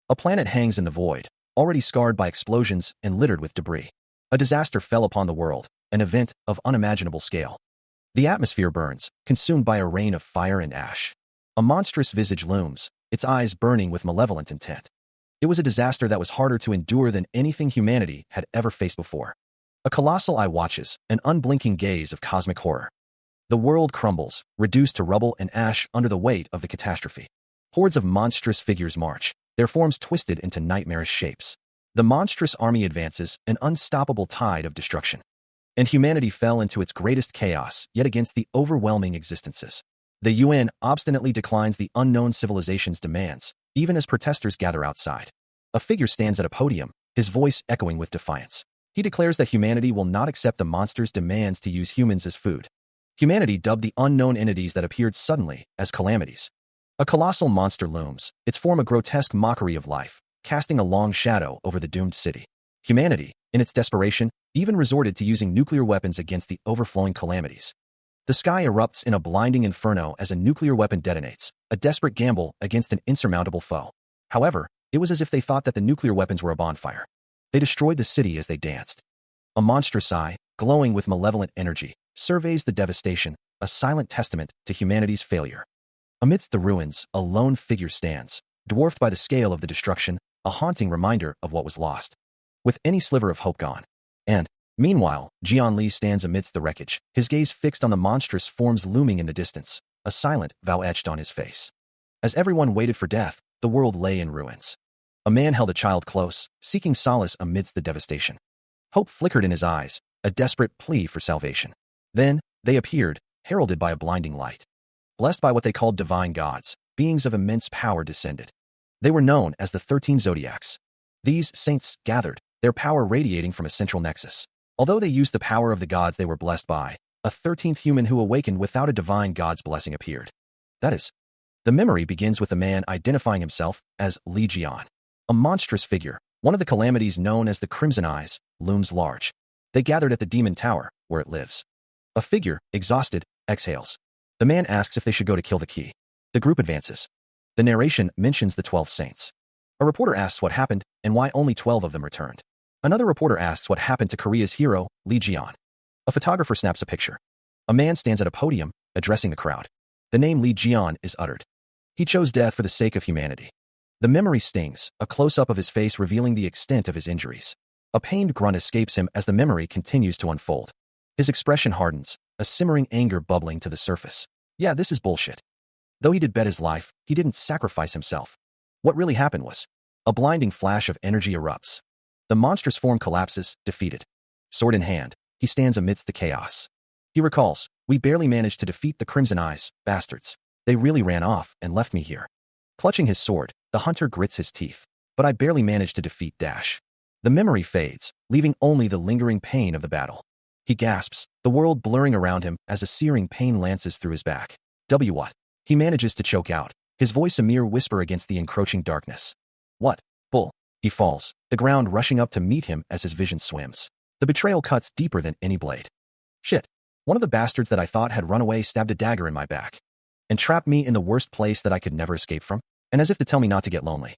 A planet hangs in the void, already scarred by explosions and littered with debris. A disaster fell upon the world, an event of unimaginable scale. The atmosphere burns, consumed by a rain of fire and ash. A monstrous visage looms, its eyes burning with malevolent intent. It was a disaster that was harder to endure than anything humanity had ever faced before. A colossal eye watches, an unblinking gaze of cosmic horror. The world crumbles, reduced to rubble and ash under the weight of the catastrophe. Hordes of monstrous figures march, their forms twisted into nightmarish shapes. The monstrous army advances, an unstoppable tide of destruction. And humanity fell into its greatest chaos, yet against the overwhelming existences. The UN obstinately declines the unknown civilization's demands, even as protesters gather outside. A figure stands at a podium, his voice echoing with defiance. He declares that humanity will not accept the monster's demands to use humans as food. Humanity dubbed the unknown entities that appeared suddenly as calamities. A colossal monster looms, its form a grotesque mockery of life, casting a long shadow over the doomed city. Humanity, in its desperation, even resorted to using nuclear weapons against the overflowing calamities. The sky erupts in a blinding inferno as a nuclear weapon detonates, a desperate gamble against an insurmountable foe. However, it was as if they thought that the nuclear weapons were a bonfire. They destroyed the city as they danced. A monstrous eye, glowing with malevolent energy, surveys the devastation, a silent testament to humanity's failure. Amidst the ruins, a lone figure stands, dwarfed by the scale of the destruction, a haunting reminder of what was lost. With any sliver of hope gone. And, meanwhile, Jian Li stands amidst the wreckage, his gaze fixed on the monstrous forms looming in the distance, a silent vow etched on his face. As everyone waited for death, the world lay in ruins. A man held a child close, seeking solace amidst the devastation. Hope flickered in his eyes, a desperate plea for salvation. Then, they appeared, heralded by a blinding light. Blessed by what they called divine gods, beings of immense power descended. They were known as the 13 Zodiacs. These saints gathered, their power radiating from a central nexus. Although they used the power of the gods they were blessed by, a 13th human who awakened without a divine god's blessing appeared. That is, the memory begins with a man identifying himself as Li Jian. A monstrous figure, one of the calamities known as the Crimson Eyes, looms large. They gathered at the Demon Tower, where it lives. A figure, exhausted, exhales. The man asks if they should go to kill the key. The group advances. The narration mentions the 12 saints. A reporter asks what happened and why only 12 of them returned. Another reporter asks what happened to Korea's hero, Li Jian. A photographer snaps a picture. A man stands at a podium, addressing the crowd. The name Li Jian is uttered. He chose death for the sake of humanity. The memory stings, a close-up of his face revealing the extent of his injuries. A pained grunt escapes him as the memory continues to unfold. His expression hardens, a simmering anger bubbling to the surface. Yeah, this is bullshit. Though he did bet his life, he didn't sacrifice himself. What really happened was, a blinding flash of energy erupts. The monstrous form collapses, defeated. Sword in hand, he stands amidst the chaos. He recalls, we barely managed to defeat the Crimson Eyes, bastards. They really ran off and left me here. Clutching his sword, the hunter grits his teeth. But I barely managed to defeat Dash. The memory fades, leaving only the lingering pain of the battle. He gasps, the world blurring around him as a searing pain lances through his back. What? He manages to choke out, his voice a mere whisper against the encroaching darkness. What? Bull. He falls, the ground rushing up to meet him as his vision swims. The betrayal cuts deeper than any blade. Shit. One of the bastards that I thought had run away stabbed a dagger in my back. And trapped me in the worst place that I could never escape from, and as if to tell me not to get lonely.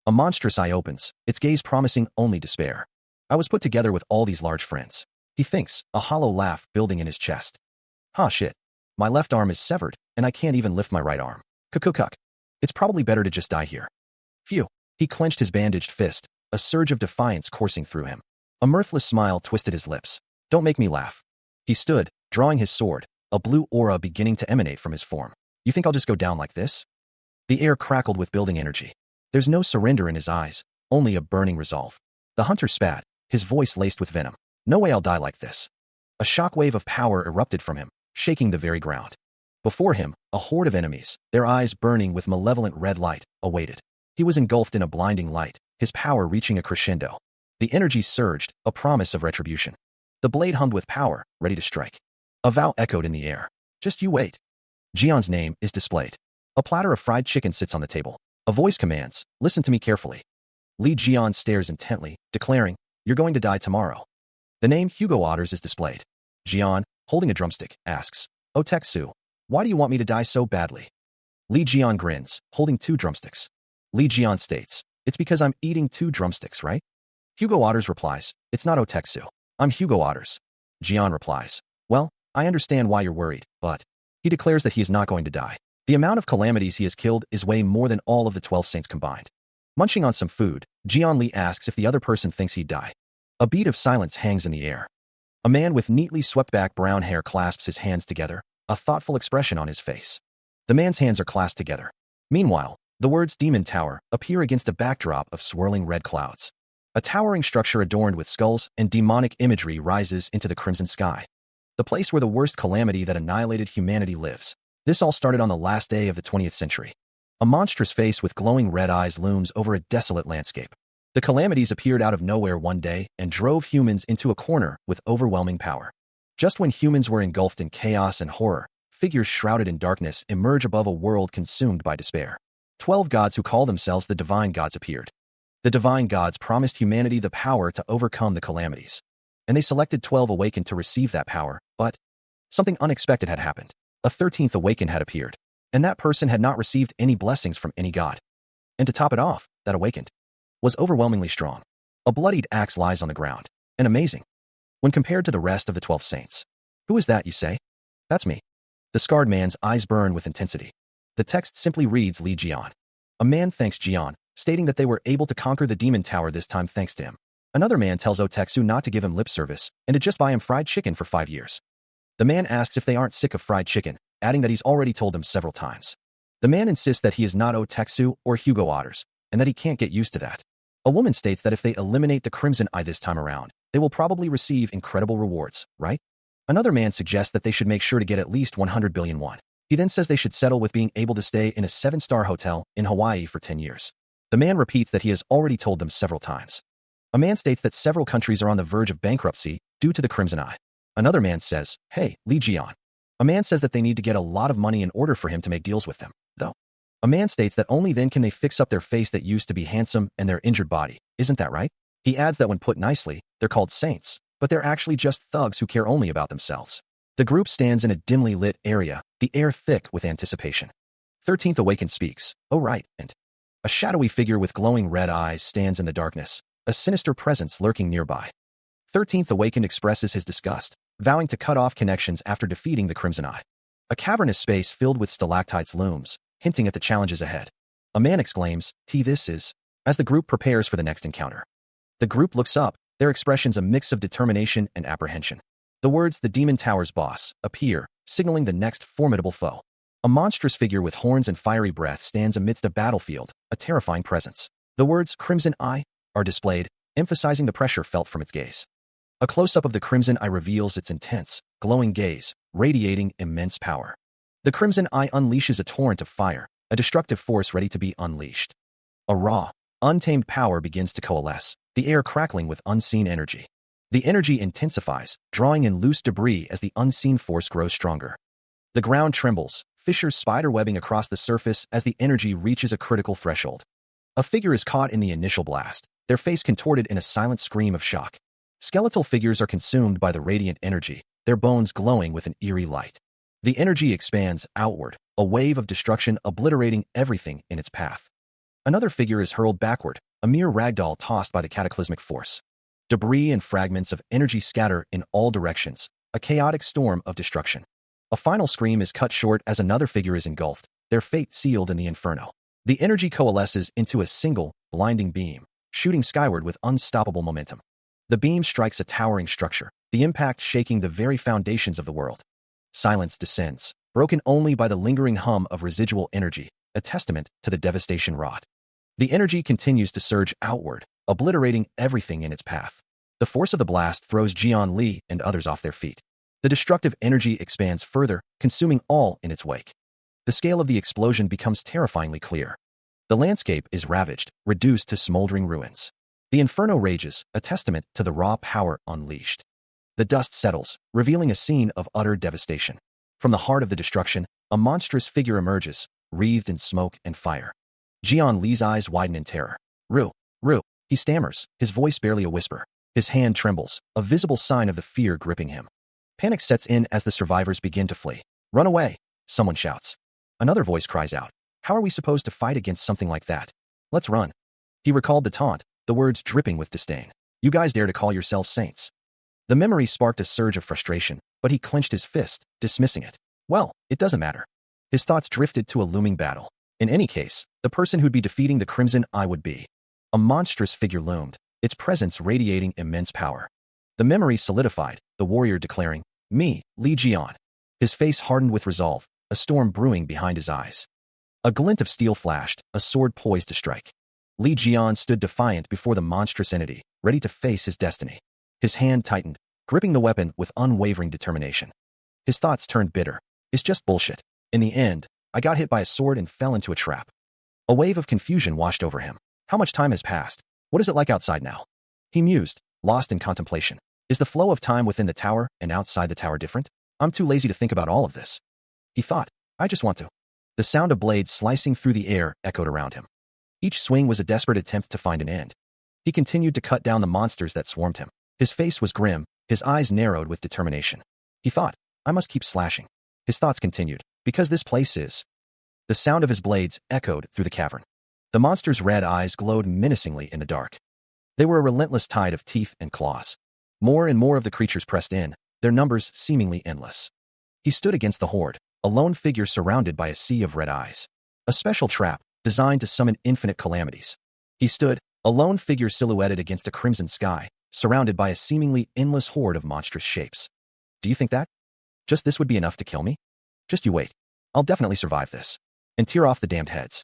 A monstrous eye opens, its gaze promising only despair. I was put together with all these large friends. He thinks, a hollow laugh building in his chest. Shit. My left arm is severed, and I can't even lift my right arm. Cuck. It's probably better to just die here. Phew. He clenched his bandaged fist, a surge of defiance coursing through him. A mirthless smile twisted his lips. Don't make me laugh. He stood, drawing his sword, a blue aura beginning to emanate from his form. You think I'll just go down like this? The air crackled with building energy. There's no surrender in his eyes, only a burning resolve. The hunter spat, his voice laced with venom. No way I'll die like this. A shockwave of power erupted from him, shaking the very ground. Before him, a horde of enemies, their eyes burning with malevolent red light, awaited. He was engulfed in a blinding light, his power reaching a crescendo. The energy surged, a promise of retribution. The blade hummed with power, ready to strike. A vow echoed in the air. Just you wait. Jian's name is displayed. A platter of fried chicken sits on the table. A voice commands, listen to me carefully. Li Jian stares intently, declaring, you're going to die tomorrow. The name Hugo Otters is displayed. Jian, holding a drumstick, asks, Oh Teksu, why do you want me to die so badly? Li Jian grins, holding 2 drumsticks. Li Jian states, It's because I'm eating 2 drumsticks, right? Hugo Otters replies, it's not Oteksu. I'm Hugo Otters. Jian replies, well, I understand why you're worried, but he declares that he is not going to die. The amount of calamities he has killed is way more than all of the 12 saints combined. Munching on some food, Jian Li asks if the other person thinks he'd die. A beat of silence hangs in the air. A man with neatly swept-back brown hair clasps his hands together, a thoughtful expression on his face. The man's hands are clasped together. Meanwhile, the words Demon Tower appear against a backdrop of swirling red clouds. A towering structure adorned with skulls and demonic imagery rises into the crimson sky. The place where the worst calamity that annihilated humanity lives. This all started on the last day of the 20th century. A monstrous face with glowing red eyes looms over a desolate landscape. The calamities appeared out of nowhere one day and drove humans into a corner with overwhelming power. Just when humans were engulfed in chaos and horror, figures shrouded in darkness emerge above a world consumed by despair. 12 gods who call themselves the Divine Gods appeared. The Divine Gods promised humanity the power to overcome the calamities. And they selected 12 awakened to receive that power, but something unexpected had happened. A 13th awakened had appeared, and that person had not received any blessings from any god. And to top it off, that awakened was overwhelmingly strong. A bloodied axe lies on the ground, and amazing when compared to the rest of the 12 saints. Who is that, you say? That's me. The scarred man's eyes burn with intensity. The text simply reads Li Jian. A man thanks Jian, stating that they were able to conquer the demon tower this time thanks to him. Another man tells Oteksu not to give him lip service and to just buy him fried chicken for 5 years. The man asks if they aren't sick of fried chicken, adding that he's already told them several times. The man insists that he is not Oteksu or Hugo Otters, and that he can't get used to that. A woman states that if they eliminate the Crimson Eye this time around, they will probably receive incredible rewards, right? Another man suggests that they should make sure to get at least 100 billion won. He then says they should settle with being able to stay in a 7-star hotel in Hawaii for 10 years. The man repeats that he has already told them several times. A man states that several countries are on the verge of bankruptcy due to the Crimson Eye. Another man says, hey, Li Jian. A man says that they need to get a lot of money in order for him to make deals with them, though. A man states that only then can they fix up their face that used to be handsome and their injured body. Isn't that right? He adds that when put nicely, they're called saints, but they're actually just thugs who care only about themselves. The group stands in a dimly lit area, the air thick with anticipation. 13th Awakened speaks, oh right, and a shadowy figure with glowing red eyes stands in the darkness, a sinister presence lurking nearby. 13th Awakened expresses his disgust, vowing to cut off connections after defeating the Crimson Eye. A cavernous space filled with stalactites looms, hinting at the challenges ahead. A man exclaims, this is, as the group prepares for the next encounter. The group looks up, their expressions a mix of determination and apprehension. The words, the Demon Tower's boss, appear, signaling the next formidable foe. A monstrous figure with horns and fiery breath stands amidst a battlefield, a terrifying presence. The words, Crimson Eye, are displayed, emphasizing the pressure felt from its gaze. A close-up of the Crimson Eye reveals its intense, glowing gaze, radiating immense power. The Crimson Eye unleashes a torrent of fire, a destructive force ready to be unleashed. A raw, untamed power begins to coalesce, the air crackling with unseen energy. The energy intensifies, drawing in loose debris as the unseen force grows stronger. The ground trembles, fissures spiderwebbing across the surface as the energy reaches a critical threshold. A figure is caught in the initial blast, their face contorted in a silent scream of shock. Skeletal figures are consumed by the radiant energy, their bones glowing with an eerie light. The energy expands outward, a wave of destruction obliterating everything in its path. Another figure is hurled backward, a mere ragdoll tossed by the cataclysmic force. Debris and fragments of energy scatter in all directions, a chaotic storm of destruction. A final scream is cut short as another figure is engulfed, their fate sealed in the inferno. The energy coalesces into a single, blinding beam, shooting skyward with unstoppable momentum. The beam strikes a towering structure, the impact shaking the very foundations of the world. Silence descends, broken only by the lingering hum of residual energy, a testament to the devastation wrought. The energy continues to surge outward, obliterating everything in its path. The force of the blast throws Jian Li and others off their feet. The destructive energy expands further, consuming all in its wake. The scale of the explosion becomes terrifyingly clear. The landscape is ravaged, reduced to smoldering ruins. The inferno rages, a testament to the raw power unleashed. The dust settles, revealing a scene of utter devastation. From the heart of the destruction, a monstrous figure emerges, wreathed in smoke and fire. Jian Li's eyes widen in terror. Ru, he stammers, his voice barely a whisper. His hand trembles, a visible sign of the fear gripping him. Panic sets in as the survivors begin to flee. Run away, someone shouts. Another voice cries out. How are we supposed to fight against something like that? Let's run. He recalled the taunt, the words dripping with disdain. You guys dare to call yourselves saints. The memory sparked a surge of frustration, but he clenched his fist, dismissing it. Well, it doesn't matter. His thoughts drifted to a looming battle. In any case, the person who'd be defeating the Crimson Eye would be. A monstrous figure loomed, its presence radiating immense power. The memory solidified, the warrior declaring, Me, Li Jian. His face hardened with resolve, a storm brewing behind his eyes. A glint of steel flashed, a sword poised to strike. Li Jian stood defiant before the monstrous entity, ready to face his destiny. His hand tightened, gripping the weapon with unwavering determination. His thoughts turned bitter. It's just bullshit. In the end, I got hit by a sword and fell into a trap. A wave of confusion washed over him. How much time has passed? What is it like outside now? He mused, lost in contemplation. Is the flow of time within the tower and outside the tower different? I'm too lazy to think about all of this. He thought, I just want to. The sound of blades slicing through the air echoed around him. Each swing was a desperate attempt to find an end. He continued to cut down the monsters that swarmed him. His face was grim, his eyes narrowed with determination. He thought, I must keep slashing. His thoughts continued, because this place is. The sound of his blades echoed through the cavern. The monster's red eyes glowed menacingly in the dark. They were a relentless tide of teeth and claws. More and more of the creatures pressed in, their numbers seemingly endless. He stood against the horde, a lone figure surrounded by a sea of red eyes. A special trap, designed to summon infinite calamities. He stood, a lone figure silhouetted against a crimson sky, surrounded by a seemingly endless horde of monstrous shapes. Do you think that? Just this would be enough to kill me? Just you wait. I'll definitely survive this. And tear off the damned heads.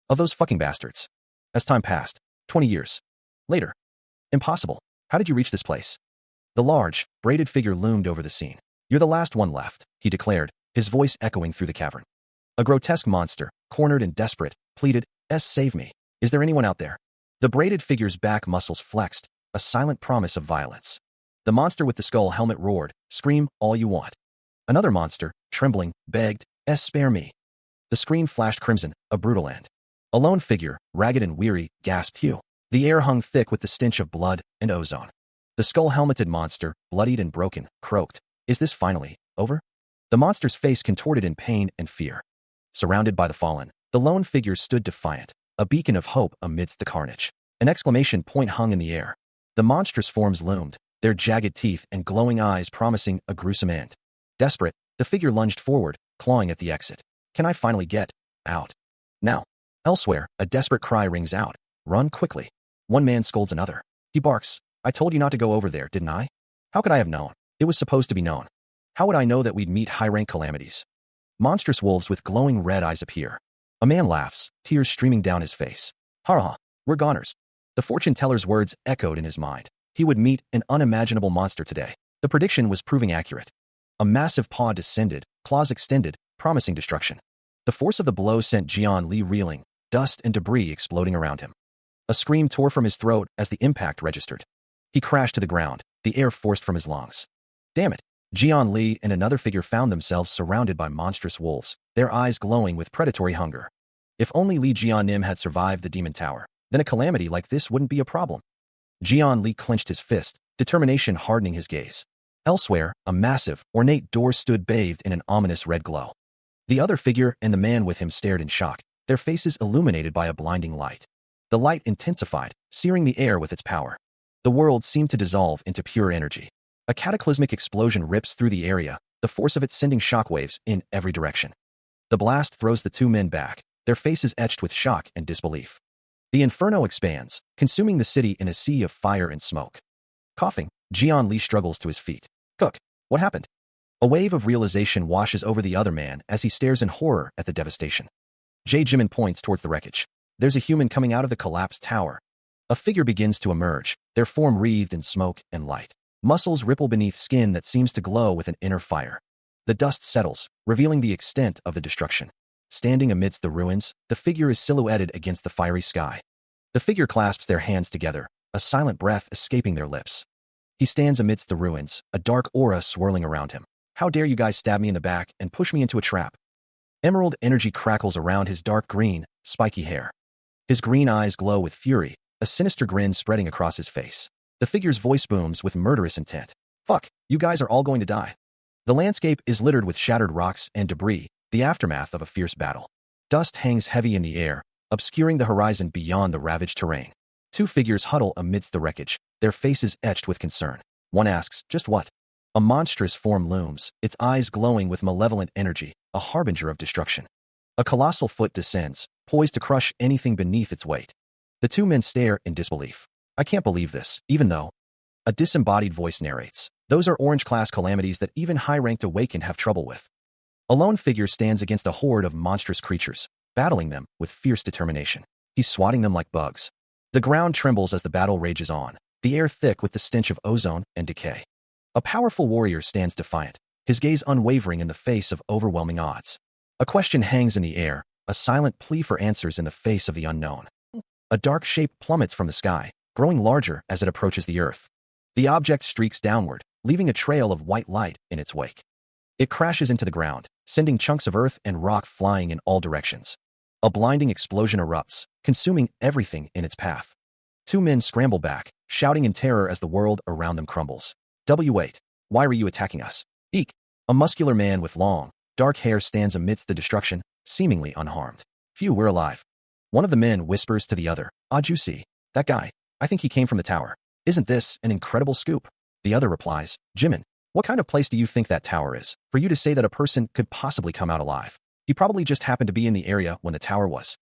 Of those fucking bastards. As time passed, 20 years. Later. Impossible. How did you reach this place? The large, braided figure loomed over the scene. You're the last one left, he declared, his voice echoing through the cavern. A grotesque monster, cornered and desperate, pleaded, Save me. Is there anyone out there? The braided figure's back muscles flexed, a silent promise of violence. The monster with the skull helmet roared, Scream all you want. Another monster, trembling, begged, Spare me. The screen flashed crimson, a brutal end. A lone figure, ragged and weary, gasped Hugh. The air hung thick with the stench of blood and ozone. The skull-helmeted monster, bloodied and broken, croaked, Is this finally over? The monster's face contorted in pain and fear. Surrounded by the fallen, the lone figure stood defiant, a beacon of hope amidst the carnage. An exclamation point hung in the air. The monstrous forms loomed, their jagged teeth and glowing eyes promising a gruesome end. Desperate, the figure lunged forward, clawing at the exit. Can I finally get out? Now. Elsewhere, a desperate cry rings out. Run quickly. One man scolds another. He barks. I told you not to go over there, didn't I? How could I have known? It was supposed to be known. How would I know that we'd meet high-rank calamities? Monstrous wolves with glowing red eyes appear. A man laughs, tears streaming down his face. Ha, we're goners. The fortune teller's words echoed in his mind. He would meet an unimaginable monster today. The prediction was proving accurate. A massive paw descended, claws extended, promising destruction. The force of the blow sent Jian Li reeling, dust and debris exploding around him. A scream tore from his throat as the impact registered. He crashed to the ground, the air forced from his lungs. Damn it! Jian Li and another figure found themselves surrounded by monstrous wolves, their eyes glowing with predatory hunger. If only Li Jianim had survived the demon tower, then a calamity like this wouldn't be a problem. Jian Li clenched his fist, determination hardening his gaze. Elsewhere, a massive, ornate door stood bathed in an ominous red glow. The other figure and the man with him stared in shock, their faces illuminated by a blinding light. The light intensified, searing the air with its power. The world seemed to dissolve into pure energy. A cataclysmic explosion rips through the area, the force of it sending shockwaves in every direction. The blast throws the two men back, their faces etched with shock and disbelief. The inferno expands, consuming the city in a sea of fire and smoke. Coughing, Jian Li struggles to his feet. Cook, what happened? A wave of realization washes over the other man as he stares in horror at the devastation. Jay Jimin points towards the wreckage. There's a human coming out of the collapsed tower. A figure begins to emerge, their form wreathed in smoke and light. Muscles ripple beneath skin that seems to glow with an inner fire. The dust settles, revealing the extent of the destruction. Standing amidst the ruins, the figure is silhouetted against the fiery sky. The figure clasps their hands together, a silent breath escaping their lips. He stands amidst the ruins, a dark aura swirling around him. How dare you guys stab me in the back and push me into a trap? Emerald energy crackles around his dark green, spiky hair. His green eyes glow with fury, a sinister grin spreading across his face. The figure's voice booms with murderous intent. Fuck, you guys are all going to die. The landscape is littered with shattered rocks and debris, the aftermath of a fierce battle. Dust hangs heavy in the air, obscuring the horizon beyond the ravaged terrain. Two figures huddle amidst the wreckage, their faces etched with concern. One asks, just what? A monstrous form looms, its eyes glowing with malevolent energy, a harbinger of destruction. A colossal foot descends, poised to crush anything beneath its weight. The two men stare in disbelief. I can't believe this, even though. A disembodied voice narrates. Those are orange-class calamities that even high-ranked awakened have trouble with. A lone figure stands against a horde of monstrous creatures, battling them with fierce determination. He's swatting them like bugs. The ground trembles as the battle rages on, the air thick with the stench of ozone and decay. A powerful warrior stands defiant, his gaze unwavering in the face of overwhelming odds. A question hangs in the air, a silent plea for answers in the face of the unknown. A dark shape plummets from the sky, growing larger as it approaches the earth. The object streaks downward, leaving a trail of white light in its wake. It crashes into the ground, sending chunks of earth and rock flying in all directions. A blinding explosion erupts, consuming everything in its path. Two men scramble back, shouting in terror as the world around them crumbles. Wait, why are you attacking us? Eek! A muscular man with long, dark hair stands amidst the destruction, seemingly unharmed. Phew, we're alive. One of the men whispers to the other, you see, that guy, I think he came from the tower. Isn't this an incredible scoop? The other replies, Jimin, what kind of place do you think that tower is, for you to say that a person could possibly come out alive? He probably just happened to be in the area when the tower was.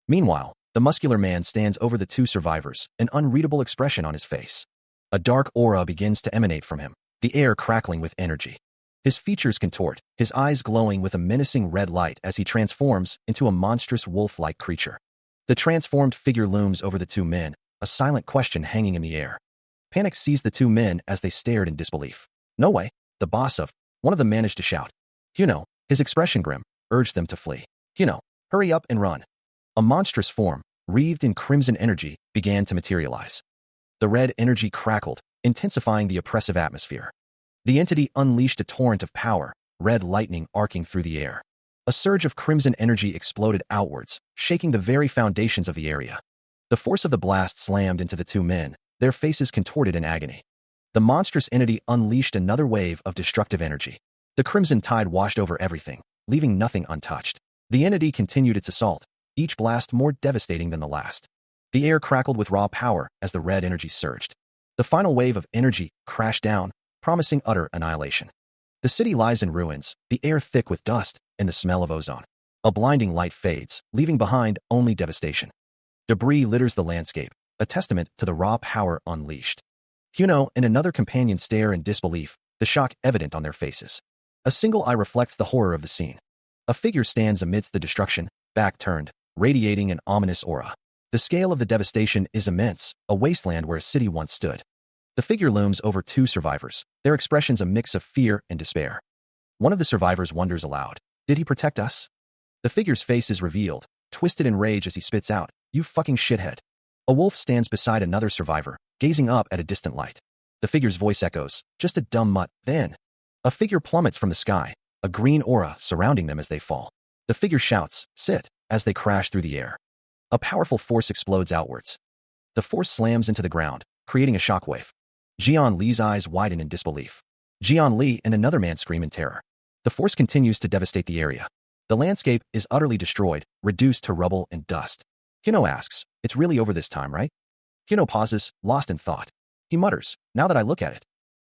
Meanwhile, the muscular man stands over the two survivors, an unreadable expression on his face. A dark aura begins to emanate from him, the air crackling with energy. His features contort, his eyes glowing with a menacing red light as he transforms into a monstrous wolf-like creature. The transformed figure looms over the two men, a silent question hanging in the air. Panic seized the two men as they stared in disbelief. No way, the boss of, one of them managed to shout. His expression grim, urged them to flee. Hurry up and run. A monstrous form, wreathed in crimson energy, began to materialize. The red energy crackled, intensifying the oppressive atmosphere. The entity unleashed a torrent of power, red lightning arcing through the air. A surge of crimson energy exploded outwards, shaking the very foundations of the area. The force of the blast slammed into the two men, their faces contorted in agony. The monstrous entity unleashed another wave of destructive energy. The crimson tide washed over everything, leaving nothing untouched. The entity continued its assault, each blast more devastating than the last. The air crackled with raw power as the red energy surged. The final wave of energy crashed down, promising utter annihilation. The city lies in ruins, the air thick with dust and the smell of ozone. A blinding light fades, leaving behind only devastation. Debris litters the landscape, a testament to the raw power unleashed. Hyuno and another companion stare in disbelief, the shock evident on their faces. A single eye reflects the horror of the scene. A figure stands amidst the destruction, back turned, radiating an ominous aura. The scale of the devastation is immense, a wasteland where a city once stood. The figure looms over two survivors, their expressions a mix of fear and despair. One of the survivors wonders aloud, did he protect us? The figure's face is revealed, twisted in rage as he spits out, you fucking shithead. A wolf stands beside another survivor, gazing up at a distant light. The figure's voice echoes, just a dumb mutt. Then, a figure plummets from the sky, a green aura surrounding them as they fall. The figure shouts, sit, as they crash through the air. A powerful force explodes outwards. The force slams into the ground, creating a shockwave. Jian Li's eyes widen in disbelief. Jian Li and another man scream in terror. The force continues to devastate the area. The landscape is utterly destroyed, reduced to rubble and dust. Hyuno asks, it's really over this time, right? Hyuno pauses, lost in thought. He mutters, now that I look at it.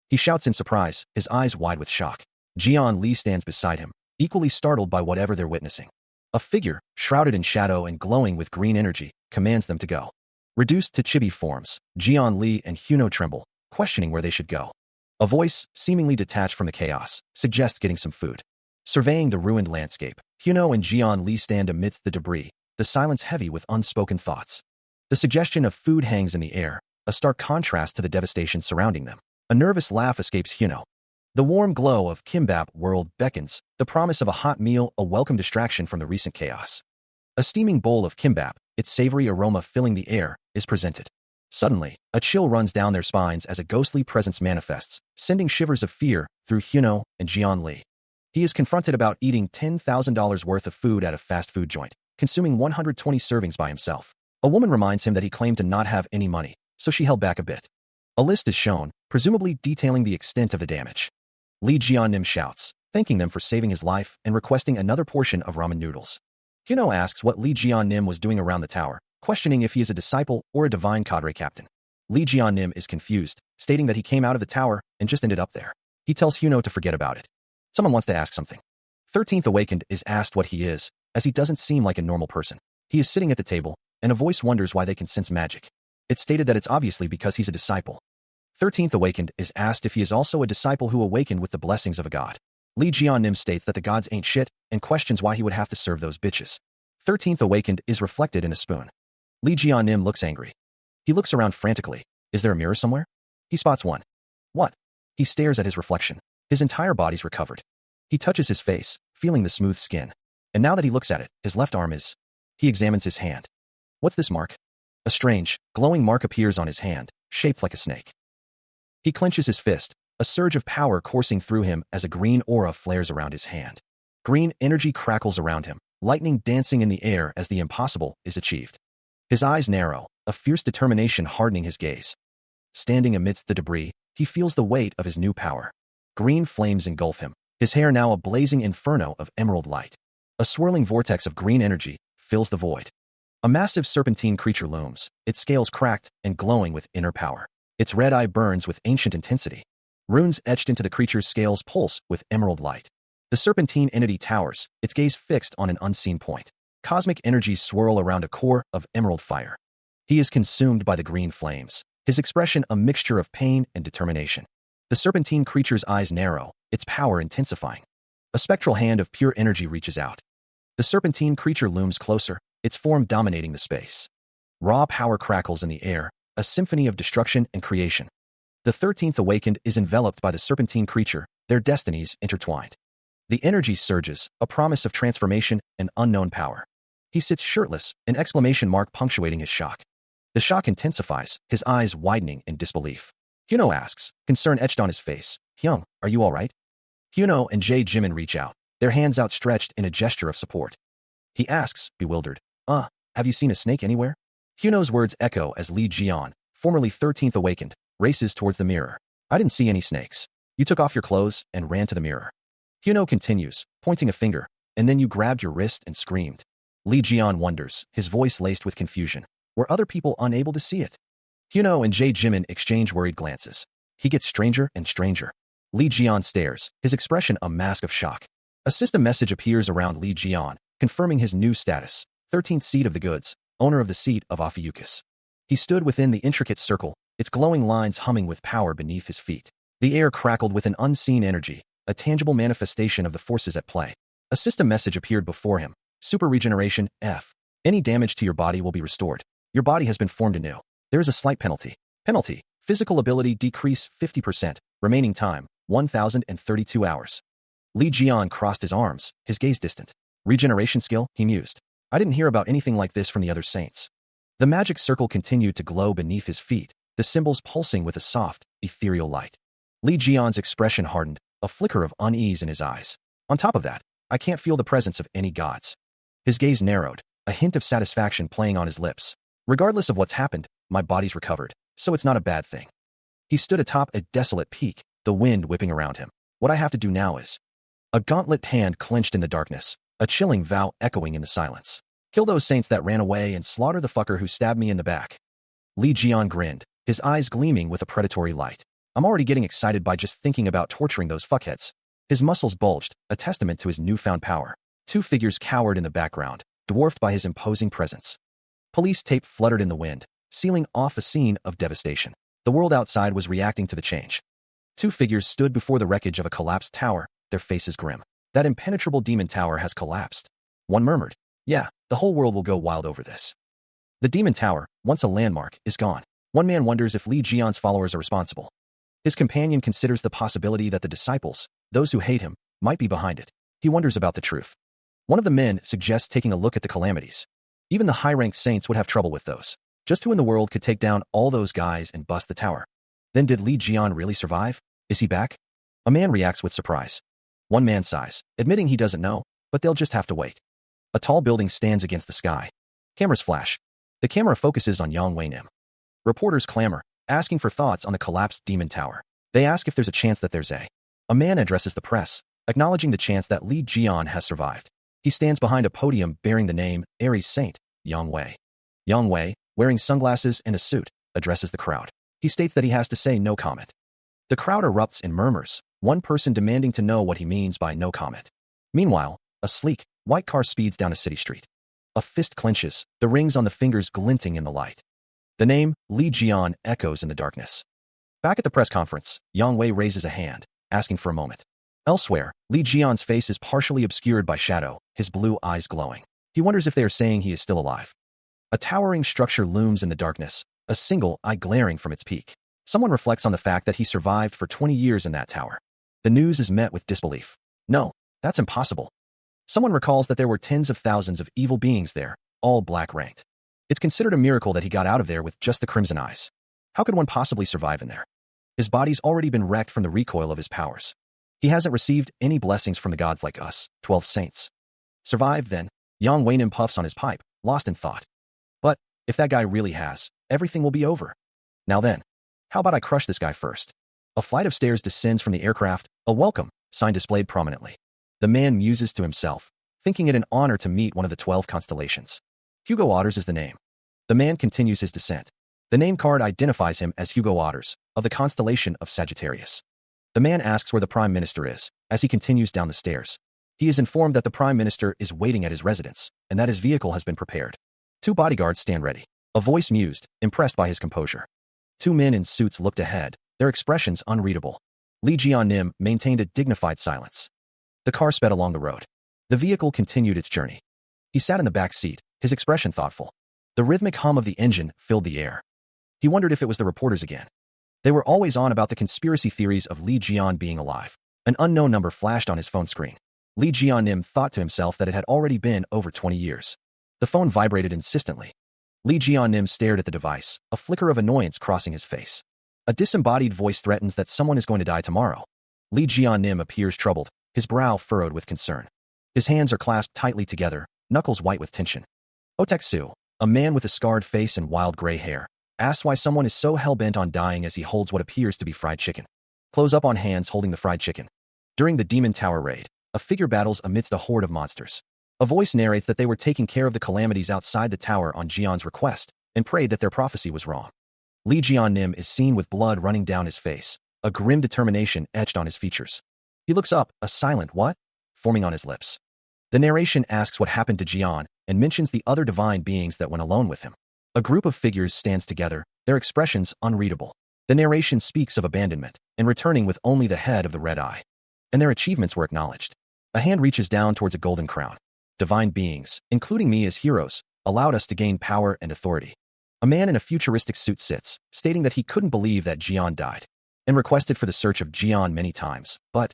He shouts in surprise, his eyes wide with shock. Jian Li stands beside him, equally startled by whatever they're witnessing. A figure, shrouded in shadow and glowing with green energy, commands them to go. Reduced to chibi forms, Jian Li and Hyuno tremble, questioning where they should go. A voice, seemingly detached from the chaos, suggests getting some food. Surveying the ruined landscape, Hyuno and Jian Li stand amidst the debris, the silence heavy with unspoken thoughts. The suggestion of food hangs in the air, a stark contrast to the devastation surrounding them. A nervous laugh escapes Hyuno. The warm glow of Kimbap World beckons, the promise of a hot meal a welcome distraction from the recent chaos. A steaming bowl of kimbap, its savory aroma filling the air, is presented. Suddenly, a chill runs down their spines as a ghostly presence manifests, sending shivers of fear through Hyuno and Jian Li. He is confronted about eating $10,000 worth of food at a fast food joint, consuming 120 servings by himself. A woman reminds him that he claimed to not have any money, so she held back a bit. A list is shown, presumably detailing the extent of the damage. Li Jiannim shouts, thanking them for saving his life and requesting another portion of ramen noodles. Hyuno asks what Li Jiannim was doing around the tower, questioning if he is a disciple or a divine cadre captain. Li Jiannim is confused, stating that he came out of the tower and just ended up there. He tells Huno to forget about it. Someone wants to ask something. 13th Awakened is asked what he is, as he doesn't seem like a normal person. He is sitting at the table, and a voice wonders why they can sense magic. It's stated that it's obviously because he's a disciple. 13th Awakened is asked if he is also a disciple who awakened with the blessings of a god. Li Jiannim states that the gods ain't shit and questions why he would have to serve those bitches. 13th Awakened is reflected in a spoon. Li Jiannim looks angry. He looks around frantically. Is there a mirror somewhere? He spots one. What? He stares at his reflection. His entire body's recovered. He touches his face, feeling the smooth skin. And now that he looks at it, his left arm is... He examines his hand. What's this mark? A strange, glowing mark appears on his hand, shaped like a snake. He clenches his fist, a surge of power coursing through him as a green aura flares around his hand. Green energy crackles around him, lightning dancing in the air as the impossible is achieved. His eyes narrow, a fierce determination hardening his gaze. Standing amidst the debris, he feels the weight of his new power. Green flames engulf him, his hair now a blazing inferno of emerald light. A swirling vortex of green energy fills the void. A massive serpentine creature looms, its scales cracked and glowing with inner power. Its red eye burns with ancient intensity. Runes etched into the creature's scales pulse with emerald light. The serpentine entity towers, its gaze fixed on an unseen point. Cosmic energies swirl around a core of emerald fire. He is consumed by the green flames, his expression a mixture of pain and determination. The serpentine creature's eyes narrow, its power intensifying. A spectral hand of pure energy reaches out. The serpentine creature looms closer, its form dominating the space. Raw power crackles in the air, a symphony of destruction and creation. The 13th Awakened is enveloped by the serpentine creature, their destinies intertwined. The energy surges, a promise of transformation and unknown power. He sits shirtless, an exclamation mark punctuating his shock. The shock intensifies, his eyes widening in disbelief. Huno asks, concern etched on his face, Hyung, are you all right? Huno and Jae Jimin reach out, their hands outstretched in a gesture of support. He asks, bewildered, have you seen a snake anywhere? Huno's words echo as Li Jian, formerly 13th Awakened, races towards the mirror. I didn't see any snakes. You took off your clothes and ran to the mirror. Huno continues, pointing a finger, and then you grabbed your wrist and screamed. Li Jian wonders, his voice laced with confusion. Were other people unable to see it? Huno and Jae Jimin exchange worried glances. He gets stranger and stranger. Li Jian stares, his expression a mask of shock. A system message appears around Li Jian, confirming his new status, 13th seat of the goods, owner of the seat of Ophiuchus. He stood within the intricate circle, its glowing lines humming with power beneath his feet. The air crackled with an unseen energy, a tangible manifestation of the forces at play. A system message appeared before him. Super regeneration, F. Any damage to your body will be restored. Your body has been formed anew. There is a slight penalty. Penalty. Physical ability decrease 50%. Remaining time, 1,032 hours. Li Jian crossed his arms, his gaze distant. Regeneration skill, he mused. I didn't hear about anything like this from the other saints. The magic circle continued to glow beneath his feet, the symbols pulsing with a soft, ethereal light. Li Jian's expression hardened, a flicker of unease in his eyes. On top of that, I can't feel the presence of any gods. His gaze narrowed, a hint of satisfaction playing on his lips. Regardless of what's happened, my body's recovered, so it's not a bad thing. He stood atop a desolate peak, the wind whipping around him. What I have to do now is... A gauntlet hand clenched in the darkness, a chilling vow echoing in the silence. Kill those saints that ran away and slaughter the fucker who stabbed me in the back. Li Jian grinned, his eyes gleaming with a predatory light. I'm already getting excited by just thinking about torturing those fuckheads. His muscles bulged, a testament to his newfound power. Two figures cowered in the background, dwarfed by his imposing presence. Police tape fluttered in the wind, sealing off a scene of devastation. The world outside was reacting to the change. Two figures stood before the wreckage of a collapsed tower, their faces grim. That impenetrable demon tower has collapsed. One murmured, yeah, the whole world will go wild over this. The demon tower, once a landmark, is gone. One man wonders if Li Jian's followers are responsible. His companion considers the possibility that the disciples, those who hate him, might be behind it. He wonders about the truth. One of the men suggests taking a look at the calamities. Even the high-ranked saints would have trouble with those. Just who in the world could take down all those guys and bust the tower? Then did Li Jian really survive? Is he back? A man reacts with surprise. One man sighs, admitting he doesn't know, but they'll just have to wait. A tall building stands against the sky. Cameras flash. The camera focuses on Yang Wei-nim. Reporters clamor, asking for thoughts on the collapsed demon tower. They ask if there's a chance that there's a... A man addresses the press, acknowledging the chance that Li Jian has survived. He stands behind a podium bearing the name, Aries Saint, Yang Wei. Yang Wei, wearing sunglasses and a suit, addresses the crowd. He states that he has to say no comment. The crowd erupts in murmurs, one person demanding to know what he means by no comment. Meanwhile, a sleek, white car speeds down a city street. A fist clenches, the rings on the fingers glinting in the light. The name, Li Jian, echoes in the darkness. Back at the press conference, Yang Wei raises a hand, asking for a moment. Elsewhere, Li Jian's face is partially obscured by shadow, his blue eyes glowing. He wonders if they are saying he is still alive. A towering structure looms in the darkness, a single eye glaring from its peak. Someone reflects on the fact that he survived for 20 years in that tower. The news is met with disbelief. No, that's impossible. Someone recalls that there were tens of thousands of evil beings there, all black-ranked. It's considered a miracle that he got out of there with just the crimson eyes. How could one possibly survive in there? His body's already been wrecked from the recoil of his powers. He hasn't received any blessings from the gods like us, 12 saints. Survived, then? Yang Weinim puffs on his pipe, lost in thought. But, if that guy really has, everything will be over. Now then, how about I crush this guy first? A flight of stairs descends from the aircraft, a welcome sign displayed prominently. The man muses to himself, thinking it an honor to meet one of the 12 constellations. Hugo Otters is the name. The man continues his descent. The name card identifies him as Hugo Otters, of the constellation of Sagittarius. The man asks where the Prime Minister is, as he continues down the stairs. He is informed that the Prime Minister is waiting at his residence, and that his vehicle has been prepared. 2 bodyguards stand ready. A voice mused, impressed by his composure. 2 men in suits looked ahead, their expressions unreadable. Li Jianim maintained a dignified silence. The car sped along the road. The vehicle continued its journey. He sat in the back seat, his expression thoughtful. The rhythmic hum of the engine filled the air. He wondered if it was the reporters again. They were always on about the conspiracy theories of Li Jian being alive. An unknown number flashed on his phone screen. Li Jianim thought to himself that it had already been over 20 years. The phone vibrated insistently. Li Jianim stared at the device, a flicker of annoyance crossing his face. A disembodied voice threatens that someone is going to die tomorrow. Li Jianim appears troubled, his brow furrowed with concern. His hands are clasped tightly together, knuckles white with tension. Oteksu, a man with a scarred face and wild gray hair, asks why someone is so hell-bent on dying as he holds what appears to be fried chicken. Close up on hands holding the fried chicken. During the Demon Tower raid, a figure battles amidst a horde of monsters. A voice narrates that they were taking care of the calamities outside the tower on Jian's request, and prayed that their prophecy was wrong. Li Jianim is seen with blood running down his face, a grim determination etched on his features. He looks up, a silent what? Forming on his lips. The narration asks what happened to Jian, and mentions the other divine beings that went alone with him. A group of figures stands together, their expressions unreadable. The narration speaks of abandonment, and returning with only the head of the red eye. And their achievements were acknowledged. A hand reaches down towards a golden crown. Divine beings, including me as heroes, allowed us to gain power and authority. A man in a futuristic suit sits, stating that he couldn't believe that Jian died, and requested for the search of Jian many times, but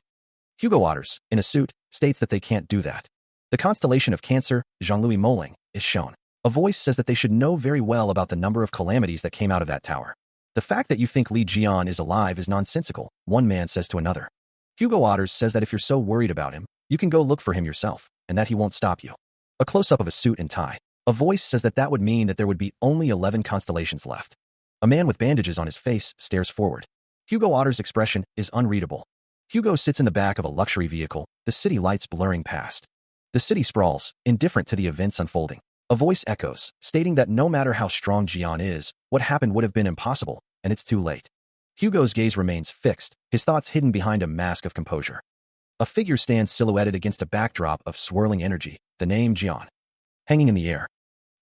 Hugo Otters, in a suit, states that they can't do that. The constellation of Cancer, Jean-Louis Moling, is shown. A voice says that they should know very well about the number of calamities that came out of that tower. The fact that you think Li Jian is alive is nonsensical, one man says to another. Hugo Otters says that if you're so worried about him, you can go look for him yourself, and that he won't stop you. A close-up of a suit and tie. A voice says that that would mean that there would be only 11 constellations left. A man with bandages on his face stares forward. Hugo Otters' expression is unreadable. Hugo sits in the back of a luxury vehicle, the city lights blurring past. The city sprawls, indifferent to the events unfolding. A voice echoes, stating that no matter how strong Jian is, what happened would have been impossible, and it's too late. Hugo's gaze remains fixed, his thoughts hidden behind a mask of composure. A figure stands silhouetted against a backdrop of swirling energy, the name Jian, hanging in the air.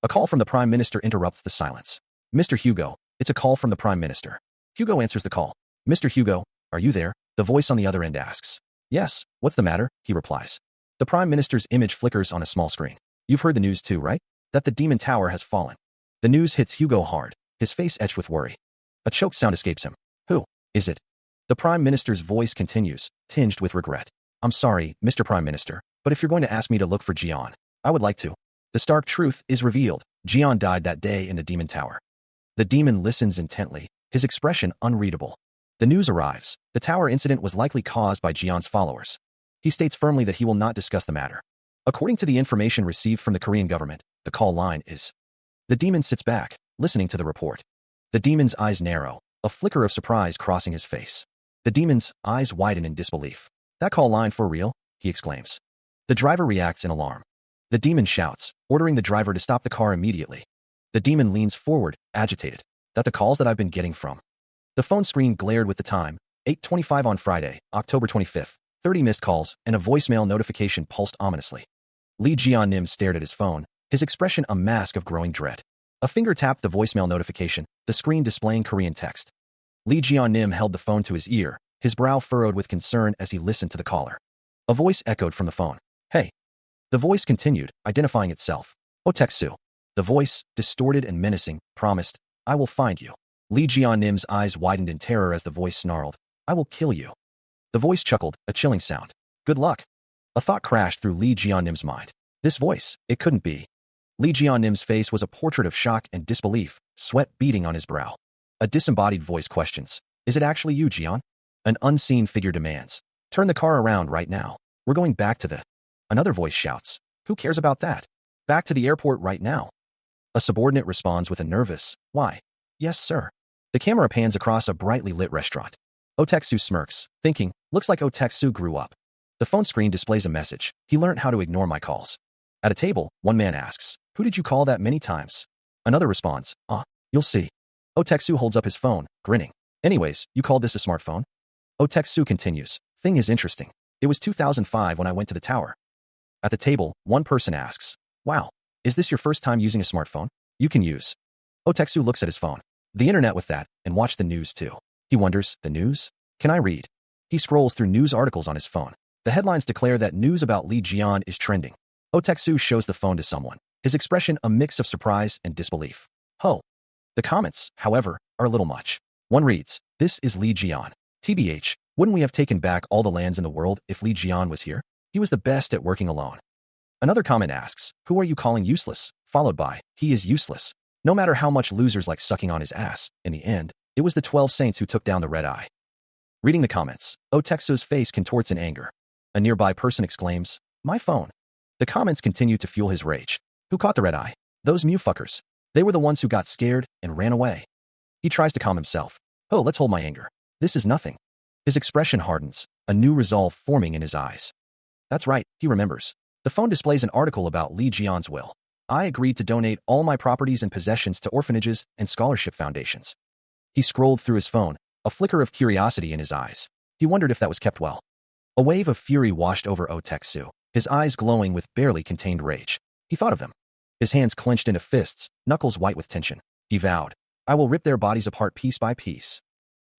A call from the Prime Minister interrupts the silence. Mr. Hugo, it's a call from the Prime Minister. Hugo answers the call. Mr. Hugo, are you there? The voice on the other end asks. Yes, what's the matter? He replies. The Prime Minister's image flickers on a small screen. You've heard the news too, right? That the Demon Tower has fallen. The news hits Hugo hard, his face etched with worry. A choked sound escapes him. Who is it? The Prime Minister's voice continues, tinged with regret. I'm sorry, Mr. Prime Minister, but if you're going to ask me to look for Jian, I would like to. The stark truth is revealed. Jian died that day in the Demon Tower. The demon listens intently, his expression unreadable. The news arrives. The tower incident was likely caused by Jian's followers. He states firmly that he will not discuss the matter. According to the information received from the Korean government, the call line is. The demon sits back, listening to the report. The demon's eyes narrow, a flicker of surprise crossing his face. The demon's eyes widen in disbelief. That call line for real? He exclaims. The driver reacts in alarm. The demon shouts, ordering the driver to stop the car immediately. The demon leans forward, agitated. That the calls that I've been getting from. The phone screen glared with the time, 8:25 on Friday, October 25th, 30 missed calls, and a voicemail notification pulsed ominously. Lee Jian-nim stared at his phone, his expression a mask of growing dread. A finger tapped the voicemail notification, the screen displaying Korean text. Lee Jian-nim held the phone to his ear, his brow furrowed with concern as he listened to the caller. A voice echoed from the phone. Hey. The voice continued, identifying itself. Oh Taek-soo. The voice, distorted and menacing, promised, I will find you. Lee Jian-nim's eyes widened in terror as the voice snarled, I will kill you. The voice chuckled, a chilling sound. Good luck. A thought crashed through Lee Jian-nim's mind. This voice, it couldn't be. Lee Jian-nim's face was a portrait of shock and disbelief, sweat beading on his brow. A disembodied voice questions, is it actually you, Jian? An unseen figure demands, turn the car around right now. We're going back to the... Another voice shouts, who cares about that? Back to the airport right now. A subordinate responds with a nervous, why? Yes, sir. The camera pans across a brightly lit restaurant. Oh Taek-soo smirks, thinking, looks like Oh Taek-soo grew up. The phone screen displays a message, he learned how to ignore my calls. At a table, one man asks, who did you call that many times? Another responds, you'll see. Oh Taek-soo holds up his phone, grinning. Anyways, you called this a smartphone? Oh Taek-soo continues, thing is interesting. It was 2005 when I went to the tower. At the table, one person asks, wow, is this your first time using a smartphone? You can use. Oh Taek-soo looks at his phone. The internet with that, and watch the news too. He wonders, the news? Can I read? He scrolls through news articles on his phone. The headlines declare that news about Lee Jian is trending. Oh Taek-soo shows the phone to someone, his expression a mix of surprise and disbelief. Oh. The comments, however, are a little much. One reads, this is Lee Jian. TBH, wouldn't we have taken back all the lands in the world if Lee Jian was here? He was the best at working alone. Another comment asks, who are you calling useless? Followed by, he is useless. No matter how much losers like sucking on his ass, in the end, it was the 12 saints who took down the red eye. Reading the comments, Oh Taek-soo's face contorts in anger. A nearby person exclaims, my phone. The comments continue to fuel his rage. Who caught the red eye? Those mew fuckers. They were the ones who got scared and ran away. He tries to calm himself. Oh, let's hold my anger. This is nothing. His expression hardens, a new resolve forming in his eyes. That's right, he remembers. The phone displays an article about Lee Jian's will. I agreed to donate all my properties and possessions to orphanages and scholarship foundations. He scrolled through his phone, a flicker of curiosity in his eyes. He wondered if that was kept well. A wave of fury washed over Oh Taek-soo, his eyes glowing with barely contained rage. He thought of them. His hands clenched into fists, knuckles white with tension. He vowed, I will rip their bodies apart piece by piece.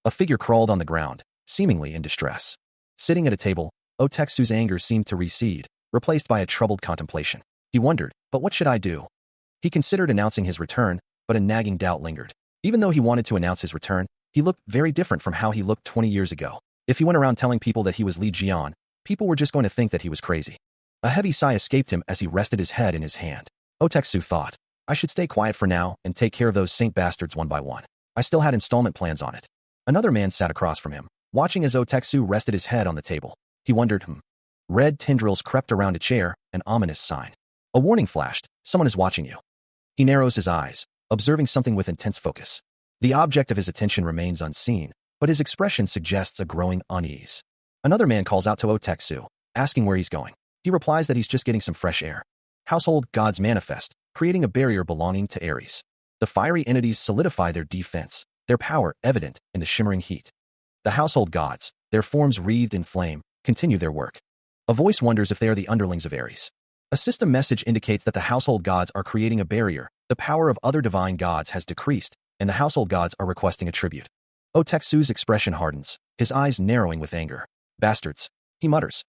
A figure crawled on the ground, seemingly in distress. Sitting at a table, Oh Taek-soo's anger seemed to recede, replaced by a troubled contemplation. He wondered, but what should I do? He considered announcing his return, but a nagging doubt lingered. Even though he wanted to announce his return, he looked very different from how he looked 20 years ago. If he went around telling people that he was Lee Jian, people were just going to think that he was crazy. A heavy sigh escaped him as he rested his head in his hand. Oh Taek-soo thought, I should stay quiet for now and take care of those saint bastards one by one. I still had installment plans on it. Another man sat across from him, watching as Oh Taek-soo rested his head on the table. He wondered, Red tendrils crept around a chair, an ominous sign. A warning flashed, someone is watching you. He narrows his eyes, observing something with intense focus. The object of his attention remains unseen, but his expression suggests a growing unease. Another man calls out to Oh Taek-soo, asking where he's going. He replies that he's just getting some fresh air. Household gods manifest, creating a barrier belonging to Aries. The fiery entities solidify their defense, their power evident in the shimmering heat. The household gods, their forms wreathed in flame, continue their work. A voice wonders if they are the underlings of Aries. A system message indicates that the household gods are creating a barrier, the power of other divine gods has decreased, and the household gods are requesting a tribute. Oh Taek-soo's expression hardens, his eyes narrowing with anger. Bastards, he mutters.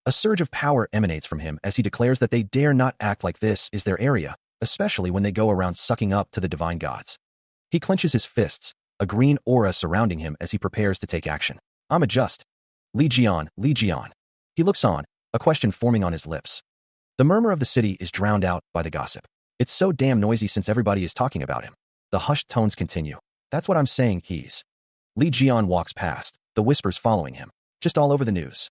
A surge of power emanates from him as he declares that they dare not act like this is their area, especially when they go around sucking up to the divine gods. He clenches his fists, a green aura surrounding him as he prepares to take action. I'm adjust. Lee Jian, Lee Jian. He looks on, a question forming on his lips. The murmur of the city is drowned out by the gossip. It's so damn noisy since everybody is talking about him. The hushed tones continue. That's what I'm saying, he's. Lee Jian walks past, the whispers following him. Just all over the news.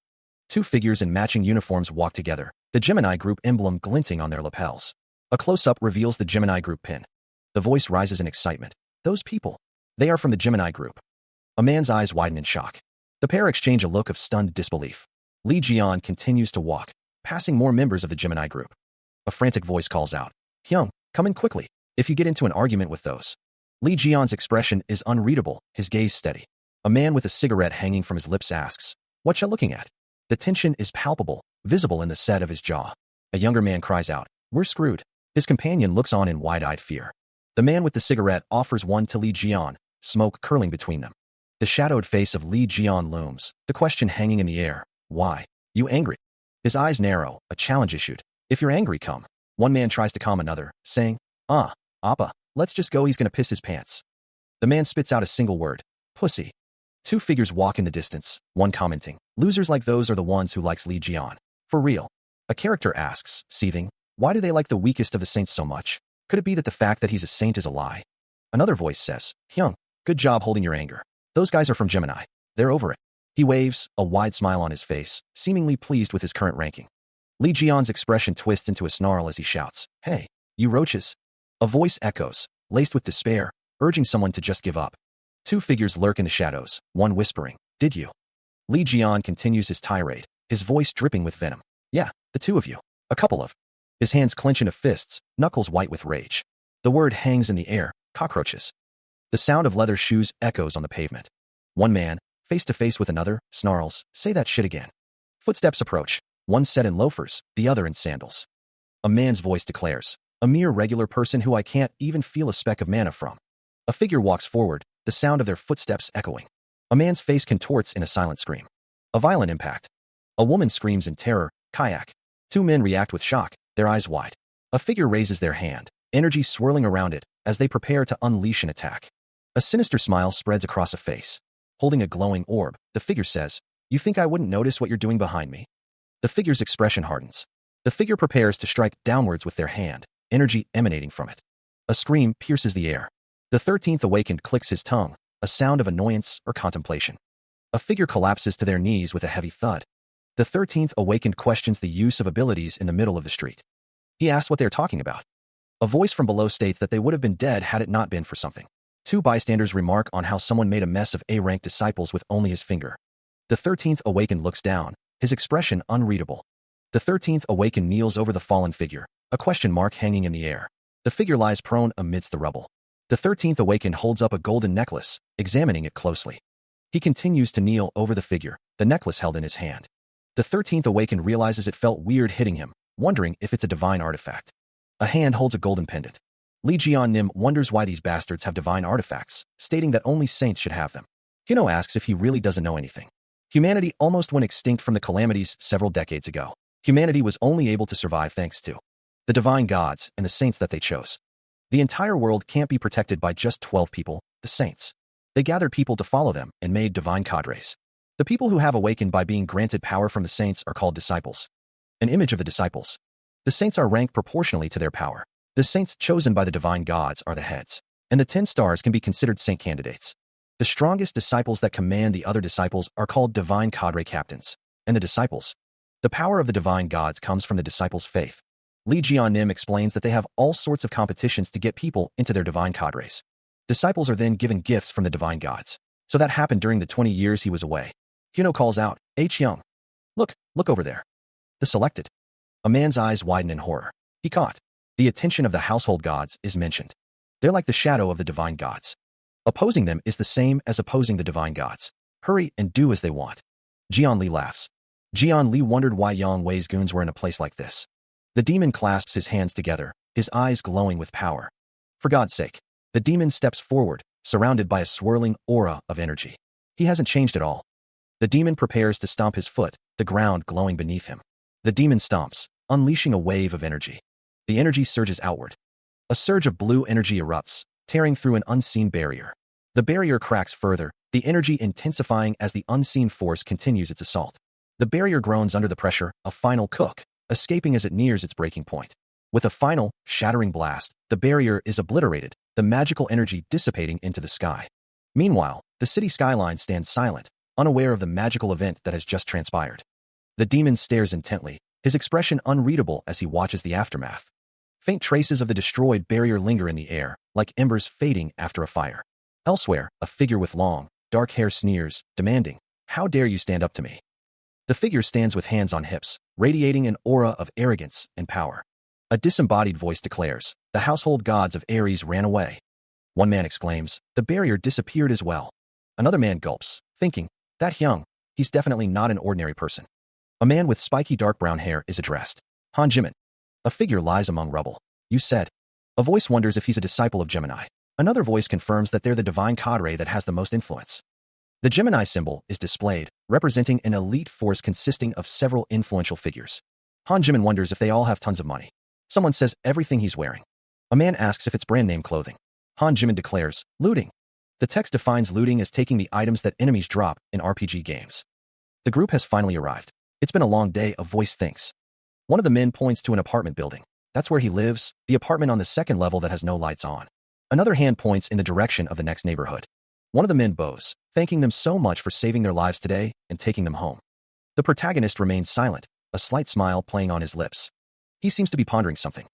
Two figures in matching uniforms walk together, the Gemini Group emblem glinting on their lapels. A close-up reveals the Gemini Group pin. The voice rises in excitement. Those people. They are from the Gemini Group. A man's eyes widen in shock. The pair exchange a look of stunned disbelief. Lee Jian continues to walk, passing more members of the Gemini Group. A frantic voice calls out, Hyung, come in quickly. If you get into an argument with those. Lee Jian's expression is unreadable, his gaze steady. A man with a cigarette hanging from his lips asks, "What you looking at?" The tension is palpable, visible in the set of his jaw. A younger man cries out, "We're screwed." His companion looks on in wide-eyed fear. The man with the cigarette offers one to Li Jian, smoke curling between them. The shadowed face of Li Jian looms, the question hanging in the air, "Why? You angry?" His eyes narrow, a challenge issued. "If you're angry, come." One man tries to calm another, saying, Appa, let's just go, he's gonna piss his pants." The man spits out a single word, "Pussy." Two figures walk in the distance, one commenting, "Losers like those are the ones who likes Li Jian. For real." A character asks, seething, "Why do they like the weakest of the saints so much? Could it be that the fact that he's a saint is a lie?" Another voice says, "Hyung, good job holding your anger. Those guys are from Gemini. They're over it." He waves, a wide smile on his face, seemingly pleased with his current ranking. Li Jian's expression twists into a snarl as he shouts, "Hey, you roaches." A voice echoes, laced with despair, urging someone to just give up. Two figures lurk in the shadows, one whispering, "Did you?" Li Jian continues his tirade, his voice dripping with venom. "Yeah, the two of you. A couple of." His hands clench into fists, knuckles white with rage. The word hangs in the air, "Cockroaches." The sound of leather shoes echoes on the pavement. One man, face to face with another, snarls, "Say that shit again." Footsteps approach, one set in loafers, the other in sandals. A man's voice declares, "A mere regular person who I can't even feel a speck of mana from." A figure walks forward, the sound of their footsteps echoing. A man's face contorts in a silent scream. A violent impact. A woman screams in terror, "Kayak." Two men react with shock, their eyes wide. A figure raises their hand, energy swirling around it as they prepare to unleash an attack. A sinister smile spreads across a face. Holding a glowing orb, the figure says, "You think I wouldn't notice what you're doing behind me?" The figure's expression hardens. The figure prepares to strike downwards with their hand, energy emanating from it. A scream pierces the air. The 13th awakened clicks his tongue, a sound of annoyance or contemplation. A figure collapses to their knees with a heavy thud. The 13th awakened questions the use of abilities in the middle of the street. He asks what they are talking about. A voice from below states that they would have been dead had it not been for something. Two bystanders remark on how someone made a mess of A-rank disciples with only his finger. The 13th awakened looks down, his expression unreadable. The 13th awakened kneels over the fallen figure, a question mark hanging in the air. The figure lies prone amidst the rubble. The 13th awakened holds up a golden necklace, examining it closely. He continues to kneel over the figure, the necklace held in his hand. The 13th awakened realizes it felt weird hitting him, wondering if it's a divine artifact. A hand holds a golden pendant. Li Jian Nim wonders why these bastards have divine artifacts, stating that only saints should have them. Hino asks if he really doesn't know anything. Humanity almost went extinct from the calamities several decades ago. Humanity was only able to survive thanks to the divine gods and the saints that they chose. The entire world can't be protected by just 12 people, the saints. They gathered people to follow them and made divine cadres. The people who have awakened by being granted power from the saints are called disciples. An image of the disciples. The saints are ranked proportionally to their power. The saints chosen by the divine gods are the heads, and the 10 stars can be considered saint candidates. The strongest disciples that command the other disciples are called divine cadre captains, and the disciples. The power of the divine gods comes from the disciples' faith. Li Jianim explains that they have all sorts of competitions to get people into their divine cadres. Disciples are then given gifts from the divine gods. So that happened during the 20 years he was away. Hyuno calls out, "H. Young. Look over there." The selected. A man's eyes widen in horror. He caught. The attention of the household gods is mentioned. They're like the shadow of the divine gods. Opposing them is the same as opposing the divine gods. Hurry and do as they want. Jian Li laughs. Jian Li wondered why Yang Wei's goons were in a place like this. The demon clasps his hands together, his eyes glowing with power. For God's sake. The demon steps forward, surrounded by a swirling aura of energy. He hasn't changed at all. The demon prepares to stomp his foot, the ground glowing beneath him. The demon stomps, unleashing a wave of energy. The energy surges outward. A surge of blue energy erupts, tearing through an unseen barrier. The barrier cracks further, the energy intensifying as the unseen force continues its assault. The barrier groans under the pressure, a final cook, escaping as it nears its breaking point. With a final, shattering blast, the barrier is obliterated, the magical energy dissipating into the sky. Meanwhile, the city skyline stands silent, unaware of the magical event that has just transpired. The demon stares intently, his expression unreadable as he watches the aftermath. Faint traces of the destroyed barrier linger in the air, like embers fading after a fire. Elsewhere, a figure with long, dark hair sneers, demanding, "How dare you stand up to me?" The figure stands with hands on hips, radiating an aura of arrogance and power. A disembodied voice declares, the household gods of Ares ran away. One man exclaims, the barrier disappeared as well. Another man gulps, thinking, that Hyung, he's definitely not an ordinary person. A man with spiky dark brown hair is addressed. Han Jimin. A figure lies among rubble. You said. A voice wonders if he's a disciple of Gemini. Another voice confirms that they're the divine cadre that has the most influence. The Gemini symbol is displayed, representing an elite force consisting of several influential figures. Han Jimin wonders if they all have tons of money. Someone says everything he's wearing. A man asks if it's brand name clothing. Han Jimin declares, looting. The text defines looting as taking the items that enemies drop in RPG games. The group has finally arrived. It's been a long day, a voice thinks. One of the men points to an apartment building. That's where he lives, the apartment on the second level that has no lights on. Another hand points in the direction of the next neighborhood. One of the men bows, thanking them so much for saving their lives today and taking them home. The protagonist remains silent, a slight smile playing on his lips. He seems to be pondering something.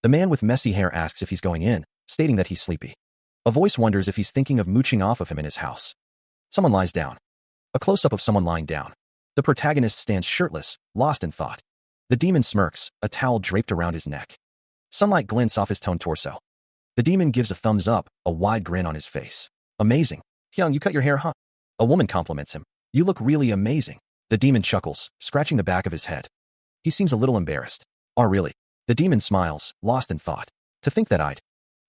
The man with messy hair asks if he's going in, stating that he's sleepy. A voice wonders if he's thinking of mooching off of him in his house. Someone lies down. A close-up of someone lying down. The protagonist stands shirtless, lost in thought. The demon smirks, a towel draped around his neck. Sunlight glints off his toned torso. The demon gives a thumbs up, a wide grin on his face. Amazing. Hyung, you cut your hair, huh? A woman compliments him. You look really amazing. The demon chuckles, scratching the back of his head. He seems a little embarrassed. Oh, really? The demon smiles, lost in thought. To think that I'd.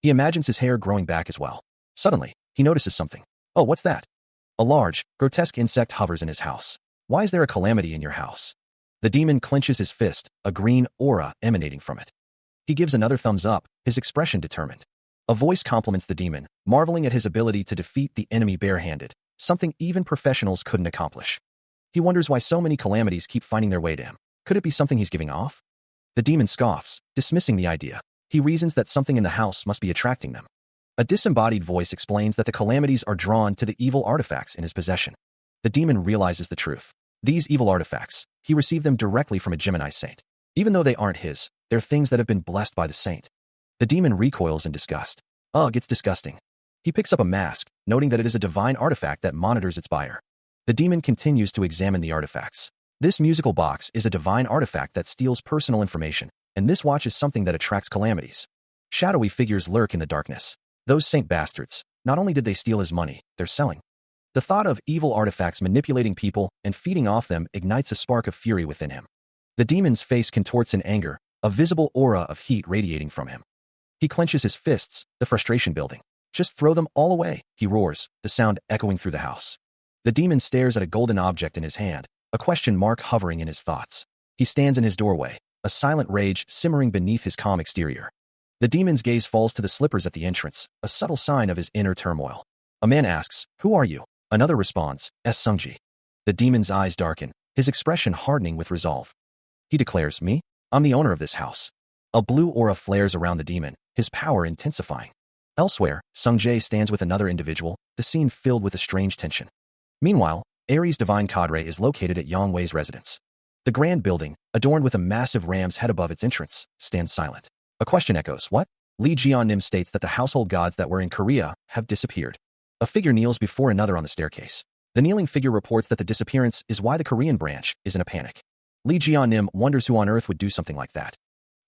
He imagines his hair growing back as well. Suddenly, he notices something. Oh, what's that? A large, grotesque insect hovers in his house. Why is there a calamity in your house? The demon clenches his fist, a green aura emanating from it. He gives another thumbs up, his expression determined. A voice compliments the demon, marveling at his ability to defeat the enemy barehanded, something even professionals couldn't accomplish. He wonders why so many calamities keep finding their way to him. Could it be something he's giving off? The demon scoffs, dismissing the idea. He reasons that something in the house must be attracting them. A disembodied voice explains that the calamities are drawn to the evil artifacts in his possession. The demon realizes the truth. These evil artifacts, he received them directly from a Gemini saint. Even though they aren't his, they're things that have been blessed by the saint. The demon recoils in disgust. Ugh, it's disgusting. He picks up a mask, noting that it is a divine artifact that monitors its buyer. The demon continues to examine the artifacts. This musical box is a divine artifact that steals personal information, and this watch is something that attracts calamities. Shadowy figures lurk in the darkness. Those saint bastards, not only did they steal his money, they're selling. The thought of evil artifacts manipulating people and feeding off them ignites a spark of fury within him. The demon's face contorts in anger, a visible aura of heat radiating from him. He clenches his fists, the frustration building. Just throw them all away, he roars, the sound echoing through the house. The demon stares at a golden object in his hand, a question mark hovering in his thoughts. He stands in his doorway, a silent rage simmering beneath his calm exterior. The demon's gaze falls to the slippers at the entrance, a subtle sign of his inner turmoil. A man asks, who are you? Another responds, S. Sungji. The demon's eyes darken, his expression hardening with resolve. He declares, me? I'm the owner of this house. A blue aura flares around the demon, his power intensifying. Elsewhere, Sungjae stands with another individual, the scene filled with a strange tension. Meanwhile, Ares' divine cadre is located at Yang Wei's residence. The grand building, adorned with a massive ram's head above its entrance, stands silent. A question echoes, what? Lee Jeon-nim states that the household gods that were in Korea have disappeared. A figure kneels before another on the staircase. The kneeling figure reports that the disappearance is why the Korean branch is in a panic. Lee Jeon-nim wonders who on earth would do something like that.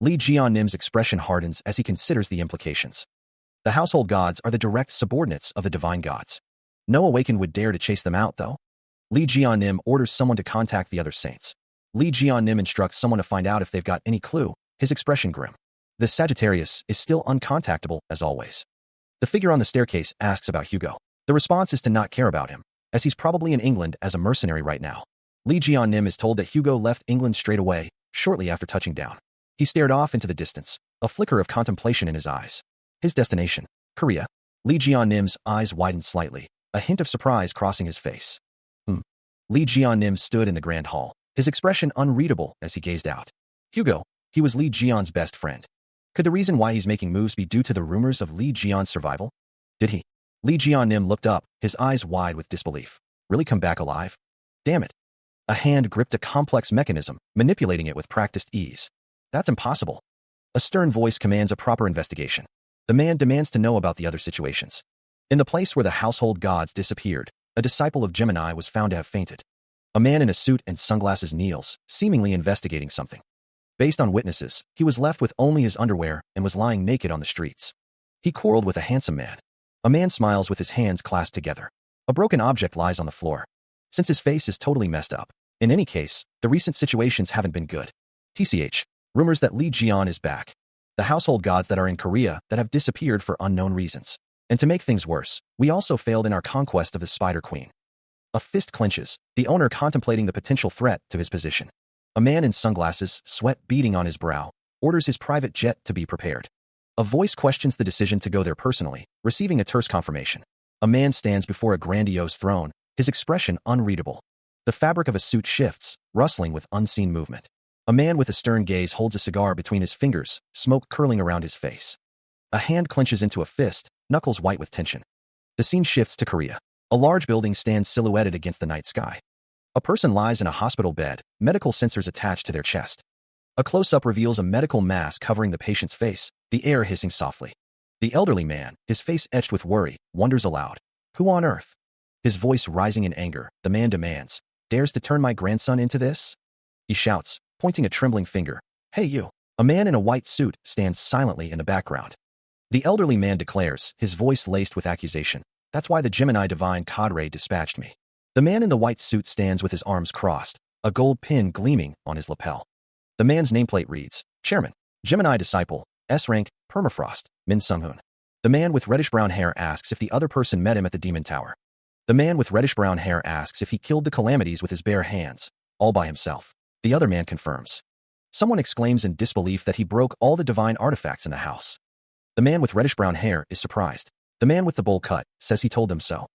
Lee Jeon-nim's expression hardens as he considers the implications. The household gods are the direct subordinates of the divine gods. No awakened would dare to chase them out, though. Lee Jeon-nim orders someone to contact the other saints. Lee Jeon-nim instructs someone to find out if they've got any clue, his expression grim. The Sagittarius is still uncontactable, as always. The figure on the staircase asks about Hugo. The response is to not care about him, as he's probably in England as a mercenary right now. Lee Jeon-nim is told that Hugo left England straight away, shortly after touching down. He stared off into the distance, a flicker of contemplation in his eyes. His destination, Korea. Lee Jeon-nim's eyes widened slightly, a hint of surprise crossing his face. Lee Jeon-nim stood in the grand hall, his expression unreadable as he gazed out. Hugo, he was Lee Jeon's best friend. Could the reason why he's making moves be due to the rumors of Lee Jeon's survival? Did he? Lee Jeon-nim looked up, his eyes wide with disbelief. Really come back alive? Damn it. A hand gripped a complex mechanism, manipulating it with practiced ease. That's impossible. A stern voice commands a proper investigation. The man demands to know about the other situations. In the place where the household gods disappeared, a disciple of Gemini was found to have fainted. A man in a suit and sunglasses kneels, seemingly investigating something. Based on witnesses, he was left with only his underwear and was lying naked on the streets. He quarreled with a handsome man. A man smiles with his hands clasped together. A broken object lies on the floor. Since his face is totally messed up. In any case, the recent situations haven't been good. TCH. Rumors that Lee Jian is back. The household gods that are in Korea that have disappeared for unknown reasons. And to make things worse, we also failed in our conquest of the Spider Queen. A fist clenches, the owner contemplating the potential threat to his position. A man in sunglasses, sweat beading on his brow, orders his private jet to be prepared. A voice questions the decision to go there personally, receiving a terse confirmation. A man stands before a grandiose throne, his expression unreadable. The fabric of a suit shifts, rustling with unseen movement. A man with a stern gaze holds a cigar between his fingers, smoke curling around his face. A hand clenches into a fist, knuckles white with tension. The scene shifts to Korea. A large building stands silhouetted against the night sky. A person lies in a hospital bed, medical sensors attached to their chest. A close-up reveals a medical mask covering the patient's face, the air hissing softly. The elderly man, his face etched with worry, wonders aloud. Who on earth? His voice rising in anger, the man demands, dares to turn my grandson into this? He shouts, pointing a trembling finger. Hey you! A man in a white suit stands silently in the background. The elderly man declares, his voice laced with accusation. That's why the Gemini divine cadre dispatched me. The man in the white suit stands with his arms crossed, a gold pin gleaming on his lapel. The man's nameplate reads, Chairman, Gemini Disciple, S-Rank, Permafrost, Min Sung-hoon. The man with reddish-brown hair asks if the other person met him at the Demon Tower. The man with reddish-brown hair asks if he killed the calamities with his bare hands, all by himself. The other man confirms. Someone exclaims in disbelief that he broke all the divine artifacts in the house. The man with reddish-brown hair is surprised. The man with the bowl cut says he told them so.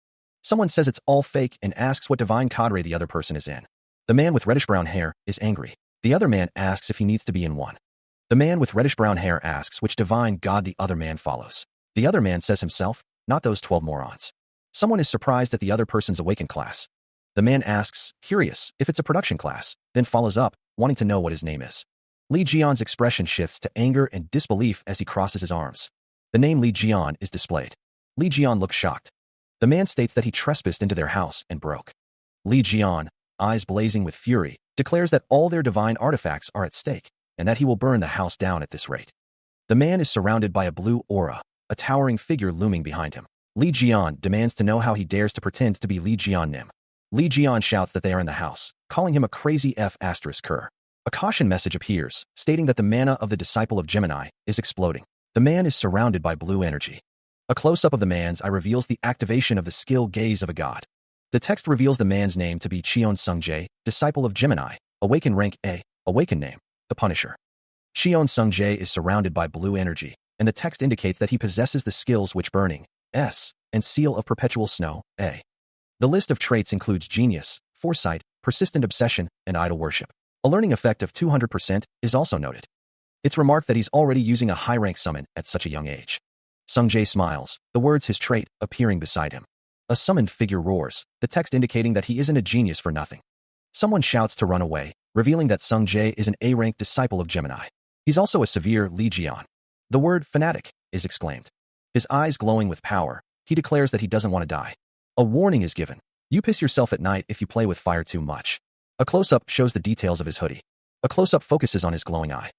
Someone says it's all fake and asks what divine cadre the other person is in. The man with reddish-brown hair is angry. The other man asks if he needs to be in one. The man with reddish-brown hair asks which divine god the other man follows. The other man says himself, not those 12 morons. Someone is surprised at the other person's awakened class. The man asks, curious, if it's a production class, then follows up, wanting to know what his name is. Lee Jian's expression shifts to anger and disbelief as he crosses his arms. The name Lee Jian is displayed. Lee Jian looks shocked. The man states that he trespassed into their house and broke. Lee Jian, eyes blazing with fury, declares that all their divine artifacts are at stake, and that he will burn the house down at this rate. The man is surrounded by a blue aura, a towering figure looming behind him. Lee Jian demands to know how he dares to pretend to be Lee Jian Nim. Lee Jian shouts that they are in the house, calling him a crazy F***er. A caution message appears, stating that the mana of the disciple of Gemini is exploding. The man is surrounded by blue energy. A close-up of the man's eye reveals the activation of the skill gaze of a god. The text reveals the man's name to be Cheon Sung-jae, disciple of Gemini, awakened rank A, awakened name, the Punisher. Cheon Sung-jae is surrounded by blue energy, and the text indicates that he possesses the skills which burning, S, and seal of perpetual snow, A. The list of traits includes genius, foresight, persistent obsession, and idol worship. A learning effect of 200% is also noted. It's remarked that he's already using a high-rank summon at such a young age. Sung-jae smiles, the words his trait appearing beside him. A summoned figure roars, the text indicating that he isn't a genius for nothing. Someone shouts to run away, revealing that Sung-jae is an A-rank disciple of Gemini. He's also a severe Lee Jian. The word fanatic is exclaimed. His eyes glowing with power, he declares that he doesn't want to die. A warning is given. You piss yourself at night if you play with fire too much. A close-up shows the details of his hoodie. A close-up focuses on his glowing eye.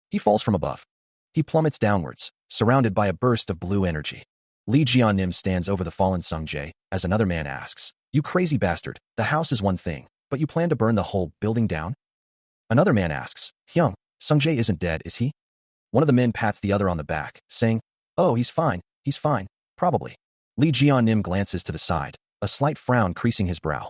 He falls from above. He plummets downwards, surrounded by a burst of blue energy. Lee Jian Nim stands over the fallen Sung-jae, as another man asks, you crazy bastard, the house is one thing, but you plan to burn the whole building down? Another man asks, Hyung, Sung-jae isn't dead, is he? One of the men pats the other on the back, saying, oh, he's fine, probably. Lee Jian Nim glances to the side, a slight frown creasing his brow.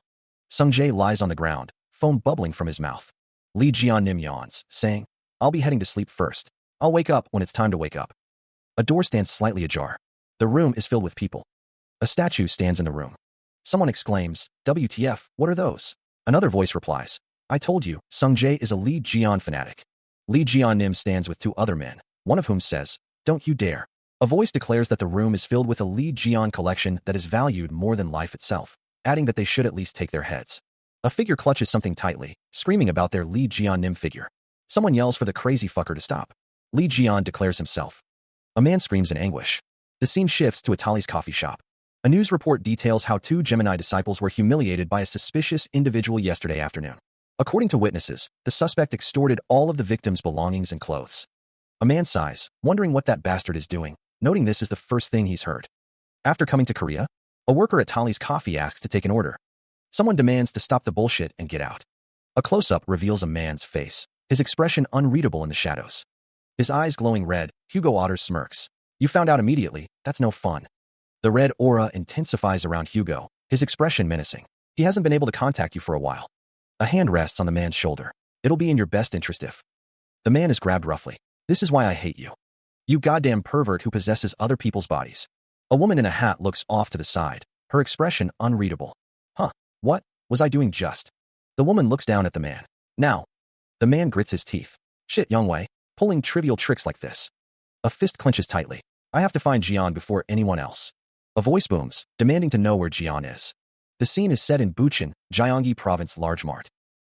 Sung-jae lies on the ground, foam bubbling from his mouth. Lee Jian Nim yawns, saying, I'll be heading to sleep first. I'll wake up when it's time to wake up. A door stands slightly ajar. The room is filled with people. A statue stands in the room. Someone exclaims, WTF, what are those? Another voice replies, I told you, Sung-jae is a Lee Jian fanatic. Lee Jian Nim stands with two other men, one of whom says, don't you dare. A voice declares that the room is filled with a Lee Jian collection that is valued more than life itself, adding that they should at least take their heads. A figure clutches something tightly, screaming about their Lee Jian Nim figure. Someone yells for the crazy fucker to stop. Lee Jian declares himself. A man screams in anguish. The scene shifts to Atali's coffee shop. A news report details how two Gemini disciples were humiliated by a suspicious individual yesterday afternoon. According to witnesses, the suspect extorted all of the victim's belongings and clothes. A man sighs, wondering what that bastard is doing, noting this is the first thing he's heard. After coming to Korea, a worker at Tali's Coffee asks to take an order. Someone demands to stop the bullshit and get out. A close-up reveals a man's face, his expression unreadable in the shadows. His eyes glowing red, Hugo Otter smirks. You found out immediately, that's no fun. The red aura intensifies around Hugo, his expression menacing. He hasn't been able to contact you for a while. A hand rests on the man's shoulder. It'll be in your best interest if. The man is grabbed roughly. This is why I hate you. You goddamn pervert who possesses other people's bodies. A woman in a hat looks off to the side, her expression unreadable. Huh, what was I doing just? The woman looks down at the man. Now. The man grits his teeth. Shit, Youngwei, pulling trivial tricks like this. A fist clenches tightly. I have to find Jian before anyone else. A voice booms, demanding to know where Jian is. The scene is set in Bucheon, Gyeonggi Province Large Mart.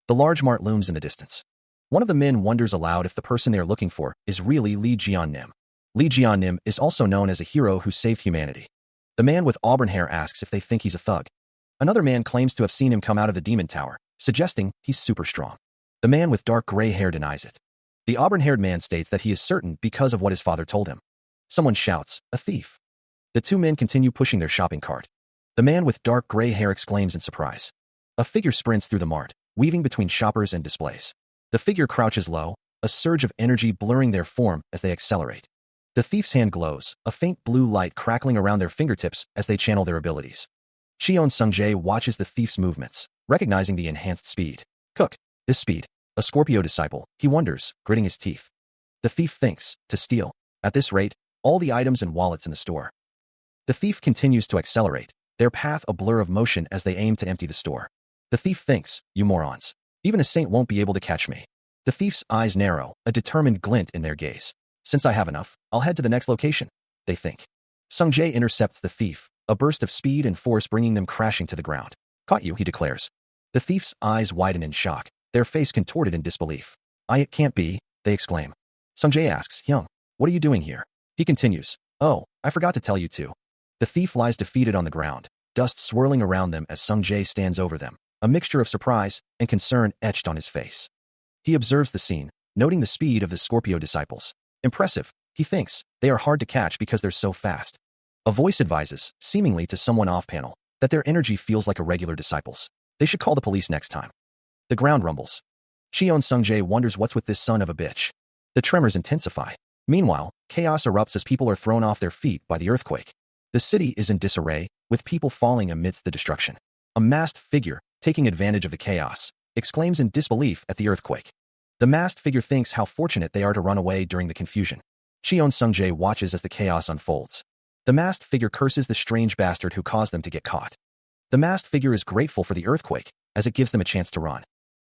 The large mart looms in the distance. One of the men wonders aloud if the person they are looking for is really Lee Jian-nim. Lee Jian-nim is also known as a hero who saved humanity. The man with auburn hair asks if they think he's a thug. Another man claims to have seen him come out of the demon tower, suggesting he's super strong. The man with dark gray hair denies it. The auburn-haired man states that he is certain because of what his father told him. Someone shouts, a thief. The two men continue pushing their shopping cart. The man with dark gray hair exclaims in surprise. A figure sprints through the mart, weaving between shoppers and displays. The figure crouches low, a surge of energy blurring their form as they accelerate. The thief's hand glows, a faint blue light crackling around their fingertips as they channel their abilities. Cheon Sungjae watches the thief's movements, recognizing the enhanced speed. Cook. This speed. A Scorpio disciple, he wonders, gritting his teeth. The thief thinks, to steal. At this rate, all the items and wallets in the store. The thief continues to accelerate, their path a blur of motion as they aim to empty the store. The thief thinks, you morons. Even a saint won't be able to catch me. The thief's eyes narrow, a determined glint in their gaze. Since I have enough, I'll head to the next location, they think. Sungjae intercepts the thief, a burst of speed and force bringing them crashing to the ground. Caught you, he declares. The thief's eyes widen in shock, their face contorted in disbelief. It can't be, they exclaim. Sungjae asks, Hyung, what are you doing here? He continues, oh, I forgot to tell you too. The thief lies defeated on the ground, dust swirling around them as Sungjae stands over them, a mixture of surprise and concern etched on his face. He observes the scene, noting the speed of the Scorpio disciples. Impressive, he thinks, they are hard to catch because they're so fast. A voice advises, seemingly to someone off-panel, that their energy feels like a regular disciple's. They should call the police next time. The ground rumbles. Cheon Sungjae wonders what's with this son of a bitch. The tremors intensify. Meanwhile, chaos erupts as people are thrown off their feet by the earthquake. The city is in disarray, with people falling amidst the destruction. A masked figure, taking advantage of the chaos, exclaims in disbelief at the earthquake. The masked figure thinks how fortunate they are to run away during the confusion. Cheon Sungjae watches as the chaos unfolds. The masked figure curses the strange bastard who caused them to get caught. The masked figure is grateful for the earthquake, as it gives them a chance to run.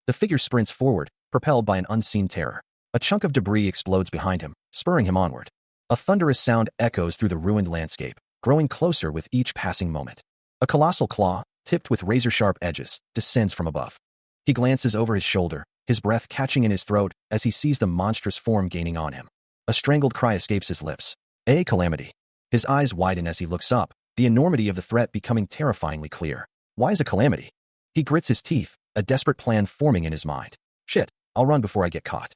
The figure sprints forward, propelled by an unseen terror. A chunk of debris explodes behind him, spurring him onward. A thunderous sound echoes through the ruined landscape, growing closer with each passing moment. A colossal claw, tipped with razor-sharp edges, descends from above. He glances over his shoulder, his breath catching in his throat as he sees the monstrous form gaining on him. A strangled cry escapes his lips. A calamity. His eyes widen as he looks up, the enormity of the threat becoming terrifyingly clear. Why is a calamity? He grits his teeth, a desperate plan forming in his mind. Shit, I'll run before I get caught.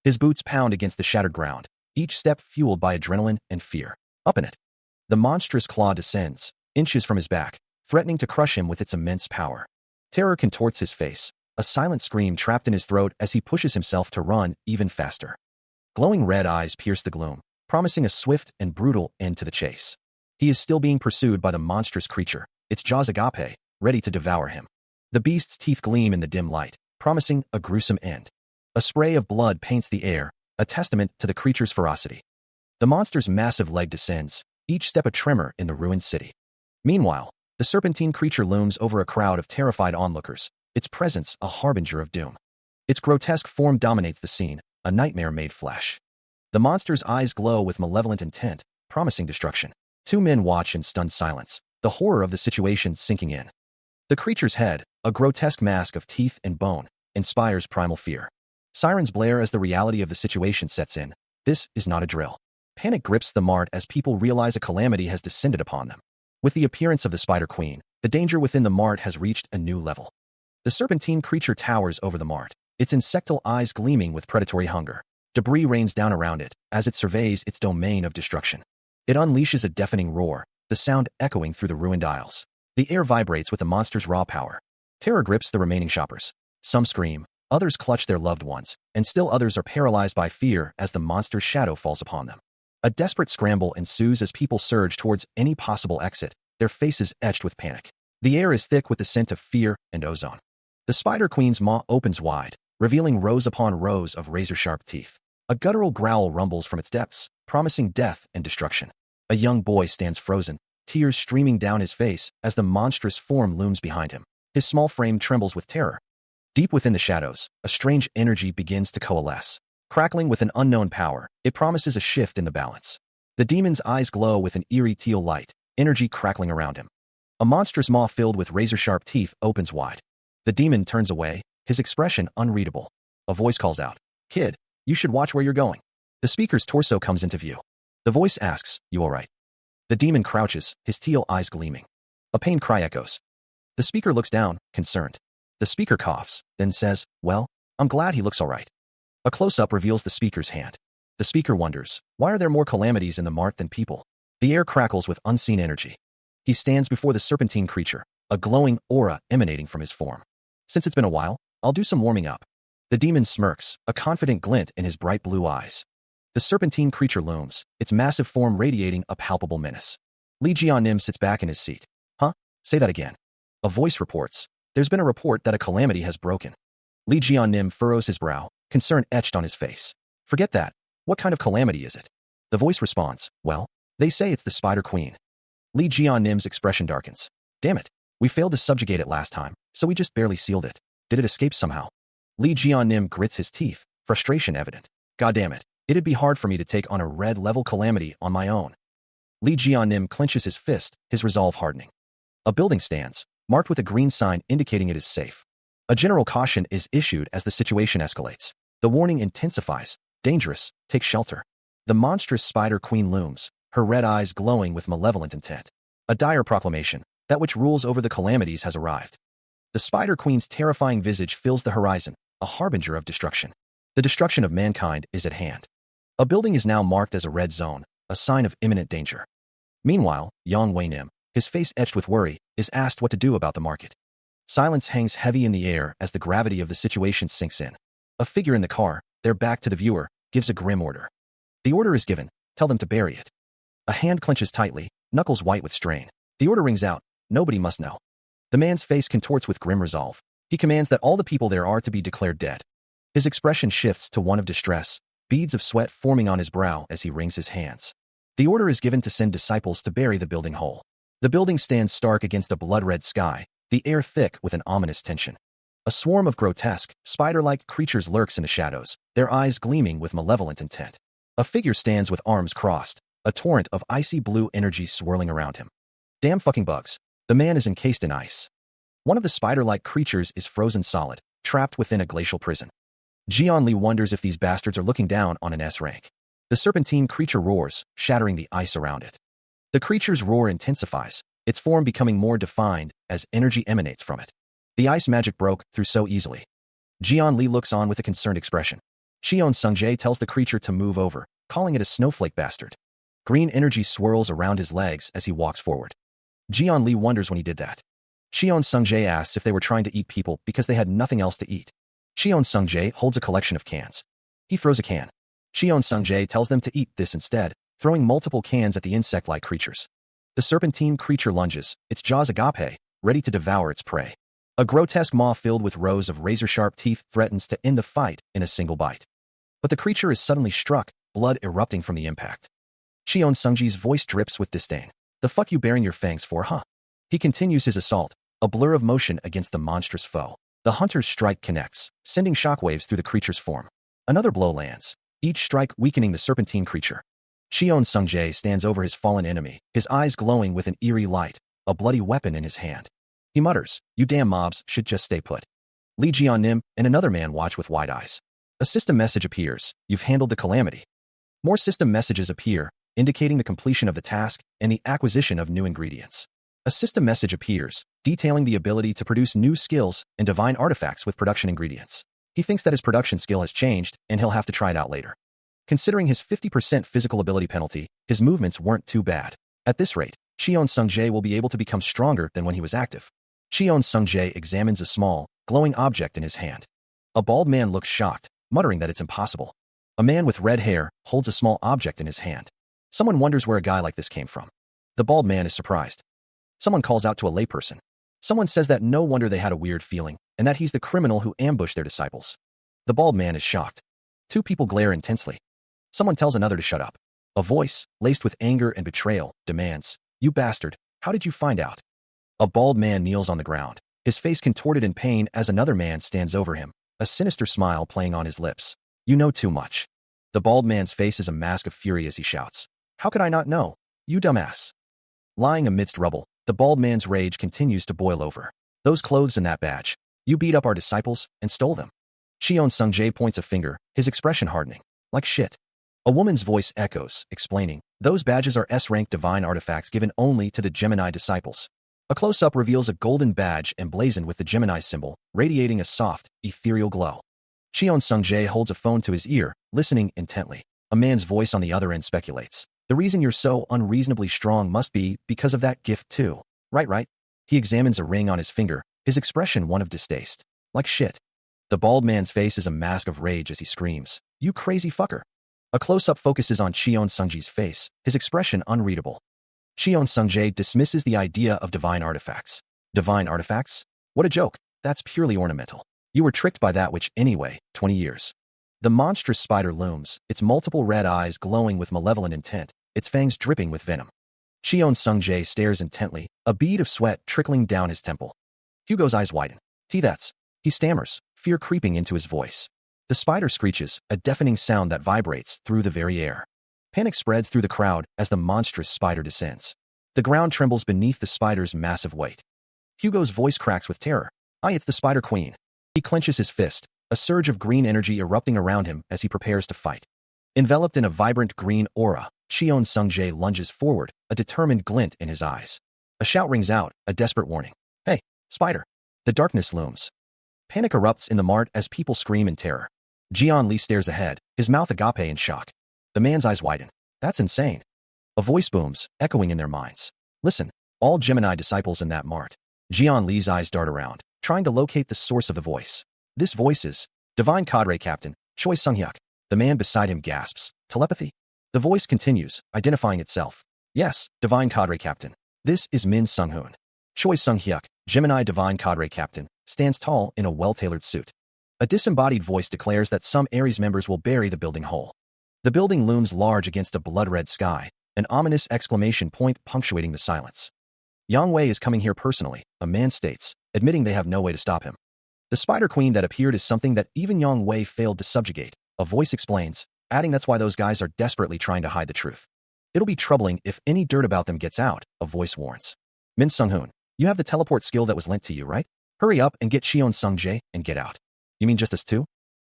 His boots pound against the shattered ground, each step fueled by adrenaline and fear. Up in it. The monstrous claw descends, inches from his back, threatening to crush him with its immense power. Terror contorts his face, a silent scream trapped in his throat as he pushes himself to run even faster. Glowing red eyes pierce the gloom, promising a swift and brutal end to the chase. He is still being pursued by the monstrous creature, its jaws agape, ready to devour him. The beast's teeth gleam in the dim light, promising a gruesome end. A spray of blood paints the air, a testament to the creature's ferocity. The monster's massive leg descends, each step a tremor in the ruined city. Meanwhile, the serpentine creature looms over a crowd of terrified onlookers, its presence a harbinger of doom. Its grotesque form dominates the scene, a nightmare made flesh. The monster's eyes glow with malevolent intent, promising destruction. Two men watch in stunned silence, the horror of the situation sinking in. The creature's head, a grotesque mask of teeth and bone, inspires primal fear. Sirens blare as the reality of the situation sets in. This is not a drill. Panic grips the mart as people realize a calamity has descended upon them. With the appearance of the Spider Queen, the danger within the mart has reached a new level. The serpentine creature towers over the mart, its insectal eyes gleaming with predatory hunger. Debris rains down around it as it surveys its domain of destruction. It unleashes a deafening roar, the sound echoing through the ruined aisles. The air vibrates with the monster's raw power. Terror grips the remaining shoppers. Some scream, others clutch their loved ones, and still others are paralyzed by fear as the monster's shadow falls upon them. A desperate scramble ensues as people surge towards any possible exit, their faces etched with panic. The air is thick with the scent of fear and ozone. The Spider Queen's maw opens wide, revealing rows upon rows of razor-sharp teeth. A guttural growl rumbles from its depths, promising death and destruction. A young boy stands frozen, tears streaming down his face as the monstrous form looms behind him. His small frame trembles with terror. Deep within the shadows, a strange energy begins to coalesce. Crackling with an unknown power, it promises a shift in the balance. The demon's eyes glow with an eerie teal light, energy crackling around him. A monstrous maw filled with razor-sharp teeth opens wide. The demon turns away, his expression unreadable. A voice calls out, "Kid, you should watch where you're going." The speaker's torso comes into view. The voice asks, "You all right?" The demon crouches, his teal eyes gleaming. A pained cry echoes. The speaker looks down, concerned. The speaker coughs, then says, "Well, I'm glad he looks all right." A close-up reveals the speaker's hand. The speaker wonders, why are there more calamities in the mart than people? The air crackles with unseen energy. He stands before the serpentine creature, a glowing aura emanating from his form. "Since it's been a while, I'll do some warming up." The demon smirks, a confident glint in his bright blue eyes. The serpentine creature looms, its massive form radiating a palpable menace. Lee Jian-nim sits back in his seat. "Huh? Say that again." A voice reports, "There's been a report that a calamity has broken." Lee Jian-nim furrows his brow, concern etched on his face. "Forget that. What kind of calamity is it?" The voice responds, "Well, they say it's the Spider Queen." Lee Jian-nim's expression darkens. "Damn it. We failed to subjugate it last time, so we just barely sealed it. Did it escape somehow?" Lee Jian-nim grits his teeth, frustration evident. "God damn it. It'd be hard for me to take on a red-level calamity on my own." Lee Jian-nim clenches his fist, his resolve hardening. A building stands, marked with a green sign indicating it is safe. A general caution is issued as the situation escalates. The warning intensifies. "Dangerous, take shelter." The monstrous Spider Queen looms, her red eyes glowing with malevolent intent. A dire proclamation, that which rules over the calamities has arrived. The Spider Queen's terrifying visage fills the horizon, a harbinger of destruction. The destruction of mankind is at hand. A building is now marked as a red zone, a sign of imminent danger. Meanwhile, Yang Wei-nim, his face etched with worry, is asked what to do about the market. Silence hangs heavy in the air as the gravity of the situation sinks in. A figure in the car, their back to the viewer, gives a grim order. The order is given, tell them to bury it. A hand clenches tightly, knuckles white with strain. The order rings out, nobody must know. The man's face contorts with grim resolve. He commands that all the people there are to be declared dead. His expression shifts to one of distress, beads of sweat forming on his brow as he wrings his hands. The order is given to send disciples to bury the building whole. The building stands stark against a blood-red sky, the air thick with an ominous tension. A swarm of grotesque, spider-like creatures lurks in the shadows, their eyes gleaming with malevolent intent. A figure stands with arms crossed, a torrent of icy blue energy swirling around him. Damn fucking bugs. The man is encased in ice. One of the spider-like creatures is frozen solid, trapped within a glacial prison. Jian Li wonders if these bastards are looking down on an S-rank. The serpentine creature roars, shattering the ice around it. The creature's roar intensifies, its form becoming more defined as energy emanates from it. The ice magic broke through so easily. Jian Li looks on with a concerned expression. Xion Sungjae tells the creature to move over, calling it a snowflake bastard. Green energy swirls around his legs as he walks forward. Jian Li wonders when he did that. Xion Sungjae asks if they were trying to eat people because they had nothing else to eat. Xion Sungjae holds a collection of cans. He throws a can. Xion Sungjae tells them to eat this instead, throwing multiple cans at the insect-like creatures. The serpentine creature lunges, its jaws agape, ready to devour its prey. A grotesque maw filled with rows of razor-sharp teeth threatens to end the fight in a single bite. But the creature is suddenly struck, blood erupting from the impact. Xion Sungji's voice drips with disdain. "The fuck you baring your fangs for, huh?" He continues his assault, a blur of motion against the monstrous foe. The hunter's strike connects, sending shockwaves through the creature's form. Another blow lands, each strike weakening the serpentine creature. Xion Sungjae stands over his fallen enemy, his eyes glowing with an eerie light, a bloody weapon in his hand. He mutters, "You damn mobs should just stay put." Lee Jian-nim and another man watch with wide eyes. A system message appears, "You've handled the calamity." More system messages appear, indicating the completion of the task and the acquisition of new ingredients. A system message appears, detailing the ability to produce new skills and divine artifacts with production ingredients. He thinks that his production skill has changed, and he'll have to try it out later. Considering his 50% physical ability penalty, his movements weren't too bad. At this rate, Cheon Sung-jae will be able to become stronger than when he was active. Cheon Sung-jae examines a small, glowing object in his hand. A bald man looks shocked, muttering that it's impossible. A man with red hair holds a small object in his hand. Someone wonders where a guy like this came from. The bald man is surprised. Someone calls out to a layperson. Someone says that no wonder they had a weird feeling, and that he's the criminal who ambushed their disciples. The bald man is shocked. Two people glare intensely. Someone tells another to shut up. A voice, laced with anger and betrayal, demands, "You bastard, how did you find out?" A bald man kneels on the ground, his face contorted in pain as another man stands over him, a sinister smile playing on his lips. "You know too much." The bald man's face is a mask of fury as he shouts, "How could I not know? You dumbass." Lying amidst rubble, the bald man's rage continues to boil over. "Those clothes and that badge. You beat up our disciples and stole them." Cheon Sung-jae points a finger, his expression hardening. "Like shit." A woman's voice echoes, explaining, "Those badges are S-rank divine artifacts given only to the Gemini disciples." A close-up reveals a golden badge emblazoned with the Gemini symbol, radiating a soft, ethereal glow. Cheon Sung-jae holds a phone to his ear, listening intently. A man's voice on the other end speculates, "The reason you're so unreasonably strong must be because of that gift too. Right? He examines a ring on his finger, his expression one of distaste. "Like shit." The bald man's face is a mask of rage as he screams, "You crazy fucker." A close-up focuses on Cheon Sung-jae's face, his expression unreadable. Cheon Sung-jae dismisses the idea of divine artifacts. Divine artifacts? What a joke. That's purely ornamental. You were tricked by that which anyway, 20 years. The monstrous spider looms, its multiple red eyes glowing with malevolent intent, its fangs dripping with venom. Cheon Sung-jae stares intently, a bead of sweat trickling down his temple. Hugo's eyes widen. That's. He stammers, fear creeping into his voice. The spider screeches, a deafening sound that vibrates through the very air. Panic spreads through the crowd as the monstrous spider descends. The ground trembles beneath the spider's massive weight. Hugo's voice cracks with terror. It's the Spider Queen." He clenches his fist, a surge of green energy erupting around him as he prepares to fight. Enveloped in a vibrant green aura, Cheon Sung-jae lunges forward, a determined glint in his eyes. A shout rings out, a desperate warning. "Hey, spider!" The darkness looms. Panic erupts in the mart as people scream in terror. Jian Li stares ahead, his mouth agape in shock. The man's eyes widen. "That's insane." A voice booms, echoing in their minds. "Listen, all Gemini disciples in that mart." Jian Li's eyes dart around, trying to locate the source of the voice. This voice is Divine Cadre Captain Choi Sung-hyuk. The man beside him gasps. "Telepathy?" The voice continues, identifying itself. "Yes, Divine Cadre Captain. This is Min Sung-hoon." Choi Sung-hyuk, Gemini Divine Cadre Captain, stands tall in a well-tailored suit. A disembodied voice declares that some Ares members will bury the building whole. The building looms large against a blood-red sky, an ominous exclamation point punctuating the silence. "Yang Wei is coming here personally," a man states, admitting they have no way to stop him. "The Spider Queen that appeared is something that even Yang Wei failed to subjugate," a voice explains, adding that's why those guys are desperately trying to hide the truth. "It'll be troubling if any dirt about them gets out," a voice warns. "Min Sung-hoon, you have the teleport skill that was lent to you, right? Hurry up and get Cheon Sung-jae and get out." "You mean just us two?"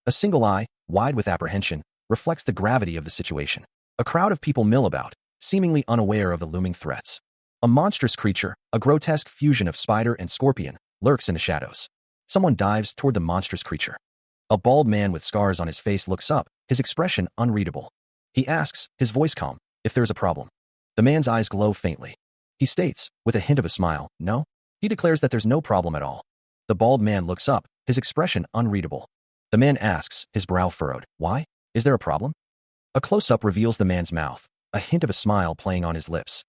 A single eye, wide with apprehension, reflects the gravity of the situation. A crowd of people mill about, seemingly unaware of the looming threats. A monstrous creature, a grotesque fusion of spider and scorpion, lurks in the shadows. Someone dives toward the monstrous creature. A bald man with scars on his face looks up, his expression unreadable. He asks, his voice calm, if there's a problem. The man's eyes glow faintly. He states, with a hint of a smile, "No?" He declares that there's no problem at all. The bald man looks up, his expression unreadable. The man asks, his brow furrowed, "Why? Is there a problem?" A close-up reveals the man's mouth, a hint of a smile playing on his lips.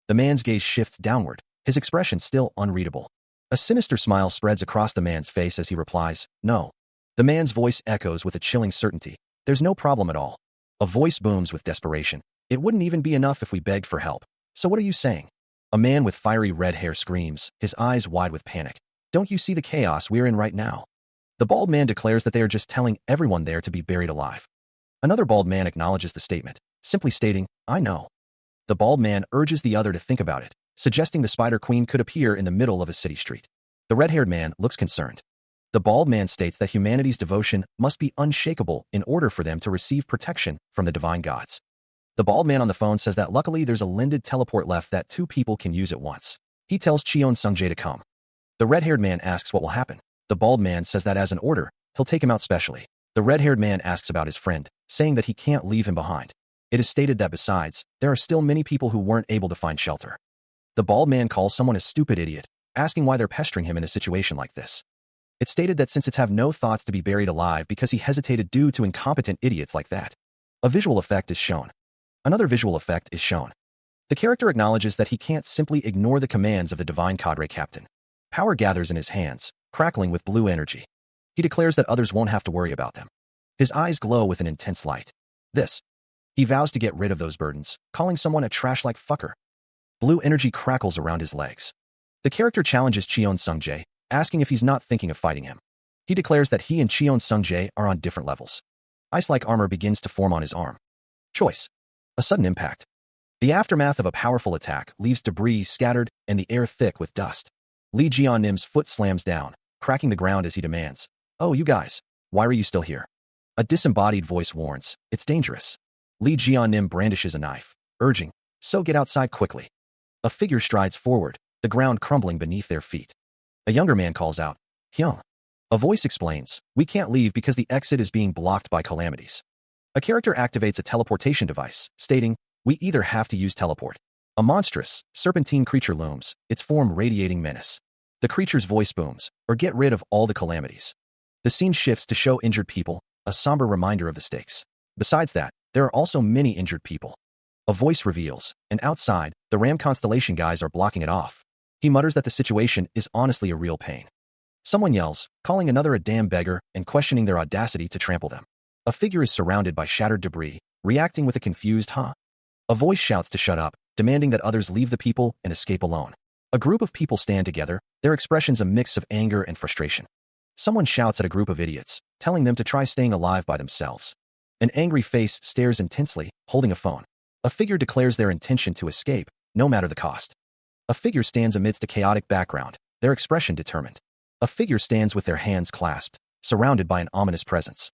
The man's gaze shifts downward, his expression still unreadable. A sinister smile spreads across the man's face as he replies, "No." The man's voice echoes with a chilling certainty. "There's no problem at all." A voice booms with desperation. "It wouldn't even be enough if we begged for help. So what are you saying?" A man with fiery red hair screams, his eyes wide with panic. "Don't you see the chaos we're in right now?" The bald man declares that they are just telling everyone there to be buried alive. Another bald man acknowledges the statement, simply stating, "I know." The bald man urges the other to think about it, suggesting the Spider Queen could appear in the middle of a city street. The red-haired man looks concerned. The bald man states that humanity's devotion must be unshakable in order for them to receive protection from the divine gods. The bald man on the phone says that luckily there's a lended teleport left that two people can use at once. He tells Cheon Sungjae to come. The red-haired man asks what will happen. The bald man says that as an order, he'll take him out specially. The red-haired man asks about his friend, saying that he can't leave him behind. It is stated that besides, there are still many people who weren't able to find shelter. The bald man calls someone a stupid idiot, asking why they're pestering him in a situation like this. It's stated that since it's have no thoughts to be buried alive because he hesitated due to incompetent idiots like that. A visual effect is shown. Another visual effect is shown. The character acknowledges that he can't simply ignore the commands of the divine cadre captain. Power gathers in his hands, crackling with blue energy. He declares that others won't have to worry about them. His eyes glow with an intense light. He vows to get rid of those burdens, calling someone a trash-like fucker. Blue energy crackles around his legs. The character challenges Cheon Sungjae, asking if he's not thinking of fighting him. He declares that he and Cheon Sungjae are on different levels. Ice-like armor begins to form on his arm. Choice. A sudden impact. The aftermath of a powerful attack leaves debris scattered and the air thick with dust. Lee Jeonnim's foot slams down, cracking the ground as he demands, "Oh, you guys, why are you still here?" A disembodied voice warns, "It's dangerous." Lee Jeonnim brandishes a knife, urging, "So get outside quickly." A figure strides forward, the ground crumbling beneath their feet. A younger man calls out, "Hyung." A voice explains, "We can't leave because the exit is being blocked by calamities." A character activates a teleportation device, stating, "We either have to use teleport." A monstrous, serpentine creature looms, its form radiating menace. The creature's voice booms, or get rid of all the calamities. The scene shifts to show injured people, a somber reminder of the stakes. Besides that, there are also many injured people. A voice reveals, and outside, the Ram Constellation guys are blocking it off. He mutters that the situation is honestly a real pain. Someone yells, calling another a damn beggar and questioning their audacity to trample them. A figure is surrounded by shattered debris, reacting with a confused huh. A voice shouts to shut up, demanding that others leave the people and escape alone. A group of people stand together, their expressions a mix of anger and frustration. Someone shouts at a group of idiots, telling them to try staying alive by themselves. An angry face stares intensely, holding a phone. A figure declares their intention to escape, no matter the cost. A figure stands amidst a chaotic background, their expression determined. A figure stands with their hands clasped, surrounded by an ominous presence.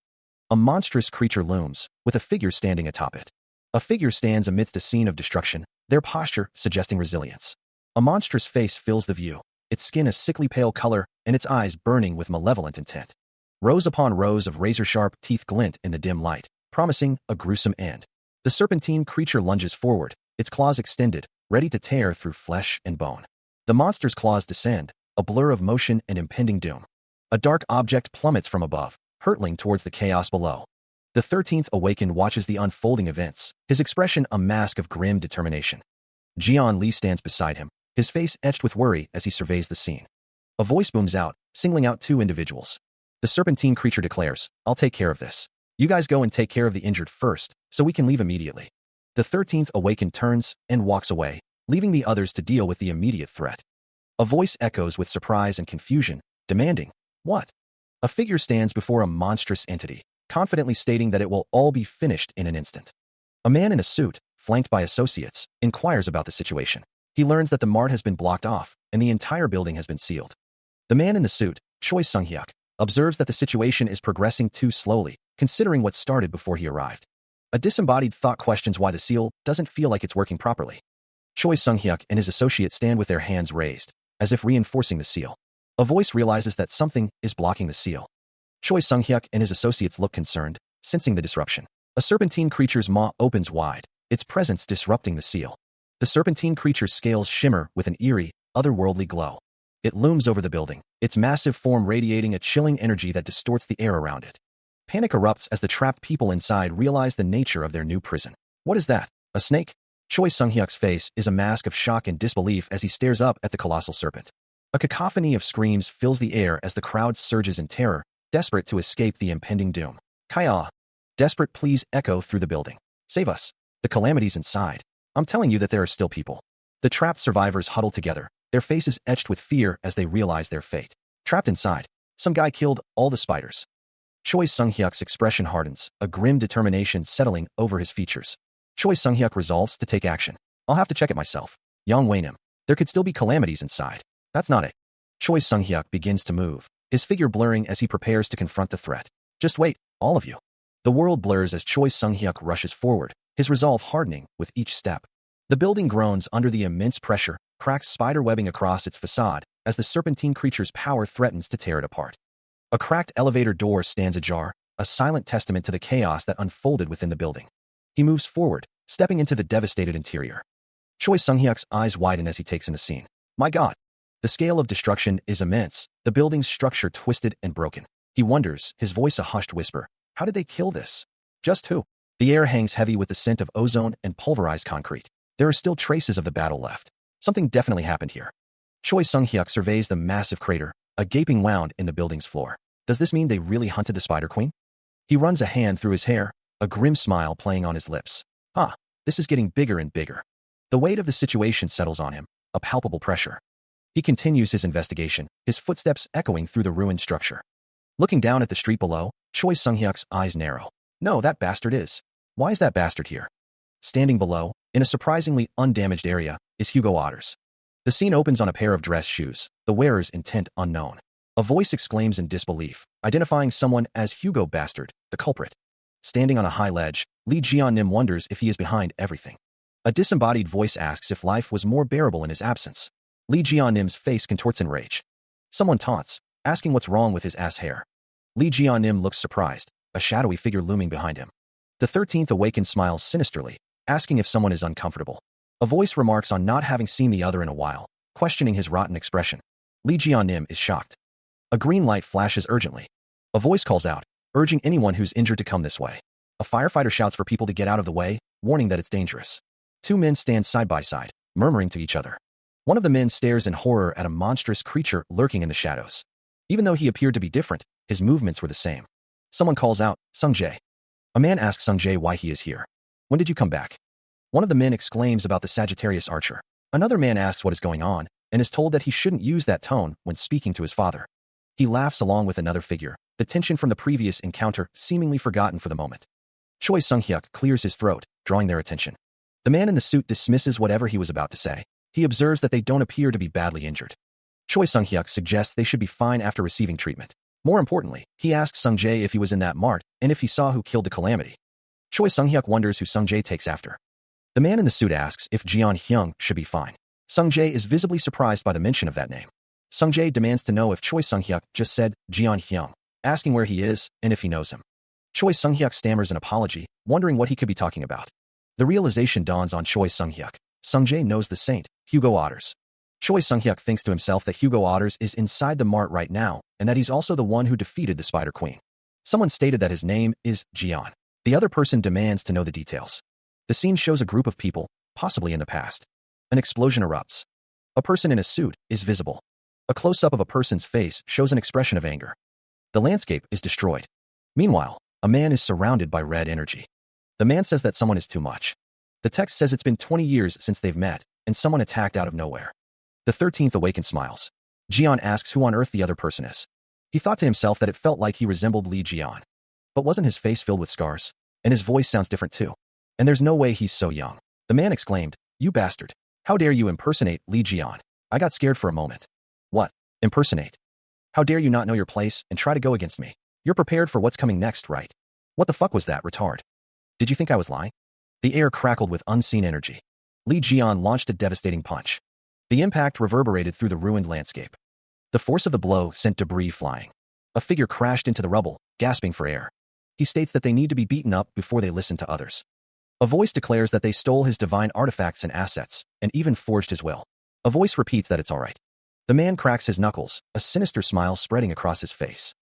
A monstrous creature looms, with a figure standing atop it. A figure stands amidst a scene of destruction, their posture suggesting resilience. A monstrous face fills the view, its skin a sickly pale color and its eyes burning with malevolent intent. Rows upon rows of razor-sharp teeth glint in the dim light, promising a gruesome end. The serpentine creature lunges forward, its claws extended, ready to tear through flesh and bone. The monster's claws descend, a blur of motion and impending doom. A dark object plummets from above, hurtling towards the chaos below. The 13th Awakened watches the unfolding events, his expression a mask of grim determination. Jeon Lee stands beside him, his face etched with worry as he surveys the scene. A voice booms out, singling out two individuals. The serpentine creature declares, "I'll take care of this. You guys go and take care of the injured first, so we can leave immediately." The 13th Awakened turns and walks away, leaving the others to deal with the immediate threat. A voice echoes with surprise and confusion, demanding, "What?" A figure stands before a monstrous entity, confidently stating that it will all be finished in an instant. A man in a suit, flanked by associates, inquires about the situation. He learns that the mart has been blocked off, and the entire building has been sealed. The man in the suit, Choi Sung-hyuk, observes that the situation is progressing too slowly, considering what started before he arrived. A disembodied thought questions why the seal doesn't feel like it's working properly. Choi Sung-hyuk and his associate stand with their hands raised, as if reinforcing the seal. A voice realizes that something is blocking the seal. Choi Sung-hyuk and his associates look concerned, sensing the disruption. A serpentine creature's maw opens wide, its presence disrupting the seal. The serpentine creature's scales shimmer with an eerie, otherworldly glow. It looms over the building, its massive form radiating a chilling energy that distorts the air around it. Panic erupts as the trapped people inside realize the nature of their new prison. What is that? A snake? Choi Sung-hyuk's face is a mask of shock and disbelief as he stares up at the colossal serpent. A cacophony of screams fills the air as the crowd surges in terror, desperate to escape the impending doom. Kaya! Desperate pleas echo through the building. Save us. The calamity's inside. I'm telling you that there are still people. The trapped survivors huddle together, their faces etched with fear as they realize their fate. Trapped inside, some guy killed all the spiders. Choi Sung-hyuk's expression hardens, a grim determination settling over his features. Choi Sung-hyuk resolves to take action. I'll have to check it myself. Yang Wei-nim. There could still be calamities inside. That's not it. Choi Sung-hyuk begins to move, his figure blurring as he prepares to confront the threat. Just wait, all of you. The world blurs as Choi Sung-hyuk rushes forward, his resolve hardening with each step. The building groans under the immense pressure, cracks spider webbing across its facade as the serpentine creature's power threatens to tear it apart. A cracked elevator door stands ajar, a silent testament to the chaos that unfolded within the building. He moves forward, stepping into the devastated interior. Choi Sung-hyuk's eyes widen as he takes in the scene. My God! The scale of destruction is immense, the building's structure twisted and broken. He wonders, his voice a hushed whisper. How did they kill this? Just who? The air hangs heavy with the scent of ozone and pulverized concrete. There are still traces of the battle left. Something definitely happened here. Choi Sung-hyuk surveys the massive crater, a gaping wound in the building's floor. Does this mean they really hunted the Spider Queen? He runs a hand through his hair, a grim smile playing on his lips. This is getting bigger and bigger. The weight of the situation settles on him, a palpable pressure. He continues his investigation, his footsteps echoing through the ruined structure. Looking down at the street below, Choi Sung-hyuk's eyes narrow. No, that bastard is. Why is that bastard here? Standing below, in a surprisingly undamaged area, is Hugo Otters. The scene opens on a pair of dress shoes, the wearer's intent unknown. A voice exclaims in disbelief, identifying someone as Hugo Bastard, the culprit. Standing on a high ledge, Lee Jeon-nim wonders if he is behind everything. A disembodied voice asks if life was more bearable in his absence. Lee Jeon-nim's face contorts in rage. Someone taunts, asking what's wrong with his ass hair. Lee Jeon-nim looks surprised, a shadowy figure looming behind him. The 13th Awakened smiles sinisterly, asking if someone is uncomfortable. A voice remarks on not having seen the other in a while, questioning his rotten expression. Lee Jeon-nim is shocked. A green light flashes urgently. A voice calls out, urging anyone who's injured to come this way. A firefighter shouts for people to get out of the way, warning that it's dangerous. Two men stand side by side, murmuring to each other. One of the men stares in horror at a monstrous creature lurking in the shadows. Even though he appeared to be different, his movements were the same. Someone calls out, Sung-jae. A man asks Sung-jae why he is here. When did you come back? One of the men exclaims about the Sagittarius archer. Another man asks what is going on, and is told that he shouldn't use that tone when speaking to his father. He laughs along with another figure, the tension from the previous encounter seemingly forgotten for the moment. Choi Sung-hyuk clears his throat, drawing their attention. The man in the suit dismisses whatever he was about to say. He observes that they don't appear to be badly injured. Choi Sung-hyuk suggests they should be fine after receiving treatment. More importantly, he asks Sung-jae if he was in that mart and if he saw who killed the Calamity. Choi Sung-hyuk wonders who Sung-jae takes after. The man in the suit asks if Jeon-hyung should be fine. Sung-jae is visibly surprised by the mention of that name. Sung-jae demands to know if Choi Sung-hyuk just said Jeon-hyung, asking where he is and if he knows him. Choi Sung-hyuk stammers an apology, wondering what he could be talking about. The realization dawns on Choi Sung-hyuk. Sung-jae knows the saint, Hugo Otters. Choi Sung-hyuk thinks to himself that Hugo Otters is inside the mart right now, and that he's also the one who defeated the Spider Queen. Someone stated that his name is Jeon. The other person demands to know the details. The scene shows a group of people, possibly in the past. An explosion erupts. A person in a suit is visible. A close-up of a person's face shows an expression of anger. The landscape is destroyed. Meanwhile, a man is surrounded by red energy. The man says that someone is too much. The text says it's been 20 years since they've met, and someone attacked out of nowhere. The 13th Awakened smiles. Jeon asks who on earth the other person is. He thought to himself that it felt like he resembled Lee Jeon. But wasn't his face filled with scars? And his voice sounds different too. And there's no way he's so young. The man exclaimed, You bastard. How dare you impersonate Lee Jeon? I got scared for a moment. What? Impersonate? How dare you not know your place and try to go against me? You're prepared for what's coming next, right? What the fuck was that, retard? Did you think I was lying? The air crackled with unseen energy. Lee Jeon launched a devastating punch. The impact reverberated through the ruined landscape. The force of the blow sent debris flying. A figure crashed into the rubble, gasping for air. He states that they need to be beaten up before they listen to others. A voice declares that they stole his divine artifacts and assets, and even forged his will. A voice repeats that it's all right. The man cracks his knuckles, a sinister smile spreading across his face.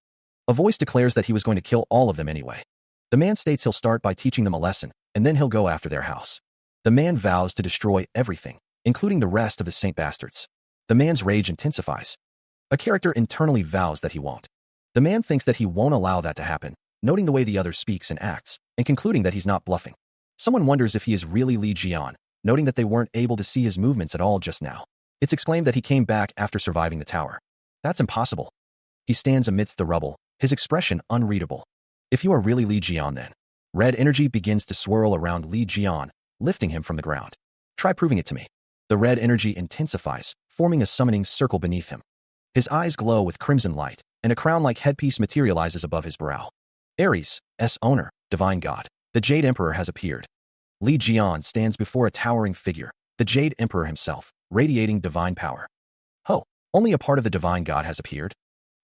A voice declares that he was going to kill all of them anyway. The man states he'll start by teaching them a lesson, and then he'll go after their house. The man vows to destroy everything, including the rest of the Saint Bastards. The man's rage intensifies. A character internally vows that he won't. The man thinks that he won't allow that to happen, noting the way the other speaks and acts, and concluding that he's not bluffing. Someone wonders if he is really Lee Jeon, noting that they weren't able to see his movements at all just now. It's exclaimed that he came back after surviving the tower. That's impossible. He stands amidst the rubble, his expression unreadable. If you are really Lee Jeon then. Red energy begins to swirl around Lee Jeon, lifting him from the ground. Try proving it to me. The red energy intensifies, forming a summoning circle beneath him. His eyes glow with crimson light, and a crown-like headpiece materializes above his brow. Ares, owner, divine god, the Jade Emperor has appeared. Lee Jeon stands before a towering figure, the Jade Emperor himself, radiating divine power. Ho! Only a part of the divine god has appeared.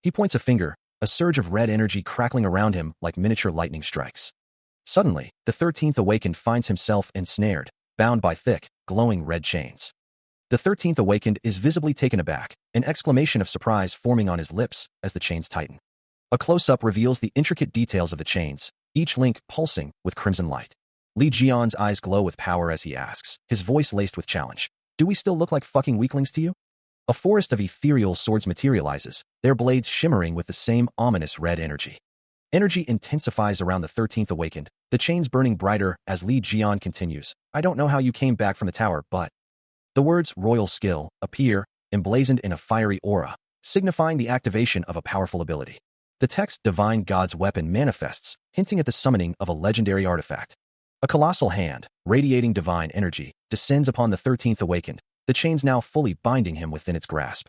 He points a finger, a surge of red energy crackling around him like miniature lightning strikes. Suddenly, the 13th awakened finds himself ensnared, bound by thick, glowing red chains. The 13th awakened is visibly taken aback, an exclamation of surprise forming on his lips as the chains tighten. A close-up reveals the intricate details of the chains, each link pulsing with crimson light. Li Jian's eyes glow with power as he asks, his voice laced with challenge. Do we still look like fucking weaklings to you? A forest of ethereal swords materializes, their blades shimmering with the same ominous red energy. Energy intensifies around the 13th awakened, the chains burning brighter as Li Jian continues. I don't know how you came back from the tower, but... The words royal skill appear, emblazoned in a fiery aura, signifying the activation of a powerful ability. The text divine god's weapon manifests, hinting at the summoning of a legendary artifact. A colossal hand, radiating divine energy, descends upon the 13th awakened, the chains now fully binding him within its grasp.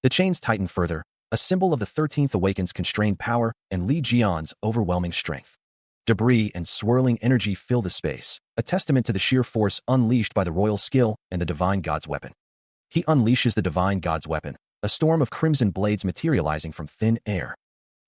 The chains tighten further, a symbol of the 13th awakened's constrained power and Li Jian's overwhelming strength. Debris and swirling energy fill the space, a testament to the sheer force unleashed by the royal skill and the divine god's weapon. He unleashes the divine god's weapon, a storm of crimson blades materializing from thin air.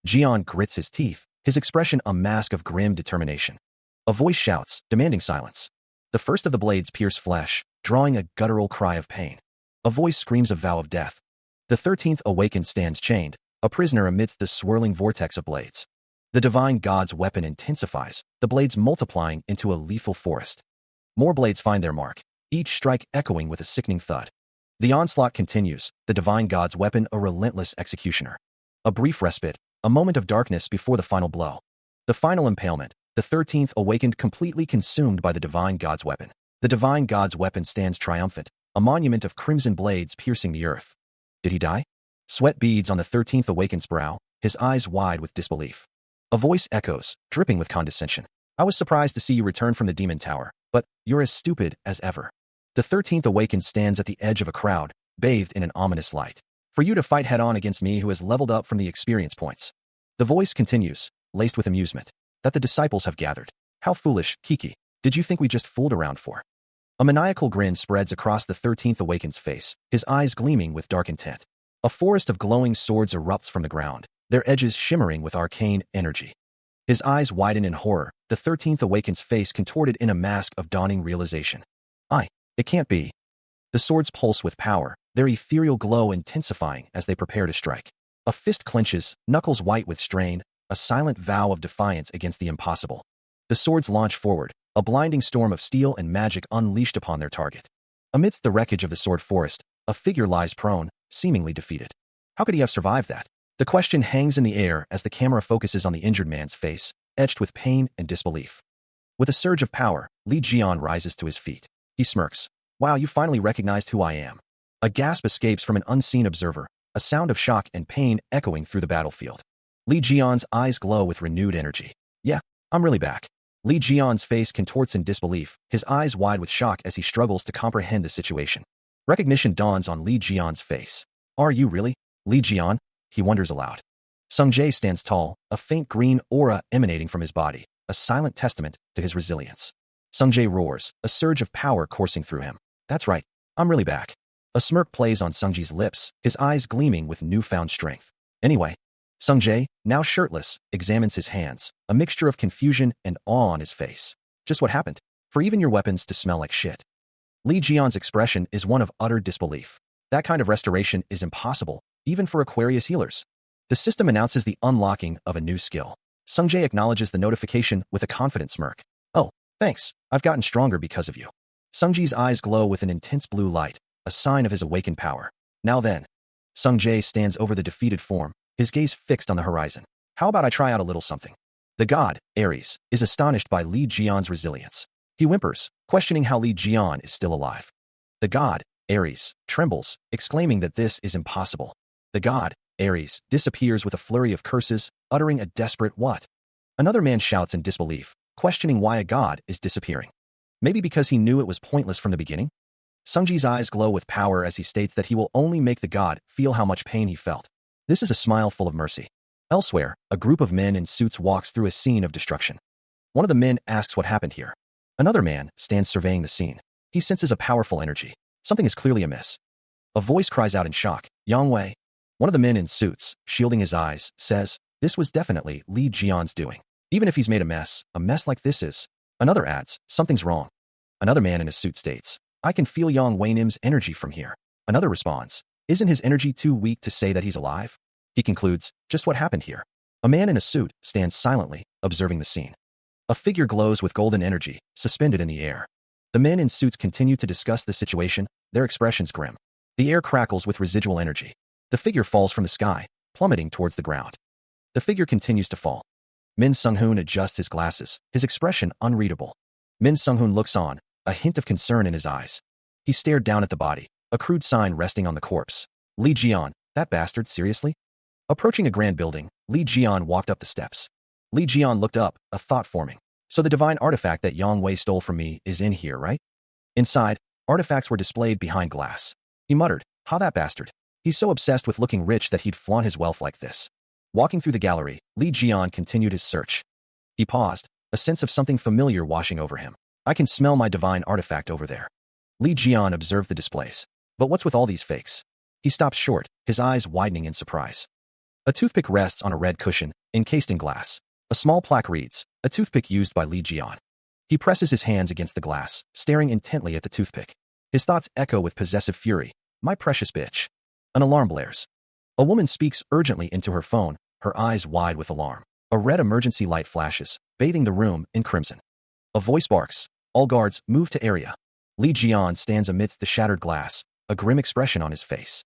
Jian grits his teeth, his expression a mask of grim determination. A voice shouts, demanding silence. The first of the blades pierce flesh, drawing a guttural cry of pain. A voice screams a vow of death. The 13th awakened stands chained, a prisoner amidst the swirling vortex of blades. The divine god's weapon intensifies, the blades multiplying into a lethal forest. More blades find their mark, each strike echoing with a sickening thud. The onslaught continues, the divine god's weapon a relentless executioner. A brief respite, a moment of darkness before the final blow. The final impalement, the 13th awakened completely consumed by the divine god's weapon. The divine god's weapon stands triumphant, a monument of crimson blades piercing the earth. Did he die? Sweat beads on the 13th awakened's brow, his eyes wide with disbelief. A voice echoes, dripping with condescension. I was surprised to see you return from the demon tower, but you're as stupid as ever. The 13th awakened stands at the edge of a crowd, bathed in an ominous light. For you to fight head-on against me who has leveled up from the experience points. The voice continues, laced with amusement. That the disciples have gathered. How foolish, Kiki. Did you think we just fooled around for? A maniacal grin spreads across the 13th awakened's face, his eyes gleaming with dark intent. A forest of glowing swords erupts from the ground, their edges shimmering with arcane energy. His eyes widen in horror, the 13th awakened's face contorted in a mask of dawning realization. It can't be. The swords pulse with power, their ethereal glow intensifying as they prepare to strike. A fist clenches, knuckles white with strain, a silent vow of defiance against the impossible. The swords launch forward, a blinding storm of steel and magic unleashed upon their target. Amidst the wreckage of the sword forest, a figure lies prone, seemingly defeated. How could he have survived that? The question hangs in the air as the camera focuses on the injured man's face, etched with pain and disbelief. With a surge of power, Li Jian rises to his feet. He smirks. Wow, you finally recognized who I am. A gasp escapes from an unseen observer, a sound of shock and pain echoing through the battlefield. Li Jian's eyes glow with renewed energy. Yeah, I'm really back. Li Jian's face contorts in disbelief, his eyes wide with shock as he struggles to comprehend the situation. Recognition dawns on Li Jian's face. Are you really? Li Jian? He wonders aloud. Sung Jae stands tall, a faint green aura emanating from his body, a silent testament to his resilience. Sung Jae roars, a surge of power coursing through him. That's right, I'm really back. A smirk plays on Sung Jae's lips, his eyes gleaming with newfound strength. Anyway, Sung Jae, now shirtless, examines his hands, a mixture of confusion and awe on his face. Just what happened? For even your weapons to smell like shit. Li Jian's expression is one of utter disbelief. That kind of restoration is impossible, even for Aquarius healers. The system announces the unlocking of a new skill. Sung Jae acknowledges the notification with a confident smirk. Oh, thanks, I've gotten stronger because of you. Sung Jae's eyes glow with an intense blue light, a sign of his awakened power. Now then. Sung Jae stands over the defeated form, his gaze fixed on the horizon. How about I try out a little something? The god, Ares, is astonished by Li Jian's resilience. He whimpers, questioning how Li Jian is still alive. The god, Ares, trembles, exclaiming that this is impossible. The god, Ares, disappears with a flurry of curses, uttering a desperate what? Another man shouts in disbelief, questioning why a god is disappearing. Maybe because he knew it was pointless from the beginning? Sung Jae's eyes glow with power as he states that he will only make the god feel how much pain he felt. This is a smile full of mercy. Elsewhere, a group of men in suits walks through a scene of destruction. One of the men asks what happened here. Another man stands surveying the scene. He senses a powerful energy. Something is clearly amiss. A voice cries out in shock. Yang Wei. One of the men in suits, shielding his eyes, says, this was definitely Li Jian's doing. Even if he's made a mess like this is. Another adds, something's wrong. Another man in a suit states, I can feel Yang Wei Nim's energy from here. Another responds, isn't his energy too weak to say that he's alive? He concludes, just what happened here? A man in a suit stands silently, observing the scene. A figure glows with golden energy, suspended in the air. The men in suits continue to discuss the situation, their expressions grim. The air crackles with residual energy. The figure falls from the sky, plummeting towards the ground. The figure continues to fall. Min Sung-hoon adjusts his glasses, his expression unreadable. Min Sung-hoon looks on, a hint of concern in his eyes. He stared down at the body, a crude sign resting on the corpse. Li Jian, that bastard, seriously? Approaching a grand building, Li Jian walked up the steps. Li Jian looked up, a thought forming. So the divine artifact that Yang Wei stole from me is in here, right? Inside, artifacts were displayed behind glass. He muttered, how that bastard? He's so obsessed with looking rich that he'd flaunt his wealth like this. Walking through the gallery, Li Jian continued his search. He paused, a sense of something familiar washing over him. I can smell my divine artifact over there. Li Jian observed the displays. But what's with all these fakes? He stops short, his eyes widening in surprise. A toothpick rests on a red cushion, encased in glass. A small plaque reads, a toothpick used by Li Jian. He presses his hands against the glass, staring intently at the toothpick. His thoughts echo with possessive fury. My precious bitch. An alarm blares. A woman speaks urgently into her phone, her eyes wide with alarm. A red emergency light flashes, bathing the room in crimson. A voice barks. All guards, move to area. Li Jian stands amidst the shattered glass, a grim expression on his face.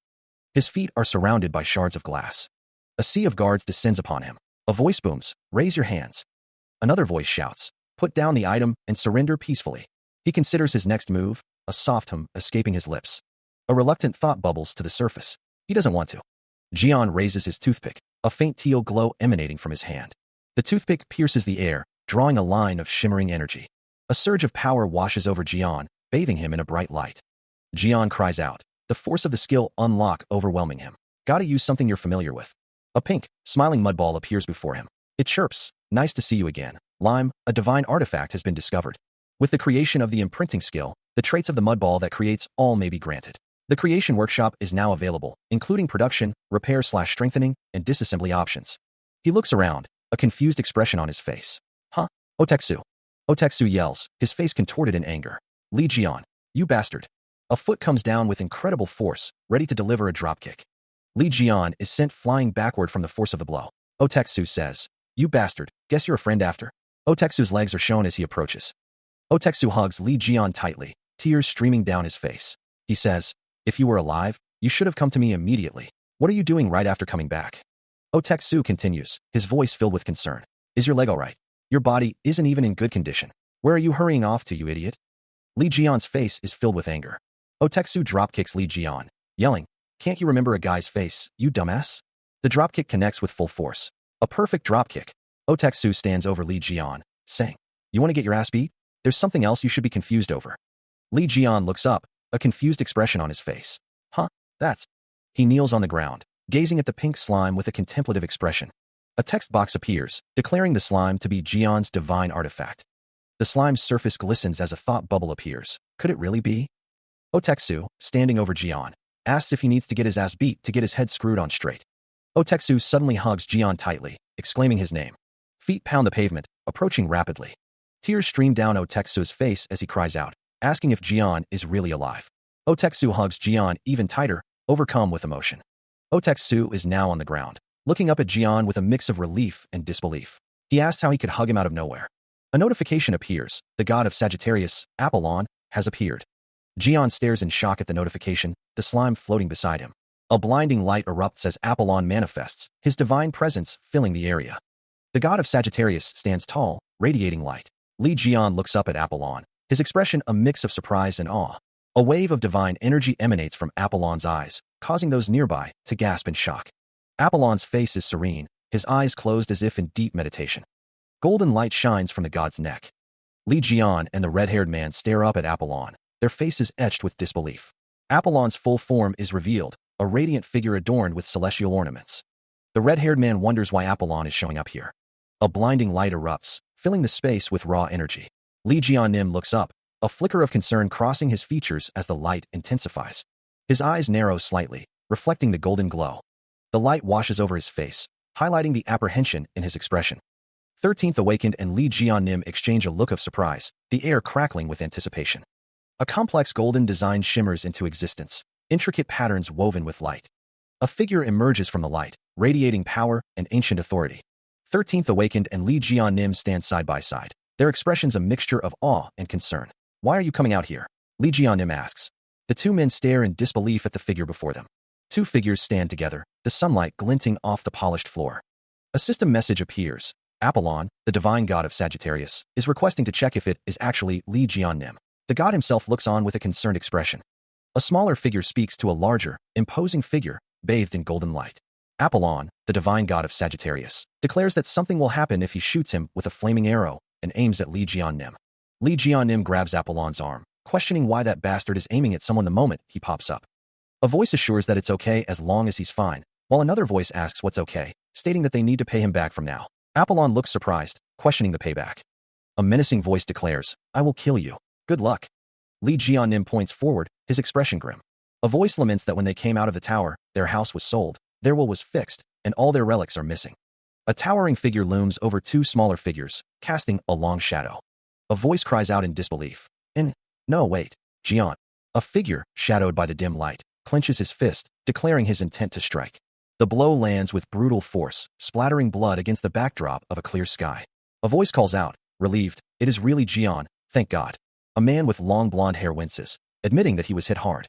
His feet are surrounded by shards of glass. A sea of guards descends upon him. A voice booms, raise your hands. Another voice shouts, put down the item and surrender peacefully. He considers his next move, a soft hum escaping his lips. A reluctant thought bubbles to the surface. He doesn't want to. Jian raises his toothpick, a faint teal glow emanating from his hand. The toothpick pierces the air, drawing a line of shimmering energy. A surge of power washes over Jian, bathing him in a bright light. Jian cries out, the force of the skill unlock overwhelming him. Gotta use something you're familiar with. A pink, smiling mudball appears before him. It chirps, nice to see you again. Lime, a divine artifact has been discovered. With the creation of the imprinting skill, the traits of the mudball that creates all may be granted. The creation workshop is now available, including production, repair/strengthening, and disassembly options. He looks around, a confused expression on his face. Huh? Oteksu. Oteksu yells, his face contorted in anger. Li Jian, you bastard. A foot comes down with incredible force, ready to deliver a dropkick. Li Jian is sent flying backward from the force of the blow. Oteksu says, you bastard, guess you're a friend after. Oteksu's legs are shown as he approaches. Oteksu hugs Li Jian tightly, tears streaming down his face. He says, if you were alive, you should have come to me immediately. What are you doing right after coming back? Oteksu continues, his voice filled with concern. Is your leg all right? Your body isn't even in good condition. Where are you hurrying off to, you idiot? Li Jian's face is filled with anger. Oteksu dropkicks Li Jian, yelling, can't you remember a guy's face, you dumbass? The dropkick connects with full force. A perfect dropkick. Oteksu stands over Li Jian, saying, you want to get your ass beat? There's something else you should be confused over. Li Jian looks up, a confused expression on his face. Huh? That's... He kneels on the ground, gazing at the pink slime with a contemplative expression. A text box appears, declaring the slime to be Jian's divine artifact. The slime's surface glistens as a thought bubble appears. Could it really be? Oteksu, standing over Jian, asks if he needs to get his ass beat to get his head screwed on straight. Oteksu suddenly hugs Jian tightly, exclaiming his name. Feet pound the pavement, approaching rapidly. Tears stream down Oteksu's face as he cries out, asking if Jian is really alive. Oteksu hugs Jian even tighter, overcome with emotion. Oteksu is now on the ground, looking up at Jian with a mix of relief and disbelief. He asks how he could hug him out of nowhere. A notification appears. The god of Sagittarius, Apollon, has appeared. Jian stares in shock at the notification, the slime floating beside him. A blinding light erupts as Apollon manifests, his divine presence filling the area. The god of Sagittarius stands tall, radiating light. Li Jian looks up at Apollon, his expression a mix of surprise and awe. A wave of divine energy emanates from Apollon's eyes, causing those nearby to gasp in shock. Apollon's face is serene, his eyes closed as if in deep meditation. Golden light shines from the god's neck. Li Jian and the red-haired man stare up at Apollon, their faces etched with disbelief. Apollon's full form is revealed, a radiant figure adorned with celestial ornaments. The red-haired man wonders why Apollon is showing up here. A blinding light erupts, filling the space with raw energy. Li Jianim looks up, a flicker of concern crossing his features as the light intensifies. His eyes narrow slightly, reflecting the golden glow. The light washes over his face, highlighting the apprehension in his expression. 13th Awakened and Lee Jian-nim exchange a look of surprise, the air crackling with anticipation. A complex golden design shimmers into existence, intricate patterns woven with light. A figure emerges from the light, radiating power and ancient authority. 13th Awakened and Lee Jian-nim stand side by side, their expressions a mixture of awe and concern. "Why are you coming out here?" Lee Jian-nim asks. The two men stare in disbelief at the figure before them. Two figures stand together, the sunlight glinting off the polished floor. A system message appears. Apollon, the divine god of Sagittarius, is requesting to check if it is actually Lee Jian-nim. The god himself looks on with a concerned expression. A smaller figure speaks to a larger, imposing figure, bathed in golden light. Apollon, the divine god of Sagittarius, declares that something will happen if he shoots him with a flaming arrow and aims at Lee Jian-nim. Lee Jian-nim grabs Apollon's arm, questioning why that bastard is aiming at someone the moment he pops up. A voice assures that it's okay as long as he's fine, while another voice asks what's okay, stating that they need to pay him back from now. Apollon looks surprised, questioning the payback. A menacing voice declares, "I will kill you. Good luck." Lee Jian-nim points forward, his expression grim. A voice laments that when they came out of the tower, their house was sold, their will was fixed, and all their relics are missing. A towering figure looms over two smaller figures, casting a long shadow. A voice cries out in disbelief. No, wait, Jian. A figure, shadowed by the dim light, clenches his fist, declaring his intent to strike. The blow lands with brutal force, splattering blood against the backdrop of a clear sky. A voice calls out, relieved, "It is really Jian, thank God." A man with long blonde hair winces, admitting that he was hit hard.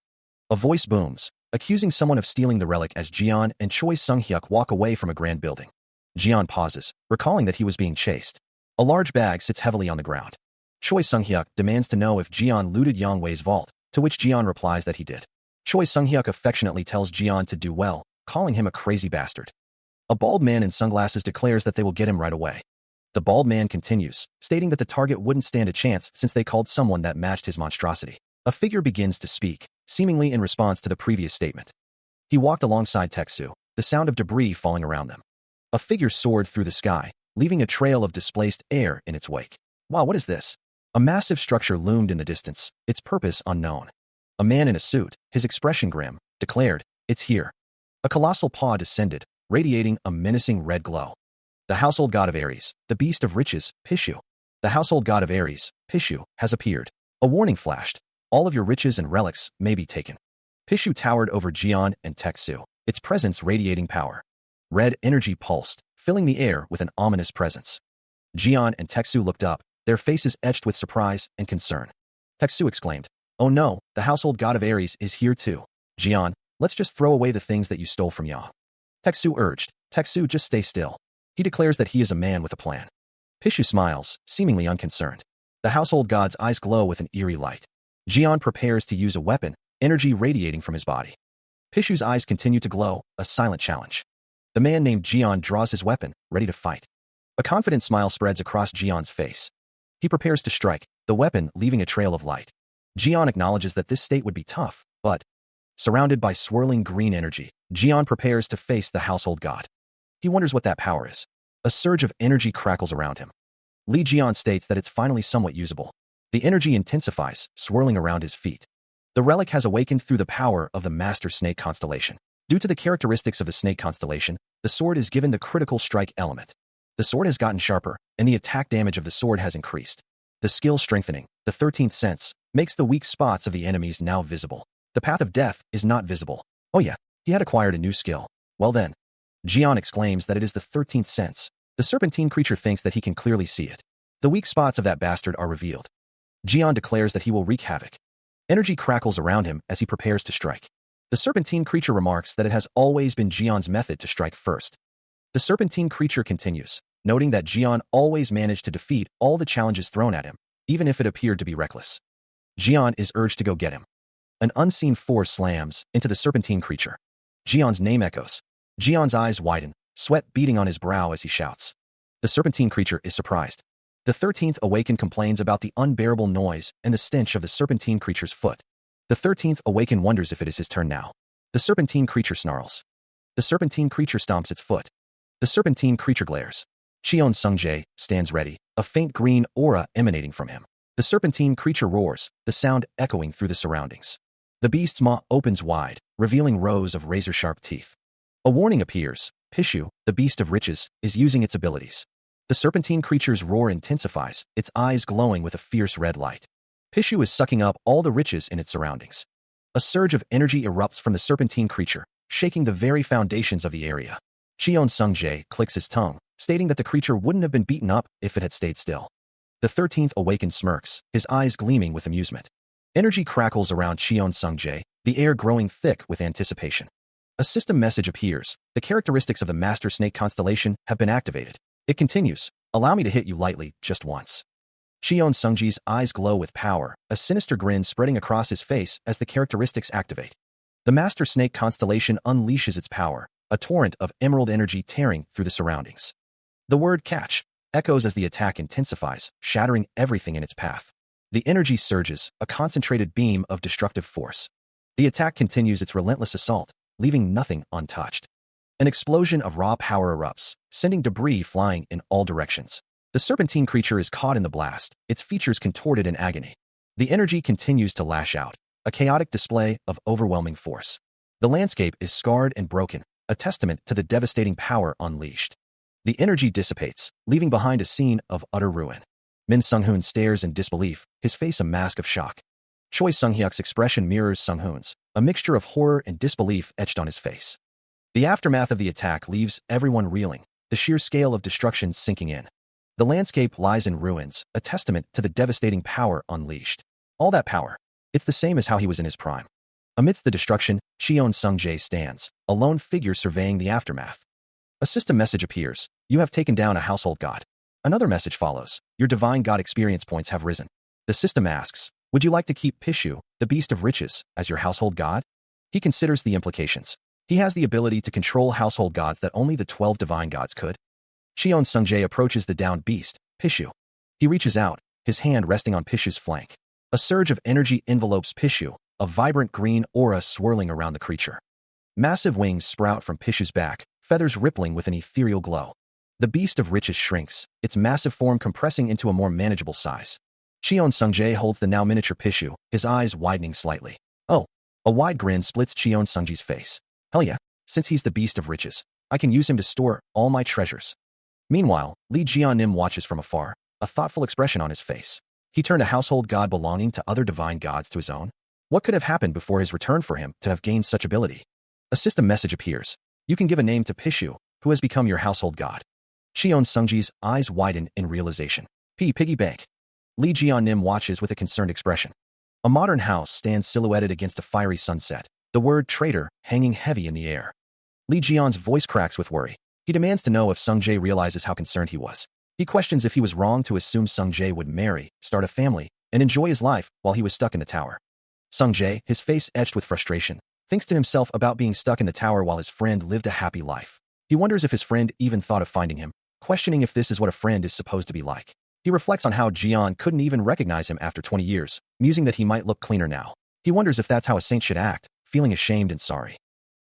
A voice booms, accusing someone of stealing the relic as Jian and Choi Sung-hyuk walk away from a grand building. Jian pauses, recalling that he was being chased. A large bag sits heavily on the ground. Choi Sung-hyuk demands to know if Jian looted Yang Wei's vault, to which Jian replies that he did. Choi Sung-hyuk affectionately tells Jian to do well, calling him a crazy bastard. A bald man in sunglasses declares that they will get him right away. The bald man continues, stating that the target wouldn't stand a chance since they called someone that matched his monstrosity. A figure begins to speak, seemingly in response to the previous statement. He walked alongside Teksu, the sound of debris falling around them. A figure soared through the sky, leaving a trail of displaced air in its wake. Wow, what is this? A massive structure loomed in the distance, its purpose unknown. A man in a suit, his expression grim, declared, "It's here." A colossal paw descended, radiating a menacing red glow. The household god of Ares, the beast of riches, Pishu. The household god of Ares, Pishu, has appeared. A warning flashed. All of your riches and relics may be taken. Pishu towered over Jian and Teksu, its presence radiating power. Red energy pulsed, filling the air with an ominous presence. Jian and Teksu looked up, their faces etched with surprise and concern. Teksu exclaimed, "Oh no, the household god of Ares is here too. Jian, let's just throw away the things that you stole from Yang." Teksu urged, "Teksu, just stay still." He declares that he is a man with a plan. Pishu smiles, seemingly unconcerned. The household god's eyes glow with an eerie light. Jian prepares to use a weapon, energy radiating from his body. Pishu's eyes continue to glow, a silent challenge. The man named Jian draws his weapon, ready to fight. A confident smile spreads across Jian's face. He prepares to strike, the weapon leaving a trail of light. Jian acknowledges that this state would be tough, but surrounded by swirling green energy, Jian prepares to face the household god. He wonders what that power is. A surge of energy crackles around him. Lee Jian states that it's finally somewhat usable. The energy intensifies, swirling around his feet. The relic has awakened through the power of the Master Snake constellation. Due to the characteristics of the snake constellation, the sword is given the critical strike element. The sword has gotten sharper, and the attack damage of the sword has increased. The skill strengthening, the 13th sense, makes the weak spots of the enemies now visible. The path of death is not visible. Oh yeah, he had acquired a new skill. Well then. Jian exclaims that it is the 13th sense. The serpentine creature thinks that he can clearly see it. The weak spots of that bastard are revealed. Jian declares that he will wreak havoc. Energy crackles around him as he prepares to strike. The serpentine creature remarks that it has always been Jian's method to strike first. The serpentine creature continues, noting that Jian always managed to defeat all the challenges thrown at him, even if it appeared to be reckless. Jian is urged to go get him. An unseen force slams into the serpentine creature. Jian's name echoes. Jian's eyes widen, sweat beading on his brow as he shouts. The serpentine creature is surprised. The 13th Awakened complains about the unbearable noise and the stench of the serpentine creature's foot. The 13th Awakened wonders if it is his turn now. The serpentine creature snarls. The serpentine creature stomps its foot. The serpentine creature glares. Cheon Sungjae stands ready, a faint green aura emanating from him. The serpentine creature roars, the sound echoing through the surroundings. The beast's maw opens wide, revealing rows of razor-sharp teeth. A warning appears. Pishu, the beast of riches, is using its abilities. The serpentine creature's roar intensifies, its eyes glowing with a fierce red light. Pishu is sucking up all the riches in its surroundings. A surge of energy erupts from the serpentine creature, shaking the very foundations of the area. Cheon Sungjae clicks his tongue, stating that the creature wouldn't have been beaten up if it had stayed still. The 13th awakened smirks, his eyes gleaming with amusement. Energy crackles around Cheon Sungjae, the air growing thick with anticipation. A system message appears. The characteristics of the Master Snake constellation have been activated. It continues. Allow me to hit you lightly, just once. Cheon Sungji's eyes glow with power, a sinister grin spreading across his face as the characteristics activate. The Master Snake constellation unleashes its power, a torrent of emerald energy tearing through the surroundings. The word catch echoes as the attack intensifies, shattering everything in its path. The energy surges, a concentrated beam of destructive force. The attack continues its relentless assault, leaving nothing untouched. An explosion of raw power erupts, sending debris flying in all directions. The serpentine creature is caught in the blast, its features contorted in agony. The energy continues to lash out, a chaotic display of overwhelming force. The landscape is scarred and broken, a testament to the devastating power unleashed. The energy dissipates, leaving behind a scene of utter ruin. Min Sung-hoon stares in disbelief, his face a mask of shock. Choi Sung-hyuk's expression mirrors Sung-hoon's, a mixture of horror and disbelief etched on his face. The aftermath of the attack leaves everyone reeling, the sheer scale of destruction sinking in. The landscape lies in ruins, a testament to the devastating power unleashed. All that power. It's the same as how he was in his prime. Amidst the destruction, Cheon Sungjae stands, a lone figure surveying the aftermath. A system message appears. You have taken down a household god. Another message follows. Your divine god experience points have risen. The system asks, would you like to keep Pishu, the beast of riches, as your household god? He considers the implications. He has the ability to control household gods that only the 12 divine gods could. Cheon Sungjae approaches the downed beast, Pishu. He reaches out, his hand resting on Pishu's flank. A surge of energy envelopes Pishu, a vibrant green aura swirling around the creature. Massive wings sprout from Pishu's back, feathers rippling with an ethereal glow. The beast of riches shrinks, its massive form compressing into a more manageable size. Cheon Sungjae holds the now miniature Pishu, his eyes widening slightly. Oh, a wide grin splits Cheon Sungji's face. Hell yeah, since he's the beast of riches, I can use him to store all my treasures. Meanwhile, Lee Jian-nim watches from afar, a thoughtful expression on his face. He turned a household god belonging to other divine gods to his own? What could have happened before his return for him to have gained such ability? A system message appears. You can give a name to Pishu, who has become your household god. Cheon Sungji's eyes widen in realization. Piggy bank. Lee Jian-nim watches with a concerned expression. A modern house stands silhouetted against a fiery sunset, the word traitor hanging heavy in the air. Lee Jian's voice cracks with worry. He demands to know if Sungjae realizes how concerned he was. He questions if he was wrong to assume Sungjae would marry, start a family, and enjoy his life while he was stuck in the tower. Sungjae, his face etched with frustration, thinks to himself about being stuck in the tower while his friend lived a happy life. He wonders if his friend even thought of finding him, questioning if this is what a friend is supposed to be like. He reflects on how Jian couldn't even recognize him after 20 years, musing that he might look cleaner now. He wonders if that's how a saint should act, feeling ashamed and sorry.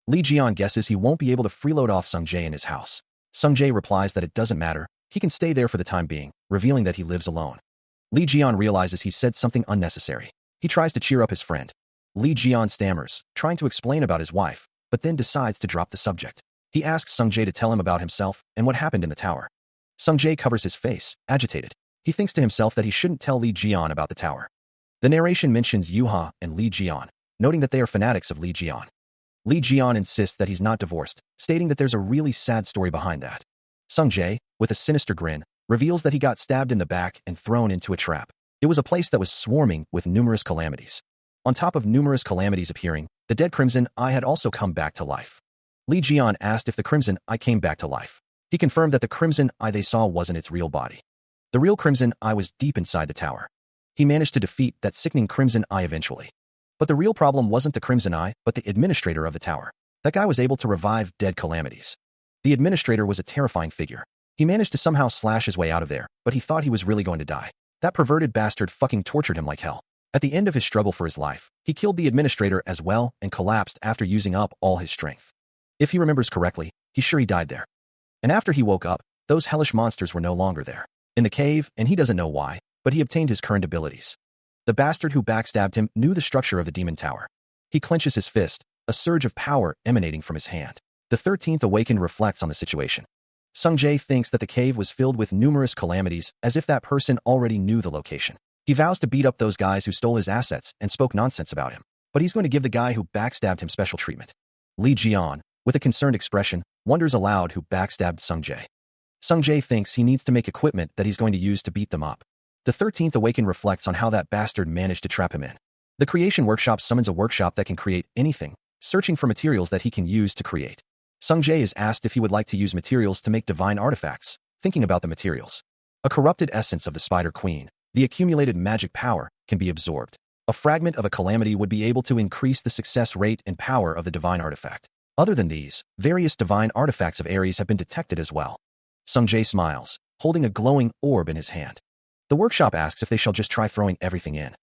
Lee Jian guesses he won't be able to freeload off Sungjae in his house. Sungjae replies that it doesn't matter, he can stay there for the time being, revealing that he lives alone. Lee Jian realizes he said something unnecessary. He tries to cheer up his friend. Lee Jian stammers, trying to explain about his wife, but then decides to drop the subject. He asks Sungjae to tell him about himself and what happened in the tower. Sungjae covers his face, agitated. He thinks to himself that he shouldn't tell Lee Jian about the tower. The narration mentions Yuha and Lee Jian, noting that they are fanatics of Lee Jian. Lee Jian insists that he's not divorced, stating that there's a really sad story behind that. Sungjae, with a sinister grin, reveals that he got stabbed in the back and thrown into a trap. It was a place that was swarming with numerous calamities. On top of numerous calamities appearing, the dead Crimson Eye had also come back to life. Lee Jian asked if the Crimson Eye came back to life. He confirmed that the Crimson Eye they saw wasn't its real body. The real Crimson Eye was deep inside the tower. He managed to defeat that sickening Crimson Eye eventually. But the real problem wasn't the Crimson Eye, but the administrator of the tower. That guy was able to revive dead calamities. The administrator was a terrifying figure. He managed to somehow slash his way out of there, but he thought he was really going to die. That perverted bastard fucking tortured him like hell. At the end of his struggle for his life, he killed the administrator as well and collapsed after using up all his strength. If he remembers correctly, he's sure he died there. And after he woke up, those hellish monsters were no longer there. In the cave, and he doesn't know why, but he obtained his current abilities. The bastard who backstabbed him knew the structure of the demon tower. He clenches his fist, a surge of power emanating from his hand. The 13th Awakened reflects on the situation. Sung Jae thinks that the cave was filled with numerous calamities, as if that person already knew the location. He vows to beat up those guys who stole his assets and spoke nonsense about him, but he's going to give the guy who backstabbed him special treatment. Lee Jian, with a concerned expression, wonders aloud who backstabbed Sung Jae. Sung Jae thinks he needs to make equipment that he's going to use to beat them up. The 13th Awakened reflects on how that bastard managed to trap him in. The Creation Workshop summons a workshop that can create anything, searching for materials that he can use to create. Sung Jae is asked if he would like to use materials to make divine artifacts, thinking about the materials. A corrupted essence of the Spider Queen, the accumulated magic power, can be absorbed. A fragment of a calamity would be able to increase the success rate and power of the divine artifact. Other than these, various divine artifacts of Ares have been detected as well. Sung Jae smiles, holding a glowing orb in his hand. The workshop asks if they shall just try throwing everything in.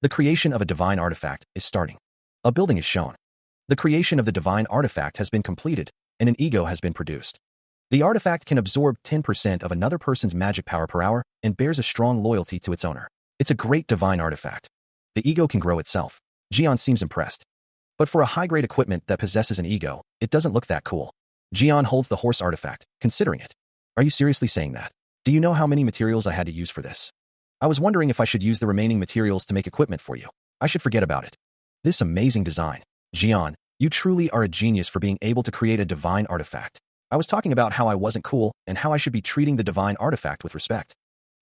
The creation of a divine artifact is starting. A building is shown. The creation of the divine artifact has been completed, and an ego has been produced. The artifact can absorb 10% of another person's magic power per hour and bears a strong loyalty to its owner. It's a great divine artifact. The ego can grow itself. Jian seems impressed. But for a high-grade equipment that possesses an ego, it doesn't look that cool. Jian holds the horse artifact, considering it. Are you seriously saying that? Do you know how many materials I had to use for this? I was wondering if I should use the remaining materials to make equipment for you. I should forget about it. This amazing design. Jian, you truly are a genius for being able to create a divine artifact. I was talking about how I wasn't cool and how I should be treating the divine artifact with respect.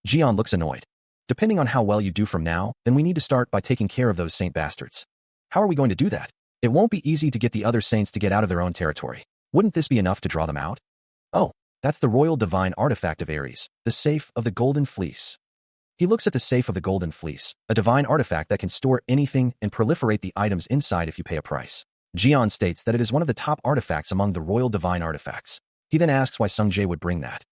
Jian looks annoyed. Depending on how well you do from now, then we need to start by taking care of those saint bastards. How are we going to do that? It won't be easy to get the other saints to get out of their own territory. Wouldn't this be enough to draw them out? Oh, that's the royal divine artifact of Ares, the Safe of the Golden Fleece. He looks at the Safe of the Golden Fleece, a divine artifact that can store anything and proliferate the items inside if you pay a price. Jian states that it is one of the top artifacts among the royal divine artifacts. He then asks why Sung Jae would bring that.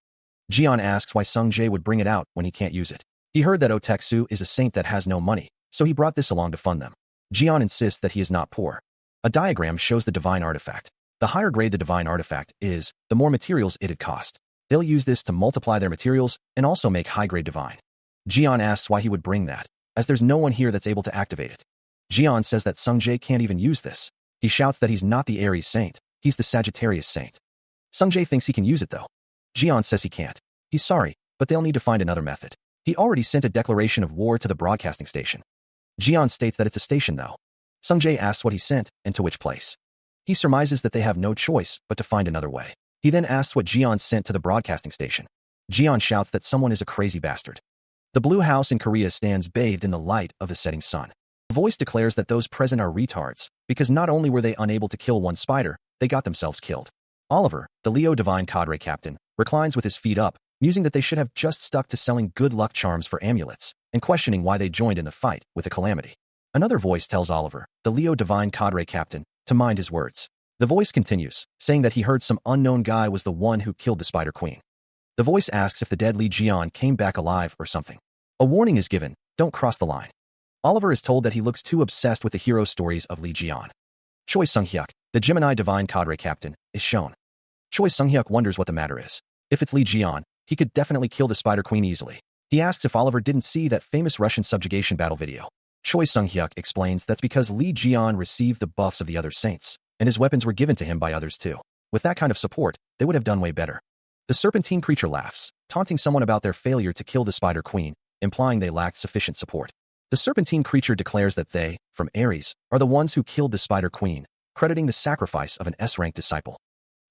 Jian asks why Sung Jae would bring it out when he can't use it. He heard that Oteksu is a saint that has no money, so he brought this along to fund them. Jian insists that he is not poor. A diagram shows the divine artifact. The higher grade the divine artifact is, the more materials it'd cost. They'll use this to multiply their materials and also make high-grade divine. Jian asks why he would bring that, as there's no one here that's able to activate it. Jian says that Sung Jae can't even use this. He shouts that he's not the Aries saint, he's the Sagittarius saint. Sung Jae thinks he can use it though. Jian says he can't. He's sorry, but they'll need to find another method. He already sent a declaration of war to the broadcasting station. Jian states that it's a station though. Sung Jae asks what he sent and to which place. He surmises that they have no choice but to find another way. He then asks what Jian sent to the broadcasting station. Jian shouts that someone is a crazy bastard. The blue house in Korea stands bathed in the light of the setting sun. The voice declares that those present are retards, because not only were they unable to kill one spider, they got themselves killed. Oliver, the Leo Divine Cadre captain, reclines with his feet up, musing that they should have just stuck to selling good luck charms for amulets, and questioning why they joined in the fight with a calamity. Another voice tells Oliver, the Leo Divine Cadre captain, to mind his words. The voice continues, saying that he heard some unknown guy was the one who killed the Spider Queen. The voice asks if the dead Lee Jian came back alive or something. A warning is given, don't cross the line. Oliver is told that he looks too obsessed with the hero stories of Lee Jian. Choi Sung-hyuk, the Gemini Divine Cadre captain, is shown. Choi Sung-hyuk wonders what the matter is. If it's Lee Jian, he could definitely kill the Spider Queen easily. He asks if Oliver didn't see that famous Russian subjugation battle video. Choi Sung-hyuk explains that's because Lee Jian received the buffs of the other saints, and his weapons were given to him by others too. With that kind of support, they would have done way better. The serpentine creature laughs, taunting someone about their failure to kill the Spider Queen, implying they lacked sufficient support. The serpentine creature declares that they, from Ares, are the ones who killed the Spider Queen, crediting the sacrifice of an S-rank disciple.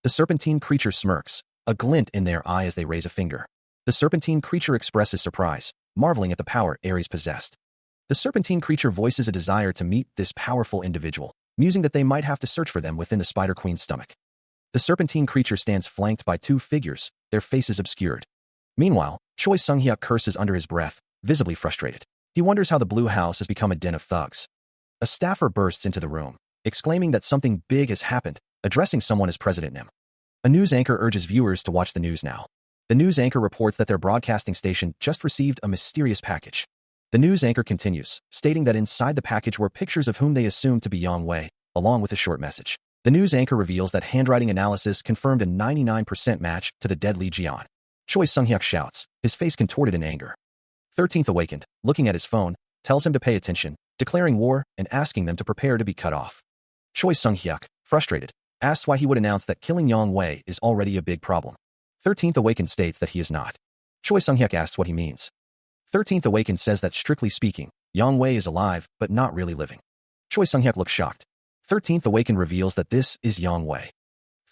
The serpentine creature smirks, a glint in their eye as they raise a finger. The serpentine creature expresses surprise, marveling at the power Ares possessed. The serpentine creature voices a desire to meet this powerful individual, musing that they might have to search for them within the Spider Queen's stomach. The serpentine creature stands flanked by two figures, their faces obscured. Meanwhile, Choi Sung-hyuk curses under his breath, visibly frustrated. He wonders how the blue house has become a den of thugs. A staffer bursts into the room, exclaiming that something big has happened, addressing someone as President Nim. A news anchor urges viewers to watch the news now. The news anchor reports that their broadcasting station just received a mysterious package. The news anchor continues, stating that inside the package were pictures of whom they assumed to be Yang Wei, along with a short message. The news anchor reveals that handwriting analysis confirmed a 99% match to the dead Lee Jian. Choi Sung-hyuk shouts, his face contorted in anger. 13th Awakened, looking at his phone, tells him to pay attention, declaring war and asking them to prepare to be cut off. Choi Sung-hyuk, frustrated, asks why he would announce that killing Yang Wei is already a big problem. 13th Awakened states that he is not. Choi Sung-hyuk asks what he means. 13th Awakened says that strictly speaking, Yang Wei is alive but not really living. Choi Sung-hyuk looks shocked. 13th Awakened reveals that this is Yang Wei.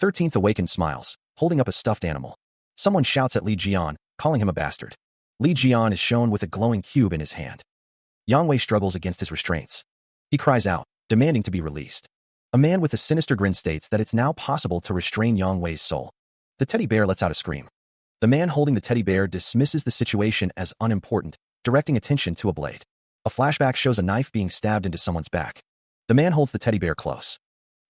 13th Awakened smiles, holding up a stuffed animal. Someone shouts at Lee Jian, calling him a bastard. Lee Jian is shown with a glowing cube in his hand. Yang Wei struggles against his restraints. He cries out, demanding to be released. A man with a sinister grin states that it's now possible to restrain Yang Wei's soul. The teddy bear lets out a scream. The man holding the teddy bear dismisses the situation as unimportant, directing attention to a blade. A flashback shows a knife being stabbed into someone's back. The man holds the teddy bear close.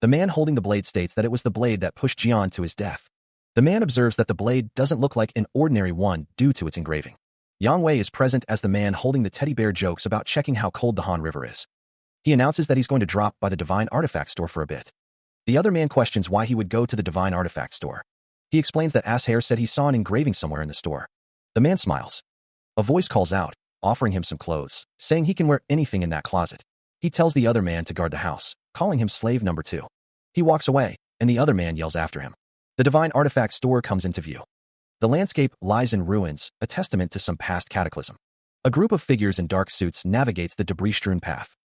The man holding the blade states that it was the blade that pushed Jian to his death. The man observes that the blade doesn't look like an ordinary one due to its engraving. Yang Wei is present as the man holding the teddy bear jokes about checking how cold the Han River is. He announces that he's going to drop by the Divine Artifact store for a bit. The other man questions why he would go to the Divine Artifact store. He explains that Ashair said he saw an engraving somewhere in the store. The man smiles. A voice calls out, offering him some clothes, saying he can wear anything in that closet. He tells the other man to guard the house, calling him slave number 2. He walks away, and the other man yells after him. The Divine Artifact store comes into view. The landscape lies in ruins, a testament to some past cataclysm. A group of figures in dark suits navigates the debris-strewn path.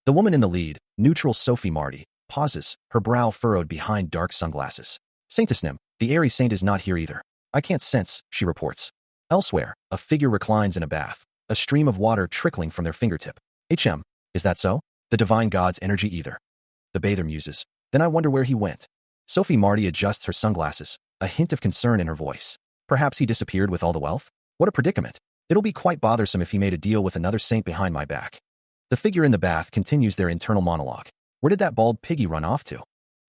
The woman in the lead, neutral Sophie Marty, pauses, her brow furrowed behind dark sunglasses. Saintesnim, the airy saint is not here either. I can't sense, she reports. Elsewhere, a figure reclines in a bath, a stream of water trickling from their fingertip. Is that so? The divine god's energy either. The bather muses. Then I wonder where he went. Sophie Marty adjusts her sunglasses, a hint of concern in her voice. Perhaps he disappeared with all the wealth? What a predicament. It'll be quite bothersome if he made a deal with another saint behind my back. The figure in the bath continues their internal monologue. Where did that bald piggy run off to?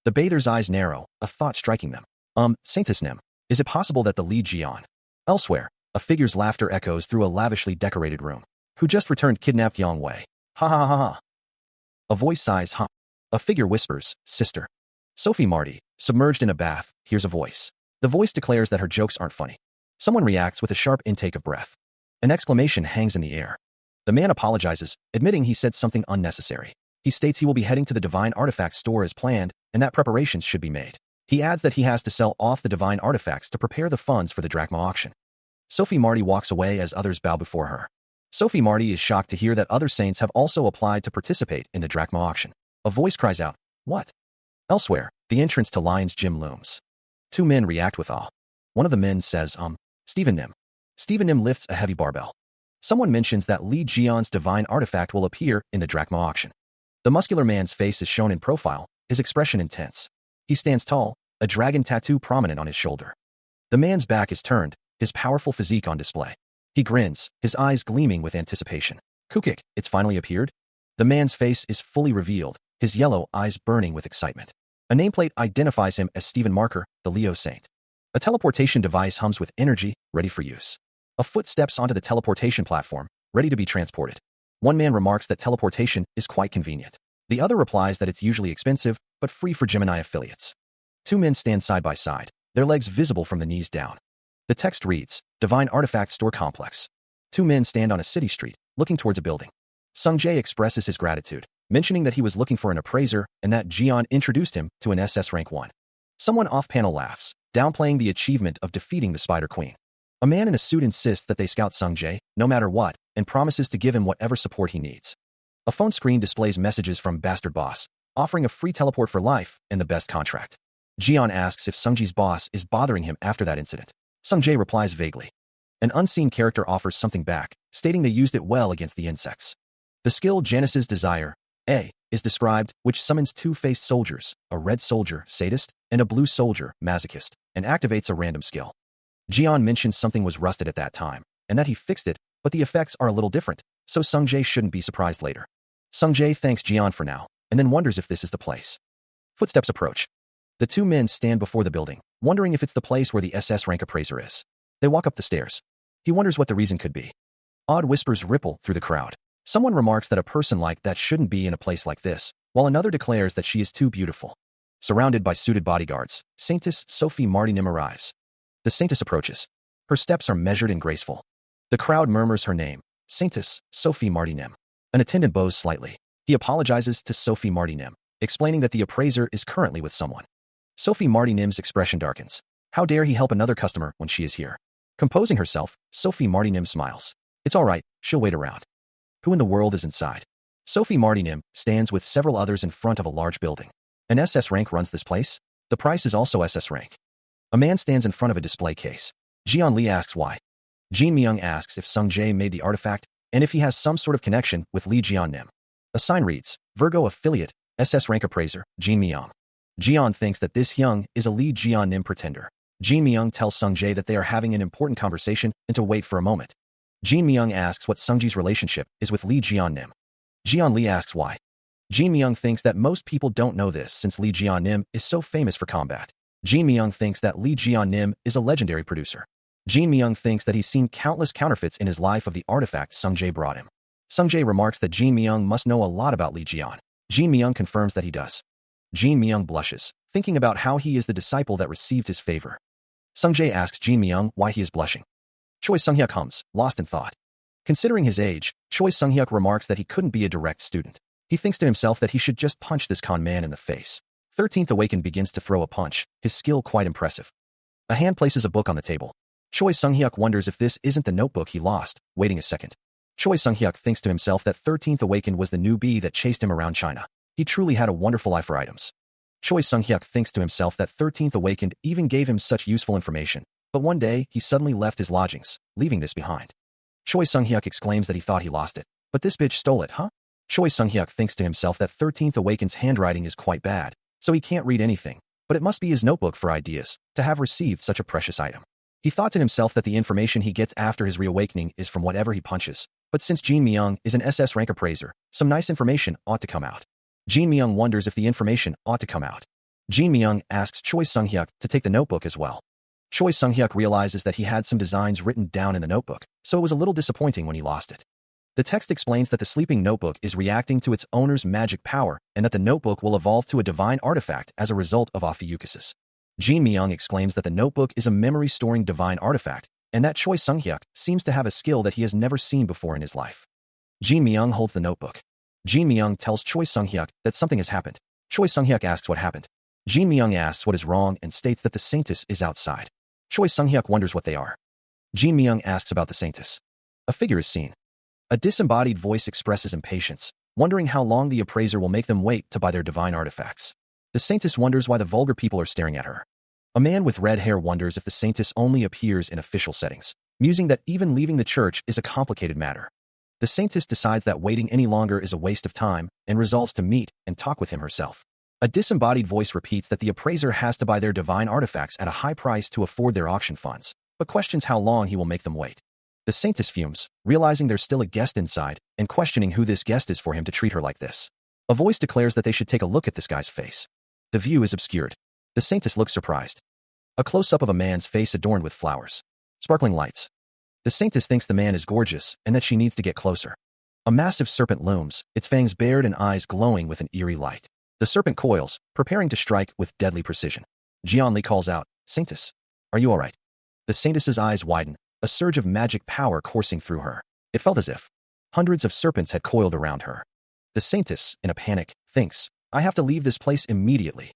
The bather's eyes narrow, a thought striking them. Saintesnim. Is it possible that the Lee Jian? Elsewhere, a figure's laughter echoes through a lavishly decorated room. Who just returned kidnapped Yang Wei? Ha ha ha ha. A voice sighs, huh? A figure whispers, sister. Sophie Marty, submerged in a bath, hears a voice. The voice declares that her jokes aren't funny. Someone reacts with a sharp intake of breath. An exclamation hangs in the air. The man apologizes, admitting he said something unnecessary. He states he will be heading to the Divine Artifact store as planned, and that preparations should be made. He adds that he has to sell off the Divine Artifacts to prepare the funds for the drachma auction. Sophie Marty walks away as others bow before her. Sophie Marty is shocked to hear that other saints have also applied to participate in the drachma auction. A voice cries out, what? Elsewhere, the entrance to Lion's Gym looms. 2 men react with awe. One of the men says, Stephen Nim. Stephen Nim lifts a heavy barbell. Someone mentions that Lee Jian's divine artifact will appear in the drachma auction. The muscular man's face is shown in profile, his expression intense. He stands tall, a dragon tattoo prominent on his shoulder. The man's back is turned, his powerful physique on display. He grins, his eyes gleaming with anticipation. Kukik, it's finally appeared? The man's face is fully revealed, his yellow eyes burning with excitement. A nameplate identifies him as Stephen Marker, the Leo Saint. A teleportation device hums with energy, ready for use. A foot steps onto the teleportation platform, ready to be transported. One man remarks that teleportation is quite convenient. The other replies that it's usually expensive, but free for Gemini affiliates. 2 men stand side by side, their legs visible from the knees down. The text reads, Divine Artifact Store Complex. 2 men stand on a city street, looking towards a building. Sung Jae expresses his gratitude, mentioning that he was looking for an appraiser and that Jian introduced him to an SS Rank 1. Someone off-panel laughs, downplaying the achievement of defeating the Spider Queen. A man in a suit insists that they scout Sung Jae, no matter what, and promises to give him whatever support he needs. A phone screen displays messages from Bastard Boss, offering a free teleport for life and the best contract. Jian asks if Sungji's boss is bothering him after that incident. Sung Jae replies vaguely. An unseen character offers something back, stating they used it well against the insects. The skill Janice's Desire, A, is described, which summons 2-faced soldiers, a red soldier, sadist, and a blue soldier, masochist, and activates a random skill. Jian mentions something was rusted at that time, and that he fixed it, but the effects are a little different, so Sung Jae shouldn't be surprised later. Sung Jae thanks Jian for now, and then wonders if this is the place. Footsteps approach. The 2 men stand before the building, wondering if it's the place where the SS rank appraiser is. They walk up the stairs. He wonders what the reason could be. Odd whispers ripple through the crowd. Someone remarks that a person like that shouldn't be in a place like this, while another declares that she is too beautiful. Surrounded by suited bodyguards, Saintess Sophie Marty Nim arrives. The Saintess approaches. Her steps are measured and graceful. The crowd murmurs her name, Saintess, Sophie Martinim. An attendant bows slightly. He apologizes to Sophie Martinim, explaining that the appraiser is currently with someone. Sophie Martinim's expression darkens. How dare he help another customer when she is here? Composing herself, Sophie Martinim smiles. It's all right, she'll wait around. Who in the world is inside? Sophie Martinim stands with several others in front of a large building. An SS rank runs this place? The price is also SS rank. A man stands in front of a display case. Jian Li asks why. Jin Myung asks if Sung Jae made the artifact and if he has some sort of connection with Li Jian-nim. A sign reads, Virgo affiliate, SS rank appraiser, Jin Myung. Jian thinks that this Hyung is a Li Jian-nim pretender. Jin Myung tells Sung Jae that they are having an important conversation and to wait for a moment. Jin Myung asks what Sung Ji's relationship is with Li Jian-nim. Jian Li asks why. Jin Myung thinks that most people don't know this since Li Jian-nim is so famous for combat. Jin Myung thinks that Li Jian-nim is a legendary producer. Jin Myung thinks that he's seen countless counterfeits in his life of the artifact Sung Jae brought him. Sung Jae remarks that Jin Myung must know a lot about Li Jian. Jin Myung confirms that he does. Jin Myung blushes, thinking about how he is the disciple that received his favor. Sung Jae asks Jin Myung why he is blushing. Choi Sung-hyuk hums, lost in thought. Considering his age, Choi Sung-hyuk remarks that he couldn't be a direct student. He thinks to himself that he should just punch this con man in the face. 13th Awakened begins to throw a punch, his skill quite impressive. A hand places a book on the table. Choi Sung-hyuk wonders if this isn't the notebook he lost, waiting a second. Choi Sung-hyuk thinks to himself that 13th Awakened was the new bee that chased him around China. He truly had a wonderful eye for items. Choi Sung-hyuk thinks to himself that 13th Awakened even gave him such useful information, but one day he suddenly left his lodgings, leaving this behind. Choi Sung-hyuk exclaims that he thought he lost it, but this bitch stole it, huh? Choi Sung-hyuk thinks to himself that 13th Awakened's handwriting is quite bad, so he can't read anything, but it must be his notebook for ideas, to have received such a precious item. He thought to himself that the information he gets after his reawakening is from whatever he punches, but since Jin Myung is an SS rank appraiser, some nice information ought to come out. Jin Myung wonders if the information ought to come out. Jin Myung asks Choi Sung-hyuk to take the notebook as well. Choi Sung-hyuk realizes that he had some designs written down in the notebook, so it was a little disappointing when he lost it. The text explains that the sleeping notebook is reacting to its owner's magic power and that the notebook will evolve to a divine artifact as a result of Ophiuchus'. Jin Myung exclaims that the notebook is a memory-storing divine artifact and that Choi Sung-hyuk seems to have a skill that he has never seen before in his life. Jin Myung holds the notebook. Jin Myung tells Choi Sung-hyuk that something has happened. Choi Sung-hyuk asks what happened. Jin Myung asks what is wrong and states that the Saintess is outside. Choi Sung-hyuk wonders what they are. Jin Myung asks about the Saintess. A figure is seen. A disembodied voice expresses impatience, wondering how long the appraiser will make them wait to buy their divine artifacts. The Saintess wonders why the vulgar people are staring at her. A man with red hair wonders if the Saintess only appears in official settings, musing that even leaving the church is a complicated matter. The Saintess decides that waiting any longer is a waste of time and resolves to meet and talk with him herself. A disembodied voice repeats that the appraiser has to buy their divine artifacts at a high price to afford their auction funds, but questions how long he will make them wait. The Saintess fumes, realizing there's still a guest inside and questioning who this guest is for him to treat her like this. A voice declares that they should take a look at this guy's face. The view is obscured. The Saintess looks surprised. A close-up of a man's face adorned with flowers. Sparkling lights. The Saintess thinks the man is gorgeous and that she needs to get closer. A massive serpent looms, its fangs bared and eyes glowing with an eerie light. The serpent coils, preparing to strike with deadly precision. Jian Li calls out, Saintess, are you all right? The Saintess's eyes widen, a surge of magic power coursing through her. It felt as if hundreds of serpents had coiled around her. The Saintess, in a panic, thinks, I have to leave this place immediately.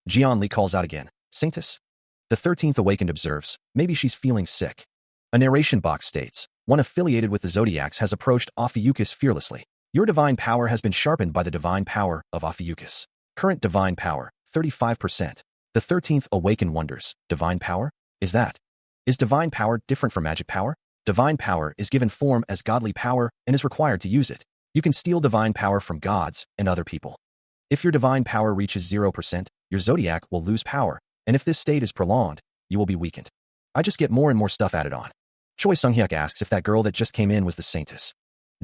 Jian Li calls out again, Saintess? The 13th Awakened observes, maybe she's feeling sick. A narration box states, one affiliated with the Zodiacs has approached Ophiuchus fearlessly. Your divine power has been sharpened by the divine power of Ophiuchus. Current divine power, 35%. The 13th Awakened wonders, divine power? Is divine power different from magic power? Divine power is given form as godly power and is required to use it. You can steal divine power from gods and other people. If your divine power reaches 0%, your zodiac will lose power, and if this state is prolonged, you will be weakened. I just get more and more stuff added on. Choi Sung-hyuk asks if that girl that just came in was the Saintess.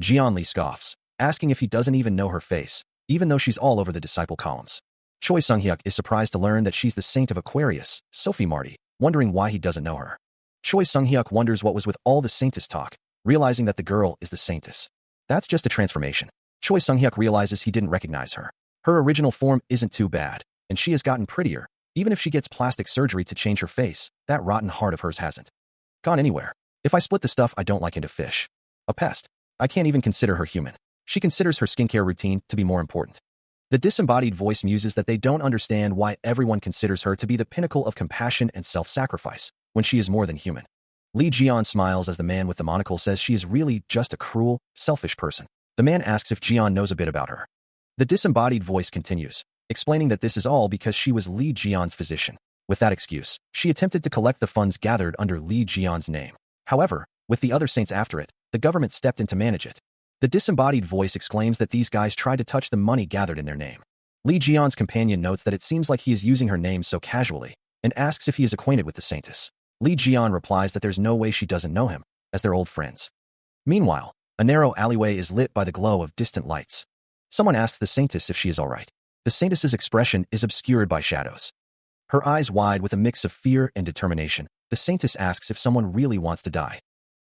Jian Li scoffs, asking if he doesn't even know her face, even though she's all over the disciple columns. Choi Sung-hyuk is surprised to learn that she's the saint of Aquarius, Sophie Marty, wondering why he doesn't know her. Choi Sung-hyuk wonders what was with all the Saintess talk, realizing that the girl is the Saintess. That's just a transformation. Choi Sung-hyuk realizes he didn't recognize her. Her original form isn't too bad, and she has gotten prettier. Even if she gets plastic surgery to change her face, that rotten heart of hers hasn't gone anywhere. If I split the stuff I don't like into fish, a pest. I can't even consider her human. She considers her skincare routine to be more important. The disembodied voice muses that they don't understand why everyone considers her to be the pinnacle of compassion and self-sacrifice, when she is more than human. Lee Jian smiles as the man with the monocle says she is really just a cruel, selfish person. The man asks if Jian knows a bit about her. The disembodied voice continues, explaining that this is all because she was Li Jian's physician. With that excuse, she attempted to collect the funds gathered under Li Jian's name. However, with the other saints after it, the government stepped in to manage it. The disembodied voice exclaims that these guys tried to touch the money gathered in their name. Li Jian's companion notes that it seems like he is using her name so casually, and asks if he is acquainted with the saintess. Li Jian replies that there's no way she doesn't know him, as they're old friends. Meanwhile, a narrow alleyway is lit by the glow of distant lights. Someone asks the saintess if she is all right. The saintess's expression is obscured by shadows. Her eyes wide with a mix of fear and determination, the saintess asks if someone really wants to die.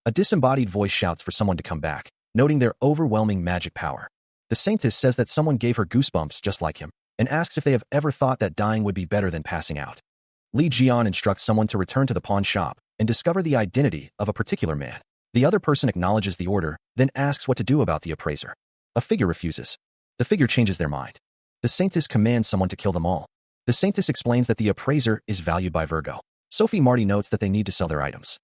A disembodied voice shouts for someone to come back, noting their overwhelming magic power. The saintess says that someone gave her goosebumps just like him, and asks if they have ever thought that dying would be better than passing out. Li Jian instructs someone to return to the pawn shop and discover the identity of a particular man. The other person acknowledges the order, then asks what to do about the appraiser. A figure refuses. The figure changes their mind. The saintess commands someone to kill them all. The saintess explains that the appraiser is valued by Virgo. Sophie Marty notes that they need to sell their items.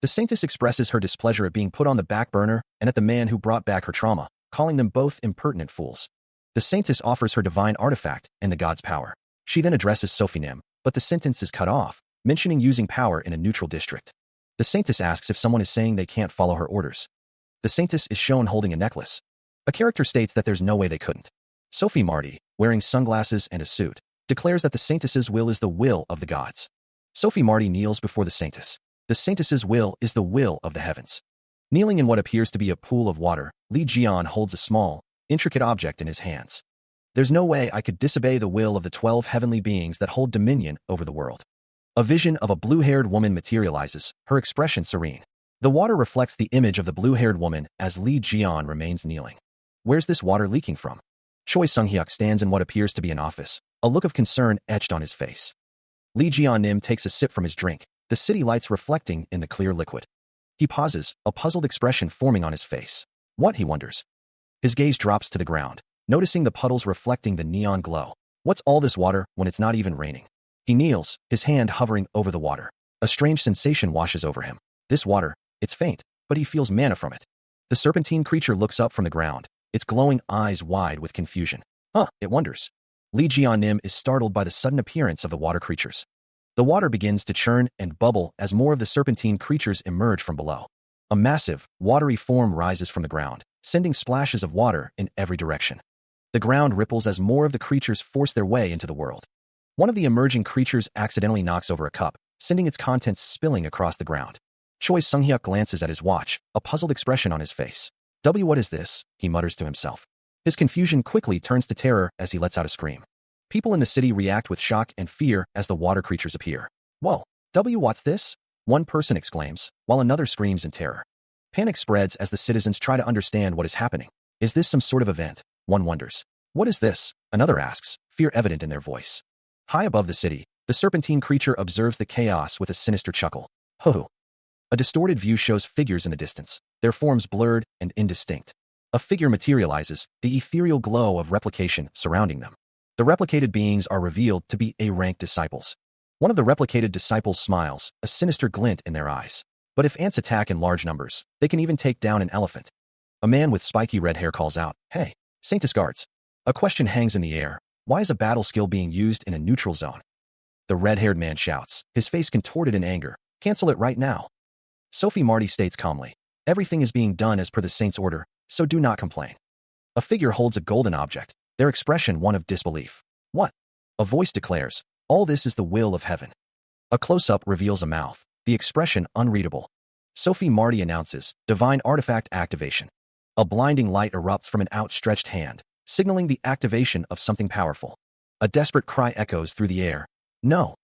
The saintess expresses her displeasure at being put on the back burner and at the man who brought back her trauma, calling them both impertinent fools. The saintess offers her divine artifact and the god's power. She then addresses Sophie Nim, but the sentence is cut off, mentioning using power in a neutral district. The saintess asks if someone is saying they can't follow her orders. The saintess is shown holding a necklace. A character states that there's no way they couldn't. Sophie Marty, wearing sunglasses and a suit, declares that the saintess's will is the will of the gods. Sophie Marty kneels before the saintess. The saintess's will is the will of the heavens. Kneeling in what appears to be a pool of water, Li Jian holds a small, intricate object in his hands. There's no way I could disobey the will of the 12 heavenly beings that hold dominion over the world. A vision of a blue-haired woman materializes, her expression serene. The water reflects the image of the blue-haired woman as Li Jian remains kneeling. Where's this water leaking from? Choi Sung-hyuk stands in what appears to be an office, a look of concern etched on his face. Li Jian-nim takes a sip from his drink, the city lights reflecting in the clear liquid. He pauses, a puzzled expression forming on his face. What, he wonders. His gaze drops to the ground, noticing the puddles reflecting the neon glow. What's all this water when it's not even raining? He kneels, his hand hovering over the water. A strange sensation washes over him. This water, it's faint, but he feels mana from it. The serpentine creature looks up from the ground, its glowing eyes wide with confusion. It wonders. Li Jian-nim is startled by the sudden appearance of the water creatures. The water begins to churn and bubble as more of the serpentine creatures emerge from below. A massive, watery form rises from the ground, sending splashes of water in every direction. The ground ripples as more of the creatures force their way into the world. One of the emerging creatures accidentally knocks over a cup, sending its contents spilling across the ground. Choi Sung-hyuk glances at his watch, a puzzled expression on his face. What is this? He mutters to himself. His confusion quickly turns to terror as he lets out a scream. People in the city react with shock and fear as the water creatures appear. Whoa, what's this? One person exclaims, while another screams in terror. Panic spreads as the citizens try to understand what is happening. Is this some sort of event? One wonders. What is this? Another asks, fear evident in their voice. High above the city, the serpentine creature observes the chaos with a sinister chuckle. Ho-ho. A distorted view shows figures in the distance, their forms blurred and indistinct. A figure materializes, the ethereal glow of replication surrounding them. The replicated beings are revealed to be A-rank disciples. One of the replicated disciples smiles, a sinister glint in their eyes. But if ants attack in large numbers, they can even take down an elephant. A man with spiky red hair calls out, "Hey, Saintus guards." A question hangs in the air. Why is a battle skill being used in a neutral zone? The red-haired man shouts, his face contorted in anger. Cancel it right now. Sophie Marty states calmly, everything is being done as per the saint's order, so do not complain. A figure holds a golden object, their expression one of disbelief. What? A voice declares, all this is the will of heaven. A close-up reveals a mouth, the expression unreadable. Sophie Marty announces, divine artifact activation. A blinding light erupts from an outstretched hand, signaling the activation of something powerful. A desperate cry echoes through the air. No.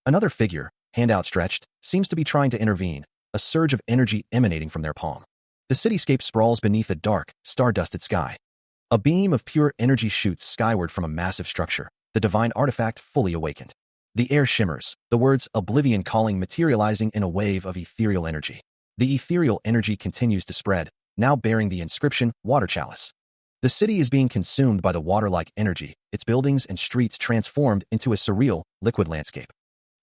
Another figure, hand outstretched, seems to be trying to intervene, a surge of energy emanating from their palm. The cityscape sprawls beneath a dark, star-dusted sky. A beam of pure energy shoots skyward from a massive structure, the divine artifact fully awakened. The air shimmers, the words Oblivion calling materializing in a wave of ethereal energy. The ethereal energy continues to spread, now bearing the inscription, Water Chalice. The city is being consumed by the water-like energy, its buildings and streets transformed into a surreal, liquid landscape.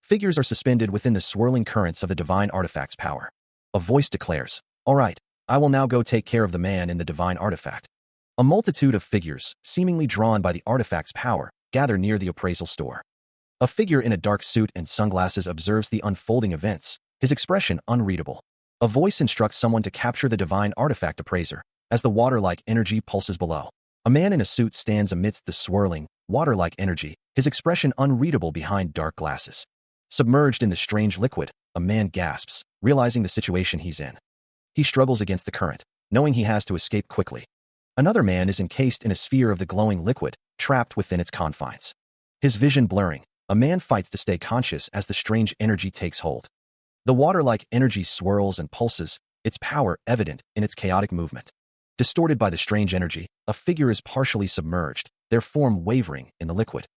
Figures are suspended within the swirling currents of the divine artifact's power. A voice declares, "All right, I will now go take care of the man in the divine artifact." A multitude of figures, seemingly drawn by the artifact's power, gather near the appraisal store. A figure in a dark suit and sunglasses observes the unfolding events, his expression unreadable. A voice instructs someone to capture the divine artifact appraiser, as the water-like energy pulses below. A man in a suit stands amidst the swirling, water-like energy, his expression unreadable behind dark glasses. Submerged in the strange liquid, a man gasps, realizing the situation he's in. He struggles against the current, knowing he has to escape quickly. Another man is encased in a sphere of the glowing liquid, trapped within its confines. His vision blurring, a man fights to stay conscious as the strange energy takes hold. The water-like energy swirls and pulses, its power evident in its chaotic movement. Distorted by the strange energy, a figure is partially submerged, their form wavering in the liquid.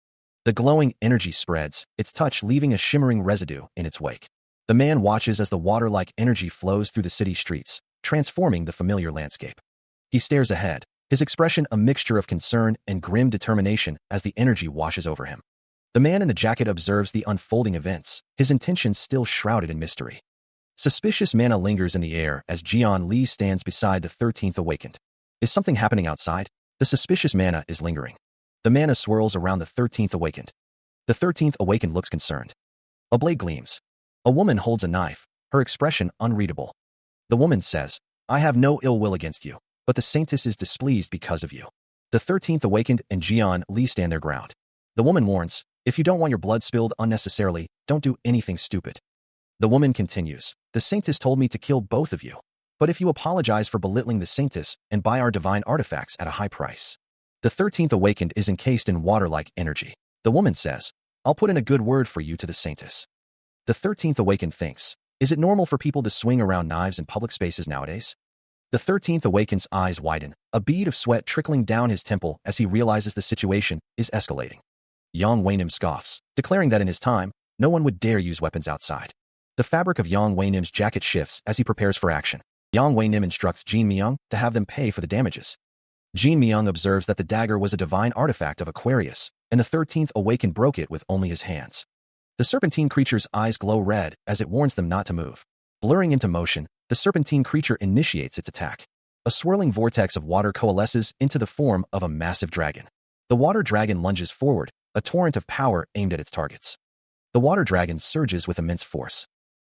The glowing energy spreads, its touch leaving a shimmering residue in its wake. The man watches as the water-like energy flows through the city streets, transforming the familiar landscape. He stares ahead, his expression a mixture of concern and grim determination as the energy washes over him. The man in the jacket observes the unfolding events, his intentions still shrouded in mystery. Suspicious mana lingers in the air as Jian Li stands beside the 13th Awakened. Is something happening outside? The suspicious mana is lingering. The mana swirls around the 13th Awakened. The 13th Awakened looks concerned. A blade gleams. A woman holds a knife, her expression unreadable. The woman says, "I have no ill will against you, but the Saintess is displeased because of you." The 13th Awakened and Jian Li stand their ground. The woman warns, "If you don't want your blood spilled unnecessarily, don't do anything stupid." The woman continues, "The Saintess told me to kill both of you. But if you apologize for belittling the Saintess and buy our divine artifacts at a high price." The 13th Awakened is encased in water-like energy. The woman says, "I'll put in a good word for you to the Saintess." The 13th Awakened thinks, "Is it normal for people to swing around knives in public spaces nowadays?" The 13th Awakened's eyes widen, a bead of sweat trickling down his temple as he realizes the situation is escalating. Yang Weinim scoffs, declaring that in his time, no one would dare use weapons outside. The fabric of Yang Weinim's jacket shifts as he prepares for action. Yang Weinim instructs Jin Myung to have them pay for the damages. Jin Myung observes that the dagger was a divine artifact of Aquarius, and the 13th Awakened broke it with only his hands. The serpentine creature's eyes glow red as it warns them not to move. Blurring into motion, the serpentine creature initiates its attack. A swirling vortex of water coalesces into the form of a massive dragon. The water dragon lunges forward, a torrent of power aimed at its targets. The water dragon surges with immense force.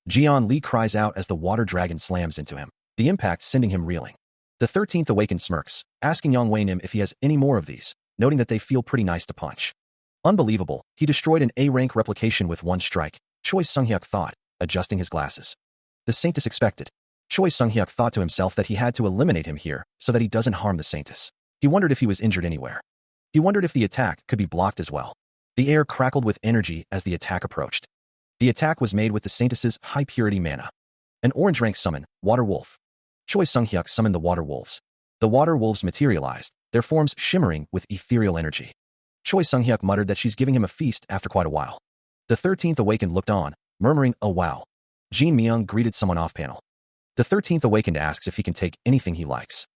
Jian Li cries out as the water dragon slams into him, the impact sending him reeling. The 13th Awakened smirks, asking Yang Weinim if he has any more of these, noting that they feel pretty nice to punch. Unbelievable, he destroyed an A-rank replication with one strike, Choi Sung-hyuk thought, adjusting his glasses. The Saintess expected. Choi Sung-hyuk thought to himself that he had to eliminate him here so that he doesn't harm the Saintess. He wondered if he was injured anywhere. He wondered if the attack could be blocked as well. The air crackled with energy as the attack approached. The attack was made with the Saintess's high-purity mana. An orange-rank summon, Water Wolf. Choi Sung-hyuk summoned the Water Wolves. The Water Wolves materialized, their forms shimmering with ethereal energy. Choi Sung-hyuk muttered that she's giving him a feast after quite a while. The 13th Awakened looked on, murmuring, "Oh wow." Jin Myung greeted someone off-panel. The 13th Awakened asks if he can take anything he likes.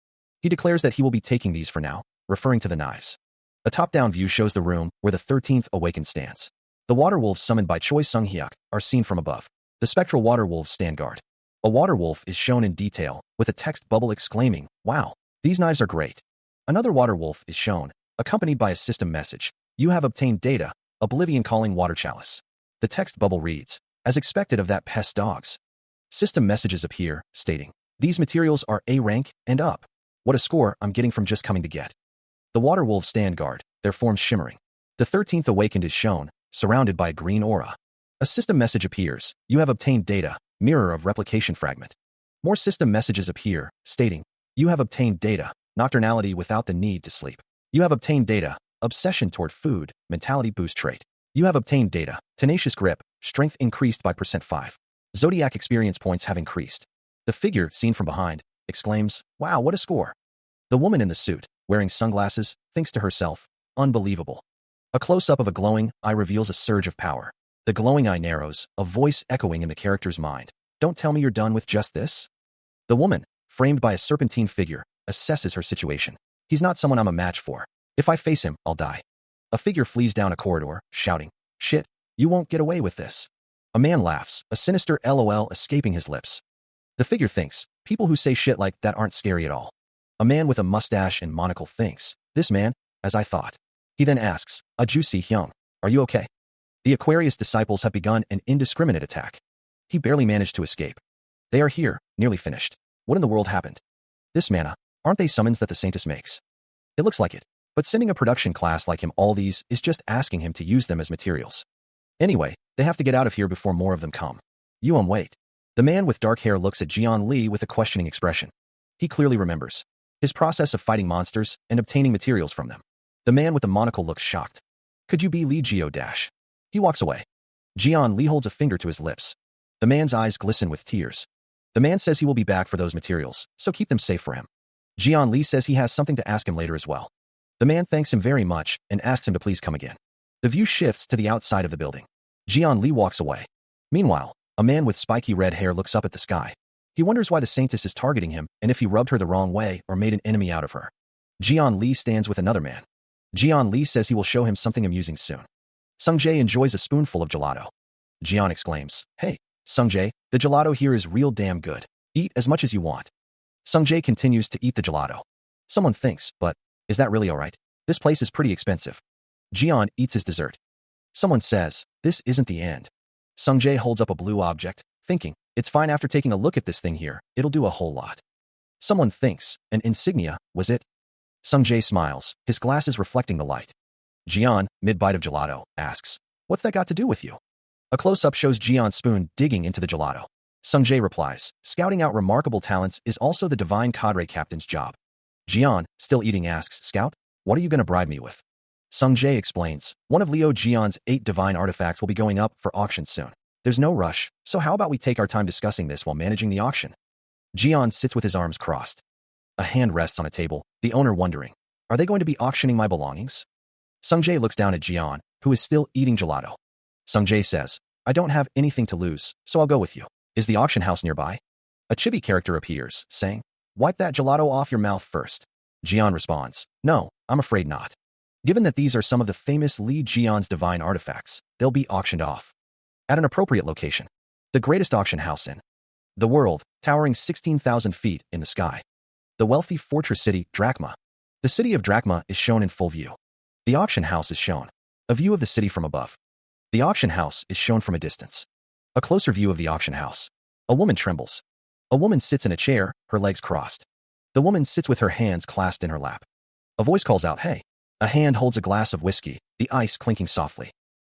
He declares that he will be taking these for now, referring to the knives. A top-down view shows the room where the 13th Awakened stands. The Water Wolves summoned by Choi Sung-hyuk are seen from above. The spectral Water Wolves stand guard. A Water Wolf is shown in detail, with a text bubble exclaiming, "Wow, these knives are great." Another Water Wolf is shown, accompanied by a system message, "You have obtained data, Oblivion calling Water Chalice." The text bubble reads, "As expected of that pest dogs." System messages appear, stating, "These materials are A rank and up. What a score I'm getting from just coming to get." The Water Wolves stand guard, their forms shimmering. The 13th Awakened is shown, surrounded by a green aura. A system message appears, "You have obtained data, Mirror of Replication Fragment." More system messages appear, stating, "You have obtained data, Nocturnality without the need to sleep." "You have obtained data, Obsession toward food, Mentality boost trait." "You have obtained data, Tenacious grip, Strength increased by %5. Zodiac experience points have increased." The figure, seen from behind, exclaims, "Wow, what a score." The woman in the suit, wearing sunglasses, thinks to herself, "Unbelievable." A close-up of a glowing eye reveals a surge of power. The glowing eye narrows, a voice echoing in the character's mind, "Don't tell me you're done with just this?" The woman, framed by a serpentine figure, assesses her situation. He's not someone I'm a match for. If I face him, I'll die. A figure flees down a corridor, shouting, "Shit, you won't get away with this." A man laughs, a sinister LOL escaping his lips. The figure thinks, people who say shit like that aren't scary at all. A man with a mustache and monocle thinks, this man, as I thought. He then asks, Juicy Hyung, are you okay? The Aquarius disciples have begun an indiscriminate attack. He barely managed to escape. They are here, nearly finished. What in the world happened? This mana, aren't they summons that the Saintess makes? It looks like it, but sending a production class like him all these is just asking him to use them as materials. Anyway, they have to get out of here before more of them come. Wait. The man with dark hair looks at Jian Li with a questioning expression. He clearly remembers his process of fighting monsters and obtaining materials from them. The man with the monocle looks shocked. Could you be Li Jio Dash? He walks away. Jian Li holds a finger to his lips. The man's eyes glisten with tears. The man says he will be back for those materials, so keep them safe for him. Jian Li says he has something to ask him later as well. The man thanks him very much and asks him to please come again. The view shifts to the outside of the building. Jian Li walks away. Meanwhile, a man with spiky red hair looks up at the sky. He wonders why the Saintess is targeting him and if he rubbed her the wrong way or made an enemy out of her. Jian Li stands with another man. Jian Li says he will show him something amusing soon. Sung Jae enjoys a spoonful of gelato. Jian exclaims, hey, Sung Jae, the gelato here is real damn good. Eat as much as you want. Sung Jae continues to eat the gelato. Someone thinks, but is that really alright? This place is pretty expensive. Jian eats his dessert. Someone says, this isn't the end. Sung Jae holds up a blue object, thinking, it's fine after taking a look at this thing here, it'll do a whole lot. Someone thinks, an insignia, was it? Sung Jae smiles, his glasses reflecting the light. Jian, mid-bite of gelato, asks, what's that got to do with you? A close-up shows Jian's spoon digging into the gelato. Sung Jae replies, scouting out remarkable talents is also the divine cadre captain's job. Jian, still eating, asks, Scout, what are you going to bribe me with? Sung Jae explains, one of Liu Jian's 8 divine artifacts will be going up for auction soon. There's no rush, so how about we take our time discussing this while managing the auction? Jian sits with his arms crossed. A hand rests on a table, the owner wondering, are they going to be auctioning my belongings? Sung Jae looks down at Jian, who is still eating gelato. Sung Jae says, I don't have anything to lose, so I'll go with you. Is the auction house nearby? A chibi character appears, saying, wipe that gelato off your mouth first. Jian responds, no, I'm afraid not. Given that these are some of the famous Li Jian's divine artifacts, they'll be auctioned off. At an appropriate location. The greatest auction house in the world, towering 16,000 feet in the sky. The wealthy fortress city, Drachma. The city of Drachma is shown in full view. The auction house is shown. A view of the city from above. The auction house is shown from a distance. A closer view of the auction house. A woman trembles. A woman sits in a chair, her legs crossed. The woman sits with her hands clasped in her lap. A voice calls out, hey. A hand holds a glass of whiskey, the ice clinking softly.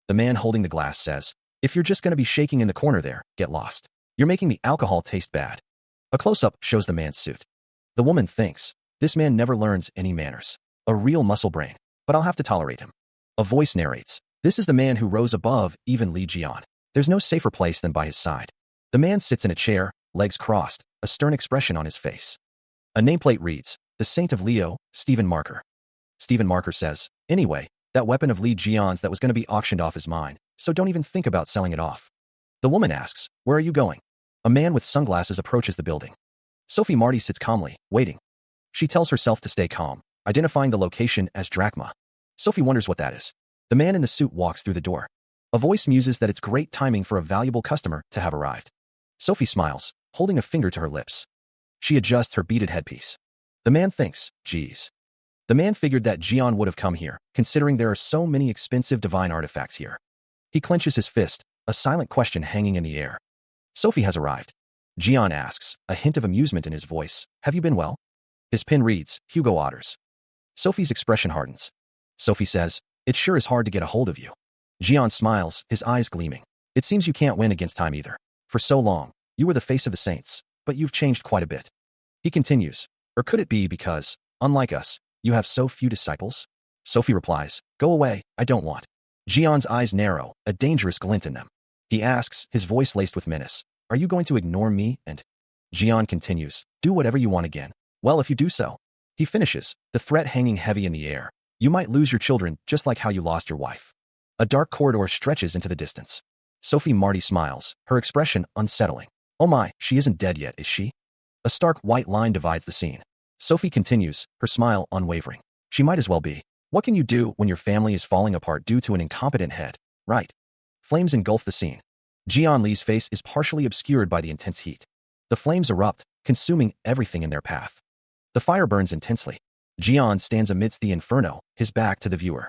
The man holding the glass says, if you're just going to be shaking in the corner there, get lost. You're making the alcohol taste bad. A close-up shows the man's suit. The woman thinks, this man never learns any manners. A real muscle brain, but I'll have to tolerate him. A voice narrates, this is the man who rose above even Li Jian. There's no safer place than by his side. The man sits in a chair, legs crossed, a stern expression on his face. A nameplate reads, the Saint of Leo, Stephen Marker. Stephen Marker says, anyway, that weapon of Li Jian's that was going to be auctioned off is mine, so don't even think about selling it off. The woman asks, where are you going? A man with sunglasses approaches the building. Sophie Marty sits calmly, waiting. She tells herself to stay calm, identifying the location as Drachma. Sophie wonders what that is. The man in the suit walks through the door. A voice muses that it's great timing for a valuable customer to have arrived. Sophie smiles, holding a finger to her lips. She adjusts her beaded headpiece. The man thinks, geez. The man figured that Jian would have come here, considering there are so many expensive divine artifacts here. He clenches his fist, a silent question hanging in the air. Sophie has arrived. Jian asks, a hint of amusement in his voice, have you been well? His pin reads, Hugo Otters. Sophie's expression hardens. Sophie says, it sure is hard to get a hold of you. Jian smiles, his eyes gleaming. It seems you can't win against time either. For so long, you were the face of the saints, but you've changed quite a bit. He continues, or could it be because, unlike us, you have so few disciples? Sophie replies, go away, I don't want. Jian's eyes narrow, a dangerous glint in them. He asks, his voice laced with menace, are you going to ignore me? And Jian continues, do whatever you want again. Well, if you do so. He finishes, the threat hanging heavy in the air. You might lose your children just like how you lost your wife. A dark corridor stretches into the distance. Sophie Marty smiles, her expression unsettling. Oh my, she isn't dead yet, is she? A stark white line divides the scene. Sophie continues, her smile unwavering. She might as well be. What can you do when your family is falling apart due to an incompetent head, right? Flames engulf the scene. Jian Li's face is partially obscured by the intense heat. The flames erupt, consuming everything in their path. The fire burns intensely. Jian stands amidst the inferno, his back to the viewer.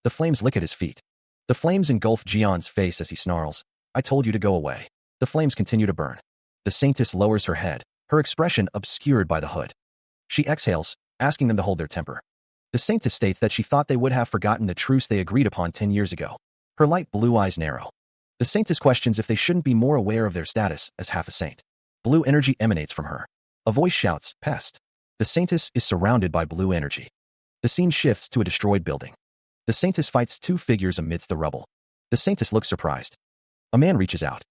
The flames lick at his feet. The flames engulf Jian's face as he snarls. I told you to go away. The flames continue to burn. The saintess lowers her head, her expression obscured by the hood. She exhales, asking them to hold their temper. The saintess states that she thought they would have forgotten the truce they agreed upon 10 years ago. Her light blue eyes narrow. The saintess questions if they shouldn't be more aware of their status as half a saint. Blue energy emanates from her. A voice shouts, pest. The saintess is surrounded by blue energy. The scene shifts to a destroyed building. The saintess fights two figures amidst the rubble. The saintess looks surprised. A man reaches out.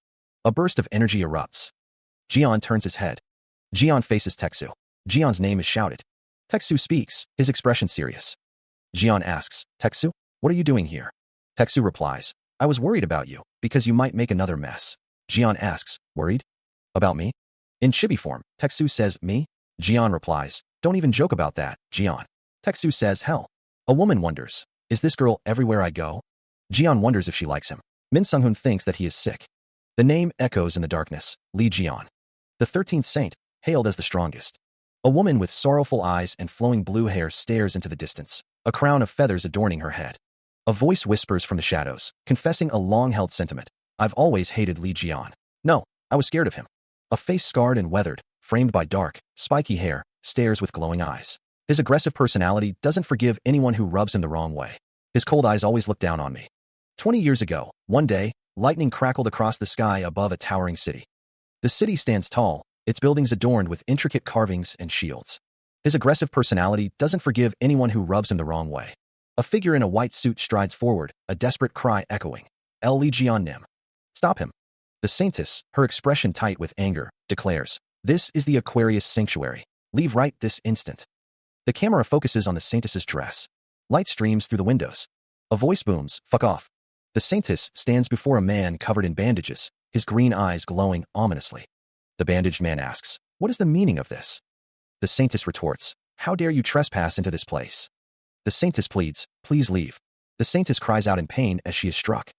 A burst of energy erupts. Jian turns his head. Jian faces Teksu. Jian's name is shouted. Teksu speaks, his expression serious. Jian asks, Teksu, what are you doing here? Teksu replies, I was worried about you, because you might make another mess. Jian asks, worried? About me? In chibi form, Teksu says, me? Jian replies, don't even joke about that, Jian. Teksu says, hell. A woman wonders, is this girl everywhere I go? Jian wonders if she likes him. Min Sung-hoon thinks that he is sick. The name echoes in the darkness, Li Jian. The 13th saint, hailed as the strongest. A woman with sorrowful eyes and flowing blue hair stares into the distance, a crown of feathers adorning her head. A voice whispers from the shadows, confessing a long-held sentiment. I've always hated Li Jian. No, I was scared of him. A face scarred and weathered, framed by dark, spiky hair, stares with glowing eyes. His aggressive personality doesn't forgive anyone who rubs him the wrong way. His cold eyes always look down on me. 20 years ago, one day, lightning crackled across the sky above a towering city. The city stands tall, its buildings adorned with intricate carvings and shields. His aggressive personality doesn't forgive anyone who rubs him the wrong way. A figure in a white suit strides forward, a desperate cry echoing. El Li Jian Nim. Stop him. The saintess, her expression tight with anger, declares, this is the Aquarius sanctuary. Leave right this instant. The camera focuses on the saintess's dress. Light streams through the windows. A voice booms, fuck off. The saintess stands before a man covered in bandages, his green eyes glowing ominously. The bandaged man asks, what is the meaning of this? The saintess retorts, how dare you trespass into this place? The saintess pleads, please leave. The saintess cries out in pain as she is struck.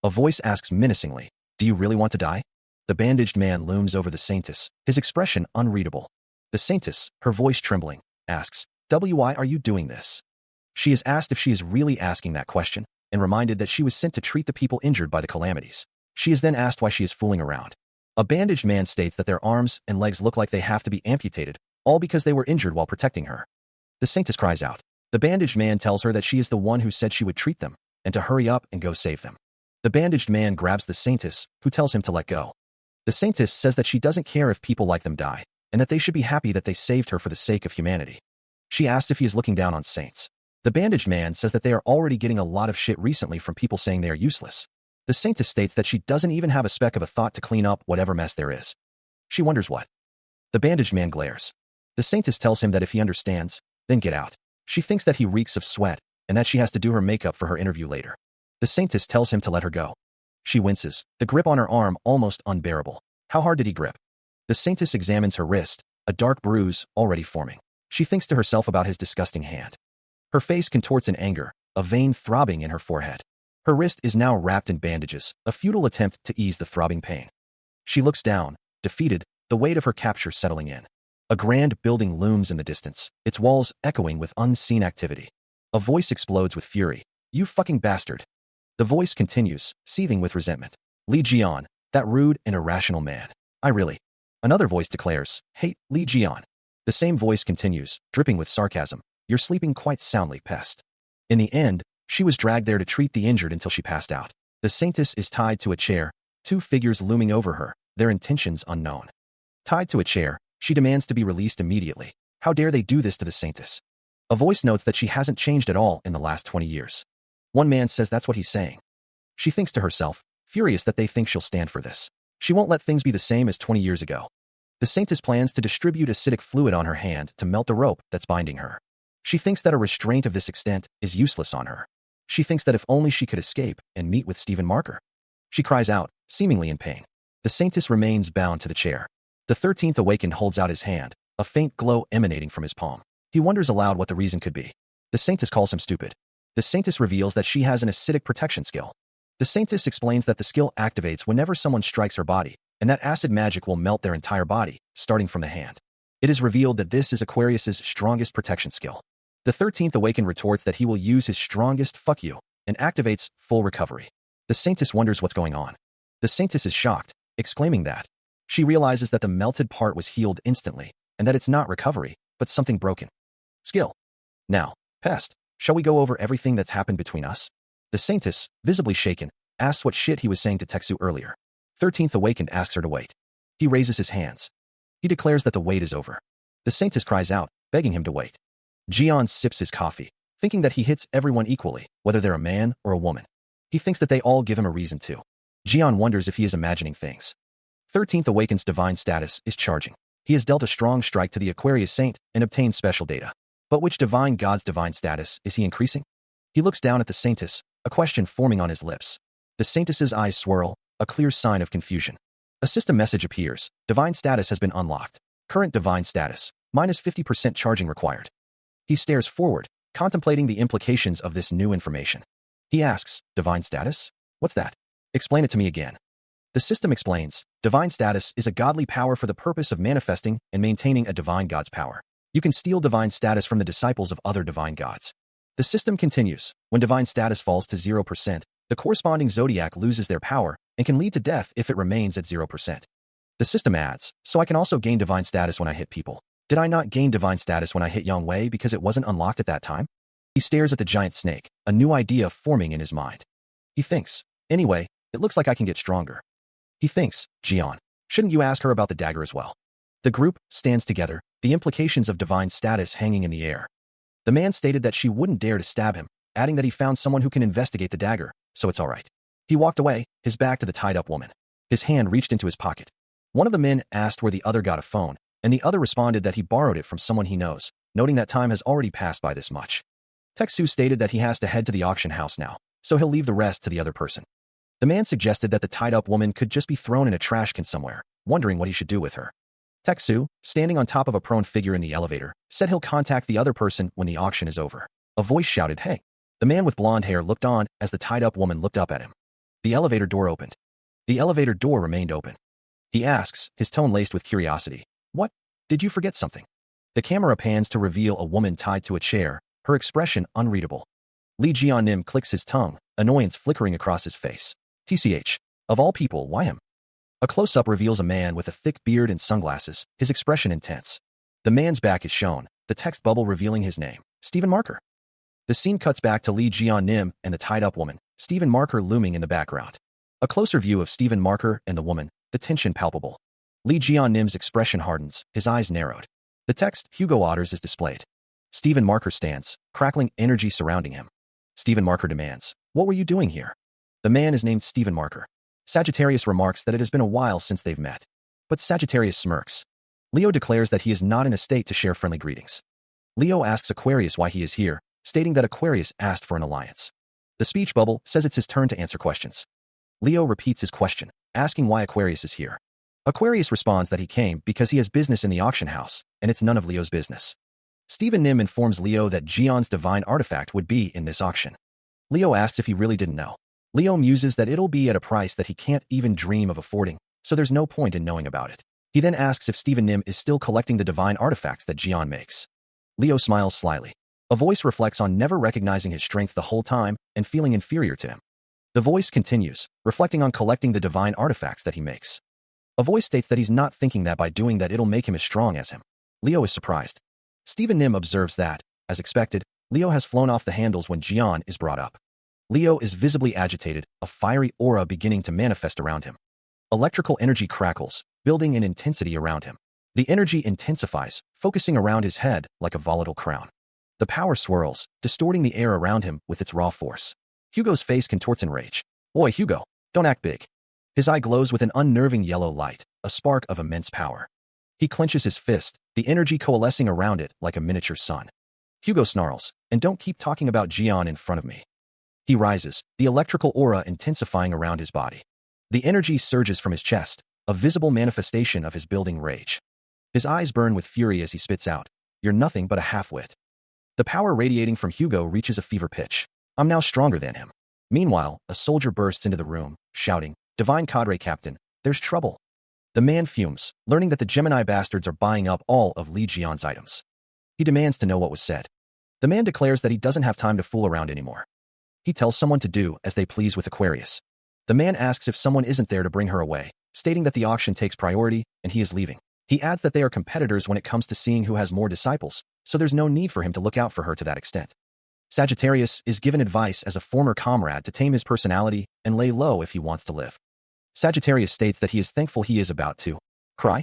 A voice asks menacingly, do you really want to die? The bandaged man looms over the saintess, his expression unreadable. The saintess, her voice trembling, asks, why are you doing this? She is asked if she is really asking that question, and reminded that she was sent to treat the people injured by the calamities. She is then asked why she is fooling around. A bandaged man states that their arms and legs look like they have to be amputated, all because they were injured while protecting her. The saintess cries out. The bandaged man tells her that she is the one who said she would treat them, and to hurry up and go save them. The bandaged man grabs the saintess, who tells him to let go. The saintess says that she doesn't care if people like them die, and that they should be happy that they saved her for the sake of humanity. She asks if he is looking down on saints. The bandaged man says that they are already getting a lot of shit recently from people saying they are useless. The saintess states that she doesn't even have a speck of a thought to clean up whatever mess there is. She wonders what. The bandaged man glares. The saintess tells him that if he understands, then get out. She thinks that he reeks of sweat, and that she has to do her makeup for her interview later. The saintess tells him to let her go. She winces, the grip on her arm almost unbearable. How hard did he grip? The saintess examines her wrist, a dark bruise already forming. She thinks to herself about his disgusting hand. Her face contorts in anger, a vein throbbing in her forehead. Her wrist is now wrapped in bandages, a futile attempt to ease the throbbing pain. She looks down, defeated, the weight of her capture settling in. A grand building looms in the distance, its walls echoing with unseen activity. A voice explodes with fury. You fucking bastard. The voice continues, seething with resentment. Li Jian, that rude and irrational man. I really. Another voice declares, hate Li Jian. The same voice continues, dripping with sarcasm. You're sleeping quite soundly, pest. In the end, she was dragged there to treat the injured until she passed out. The saintess is tied to a chair, two figures looming over her, their intentions unknown. Tied to a chair, she demands to be released immediately. How dare they do this to the saintess? A voice notes that she hasn't changed at all in the last 20 years. One man says that's what he's saying. She thinks to herself, furious that they think she'll stand for this. She won't let things be the same as 20 years ago. The saintess plans to distribute acidic fluid on her hand to melt the rope that's binding her. She thinks that a restraint of this extent is useless on her. She thinks that if only she could escape and meet with Stephen Marker. She cries out, seemingly in pain. The saintess remains bound to the chair. The 13th Awakened holds out his hand, a faint glow emanating from his palm. He wonders aloud what the reason could be. The Saintess calls him stupid. The Saintess reveals that she has an acidic protection skill. The Saintess explains that the skill activates whenever someone strikes her body, and that acid magic will melt their entire body, starting from the hand. It is revealed that this is Aquarius's strongest protection skill. The 13th Awakened retorts that he will use his strongest fuck you, and activates full recovery. The Saintess wonders what's going on. The Saintess is shocked, exclaiming that she realizes that the melted part was healed instantly, and that it's not recovery, but something broken. Skill. Now, Pest, shall we go over everything that's happened between us? The Saintess, visibly shaken, asks what shit he was saying to Teksu earlier. 13th Awakened asks her to wait. He raises his hands. He declares that the wait is over. The Saintess cries out, begging him to wait. Jian sips his coffee, thinking that he hits everyone equally, whether they're a man or a woman. He thinks that they all give him a reason to. Jian wonders if he is imagining things. 13th Awakened's divine status is charging. He has dealt a strong strike to the Aquarius Saint and obtained special data. But which divine god's divine status is he increasing? He looks down at the Saintess, a question forming on his lips. The Saintess's eyes swirl, a clear sign of confusion. A system message appears. Divine status has been unlocked. Current divine status, minus 50% charging required. He stares forward, contemplating the implications of this new information. He asks, divine status? What's that? Explain it to me again. The system explains, divine status is a godly power for the purpose of manifesting and maintaining a divine god's power. You can steal divine status from the disciples of other divine gods. The system continues, when divine status falls to 0%, the corresponding zodiac loses their power and can lead to death if it remains at 0%. The system adds, so I can also gain divine status when I hit people. Did I not gain divine status when I hit Yang Wei because it wasn't unlocked at that time? He stares at the giant snake, a new idea forming in his mind. He thinks, anyway, it looks like I can get stronger. He thinks, Jian, shouldn't you ask her about the dagger as well? The group stands together, the implications of divine status hanging in the air. The man stated that she wouldn't dare to stab him, adding that he found someone who can investigate the dagger, so it's all right. He walked away, his back to the tied-up woman. His hand reached into his pocket. One of the men asked where the other got a phone, and the other responded that he borrowed it from someone he knows, noting that time has already passed by this much. Teksu stated that he has to head to the auction house now, so he'll leave the rest to the other person. The man suggested that the tied-up woman could just be thrown in a trash can somewhere, wondering what he should do with her. Teksu, standing on top of a prone figure in the elevator, said he'll contact the other person when the auction is over. A voice shouted, hey. The man with blonde hair looked on as the tied-up woman looked up at him. The elevator door opened. The elevator door remained open. He asks, his tone laced with curiosity. What? Did you forget something? The camera pans to reveal a woman tied to a chair, her expression unreadable. Li Jiannim clicks his tongue, annoyance flickering across his face. TCH. Of all people, why him? A close-up reveals a man with a thick beard and sunglasses, his expression intense. The man's back is shown, the text bubble revealing his name, Stephen Marker. The scene cuts back to Li Jiannim and the tied-up woman, Stephen Marker looming in the background. A closer view of Stephen Marker and the woman, the tension palpable. Li Jiannim's expression hardens, his eyes narrowed. The text, Hugo Otters, is displayed. Stephen Marker stands, crackling energy surrounding him. Stephen Marker demands, what were you doing here? The man is named Stephen Marker. Sagittarius remarks that it has been a while since they've met. But Sagittarius smirks. Leo declares that he is not in a state to share friendly greetings. Leo asks Aquarius why he is here, stating that Aquarius asked for an alliance. The speech bubble says it's his turn to answer questions. Leo repeats his question, asking why Aquarius is here. Aquarius responds that he came because he has business in the auction house, and it's none of Leo's business. Stephen Nim informs Leo that Jian's divine artifact would be in this auction. Leo asks if he really didn't know. Leo muses that it'll be at a price that he can't even dream of affording, so there's no point in knowing about it. He then asks if Stephen Nim is still collecting the divine artifacts that Jian makes. Leo smiles slyly. A voice reflects on never recognizing his strength the whole time and feeling inferior to him. The voice continues, reflecting on collecting the divine artifacts that he makes. A voice states that he's not thinking that by doing that it'll make him as strong as him. Leo is surprised. Stephen Nim observes that, as expected, Leo has flown off the handles when Jian is brought up. Leo is visibly agitated, a fiery aura beginning to manifest around him. Electrical energy crackles, building in intensity around him. The energy intensifies, focusing around his head like a volatile crown. The power swirls, distorting the air around him with its raw force. Hugo's face contorts in rage. Oi, Hugo, don't act big. His eye glows with an unnerving yellow light, a spark of immense power. He clenches his fist, the energy coalescing around it like a miniature sun. Hugo snarls, and don't keep talking about Jian in front of me. He rises, the electrical aura intensifying around his body. The energy surges from his chest, a visible manifestation of his building rage. His eyes burn with fury as he spits out, "You're nothing but a half-wit." The power radiating from Hugo reaches a fever pitch. "I'm now stronger than him." Meanwhile, a soldier bursts into the room, shouting, "Divine Cadre Captain, there's trouble." The man fumes, learning that the Gemini bastards are buying up all of Li Jian's items. He demands to know what was said. The man declares that he doesn't have time to fool around anymore. He tells someone to do as they please with Aquarius. The man asks if someone isn't there to bring her away, stating that the auction takes priority and he is leaving. He adds that they are competitors when it comes to seeing who has more disciples, so there's no need for him to look out for her to that extent. Sagittarius is given advice as a former comrade to tame his personality and lay low if he wants to live. Sagittarius states that he is thankful he is about to cry.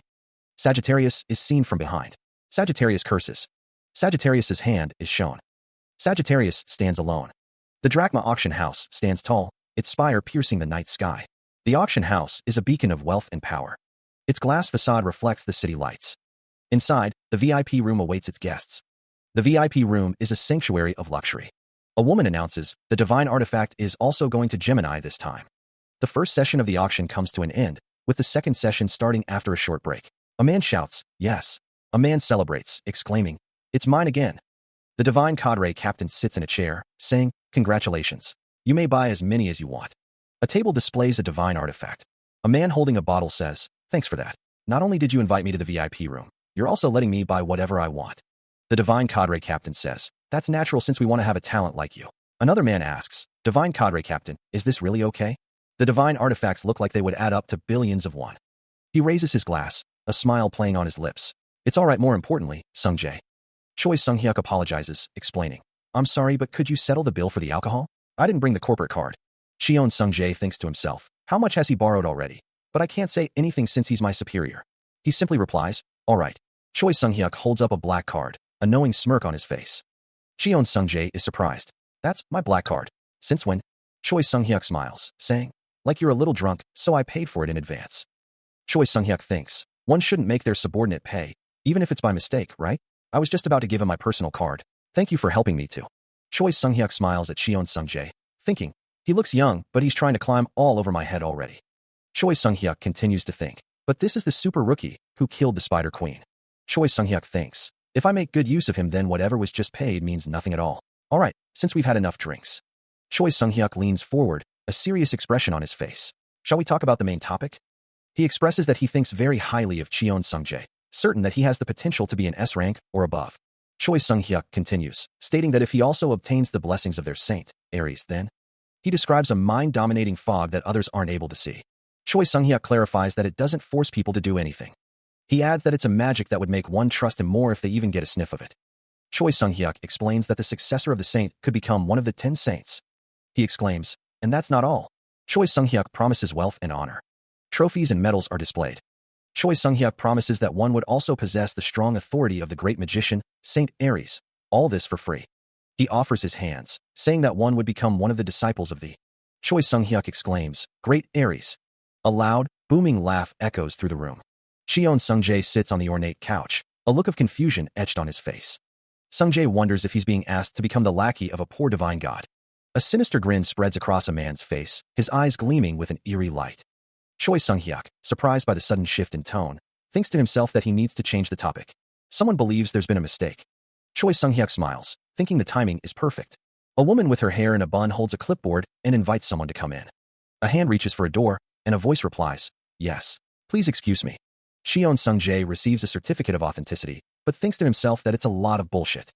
Sagittarius is seen from behind. Sagittarius curses. Sagittarius's hand is shown. Sagittarius stands alone. The Drachma auction house stands tall, its spire piercing the night sky. The auction house is a beacon of wealth and power. Its glass facade reflects the city lights. Inside, the VIP room awaits its guests. The VIP room is a sanctuary of luxury. A woman announces the divine artifact is also going to Gemini this time. The first session of the auction comes to an end, with the second session starting after a short break. A man shouts, "Yes." A man celebrates, exclaiming, "It's mine again." The divine cadre captain sits in a chair, saying, "Congratulations. You may buy as many as you want." A table displays a divine artifact. A man holding a bottle says, "Thanks for that. Not only did you invite me to the VIP room, you're also letting me buy whatever I want." The divine cadre captain says, "That's natural since we want to have a talent like you." Another man asks, "Divine cadre captain, is this really okay?" The divine artifacts look like they would add up to billions of won. He raises his glass, a smile playing on his lips. "It's all right. More importantly, Sung-jae." Choi Sung-hyuk apologizes, explaining, "I'm sorry, but could you settle the bill for the alcohol? I didn't bring the corporate card." Cheon Sung-jae thinks to himself, "How much has he borrowed already? But I can't say anything since he's my superior." He simply replies, "All right." Choi Sung-hyuk holds up a black card, a knowing smirk on his face. Cheon Sung-jae is surprised. "That's my black card. Since when?" Choi Sung-hyuk smiles, saying, "Like you're a little drunk, so I paid for it in advance." Choi Sung-hyuk thinks, one shouldn't make their subordinate pay, even if it's by mistake, right? I was just about to give him my personal card. Thank you for helping me too. Choi Sung-hyuk smiles at Cheon Sung-jae, thinking, he looks young, but he's trying to climb all over my head already. Choi Sung-hyuk continues to think, but this is the super rookie who killed the Spider Queen. Choi Sung-hyuk thinks, if I make good use of him, then whatever was just paid means nothing at all. All right, since we've had enough drinks. Choi Sung-hyuk leans forward, a serious expression on his face. Shall we talk about the main topic? He expresses that he thinks very highly of Cheon Sung-jae, certain that he has the potential to be an S rank or above. Choi Sung-hyuk continues, stating that if he also obtains the blessings of their saint, Aries, then he describes a mind-dominating fog that others aren't able to see. Choi Sung-hyuk clarifies that it doesn't force people to do anything. He adds that it's a magic that would make one trust him more if they even get a sniff of it. Choi Sung-hyuk explains that the successor of the saint could become one of the 10 saints. He exclaims, and that's not all. Choi Sung-hyuk promises wealth and honor. Trophies and medals are displayed. Choi Sung-hyuk promises that one would also possess the strong authority of the great magician, Saint Aries, all this for free. He offers his hands, saying that one would become one of the disciples of the. Choi Sung-hyuk exclaims, "Great Aries." A loud, booming laugh echoes through the room. Cheon Sung-jae sits on the ornate couch, a look of confusion etched on his face. Sung-jae wonders if he's being asked to become the lackey of a poor divine god. A sinister grin spreads across a man's face, his eyes gleaming with an eerie light. Choi Sung-hyuk, surprised by the sudden shift in tone, thinks to himself that he needs to change the topic. Someone believes there's been a mistake. Choi Sung-hyuk smiles, thinking the timing is perfect. A woman with her hair in a bun holds a clipboard and invites someone to come in. A hand reaches for a door, and a voice replies, "Yes. Please excuse me." Cheon Sung-jae receives a certificate of authenticity, but thinks to himself that it's a lot of bullshit.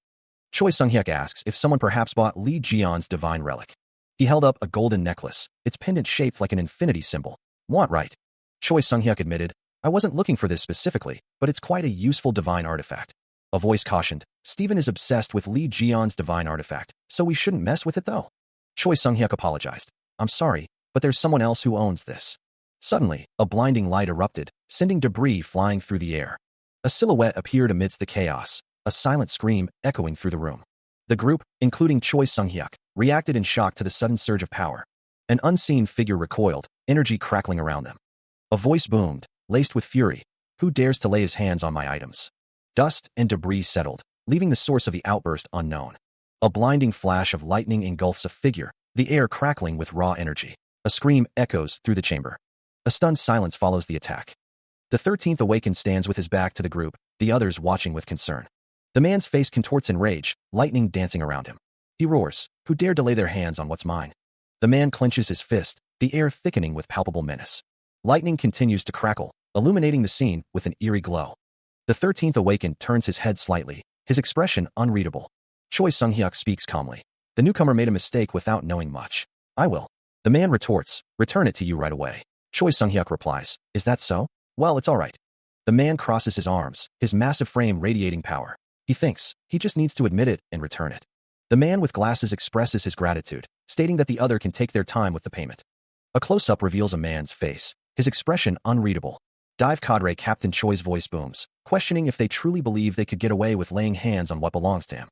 Choi Sung-hyuk asks if someone perhaps bought Li Jian's divine relic. He held up a golden necklace, its pendant shaped like an infinity symbol. "Want right." Choi Sung-hyuk admitted, "I wasn't looking for this specifically, but it's quite a useful divine artifact." A voice cautioned, "Steven is obsessed with Li Jian's divine artifact, so we shouldn't mess with it though." Choi Sung-hyuk apologized. "I'm sorry, but there's someone else who owns this." Suddenly, a blinding light erupted, sending debris flying through the air. A silhouette appeared amidst the chaos, a silent scream echoing through the room. The group, including Choi Sung-hyuk, reacted in shock to the sudden surge of power. An unseen figure recoiled, energy crackling around them. A voice boomed, laced with fury. "Who dares to lay his hands on my items?" Dust and debris settled, leaving the source of the outburst unknown. A blinding flash of lightning engulfs a figure, the air crackling with raw energy. A scream echoes through the chamber. A stunned silence follows the attack. The 13th Awakened stands with his back to the group, the others watching with concern. The man's face contorts in rage, lightning dancing around him. He roars, "Who dared to lay their hands on what's mine?" The man clenches his fist, the air thickening with palpable menace. Lightning continues to crackle, illuminating the scene with an eerie glow. The 13th Awakened turns his head slightly, his expression unreadable. Choi Sung-hyuk speaks calmly. The newcomer made a mistake without knowing much. "I will." The man retorts, "Return it to you right away." Choi Sung-hyuk replies, "Is that so? Well, it's all right." The man crosses his arms, his massive frame radiating power. He thinks, he just needs to admit it and return it. The man with glasses expresses his gratitude, stating that the other can take their time with the payment. A close-up reveals a man's face, his expression unreadable. Dive Cadre Captain Choi's voice booms, questioning if they truly believe they could get away with laying hands on what belongs to him.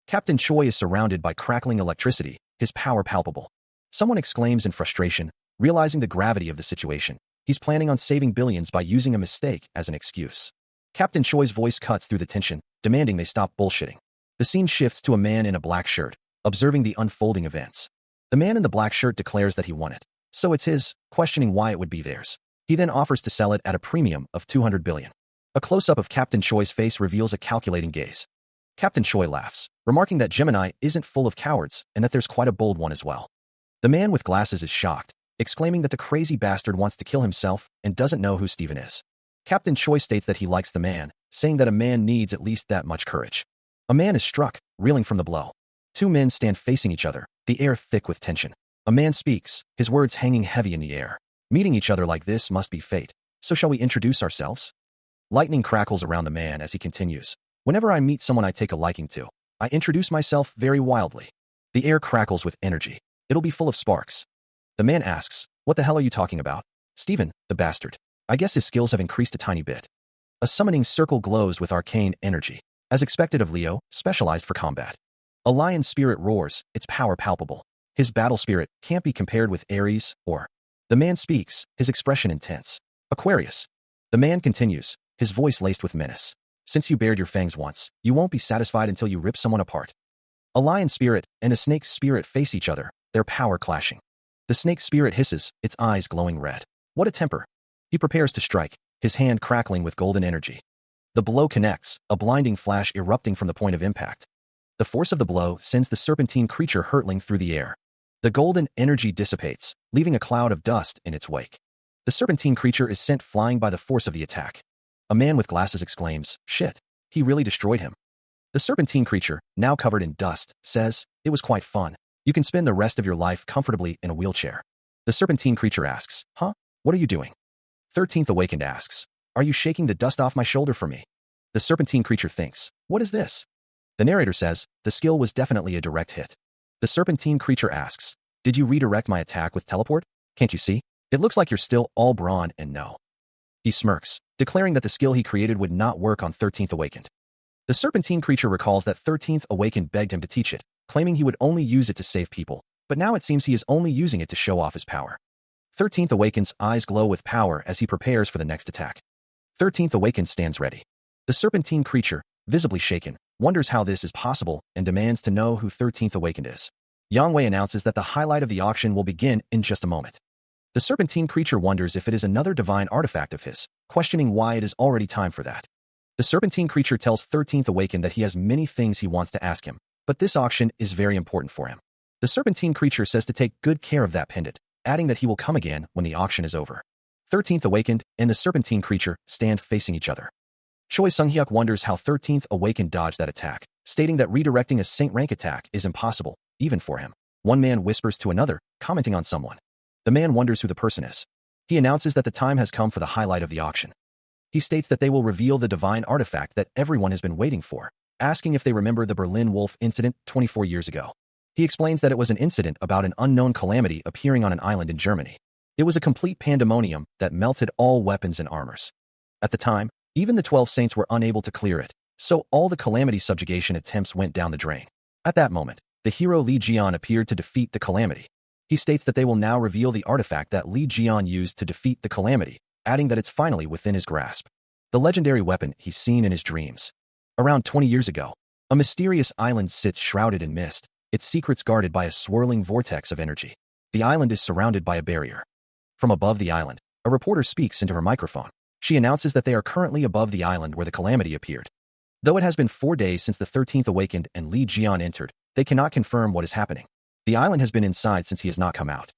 Captain Choi is surrounded by crackling electricity, his power palpable. Someone exclaims in frustration, realizing the gravity of the situation. He's planning on saving billions by using a mistake as an excuse. Captain Choi's voice cuts through the tension, demanding they stop bullshitting. The scene shifts to a man in a black shirt, observing the unfolding events. The man in the black shirt declares that he won it, so it's his, questioning why it would be theirs. He then offers to sell it at a premium of 200 billion. A close-up of Captain Choi's face reveals a calculating gaze. Captain Choi laughs, remarking that Gemini isn't full of cowards and that there's quite a bold one as well. The man with glasses is shocked, exclaiming that the crazy bastard wants to kill himself and doesn't know who Steven is. Captain Choi states that he likes the man, saying that a man needs at least that much courage. A man is struck, reeling from the blow. Two men stand facing each other, the air thick with tension. A man speaks, his words hanging heavy in the air. Meeting each other like this must be fate. So shall we introduce ourselves? Lightning crackles around the man as he continues. Whenever I meet someone I take a liking to, I introduce myself very wildly. The air crackles with energy. It'll be full of sparks. The man asks, "What the hell are you talking about?" "Steven, the bastard. I guess his skills have increased a tiny bit." A summoning circle glows with arcane energy, as expected of Leo, specialized for combat. A lion spirit roars, its power palpable. His battle spirit can't be compared with Ares or... The man speaks, his expression intense. "Aquarius." The man continues, his voice laced with menace. "Since you bared your fangs once, you won't be satisfied until you rip someone apart." A lion spirit and a snake spirit face each other, their power clashing. The snake spirit hisses, its eyes glowing red. What a temper. He prepares to strike, his hand crackling with golden energy. The blow connects, a blinding flash erupting from the point of impact. The force of the blow sends the serpentine creature hurtling through the air. The golden energy dissipates, leaving a cloud of dust in its wake. The serpentine creature is sent flying by the force of the attack. A man with glasses exclaims, "Shit, he really destroyed him." The serpentine creature, now covered in dust, says, "It was quite fun. You can spend the rest of your life comfortably in a wheelchair." The serpentine creature asks, "Huh? What are you doing?" 13th Awakened asks, "Are you shaking the dust off my shoulder for me?" The serpentine creature thinks, "What is this?" The narrator says, "The skill was definitely a direct hit." The serpentine creature asks, "Did you redirect my attack with teleport? Can't you see? It looks like you're still all brawn and no." He smirks, declaring that the skill he created would not work on 13th Awakened. The serpentine creature recalls that 13th Awakened begged him to teach it, claiming he would only use it to save people, but now it seems he is only using it to show off his power. 13th Awakened's eyes glow with power as he prepares for the next attack. 13th Awakened stands ready. The serpentine creature, visibly shaken, wonders how this is possible and demands to know who 13th Awakened is. Yang Wei announces that the highlight of the auction will begin in just a moment. The serpentine creature wonders if it is another divine artifact of his, questioning why it is already time for that. The serpentine creature tells 13th Awakened that he has many things he wants to ask him, but this auction is very important for him. The serpentine creature says to take good care of that pendant, adding that he will come again when the auction is over. 13th Awakened and the serpentine creature stand facing each other. Choi Sung-hyuk wonders how 13th Awakened dodged that attack, stating that redirecting a Saint rank attack is impossible, even for him. One man whispers to another, commenting on someone. The man wonders who the person is. He announces that the time has come for the highlight of the auction. He states that they will reveal the divine artifact that everyone has been waiting for, asking if they remember the Berlin Wolf incident 24 years ago. He explains that it was an incident about an unknown calamity appearing on an island in Germany. It was a complete pandemonium that melted all weapons and armors. At the time, even the 12 saints were unable to clear it, so all the calamity subjugation attempts went down the drain. At that moment, the hero Li Jian appeared to defeat the calamity. He states that they will now reveal the artifact that Li Jian used to defeat the calamity, adding that it's finally within his grasp. The legendary weapon he's seen in his dreams. Around 20 years ago, a mysterious island sits shrouded in mist, its secrets guarded by a swirling vortex of energy. The island is surrounded by a barrier. From above the island, A reporter speaks into her microphone. She announces that they are currently above the island where the calamity appeared. Though it has been 4 days since the 13th awakened and Li Jian entered, they cannot confirm what is happening. The island has been inside since he has not come out.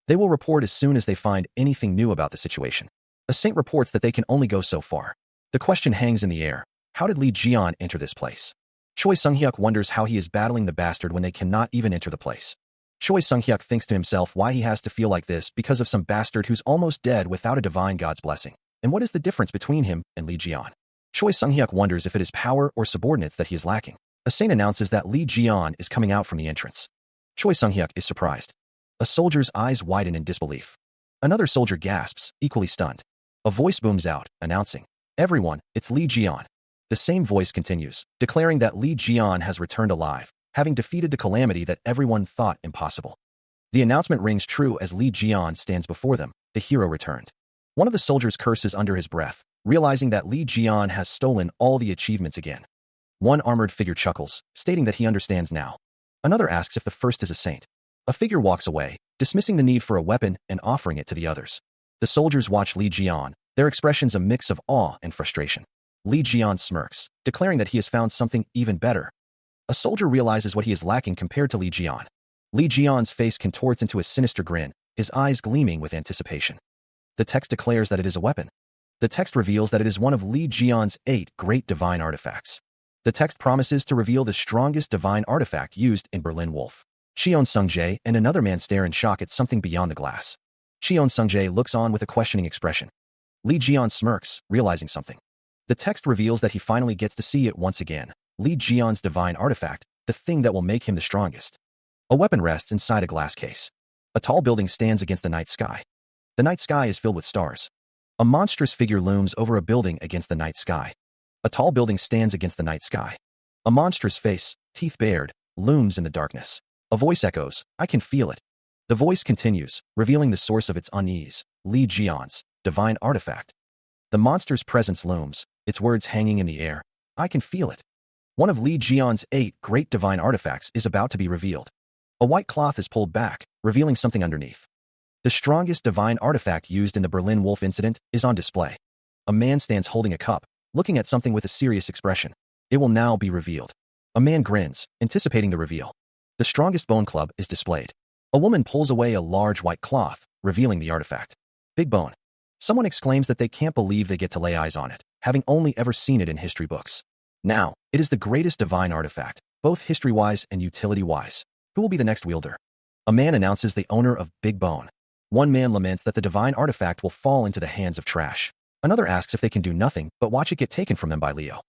They will report as soon as they find anything new about the situation. A saint reports that they can only go so far. The question hangs in the air. How did Li Jian enter this place? Choi Sung-hyuk wonders how he is battling the bastard when they cannot even enter the place. Choi Sung-hyuk thinks to himself why he has to feel like this because of some bastard who's almost dead without a divine god's blessing. And what is the difference between him and Li Jian? Choi Sung-hyuk wonders if it is power or subordinates that he is lacking. A saint announces that Li Jian is coming out from the entrance. Choi Sung-hyuk is surprised. A soldier's eyes widen in disbelief. Another soldier gasps, equally stunned. A voice booms out, announcing, "Everyone, it's Li Jian." The same voice continues, declaring that Li Jian has returned alive, having defeated the calamity that everyone thought impossible. The announcement rings true as Li Jian stands before them. The hero returned. One of the soldiers curses under his breath, realizing that Li Jian has stolen all the achievements again. One armored figure chuckles, stating that he understands now. Another asks if the first is a saint. A figure walks away, dismissing the need for a weapon and offering it to the others. The soldiers watch Li Jian, their expressions a mix of awe and frustration. Li Jian smirks, declaring that he has found something even better. A soldier realizes what he is lacking compared to Li Jian. Li Jian's face contorts into a sinister grin, his eyes gleaming with anticipation. The text declares that it is a weapon. The text reveals that it is one of Li Jian's 8 great divine artifacts. The text promises to reveal the strongest divine artifact used in Berlin Wolf. Cheon Sungjae and another man stare in shock at something beyond the glass. Cheon Sungjae looks on with a questioning expression. Li Jian smirks, realizing something. The text reveals that he finally gets to see it once again. Li Jian's divine artifact, the thing that will make him the strongest. A weapon rests inside a glass case. A tall building stands against the night sky. The night sky is filled with stars. A monstrous figure looms over a building against the night sky. A tall building stands against the night sky. A monstrous face, teeth bared, looms in the darkness. A voice echoes, "I can feel it." The voice continues, revealing the source of its unease, Li Jian's divine artifact. The monster's presence looms, its words hanging in the air, "I can feel it." One of Li Jian's 8 great divine artifacts is about to be revealed. A white cloth is pulled back, revealing something underneath. The strongest divine artifact used in the Berlin Wolf incident is on display. A man stands holding a cup, looking at something with a serious expression. It will now be revealed. A man grins, anticipating the reveal. The strongest bone club is displayed. A woman pulls away a large white cloth, revealing the artifact. Big bone. Someone exclaims that they can't believe they get to lay eyes on it, having only ever seen it in history books. Now, it is the greatest divine artifact, both history-wise and utility-wise. Who will be the next wielder? A man announces the owner of Big Bone. One man laments that the divine artifact will fall into the hands of trash. Another asks if they can do nothing but watch it get taken from them by Leo.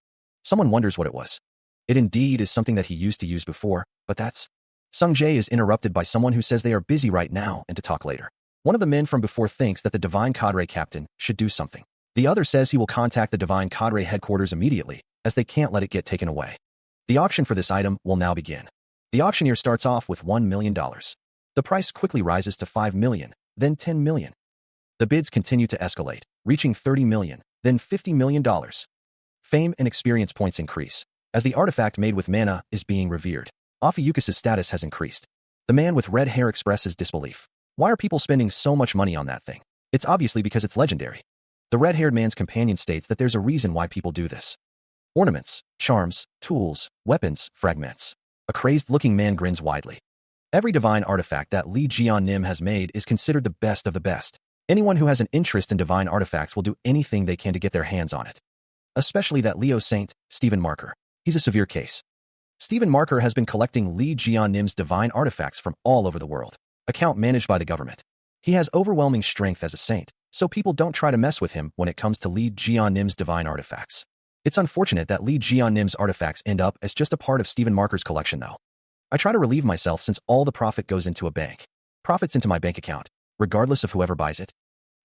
Someone wonders what it was. It indeed is something that he used to use before, but that's... Sung Jae is interrupted by someone who says they are busy right now and to talk later. One of the men from before thinks that the Divine Cadre captain should do something. The other says he will contact the Divine Cadre headquarters immediately, as they can't let it get taken away. The auction for this item will now begin. The auctioneer starts off with $1 million. The price quickly rises to $5 million, then $10 million. The bids continue to escalate, reaching $30 million, then $50 million. Fame and experience points increase, as the artifact made with mana is being revered. Ophiuchus's status has increased. The man with red hair expresses disbelief. Why are people spending so much money on that thing? It's obviously because it's legendary. The red-haired man's companion states that there's a reason why people do this. Ornaments, charms, tools, weapons, fragments. A crazed-looking man grins widely. Every divine artifact that Li Jian Nim has made is considered the best of the best. Anyone who has an interest in divine artifacts will do anything they can to get their hands on it. Especially that Leo Saint, Stephen Marker. He's a severe case. Stephen Marker has been collecting Li Jian Nim's divine artifacts from all over the world. Account managed by the government. He has overwhelming strength as a saint, so people don't try to mess with him when it comes to Li Jian Nim's divine artifacts. It's unfortunate that Li Jian Nim's artifacts end up as just a part of Stephen Marker's collection though. I try to relieve myself since all the profit goes into a bank. Profits into my bank account, regardless of whoever buys it.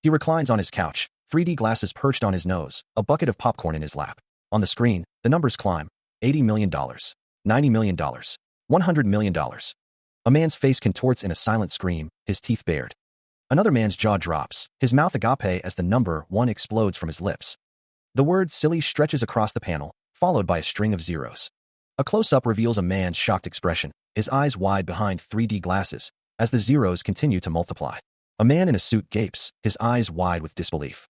He reclines on his couch, 3D glasses perched on his nose, a bucket of popcorn in his lap. On the screen, the numbers climb. $80 million. $90 million. $100 million. A man's face contorts in a silent scream, his teeth bared. Another man's jaw drops, his mouth agape as the number 1 explodes from his lips. The word silly stretches across the panel, followed by a string of zeros. A close-up reveals a man's shocked expression, his eyes wide behind 3D glasses, as the zeros continue to multiply. A man in a suit gapes, his eyes wide with disbelief.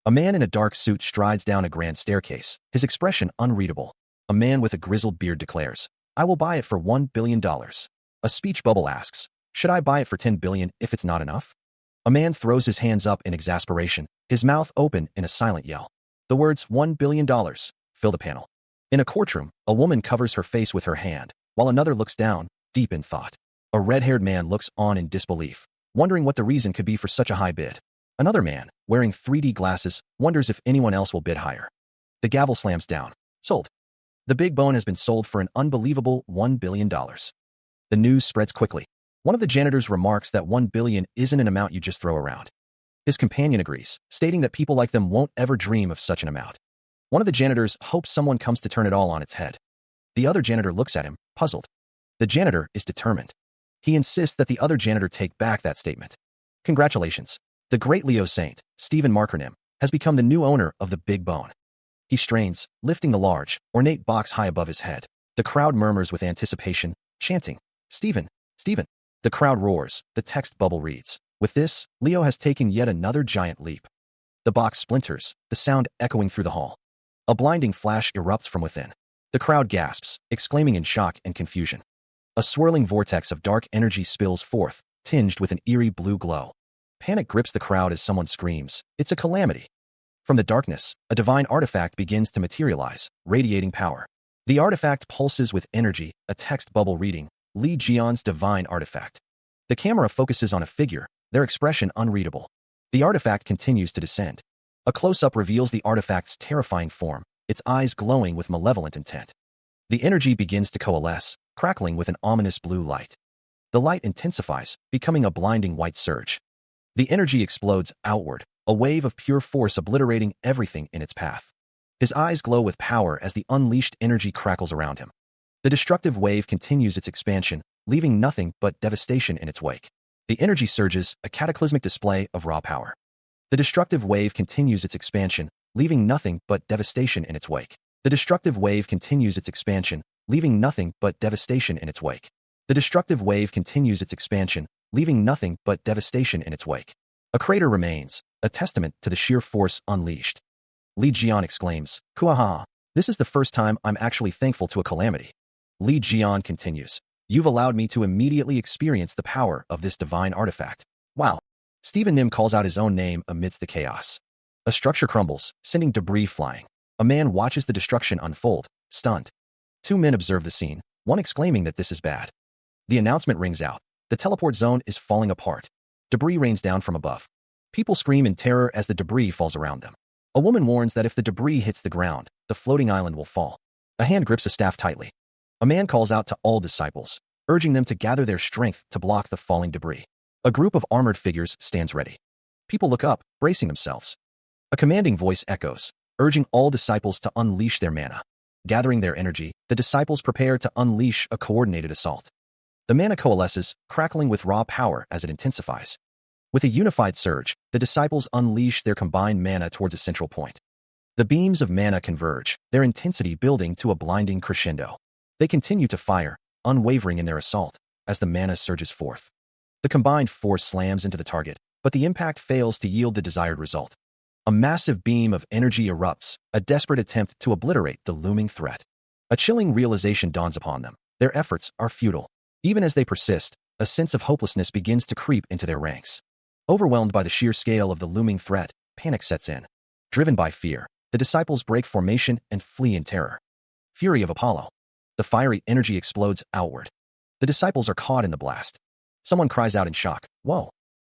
A man in a dark suit strides down a grand staircase, his expression unreadable. A man with a grizzled beard declares, "I will buy it for $1 billion. A speech bubble asks, "Should I buy it for $10 billion if it's not enough?" A man throws his hands up in exasperation, his mouth open in a silent yell. The words $1 billion fill the panel. In a courtroom, a woman covers her face with her hand, while another looks down, deep in thought. A red-haired man looks on in disbelief, wondering what the reason could be for such a high bid. Another man, wearing 3D glasses, wonders if anyone else will bid higher. The gavel slams down. Sold. The big bone has been sold for an unbelievable $1 billion. The news spreads quickly. One of the janitors remarks that $1 billion isn't an amount you just throw around. His companion agrees, stating that people like them won't ever dream of such an amount. One of the janitors hopes someone comes to turn it all on its head. The other janitor looks at him, puzzled. The janitor is determined. He insists that the other janitor take back that statement. Congratulations. The great Leo saint, Stephen Markernim, has become the new owner of the big bone. He strains, lifting the large, ornate box high above his head. The crowd murmurs with anticipation, chanting, "Stephen, Stephen." The crowd roars, the text bubble reads, "With this, Leo has taken yet another giant leap." The box splinters, the sound echoing through the hall. A blinding flash erupts from within. The crowd gasps, exclaiming in shock and confusion. A swirling vortex of dark energy spills forth, tinged with an eerie blue glow. Panic grips the crowd as someone screams, "It's a calamity!" From the darkness, a divine artifact begins to materialize, radiating power. The artifact pulses with energy, a text bubble reading, "Li Jian's divine artifact." The camera focuses on a figure, their expression unreadable. The artifact continues to descend. A close-up reveals the artifact's terrifying form, its eyes glowing with malevolent intent. The energy begins to coalesce, crackling with an ominous blue light. The light intensifies, becoming a blinding white surge. The energy explodes outward, a wave of pure force obliterating everything in its path. His eyes glow with power as the unleashed energy crackles around him. The destructive wave continues its expansion, leaving nothing but devastation in its wake. The energy surges, a cataclysmic display of raw power. The destructive wave continues its expansion, leaving nothing but devastation in its wake. The destructive wave continues its expansion, leaving nothing but devastation in its wake. The destructive wave continues its expansion, leaving nothing but devastation in its wake. A crater remains, a testament to the sheer force unleashed. Li Jian exclaims, "Kuaha! This is the first time I'm actually thankful to a calamity." Li Jian continues, "You've allowed me to immediately experience the power of this divine artifact. Wow." Stephen Nim calls out his own name amidst the chaos. A structure crumbles, sending debris flying. A man watches the destruction unfold, stunned. Two men observe the scene, one exclaiming that this is bad. The announcement rings out. The teleport zone is falling apart. Debris rains down from above. People scream in terror as the debris falls around them. A woman warns that if the debris hits the ground, the floating island will fall. A hand grips a staff tightly. A man calls out to all disciples, urging them to gather their strength to block the falling debris. A group of armored figures stands ready. People look up, bracing themselves. A commanding voice echoes, urging all disciples to unleash their mana. Gathering their energy, the disciples prepare to unleash a coordinated assault. The mana coalesces, crackling with raw power as it intensifies. With a unified surge, the disciples unleash their combined mana towards a central point. The beams of mana converge, their intensity building to a blinding crescendo. They continue to fire, unwavering in their assault, as the mana surges forth. The combined force slams into the target, but the impact fails to yield the desired result. A massive beam of energy erupts, a desperate attempt to obliterate the looming threat. A chilling realization dawns upon them. Their efforts are futile. Even as they persist, a sense of hopelessness begins to creep into their ranks. Overwhelmed by the sheer scale of the looming threat, panic sets in. Driven by fear, the disciples break formation and flee in terror. Fury of Apollo. The fiery energy explodes outward. The disciples are caught in the blast. Someone cries out in shock, "Whoa!"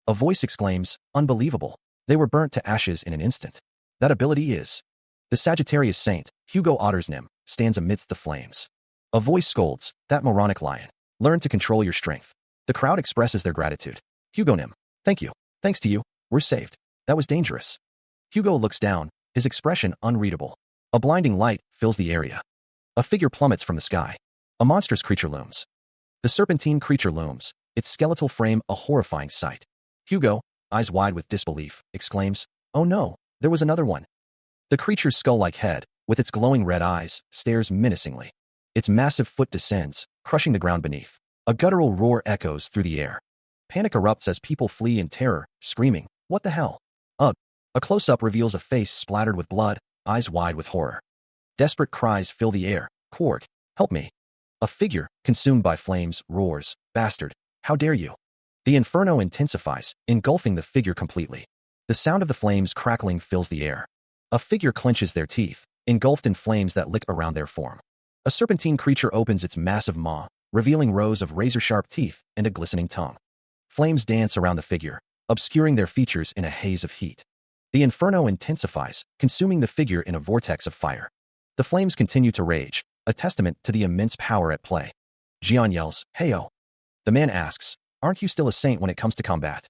A voice exclaims, "Unbelievable. They were burnt to ashes in an instant." That ability is. The Sagittarius saint, Hugo Ottersnim, stands amidst the flames. A voice scolds, "That moronic lion. Learn to control your strength." The crowd expresses their gratitude. "Hugo Nim, thank you. Thanks to you, we're saved. That was dangerous." Hugo looks down, his expression unreadable. A blinding light fills the area. A figure plummets from the sky. A monstrous creature looms. The serpentine creature looms, its skeletal frame a horrifying sight. Hugo, eyes wide with disbelief, exclaims, "Oh no, there was another one." The creature's skull-like head, with its glowing red eyes, stares menacingly. Its massive foot descends, crushing the ground beneath. A guttural roar echoes through the air. Panic erupts as people flee in terror, screaming, "What the hell?" Ugh. A close-up reveals a face splattered with blood, eyes wide with horror. Desperate cries fill the air. "Quark, help me." A figure, consumed by flames, roars, "Bastard, how dare you?" The inferno intensifies, engulfing the figure completely. The sound of the flames crackling fills the air. A figure clenches their teeth, engulfed in flames that lick around their form. A serpentine creature opens its massive maw, revealing rows of razor-sharp teeth and a glistening tongue. Flames dance around the figure, obscuring their features in a haze of heat. The inferno intensifies, consuming the figure in a vortex of fire. The flames continue to rage, a testament to the immense power at play. Jian yells, "Hey-oh." The man asks, "Aren't you still a saint when it comes to combat?"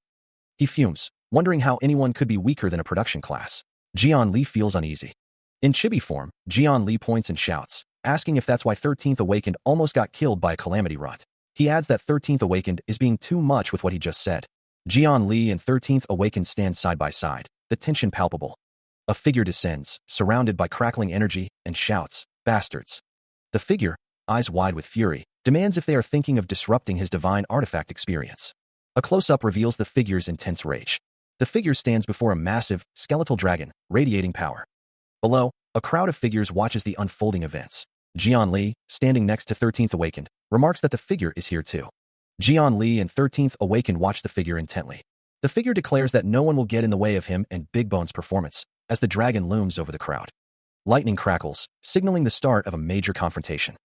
He fumes, wondering how anyone could be weaker than a production class. Jian Li feels uneasy. In chibi form, Jian Li points and shouts, asking if that's why 13th Awakened almost got killed by a calamity rot. He adds that 13th Awakened is being too much with what he just said. Jian Li and 13th Awakened stand side by side, the tension palpable. A figure descends, surrounded by crackling energy, and shouts, "Bastards." The figure, eyes wide with fury, demands if they are thinking of disrupting his divine artifact experience. A close-up reveals the figure's intense rage. The figure stands before a massive, skeletal dragon, radiating power. Below, a crowd of figures watches the unfolding events. Jian Li, standing next to 13th Awakened, remarks that the figure is here too. Jian Li and 13th Awakened watch the figure intently. The figure declares that no one will get in the way of him and Big Bone's performance, as the dragon looms over the crowd. Lightning crackles, signaling the start of a major confrontation.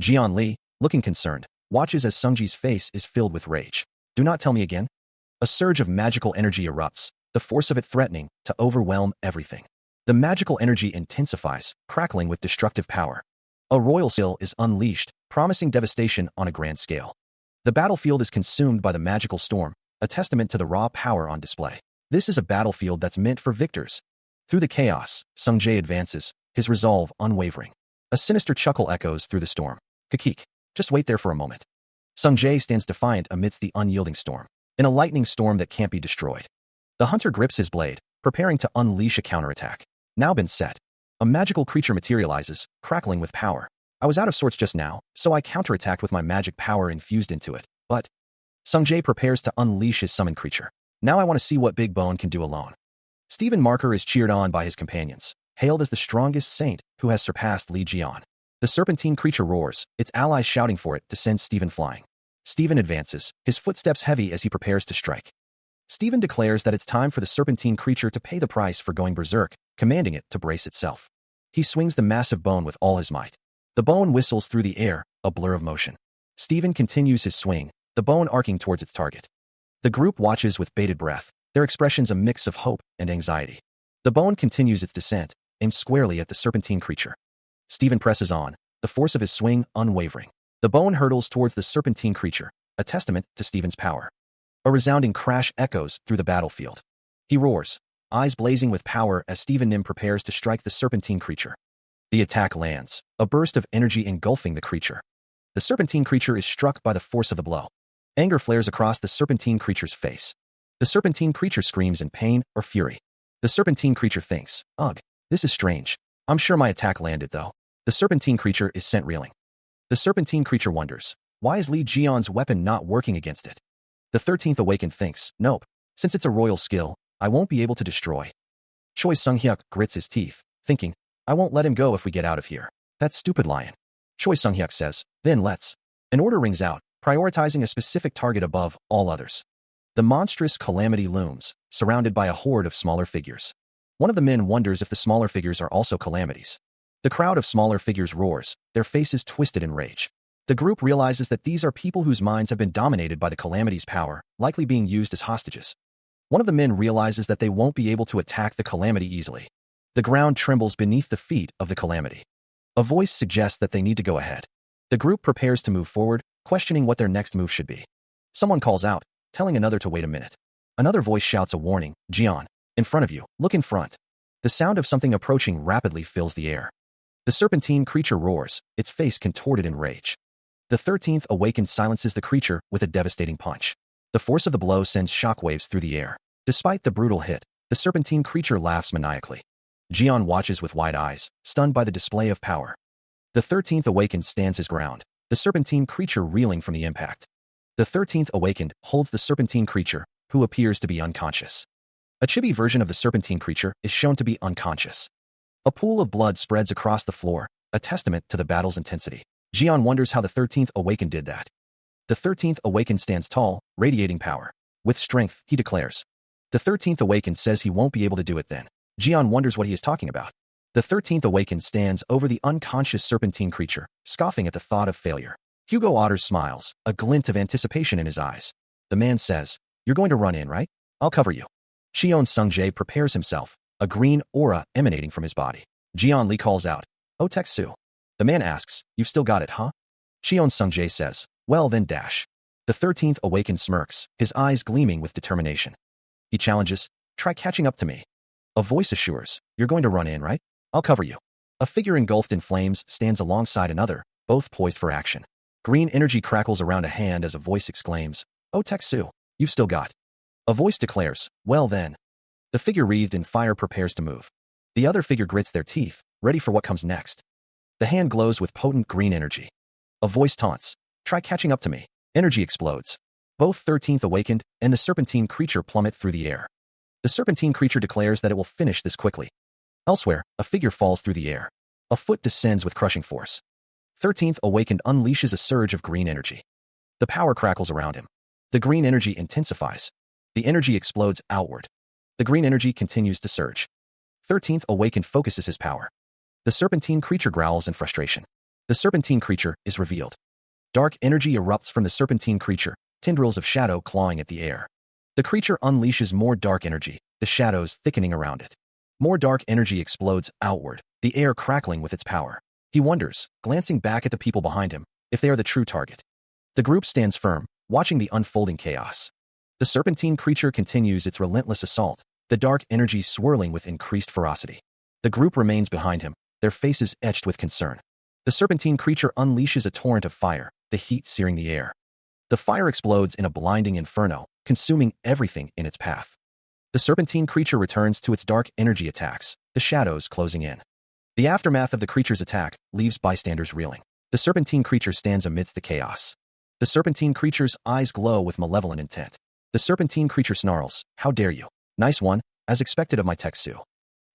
Jian Li, looking concerned, watches as Sungji's face is filled with rage. "Do not tell me again?" A surge of magical energy erupts, the force of it threatening to overwhelm everything. The magical energy intensifies, crackling with destructive power. A royal seal is unleashed, promising devastation on a grand scale. The battlefield is consumed by the magical storm, a testament to the raw power on display. This is a battlefield that's meant for victors. Through the chaos, Sungjae advances, his resolve unwavering. A sinister chuckle echoes through the storm. "Kakik, just wait there for a moment." Sungjae stands defiant amidst the unyielding storm. In a lightning storm that can't be destroyed. The hunter grips his blade, preparing to unleash a counterattack. Now been set. A magical creature materializes, crackling with power. "I was out of sorts just now, so I counterattacked with my magic power infused into it. But..." Sungjae prepares to unleash his summoned creature. "Now I want to see what Big Bone can do alone." Stephen Marker is cheered on by his companions, hailed as the strongest saint who has surpassed Li Jian. The serpentine creature roars, its allies shouting for it to send Stephen flying. Stephen advances, his footsteps heavy as he prepares to strike. Stephen declares that it's time for the serpentine creature to pay the price for going berserk, commanding it to brace itself. He swings the massive bone with all his might. The bone whistles through the air, a blur of motion. Stephen continues his swing, the bone arcing towards its target. The group watches with bated breath, their expressions a mix of hope and anxiety. The bone continues its descent, aimed squarely at the serpentine creature. Stephen presses on, the force of his swing unwavering. The bone hurtles towards the serpentine creature, a testament to Stephen's power. A resounding crash echoes through the battlefield. He roars, eyes blazing with power as Stephen Nim prepares to strike the serpentine creature. The attack lands, a burst of energy engulfing the creature. The serpentine creature is struck by the force of the blow. Anger flares across the serpentine creature's face. The serpentine creature screams in pain or fury. The serpentine creature thinks, "Ugh, this is strange. I'm sure my attack landed though." The serpentine creature is sent reeling. The serpentine creature wonders, why is Li Jian's weapon not working against it? The 13th Awakened thinks, "Nope, since it's a royal skill, I won't be able to destroy." Choi Sung-hyuk grits his teeth, thinking, "I won't let him go if we get out of here. That stupid lion." Choi Sung-hyuk says, "Then let's." An order rings out, prioritizing a specific target above all others. The monstrous calamity looms, surrounded by a horde of smaller figures. One of the men wonders if the smaller figures are also calamities. The crowd of smaller figures roars, their faces twisted in rage. The group realizes that these are people whose minds have been dominated by the calamity's power, likely being used as hostages. One of the men realizes that they won't be able to attack the calamity easily. The ground trembles beneath the feet of the calamity. A voice suggests that they need to go ahead. The group prepares to move forward, questioning what their next move should be. Someone calls out, telling another to wait a minute. Another voice shouts a warning, "Jian, in front of you, look in front." The sound of something approaching rapidly fills the air. The serpentine creature roars, its face contorted in rage. The 13th Awakened silences the creature with a devastating punch. The force of the blow sends shockwaves through the air. Despite the brutal hit, the serpentine creature laughs maniacally. Jian watches with wide eyes, stunned by the display of power. The 13th Awakened stands his ground, the serpentine creature reeling from the impact. The 13th awakened holds the serpentine creature, who appears to be unconscious. A chibi version of the serpentine creature is shown to be unconscious. A pool of blood spreads across the floor, a testament to the battle's intensity. Jian wonders how the 13th awakened did that. The 13th awakened stands tall, radiating power. With strength, he declares. The 13th awakened says he won't be able to do it then. Jian wonders what he is talking about. The 13th awakened stands over the unconscious serpentine creature, scoffing at the thought of failure. Hugo Otters smiles, a glint of anticipation in his eyes. The man says, "You're going to run in, right? I'll cover you." Xion Sungjae prepares himself, a green aura emanating from his body. Jian Li calls out, "Oh, Teksu." The man asks, "You've still got it, huh?" Xion Sungjae says, "Well then dash." The 13th awakened smirks, his eyes gleaming with determination. He challenges, "Try catching up to me." A voice assures, "You're going to run in, right? I'll cover you." A figure engulfed in flames stands alongside another, both poised for action. Green energy crackles around a hand as a voice exclaims, "Oh, Teksu, you've still got." A voice declares, "Well then." The figure wreathed in fire prepares to move. The other figure grits their teeth, ready for what comes next. The hand glows with potent green energy. A voice taunts, "Try catching up to me." Energy explodes. Both 13th awakened and the serpentine creature plummet through the air. The serpentine creature declares that it will finish this quickly. Elsewhere, a figure falls through the air. A foot descends with crushing force. 13th awakened unleashes a surge of green energy. The power crackles around him. The green energy intensifies. The energy explodes outward. The green energy continues to surge. 13th awakened focuses his power. The serpentine creature growls in frustration. The serpentine creature is revealed. Dark energy erupts from the serpentine creature, tendrils of shadow clawing at the air. The creature unleashes more dark energy, the shadows thickening around it. More dark energy explodes outward, the air crackling with its power. He wonders, glancing back at the people behind him, if they are the true target. The group stands firm, watching the unfolding chaos. The serpentine creature continues its relentless assault, the dark energy swirling with increased ferocity. The group remains behind him, their faces etched with concern. The serpentine creature unleashes a torrent of fire, the heat searing the air. The fire explodes in a blinding inferno, consuming everything in its path. The serpentine creature returns to its dark energy attacks, the shadows closing in. The aftermath of the creature's attack leaves bystanders reeling. The serpentine creature stands amidst the chaos. The serpentine creature's eyes glow with malevolent intent. The serpentine creature snarls, "How dare you? Nice one, as expected of my Teksu."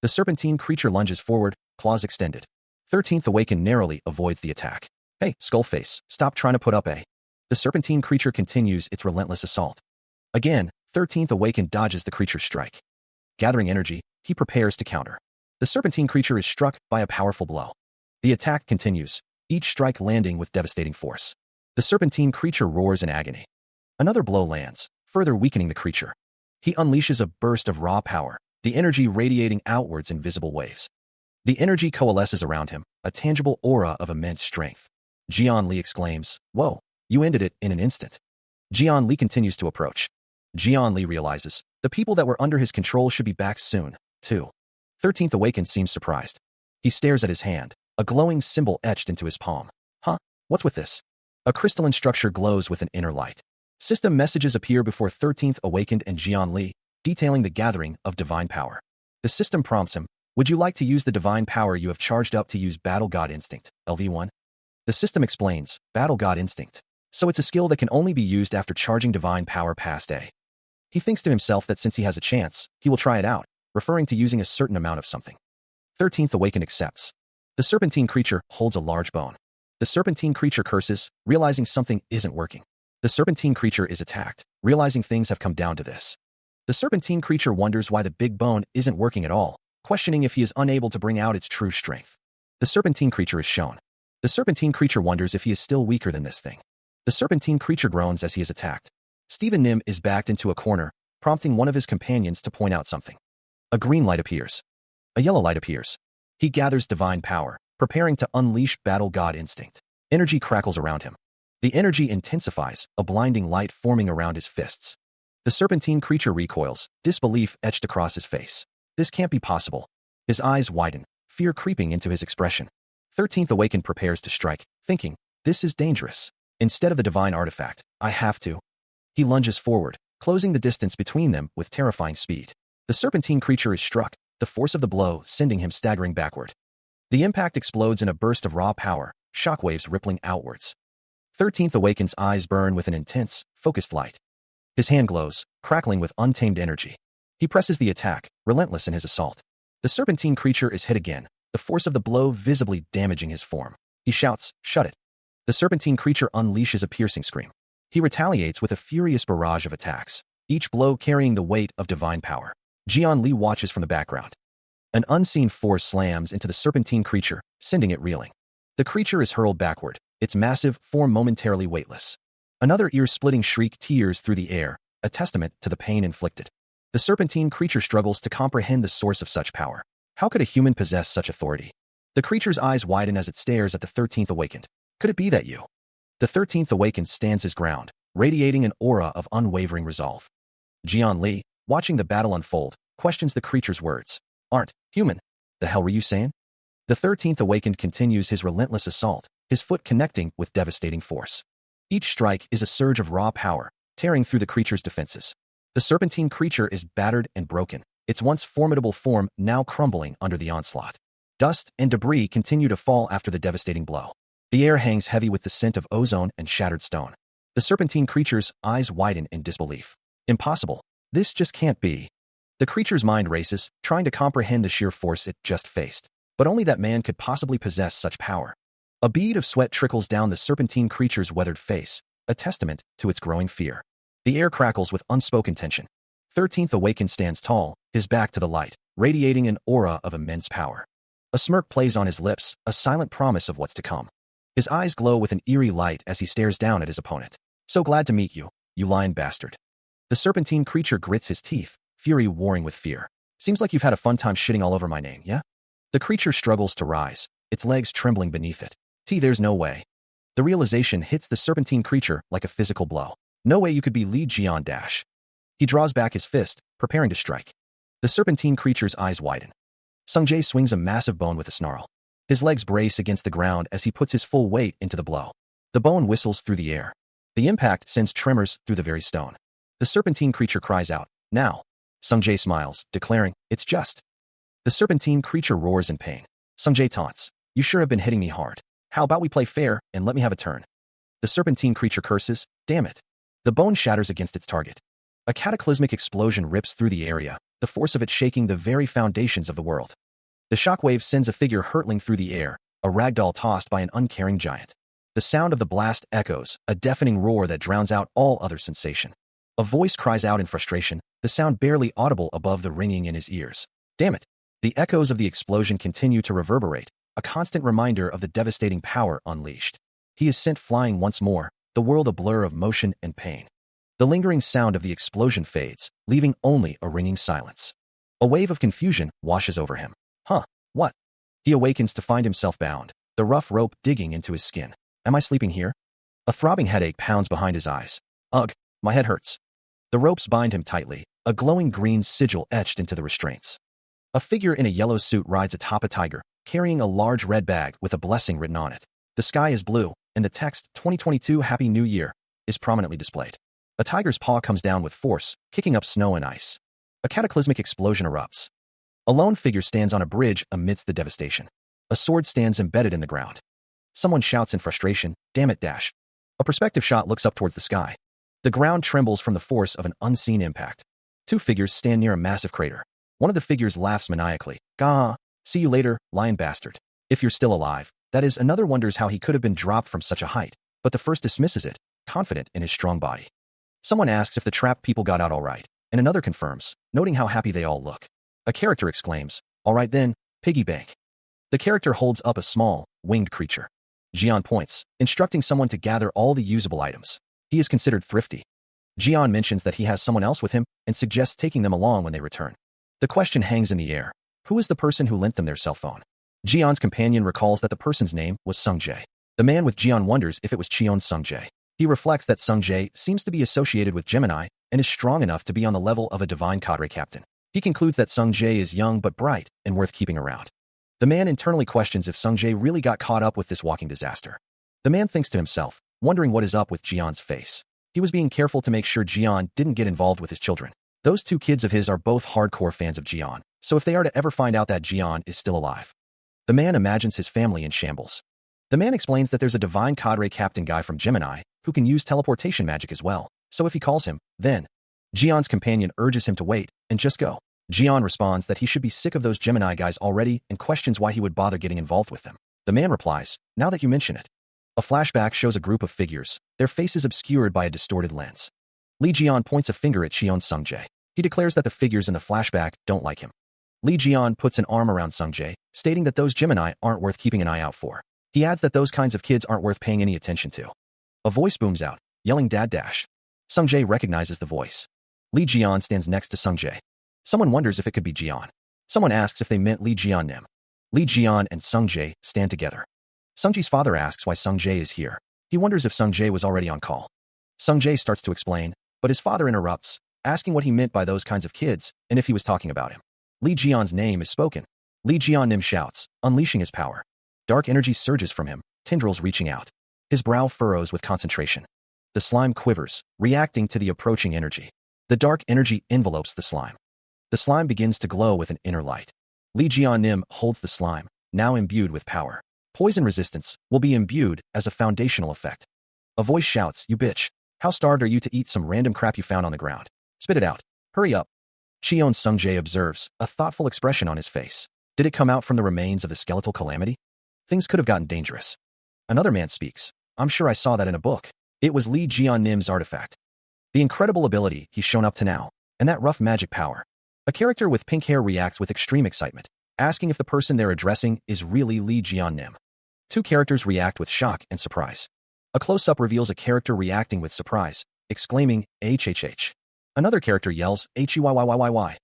The serpentine creature lunges forward, claws extended. 13th awakened narrowly avoids the attack. "Hey, Skullface, stop trying to put up a..." The serpentine creature continues its relentless assault. Again, 13th awakened dodges the creature's strike. Gathering energy, he prepares to counter. The serpentine creature is struck by a powerful blow. The attack continues, each strike landing with devastating force. The serpentine creature roars in agony. Another blow lands, further weakening the creature. He unleashes a burst of raw power, the energy radiating outwards in visible waves. The energy coalesces around him, a tangible aura of immense strength. Jian Li exclaims, "Whoa, you ended it in an instant." Jian Li continues to approach. Jian Li realizes, the people that were under his control should be back soon, too. 13th awakened seems surprised. He stares at his hand, a glowing symbol etched into his palm. "Huh? What's with this?" A crystalline structure glows with an inner light. System messages appear before 13th awakened and Jian Li, detailing the gathering of divine power. The system prompts him, "Would you like to use the divine power you have charged up to use Battle God Instinct, LV1? The system explains, Battle God Instinct. So it's a skill that can only be used after charging divine power past A. He thinks to himself that since he has a chance, he will try it out, referring to using a certain amount of something. 13th awakened accepts. The serpentine creature holds a large bone. The serpentine creature curses, realizing something isn't working. The serpentine creature is attacked, realizing things have come down to this. The serpentine creature wonders why the big bone isn't working at all, questioning if he is unable to bring out its true strength. The serpentine creature is shown. The serpentine creature wonders if he is still weaker than this thing. The serpentine creature groans as he is attacked. Stephen Nim is backed into a corner, prompting one of his companions to point out something. A green light appears. A yellow light appears. He gathers divine power, preparing to unleash Battle God Instinct. Energy crackles around him. The energy intensifies, a blinding light forming around his fists. The serpentine creature recoils, disbelief etched across his face. This can't be possible. His eyes widen, fear creeping into his expression. 13th awakened prepares to strike, thinking, this is dangerous. Instead of the divine artifact, I have to. He lunges forward, closing the distance between them with terrifying speed. The serpentine creature is struck, the force of the blow sending him staggering backward. The impact explodes in a burst of raw power, shockwaves rippling outwards. 13th Awaken's eyes burn with an intense, focused light. His hand glows, crackling with untamed energy. He presses the attack, relentless in his assault. The serpentine creature is hit again, the force of the blow visibly damaging his form. He shouts, "Shut it." The serpentine creature unleashes a piercing scream. He retaliates with a furious barrage of attacks, each blow carrying the weight of divine power. Jian Li watches from the background. An unseen force slams into the serpentine creature, sending it reeling. The creature is hurled backward, its massive form momentarily weightless. Another ear-splitting shriek tears through the air, a testament to the pain inflicted. The serpentine creature struggles to comprehend the source of such power. How could a human possess such authority? The creature's eyes widen as it stares at the 13th Awakened. Could it be that you? The 13th Awakened stands his ground, radiating an aura of unwavering resolve. Jian Li, watching the battle unfold, questions the creature's words. "Aren't human. The hell were you saying?" The 13th Awakened continues his relentless assault, his foot connecting with devastating force. Each strike is a surge of raw power, tearing through the creature's defenses. The serpentine creature is battered and broken, its once formidable form now crumbling under the onslaught. Dust and debris continue to fall after the devastating blow. The air hangs heavy with the scent of ozone and shattered stone. The serpentine creature's eyes widen in disbelief. Impossible. This just can't be. The creature's mind races, trying to comprehend the sheer force it just faced. But only that man could possibly possess such power. A bead of sweat trickles down the serpentine creature's weathered face, a testament to its growing fear. The air crackles with unspoken tension. 13th Awakened stands tall, his back to the light, radiating an aura of immense power. A smirk plays on his lips, a silent promise of what's to come. His eyes glow with an eerie light as he stares down at his opponent. "So glad to meet you, you lying bastard." The serpentine creature grits his teeth, fury warring with fear. "Seems like you've had a fun time shitting all over my name, yeah?" The creature struggles to rise, its legs trembling beneath it. There's no way. The realization hits the serpentine creature like a physical blow. No way you could be Li Jian Dash. He draws back his fist, preparing to strike. The serpentine creature's eyes widen. Sung Jae swings a massive bone with a snarl. His legs brace against the ground as he puts his full weight into the blow. The bone whistles through the air. The impact sends tremors through the very stone. The serpentine creature cries out, "Now." Sung Jae smiles, declaring, "It's just." The serpentine creature roars in pain. Sung Jae taunts, "You sure have been hitting me hard. How about we play fair and let me have a turn?" The serpentine creature curses, "Damn it." The bone shatters against its target. A cataclysmic explosion rips through the area, the force of it shaking the very foundations of the world. The shockwave sends a figure hurtling through the air, a ragdoll tossed by an uncaring giant. The sound of the blast echoes, a deafening roar that drowns out all other sensation. A voice cries out in frustration, the sound barely audible above the ringing in his ears. "Damn it." The echoes of the explosion continue to reverberate, a constant reminder of the devastating power unleashed. He is sent flying once more, the world a blur of motion and pain. The lingering sound of the explosion fades, leaving only a ringing silence. A wave of confusion washes over him. Huh, what? He awakens to find himself bound, the rough rope digging into his skin. Am I sleeping here? A throbbing headache pounds behind his eyes. Ugh, my head hurts. The ropes bind him tightly, a glowing green sigil etched into the restraints. A figure in a yellow suit rides atop a tiger, carrying a large red bag with a blessing written on it. The sky is blue, and the text, 2022 Happy New Year, is prominently displayed. A tiger's paw comes down with force, kicking up snow and ice. A cataclysmic explosion erupts. A lone figure stands on a bridge amidst the devastation. A sword stands embedded in the ground. Someone shouts in frustration, "Damn it, Dash." A perspective shot looks up towards the sky. The ground trembles from the force of an unseen impact. Two figures stand near a massive crater. One of the figures laughs maniacally. "Gah, see you later, lion bastard. If you're still alive." That is, another wonders how he could have been dropped from such a height, but the first dismisses it, confident in his strong body. Someone asks if the trapped people got out all right, and another confirms, noting how happy they all look. A character exclaims, "All right then, piggy bank." The character holds up a small, winged creature. Jian points, instructing someone to gather all the usable items. He is considered thrifty. Jian mentions that he has someone else with him and suggests taking them along when they return. The question hangs in the air. Who is the person who lent them their cell phone? Jian's companion recalls that the person's name was Sung Jae. The man with Jian wonders if it was Cheon's Sung Jae. He reflects that Sung Jae seems to be associated with Gemini and is strong enough to be on the level of a divine cadre captain. He concludes that Sung Jae is young but bright and worth keeping around. The man internally questions if Sung Jae really got caught up with this walking disaster. The man thinks to himself, wondering what is up with Jian's face. He was being careful to make sure Jian didn't get involved with his children. Those two kids of his are both hardcore fans of Jian, so if they are to ever find out that Jian is still alive. The man imagines his family in shambles. The man explains that there's a divine cadre captain guy from Gemini who can use teleportation magic as well, so if he calls him, then Jion's companion urges him to wait and just go. Jion responds that he should be sick of those Gemini guys already and questions why he would bother getting involved with them. The man replies, now that you mention it. A flashback shows a group of figures, their faces obscured by a distorted lens. Lee Jion points a finger at Cheon Sungjae. He declares that the figures in the flashback don't like him. Lee Jion puts an arm around Sungjae, stating that those Gemini aren't worth keeping an eye out for. He adds that those kinds of kids aren't worth paying any attention to. A voice booms out, yelling Dad Dash. Sungjae recognizes the voice. Lee Jion stands next to Sungjae. Someone wonders if it could be Jion. Someone asks if they meant Lee Jion Nim. Lee Jion and Sungjae stand together. Sungjae's father asks why Sungjae is here. He wonders if Sungjae was already on call. Sungjae starts to explain, but his father interrupts, asking what he meant by those kinds of kids and if he was talking about him. Lee Jion's name is spoken. Lee Jion Nim shouts, unleashing his power. Dark energy surges from him, tendrils reaching out. His brow furrows with concentration. The slime quivers, reacting to the approaching energy. The dark energy envelopes the slime. The slime begins to glow with an inner light. Lee Jion Nim holds the slime, now imbued with power. Poison resistance will be imbued as a foundational effect. A voice shouts, you bitch. How starved are you to eat some random crap you found on the ground? Spit it out. Hurry up. Cheon Sungjae observes, a thoughtful expression on his face. Did it come out from the remains of the skeletal calamity? Things could have gotten dangerous. Another man speaks. I'm sure I saw that in a book. It was Lee Jion Nim's artifact. The incredible ability he's shown up to now, and that rough magic power. A character with pink hair reacts with extreme excitement, asking if the person they're addressing is really Lee Jion Nim. Two characters react with shock and surprise. A close-up reveals a character reacting with surprise, exclaiming, HHH. Another character yells, HUYYYYY.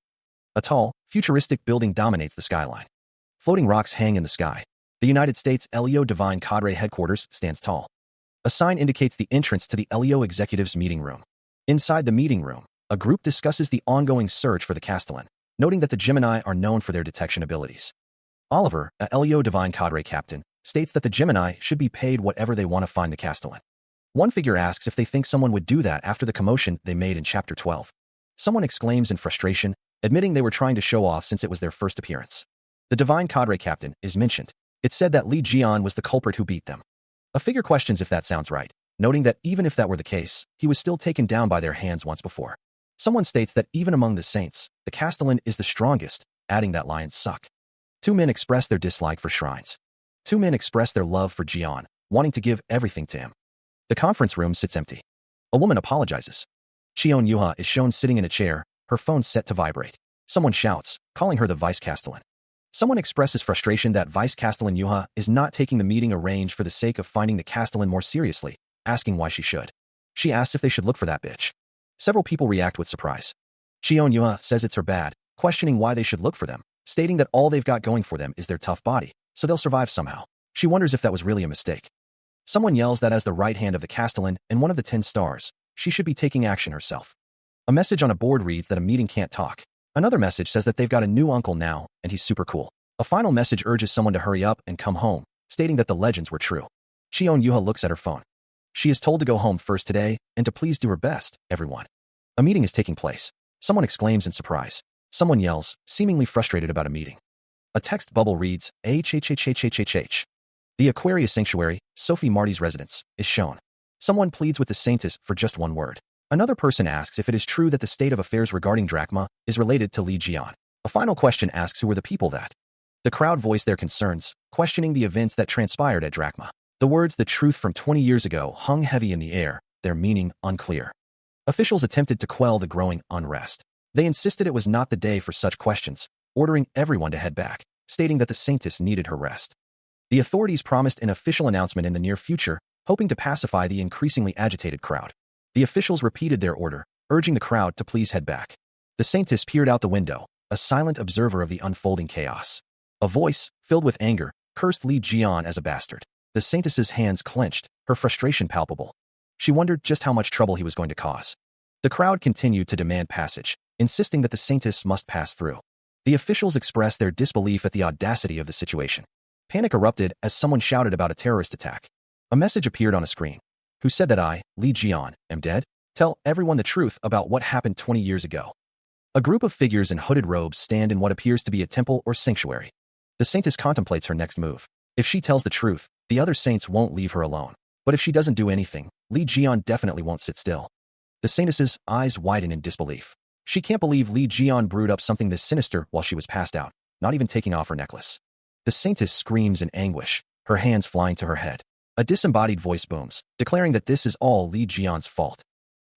A tall, futuristic building dominates the skyline. Floating rocks hang in the sky. The United States LEO Divine Cadre headquarters stands tall. A sign indicates the entrance to the LEO executives' meeting room. Inside the meeting room, a group discusses the ongoing search for the Castellan, noting that the Gemini are known for their detection abilities. Oliver, a LEO Divine Cadre captain, states that the Gemini should be paid whatever they want to find the Castellan. One figure asks if they think someone would do that after the commotion they made in Chapter 12. Someone exclaims in frustration, admitting they were trying to show off since it was their first appearance. The Divine Cadre captain is mentioned. It's said that Lee Jion was the culprit who beat them. A figure questions if that sounds right, noting that even if that were the case, he was still taken down by their hands once before. Someone states that even among the saints, the Castellan is the strongest, adding that lions suck. Two men express their dislike for shrines. Two men express their love for Jion, wanting to give everything to him. The conference room sits empty. A woman apologizes. Cheon Yuha is shown sitting in a chair, her phone set to vibrate. Someone shouts, calling her the Vice Castellan. Someone expresses frustration that Vice Castellan Yuha is not taking the meeting arranged for the sake of finding the Castellan more seriously, asking why she should. She asks if they should look for that bitch. Several people react with surprise. Cheon Yuha says it's her bad, questioning why they should look for them, stating that all they've got going for them is their tough body, so they'll survive somehow. She wonders if that was really a mistake. Someone yells that as the right hand of the Castellan and one of the 10 stars, she should be taking action herself. A message on a board reads that a meeting can't talk. Another message says that they've got a new uncle now, and he's super cool. A final message urges someone to hurry up and come home, stating that the legends were true. Cheon Yuha looks at her phone. She is told to go home first today, and to please do her best, everyone. A meeting is taking place. Someone exclaims in surprise. Someone yells, seemingly frustrated about a meeting. A text bubble reads, HHHHHHH. The Aquarius Sanctuary, Sophie Marty's residence, is shown. Someone pleads with the Saintess for just one word. Another person asks if it is true that the state of affairs regarding Drachma is related to Lee Jion. A final question asks who were the people that. The crowd voiced their concerns, questioning the events that transpired at Drachma. The words "the truth from 20 years ago" hung heavy in the air, their meaning unclear. Officials attempted to quell the growing unrest. They insisted it was not the day for such questions, ordering everyone to head back, stating that the Saintess needed her rest. The authorities promised an official announcement in the near future, hoping to pacify the increasingly agitated crowd. The officials repeated their order, urging the crowd to please head back. The Saintess peered out the window, a silent observer of the unfolding chaos. A voice, filled with anger, cursed Lee Jion as a bastard. The Saintess's hands clenched, her frustration palpable. She wondered just how much trouble he was going to cause. The crowd continued to demand passage, insisting that the Saintess must pass through. The officials expressed their disbelief at the audacity of the situation. Panic erupted as someone shouted about a terrorist attack. A message appeared on a screen. Who said that I, Lee Jion, am dead? Tell everyone the truth about what happened 20 years ago. A group of figures in hooded robes stand in what appears to be a temple or sanctuary. The Saintess contemplates her next move. If she tells the truth, The other saints won't leave her alone. But if she doesn't do anything, Li Jian definitely won't sit still. The saintess's eyes widen in disbelief. She can't believe Li Jian brewed up something this sinister while she was passed out, not even taking off her necklace. The saintess screams in anguish, her hands flying to her head. A disembodied voice booms, declaring that this is all Li Jian's fault.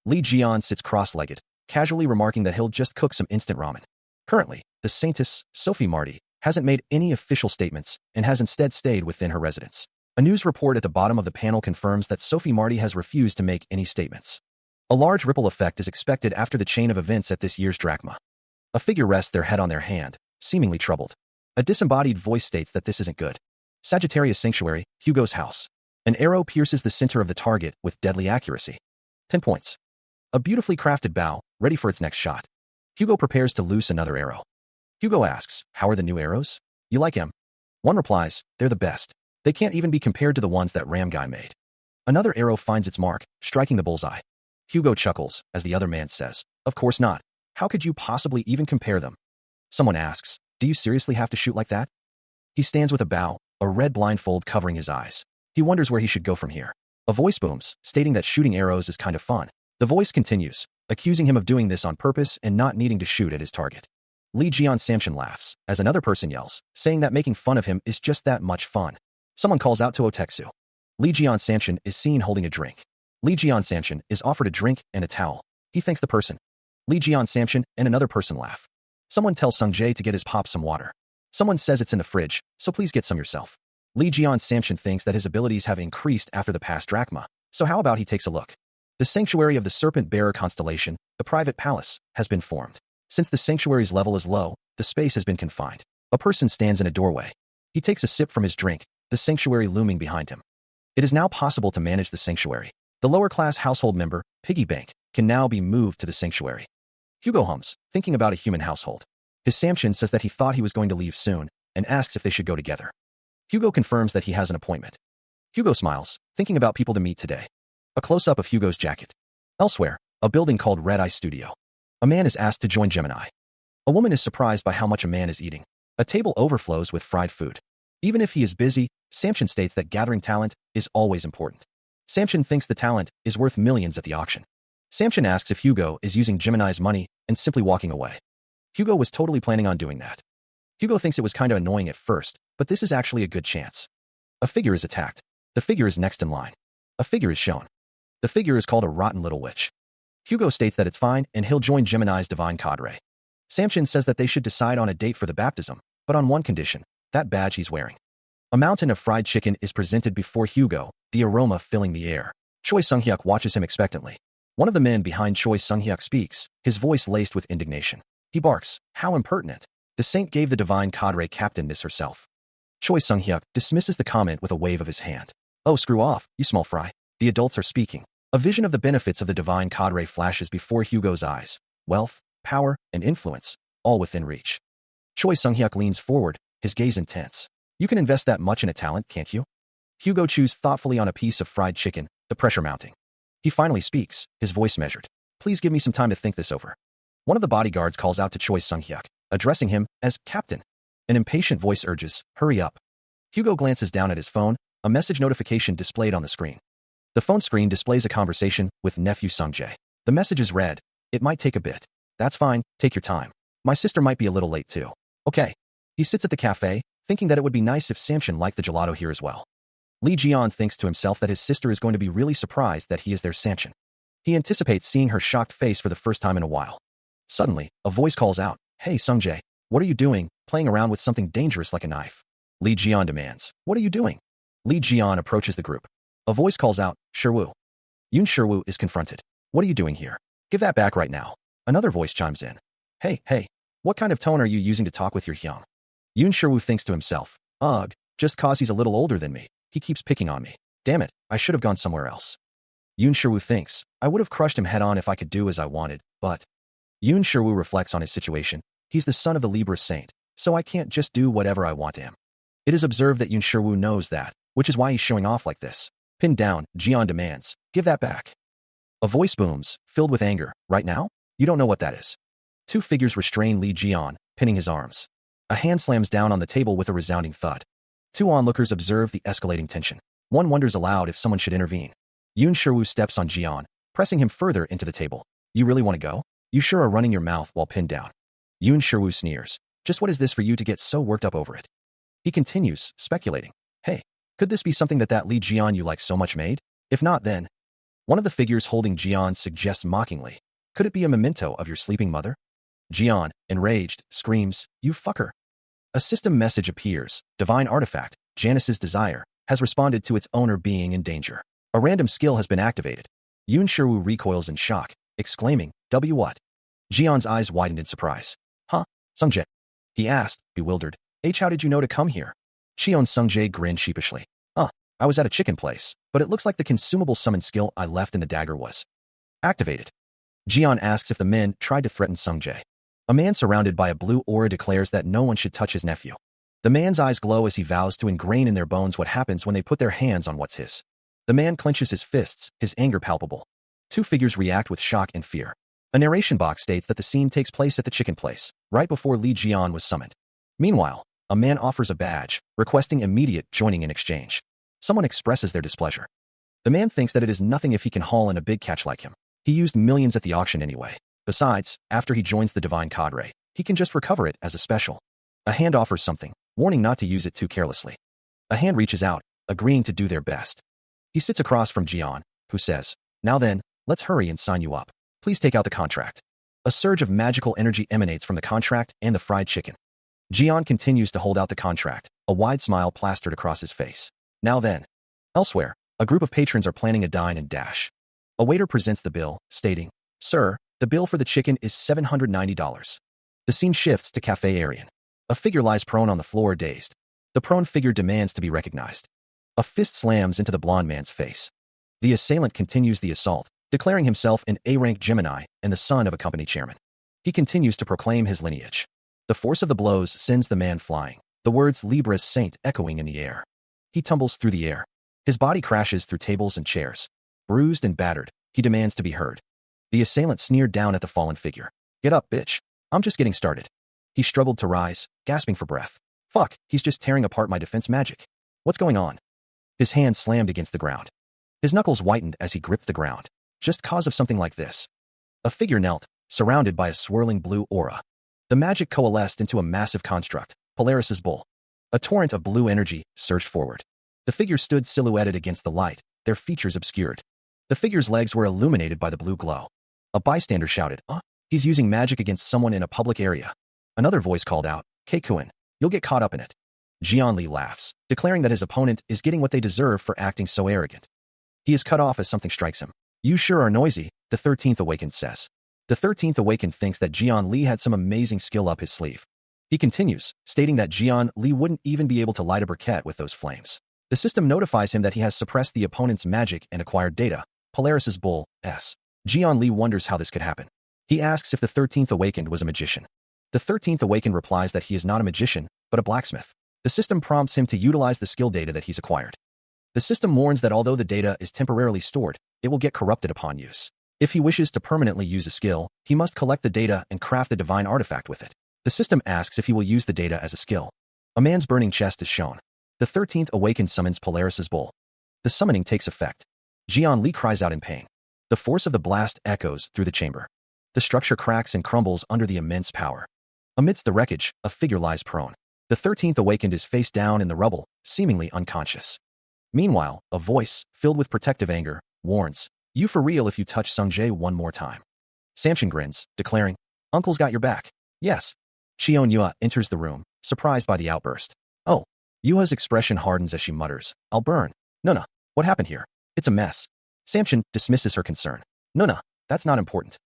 Li Jian sits cross-legged, casually remarking that he'll just cook some instant ramen. Currently, the saintess, Sophie Marty, hasn't made any official statements and has instead stayed within her residence. A news report at the bottom of the panel confirms that Sophie Marty has refused to make any statements. A large ripple effect is expected after the chain of events at this year's drachma. A figure rests their head on their hand, seemingly troubled. A disembodied voice states that this isn't good. Sagittarius Sanctuary, Hugo's house. An arrow pierces the center of the target with deadly accuracy. 10 points. A beautifully crafted bow, ready for its next shot. Hugo prepares to loose another arrow. Hugo asks, "How are the new arrows? You like them?" One replies, "They're the best. They can't even be compared to the ones that Ram Guy made." Another arrow finds its mark, striking the bullseye. Hugo chuckles, as the other man says, "Of course not. How could you possibly even compare them?" Someone asks, "Do you seriously have to shoot like that?" He stands with a bow, a red blindfold covering his eyes. He wonders where he should go from here. A voice booms, stating that shooting arrows is kind of fun. The voice continues, accusing him of doing this on purpose and not needing to shoot at his target. Li Jian Samshin laughs, as another person yells, saying that making fun of him is just that much fun. Someone calls out to Oteksu. Li Jian Samshin is seen holding a drink. Li Jian Samshin is offered a drink and a towel. He thanks the person. Li Jian Samshin and another person laugh. Someone tells Sung Jae to get his pop some water. Someone says it's in the fridge, so please get some yourself. Li Jian Samshin thinks that his abilities have increased after the past drachma, so how about he takes a look? The sanctuary of the Serpent-Bearer constellation, the private palace, has been formed. Since the sanctuary's level is low, the space has been confined. A person stands in a doorway. He takes a sip from his drink, the sanctuary looming behind him. It is now possible to manage the sanctuary. The lower-class household member, Piggy Bank, can now be moved to the sanctuary. Hugo hums, thinking about a human household. His Samshin says that he thought he was going to leave soon, and asks if they should go together. Hugo confirms that he has an appointment. Hugo smiles, thinking about people to meet today. A close-up of Hugo's jacket. Elsewhere, a building called Red Eye Studio. A man is asked to join Gemini. A woman is surprised by how much a man is eating. A table overflows with fried food. Even if he is busy, Samshin states that gathering talent is always important. Samshin thinks the talent is worth millions at the auction. Samshin asks if Hugo is using Gemini's money and simply walking away. Hugo was totally planning on doing that. Hugo thinks it was kind of annoying at first, but this is actually a good chance. A figure is attacked. The figure is next in line. A figure is shown. The figure is called a rotten little witch. Hugo states that it's fine and he'll join Gemini's divine cadre. Samshin says that they should decide on a date for the baptism, but on one condition, that badge he's wearing. A mountain of fried chicken is presented before Hugo, the aroma filling the air. Choi Sung-hyuk watches him expectantly. One of the men behind Choi Sung-hyuk speaks, his voice laced with indignation. He barks, "How impertinent. The saint gave the divine cadre captain this herself." Choi Sung-hyuk dismisses the comment with a wave of his hand. "Oh, screw off, you small fry." The adults are speaking. A vision of the benefits of the divine cadre flashes before Hugo's eyes. Wealth, power, and influence, all within reach. Choi Sung-hyuk leans forward, his gaze intense. "You can invest that much in a talent, can't you?" Hugo chews thoughtfully on a piece of fried chicken, the pressure mounting. He finally speaks, his voice measured. "Please give me some time to think this over." One of the bodyguards calls out to Choi Sung-hyuk, addressing him as Captain. An impatient voice urges, "Hurry up." Hugo glances down at his phone, a message notification displayed on the screen. The phone screen displays a conversation with nephew Sung Jae. The message is read, "It might take a bit. That's fine, take your time. My sister might be a little late too." Okay. He sits at the cafe, thinking that it would be nice if Samshin liked the gelato here as well. Li Jian thinks to himself that his sister is going to be really surprised that he is their Samshin. He anticipates seeing her shocked face for the first time in a while. Suddenly, a voice calls out, "Hey Sung Jae, what are you doing, playing around with something dangerous like a knife?" Li Jian demands, "What are you doing?" Li Jian approaches the group. A voice calls out, "Sherwoo." Yoon Sherwoo is confronted. "What are you doing here? Give that back right now." Another voice chimes in. Hey, what kind of tone are you using to talk with your hyung?" Yoon Sherwoo thinks to himself, "Ugh, just cause he's a little older than me, he keeps picking on me. Damn it, I should have gone somewhere else." Yoon Sherwoo thinks, "I would have crushed him head on if I could do as I wanted, but..." Yoon Sherwoo reflects on his situation. He's the son of the Libra saint, so I can't just do whatever I want to him. It is observed that Yoon Sherwoo knows that, which is why he's showing off like this. Pinned down, Jian demands, "Give that back." A voice booms, filled with anger. "Right now? You don't know what that is." Two figures restrain Li Jian, pinning his arms. A hand slams down on the table with a resounding thud. Two onlookers observe the escalating tension. One wonders aloud if someone should intervene. Yoon Sherwoo steps on Jian, pressing him further into the table. You really want to go? You sure are running your mouth while pinned down. Yoon Sherwoo sneers. Just what is this for you to get so worked up over it? He continues, speculating. Hey, could this be something that Lee Jian you like so much made? If not, then... One of the figures holding Jian suggests mockingly. Could it be a memento of your sleeping mother? Jian, enraged, screams, you fucker. A system message appears. Divine artifact, Janice's desire, has responded to its owner being in danger. A random skill has been activated. Yoon Sherwoo recoils in shock, exclaiming, W what? Jian's eyes widened in surprise. Huh? Sungjae? He asked, bewildered. How did you know to come here? Cheon Sungjae grinned sheepishly. I was at a chicken place, but it looks like the consumable summon skill I left in the dagger was activated. Jian asks if the men tried to threaten Sungjae. A man surrounded by a blue aura declares that no one should touch his nephew. The man's eyes glow as he vows to ingrain in their bones what happens when they put their hands on what's his. The man clenches his fists, his anger palpable. Two figures react with shock and fear. A narration box states that the scene takes place at the chicken place, right before Lee Jian was summoned. Meanwhile, a man offers a badge, requesting immediate joining in exchange. Someone expresses their displeasure. The man thinks that it is nothing if he can haul in a big catch like him. He used millions at the auction anyway. Besides, after he joins the divine cadre, he can just recover it as a special. A hand offers something, warning not to use it too carelessly. A hand reaches out, agreeing to do their best. He sits across from Jian, who says, Now then, let's hurry and sign you up. Please take out the contract. A surge of magical energy emanates from the contract and the fried chicken. Jian continues to hold out the contract, a wide smile plastered across his face. Now then. Elsewhere, a group of patrons are planning a dine and dash. A waiter presents the bill, stating, Sir, the bill for the chicken is $790. The scene shifts to Café Aryan. A figure lies prone on the floor, dazed. The prone figure demands to be recognized. A fist slams into the blond man's face. The assailant continues the assault, declaring himself an A-rank Gemini and the son of a company chairman. He continues to proclaim his lineage. The force of the blows sends the man flying, the words Libra's saint echoing in the air. He tumbles through the air. His body crashes through tables and chairs. Bruised and battered, he demands to be heard. The assailant sneered down at the fallen figure. Get up, bitch. I'm just getting started. He struggled to rise, gasping for breath. Fuck, he's just tearing apart my defense magic. What's going on? His hand slammed against the ground. His knuckles whitened as he gripped the ground. Just cause of something like this. A figure knelt, surrounded by a swirling blue aura. The magic coalesced into a massive construct, Polaris's bull. A torrent of blue energy surged forward. The figure stood silhouetted against the light, their features obscured. The figure's legs were illuminated by the blue glow. A bystander shouted, He's using magic against someone in a public area. Another voice called out, Keikuin, you'll get caught up in it. Jian Li laughs, declaring that his opponent is getting what they deserve for acting so arrogant. He is cut off as something strikes him. You sure are noisy, the 13th Awakened says. The 13th Awakened thinks that Jian Li had some amazing skill up his sleeve. He continues, stating that Jian Li wouldn't even be able to light a briquette with those flames. The system notifies him that he has suppressed the opponent's magic and acquired data, Polaris's bull, S. Jian Li wonders how this could happen. He asks if the 13th Awakened was a magician. The 13th Awakened replies that he is not a magician, but a blacksmith. The system prompts him to utilize the skill data that he's acquired. The system warns that although the data is temporarily stored, it will get corrupted upon use. If he wishes to permanently use a skill, he must collect the data and craft a divine artifact with it. The system asks if he will use the data as a skill. A man's burning chest is shown. The 13th Awakened summons Polaris's bull. The summoning takes effect. Jian Li cries out in pain. The force of the blast echoes through the chamber. The structure cracks and crumbles under the immense power. Amidst the wreckage, a figure lies prone. The 13th Awakened is face down in the rubble, seemingly unconscious. Meanwhile, a voice, filled with protective anger, warns, You for real if you touch Sungjae one more time. Samson grins, declaring, Uncle's got your back. Yes. Cheon Yua enters the room, surprised by the outburst. Oh. Yuha's expression hardens as she mutters, I'll burn. Nuna, what happened here? It's a mess. Samson dismisses her concern. Nuna, that's not important.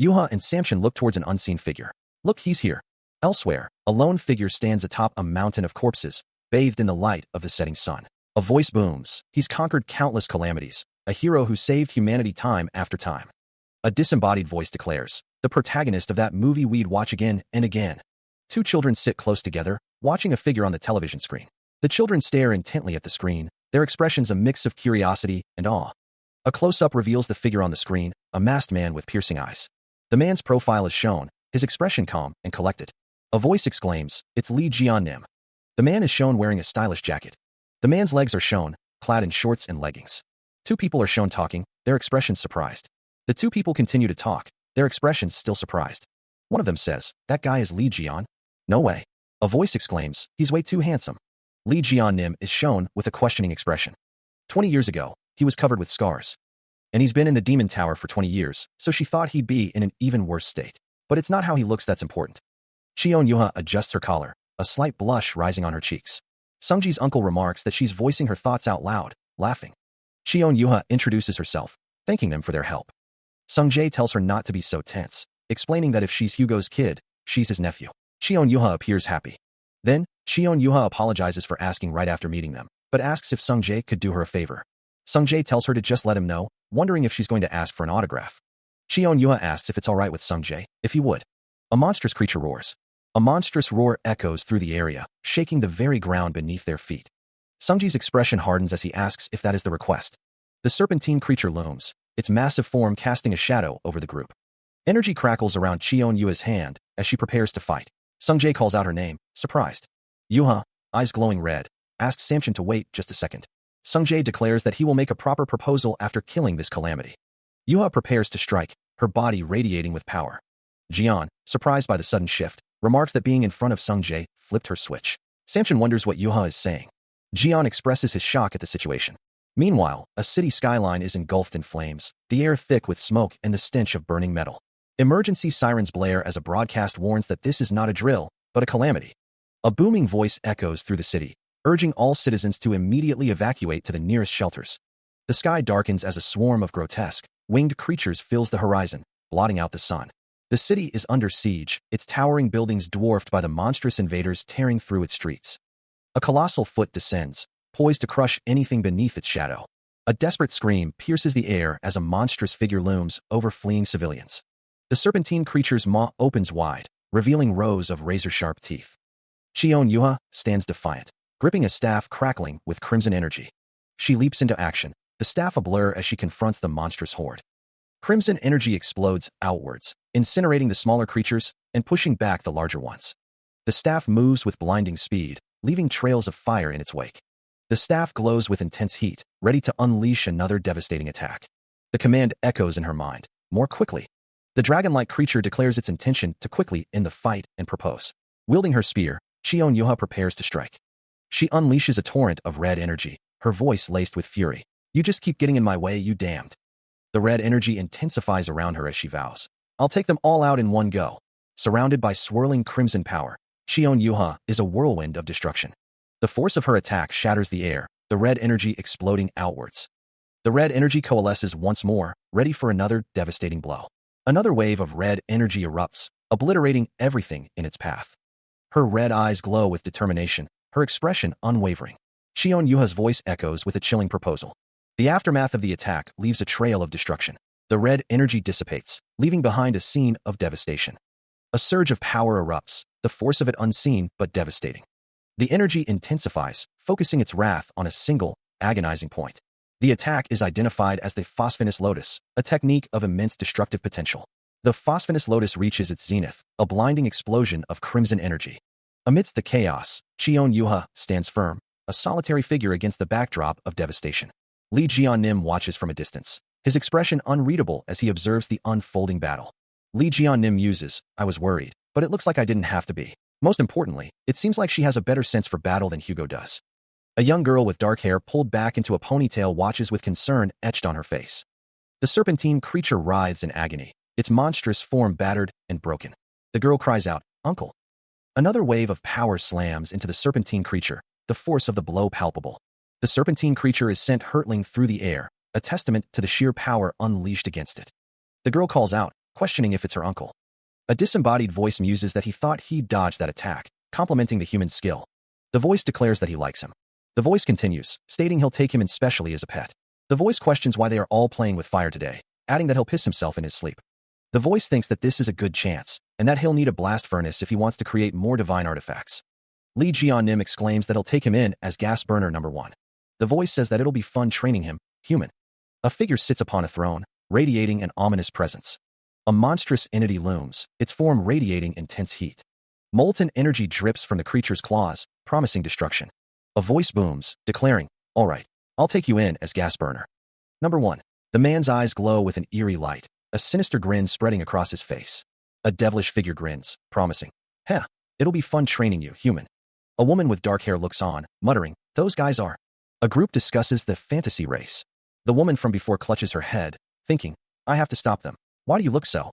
Yuha and Samson look towards an unseen figure. Look, he's here. Elsewhere, a lone figure stands atop a mountain of corpses, bathed in the light of the setting sun. A voice booms. He's conquered countless calamities, a hero who saved humanity time after time. A disembodied voice declares, the protagonist of that movie we'd watch again and again. Two children sit close together, watching a figure on the television screen. The children stare intently at the screen, their expressions a mix of curiosity and awe. A close-up reveals the figure on the screen, a masked man with piercing eyes. The man's profile is shown, his expression calm and collected. A voice exclaims, It's Lee Jian Nim. The man is shown wearing a stylish jacket. The man's legs are shown, clad in shorts and leggings. Two people are shown talking, their expressions surprised. The two people continue to talk, their expressions still surprised. One of them says, "That guy is Lee Jian?" "No way." A voice exclaims, "He's way too handsome." Lee Jian-nim is shown with a questioning expression. 20 years ago, he was covered with scars. And he's been in the Demon Tower for 20 years, so she thought he'd be in an even worse state. But it's not how he looks that's important. Cheon Yuha adjusts her collar, a slight blush rising on her cheeks. Sungji's uncle remarks that she's voicing her thoughts out loud, laughing. Cheon Yuha introduces herself, thanking them for their help. Sungjae tells her not to be so tense, explaining that if she's Hugo's kid, she's his nephew. Cheon Yuha appears happy. Then, Cheon Yuha apologizes for asking right after meeting them, but asks if Sungjae could do her a favor. Sungjae tells her to just let him know, wondering if she's going to ask for an autograph. Cheon Yuha asks if it's alright with Sungjae, if he would. A monstrous creature roars. A monstrous roar echoes through the area, shaking the very ground beneath their feet. Sungji's expression hardens as he asks if that is the request. The serpentine creature looms, its massive form casting a shadow over the group. Energy crackles around Cheon Yuha's hand as she prepares to fight. Sungjae calls out her name, surprised. Yuha, eyes glowing red, asks Samchun to wait just a second. Sungjae declares that he will make a proper proposal after killing this calamity. Yuha prepares to strike, her body radiating with power. Jian, surprised by the sudden shift, remarks that being in front of Sungjae flipped her switch. Samchun wonders what Yuha is saying. Jian expresses his shock at the situation. Meanwhile, a city skyline is engulfed in flames, the air thick with smoke and the stench of burning metal. Emergency sirens blare as a broadcast warns that this is not a drill, but a calamity. A booming voice echoes through the city, urging all citizens to immediately evacuate to the nearest shelters. The sky darkens as a swarm of grotesque, winged creatures fills the horizon, blotting out the sun. The city is under siege, its towering buildings dwarfed by the monstrous invaders tearing through its streets. A colossal foot descends, poised to crush anything beneath its shadow. A desperate scream pierces the air as a monstrous figure looms over fleeing civilians. The serpentine creature's maw opens wide, revealing rows of razor-sharp teeth. Cheon Yuha stands defiant, gripping a staff crackling with crimson energy. She leaps into action, the staff ablur as she confronts the monstrous horde. Crimson energy explodes outwards, incinerating the smaller creatures and pushing back the larger ones. The staff moves with blinding speed, leaving trails of fire in its wake. The staff glows with intense heat, ready to unleash another devastating attack. The command echoes in her mind, more quickly. The dragon-like creature declares its intention to quickly end the fight and propose. Wielding her spear, Cheon Yuha prepares to strike. She unleashes a torrent of red energy, her voice laced with fury. "You just keep getting in my way, you damned." The red energy intensifies around her as she vows, "I'll take them all out in one go." Surrounded by swirling crimson power, Cheon Yuha is a whirlwind of destruction. The force of her attack shatters the air, the red energy exploding outwards. The red energy coalesces once more, ready for another devastating blow. Another wave of red energy erupts, obliterating everything in its path. Her red eyes glow with determination, her expression unwavering. Cheon Yuha's voice echoes with a chilling proposal. The aftermath of the attack leaves a trail of destruction. The red energy dissipates, leaving behind a scene of devastation. A surge of power erupts, the force of it unseen but devastating. The energy intensifies, focusing its wrath on a single, agonizing point. The attack is identified as the Phosphonous Lotus, a technique of immense destructive potential. The Phosphonous Lotus reaches its zenith, a blinding explosion of crimson energy. Amidst the chaos, Cheon Yuha stands firm, a solitary figure against the backdrop of devastation. Lee Jian-nim watches from a distance, his expression unreadable as he observes the unfolding battle. Lee Jian-nim muses, "I was worried, but it looks like I didn't have to be." Most importantly, it seems like she has a better sense for battle than Hugo does. A young girl with dark hair pulled back into a ponytail watches with concern etched on her face. The serpentine creature writhes in agony, its monstrous form battered and broken. The girl cries out, "Uncle." Another wave of power slams into the serpentine creature, the force of the blow palpable. The serpentine creature is sent hurtling through the air, a testament to the sheer power unleashed against it. The girl calls out, questioning if it's her uncle. A disembodied voice muses that he thought he'd dodged that attack, complimenting the human's skill. The voice declares that he likes him. The voice continues, stating he'll take him in specially as a pet. The voice questions why they are all playing with fire today, adding that he'll piss himself in his sleep. The voice thinks that this is a good chance, and that he'll need a blast furnace if he wants to create more divine artifacts. Lee Jian-nim exclaims that he'll take him in as gas burner number 1. The voice says that it'll be fun training him, human. A figure sits upon a throne, radiating an ominous presence. A monstrous entity looms, its form radiating intense heat. Molten energy drips from the creature's claws, promising destruction. A voice booms, declaring, "All right, I'll take you in as gas burner." Number 1. The man's eyes glow with an eerie light, a sinister grin spreading across his face. A devilish figure grins, promising, "Heh, it'll be fun training you, human." A woman with dark hair looks on, muttering, "Those guys are." A group discusses the fantasy race. The woman from before clutches her head, thinking, "I have to stop them. Why do you look so?"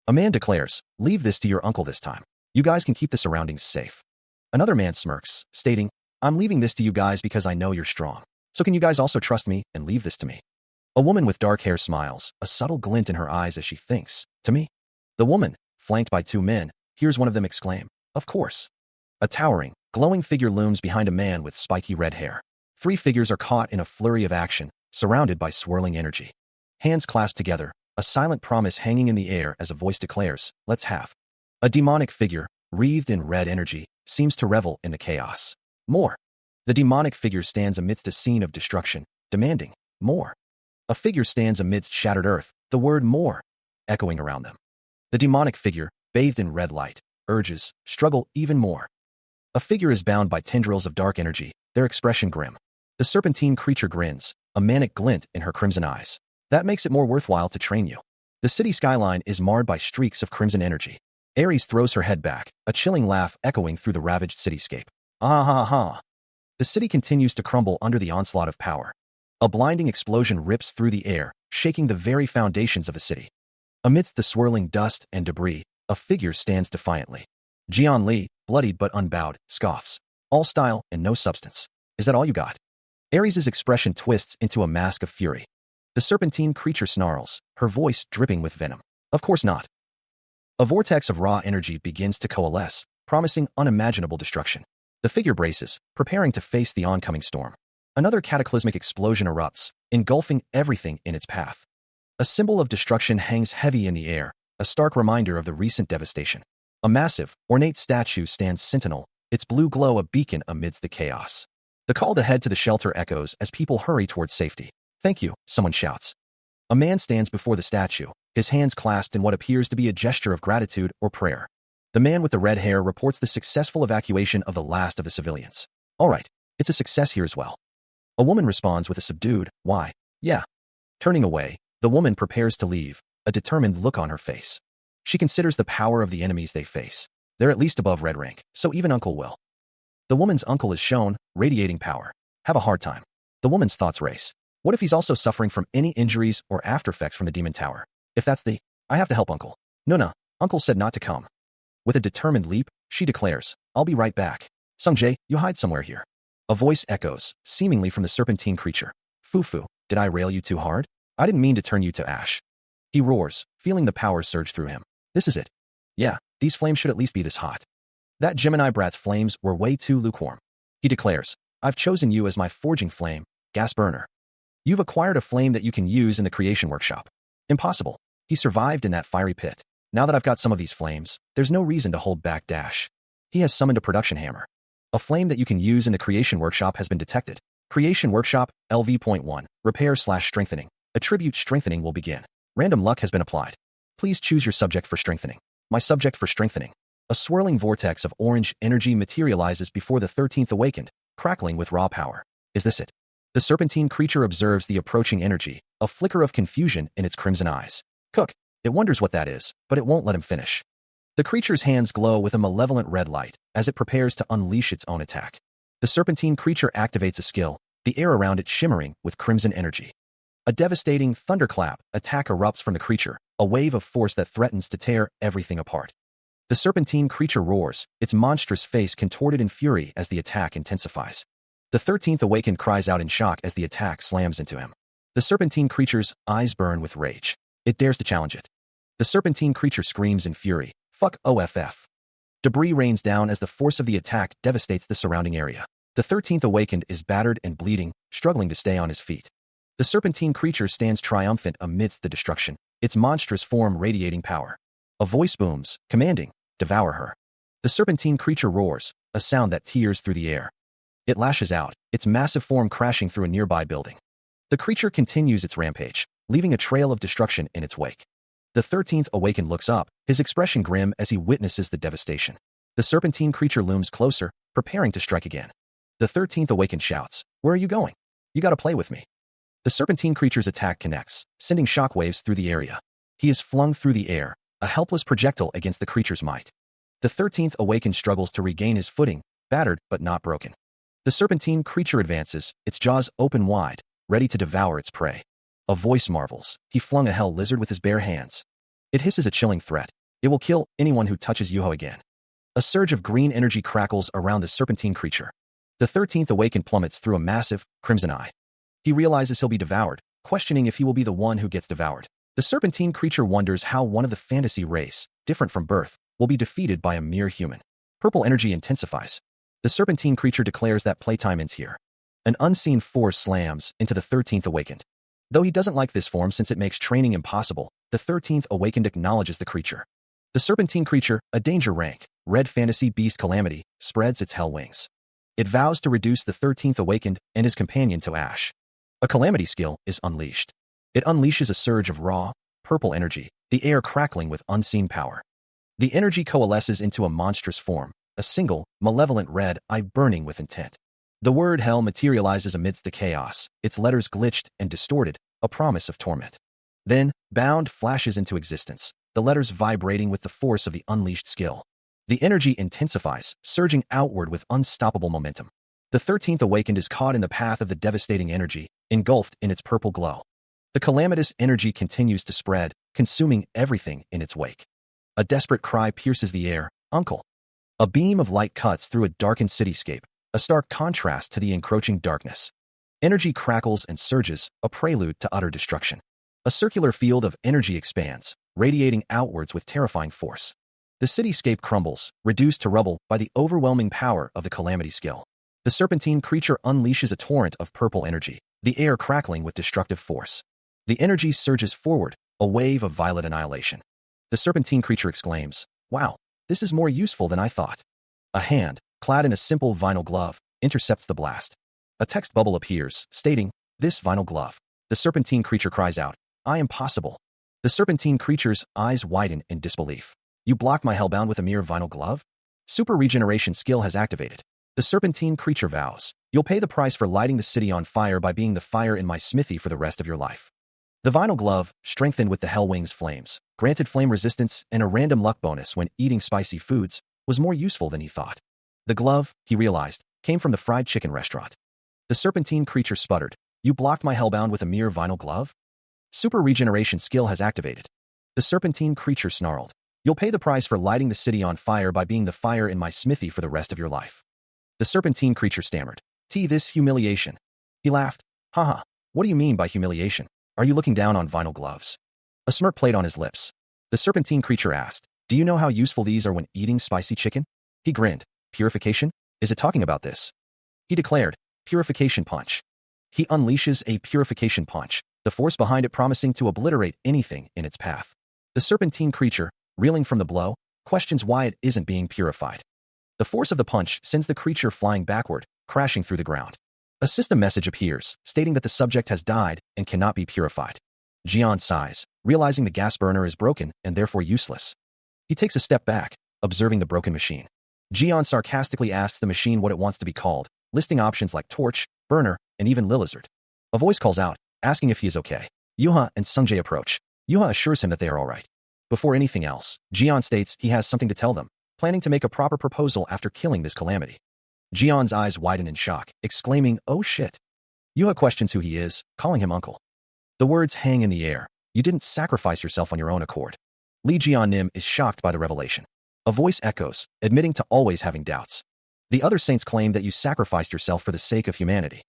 A man declares, "Leave this to your uncle this time. You guys can keep the surroundings safe." Another man smirks, stating, "I'm leaving this to you guys because I know you're strong. So can you guys also trust me and leave this to me?" A woman with dark hair smiles, a subtle glint in her eyes as she thinks, "To me?" The woman, flanked by 2 men, hears one of them exclaim, "Of course." A towering, glowing figure looms behind a man with spiky red hair. 3 figures are caught in a flurry of action, surrounded by swirling energy. Hands clasped together, a silent promise hanging in the air as a voice declares, "Let's have." A demonic figure, wreathed in red energy, seems to revel in the chaos. More. The demonic figure stands amidst a scene of destruction, demanding more. A figure stands amidst shattered earth, the word "more" echoing around them. The demonic figure, bathed in red light, urges, "Struggle even more." A figure is bound by tendrils of dark energy, their expression grim. The serpentine creature grins, a manic glint in her crimson eyes. "That makes it more worthwhile to train you." The city skyline is marred by streaks of crimson energy. Ares throws her head back, a chilling laugh echoing through the ravaged cityscape. "Ah ha ha." The city continues to crumble under the onslaught of power. A blinding explosion rips through the air, shaking the very foundations of the city. Amidst the swirling dust and debris, a figure stands defiantly. Jian Li, bloodied but unbowed, scoffs. "All style and no substance. Is that all you got?" Ares' expression twists into a mask of fury. The serpentine creature snarls, her voice dripping with venom. "Of course not." A vortex of raw energy begins to coalesce, promising unimaginable destruction. The figure braces, preparing to face the oncoming storm. Another cataclysmic explosion erupts, engulfing everything in its path. A symbol of destruction hangs heavy in the air, a stark reminder of the recent devastation. A massive, ornate statue stands sentinel, its blue glow a beacon amidst the chaos. The call to head to the shelter echoes as people hurry towards safety. "Thank you," someone shouts. A man stands before the statue, his hands clasped in what appears to be a gesture of gratitude or prayer. The man with the red hair reports the successful evacuation of the last of the civilians. "All right, it's a success here as well." A woman responds with a subdued, "Why? Yeah." Turning away, the woman prepares to leave, a determined look on her face. She considers the power of the enemies they face. They're at least above red rank, so even uncle will. The woman's uncle is shown, radiating power. Have a hard time. The woman's thoughts race. What if he's also suffering from any injuries or aftereffects from the demon tower? If that's the, I have to help uncle. No, uncle said not to come. With a determined leap, she declares, "I'll be right back. Sungjae, you hide somewhere here." A voice echoes, seemingly from the serpentine creature. "Fufu, did I rail you too hard? I didn't mean to turn you to ash." He roars, feeling the power surge through him. "This is it. Yeah, these flames should at least be this hot." That Gemini brat's flames were way too lukewarm. He declares, "I've chosen you as my forging flame, gas burner. You've acquired a flame that you can use in the creation workshop." Impossible. He survived in that fiery pit. "Now that I've got some of these flames, there's no reason to hold back dash." He has summoned a production hammer. A flame that you can use in the creation workshop has been detected. Creation workshop, LV.1, repair/strengthening. Attribute strengthening will begin. Random luck has been applied. Please choose your subject for strengthening. My subject for strengthening. A swirling vortex of orange energy materializes before the 13th awakened, crackling with raw power. Is this it? The serpentine creature observes the approaching energy, a flicker of confusion in its crimson eyes. Cook. It wonders what that is, but it won't let him finish. The creature's hands glow with a malevolent red light as it prepares to unleash its own attack. The serpentine creature activates a skill, the air around it shimmering with crimson energy. A devastating thunderclap attack erupts from the creature, a wave of force that threatens to tear everything apart. The serpentine creature roars, its monstrous face contorted in fury as the attack intensifies. The 13th awakened cries out in shock as the attack slams into him. The serpentine creature's eyes burn with rage. It dares to challenge it. The serpentine creature screams in fury, "Fuck OFF." Debris rains down as the force of the attack devastates the surrounding area. The 13th awakened is battered and bleeding, struggling to stay on his feet. The serpentine creature stands triumphant amidst the destruction, its monstrous form radiating power. A voice booms, commanding, "Devour her." The serpentine creature roars, a sound that tears through the air. It lashes out, its massive form crashing through a nearby building. The creature continues its rampage, leaving a trail of destruction in its wake. The 13th awakened looks up, his expression grim as he witnesses the devastation. The serpentine creature looms closer, preparing to strike again. The 13th Awakened shouts, "Where are you going? You gotta play with me." The serpentine creature's attack connects, sending shockwaves through the area. He is flung through the air, a helpless projectile against the creature's might. The 13th Awakened struggles to regain his footing, battered but not broken. The serpentine creature advances, its jaws open wide, ready to devour its prey. A voice marvels. He flung a hell lizard with his bare hands. It hisses a chilling threat. It will kill anyone who touches Yuho again. A surge of green energy crackles around the serpentine creature. The 13th Awakened plummets through a massive, crimson eye. He realizes he'll be devoured, questioning if he will be the one who gets devoured. The serpentine creature wonders how one of the fantasy race, different from birth, will be defeated by a mere human. Purple energy intensifies. The serpentine creature declares that playtime ends here. An unseen force slams into the 13th Awakened. Though he doesn't like this form since it makes training impossible, the 13th Awakened acknowledges the creature. The serpentine creature, a danger rank, red fantasy beast calamity, spreads its hell wings. It vows to reduce the 13th Awakened and his companion to ash. A calamity skill is unleashed. It unleashes a surge of raw, purple energy, the air crackling with unseen power. The energy coalesces into a monstrous form, a single, malevolent red eye burning with intent. The word hell materializes amidst the chaos, its letters glitched and distorted, a promise of torment. Then, bound flashes into existence, the letters vibrating with the force of the unleashed skill. The energy intensifies, surging outward with unstoppable momentum. The 13th Awakened is caught in the path of the devastating energy, engulfed in its purple glow. The calamitous energy continues to spread, consuming everything in its wake. A desperate cry pierces the air, "Uncle!" A beam of light cuts through a darkened cityscape, a stark contrast to the encroaching darkness. Energy crackles and surges, a prelude to utter destruction. A circular field of energy expands, radiating outwards with terrifying force. The cityscape crumbles, reduced to rubble by the overwhelming power of the calamity skill. The serpentine creature unleashes a torrent of purple energy, the air crackling with destructive force. The energy surges forward, a wave of violet annihilation. The serpentine creature exclaims, "Wow, this is more useful than I thought." A hand, clad in a simple vinyl glove, intercepts the blast. A text bubble appears, stating, "This vinyl glove." The serpentine creature cries out, "I am possible." The serpentine creature's eyes widen in disbelief. "You block my hellbound with a mere vinyl glove?" Super regeneration skill has activated. The serpentine creature vows, "You'll pay the price for lighting the city on fire by being the fire in my smithy for the rest of your life." The vinyl glove, strengthened with the Hellwing's flames, granted flame resistance and a random luck bonus when eating spicy foods, was more useful than he thought. The glove, he realized, came from the fried chicken restaurant. The serpentine creature sputtered, "You blocked my hellbound with a mere vinyl glove?" Super regeneration skill has activated. The serpentine creature snarled, "You'll pay the price for lighting the city on fire by being the fire in my smithy for the rest of your life." The serpentine creature stammered, This humiliation." He laughed, "Haha, what do you mean by humiliation? Are you looking down on vinyl gloves?" A smirk played on his lips. The serpentine creature asked, "Do you know how useful these are when eating spicy chicken?" He grinned, "Purification? Is it talking about this?" He declared, "Purification punch." He unleashes a purification punch, the force behind it promising to obliterate anything in its path. The serpentine creature, reeling from the blow, questions why it isn't being purified. The force of the punch sends the creature flying backward, crashing through the ground. A system message appears, stating that the subject has died and cannot be purified. Jian sighs, realizing the gas burner is broken and therefore useless. He takes a step back, observing the broken machine. Jian sarcastically asks the machine what it wants to be called, listing options like torch, burner, and even lilizard. A voice calls out, asking if he is okay. Yuha and Sungjae approach. Yuha assures him that they are all right. Before anything else, Jian states he has something to tell them, planning to make a proper proposal after killing this calamity. Jian's eyes widen in shock, exclaiming, "Oh shit." Yuha questions who he is, calling him uncle. The words hang in the air. "You didn't sacrifice yourself on your own accord." Li Jiannim is shocked by the revelation. A voice echoes, admitting to always having doubts. "The other saints claim that you sacrificed yourself for the sake of humanity.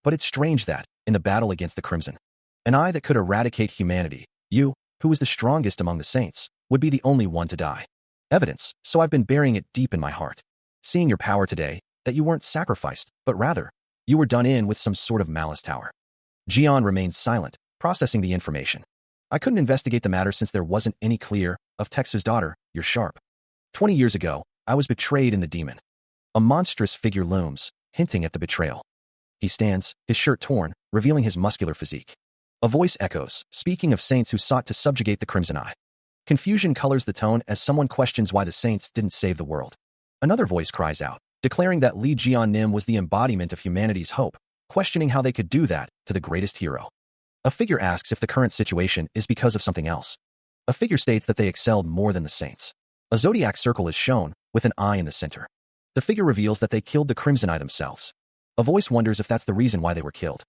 But it's strange that, in the battle against the Crimson, an eye that could eradicate humanity, you, who was the strongest among the saints, would be the only one to die. Evidence, so I've been burying it deep in my heart. Seeing your power today, that you weren't sacrificed, but rather, you were done in with some sort of malice tower." Jian remained silent, processing the information. "I couldn't investigate the matter since there wasn't any clear, of Tex's daughter, you're sharp. 20 years ago, I was betrayed in the demon." A monstrous figure looms, hinting at the betrayal. He stands, his shirt torn, revealing his muscular physique. A voice echoes, speaking of saints who sought to subjugate the Crimson Eye. Confusion colors the tone as someone questions why the saints didn't save the world. Another voice cries out, declaring that Lee Jian-nim was the embodiment of humanity's hope, questioning how they could do that to the greatest hero. A figure asks if the current situation is because of something else. A figure states that they excelled more than the saints. A zodiac circle is shown, with an eye in the center. The figure reveals that they killed the Crimson Eye themselves. A voice wonders if that's the reason why they were killed.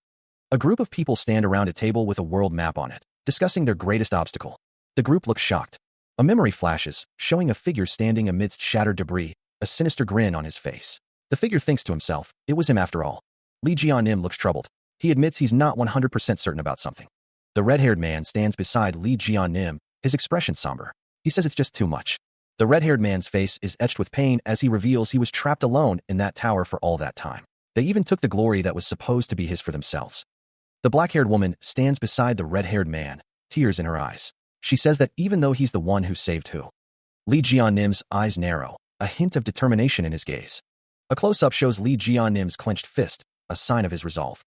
A group of people stand around a table with a world map on it, discussing their greatest obstacle. The group looks shocked. A memory flashes, showing a figure standing amidst shattered debris, a sinister grin on his face. The figure thinks to himself, it was him after all. Lee Jian-nim looks troubled. He admits he's not 100% certain about something. The red-haired man stands beside Lee Jian-nim, his expression somber. He says it's just too much. The red-haired man's face is etched with pain as he reveals he was trapped alone in that tower for all that time. They even took the glory that was supposed to be his for themselves. The black-haired woman stands beside the red-haired man, tears in her eyes. She says that even though he's the one who saved who. Lee Jian-nim's eyes narrow, a hint of determination in his gaze. A close-up shows Lee Jian-nim's clenched fist, a sign of his resolve.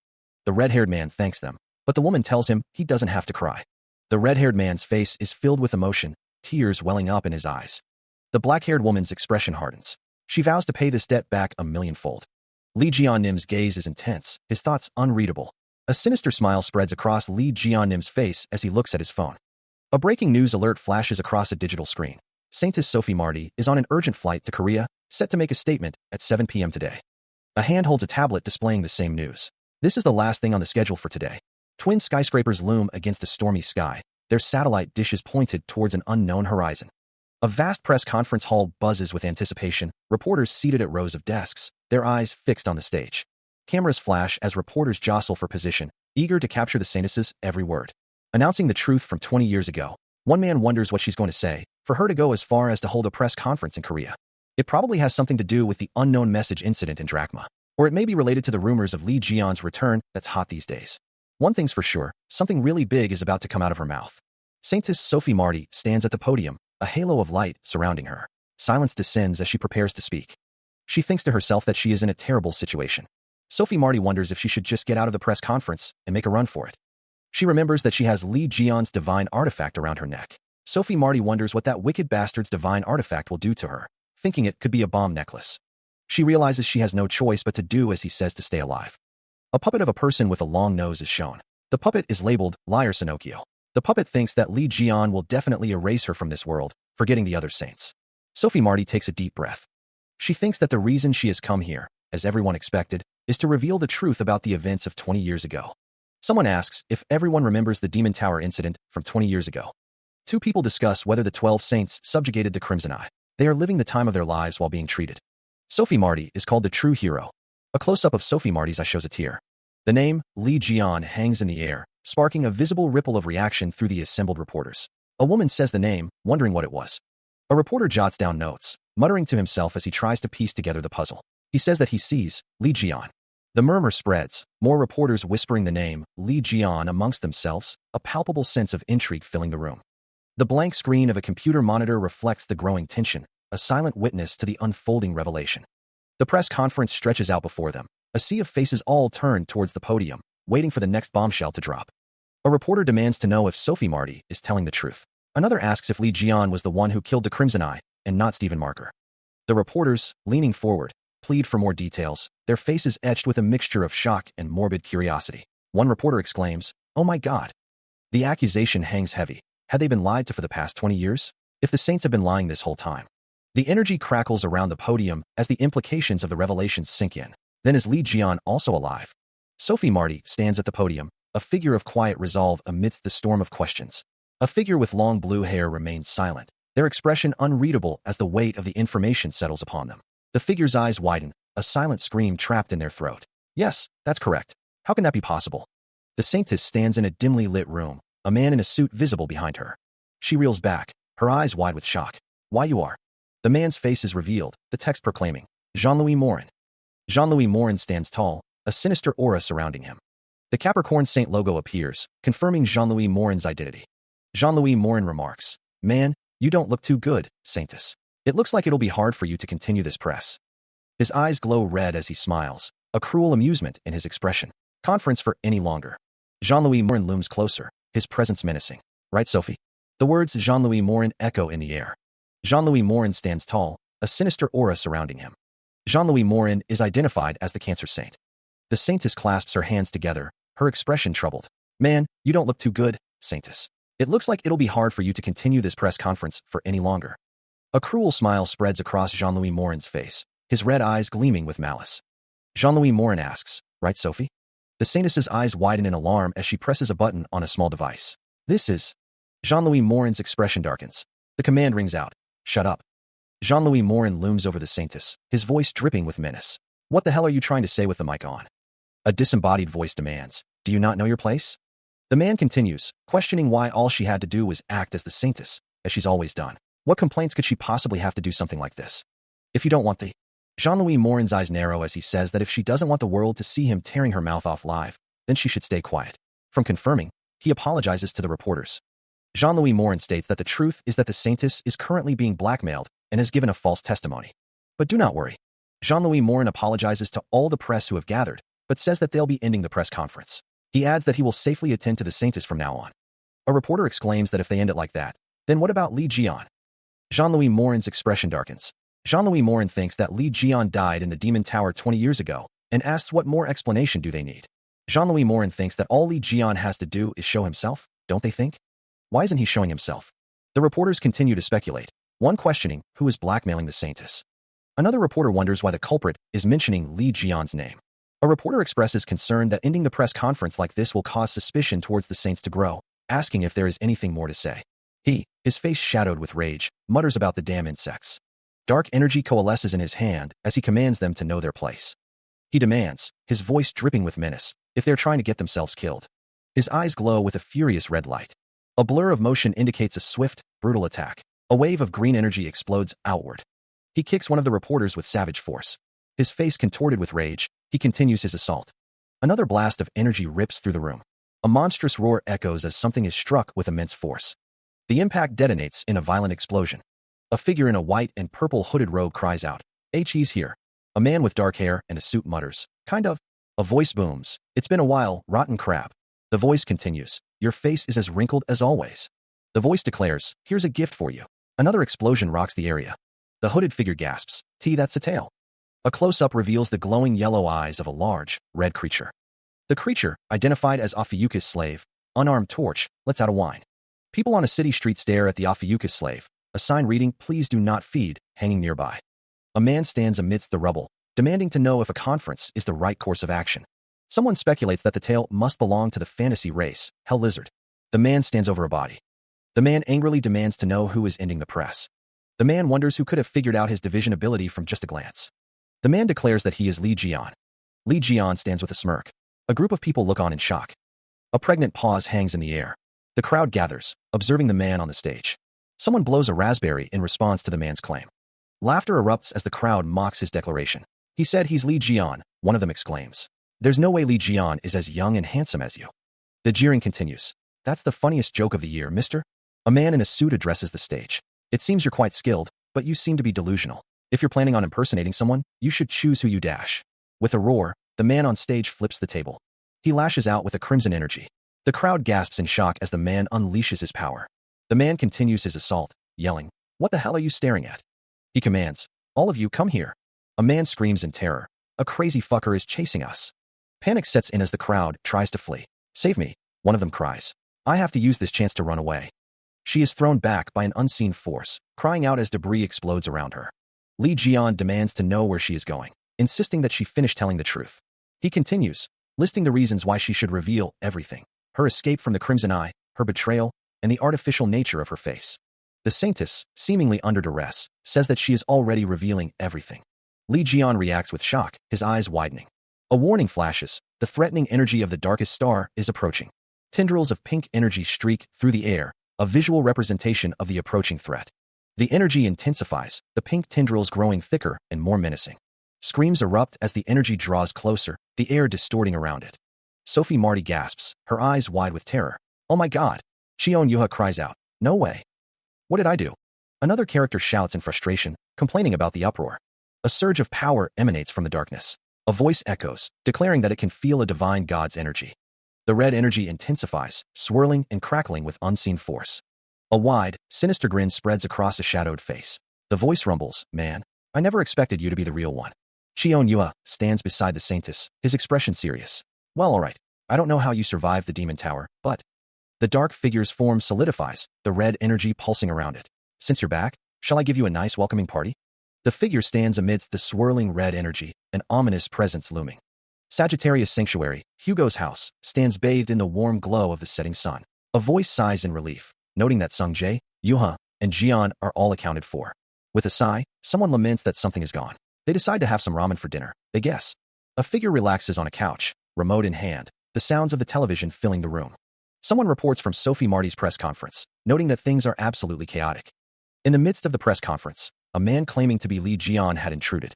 The red-haired man thanks them, but the woman tells him he doesn't have to cry. The red-haired man's face is filled with emotion, tears welling up in his eyes. The black-haired woman's expression hardens. She vows to pay this debt back a millionfold. Lee Jian-nim's gaze is intense, his thoughts unreadable. A sinister smile spreads across Lee Jian-nim's face as he looks at his phone. A breaking news alert flashes across a digital screen. Saintess Sophie Marty is on an urgent flight to Korea, set to make a statement at 7 p.m. today. A hand holds a tablet displaying the same news. This is the last thing on the schedule for today. Twin skyscrapers loom against a stormy sky, their satellite dishes pointed towards an unknown horizon. A vast press conference hall buzzes with anticipation, reporters seated at rows of desks, their eyes fixed on the stage. Cameras flash as reporters jostle for position, eager to capture the saintess's every word. Announcing the truth from 20 years ago, one man wonders what she's going to say, for her to go as far as to hold a press conference in Korea. It probably has something to do with the unknown message incident in Drachma, or it may be related to the rumors of Lee Jian's return that's hot these days. One thing's for sure, something really big is about to come out of her mouth. Saintess Sophie Marty stands at the podium, a halo of light surrounding her. Silence descends as she prepares to speak. She thinks to herself that she is in a terrible situation. Sophie Marty wonders if she should just get out of the press conference and make a run for it. She remembers that she has Lee Jian's divine artifact around her neck. Sophie Marty wonders what that wicked bastard's divine artifact will do to her, thinking it could be a bomb necklace. She realizes she has no choice but to do as he says to stay alive. A puppet of a person with a long nose is shown. The puppet is labeled Liar Sinocchio. The puppet thinks that Lee Jian will definitely erase her from this world, forgetting the other saints. Sophie Marty takes a deep breath. She thinks that the reason she has come here, as everyone expected, is to reveal the truth about the events of 20 years ago. Someone asks if everyone remembers the Demon Tower incident from 20 years ago. Two people discuss whether the 12 saints subjugated the Crimson Eye. They are living the time of their lives while being treated. Sophie Marty is called the true hero. A close-up of Sophie Marty's eye shows a tear. The name, Lee Jian, hangs in the air, sparking a visible ripple of reaction through the assembled reporters. A woman says the name, wondering what it was. A reporter jots down notes, muttering to himself as he tries to piece together the puzzle. He says that he sees Lee Jian. The murmur spreads, more reporters whispering the name, Lee Jian, amongst themselves, a palpable sense of intrigue filling the room. The blank screen of a computer monitor reflects the growing tension, a silent witness to the unfolding revelation. The press conference stretches out before them, a sea of faces all turned towards the podium, waiting for the next bombshell to drop. A reporter demands to know if Sophie Marty is telling the truth. Another asks if Lee Jian was the one who killed the Crimson Eye, and not Stephen Marker. The reporters, leaning forward, plead for more details, their faces etched with a mixture of shock and morbid curiosity. One reporter exclaims, "Oh my God!" The accusation hangs heavy. Had they been lied to for the past 20 years? If the saints have been lying this whole time? The energy crackles around the podium as the implications of the revelations sink in. Then is Lee Jian also alive? Sophie Marty stands at the podium, a figure of quiet resolve amidst the storm of questions. A figure with long blue hair remains silent, their expression unreadable as the weight of the information settles upon them. The figure's eyes widen, a silent scream trapped in their throat. Yes, that's correct. How can that be possible? The saintess stands in a dimly lit room, a man in a suit visible behind her. She reels back, her eyes wide with shock. Why you are? The man's face is revealed, the text proclaiming, Jean-Louis Morin. Jean-Louis Morin stands tall, a sinister aura surrounding him. The Capricorn Saint logo appears, confirming Jean-Louis Morin's identity. Jean-Louis Morin remarks, "Man, you don't look too good, Saintess. It looks like it'll be hard for you to continue this press." His eyes glow red as he smiles, a cruel amusement in his expression. Conference for any longer. Jean-Louis Morin looms closer, his presence menacing. Right, Sophie? The words Jean-Louis Morin echo in the air. Jean-Louis Morin stands tall, a sinister aura surrounding him. Jean-Louis Morin is identified as the Cancer Saint. The Saintess clasps her hands together, her expression troubled. Man, you don't look too good, Saintess. It looks like it'll be hard for you to continue this press conference for any longer. A cruel smile spreads across Jean-Louis Morin's face, his red eyes gleaming with malice. Jean-Louis Morin asks, right, Sophie? The Saintess's eyes widen in alarm as she presses a button on a small device. This is... Jean-Louis Morin's expression darkens. The command rings out. Shut up. Jean-Louis Morin looms over the Saintess, his voice dripping with menace. What the hell are you trying to say with the mic on? A disembodied voice demands. Do you not know your place? The man continues, questioning why all she had to do was act as the Saintess, as she's always done. What complaints could she possibly have to do something like this? If you don't want the... Jean-Louis Morin's eyes narrow as he says that if she doesn't want the world to see him tearing her mouth off live, then she should stay quiet. From confirming, he apologizes to the reporters. Jean-Louis Morin states that the truth is that the Saintess is currently being blackmailed and has given a false testimony. But do not worry. Jean-Louis Morin apologizes to all the press who have gathered, but says that they'll be ending the press conference. He adds that he will safely attend to the Saintess from now on. A reporter exclaims that if they end it like that, then what about Li Jian? Jean-Louis Morin's expression darkens. Jean-Louis Morin thinks that Li Jian died in the Demon Tower 20 years ago and asks what more explanation do they need. Jean-Louis Morin thinks that all Li Jian has to do is show himself, don't they think? Why isn't he showing himself? The reporters continue to speculate, one questioning who is blackmailing the Saintess. Another reporter wonders why the culprit is mentioning Li Jian's name. A reporter expresses concern that ending the press conference like this will cause suspicion towards the Saints to grow, asking if there is anything more to say. He, his face shadowed with rage, mutters about the damn insects. Dark energy coalesces in his hand as he commands them to know their place. He demands, his voice dripping with menace, if they're trying to get themselves killed. His eyes glow with a furious red light. A blur of motion indicates a swift, brutal attack. A wave of green energy explodes outward. He kicks one of the reporters with savage force. His face contorted with rage, he continues his assault. Another blast of energy rips through the room. A monstrous roar echoes as something is struck with immense force. The impact detonates in a violent explosion. A figure in a white and purple hooded robe cries out, "He's here." A man with dark hair and a suit mutters, "Kind of." A voice booms, "It's been a while, rotten crap." The voice continues, "Your face is as wrinkled as always." The voice declares, "Here's a gift for you." Another explosion rocks the area. The hooded figure gasps, That's a tail." A close-up reveals the glowing yellow eyes of a large, red creature. The creature, identified as Ophiuchus' slave, unarmed torch, lets out a whine. People on a city street stare at the Ophiuchus slave, a sign reading, "Please do not feed," hanging nearby. A man stands amidst the rubble, demanding to know if a conference is the right course of action. Someone speculates that the tail must belong to the fantasy race, Hell Lizard. The man stands over a body. The man angrily demands to know who is ending the press. The man wonders who could have figured out his division ability from just a glance. The man declares that he is Li Jian. Li Jian stands with a smirk. A group of people look on in shock. A pregnant pause hangs in the air. The crowd gathers, observing the man on the stage. Someone blows a raspberry in response to the man's claim. Laughter erupts as the crowd mocks his declaration. "He said he's Li Jian," one of them exclaims. "There's no way Li Jian is as young and handsome as you." The jeering continues. "That's the funniest joke of the year, mister." A man in a suit addresses the stage. "It seems you're quite skilled, but you seem to be delusional. If you're planning on impersonating someone, you should choose who you dash." With a roar, the man on stage flips the table. He lashes out with a crimson energy. The crowd gasps in shock as the man unleashes his power. The man continues his assault, yelling, "What the hell are you staring at?" He commands, "All of you come here." A man screams in terror. "A crazy fucker is chasing us." Panic sets in as the crowd tries to flee. "Save me," one of them cries. "I have to use this chance to run away." She is thrown back by an unseen force, crying out as debris explodes around her. Li Jian demands to know where she is going, insisting that she finish telling the truth. He continues, listing the reasons why she should reveal everything: her escape from the Crimson Eye, her betrayal, and the artificial nature of her face. The Saintess, seemingly under duress, says that she is already revealing everything. Li Jian reacts with shock, his eyes widening. A warning flashes, the threatening energy of the darkest star is approaching. Tendrils of pink energy streak through the air, a visual representation of the approaching threat. The energy intensifies, the pink tendrils growing thicker and more menacing. Screams erupt as the energy draws closer, the air distorting around it. Sophie Marty gasps, her eyes wide with terror. "Oh my god!" Cheon Yuha cries out, "No way! What did I do?" Another character shouts in frustration, complaining about the uproar. A surge of power emanates from the darkness. A voice echoes, declaring that it can feel a divine god's energy. The red energy intensifies, swirling and crackling with unseen force. A wide, sinister grin spreads across a shadowed face. The voice rumbles, "Man, I never expected you to be the real one." Xion Yue stands beside the saintess, his expression serious. Well, alright. I don't know how you survived the demon tower, but... The dark figure's form solidifies, the red energy pulsing around it. Since you're back, shall I give you a nice welcoming party? The figure stands amidst the swirling red energy, an ominous presence looming. Sagittarius Sanctuary, Hugo's house, stands bathed in the warm glow of the setting sun. A voice sighs in relief, noting that Sung Jae, Yuha, and Jian are all accounted for. With a sigh, someone laments that something is gone. They decide to have some ramen for dinner, they guess. A figure relaxes on a couch, remote in hand, the sounds of the television filling the room. Someone reports from Sophie Marty's press conference, noting that things are absolutely chaotic. In the midst of the press conference, a man claiming to be Li Jian had intruded.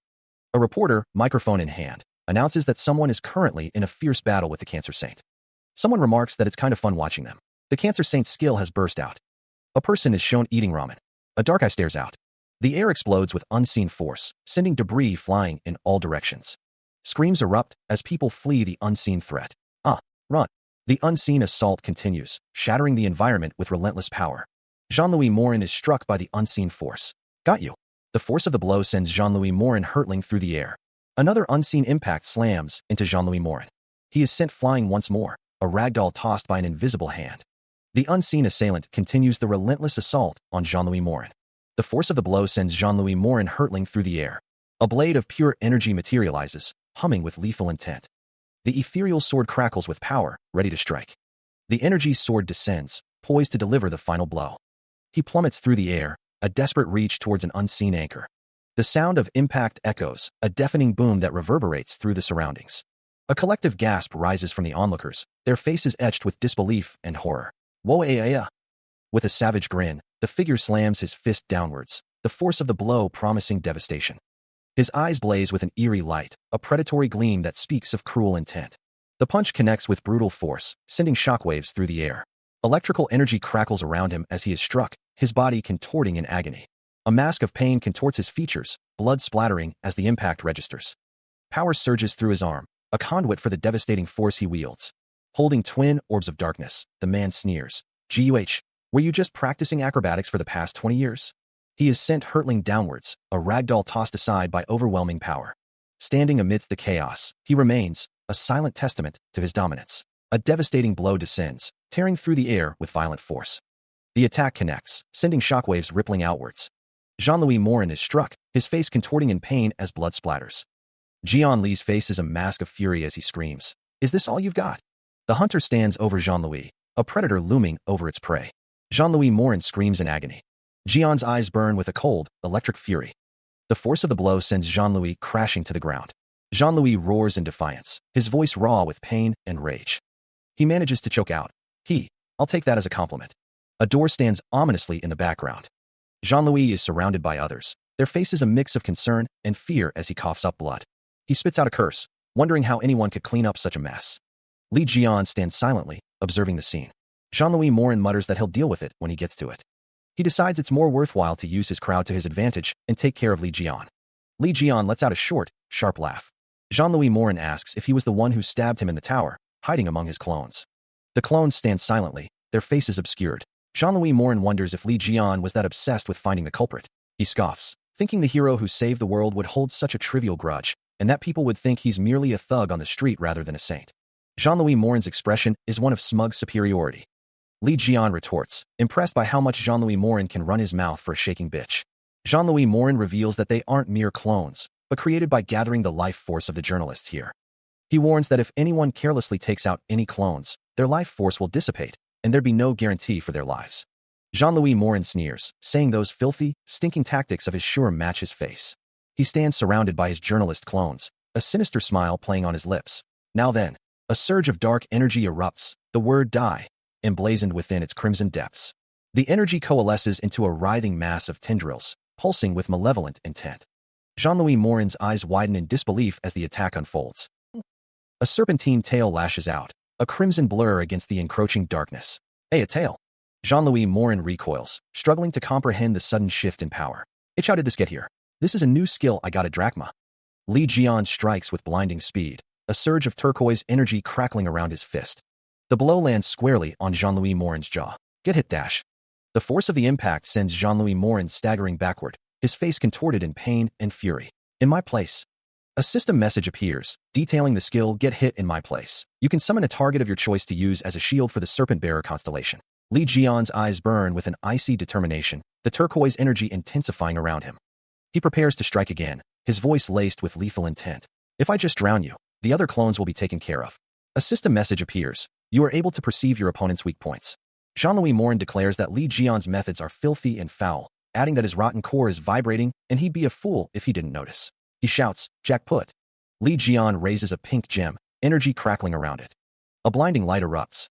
A reporter, microphone in hand, announces that someone is currently in a fierce battle with the Cancer Saint. Someone remarks that it's kind of fun watching them. The Cancer Saint's skill has burst out. A person is shown eating ramen. A dark eye stares out. The air explodes with unseen force, sending debris flying in all directions. Screams erupt as people flee the unseen threat. Run. The unseen assault continues, shattering the environment with relentless power. Jean-Louis Morin is struck by the unseen force. Got you. The force of the blow sends Jean-Louis Morin hurtling through the air. Another unseen impact slams into Jean-Louis Morin. He is sent flying once more, a ragdoll tossed by an invisible hand. The unseen assailant continues the relentless assault on Jean-Louis Morin. The force of the blow sends Jean-Louis Morin hurtling through the air. A blade of pure energy materializes, humming with lethal intent. The ethereal sword crackles with power, ready to strike. The energy sword descends, poised to deliver the final blow. He plummets through the air, a desperate reach towards an unseen anchor. The sound of impact echoes, a deafening boom that reverberates through the surroundings. A collective gasp rises from the onlookers, their faces etched with disbelief and horror. Whoa-a-a-a. With a savage grin, the figure slams his fist downwards, the force of the blow promising devastation. His eyes blaze with an eerie light, a predatory gleam that speaks of cruel intent. The punch connects with brutal force, sending shockwaves through the air. Electrical energy crackles around him as he is struck, his body contorting in agony. A mask of pain contorts his features, blood splattering as the impact registers. Power surges through his arm, a conduit for the devastating force he wields. Holding twin orbs of darkness, the man sneers. "Guh, were you just practicing acrobatics for the past 20 years? He is sent hurtling downwards, a ragdoll tossed aside by overwhelming power. Standing amidst the chaos, he remains, a silent testament to his dominance. A devastating blow descends, tearing through the air with violent force. The attack connects, sending shockwaves rippling outwards. Jean-Louis Morin is struck, his face contorting in pain as blood splatters. Jian Li's face is a mask of fury as he screams. "Is this all you've got?" The hunter stands over Jean-Louis, a predator looming over its prey. Jean-Louis Morin screams in agony. Jian's eyes burn with a cold, electric fury. The force of the blow sends Jean-Louis crashing to the ground. Jean-Louis roars in defiance, his voice raw with pain and rage. He manages to choke out. I'll take that as a compliment. A door stands ominously in the background. Jean-Louis is surrounded by others, their faces a mix of concern and fear as he coughs up blood. He spits out a curse, wondering how anyone could clean up such a mess. Li Jian stands silently, observing the scene. Jean-Louis Morin mutters that he'll deal with it when he gets to it. He decides it's more worthwhile to use his crowd to his advantage and take care of Li Jian. Li Jian lets out a short, sharp laugh. Jean-Louis Morin asks if he was the one who stabbed him in the tower, hiding among his clones. The clones stand silently, their faces obscured. Jean-Louis Morin wonders if Li Jian was that obsessed with finding the culprit. He scoffs, thinking the hero who saved the world would hold such a trivial grudge, and that people would think he's merely a thug on the street rather than a saint. Jean-Louis Morin's expression is one of smug superiority. Li Jian retorts, impressed by how much Jean-Louis Morin can run his mouth for a shaking bitch. Jean-Louis Morin reveals that they aren't mere clones, but created by gathering the life force of the journalists here. He warns that if anyone carelessly takes out any clones, their life force will dissipate, and there'd be no guarantee for their lives. Jean-Louis Morin sneers, saying those filthy, stinking tactics of his sure match his face. He stands surrounded by his journalist clones, a sinister smile playing on his lips. Now then, a surge of dark energy erupts, the word die, emblazoned within its crimson depths. The energy coalesces into a writhing mass of tendrils, pulsing with malevolent intent. Jean-Louis Morin's eyes widen in disbelief as the attack unfolds. A serpentine tail lashes out, a crimson blur against the encroaching darkness. Hey, a tail! Jean-Louis Morin recoils, struggling to comprehend the sudden shift in power. How did this get here? This is a new skill I got a drachma. Li Jian strikes with blinding speed, a surge of turquoise energy crackling around his fist. The blow lands squarely on Jean-Louis Morin's jaw. Get hit dash. The force of the impact sends Jean-Louis Morin staggering backward, his face contorted in pain and fury. In my place. A system message appears, detailing the skill Get Hit in My Place. You can summon a target of your choice to use as a shield for the Serpent Bearer constellation. Li Jian's eyes burn with an icy determination, the turquoise energy intensifying around him. He prepares to strike again, his voice laced with lethal intent. If I just drown you, the other clones will be taken care of. A system message appears. You are able to perceive your opponent's weak points. Jean-Louis Morin declares that Li Jian's methods are filthy and foul, adding that his rotten core is vibrating and he'd be a fool if he didn't notice. He shouts, "Jackpot!" Li Jian raises a pink gem, energy crackling around it. A blinding light erupts.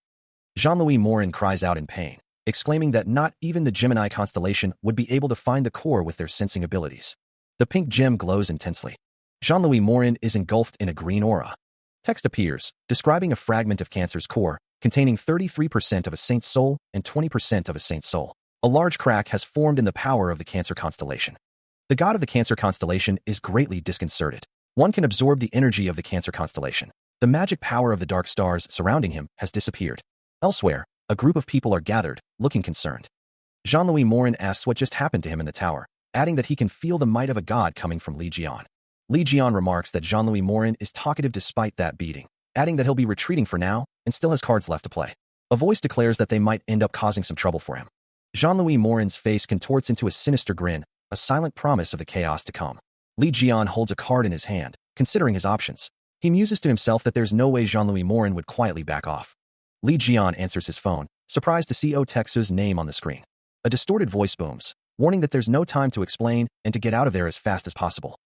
Jean-Louis Morin cries out in pain, exclaiming that not even the Gemini constellation would be able to find the core with their sensing abilities. The pink gem glows intensely. Jean-Louis Morin is engulfed in a green aura. Text appears, describing a fragment of Cancer's core, containing 33% of a saint's soul and 20% of a saint's soul. A large crack has formed in the power of the Cancer constellation. The god of the Cancer constellation is greatly disconcerted. One can absorb the energy of the Cancer constellation. The magic power of the dark stars surrounding him has disappeared. Elsewhere, a group of people are gathered, looking concerned. Jean-Louis Morin asks what just happened to him in the tower, adding that he can feel the might of a god coming from Li Jian. Li Jian remarks that Jean-Louis Morin is talkative despite that beating, adding that he'll be retreating for now and still has cards left to play. A voice declares that they might end up causing some trouble for him. Jean-Louis Morin's face contorts into a sinister grin, a silent promise of the chaos to come. Li Jian holds a card in his hand, considering his options. He muses to himself that there's no way Jean-Louis Morin would quietly back off. Li Jian answers his phone, surprised to see Otexu's name on the screen. A distorted voice booms, warning that there's no time to explain and to get out of there as fast as possible.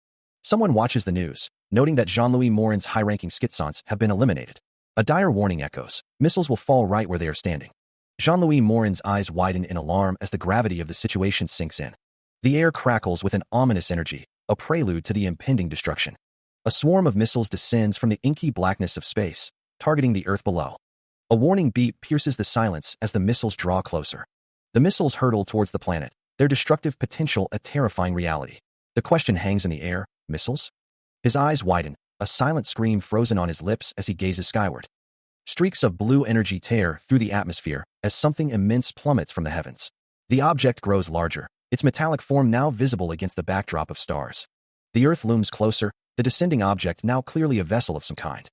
Someone watches the news, noting that Jean-Louis Morin's high-ranking schizants have been eliminated. A dire warning echoes. Missiles will fall right where they are standing. Jean-Louis Morin's eyes widen in alarm as the gravity of the situation sinks in. The air crackles with an ominous energy, a prelude to the impending destruction. A swarm of missiles descends from the inky blackness of space, targeting the Earth below. A warning beep pierces the silence as the missiles draw closer. The missiles hurtle towards the planet, their destructive potential a terrifying reality. The question hangs in the air, missiles? His eyes widen, a silent scream frozen on his lips as he gazes skyward. Streaks of blue energy tear through the atmosphere as something immense plummets from the heavens. The object grows larger, its metallic form now visible against the backdrop of stars. The Earth looms closer, the descending object now clearly a vessel of some kind.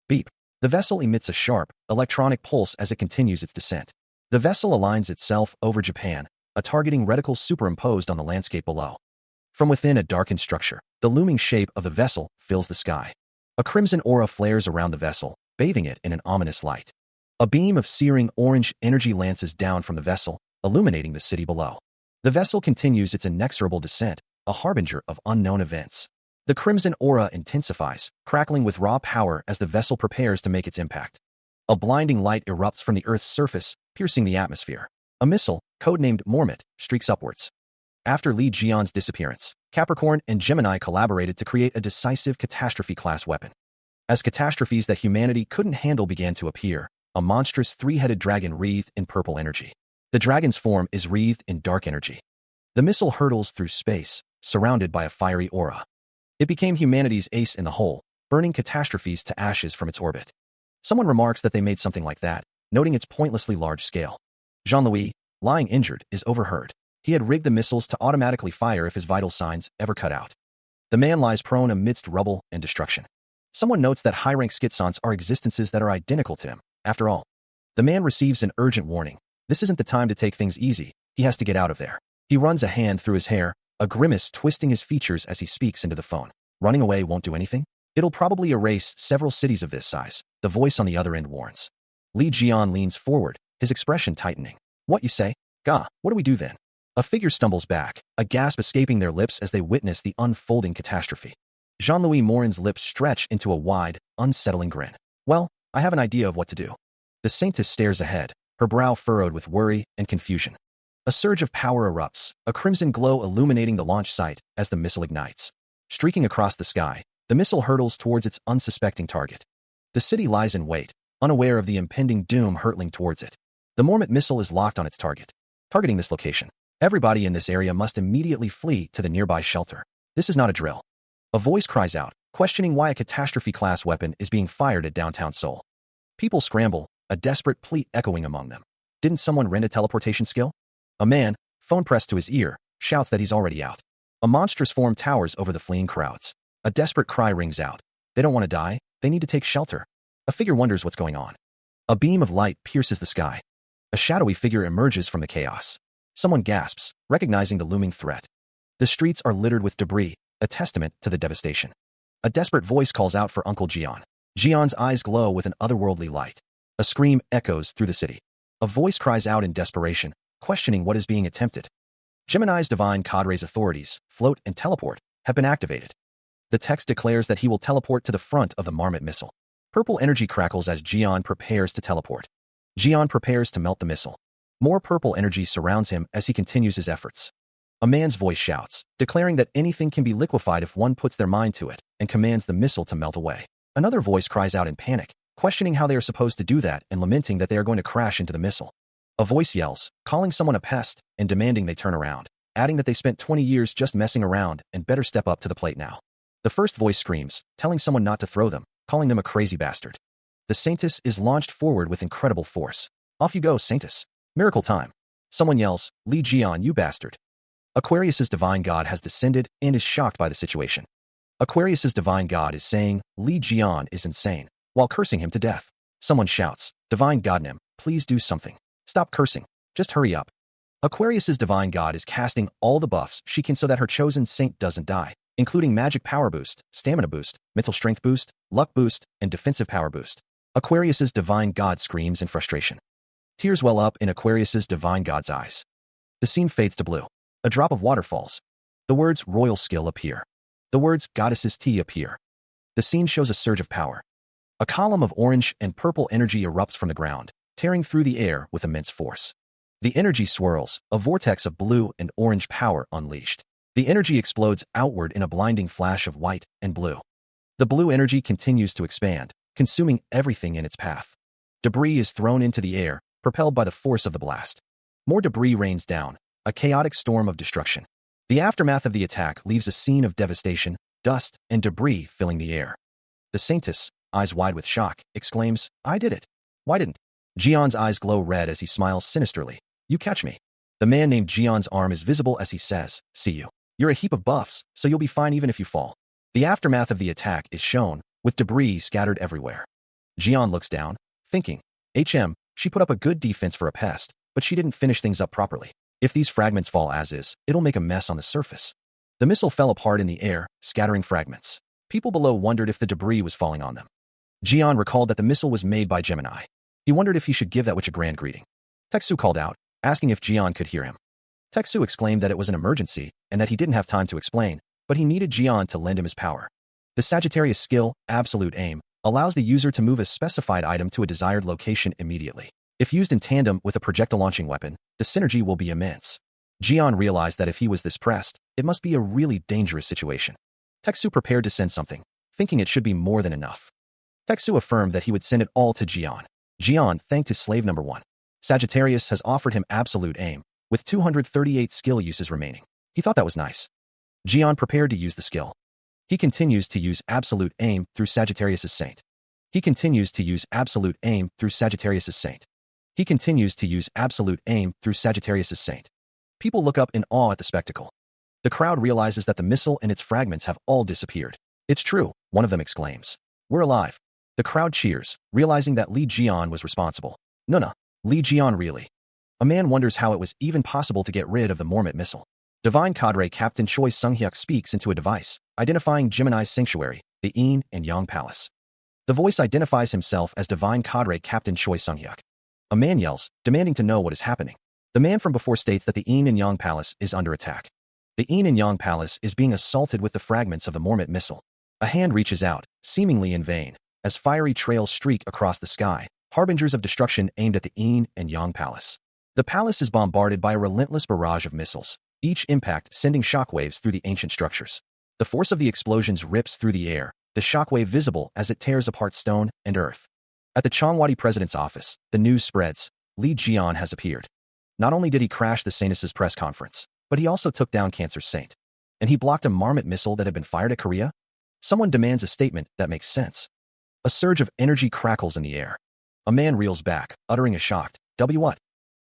Beep. The vessel emits a sharp, electronic pulse as it continues its descent. The vessel aligns itself over Japan, a targeting reticle superimposed on the landscape below. From within a darkened structure, the looming shape of the vessel fills the sky. A crimson aura flares around the vessel, bathing it in an ominous light. A beam of searing orange energy lances down from the vessel, illuminating the city below. The vessel continues its inexorable descent, a harbinger of unknown events. The crimson aura intensifies, crackling with raw power as the vessel prepares to make its impact. A blinding light erupts from the Earth's surface, piercing the atmosphere. A missile, codenamed Mormont, streaks upwards. After Li Jian's disappearance, Capricorn and Gemini collaborated to create a decisive catastrophe-class weapon. As catastrophes that humanity couldn't handle began to appear, a monstrous three-headed dragon wreathed in purple energy. The dragon's form is wreathed in dark energy. The missile hurtles through space, surrounded by a fiery aura. It became humanity's ace in the hole, burning catastrophes to ashes from its orbit. Someone remarks that they made something like that, noting its pointlessly large scale. Jean-Louis, lying injured, is overheard. He had rigged the missiles to automatically fire if his vital signs ever cut out. The man lies prone amidst rubble and destruction. Someone notes that high-rank schizants are existences that are identical to him. After all, the man receives an urgent warning. This isn't the time to take things easy. He has to get out of there. He runs a hand through his hair, a grimace twisting his features as he speaks into the phone. Running away won't do anything? It'll probably erase several cities of this size, the voice on the other end warns. Li Jian leans forward, his expression tightening. What you say? Gah, what do we do then? A figure stumbles back, a gasp escaping their lips as they witness the unfolding catastrophe. Jean-Louis Morin's lips stretch into a wide, unsettling grin. Well, I have an idea of what to do. The saintess stares ahead, her brow furrowed with worry and confusion. A surge of power erupts, a crimson glow illuminating the launch site as the missile ignites. Streaking across the sky, the missile hurtles towards its unsuspecting target. The city lies in wait, unaware of the impending doom hurtling towards it. The Mormont missile is locked on its target. Targeting this location, everybody in this area must immediately flee to the nearby shelter. This is not a drill. A voice cries out, questioning why a catastrophe-class weapon is being fired at downtown Seoul. People scramble, a desperate plea echoing among them. Didn't someone rent a teleportation skill? A man, phone pressed to his ear, shouts that he's already out. A monstrous form towers over the fleeing crowds. A desperate cry rings out. They don't want to die, they need to take shelter. A figure wonders what's going on. A beam of light pierces the sky. A shadowy figure emerges from the chaos. Someone gasps, recognizing the looming threat. The streets are littered with debris, a testament to the devastation. A desperate voice calls out for Uncle Jian. Jian's eyes glow with an otherworldly light. A scream echoes through the city. A voice cries out in desperation, questioning what is being attempted. Gemini's divine cadre's authorities, float and teleport, have been activated. The text declares that he will teleport to the front of the marmot missile. Purple energy crackles as Jian prepares to teleport. Jian prepares to melt the missile. More purple energy surrounds him as he continues his efforts. A man's voice shouts, declaring that anything can be liquefied if one puts their mind to it, and commands the missile to melt away. Another voice cries out in panic, questioning how they are supposed to do that and lamenting that they are going to crash into the missile. A voice yells, calling someone a pest and demanding they turn around, adding that they spent 20 years just messing around and better step up to the plate now. The first voice screams, telling someone not to throw them, calling them a crazy bastard. The Saintess is launched forward with incredible force. Off you go, Saintess. Miracle time. Someone yells, Li Jian, you bastard. Aquarius's divine god has descended and is shocked by the situation. Aquarius's divine god is saying, Li Jian is insane, while cursing him to death. Someone shouts, Divine Godnim, please do something. Stop cursing. Just hurry up. Aquarius's divine god is casting all the buffs she can so that her chosen saint doesn't die, including magic power boost, stamina boost, mental strength boost, luck boost, and defensive power boost. Aquarius's divine god screams in frustration. Tears well up in Aquarius's divine god's eyes. The scene fades to blue. A drop of water falls. The words royal skill appear. The words goddess's tea appear. The scene shows a surge of power. A column of orange and purple energy erupts from the ground, tearing through the air with immense force. The energy swirls, a vortex of blue and orange power unleashed. The energy explodes outward in a blinding flash of white and blue. The blue energy continues to expand, consuming everything in its path. Debris is thrown into the air, propelled by the force of the blast. More debris rains down, a chaotic storm of destruction. The aftermath of the attack leaves a scene of devastation, dust, and debris filling the air. The Saintess, eyes wide with shock, exclaims, I did it. Why didn't? Jian's eyes glow red as he smiles sinisterly. You catch me. The man named Jian's arm is visible as he says, see you. You're a heap of buffs, so you'll be fine even if you fall. The aftermath of the attack is shown, with debris scattered everywhere. Jian looks down, thinking, she put up a good defense for a pest, but she didn't finish things up properly. If these fragments fall as is, it'll make a mess on the surface. The missile fell apart in the air, scattering fragments. People below wondered if the debris was falling on them. Jian recalled that the missile was made by Gemini. He wondered if he should give that witch a grand greeting. Teksu called out, asking if Jian could hear him. Teksu exclaimed that it was an emergency and that he didn't have time to explain, but he needed Jian to lend him his power. The Sagittarius skill, Absolute Aim, allows the user to move a specified item to a desired location immediately. If used in tandem with a projectile-launching weapon, the synergy will be immense. Jian realized that if he was this pressed, it must be a really dangerous situation. Teksu prepared to send something, thinking it should be more than enough. Teksu affirmed that he would send it all to Jian. Jian thanked his slave number 1. Sagittarius has offered him Absolute Aim, with 238 skill uses remaining. He thought that was nice. Jian prepared to use the skill. He continues to use Absolute Aim through Sagittarius's Saint. He continues to use Absolute Aim through Sagittarius's Saint. He continues to use Absolute Aim through Sagittarius's Saint. People look up in awe at the spectacle. The crowd realizes that the missile and its fragments have all disappeared. It's true, one of them exclaims. We're alive. The crowd cheers, realizing that Li Jian was responsible. No, Li Jian really. A man wonders how it was even possible to get rid of the Marmot missile. Divine Cadre Captain Choi Sung-hyuk speaks into a device, identifying Gemini's sanctuary, the Yin and Yang Palace. The voice identifies himself as Divine Cadre Captain Choi Sung-hyuk. A man yells, demanding to know what is happening. The man from before states that the Yin and Yang Palace is under attack. The Yin and Yang Palace is being assaulted with the fragments of the Marmot missile. A hand reaches out, seemingly in vain, as fiery trails streak across the sky, harbingers of destruction aimed at the Yin and Yang Palace. The palace is bombarded by a relentless barrage of missiles, each impact sending shockwaves through the ancient structures. The force of the explosions rips through the air, the shockwave visible as it tears apart stone and earth. At the Chongwadi president's office, the news spreads, Li Jian has appeared. Not only did he crash the Saintess's press conference, but he also took down Cancer's Saint. And he blocked a Marmot missile that had been fired at Korea? Someone demands a statement that makes sense. A surge of energy crackles in the air. A man reels back, uttering a shocked, what?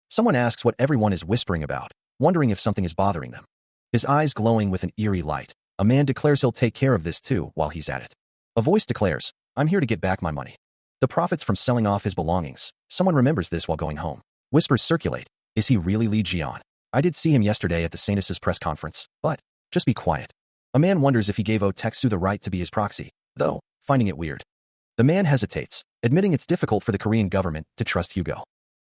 Someone asks what everyone is whispering about, wondering if something is bothering them. His eyes glowing with an eerie light. A man declares he'll take care of this too while he's at it. A voice declares, I'm here to get back my money. The profits from selling off his belongings. Someone remembers this while going home. Whispers circulate. Is he really Lee Jian? I did see him yesterday at the Sanus' press conference, but just be quiet. A man wonders if he gave Otexu the right to be his proxy, though, finding it weird. The man hesitates, admitting it's difficult for the Korean government to trust Hugo.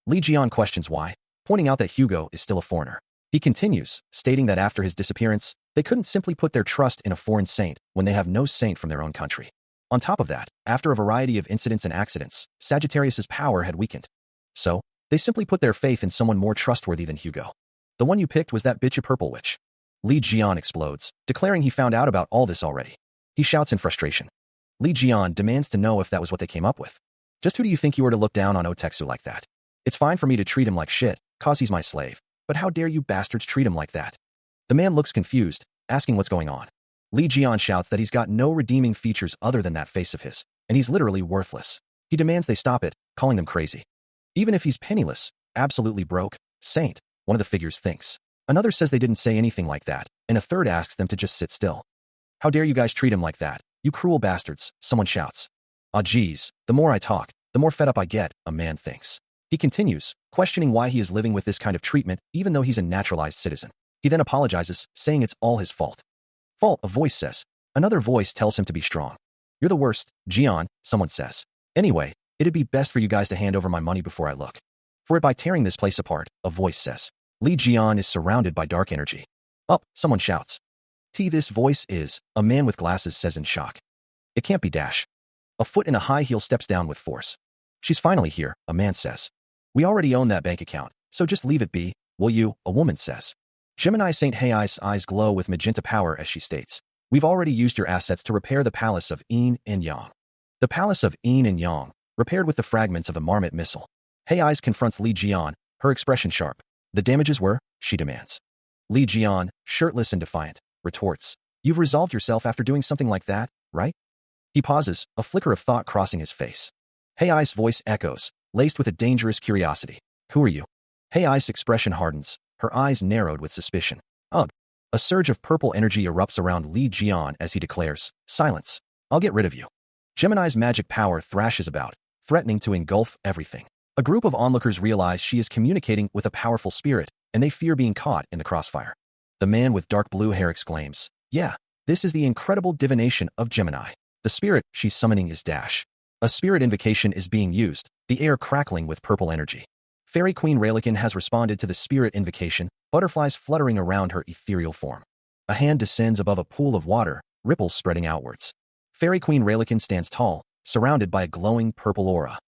Lee Jian questions why, pointing out that Hugo is still a foreigner. He continues, stating that after his disappearance, they couldn't simply put their trust in a foreign saint when they have no saint from their own country. On top of that, after a variety of incidents and accidents, Sagittarius's power had weakened. So, they simply put their faith in someone more trustworthy than Hugo. The one you picked was that bitch a purple witch. Lee Jian explodes, declaring he found out about all this already. He shouts in frustration. Lee Jian demands to know if that was what they came up with. Just who do you think you are to look down on Otexu like that? It's fine for me to treat him like shit, cause he's my slave. But how dare you bastards treat him like that? The man looks confused, asking what's going on. Lee Jian shouts that he's got no redeeming features other than that face of his, and he's literally worthless. He demands they stop it, calling them crazy. Even if he's penniless, absolutely broke, saint, one of the figures thinks. Another says they didn't say anything like that, and a third asks them to just sit still. How dare you guys treat him like that, you cruel bastards, someone shouts. Ah geez, the more I talk, the more fed up I get, a man thinks. He continues, questioning why he is living with this kind of treatment even though he's a naturalized citizen. He then apologizes, saying it's all his fault. Fault, a voice says. Another voice tells him to be strong. You're the worst, Jian, someone says. Anyway, it'd be best for you guys to hand over my money before I look for it by tearing this place apart, a voice says. Lee Jian is surrounded by dark energy. Up, someone shouts. This voice is, a man with glasses says in shock. It can't be Dash. A foot in a high heel steps down with force. She's finally here, a man says. We already own that bank account, so just leave it be, will you, a woman says. Gemini Saint Hei's eyes glow with magenta power as she states. We've already used your assets to repair the palace of Yin and Yang. The palace of Yin and Yang, repaired with the fragments of a Marmot missile. Hei's confronts Lee Jian, her expression sharp. The damages were, she demands. Lee Jian, shirtless and defiant, retorts. You've resolved yourself after doing something like that, right? He pauses, a flicker of thought crossing his face. Hei's voice echoes, laced with a dangerous curiosity. Who are you? Hei's expression hardens, her eyes narrowed with suspicion. Ugh. A surge of purple energy erupts around Lee Jian as he declares, silence. I'll get rid of you. Gemini's magic power thrashes about, threatening to engulf everything. A group of onlookers realize she is communicating with a powerful spirit, and they fear being caught in the crossfire. The man with dark blue hair exclaims, yeah, this is the incredible divination of Gemini. The spirit she's summoning is Dash. A spirit invocation is being used, the air crackling with purple energy. Fairy Queen Raelican has responded to the spirit invocation, butterflies fluttering around her ethereal form. A hand descends above a pool of water, ripples spreading outwards. Fairy Queen Raelican stands tall, surrounded by a glowing purple aura.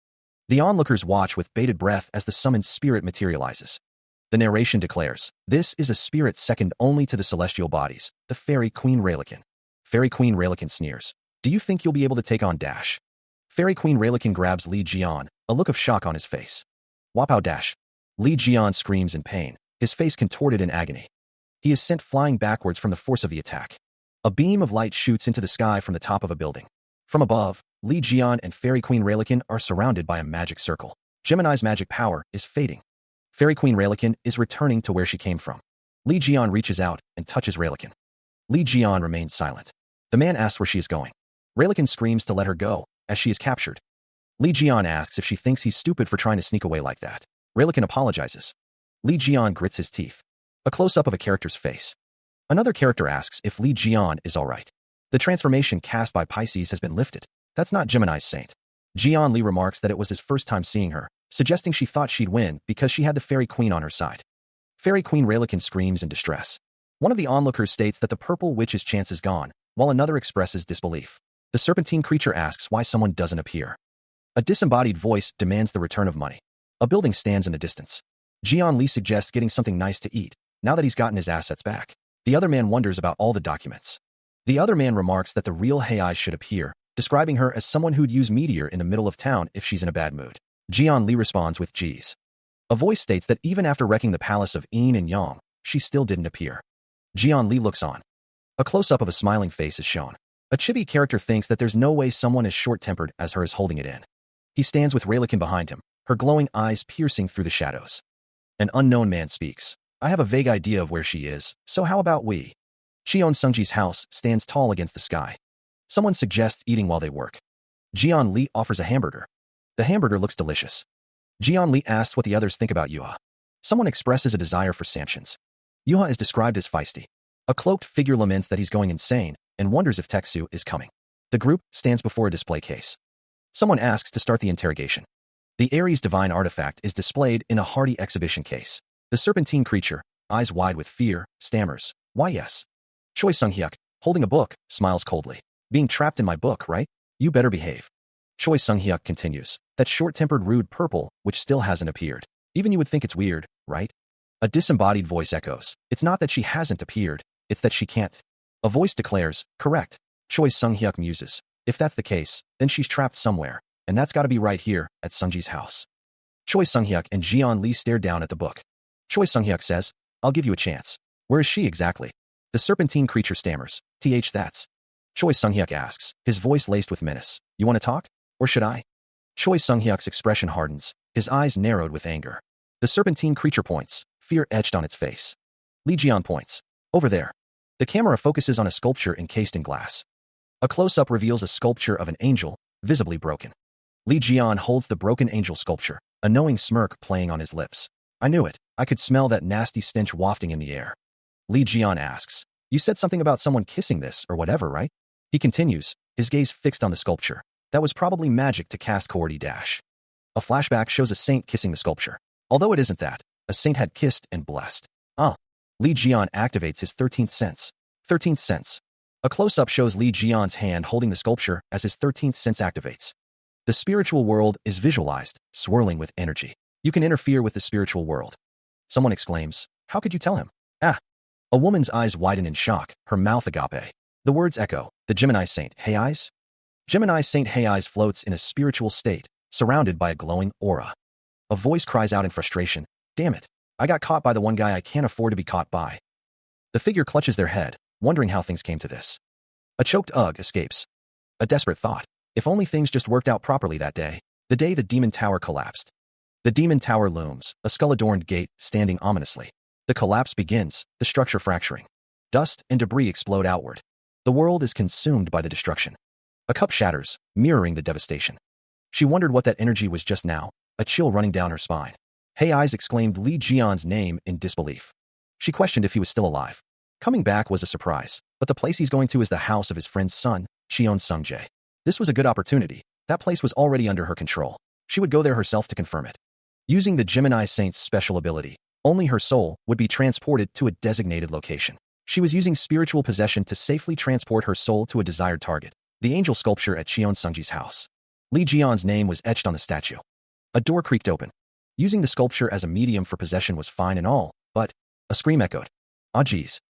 The onlookers watch with bated breath as the summoned spirit materializes. The narration declares, this is a spirit second only to the celestial bodies, the Fairy Queen Raelican. Fairy Queen Raelican sneers. Do you think you'll be able to take on Dash? Fairy Queen Raelican grabs Lee Jian, a look of shock on his face. Wapow Dash. Lee Jian screams in pain, his face contorted in agony. He is sent flying backwards from the force of the attack. A beam of light shoots into the sky from the top of a building. From above, Lee Jian and Fairy Queen Raelican are surrounded by a magic circle. Gemini's magic power is fading. Fairy Queen Raelican is returning to where she came from. Lee Jian reaches out and touches Raelican. Lee Jian remains silent. The man asks where she is going. Raelican screams to let her go, as she is captured. Lee Jian asks if she thinks he's stupid for trying to sneak away like that. Raelican apologizes. Lee Jian grits his teeth. A close-up of a character's face. Another character asks if Lee Jian is alright. The transformation cast by Pisces has been lifted. That's not Gemini's saint. Jian Lee remarks that it was his first time seeing her, suggesting she thought she'd win because she had the Fairy Queen on her side. Fairy Queen Raelican screams in distress. One of the onlookers states that the purple witch's chance is gone, while another expresses disbelief. The serpentine creature asks why someone doesn't appear. A disembodied voice demands the return of money. A building stands in the distance. Jian Lee suggests getting something nice to eat, now that he's gotten his assets back. The other man wonders about all the documents. The other man remarks that the real Hei should appear, describing her as someone who'd use meteor in the middle of town if she's in a bad mood. Jian Lee responds with G's. A voice states that even after wrecking the palace of Yin and Yang, she still didn't appear. Jian Lee looks on. A close-up of a smiling face is shown. A chibi character thinks that there's no way someone as short-tempered as her is holding it in. He stands with Raelican behind him, her glowing eyes piercing through the shadows. An unknown man speaks. I have a vague idea of where she is, so how about we? Cheon Sungji's house stands tall against the sky. Someone suggests eating while they work. Jian Li offers a hamburger. The hamburger looks delicious. Jian Li asks what the others think about Yuha. Someone expresses a desire for sanctions. Yuha is described as feisty. A cloaked figure laments that he's going insane and wonders if Teksu is coming. The group stands before a display case. Someone asks to start the interrogation. The Ares divine artifact is displayed in a hardy exhibition case. The serpentine creature, eyes wide with fear, stammers, "Why yes?" Choi Sung-hyuk, holding a book, smiles coldly. "Being trapped in my book, right? You better behave." Choi Sung-hyuk continues. "That short-tempered rude purple, which still hasn't appeared. Even you would think it's weird, right?" A disembodied voice echoes. "It's not that she hasn't appeared, it's that she can't." A voice declares, "Correct." Choi Sung-hyuk muses. "If that's the case, then she's trapped somewhere, and that's gotta be right here, at Sungji's house." Choi Sung-hyuk and Jian Li stare down at the book. Choi Sung-hyuk says, "I'll give you a chance. Where is she exactly?" The serpentine creature stammers, That's. Choi Sung-hyuk asks, his voice laced with menace, "You want to talk? Or should I?" Choi Sung-hyuk's expression hardens, his eyes narrowed with anger. The serpentine creature points, fear etched on its face. Lee Jian points, "Over there." The camera focuses on a sculpture encased in glass. A close-up reveals a sculpture of an angel, visibly broken. Lee Jian holds the broken angel sculpture, a knowing smirk playing on his lips. "I knew it. I could smell that nasty stench wafting in the air." Lee Jian asks, "You said something about someone kissing this or whatever, right?" He continues, his gaze fixed on the sculpture. "That was probably magic to cast Coordi Dash." A flashback shows a saint kissing the sculpture. Although it isn't that, a saint had kissed and blessed. Lee Jian activates his 13th sense. 13th sense. A close-up shows Lee Jian's hand holding the sculpture as his 13th sense activates. The spiritual world is visualized, swirling with energy. You can interfere with the spiritual world. Someone exclaims, "How could you tell him?" A woman's eyes widen in shock, her mouth agape. The words echo, "The Gemini Saint Hei's?" Gemini Saint Hei's floats in a spiritual state, surrounded by a glowing aura. A voice cries out in frustration, "Damn it. I got caught by the one guy I can't afford to be caught by." The figure clutches their head, wondering how things came to this. A choked ugh escapes. A desperate thought. If only things just worked out properly that day, the day the demon tower collapsed. The demon tower looms, a skull-adorned gate standing ominously. The collapse begins, the structure fracturing. Dust and debris explode outward. The world is consumed by the destruction. A cup shatters, mirroring the devastation. She wondered what that energy was just now, a chill running down her spine. Hei's exclaimed Lee Jian's name in disbelief. She questioned if he was still alive. Coming back was a surprise, but the place he's going to is the house of his friend's son, Cheon Sungjae. This was a good opportunity. That place was already under her control. She would go there herself to confirm it. Using the Gemini Saint's special ability, only her soul would be transported to a designated location. She was using spiritual possession to safely transport her soul to a desired target, the angel sculpture at Cheon Sungji's house. Lee Jian's name was etched on the statue. A door creaked open. Using the sculpture as a medium for possession was fine and all, but a scream echoed. "Ah geez."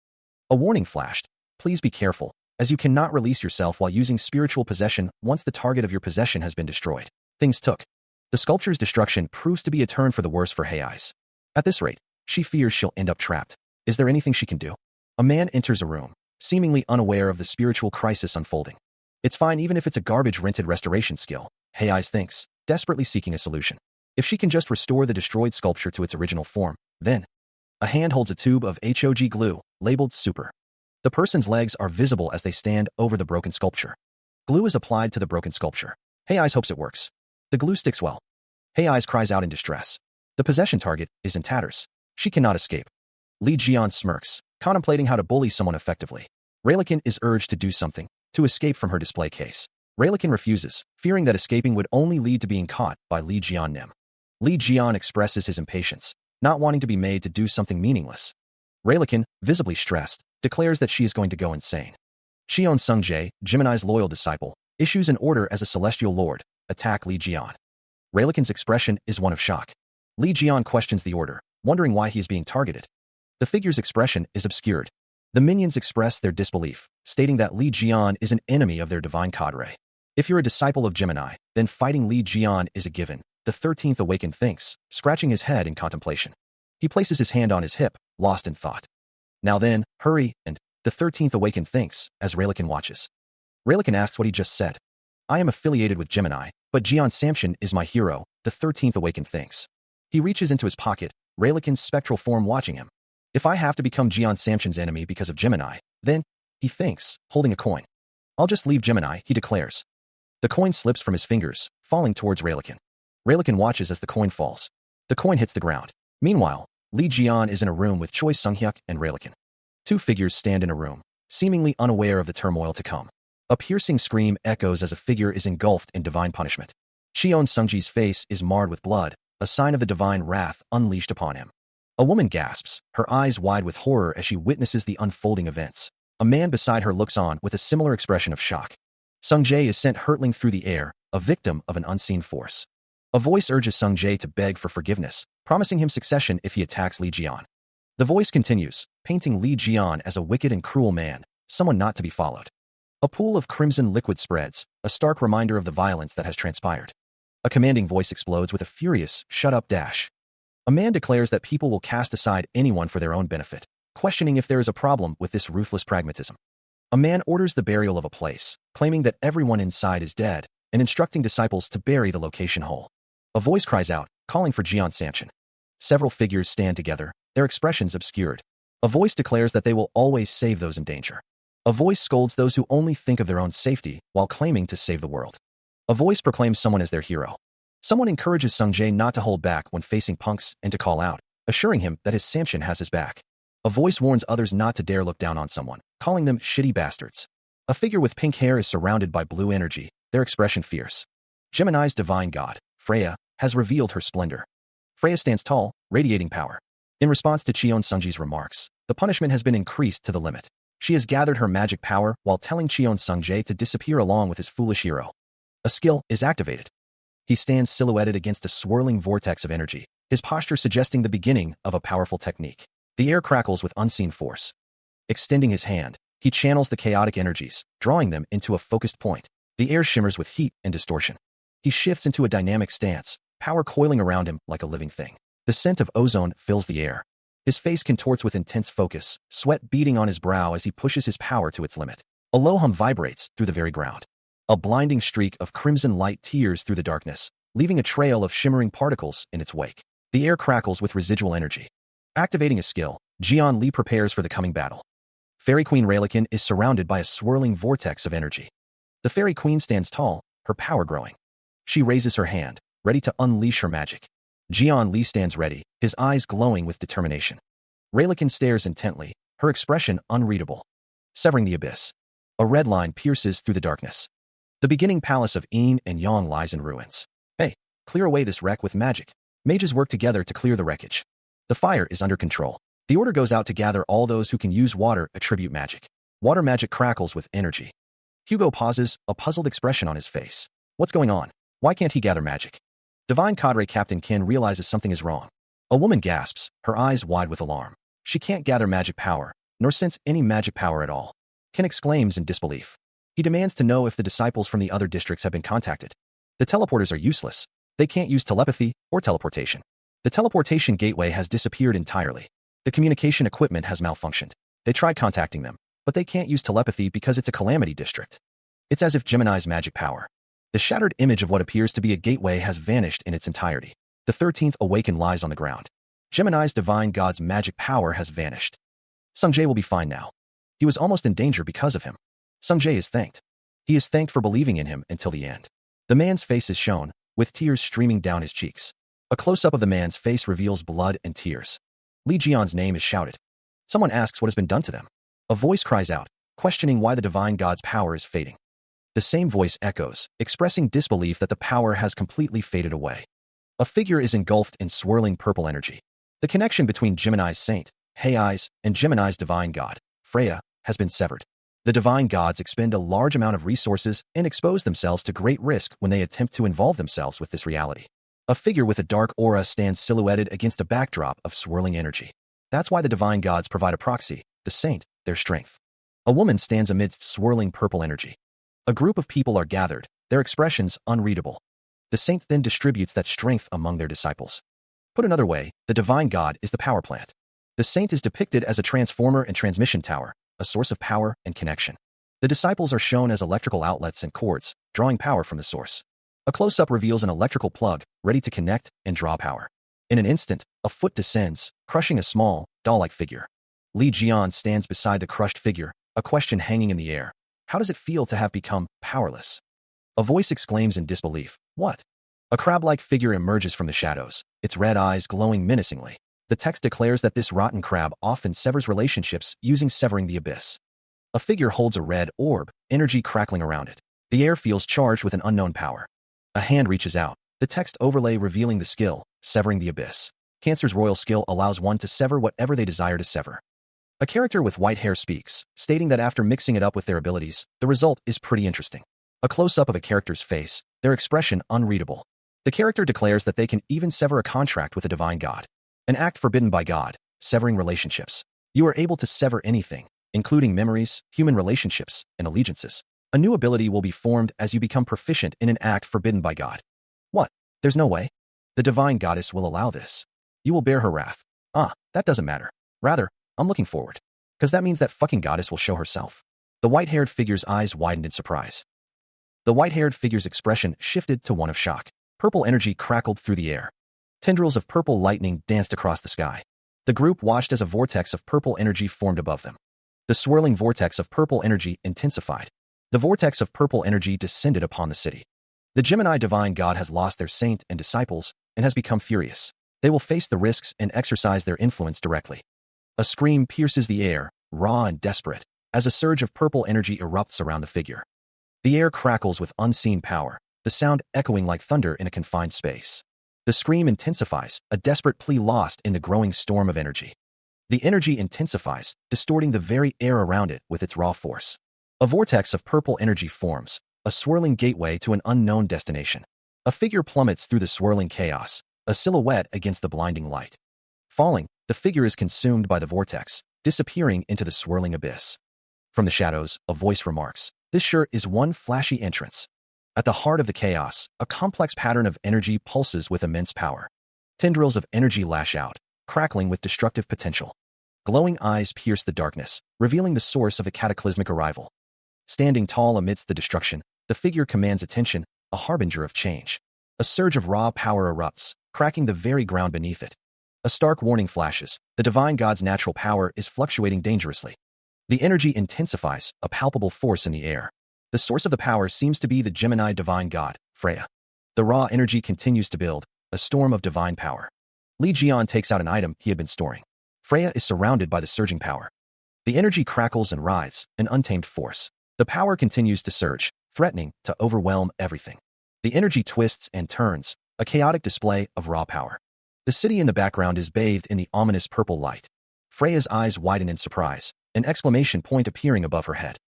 A warning flashed. "Please be careful, as you cannot release yourself while using spiritual possession once the target of your possession has been destroyed." Things took. The sculpture's destruction proves to be a turn for the worse for Hei's. At this rate, she fears she'll end up trapped. Is there anything she can do? A man enters a room, seemingly unaware of the spiritual crisis unfolding. It's fine even if it's a garbage-rented restoration skill, Hei's thinks, desperately seeking a solution. If she can just restore the destroyed sculpture to its original form, then... A hand holds a tube of HOG glue, labeled Super. The person's legs are visible as they stand over the broken sculpture. Glue is applied to the broken sculpture. Hei's hopes it works. The glue sticks well. Hei's cries out in distress. The possession target is in tatters. She cannot escape. Lee Jian smirks, contemplating how to bully someone effectively. Rayleigh is urged to do something, to escape from her display case. Rayleigh refuses, fearing that escaping would only lead to being caught by Lee Jian-nim. Lee Jian expresses his impatience, not wanting to be made to do something meaningless. Rayleigh, visibly stressed, declares that she is going to go insane. Cheon Sungjae, Gemini's loyal disciple, issues an order as a celestial lord, attack Lee Jian. Rayleigh's expression is one of shock. Lee Jian questions the order, wondering why he is being targeted. The figure's expression is obscured. The minions express their disbelief, stating that Lee Jian is an enemy of their divine cadre. If you're a disciple of Gemini, then fighting Lee Jian is a given, the 13th Awakened thinks, scratching his head in contemplation. He places his hand on his hip, lost in thought. "Now then, hurry," and the 13th Awakened thinks, as Rayleigh watches. Rayleigh asks what he just said. "I am affiliated with Gemini, but Jian Samson is my hero," the 13th Awakened thinks. He reaches into his pocket, Rayleigh's spectral form watching him. If I have to become Jian Samchen's enemy because of Gemini, then, he thinks, holding a coin. I'll just leave Gemini, he declares. The coin slips from his fingers, falling towards Rayleigh. Rayleigh watches as the coin falls. The coin hits the ground. Meanwhile, Li Jian is in a room with Choi Sunghyuk and Rayleigh. Two figures stand in a room, seemingly unaware of the turmoil to come. A piercing scream echoes as a figure is engulfed in divine punishment. Cheon Sungji's face is marred with blood, a sign of the divine wrath unleashed upon him. A woman gasps, her eyes wide with horror as she witnesses the unfolding events. A man beside her looks on with a similar expression of shock. Sungjae is sent hurtling through the air, a victim of an unseen force. A voice urges Sungjae to beg for forgiveness, promising him succession if he attacks Li Jian. The voice continues, painting Li Jian as a wicked and cruel man, someone not to be followed. A pool of crimson liquid spreads, a stark reminder of the violence that has transpired. A commanding voice explodes with a furious, shut up dash. A man declares that people will cast aside anyone for their own benefit, questioning if there is a problem with this ruthless pragmatism. A man orders the burial of a place, claiming that everyone inside is dead, and instructing disciples to bury the location whole. A voice cries out, calling for Jian Samchen. Several figures stand together, their expressions obscured. A voice declares that they will always save those in danger. A voice scolds those who only think of their own safety while claiming to save the world. A voice proclaims someone as their hero. Someone encourages Sungjae not to hold back when facing punks and to call out, assuring him that his Samchen has his back. A voice warns others not to dare look down on someone, calling them shitty bastards. A figure with pink hair is surrounded by blue energy, their expression fierce. Gemini's divine god, Freya, has revealed her splendor. Freya stands tall, radiating power. In response to Cheon Sungji's remarks, the punishment has been increased to the limit. She has gathered her magic power while telling Cheon Sungjae to disappear along with his foolish hero. A skill is activated. He stands silhouetted against a swirling vortex of energy, his posture suggesting the beginning of a powerful technique. The air crackles with unseen force. Extending his hand, he channels the chaotic energies, drawing them into a focused point. The air shimmers with heat and distortion. He shifts into a dynamic stance, power coiling around him like a living thing. The scent of ozone fills the air. His face contorts with intense focus, sweat beading on his brow as he pushes his power to its limit. A low hum vibrates through the very ground. A blinding streak of crimson light tears through the darkness, leaving a trail of shimmering particles in its wake. The air crackles with residual energy. Activating a skill, Jian Li prepares for the coming battle. Fairy Queen Rayleigh is surrounded by a swirling vortex of energy. The Fairy Queen stands tall, her power growing. She raises her hand, ready to unleash her magic. Jian Li stands ready, his eyes glowing with determination. Rayleigh stares intently, her expression unreadable. Severing the abyss. A red line pierces through the darkness. The beginning palace of Yin and Yang lies in ruins. Hey, clear away this wreck with magic. Mages work together to clear the wreckage. The fire is under control. The order goes out to gather all those who can use water attribute magic. Water magic crackles with energy. Hugo pauses, a puzzled expression on his face. What's going on? Why can't he gather magic? Divine Cadre Captain Ken realizes something is wrong. A woman gasps, her eyes wide with alarm. She can't gather magic power, nor sense any magic power at all. Ken exclaims in disbelief. He demands to know if the disciples from the other districts have been contacted. The teleporters are useless. They can't use telepathy or teleportation. The teleportation gateway has disappeared entirely. The communication equipment has malfunctioned. They tried contacting them, but they can't use telepathy because it's a calamity district. It's as if Gemini's magic power. The shattered image of what appears to be a gateway has vanished in its entirety. The 13th awakened lies on the ground. Gemini's divine god's magic power has vanished. Sungjae will be fine now. He was almost in danger because of him. Sungjae is thanked. He is thanked for believing in him until the end. The man's face is shown, with tears streaming down his cheeks. A close-up of the man's face reveals blood and tears. Li Jian's name is shouted. Someone asks what has been done to them. A voice cries out, questioning why the divine god's power is fading. The same voice echoes, expressing disbelief that the power has completely faded away. A figure is engulfed in swirling purple energy. The connection between Gemini's saint, Hei's, and Gemini's divine god, Freya, has been severed. The divine gods expend a large amount of resources and expose themselves to great risk when they attempt to involve themselves with this reality. A figure with a dark aura stands silhouetted against a backdrop of swirling energy. That's why the divine gods provide a proxy, the saint, their strength. A woman stands amidst swirling purple energy. A group of people are gathered, their expressions unreadable. The saint then distributes that strength among their disciples. Put another way, the divine god is the power plant. The saint is depicted as a transformer and transmission tower, a source of power and connection. The disciples are shown as electrical outlets and cords, drawing power from the source. A close-up reveals an electrical plug, ready to connect and draw power. In an instant, a foot descends, crushing a small, doll-like figure. Li Jian stands beside the crushed figure, a question hanging in the air. How does it feel to have become powerless? A voice exclaims in disbelief. What? A crab-like figure emerges from the shadows, its red eyes glowing menacingly. The text declares that this rotten crab often severs relationships using severing the abyss. A figure holds a red orb, energy crackling around it. The air feels charged with an unknown power. A hand reaches out, the text overlay revealing the skill, severing the abyss. Cancer's royal skill allows one to sever whatever they desire to sever. A character with white hair speaks, stating that after mixing it up with their abilities, the result is pretty interesting. A close-up of a character's face, their expression unreadable. The character declares that they can even sever a contract with a divine god. An act forbidden by God, severing relationships. You are able to sever anything, including memories, human relationships, and allegiances. A new ability will be formed as you become proficient in an act forbidden by God. What? There's no way. The divine goddess will allow this. You will bear her wrath. That doesn't matter. Rather, I'm looking forward. Because that means that fucking goddess will show herself. The white-haired figure's eyes widened in surprise. The white-haired figure's expression shifted to one of shock. Purple energy crackled through the air. Tendrils of purple lightning danced across the sky. The group watched as a vortex of purple energy formed above them. The swirling vortex of purple energy intensified. The vortex of purple energy descended upon the city. The Gemini divine god has lost their saint and disciples and has become furious. They will face the risks and exercise their influence directly. A scream pierces the air, raw and desperate, as a surge of purple energy erupts around the figure. The air crackles with unseen power, the sound echoing like thunder in a confined space. The scream intensifies, a desperate plea lost in the growing storm of energy. The energy intensifies, distorting the very air around it with its raw force. A vortex of purple energy forms, a swirling gateway to an unknown destination. A figure plummets through the swirling chaos, a silhouette against the blinding light. Falling, the figure is consumed by the vortex, disappearing into the swirling abyss. From the shadows, a voice remarks, "This sure is one flashy entrance." At the heart of the chaos, a complex pattern of energy pulses with immense power. Tendrils of energy lash out, crackling with destructive potential. Glowing eyes pierce the darkness, revealing the source of the cataclysmic arrival. Standing tall amidst the destruction, the figure commands attention, a harbinger of change. A surge of raw power erupts, cracking the very ground beneath it. A stark warning flashes, the divine god's natural power is fluctuating dangerously. The energy intensifies, a palpable force in the air. The source of the power seems to be the Gemini divine god, Freya. The raw energy continues to build, a storm of divine power. Li Jian takes out an item he had been storing. Freya is surrounded by the surging power. The energy crackles and writhes, an untamed force. The power continues to surge, threatening to overwhelm everything. The energy twists and turns, a chaotic display of raw power. The city in the background is bathed in the ominous purple light. Freya's eyes widen in surprise, an exclamation point appearing above her head.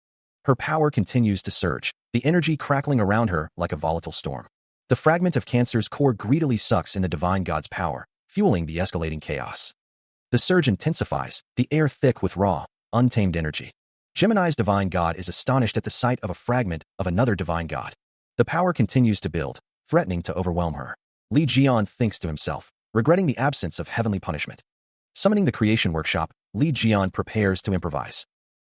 Her power continues to surge, the energy crackling around her like a volatile storm. The fragment of Cancer's core greedily sucks in the divine god's power, fueling the escalating chaos. The surge intensifies, the air thick with raw, untamed energy. Gemini's divine god is astonished at the sight of a fragment of another divine god. The power continues to build, threatening to overwhelm her. Li Jian thinks to himself, regretting the absence of heavenly punishment. Summoning the creation workshop, Li Jian prepares to improvise.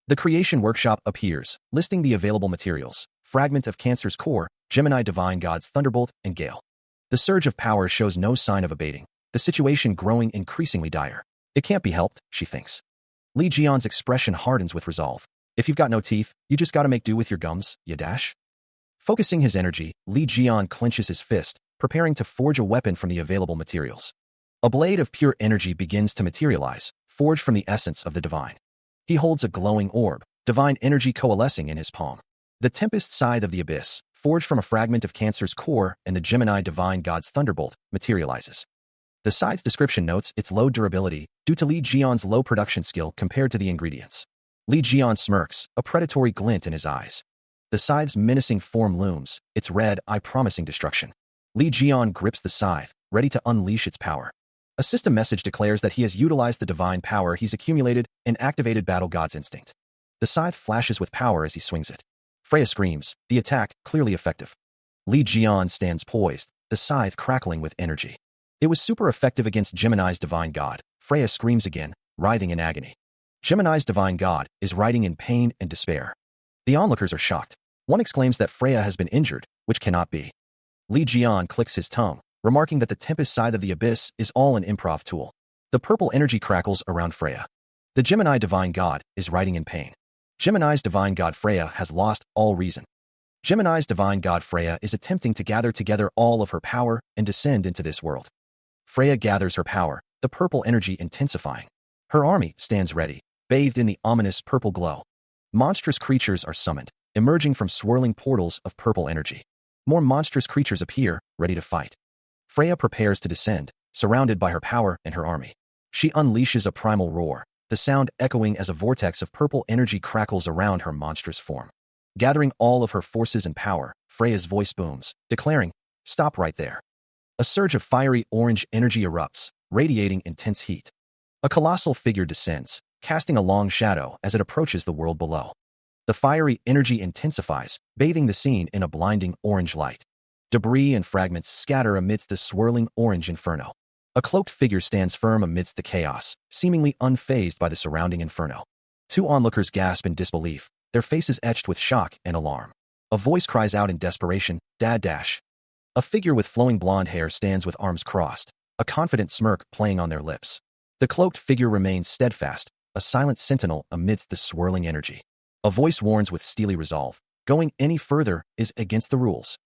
The creation workshop appears, listing the available materials: fragment of Cancer's core, Gemini divine gods Thunderbolt and Gale. The surge of power shows no sign of abating, the situation growing increasingly dire. It can't be helped, she thinks. Li Jian's expression hardens with resolve. If you've got no teeth, you just gotta make do with your gums, ya dash. Focusing his energy, Li Jian clenches his fist, preparing to forge a weapon from the available materials. A blade of pure energy begins to materialize, forged from the essence of the divine. He holds a glowing orb, divine energy coalescing in his palm. The Tempest Scythe of the Abyss, forged from a fragment of Cancer's core and the Gemini divine god's Thunderbolt, materializes. The scythe's description notes its low durability due to Li Jian's low production skill compared to the ingredients. Li Jian smirks, a predatory glint in his eyes. The scythe's menacing form looms, its red eye promising destruction. Li Jian grips the scythe, ready to unleash its power. A system message declares that he has utilized the divine power he's accumulated and activated Battle God's instinct. The scythe flashes with power as he swings it. Freya screams, the attack clearly effective. Li Jian stands poised, the scythe crackling with energy. It was super effective against Gemini's divine god. Freya screams again, writhing in agony. Gemini's divine god is writhing in pain and despair. The onlookers are shocked. One exclaims that Freya has been injured, which cannot be. Li Jian clicks his tongue, remarking that the Tempest side of the abyss is all an improv tool. The purple energy crackles around Freya. The Gemini divine god is writhing in pain. Gemini's divine god Freya has lost all reason. Gemini's divine god Freya is attempting to gather together all of her power and descend into this world. Freya gathers her power, the purple energy intensifying. Her army stands ready, bathed in the ominous purple glow. Monstrous creatures are summoned, emerging from swirling portals of purple energy. More monstrous creatures appear, ready to fight. Freya prepares to descend, surrounded by her power and her army. She unleashes a primal roar, the sound echoing as a vortex of purple energy crackles around her monstrous form. Gathering all of her forces and power, Freya's voice booms, declaring, "Stop right there." A surge of fiery orange energy erupts, radiating intense heat. A colossal figure descends, casting a long shadow as it approaches the world below. The fiery energy intensifies, bathing the scene in a blinding orange light. Debris and fragments scatter amidst the swirling orange inferno. A cloaked figure stands firm amidst the chaos, seemingly unfazed by the surrounding inferno. Two onlookers gasp in disbelief, their faces etched with shock and alarm. A voice cries out in desperation, "Dad dash." A figure with flowing blonde hair stands with arms crossed, a confident smirk playing on their lips. The cloaked figure remains steadfast, a silent sentinel amidst the swirling energy. A voice warns with steely resolve, "Going any further is against the rules."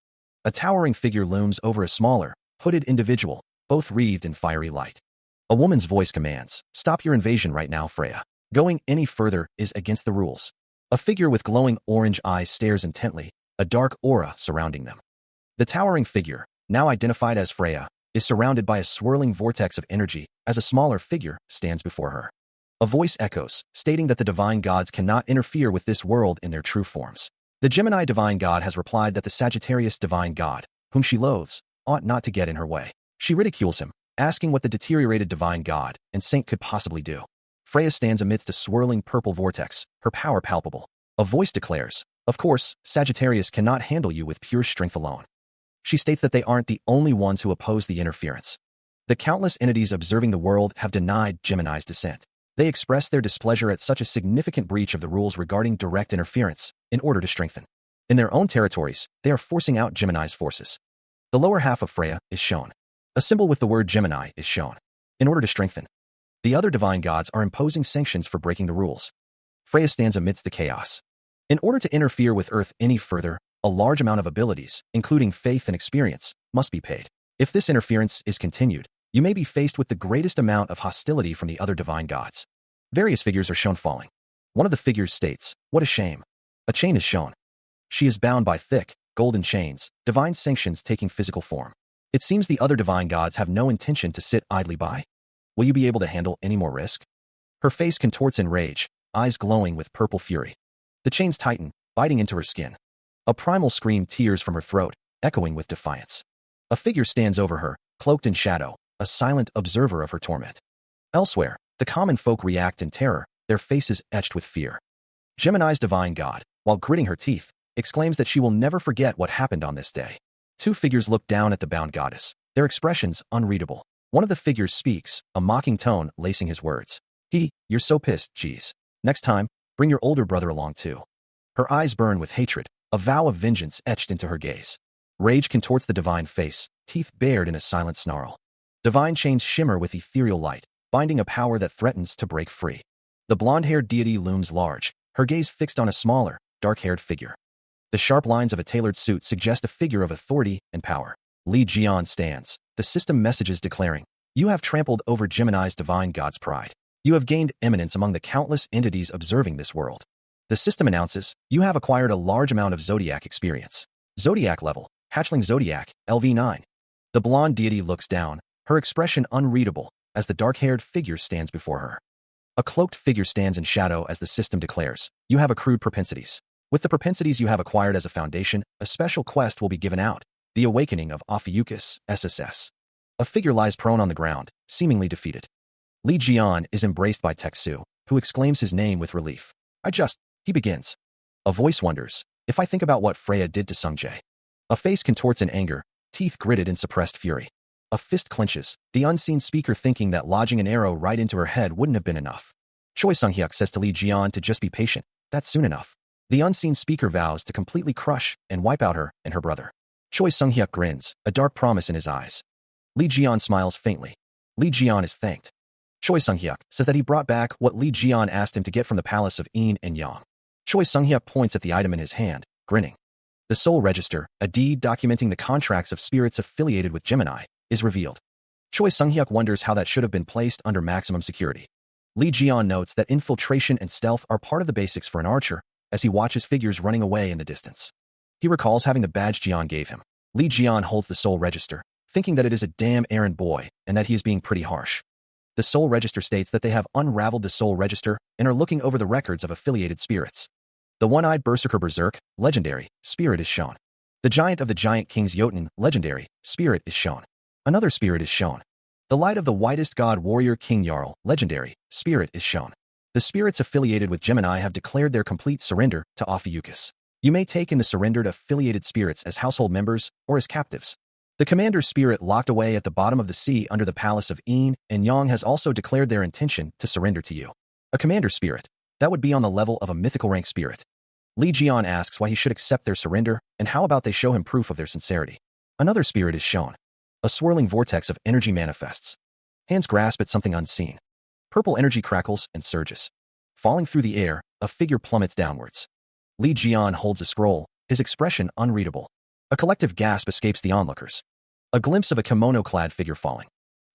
A towering figure looms over a smaller, hooded individual, both wreathed in fiery light. A woman's voice commands, "Stop your invasion right now, Freya. Going any further is against the rules." A figure with glowing orange eyes stares intently, a dark aura surrounding them. The towering figure, now identified as Freya, is surrounded by a swirling vortex of energy as a smaller figure stands before her. A voice echoes, stating that the divine gods cannot interfere with this world in their true forms. The Gemini divine god has replied that the Sagittarius divine god, whom she loathes, ought not to get in her way. She ridicules him, asking what the deteriorated divine god and saint could possibly do. Freya stands amidst a swirling purple vortex, her power palpable. A voice declares, "Of course, Sagittarius cannot handle you with pure strength alone." She states that they aren't the only ones who oppose the interference. The countless entities observing the world have denied Gemini's descent. They express their displeasure at such a significant breach of the rules regarding direct interference in order to strengthen. In their own territories, they are forcing out Gemini's forces. The lower half of Freya is shown. A symbol with the word Gemini is shown. In order to strengthen. The other divine gods are imposing sanctions for breaking the rules. Freya stands amidst the chaos. In order to interfere with Earth any further, a large amount of abilities, including faith and experience, must be paid. If this interference is continued, you may be faced with the greatest amount of hostility from the other divine gods. Various figures are shown falling. One of the figures states, "What a shame." A chain is shown. She is bound by thick, golden chains, divine sanctions taking physical form. It seems the other divine gods have no intention to sit idly by. Will you be able to handle any more risk? Her face contorts in rage, eyes glowing with purple fury. The chains tighten, biting into her skin. A primal scream tears from her throat, echoing with defiance. A figure stands over her, cloaked in shadow, a silent observer of her torment. Elsewhere, the common folk react in terror, their faces etched with fear. Gemini's divine god, while gritting her teeth, exclaims that she will never forget what happened on this day. Two figures look down at the bound goddess, their expressions unreadable. One of the figures speaks, a mocking tone lacing his words. "You're so pissed, geez. Next time, bring your older brother along too." Her eyes burn with hatred, a vow of vengeance etched into her gaze. Rage contorts the divine face, teeth bared in a silent snarl. Divine chains shimmer with ethereal light, binding a power that threatens to break free. The blonde-haired deity looms large, her gaze fixed on a smaller, dark-haired figure. The sharp lines of a tailored suit suggest a figure of authority and power. Li Jian stands, the system messages declaring, "You have trampled over Gemini's divine god's pride. You have gained eminence among the countless entities observing this world." The system announces, "You have acquired a large amount of Zodiac experience. Zodiac level, Hatchling Zodiac, LV9. The blonde deity looks down, her expression unreadable, as the dark-haired figure stands before her. A cloaked figure stands in shadow as the system declares, "You have accrued propensities. With the propensities you have acquired as a foundation, a special quest will be given out, the Awakening of Ophiuchus, SSS. A figure lies prone on the ground, seemingly defeated. Li Jian is embraced by Teksu, who exclaims his name with relief. He begins. A voice wonders, "If I think about what Freya did to Sungjae." A face contorts in anger, teeth gritted in suppressed fury. A fist clenches, the unseen speaker thinking that lodging an arrow right into her head wouldn't have been enough. Choi Sunghyuk says to Li Jian to just be patient, that's soon enough. The unseen speaker vows to completely crush and wipe out her and her brother. Choi Sunghyuk grins, a dark promise in his eyes. Li Jian smiles faintly. Li Jian is thanked. Choi Sung-hyuk says that he brought back what Li Jian asked him to get from the palace of Yin and Yang. Choi Sung-hyuk points at the item in his hand, grinning. The Soul Register, a deed documenting the contracts of spirits affiliated with Gemini, is revealed. Choi Sung-hyuk wonders how that should have been placed under maximum security. Li Jian notes that infiltration and stealth are part of the basics for an archer, as he watches figures running away in the distance. He recalls having the badge Jian gave him. Li Jian holds the Soul Register, thinking that it is a damn errand boy and that he is being pretty harsh. The Soul Register states that they have unraveled the Soul Register and are looking over the records of affiliated spirits. The one-eyed Berserker Berserk, legendary, spirit is shown. The Giant of the Giant Kings Jotun, legendary, spirit is shown. Another spirit is shown. The Light of the Whitest God Warrior King Jarl, legendary, spirit is shown. The spirits affiliated with Gemini have declared their complete surrender to Ophiuchus. You may take in the surrendered affiliated spirits as household members or as captives. The commander's spirit locked away at the bottom of the sea under the palace of Yin and Yang has also declared their intention to surrender to you. A commander spirit. That would be on the level of a mythical rank spirit. Li Jian asks why he should accept their surrender, and how about they show him proof of their sincerity. Another spirit is shown. A swirling vortex of energy manifests. Hands grasp at something unseen. Purple energy crackles and surges. Falling through the air, a figure plummets downwards. Li Jian holds a scroll, his expression unreadable. A collective gasp escapes the onlookers. A glimpse of a kimono-clad figure falling.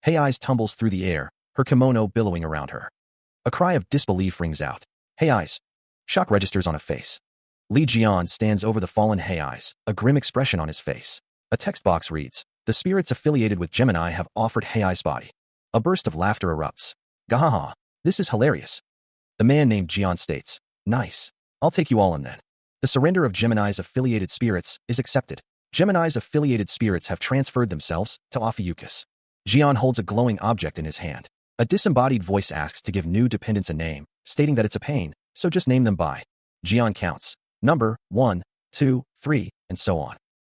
Hei's tumbles through the air, her kimono billowing around her. A cry of disbelief rings out. Hei's. Shock registers on a face. Li Jian stands over the fallen Hei's, a grim expression on his face. A text box reads, "The spirits affiliated with Gemini have offered Hei's body." A burst of laughter erupts. Gahaha, this is hilarious. The man named Jian states, "Nice. I'll take you all in then." The surrender of Gemini's affiliated spirits is accepted. Gemini's affiliated spirits have transferred themselves to Ophiuchus. Jian holds a glowing object in his hand. A disembodied voice asks to give new dependents a name, stating that it's a pain, so just name them by. Jian counts. Number, 1, 2, 3, and so on.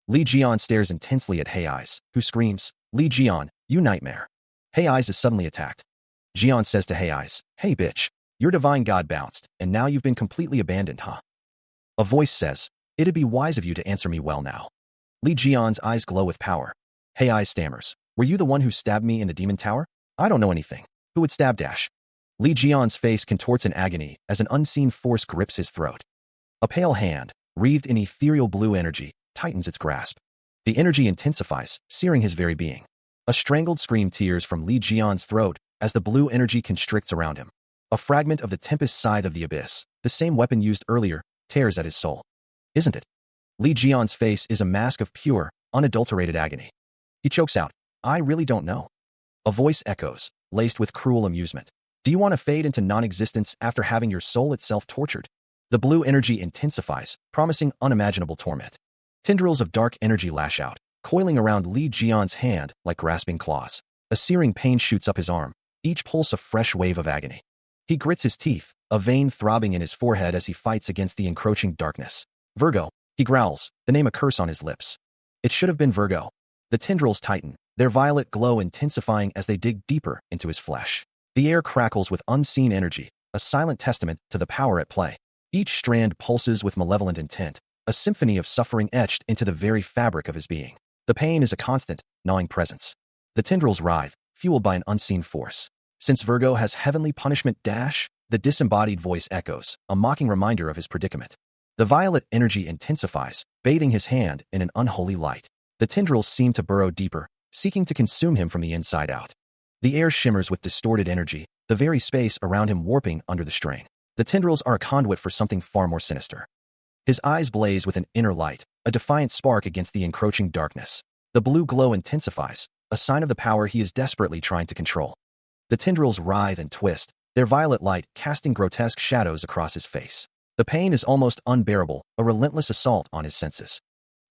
Li Jian stares intensely at Hei's, who screams, "Li Jian, you nightmare." Hei's is suddenly attacked. Jian says to Hei's, "Hey bitch, your divine god bounced, and now you've been completely abandoned, huh?" A voice says, "It'd be wise of you to answer me well now." Li Jian's eyes glow with power. Hei's stammers, "Were you the one who stabbed me in the demon tower? I don't know anything. Who would stab dash?" Li Jian's face contorts in agony as an unseen force grips his throat. A pale hand, wreathed in ethereal blue energy, tightens its grasp. The energy intensifies, searing his very being. A strangled scream tears from Li Jian's throat as the blue energy constricts around him. A fragment of the Tempest Scythe of the Abyss, the same weapon used earlier, tears at his soul. Isn't it? Li Jian's face is a mask of pure, unadulterated agony. He chokes out, "I really don't know." A voice echoes, laced with cruel amusement. "Do you want to fade into non-existence after having your soul itself tortured?" The blue energy intensifies, promising unimaginable torment. Tendrils of dark energy lash out, coiling around Li Jian's hand like grasping claws. A searing pain shoots up his arm, each pulse a fresh wave of agony. He grits his teeth, a vein throbbing in his forehead as he fights against the encroaching darkness. "Virgo," he growls, the name a curse on his lips. It should have been Virgo. The tendrils tighten, their violet glow intensifying as they dig deeper into his flesh. The air crackles with unseen energy, a silent testament to the power at play. Each strand pulses with malevolent intent, a symphony of suffering etched into the very fabric of his being. The pain is a constant, gnawing presence. The tendrils writhe, fueled by an unseen force. Since Virgo has heavenly punishment dash, the disembodied voice echoes, a mocking reminder of his predicament. The violet energy intensifies, bathing his hand in an unholy light. The tendrils seem to burrow deeper, seeking to consume him from the inside out. The air shimmers with distorted energy, the very space around him warping under the strain. The tendrils are a conduit for something far more sinister. His eyes blaze with an inner light, a defiant spark against the encroaching darkness. The blue glow intensifies, a sign of the power he is desperately trying to control. The tendrils writhe and twist, their violet light casting grotesque shadows across his face. The pain is almost unbearable, a relentless assault on his senses.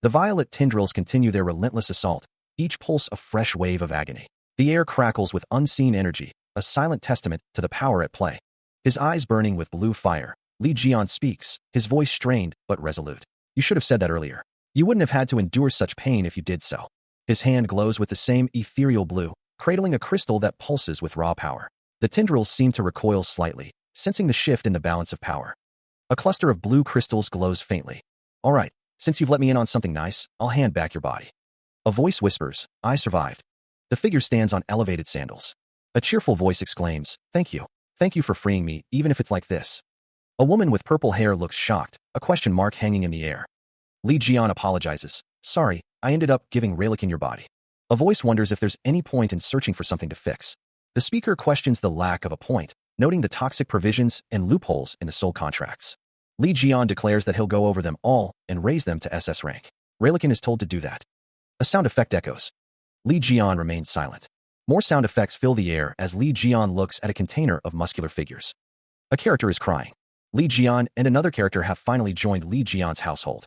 The violet tendrils continue their relentless assault, each pulse a fresh wave of agony. The air crackles with unseen energy, a silent testament to the power at play. His eyes burning with blue fire, Li Jian speaks, his voice strained but resolute. "You should have said that earlier. You wouldn't have had to endure such pain if you did so." His hand glows with the same ethereal blue, cradling a crystal that pulses with raw power. The tendrils seem to recoil slightly, sensing the shift in the balance of power. A cluster of blue crystals glows faintly. "All right, since you've let me in on something nice, I'll hand back your body." A voice whispers, "I survived." The figure stands on elevated sandals. A cheerful voice exclaims, "Thank you. Thank you for freeing me, even if it's like this." A woman with purple hair looks shocked, a question mark hanging in the air. Li Jian apologizes. "Sorry, I ended up giving relic in your body." A voice wonders if there's any point in searching for something to fix. The speaker questions the lack of a point, noting the toxic provisions and loopholes in the soul contracts. Li Jian declares that he'll go over them all and raise them to SS rank. Relican is told to do that. A sound effect echoes. Li Jian remains silent. More sound effects fill the air as Li Jian looks at a container of muscular figures. A character is crying. Li Jian and another character have finally joined Li Jian's household.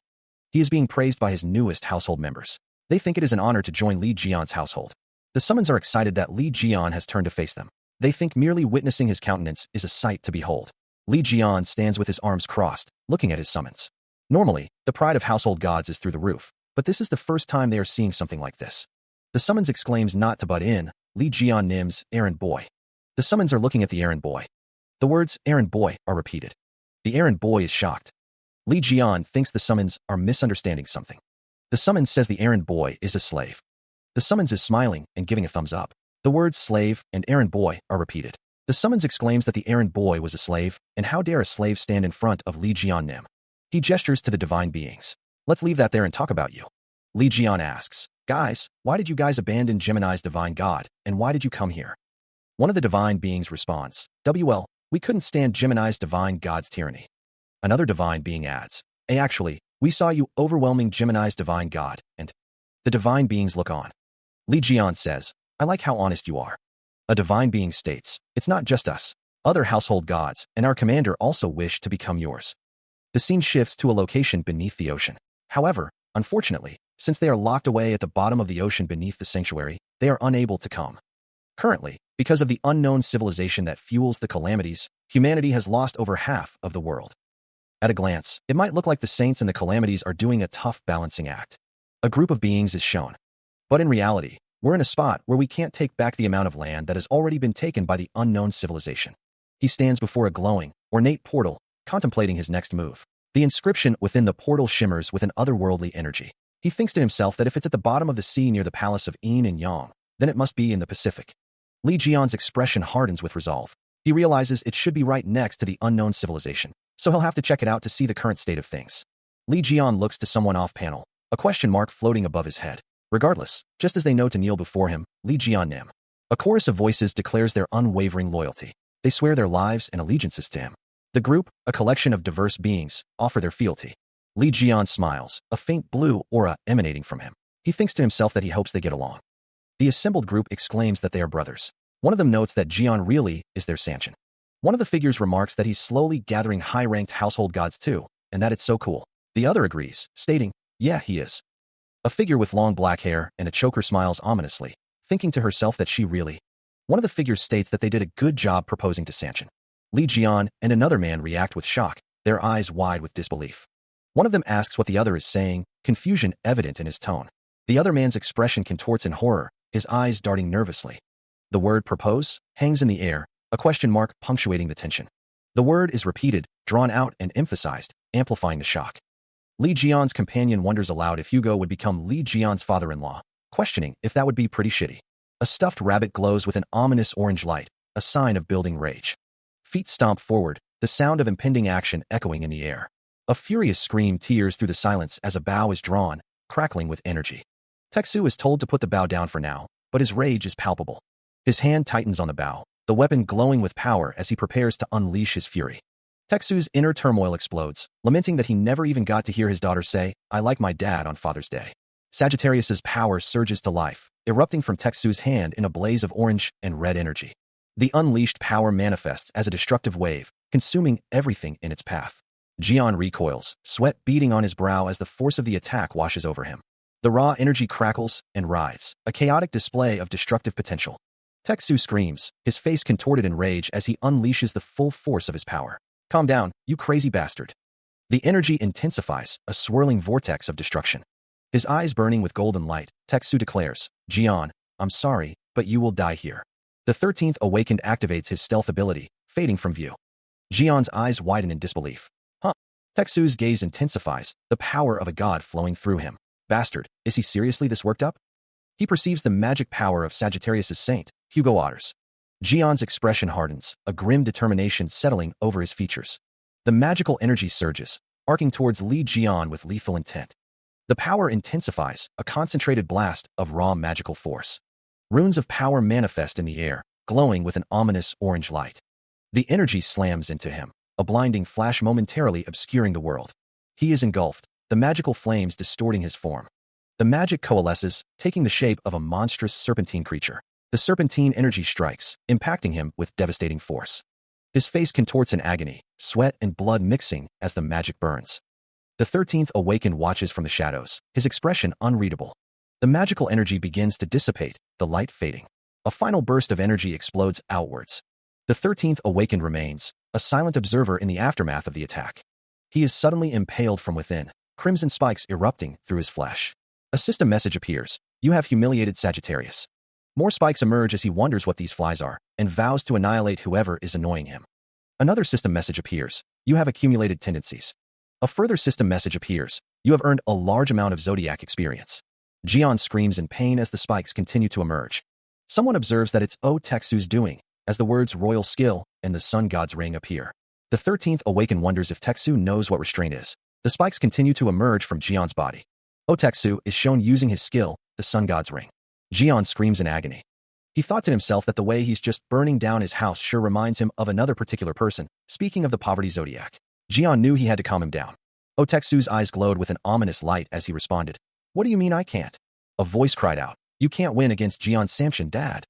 He is being praised by his newest household members. They think it is an honor to join Li Jian's household. The summons are excited that Li Jian has turned to face them. They think merely witnessing his countenance is a sight to behold. Li Jian stands with his arms crossed, looking at his summons. Normally, the pride of household gods is through the roof, but this is the first time they are seeing something like this. The summons exclaims not to butt in. Li Jian nims, "Errand boy." The summons are looking at the errand boy. The words, "errand boy," are repeated. The errand boy is shocked. Li Jian thinks the summons are misunderstanding something. The summons says the errand boy is a slave. The summons is smiling and giving a thumbs up. The words slave and errand boy are repeated. The summons exclaims that the errand boy was a slave, and how dare a slave stand in front of Li Jian Nim. He gestures to the divine beings. "Let's leave that there and talk about you." Li Jian asks, "Guys, why did you guys abandon Gemini's divine god, and why did you come here?" One of the divine beings responds, "WL, we couldn't stand Gemini's divine god's tyranny." Another divine being adds, Actually, we saw you overwhelming Gemini's divine god, and..." The divine beings look on. Li Jian says, "I like how honest you are." A divine being states, "It's not just us. Other household gods and our commander also wish to become yours." The scene shifts to a location beneath the ocean. However, unfortunately, since they are locked away at the bottom of the ocean beneath the sanctuary, they are unable to come. Currently, because of the unknown civilization that fuels the calamities, humanity has lost over half of the world. At a glance, it might look like the saints and the calamities are doing a tough balancing act. A group of beings is shown. But in reality, we're in a spot where we can't take back the amount of land that has already been taken by the unknown civilization. He stands before a glowing, ornate portal, contemplating his next move. The inscription within the portal shimmers with an otherworldly energy. He thinks to himself that if it's at the bottom of the sea near the palace of Yin and Yang, then it must be in the Pacific. Li Jian's expression hardens with resolve. He realizes it should be right next to the unknown civilization, so he'll have to check it out to see the current state of things. Li Jian looks to someone off-panel, a question mark floating above his head. Regardless, just as they know to kneel before him, Li Jian Nim. A chorus of voices declares their unwavering loyalty. They swear their lives and allegiances to him. The group, a collection of diverse beings, offer their fealty. Li Jian smiles, a faint blue aura emanating from him. He thinks to himself that he hopes they get along. The assembled group exclaims that they are brothers. One of them notes that Jian really is their Sanchin. One of the figures remarks that he's slowly gathering high-ranked household gods too, and that it's so cool. The other agrees, stating, "Yeah, he is." A figure with long black hair and a choker smiles ominously, thinking to herself that she really... One of the figures states that they did a good job proposing to Sanchin. Li Jian and another man react with shock, their eyes wide with disbelief. One of them asks what the other is saying, confusion evident in his tone. The other man's expression contorts in horror, his eyes darting nervously. The word propose hangs in the air, a question mark punctuating the tension. The word is repeated, drawn out and emphasized, amplifying the shock. Li Jian's companion wonders aloud if Hugo would become Li Jian's father-in-law, questioning if that would be pretty shitty. A stuffed rabbit glows with an ominous orange light, a sign of building rage. Feet stomp forward, the sound of impending action echoing in the air. A furious scream tears through the silence as a bow is drawn, crackling with energy. Teksu is told to put the bow down for now, but his rage is palpable. His hand tightens on the bow, the weapon glowing with power as he prepares to unleash his fury. Teksu's inner turmoil explodes, lamenting that he never even got to hear his daughter say, "I like my dad" on Father's Day. Sagittarius's power surges to life, erupting from Teksu's hand in a blaze of orange and red energy. The unleashed power manifests as a destructive wave, consuming everything in its path. Jian recoils, sweat beading on his brow as the force of the attack washes over him. The raw energy crackles and writhes, a chaotic display of destructive potential. Teksu screams, his face contorted in rage as he unleashes the full force of his power. "Calm down, you crazy bastard." The energy intensifies, a swirling vortex of destruction. His eyes burning with golden light, Teksu declares, "Jian, I'm sorry, but you will die here." The 13th Awakened activates his stealth ability, fading from view. Jian's eyes widen in disbelief. Huh? Teksu's gaze intensifies, the power of a god flowing through him. Bastard, is he seriously this worked up? He perceives the magic power of Sagittarius's saint, Hugo Otters. Jian's expression hardens, a grim determination settling over his features. The magical energy surges, arcing towards Li Jian with lethal intent. The power intensifies, a concentrated blast of raw magical force. Runes of power manifest in the air, glowing with an ominous orange light. The energy slams into him, a blinding flash momentarily obscuring the world. He is engulfed, the magical flames distorting his form. The magic coalesces, taking the shape of a monstrous serpentine creature. The serpentine energy strikes, impacting him with devastating force. His face contorts in agony, sweat and blood mixing as the magic burns. The 13th awakened watches from the shadows, his expression unreadable. The magical energy begins to dissipate, the light fading. A final burst of energy explodes outwards. The 13th awakened remains, a silent observer in the aftermath of the attack. He is suddenly impaled from within, crimson spikes erupting through his flesh. A system message appears. You have humiliated Sagittarius. More spikes emerge as he wonders what these flies are, and vows to annihilate whoever is annoying him. Another system message appears. You have accumulated tendencies. A further system message appears. You have earned a large amount of zodiac experience. Jian screams in pain as the spikes continue to emerge. Someone observes that it's O Teksu's doing, as the words royal skill and the sun god's ring appear. The 13th awakened wonders if Teksu knows what restraint is. The spikes continue to emerge from Jian's body. O Teksu is shown using his skill, the sun god's ring. Jian screams in agony. He thought to himself that the way he's just burning down his house sure reminds him of another particular person, speaking of the poverty zodiac. Jian knew he had to calm him down. O Teksu's eyes glowed with an ominous light as he responded. What do you mean I can't? A voice cried out. You can't win against Jian Samson, Dad.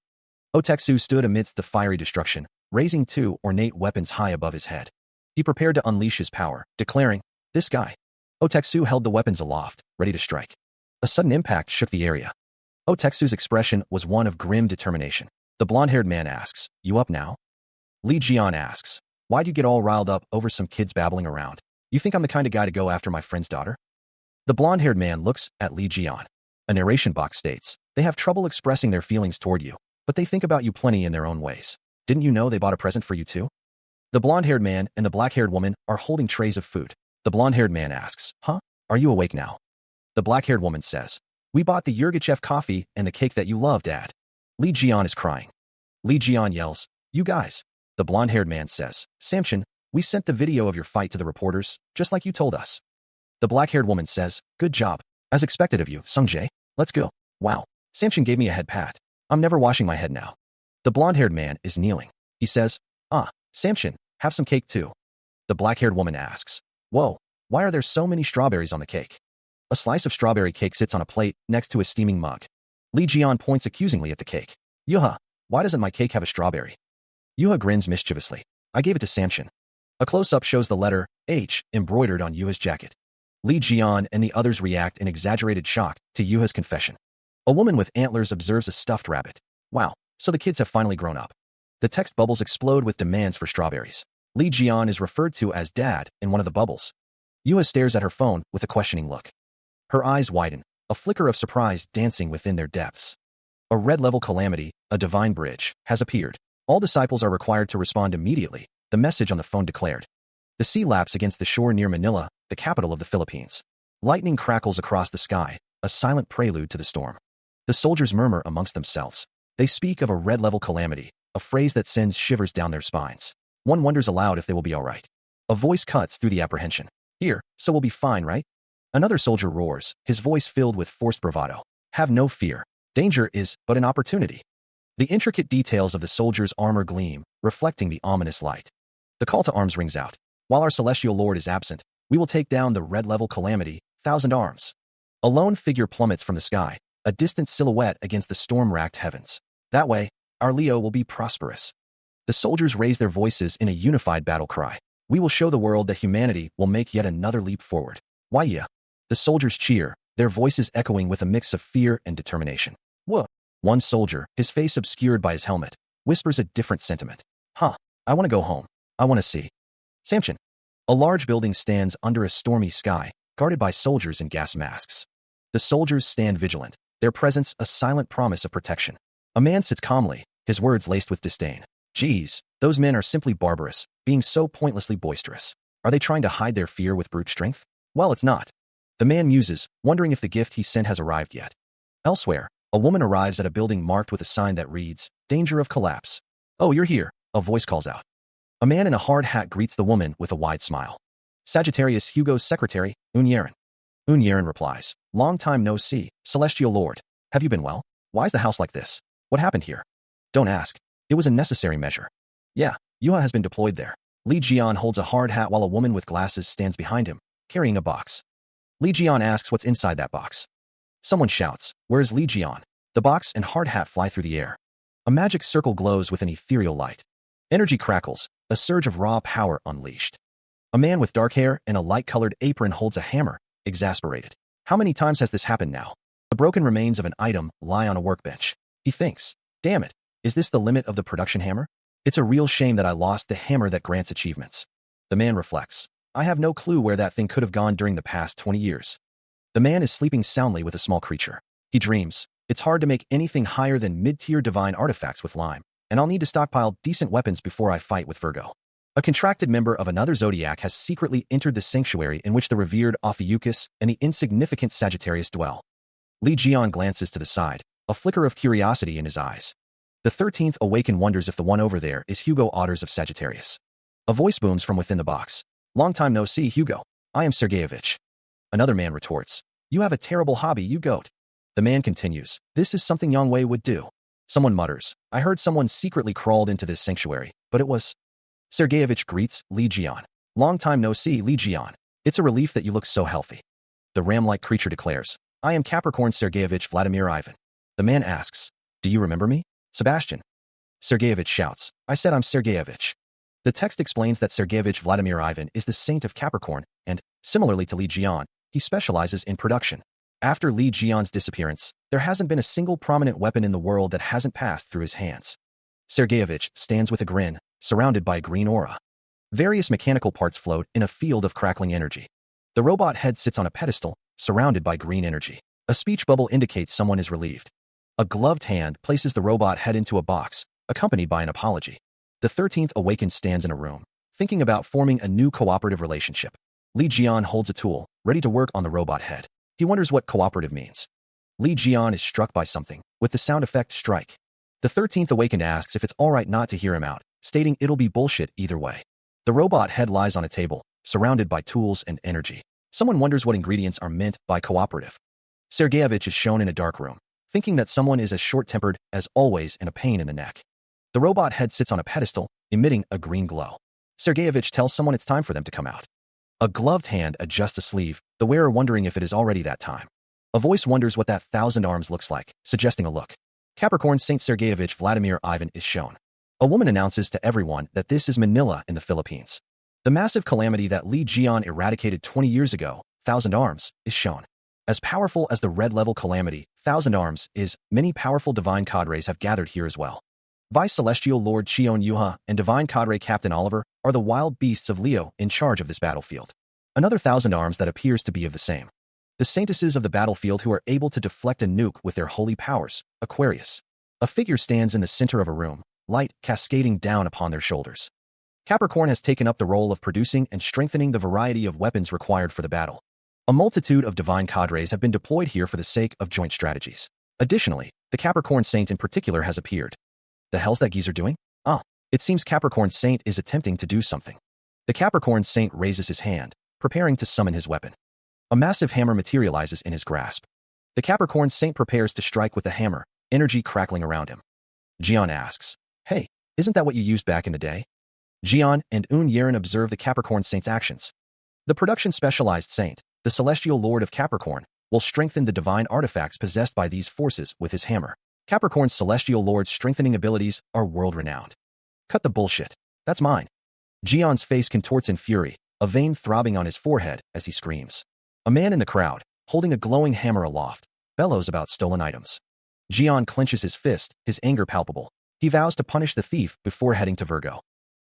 O Teksu stood amidst the fiery destruction, raising two ornate weapons high above his head. He prepared to unleash his power, declaring, This guy. O Teksu held the weapons aloft, ready to strike. A sudden impact shook the area. O Teksu's expression was one of grim determination. The blonde-haired man asks, You up now? Li Jian asks, Why'd you get all riled up over some kids babbling around? You think I'm the kind of guy to go after my friend's daughter? The blonde-haired man looks at Li Jian. A narration box states, They have trouble expressing their feelings toward you, but they think about you plenty in their own ways. Didn't you know they bought a present for you too? The blonde-haired man and the black-haired woman are holding trays of food. The blonde-haired man asks, Huh? Are you awake now? The black-haired woman says, We bought the Yurgachev coffee and the cake that you love, Dad. Li Jian is crying. Li Jian yells, You guys. The blonde-haired man says, Samson, we sent the video of your fight to the reporters, just like you told us. The black-haired woman says, Good job. As expected of you, Sungjae. Let's go. Wow. Samson gave me a head pat. I'm never washing my head now. The blonde-haired man is kneeling. He says, Samson, have some cake too. The black-haired woman asks, Whoa, why are there so many strawberries on the cake? A slice of strawberry cake sits on a plate next to a steaming mug. Li Jian points accusingly at the cake. Yuha, why doesn't my cake have a strawberry? Yuha grins mischievously. I gave it to Samson. A close-up shows the letter H embroidered on Yuha's jacket. Li Jian and the others react in exaggerated shock to Yuha's confession. A woman with antlers observes a stuffed rabbit. Wow, so the kids have finally grown up. The text bubbles explode with demands for strawberries. Li Jian is referred to as Dad in one of the bubbles. Yuha stares at her phone with a questioning look. Her eyes widen, a flicker of surprise dancing within their depths. A red-level calamity, a divine bridge, has appeared. All disciples are required to respond immediately, the message on the phone declared. The sea laps against the shore near Manila, the capital of the Philippines. Lightning crackles across the sky, a silent prelude to the storm. The soldiers murmur amongst themselves. They speak of a red-level calamity, a phrase that sends shivers down their spines. One wonders aloud if they will be all right. A voice cuts through the apprehension. Here, so we'll be fine, right? Another soldier roars, his voice filled with forced bravado. Have no fear. Danger is but an opportunity. The intricate details of the soldier's armor gleam, reflecting the ominous light. The call to arms rings out. While our celestial lord is absent, we will take down the red-level calamity, 1,000 arms. A lone figure plummets from the sky, a distant silhouette against the storm-racked heavens. That way, our Leo will be prosperous. The soldiers raise their voices in a unified battle cry. We will show the world that humanity will make yet another leap forward. Why yeah? The soldiers cheer, their voices echoing with a mix of fear and determination. Whoa! One soldier, his face obscured by his helmet, whispers a different sentiment. I want to go home. I want to see Samson. A large building stands under a stormy sky, guarded by soldiers in gas masks. The soldiers stand vigilant, their presence a silent promise of protection. A man sits calmly, his words laced with disdain. Geez, those men are simply barbarous, being so pointlessly boisterous. Are they trying to hide their fear with brute strength? Well, it's not. The man muses, wondering if the gift he sent has arrived yet. Elsewhere, A woman arrives at a building marked with a sign that reads, "Danger of collapse." "Oh, you're here," a voice calls out. A man in a hard hat greets the woman with a wide smile. "Sagittarius Hugo's secretary, Unyeren." Unyeren replies, "Long time no see, Celestial Lord. Have you been well? Why's the house like this? What happened here?" "Don't ask. It was a necessary measure." "Yeah, Yuha has been deployed there." Li Jian holds a hard hat while a woman with glasses stands behind him, carrying a box. Li Jian asks what's inside that box. Someone shouts, "Where's Li Jian?" The box and hard hat fly through the air. A magic circle glows with an ethereal light. Energy crackles, a surge of raw power unleashed. A man with dark hair and a light-colored apron holds a hammer, exasperated. How many times has this happened now? The broken remains of an item lie on a workbench. He thinks, damn it, is this the limit of the production hammer? It's a real shame that I lost the hammer that grants achievements. The man reflects, I have no clue where that thing could have gone during the past 20 years. The man is sleeping soundly with a small creature. He dreams, it's hard to make anything higher than mid-tier divine artifacts with lime, and I'll need to stockpile decent weapons before I fight with Virgo. A contracted member of another zodiac has secretly entered the sanctuary in which the revered Ophiuchus and the insignificant Sagittarius dwell. Li Jian glances to the side, a flicker of curiosity in his eyes. The 13th Awakened wonders if the one over there is Hugo Otters of Sagittarius. A voice booms from within the box. Long time no see, Hugo. I am Sergeyevich. Another man retorts. You have a terrible hobby, you goat. The man continues. This is something Yongwei would do. Someone mutters. I heard someone secretly crawled into this sanctuary, but it was... Sergeyevich greets Li Jian. Long time no see, Li Jian. It's a relief that you look so healthy. The ram-like creature declares. I am Capricorn Sergeyevich Vladimir Ivan. The man asks. Do you remember me? Sebastian. Sergeyevich shouts. I said I'm Sergeyevich. The text explains that Sergeyevich Vladimir Ivan is the saint of Capricorn, and, similarly to Li Jian, he specializes in production. After Li Jian's disappearance, there hasn't been a single prominent weapon in the world that hasn't passed through his hands. Sergeyevich stands with a grin, surrounded by a green aura. Various mechanical parts float in a field of crackling energy. The robot head sits on a pedestal, surrounded by green energy. A speech bubble indicates someone is relieved. A gloved hand places the robot head into a box, accompanied by an apology. The 13th Awakened stands in a room, thinking about forming a new cooperative relationship. Li Jian holds a tool, ready to work on the robot head. He wonders what cooperative means. Li Jian is struck by something, with the sound effect strike. The 13th Awakened asks if it's alright not to hear him out, stating it'll be bullshit either way. The robot head lies on a table, surrounded by tools and energy. Someone wonders what ingredients are meant by cooperative. Sergeyevich is shown in a dark room, thinking that someone is as short-tempered as always and a pain in the neck. The robot head sits on a pedestal, emitting a green glow. Sergeyevich tells someone it's time for them to come out. A gloved hand adjusts a sleeve, the wearer wondering if it is already that time. A voice wonders what that 1,000 arms looks like, suggesting a look. Capricorn Saint Sergeyevich Vladimir Ivan is shown. A woman announces to everyone that this is Manila in the Philippines. The massive calamity that Li Jian eradicated 20 years ago, 1,000 arms, is shown. As powerful as the red-level calamity, 1,000 arms is, many powerful divine cadres have gathered here as well. Vice Celestial Lord Cheon Yuha and Divine Cadre Captain Oliver are the wild beasts of Leo in charge of this battlefield. Another 1,000 arms that appears to be of the same. The saintesses of the battlefield who are able to deflect a nuke with their holy powers, Aquarius. A figure stands in the center of a room, light cascading down upon their shoulders. Capricorn has taken up the role of producing and strengthening the variety of weapons required for the battle. A multitude of divine cadres have been deployed here for the sake of joint strategies. Additionally, the Capricorn Saint in particular has appeared. The hell's that geezer doing? It seems Capricorn Saint is attempting to do something. The Capricorn Saint raises his hand, preparing to summon his weapon. A massive hammer materializes in his grasp. The Capricorn Saint prepares to strike with the hammer, energy crackling around him. Jian asks, Hey, isn't that what you used back in the day? Jian and Un Yeren observe the Capricorn Saint's actions. The production-specialized saint, the celestial lord of Capricorn, will strengthen the divine artifacts possessed by these forces with his hammer. Capricorn's celestial lord's strengthening abilities are world-renowned. Cut the bullshit. That's mine. Jian's face contorts in fury, a vein throbbing on his forehead as he screams. A man in the crowd, holding a glowing hammer aloft, bellows about stolen items. Jian clenches his fist, his anger palpable. He vows to punish the thief before heading to Virgo.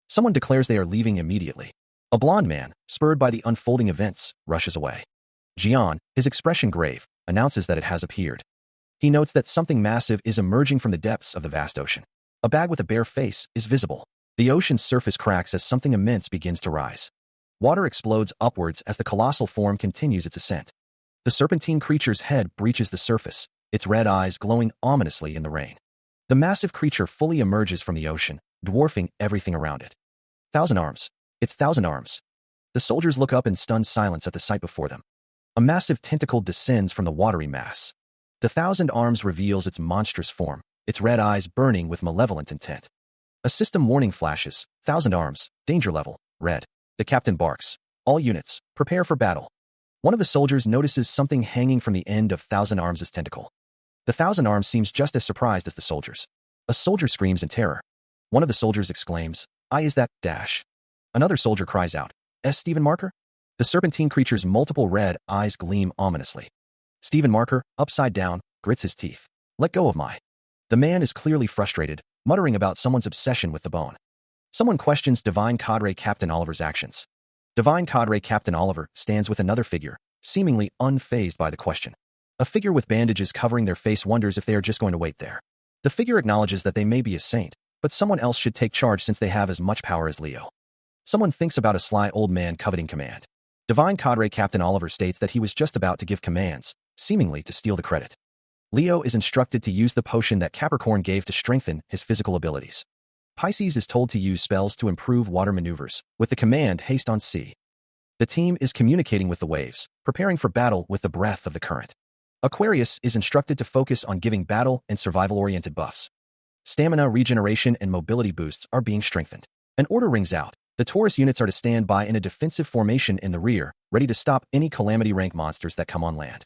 Someone declares they are leaving immediately. A blond man, spurred by the unfolding events, rushes away. Jian, his expression grave, announces that it has appeared. He notes that something massive is emerging from the depths of the vast ocean. A bag with a bare face is visible. The ocean's surface cracks as something immense begins to rise. Water explodes upwards as the colossal form continues its ascent. The serpentine creature's head breaches the surface, its red eyes glowing ominously in the rain. The massive creature fully emerges from the ocean, dwarfing everything around it. Thousand arms. It's thousand arms. The soldiers look up in stunned silence at the sight before them. A massive tentacle descends from the watery mass. The thousand arms reveals its monstrous form, its red eyes burning with malevolent intent. A system warning flashes. Thousand arms. Danger level. Red. The captain barks. All units, prepare for battle. One of the soldiers notices something hanging from the end of Thousand Arms' tentacle. The Thousand Arms seems just as surprised as the soldiers. A soldier screams in terror. One of the soldiers exclaims, is that, dash. Another soldier cries out, Stephen Marker? The serpentine creature's multiple red eyes gleam ominously. Stephen Marker, upside down, grits his teeth. Let go of my. The man is clearly frustrated, muttering about someone's obsession with the bone. Someone questions Divine Cadre Captain Oliver's actions. Divine Cadre Captain Oliver stands with another figure, seemingly unfazed by the question. A figure with bandages covering their face wonders if they are just going to wait there. The figure acknowledges that they may be a saint, but someone else should take charge since they have as much power as Leo. Someone thinks about a sly old man coveting command. Divine Cadre Captain Oliver states that he was just about to give commands, seemingly to steal the credit. Leo is instructed to use the potion that Capricorn gave to strengthen his physical abilities. Pisces is told to use spells to improve water maneuvers, with the command Haste on Sea. The team is communicating with the waves, preparing for battle with the breath of the current. Aquarius is instructed to focus on giving battle and survival-oriented buffs. Stamina, regeneration, and mobility boosts are being strengthened. An order rings out. The Taurus units are to stand by in a defensive formation in the rear, ready to stop any calamity rank monsters that come on land.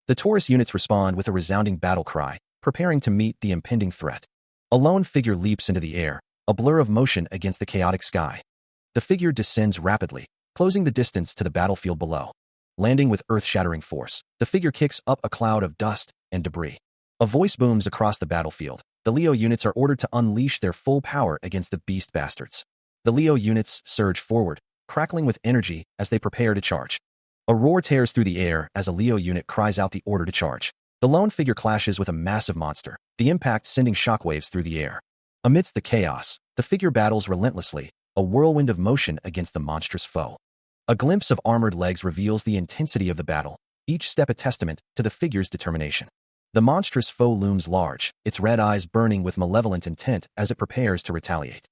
The Taurus units respond with a resounding battle cry, preparing to meet the impending threat. A lone figure leaps into the air, a blur of motion against the chaotic sky. The figure descends rapidly, closing the distance to the battlefield below. Landing with earth-shattering force, the figure kicks up a cloud of dust and debris. A voice booms across the battlefield. The Leo units are ordered to unleash their full power against the beast bastards. The Leo units surge forward, crackling with energy as they prepare to charge. A roar tears through the air as a Leo unit cries out the order to charge. The lone figure clashes with a massive monster, the impact sending shockwaves through the air. Amidst the chaos, the figure battles relentlessly, a whirlwind of motion against the monstrous foe. A glimpse of armored legs reveals the intensity of the battle, each step a testament to the figure's determination. The monstrous foe looms large, its red eyes burning with malevolent intent as it prepares to retaliate.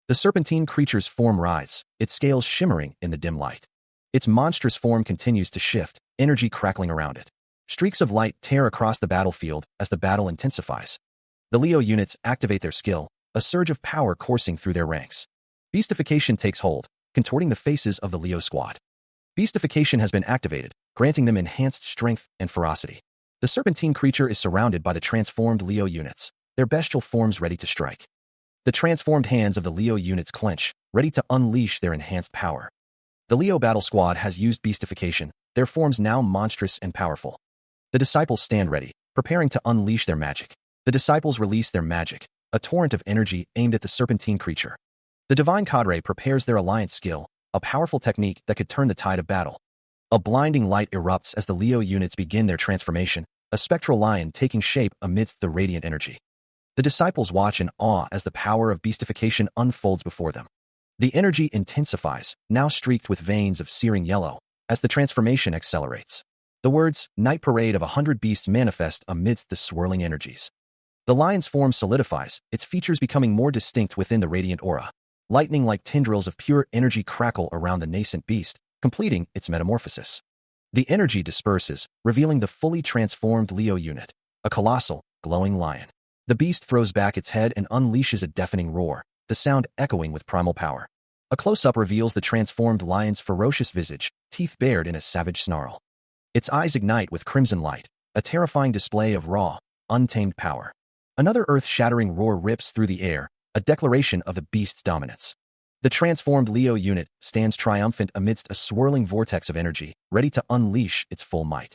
The serpentine creature's form writhes, its scales shimmering in the dim light. Its monstrous form continues to shift, energy crackling around it. Streaks of light tear across the battlefield as the battle intensifies. The Leo units activate their skill, a surge of power coursing through their ranks. Beastification takes hold, contorting the faces of the Leo squad. Beastification has been activated, granting them enhanced strength and ferocity. The serpentine creature is surrounded by the transformed Leo units, their bestial forms ready to strike. The transformed hands of the Leo units clench, ready to unleash their enhanced power. The Leo battle squad has used beastification, their forms now monstrous and powerful. The disciples stand ready, preparing to unleash their magic. The disciples release their magic, a torrent of energy aimed at the serpentine creature. The Divine Cadre prepares their alliance skill, a powerful technique that could turn the tide of battle. A blinding light erupts as the Leo units begin their transformation, a spectral lion taking shape amidst the radiant energy. The disciples watch in awe as the power of beastification unfolds before them. The energy intensifies, now streaked with veins of searing yellow, as the transformation accelerates. The words, Night Parade of 100 Beasts manifest amidst the swirling energies. The lion's form solidifies, its features becoming more distinct within the radiant aura. Lightning-like tendrils of pure energy crackle around the nascent beast, completing its metamorphosis. The energy disperses, revealing the fully transformed Leo unit, a colossal, glowing lion. The beast throws back its head and unleashes a deafening roar, the sound echoing with primal power. A close-up reveals the transformed lion's ferocious visage, teeth bared in a savage snarl. Its eyes ignite with crimson light, a terrifying display of raw, untamed power. Another earth-shattering roar rips through the air, a declaration of the beast's dominance. The transformed Leo unit stands triumphant amidst a swirling vortex of energy, ready to unleash its full might.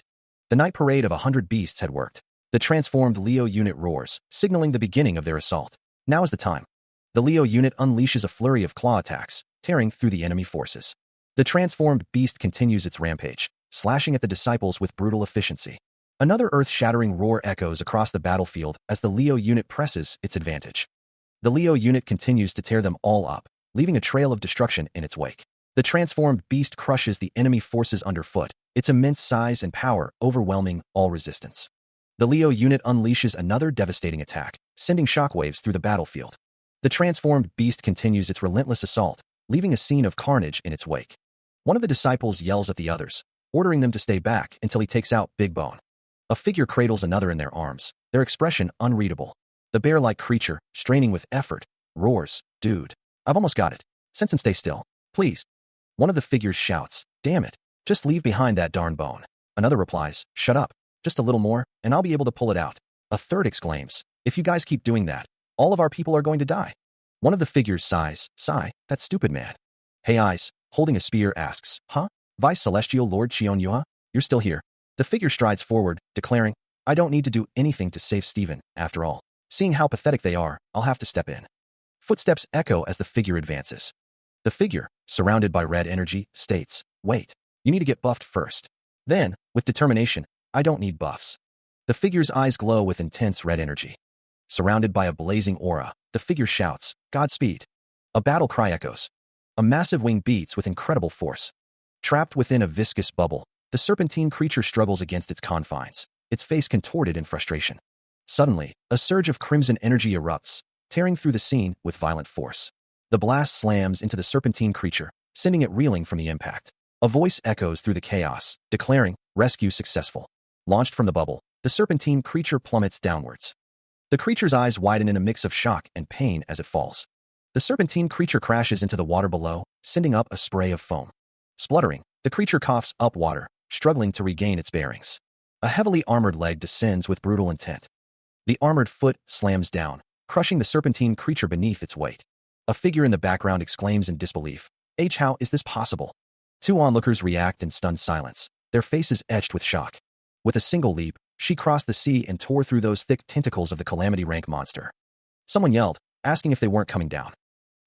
The night parade of 100 beasts had worked. The transformed Leo unit roars, signaling the beginning of their assault. Now is the time. The Leo unit unleashes a flurry of claw attacks, tearing through the enemy forces. The transformed beast continues its rampage, slashing at the disciples with brutal efficiency. Another earth-shattering roar echoes across the battlefield as the Leo unit presses its advantage. The Leo unit continues to tear them all up, leaving a trail of destruction in its wake. The transformed beast crushes the enemy forces underfoot, its immense size and power overwhelming all resistance. The Leo unit unleashes another devastating attack, sending shockwaves through the battlefield. The transformed beast continues its relentless assault, leaving a scene of carnage in its wake. One of the disciples yells at the others, ordering them to stay back until he takes out Big Bone. A figure cradles another in their arms, their expression unreadable. The bear-like creature, straining with effort, roars, "Dude, I've almost got it. Sense and stay still, please." One of the figures shouts, "Damn it, just leave behind that darn bone." Another replies, "Shut up, just a little more, and I'll be able to pull it out." A third exclaims, "If you guys keep doing that, all of our people are going to die." One of the figures sighs, "Sigh, that stupid man." Hey Eyes, holding a spear, asks, "Huh? Vice Celestial Lord Cheonyua, you're still here?" The figure strides forward, declaring, "I don't need to do anything to save Steven, after all. Seeing how pathetic they are, I'll have to step in." Footsteps echo as the figure advances. The figure, surrounded by red energy, states, "Wait, you need to get buffed first." Then, with determination, "I don't need buffs." The figure's eyes glow with intense red energy. Surrounded by a blazing aura, the figure shouts, "Godspeed." A battle cry echoes. A massive wing beats with incredible force. Trapped within a viscous bubble, the serpentine creature struggles against its confines, its face contorted in frustration. Suddenly, a surge of crimson energy erupts, tearing through the scene with violent force. The blast slams into the serpentine creature, sending it reeling from the impact. A voice echoes through the chaos, declaring, "Rescue successful." Launched from the bubble, the serpentine creature plummets downwards. The creature's eyes widen in a mix of shock and pain as it falls. The serpentine creature crashes into the water below, sending up a spray of foam. Spluttering, the creature coughs up water, struggling to regain its bearings. A heavily armored leg descends with brutal intent. The armored foot slams down, crushing the serpentine creature beneath its weight. A figure in the background exclaims in disbelief, "How is this possible?" Two onlookers react in stunned silence, their faces etched with shock. With a single leap, she crossed the sea and tore through those thick tentacles of the calamity rank monster. Someone yelled, asking if they weren't coming down.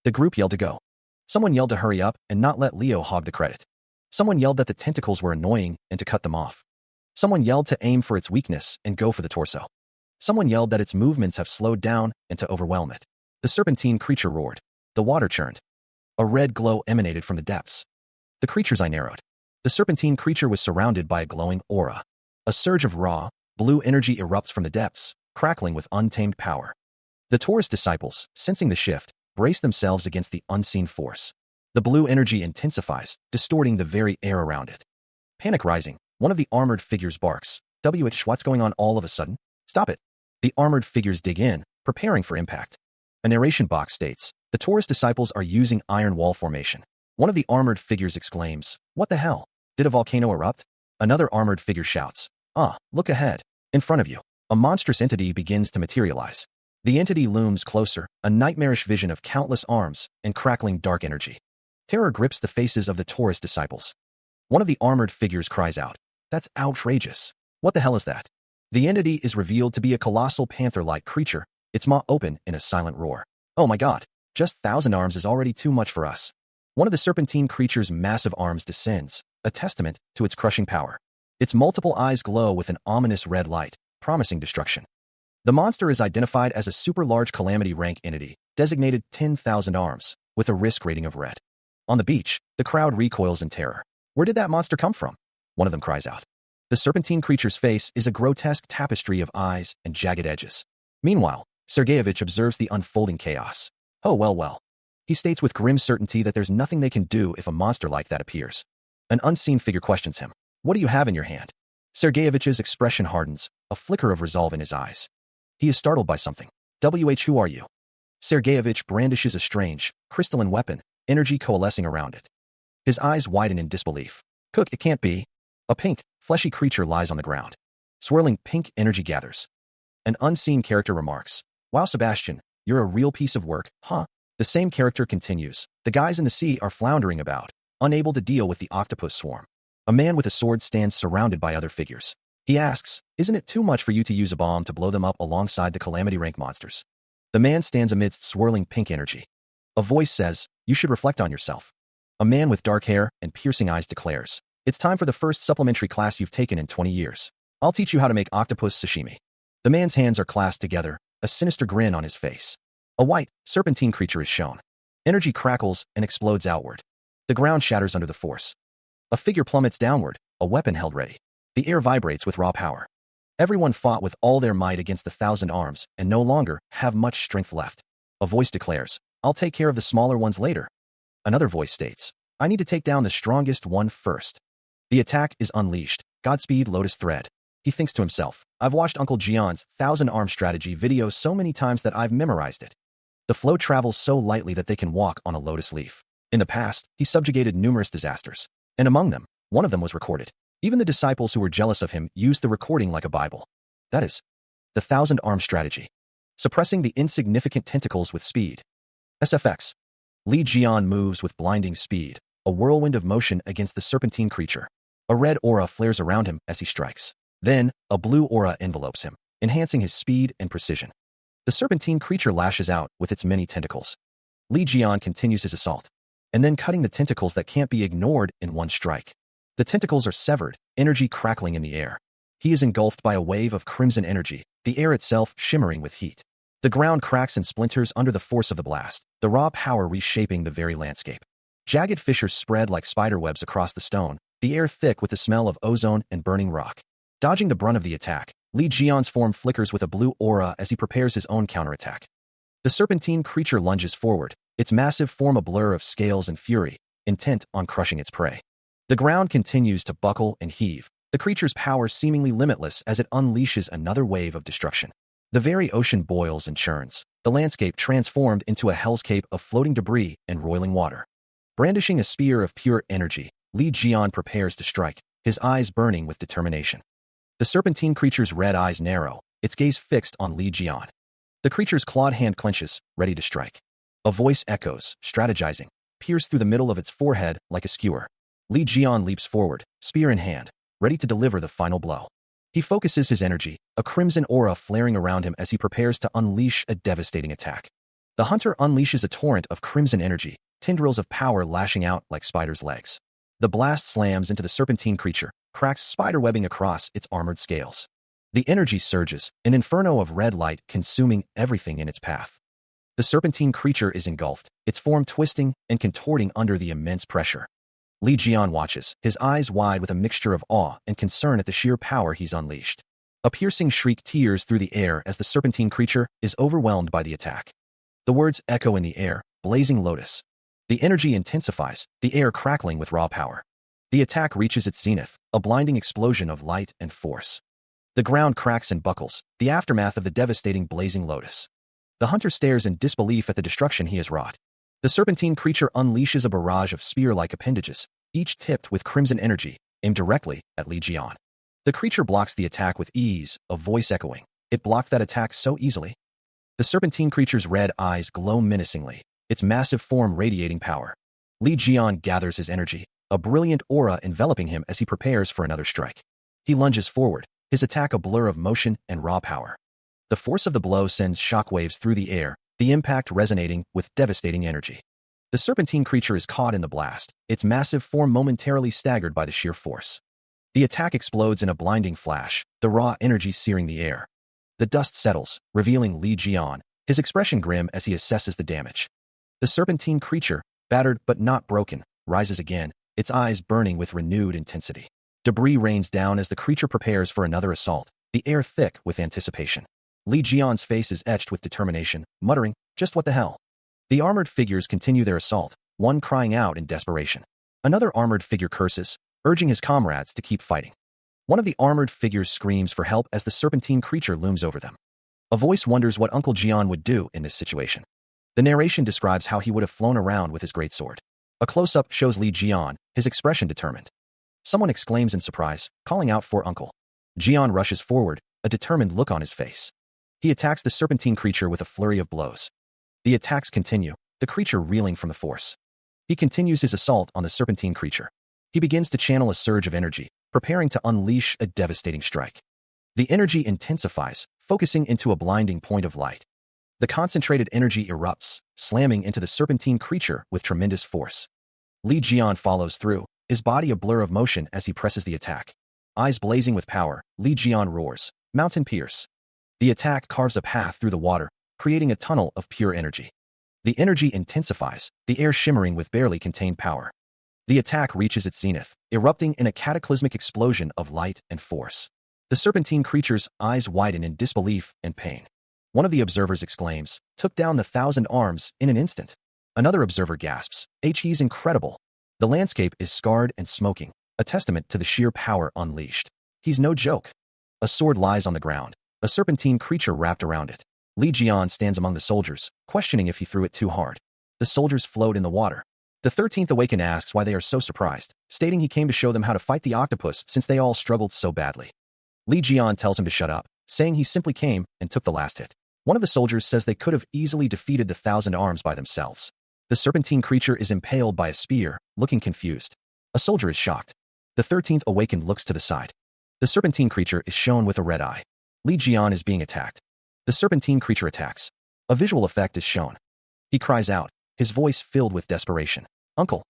The group yelled to go. Someone yelled to hurry up and not let Leo hog the credit. Someone yelled that the tentacles were annoying and to cut them off. Someone yelled to aim for its weakness and go for the torso. Someone yelled that its movements have slowed down and to overwhelm it. The serpentine creature roared. The water churned. A red glow emanated from the depths. The creature's eye narrowed. The serpentine creature was surrounded by a glowing aura. A surge of raw, blue energy erupts from the depths, crackling with untamed power. The Taurus disciples, sensing the shift, brace themselves against the unseen force. The blue energy intensifies, distorting the very air around it. Panic rising, one of the armored figures barks, What's going on all of a sudden? Stop it." The armored figures dig in, preparing for impact. A narration box states, "The Taurus disciples are using iron wall formation." One of the armored figures exclaims, "What the hell? Did a volcano erupt?" Another armored figure shouts, "Ah, look ahead. In front of you." A monstrous entity begins to materialize. The entity looms closer, a nightmarish vision of countless arms and crackling dark energy. Terror grips the faces of the Taurus disciples. One of the armored figures cries out, "That's outrageous. What the hell is that?" The entity is revealed to be a colossal panther-like creature, its maw open in a silent roar. "Oh my god, just 1,000 arms is already too much for us." One of the serpentine creature's massive arms descends, a testament to its crushing power. Its multiple eyes glow with an ominous red light, promising destruction. The monster is identified as a super-large calamity rank entity, designated 10,000 arms, with a risk rating of red. On the beach, the crowd recoils in terror. "Where did that monster come from?" One of them cries out. The serpentine creature's face is a grotesque tapestry of eyes and jagged edges. Meanwhile, Sergeyevich observes the unfolding chaos. "Oh well. He states with grim certainty that there's nothing they can do if a monster like that appears. An unseen figure questions him. "What do you have in your hand?" Sergeyevich's expression hardens, a flicker of resolve in his eyes. He is startled by something. Who are you?" Sergeyevich brandishes a strange, crystalline weapon, energy coalescing around it. His eyes widen in disbelief. "Cook, it can't be." A pink, fleshy creature lies on the ground. Swirling pink energy gathers. An unseen character remarks, "Wow, Sebastian, you're a real piece of work, huh?" The same character continues. The guys in the sea are floundering about, unable to deal with the octopus swarm. A man with a sword stands surrounded by other figures. He asks, "Isn't it too much for you to use a bomb to blow them up alongside the calamity rank monsters?" The man stands amidst swirling pink energy. A voice says, "You should reflect on yourself." A man with dark hair and piercing eyes declares, "It's time for the first supplementary class you've taken in 20 years. I'll teach you how to make octopus sashimi." The man's hands are clasped together, a sinister grin on his face. A white, serpentine creature is shown. Energy crackles and explodes outward. The ground shatters under the force. A figure plummets downward, a weapon held ready. The air vibrates with raw power. Everyone fought with all their might against the 1,000 arms and no longer have much strength left. A voice declares, "I'll take care of the smaller ones later." Another voice states, "I need to take down the strongest one first." The attack is unleashed. Godspeed, Lotus Thread. He thinks to himself, "I've watched Uncle Jian's 1,000-arm strategy video so many times that I've memorized it." The flow travels so lightly that they can walk on a lotus leaf. In the past, he subjugated numerous disasters, and among them, one of them was recorded. Even the disciples who were jealous of him used the recording like a Bible. That is, the 1,000-arm strategy. Suppressing the insignificant tentacles with speed. SFX. Li Jian moves with blinding speed, a whirlwind of motion against the serpentine creature. A red aura flares around him as he strikes. Then, a blue aura envelopes him, enhancing his speed and precision. The serpentine creature lashes out with its many tentacles. Li Jian continues his assault, and then cutting the tentacles that can't be ignored in one strike. The tentacles are severed, energy crackling in the air. He is engulfed by a wave of crimson energy, the air itself shimmering with heat. The ground cracks and splinters under the force of the blast, the raw power reshaping the very landscape. Jagged fissures spread like spiderwebs across the stone, the air thick with the smell of ozone and burning rock. Dodging the brunt of the attack, Li Jian's form flickers with a blue aura as he prepares his own counterattack. The serpentine creature lunges forward, its massive form a blur of scales and fury, intent on crushing its prey. The ground continues to buckle and heave, the creature's power seemingly limitless as it unleashes another wave of destruction. The very ocean boils and churns, the landscape transformed into a hellscape of floating debris and roiling water. Brandishing a spear of pure energy, Li Jian prepares to strike, his eyes burning with determination. The serpentine creature's red eyes narrow, its gaze fixed on Li Jian. The creature's clawed hand clenches, ready to strike. A voice echoes, strategizing, pierced through the middle of its forehead like a skewer. Li Jian leaps forward, spear in hand, ready to deliver the final blow. He focuses his energy, a crimson aura flaring around him as he prepares to unleash a devastating attack. The hunter unleashes a torrent of crimson energy, tendrils of power lashing out like spiders' legs. The blast slams into the serpentine creature, cracks spiderwebbing across its armored scales. The energy surges, an inferno of red light consuming everything in its path. The serpentine creature is engulfed, its form twisting and contorting under the immense pressure. Li Jian watches, his eyes wide with a mixture of awe and concern at the sheer power he's unleashed. A piercing shriek tears through the air as the serpentine creature is overwhelmed by the attack. The words echo in the air, blazing lotus. The energy intensifies, the air crackling with raw power. The attack reaches its zenith, a blinding explosion of light and force. The ground cracks and buckles, the aftermath of the devastating blazing lotus. The hunter stares in disbelief at the destruction he has wrought. The serpentine creature unleashes a barrage of spear-like appendages, each tipped with crimson energy, aimed directly at Li Jian. The creature blocks the attack with ease, a voice echoing. It blocked that attack so easily. The serpentine creature's red eyes glow menacingly, its massive form radiating power. Li Jian gathers his energy, a brilliant aura enveloping him as he prepares for another strike. He lunges forward, his attack a blur of motion and raw power. The force of the blow sends shockwaves through the air, the impact resonating with devastating energy. The serpentine creature is caught in the blast, its massive form momentarily staggered by the sheer force. The attack explodes in a blinding flash, the raw energy searing the air. The dust settles, revealing Li Jian, his expression grim as he assesses the damage. The serpentine creature, battered but not broken, rises again, its eyes burning with renewed intensity. Debris rains down as the creature prepares for another assault, the air thick with anticipation. Li Jian's face is etched with determination, muttering, "Just what the hell?" The armored figures continue their assault, one crying out in desperation. Another armored figure curses, urging his comrades to keep fighting. One of the armored figures screams for help as the serpentine creature looms over them. A voice wonders what Uncle Jian would do in this situation. The narration describes how he would have flown around with his greatsword. A close-up shows Li Jian, his expression determined. Someone exclaims in surprise, calling out for Uncle. Jian rushes forward, a determined look on his face. He attacks the serpentine creature with a flurry of blows. The attacks continue, the creature reeling from the force. He continues his assault on the serpentine creature. He begins to channel a surge of energy, preparing to unleash a devastating strike. The energy intensifies, focusing into a blinding point of light. The concentrated energy erupts, slamming into the serpentine creature with tremendous force. Li Jian follows through, his body a blur of motion as he presses the attack. Eyes blazing with power, Li Jian roars, "Mountain Pierce." The attack carves a path through the water, creating a tunnel of pure energy. The energy intensifies, the air shimmering with barely contained power. The attack reaches its zenith, erupting in a cataclysmic explosion of light and force. The serpentine creature's eyes widen in disbelief and pain. One of the observers exclaims, "Took down the 1,000 arms in an instant." Another observer gasps, "He's incredible." The landscape is scarred and smoking, a testament to the sheer power unleashed. He's no joke. A sword lies on the ground, a serpentine creature wrapped around it. Li Jian stands among the soldiers, questioning if he threw it too hard. The soldiers float in the water. The 13th Awakened asks why they are so surprised, stating he came to show them how to fight the octopus since they all struggled so badly. Li Jian tells him to shut up, saying he simply came and took the last hit. One of the soldiers says they could have easily defeated the 1,000 arms by themselves. The serpentine creature is impaled by a spear, looking confused. A soldier is shocked. The 13th Awakened looks to the side. The serpentine creature is shown with a red eye. Li Jian is being attacked. The serpentine creature attacks. A visual effect is shown. He cries out, his voice filled with desperation. "Uncle."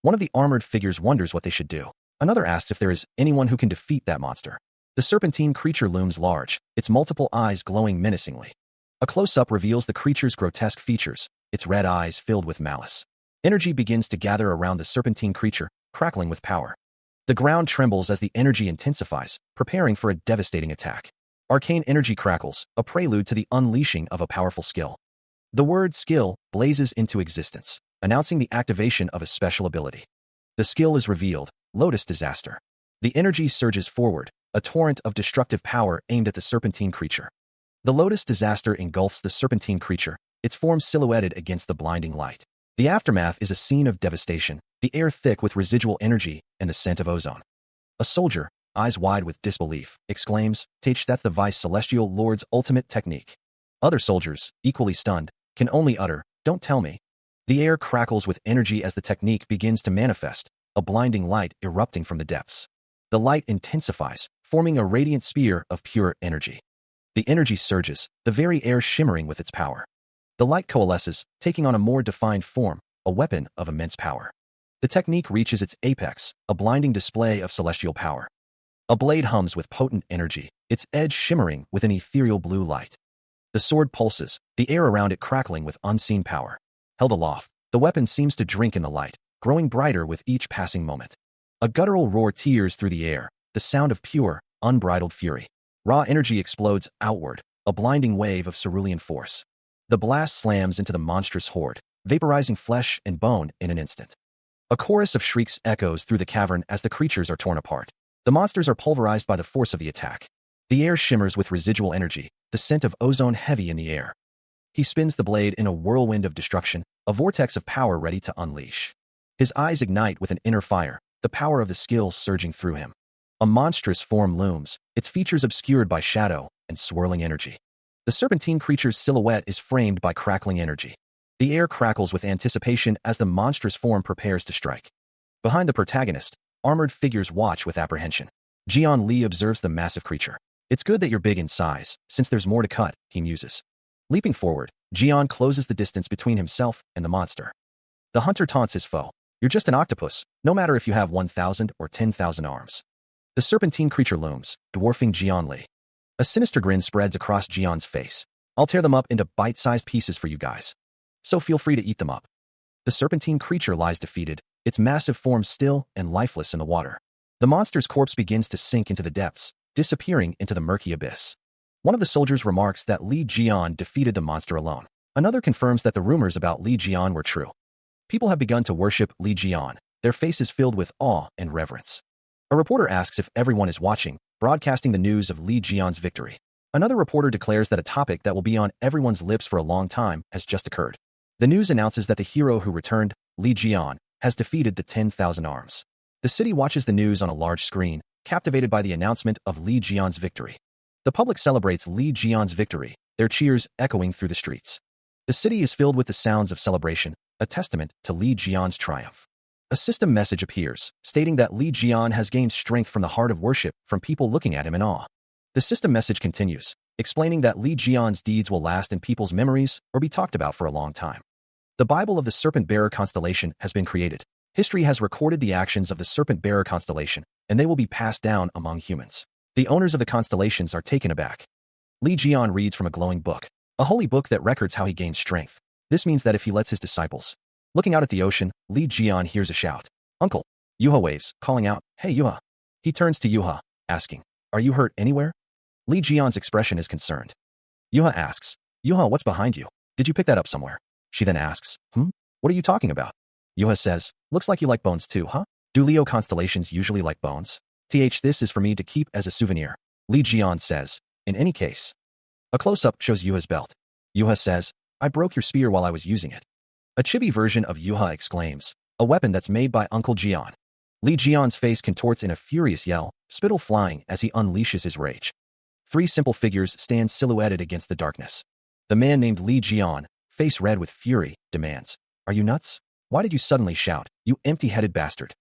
One of the armored figures wonders what they should do. Another asks if there is anyone who can defeat that monster. The serpentine creature looms large, its multiple eyes glowing menacingly. A close-up reveals the creature's grotesque features, its red eyes filled with malice. Energy begins to gather around the serpentine creature, crackling with power. The ground trembles as the energy intensifies, preparing for a devastating attack. Arcane energy crackles, a prelude to the unleashing of a powerful skill. The word skill blazes into existence, announcing the activation of a special ability. The skill is revealed, Lotus Disaster. The energy surges forward, a torrent of destructive power aimed at the serpentine creature. The Lotus Disaster engulfs the serpentine creature, its form silhouetted against the blinding light. The aftermath is a scene of devastation, the air thick with residual energy and the scent of ozone. A soldier, eyes wide with disbelief, exclaims, "That's the Vice Celestial Lord's ultimate technique." Other soldiers, equally stunned, can only utter, "Don't tell me." The air crackles with energy as the technique begins to manifest, a blinding light erupting from the depths. The light intensifies, forming a radiant spear of pure energy. The energy surges, the very air shimmering with its power. The light coalesces, taking on a more defined form, a weapon of immense power. The technique reaches its apex, a blinding display of celestial power. A blade hums with potent energy, its edge shimmering with an ethereal blue light. The sword pulses, the air around it crackling with unseen power. Held aloft, the weapon seems to drink in the light, growing brighter with each passing moment. A guttural roar tears through the air, the sound of pure, unbridled fury. Raw energy explodes outward, a blinding wave of cerulean force. The blast slams into the monstrous horde, vaporizing flesh and bone in an instant. A chorus of shrieks echoes through the cavern as the creatures are torn apart. The monsters are pulverized by the force of the attack. The air shimmers with residual energy, the scent of ozone heavy in the air. He spins the blade in a whirlwind of destruction, a vortex of power ready to unleash. His eyes ignite with an inner fire, the power of the skill surging through him. A monstrous form looms, its features obscured by shadow and swirling energy. The serpentine creature's silhouette is framed by crackling energy. The air crackles with anticipation as the monstrous form prepares to strike. Behind the protagonist, armored figures watch with apprehension. Jian Li observes the massive creature. "It's good that you're big in size, since there's more to cut," he muses. Leaping forward, Jian closes the distance between himself and the monster. The hunter taunts his foe. "You're just an octopus, no matter if you have 1,000 or 10,000 arms." The serpentine creature looms, dwarfing Jian Li. A sinister grin spreads across Jian's face. "I'll tear them up into bite-sized pieces for you guys. So feel free to eat them up." The serpentine creature lies defeated, its massive form still and lifeless in the water. The monster's corpse begins to sink into the depths, disappearing into the murky abyss. One of the soldiers remarks that Li Jian defeated the monster alone. Another confirms that the rumors about Li Jian were true. People have begun to worship Li Jian, their faces filled with awe and reverence. A reporter asks if everyone is watching, broadcasting the news of Li Jian's victory. Another reporter declares that a topic that will be on everyone's lips for a long time has just occurred. The news announces that the hero who returned, Li Jian, has defeated the 10,000 arms. The city watches the news on a large screen, captivated by the announcement of Li Jian's victory. The public celebrates Li Jian's victory, their cheers echoing through the streets. The city is filled with the sounds of celebration, a testament to Li Jian's triumph. A system message appears, stating that Li Jian has gained strength from the heart of worship from people looking at him in awe. The system message continues, explaining that Li Jian's deeds will last in people's memories or be talked about for a long time. The Bible of the Serpent-Bearer constellation has been created. History has recorded the actions of the Serpent-Bearer constellation, and they will be passed down among humans. The owners of the constellations are taken aback. Li Jian reads from a glowing book, a holy book that records how he gained strength. This means that if he lets his disciples. Looking out at the ocean, Li Jian hears a shout. "Uncle!" Yuha waves, calling out, "Hey Yuha!" He turns to Yuha, asking, Are you hurt anywhere? Lee Jian's expression is concerned. Yuha asks, Yuha, what's behind you? Did you pick that up somewhere? She then asks, What are you talking about? Yuha says, looks like you like bones too, huh? Do Leo constellations usually like bones? This is for me to keep as a souvenir. Lee Jian says, in any case. A close-up shows Yuha's belt. Yuha says, I broke your spear while I was using it. A chibi version of Yuha exclaims, a weapon that's made by Uncle Jian. Lee Jian's face contorts in a furious yell, spittle flying as he unleashes his rage. Three simple figures stand silhouetted against the darkness. The man named Lee Jian, face red with fury, demands, Are you nuts? Why did you suddenly shout, you empty-headed bastard?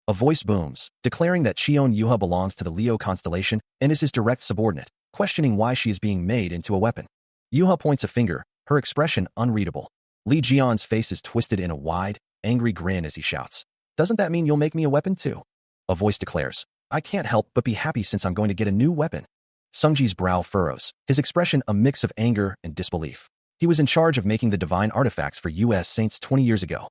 A voice booms, declaring that Cheon Yuha belongs to the Leo constellation and is his direct subordinate, questioning why she is being made into a weapon. Yuha points a finger, her expression unreadable. Lee Jian's face is twisted in a wide, angry grin as he shouts, Doesn't that mean you'll make me a weapon too? A voice declares, I can't help but be happy since I'm going to get a new weapon. Sungji's brow furrows, his expression a mix of anger and disbelief. He was in charge of making the divine artifacts for U.S. Saints 20 years ago.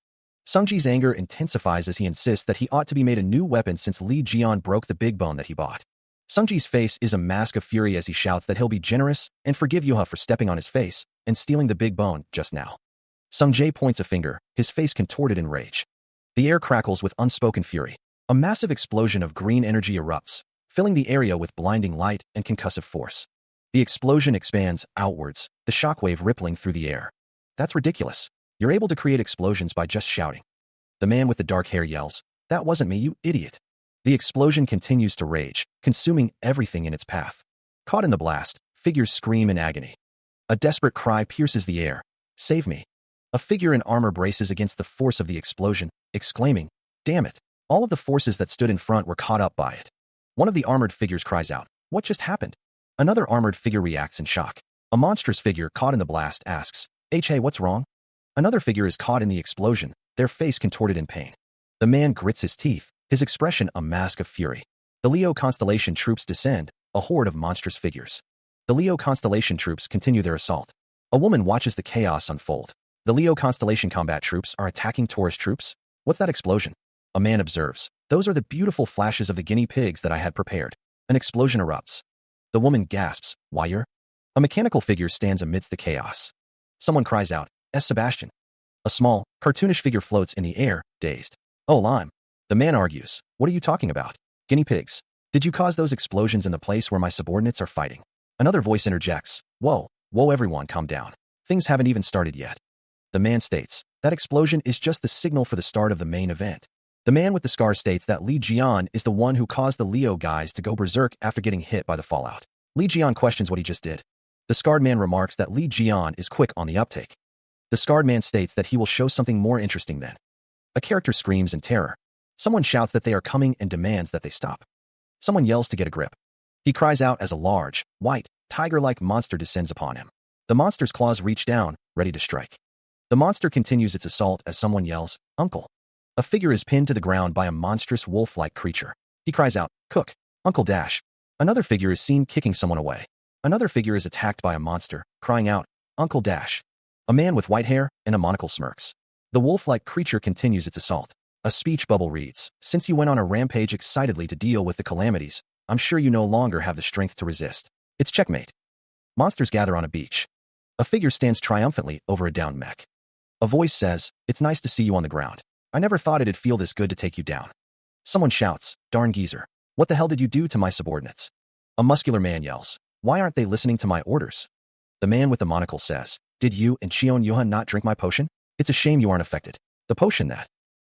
Sungji's anger intensifies as he insists that he ought to be made a new weapon since Lee Jian broke the big bone that he bought. Sungji's face is a mask of fury as he shouts that he'll be generous and forgive Yuha for stepping on his face and stealing the big bone just now. Sungjae points a finger, his face contorted in rage. The air crackles with unspoken fury. A massive explosion of green energy erupts, filling the area with blinding light and concussive force. The explosion expands outwards, the shockwave rippling through the air. That's ridiculous. You're able to create explosions by just shouting. The man with the dark hair yells, That wasn't me, you idiot. The explosion continues to rage, consuming everything in its path. Caught in the blast, figures scream in agony. A desperate cry pierces the air. Save me. A figure in armor braces against the force of the explosion, exclaiming, Damn it. All of the forces that stood in front were caught up by it. One of the armored figures cries out, What just happened? Another armored figure reacts in shock. A monstrous figure caught in the blast asks, Hey, what's wrong? Another figure is caught in the explosion, their face contorted in pain. The man grits his teeth, his expression a mask of fury. The Leo constellation troops descend, a horde of monstrous figures. The Leo constellation troops continue their assault. A woman watches the chaos unfold. The Leo constellation combat troops are attacking Taurus troops. What's that explosion? A man observes, Those are the beautiful flashes of the guinea pigs that I had prepared. An explosion erupts. The woman gasps, Wire? A mechanical figure stands amidst the chaos. Someone cries out, Sebastian. A small, cartoonish figure floats in the air, dazed. Oh, Lime. The man argues, What are you talking about? Guinea pigs. Did you cause those explosions in the place where my subordinates are fighting? Another voice interjects, Whoa, everyone, calm down. Things haven't even started yet. The man states, That explosion is just the signal for the start of the main event. The man with the scar states that Lee Jian is the one who caused the Leo guys to go berserk after getting hit by the fallout. Lee Jian questions what he just did. The scarred man remarks that Lee Jian is quick on the uptake. The scarred man states that he will show something more interesting then. A character screams in terror. Someone shouts that they are coming and demands that they stop. Someone yells to get a grip. He cries out as a large, white, tiger-like monster descends upon him. The monster's claws reach down, ready to strike. The monster continues its assault as someone yells, Uncle. A figure is pinned to the ground by a monstrous wolf-like creature. He cries out, Cook, Uncle Dash. Another figure is seen kicking someone away. Another figure is attacked by a monster, crying out, Uncle Dash. A man with white hair and a monocle smirks. The wolf-like creature continues its assault. A speech bubble reads, Since you went on a rampage excitedly to deal with the calamities, I'm sure you no longer have the strength to resist. It's checkmate. Monsters gather on a beach. A figure stands triumphantly over a downed mech. A voice says, It's nice to see you on the ground. I never thought it'd feel this good to take you down. Someone shouts, Darn geezer. What the hell did you do to my subordinates? A muscular man yells, Why aren't they listening to my orders? The man with the monocle says, Did you and Cheon Yuhan not drink my potion? It's a shame you aren't affected. The potion that.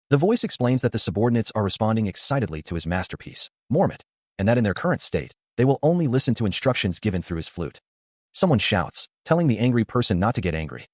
The voice explains that the subordinates are responding excitedly to his masterpiece, Mormot, and that in their current state, they will only listen to instructions given through his flute. Someone shouts, telling the angry person not to get angry.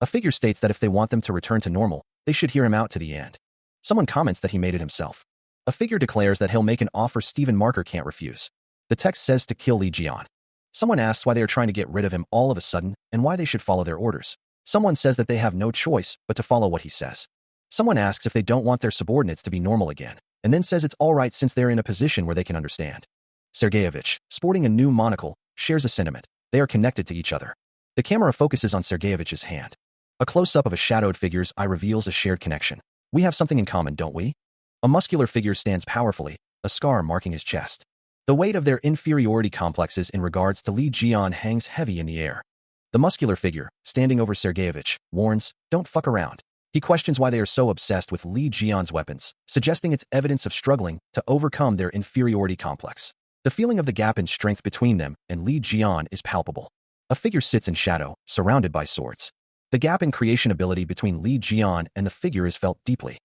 A figure states that if they want them to return to normal, they should hear him out to the end. Someone comments that he made it himself. A figure declares that he'll make an offer Stephen Marker can't refuse. The text says to kill Lee Jian. Someone asks why they are trying to get rid of him all of a sudden and why they should follow their orders. Someone says that they have no choice but to follow what he says. Someone asks if they don't want their subordinates to be normal again, and then says it's all right since they're in a position where they can understand. Sergeyevich, sporting a new monocle, shares a sentiment. They are connected to each other. The camera focuses on Sergeyevich's hand. A close-up of a shadowed figure's eye reveals a shared connection. We have something in common, don't we? A muscular figure stands powerfully, a scar marking his chest. The weight of their inferiority complexes in regards to Li Jian hangs heavy in the air. The muscular figure, standing over Sergeyevich, warns, "Don't fuck around." He questions why they are so obsessed with Li Jian's weapons, suggesting it's evidence of struggling to overcome their inferiority complex. The feeling of the gap in strength between them and Li Jian is palpable. A figure sits in shadow, surrounded by swords. The gap in creation ability between Li Jian and the figure is felt deeply.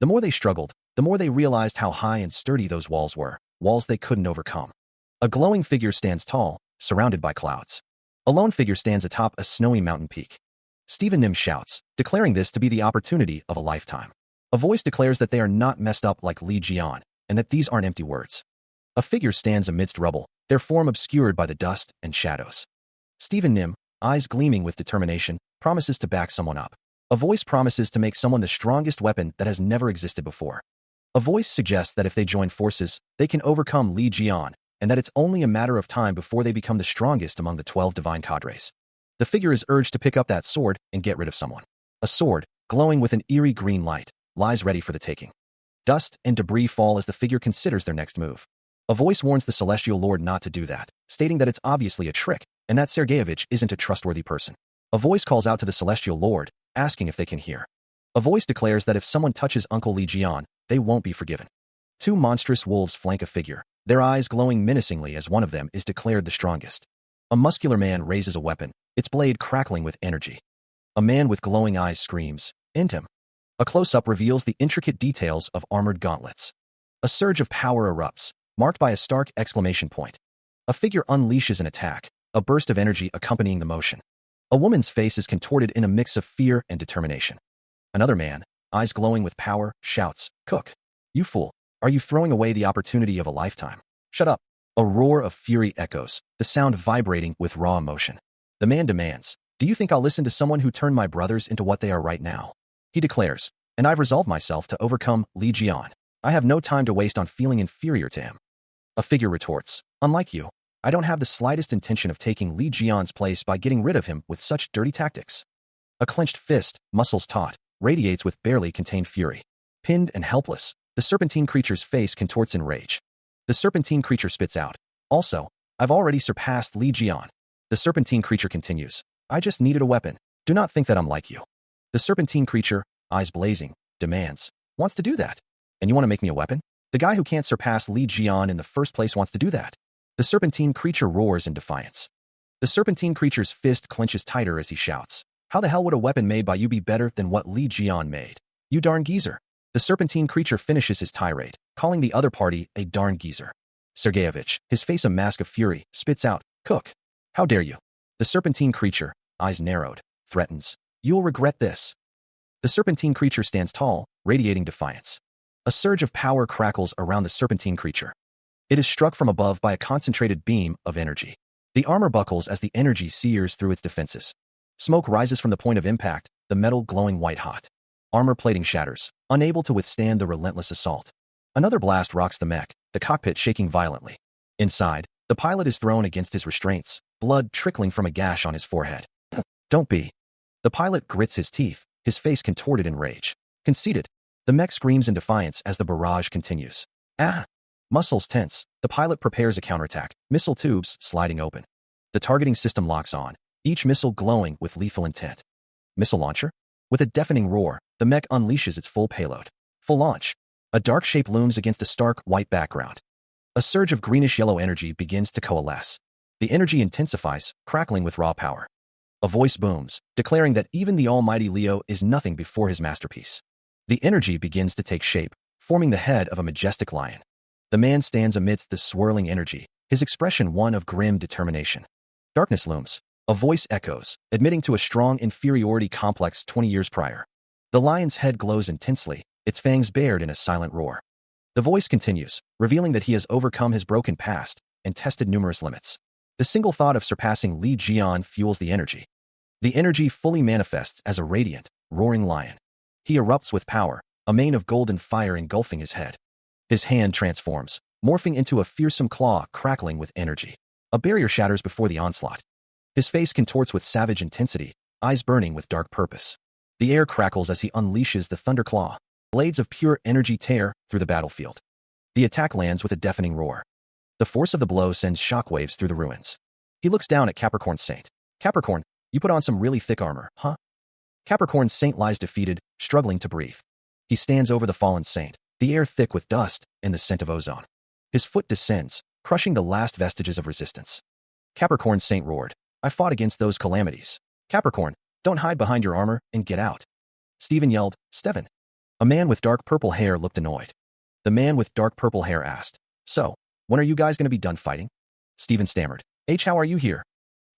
The more they struggled, the more they realized how high and sturdy those walls were, walls they couldn't overcome. A glowing figure stands tall, surrounded by clouds. A lone figure stands atop a snowy mountain peak. Stephen Nim shouts, declaring this to be the opportunity of a lifetime. A voice declares that they are not messed up like Li Jian, and that these aren't empty words. A figure stands amidst rubble, their form obscured by the dust and shadows. Stephen Nim, eyes gleaming with determination, promises to back someone up. A voice promises to make someone the strongest weapon that has never existed before. A voice suggests that if they join forces, they can overcome Li Jian, and that it's only a matter of time before they become the strongest among the 12 divine cadres. The figure is urged to pick up that sword and get rid of someone. A sword, glowing with an eerie green light, lies ready for the taking. Dust and debris fall as the figure considers their next move. A voice warns the Celestial Lord not to do that, stating that it's obviously a trick, and that Sergeyevich isn't a trustworthy person. A voice calls out to the Celestial Lord, asking if they can hear. A voice declares that if someone touches Uncle Li Jian, they won't be forgiven. Two monstrous wolves flank a figure, their eyes glowing menacingly as one of them is declared the strongest. A muscular man raises a weapon, its blade crackling with energy. A man with glowing eyes screams, "End him." A close-up reveals the intricate details of armored gauntlets. A surge of power erupts, marked by a stark exclamation point. A figure unleashes an attack, a burst of energy accompanying the motion. A woman's face is contorted in a mix of fear and determination. Another man, eyes glowing with power, shouts, "Cook. You fool. Are you throwing away the opportunity of a lifetime? Shut up." A roar of fury echoes, the sound vibrating with raw emotion. The man demands, "Do you think I'll listen to someone who turned my brothers into what they are right now?" He declares, "And I've resolved myself to overcome Li Jian. I have no time to waste on feeling inferior to him." A figure retorts, "Unlike you, I don't have the slightest intention of taking Li Jian's place by getting rid of him with such dirty tactics." A clenched fist, muscles taut, radiates with barely contained fury. Pinned and helpless, the serpentine creature's face contorts in rage. The serpentine creature spits out, "Also, I've already surpassed Li Jian." The serpentine creature continues, "I just needed a weapon. Do not think that I'm like you." The serpentine creature, eyes blazing, demands, "Wants to do that? And you want to make me a weapon? The guy who can't surpass Li Jian in the first place wants to do that." The serpentine creature roars in defiance. The serpentine creature's fist clenches tighter as he shouts, "How the hell would a weapon made by you be better than what Li Jian made? You darn geezer." The serpentine creature finishes his tirade, calling the other party a darn geezer. Sergeyevich, his face a mask of fury, spits out, "Cook. How dare you?" The serpentine creature, eyes narrowed, threatens, "You'll regret this." The serpentine creature stands tall, radiating defiance. A surge of power crackles around the serpentine creature. It is struck from above by a concentrated beam of energy. The armor buckles as the energy sears through its defenses. Smoke rises from the point of impact, the metal glowing white-hot. Armor plating shatters, unable to withstand the relentless assault. Another blast rocks the mech, the cockpit shaking violently. Inside, the pilot is thrown against his restraints, blood trickling from a gash on his forehead. "Don't be." The pilot grits his teeth, his face contorted in rage. Conceited. The mech screams in defiance as the barrage continues. "Ah!" Muscles tense, the pilot prepares a counterattack, missile tubes sliding open. The targeting system locks on, each missile glowing with lethal intent. Missile launcher? With a deafening roar, the mech unleashes its full payload. Full launch. A dark shape looms against a stark white background. A surge of greenish-yellow energy begins to coalesce. The energy intensifies, crackling with raw power. A voice booms, declaring that even the almighty Leo is nothing before his masterpiece. The energy begins to take shape, forming the head of a majestic lion. The man stands amidst the swirling energy, his expression one of grim determination. Darkness looms. A voice echoes, admitting to a strong inferiority complex 20 years prior. The lion's head glows intensely, its fangs bared in a silent roar. The voice continues, revealing that he has overcome his broken past and tested numerous limits. The single thought of surpassing Li Jian fuels the energy. The energy fully manifests as a radiant, roaring lion. He erupts with power, a mane of golden fire engulfing his head. His hand transforms, morphing into a fearsome claw crackling with energy. A barrier shatters before the onslaught. His face contorts with savage intensity, eyes burning with dark purpose. The air crackles as he unleashes the thunder claw. Blades of pure energy tear through the battlefield. The attack lands with a deafening roar. The force of the blow sends shockwaves through the ruins. He looks down at Capricorn Saint. Capricorn, you put on some really thick armor, huh? Capricorn Saint lies defeated, struggling to breathe. He stands over the fallen saint, the air thick with dust and the scent of ozone. His foot descends, crushing the last vestiges of resistance. Capricorn Saint roared, I fought against those calamities. Capricorn, don't hide behind your armor and get out. Stephen yelled, Steven. A man with dark purple hair looked annoyed. The man with dark purple hair asked, so, when are you guys going to be done fighting? Stephen stammered, how are you here?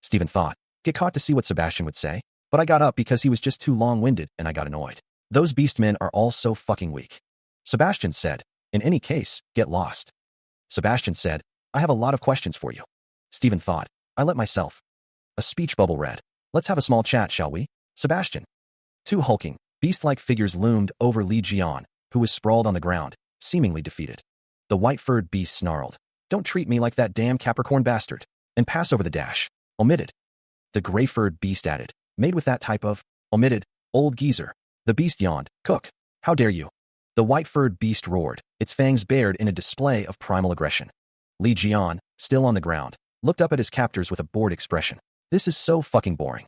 Stephen thought, get caught to see what Sebastian would say, but I got up because he was just too long-winded and I got annoyed. Those beastmen are all so fucking weak. Sebastian said, in any case, get lost. Sebastian said, I have a lot of questions for you. Stephen thought, I let myself. A speech bubble read, let's have a small chat, shall we? Sebastian. Two hulking, beast-like figures loomed over Li Jian, who was sprawled on the ground, seemingly defeated. The white-furred beast snarled, don't treat me like that damn Capricorn bastard, and pass over the dash. Omitted. The gray-furred beast added, made with that type of, omitted, old geezer. The beast yawned, cook. How dare you? The white-furred beast roared, its fangs bared in a display of primal aggression. Li Jian, still on the ground, looked up at his captors with a bored expression. This is so fucking boring.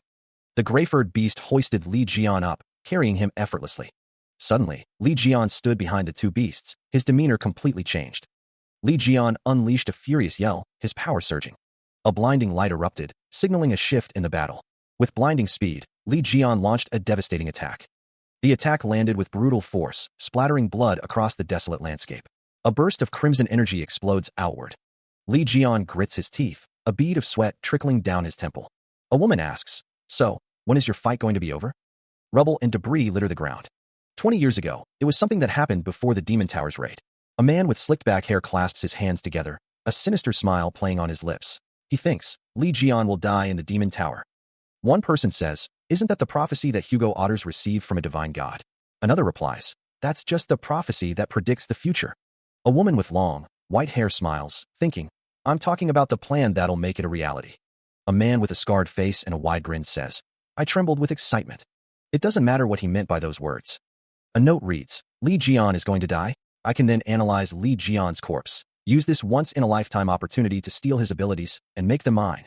The gray-furred beast hoisted Li Jian up, carrying him effortlessly. Suddenly, Li Jian stood behind the two beasts, his demeanor completely changed. Li Jian unleashed a furious yell, his power surging. A blinding light erupted, signaling a shift in the battle. With blinding speed, Li Jian launched a devastating attack. The attack landed with brutal force, splattering blood across the desolate landscape. A burst of crimson energy explodes outward. Li Jian grits his teeth, a bead of sweat trickling down his temple. A woman asks, so, when is your fight going to be over? Rubble and debris litter the ground. 20 years ago, it was something that happened before the Demon Tower's raid. A man with slicked back hair clasps his hands together, a sinister smile playing on his lips. He thinks, Li Jian will die in the Demon Tower. One person says, isn't that the prophecy that Hugo Otters received from a divine god? Another replies, that's just the prophecy that predicts the future. A woman with long, white hair smiles, thinking, I'm talking about the plan that'll make it a reality. A man with a scarred face and a wide grin says, I trembled with excitement. It doesn't matter what he meant by those words. A note reads, Li Jian is going to die. I can then analyze Li Jian's corpse, use this once-in-a-lifetime opportunity to steal his abilities and make them mine.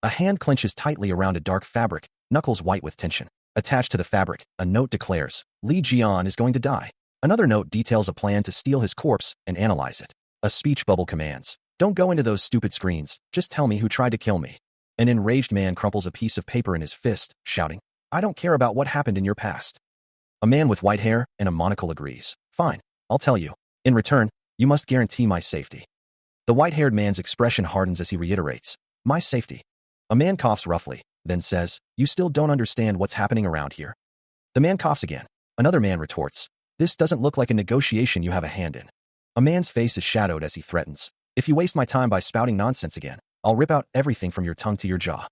A hand clenches tightly around a dark fabric, knuckles white with tension. Attached to the fabric, a note declares, Li Jian is going to die. Another note details a plan to steal his corpse and analyze it. A speech bubble commands, don't go into those stupid screens, just tell me who tried to kill me. An enraged man crumples a piece of paper in his fist, shouting, I don't care about what happened in your past. A man with white hair and a monocle agrees, fine, I'll tell you. In return, you must guarantee my safety. The white-haired man's expression hardens as he reiterates, my safety. A man coughs roughly, then says, you still don't understand what's happening around here. The man coughs again. Another man retorts, this doesn't look like a negotiation you have a hand in. A man's face is shadowed as he threatens, if you waste my time by spouting nonsense again, I'll rip out everything from your tongue to your jaw.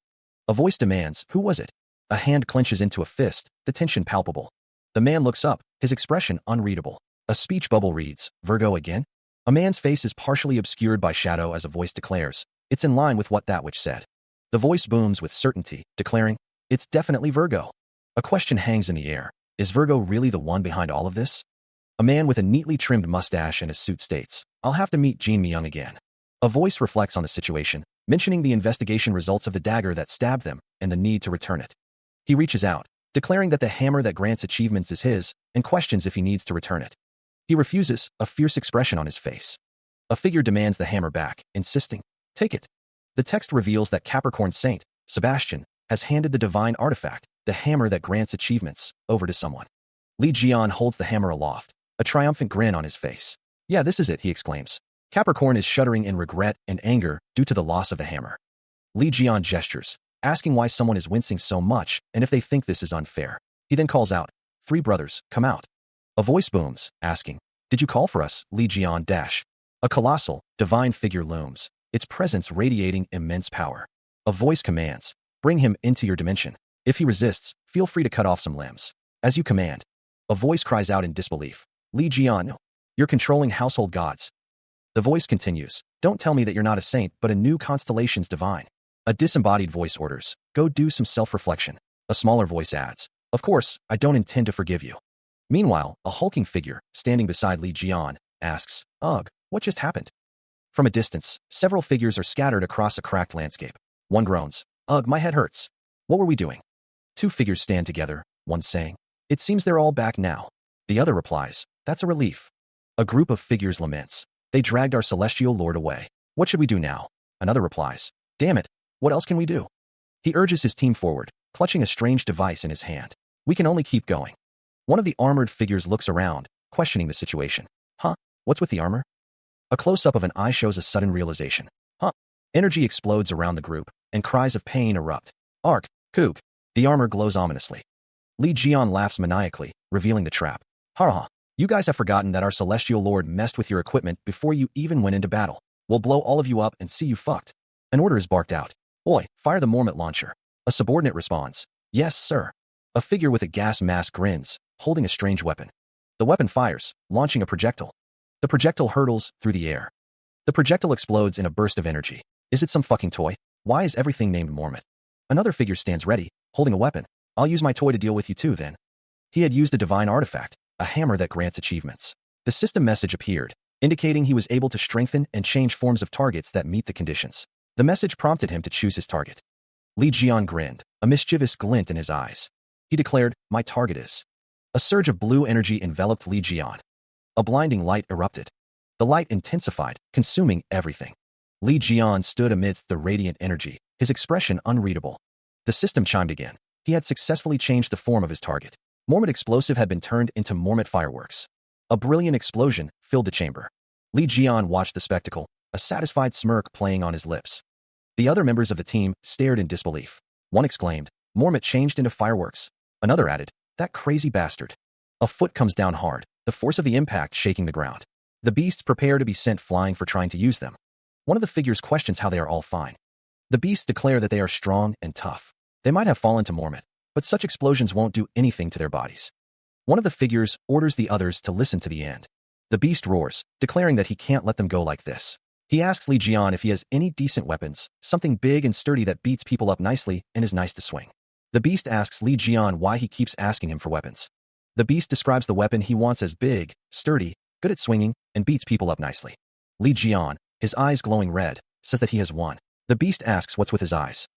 A voice demands, who was it? A hand clenches into a fist, the tension palpable. The man looks up, his expression unreadable. A speech bubble reads, Virgo again? A man's face is partially obscured by shadow as a voice declares, it's in line with what that which said. The voice booms with certainty, declaring, it's definitely Virgo. A question hangs in the air, is Virgo really the one behind all of this? A man with a neatly trimmed mustache and a suit states, I'll have to meet Jean Myung again. A voice reflects on the situation, mentioning the investigation results of the dagger that stabbed them and the need to return it. He reaches out, declaring that the hammer that grants achievements is his, and questions if he needs to return it. He refuses, a fierce expression on his face. A figure demands the hammer back, insisting, take it. The text reveals that Capricorn Saint, Sebastian, has handed the divine artifact, the hammer that grants achievements, over to someone. Li Jian holds the hammer aloft, a triumphant grin on his face. Yeah, this is it, he exclaims. Capricorn is shuddering in regret and anger due to the loss of the hammer. Li Jian gestures, asking why someone is wincing so much and if they think this is unfair. He then calls out, 3 brothers, come out. A voice booms, asking, did you call for us, Li Jian dash? A colossal, divine figure looms, its presence radiating immense power. A voice commands, bring him into your dimension. If he resists, feel free to cut off some limbs. As you command. A voice cries out in disbelief, Li Jian, you're controlling household gods. The voice continues, don't tell me that you're not a saint but a new constellation's divine. A disembodied voice orders, go do some self-reflection. A smaller voice adds, of course, I don't intend to forgive you. Meanwhile, a hulking figure, standing beside Li Jian, asks, ugh, what just happened? From a distance, several figures are scattered across a cracked landscape. One groans, "Ugh, my head hurts." What were we doing? Two figures stand together, one saying, "It seems they're all back now." The other replies, "That's a relief." A group of figures laments, "They dragged our celestial lord away. What should we do now?" Another replies, "Damn it, what else can we do?" He urges his team forward, clutching a strange device in his hand. "We can only keep going." One of the armored figures looks around, questioning the situation. "Huh? What's with the armor?" A close-up of an eye shows a sudden realization. "Huh?" Energy explodes around the group, and cries of pain erupt. "Ark, Kook." The armor glows ominously. Li Jian laughs maniacally, revealing the trap. "Ha ha, you guys have forgotten that our celestial lord messed with your equipment before you even went into battle. We'll blow all of you up and see you fucked." An order is barked out. "Oi, fire the Mormont launcher." A subordinate responds, "Yes, sir." A figure with a gas mask grins, holding a strange weapon. The weapon fires, launching a projectile. The projectile hurtles through the air. The projectile explodes in a burst of energy. Is it some fucking toy? Why is everything named Mormont? Another figure stands ready, holding a weapon. "I'll use my toy to deal with you too then." He had used a divine artifact, a hammer that grants achievements. The system message appeared, indicating he was able to strengthen and change forms of targets that meet the conditions. The message prompted him to choose his target. Li Jian grinned, a mischievous glint in his eyes. He declared, "My target is." A surge of blue energy enveloped Li Jian. A blinding light erupted. The light intensified, consuming everything. Li Jian stood amidst the radiant energy, his expression unreadable. The system chimed again. He had successfully changed the form of his target. Mormont explosive had been turned into Mormont fireworks. A brilliant explosion filled the chamber. Li Jian watched the spectacle, a satisfied smirk playing on his lips. The other members of the team stared in disbelief. One exclaimed, "Mormont changed into fireworks." Another added, "That crazy bastard." A foot comes down hard, the force of the impact shaking the ground. The beasts prepare to be sent flying for trying to use them. One of the figures questions how they are all fine. The beasts declare that they are strong and tough. They might have fallen to Mormont, but such explosions won't do anything to their bodies. One of the figures orders the others to listen to the end. The beast roars, declaring that he can't let them go like this. He asks Li Jian if he has any decent weapons, something big and sturdy that beats people up nicely and is nice to swing. The beast asks Li Jian why he keeps asking him for weapons. The beast describes the weapon he wants as big, sturdy, good at swinging, and beats people up nicely. Li Jian, his eyes glowing red, says that he has one. The beast asks what's with his eyes.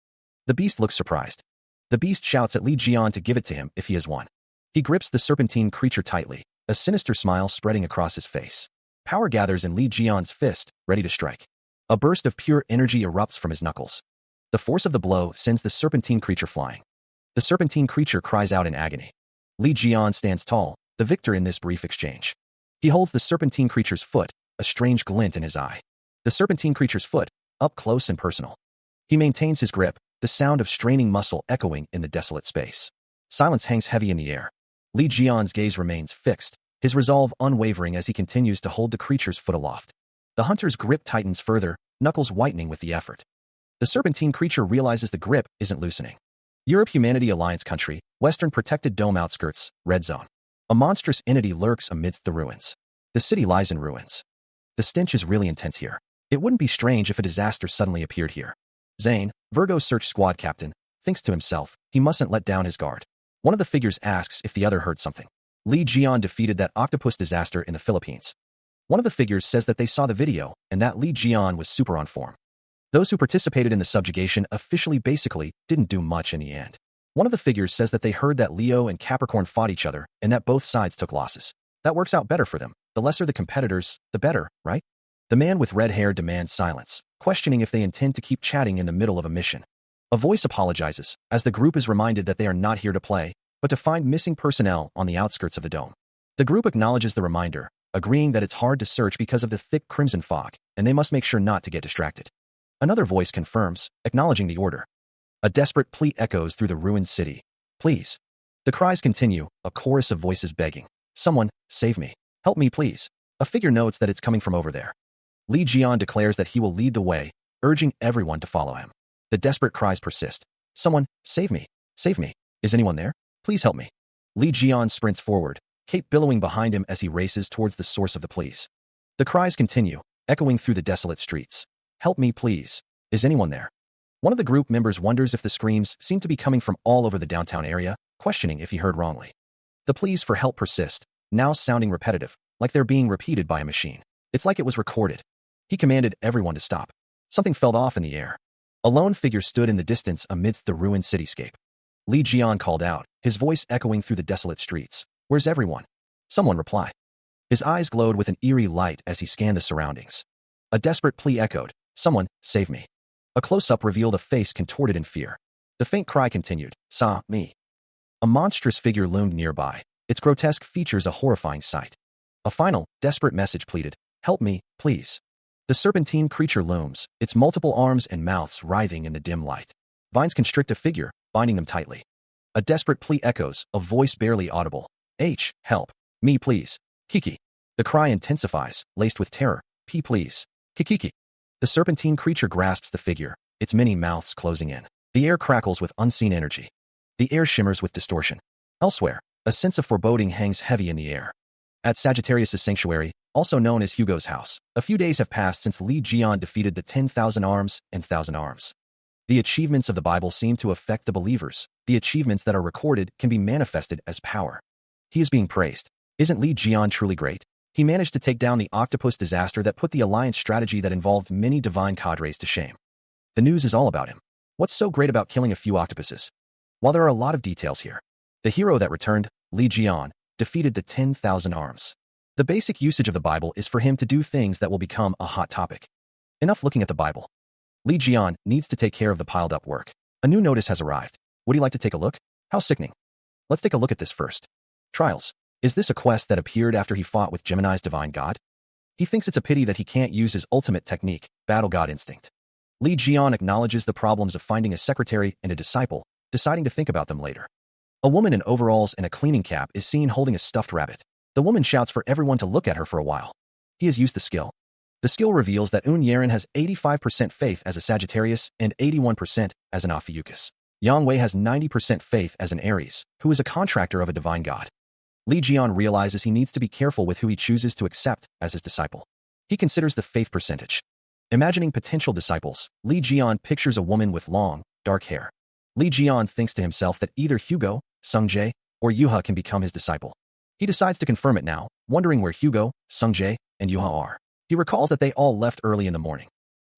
The beast looks surprised. The beast shouts at Li Jian to give it to him if he has one. He grips the serpentine creature tightly, a sinister smile spreading across his face. Power gathers in Li Jian's fist, ready to strike. A burst of pure energy erupts from his knuckles. The force of the blow sends the serpentine creature flying. The serpentine creature cries out in agony. Li Jian stands tall, the victor in this brief exchange. He holds the serpentine creature's foot, a strange glint in his eye. The serpentine creature's foot, up close and personal. He maintains his grip, the sound of straining muscle echoing in the desolate space. Silence hangs heavy in the air. Li Jian's gaze remains fixed, his resolve unwavering as he continues to hold the creature's foot aloft. The hunter's grip tightens further, knuckles whitening with the effort. The serpentine creature realizes the grip isn't loosening. Europe Humanity Alliance country, Western Protected Dome outskirts, Red Zone. A monstrous entity lurks amidst the ruins. The city lies in ruins. The stench is really intense here. It wouldn't be strange if a disaster suddenly appeared here. Zane, Virgo's search squad captain, thinks to himself, he mustn't let down his guard. One of the figures asks if the other heard something. Li Jian defeated that octopus disaster in the Philippines. One of the figures says that they saw the video and that Li Jian was super on form. Those who participated in the subjugation officially basically didn't do much in the end. One of the figures says that they heard that Leo and Capricorn fought each other and that both sides took losses. That works out better for them. The lesser the competitors, the better, right? The man with red hair demands silence, questioning if they intend to keep chatting in the middle of a mission. A voice apologizes, as the group is reminded that they are not here to play, but to find missing personnel on the outskirts of the dome. The group acknowledges the reminder, agreeing that it's hard to search because of the thick crimson fog, and they must make sure not to get distracted. Another voice confirms, acknowledging the order. A desperate plea echoes through the ruined city. Please. The cries continue, a chorus of voices begging. Someone, save me. Help me please. A figure notes that it's coming from over there. Li Jian declares that he will lead the way, urging everyone to follow him. The desperate cries persist. Someone, save me. Save me. Is anyone there? Please help me. Li Jian sprints forward, Kate billowing behind him as he races towards the source of the pleas. The cries continue, echoing through the desolate streets. Help me please. Is anyone there? One of the group members wonders if the screams seem to be coming from all over the downtown area, questioning if he heard wrongly. The pleas for help persist, now sounding repetitive, like they're being repeated by a machine. It's like it was recorded. He commanded everyone to stop. Something fell off in the air. A lone figure stood in the distance amidst the ruined cityscape. Li Jian called out, his voice echoing through the desolate streets. "Where's everyone?" Someone replied. His eyes glowed with an eerie light as he scanned the surroundings. A desperate plea echoed, "Someone, save me." A close-up revealed a face contorted in fear. The faint cry continued, "Sa, me." A monstrous figure loomed nearby, its grotesque features a horrifying sight. A final, desperate message pleaded, "Help me, please." The serpentine creature looms, its multiple arms and mouths writhing in the dim light. Vines constrict a figure, binding them tightly. A desperate plea echoes, a voice barely audible. Help. Me, please. Kiki." The cry intensifies, laced with terror. "P, please. Kikiki." The serpentine creature grasps the figure, its many mouths closing in. The air crackles with unseen energy. The air shimmers with distortion. Elsewhere, a sense of foreboding hangs heavy in the air. At Sagittarius' sanctuary, also known as Hugo's house, a few days have passed since Li Jian defeated the 10,000 arms and 1,000 arms. The achievements of the Bible seem to affect the believers. The achievements that are recorded can be manifested as power. He is being praised. Isn't Li Jian truly great? He managed to take down the octopus disaster that put the alliance strategy that involved many divine cadres to shame. The news is all about him. What's so great about killing a few octopuses? While there are a lot of details here, the hero that returned, Li Jian, defeated the 10,000 arms. The basic usage of the Bible is for him to do things that will become a hot topic. Enough looking at the Bible. Li Jian needs to take care of the piled-up work. A new notice has arrived. Would you like to take a look? How sickening. Let's take a look at this first. Trials. Is this a quest that appeared after he fought with Gemini's divine god? He thinks it's a pity that he can't use his ultimate technique, battle god instinct. Li Jian acknowledges the problems of finding a secretary and a disciple, deciding to think about them later. A woman in overalls and a cleaning cap is seen holding a stuffed rabbit. The woman shouts for everyone to look at her for a while. He has used the skill. The skill reveals that Yeren has 85% faith as a Sagittarius and 81% as an Ophiuchus. Yang Wei has 90% faith as an Aries, who is a contractor of a divine god. Li Jian realizes he needs to be careful with who he chooses to accept as his disciple. He considers the faith percentage. Imagining potential disciples, Li Jian pictures a woman with long, dark hair. Li Jian thinks to himself that either Hugo, Sungjae, or Yuha can become his disciple. He decides to confirm it now, wondering where Hugo, Sungjae, and Yuha are. He recalls that they all left early in the morning.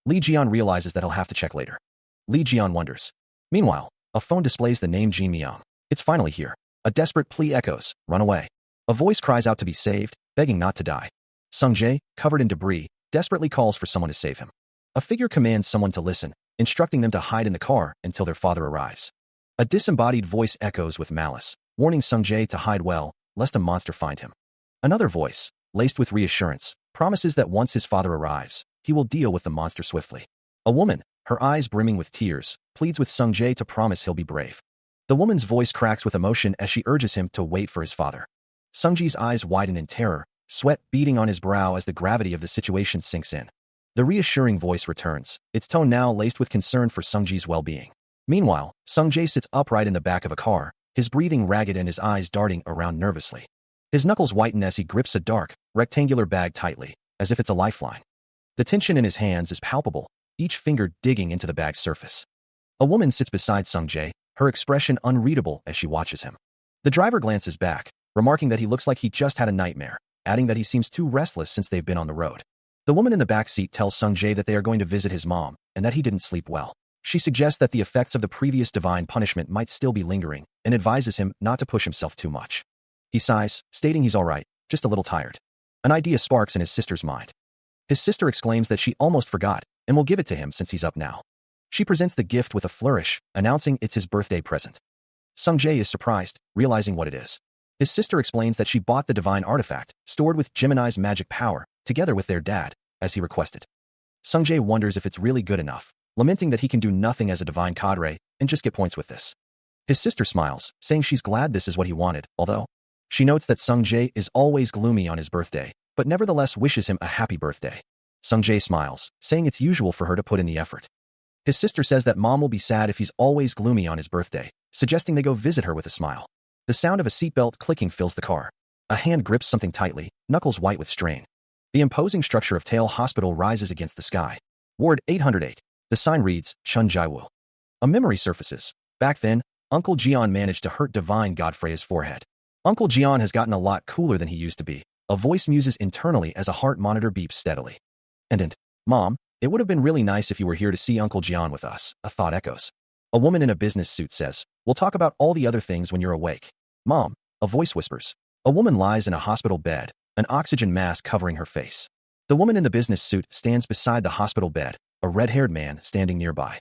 Li Jian realizes that he'll have to check later. Li Jian wonders. Meanwhile, a phone displays the name Ji Miang. It's finally here. A desperate plea echoes, "Run away." A voice cries out to be saved, begging not to die. Sungjae, covered in debris, desperately calls for someone to save him. A figure commands someone to listen, instructing them to hide in the car until their father arrives. A disembodied voice echoes with malice, warning Sungjae to hide well, lest a monster find him. Another voice, laced with reassurance, promises that once his father arrives, he will deal with the monster swiftly. A woman, her eyes brimming with tears, pleads with Sungjae to promise he'll be brave. The woman's voice cracks with emotion as she urges him to wait for his father. Sungji's eyes widen in terror, sweat beading on his brow as the gravity of the situation sinks in. The reassuring voice returns, its tone now laced with concern for Sungji's well-being. Meanwhile, Sungjae sits upright in the back of a car, his breathing ragged and his eyes darting around nervously. His knuckles whiten as he grips a dark, rectangular bag tightly, as if it's a lifeline. The tension in his hands is palpable, each finger digging into the bag's surface. A woman sits beside Sungjae, her expression unreadable as she watches him. The driver glances back, remarking that he looks like he just had a nightmare, adding that he seems too restless since they've been on the road. The woman in the back seat tells Sungjae that they are going to visit his mom, and that he didn't sleep well. She suggests that the effects of the previous divine punishment might still be lingering, and advises him not to push himself too much. He sighs, stating he's all right, just a little tired. An idea sparks in his sister's mind. His sister exclaims that she almost forgot, and will give it to him since he's up now. She presents the gift with a flourish, announcing it's his birthday present. Sungjae is surprised, realizing what it is. His sister explains that she bought the divine artifact, stored with Gemini's magic power, together with their dad, as he requested. Sungjae wonders if it's really good enough, lamenting that he can do nothing as a divine cadre and just get points with this. His sister smiles, saying she's glad this is what he wanted, although she notes that Sungjae is always gloomy on his birthday, but nevertheless wishes him a happy birthday. Sungjae smiles, saying it's usual for her to put in the effort. His sister says that mom will be sad if he's always gloomy on his birthday, suggesting they go visit her with a smile. The sound of a seatbelt clicking fills the car. A hand grips something tightly, knuckles white with strain. The imposing structure of Tail Hospital rises against the sky. Ward 808. The sign reads, Chun Jaiwu. A memory surfaces. Back then, Uncle Jian managed to hurt divine god Freya's forehead. Uncle Jian has gotten a lot cooler than he used to be. A voice muses internally as a heart monitor beeps steadily. And Mom, it would have been really nice if you were here to see Uncle Jian with us, a thought echoes. A woman in a business suit says, we'll talk about all the other things when you're awake. Mom, a voice whispers. A woman lies in a hospital bed, an oxygen mask covering her face. The woman in the business suit stands beside the hospital bed, a red-haired man standing nearby.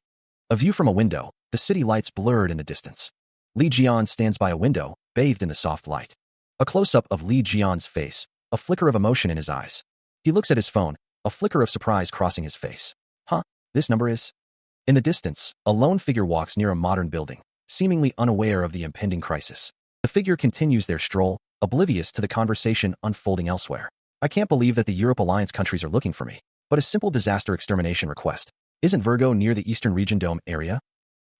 A view from a window, the city lights blurred in the distance. Li Jian stands by a window, bathed in the soft light. A close-up of Li Jian's face, a flicker of emotion in his eyes. He looks at his phone, a flicker of surprise crossing his face. Huh, this number is? In the distance, a lone figure walks near a modern building, seemingly unaware of the impending crisis. The figure continues their stroll, oblivious to the conversation unfolding elsewhere. I can't believe that the Europe Alliance countries are looking for me, but a simple disaster extermination request. Isn't Virgo near the Eastern Region Dome area?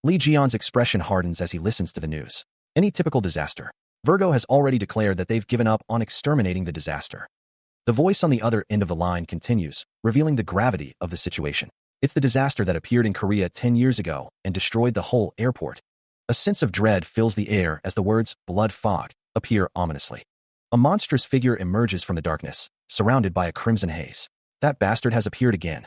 Li Jian's expression hardens as he listens to the news. Any typical disaster. Virgo has already declared that they've given up on exterminating the disaster. The voice on the other end of the line continues, revealing the gravity of the situation. It's the disaster that appeared in Korea 10 years ago and destroyed the whole airport. A sense of dread fills the air as the words blood fog appear ominously. A monstrous figure emerges from the darkness, surrounded by a crimson haze. That bastard has appeared again.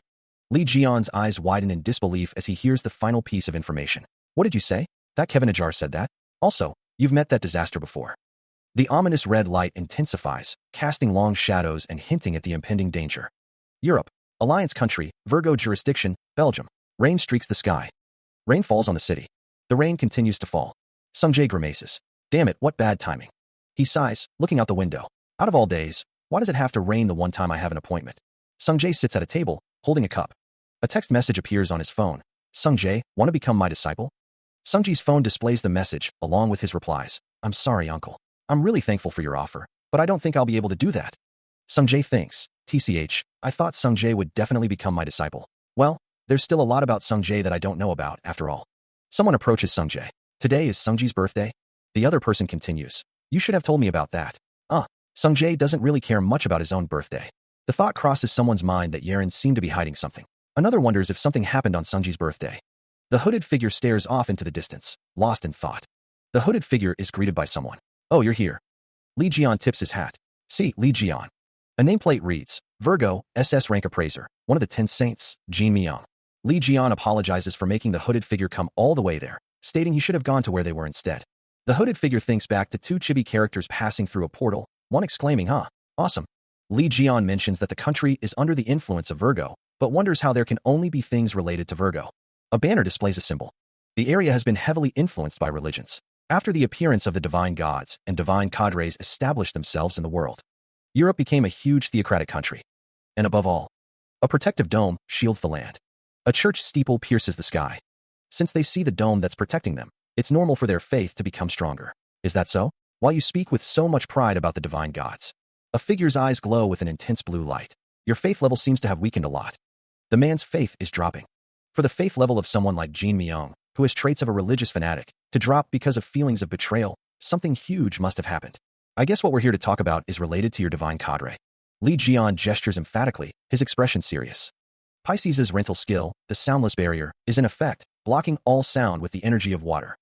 Li Jian's eyes widen in disbelief as he hears the final piece of information. What did you say? That Kevin Ajar said that? Also, you've met that disaster before. The ominous red light intensifies, casting long shadows and hinting at the impending danger. Europe, Alliance country, Virgo jurisdiction, Belgium. Rain streaks the sky. Rain falls on the city. The rain continues to fall. Sung-jae grimaces. Damn it, what bad timing. He sighs, looking out the window. Out of all days, why does it have to rain the one time I have an appointment? Sung-jae sits at a table, holding a cup. A text message appears on his phone. Sung-jae, want to become my disciple? Sung-jae's phone displays the message, along with his replies. I'm sorry, uncle. I'm really thankful for your offer, but I don't think I'll be able to do that. Sung-jae thinks, TCH, I thought Sung-jae would definitely become my disciple. Well, there's still a lot about Sung-jae that I don't know about, after all. Someone approaches Sung-jae. Today is Sung-jae's birthday? The other person continues. You should have told me about that. Sung-jae doesn't really care much about his own birthday. The thought crosses someone's mind that Yeren seemed to be hiding something. Another wonders if something happened on Sung-jae's birthday. The hooded figure stares off into the distance, lost in thought. The hooded figure is greeted by someone. Oh, you're here. Li Jian tips his hat. See, Li Jian. A nameplate reads, Virgo, SS rank appraiser, one of the 10 saints, Jin Myung. Li Jian apologizes for making the hooded figure come all the way there, stating he should have gone to where they were instead. The hooded figure thinks back to two chibi characters passing through a portal, one exclaiming, awesome. Li Jian mentions that the country is under the influence of Virgo, but wonders how there can only be things related to Virgo. A banner displays a symbol. The area has been heavily influenced by religions. After the appearance of the divine gods and divine cadres established themselves in the world, Europe became a huge theocratic country. And above all, a protective dome shields the land. A church steeple pierces the sky. Since they see the dome that's protecting them, it's normal for their faith to become stronger. Is that so? While you speak with so much pride about the divine gods, a figure's eyes glow with an intense blue light. Your faith level seems to have weakened a lot. The man's faith is dropping. For the faith level of someone like Jin Myung, who has traits of a religious fanatic, to drop because of feelings of betrayal, something huge must have happened. I guess what we're here to talk about is related to your divine cadre. Li Jian gestures emphatically, his expression serious. Pisces' rental skill, the soundless barrier, is in effect, blocking all sound with the energy of water.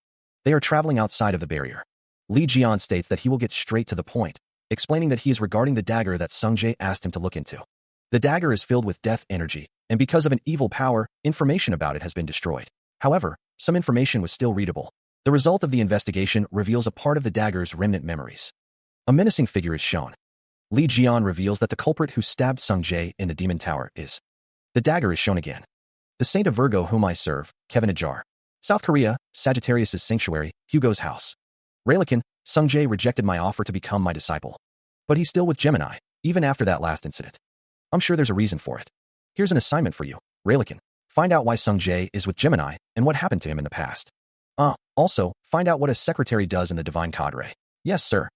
They are traveling outside of the barrier. Li Jian states that he will get straight to the point, explaining that he is regarding the dagger that Sung-jae asked him to look into. The dagger is filled with death energy, and because of an evil power, information about it has been destroyed. However, some information was still readable. The result of the investigation reveals a part of the dagger's remnant memories. A menacing figure is shown. Li Jian reveals that the culprit who stabbed Sung-jae in the Demon Tower is. The dagger is shown again. The Saint of Virgo whom I serve, Kevin Ajar. South Korea, Sagittarius' sanctuary, Hugo's house. Raylikin, Sung-jae rejected my offer to become my disciple. But he's still with Gemini, even after that last incident. I'm sure there's a reason for it. Here's an assignment for you, Raylikin. Find out why Sung-jae is with Gemini and what happened to him in the past. Also, find out what a secretary does in the divine cadre. Yes, sir.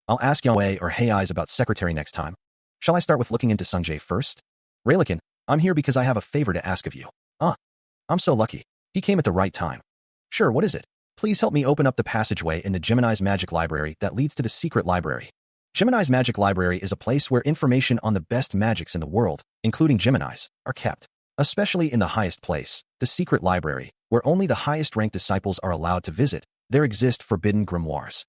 I'll ask Yahweh or Hey Eyes about secretary next time. Shall I start with looking into Sung-jae first? Raylikin, I'm here because I have a favor to ask of you. I'm so lucky. He came at the right time. Sure, what is it? Please help me open up the passageway in the Gemini's magic library that leads to the secret library. Gemini's magic library is a place where information on the best magics in the world, including Gemini's, are kept. Especially in the highest place, the secret library, where only the highest-ranked disciples are allowed to visit, there exist forbidden grimoires.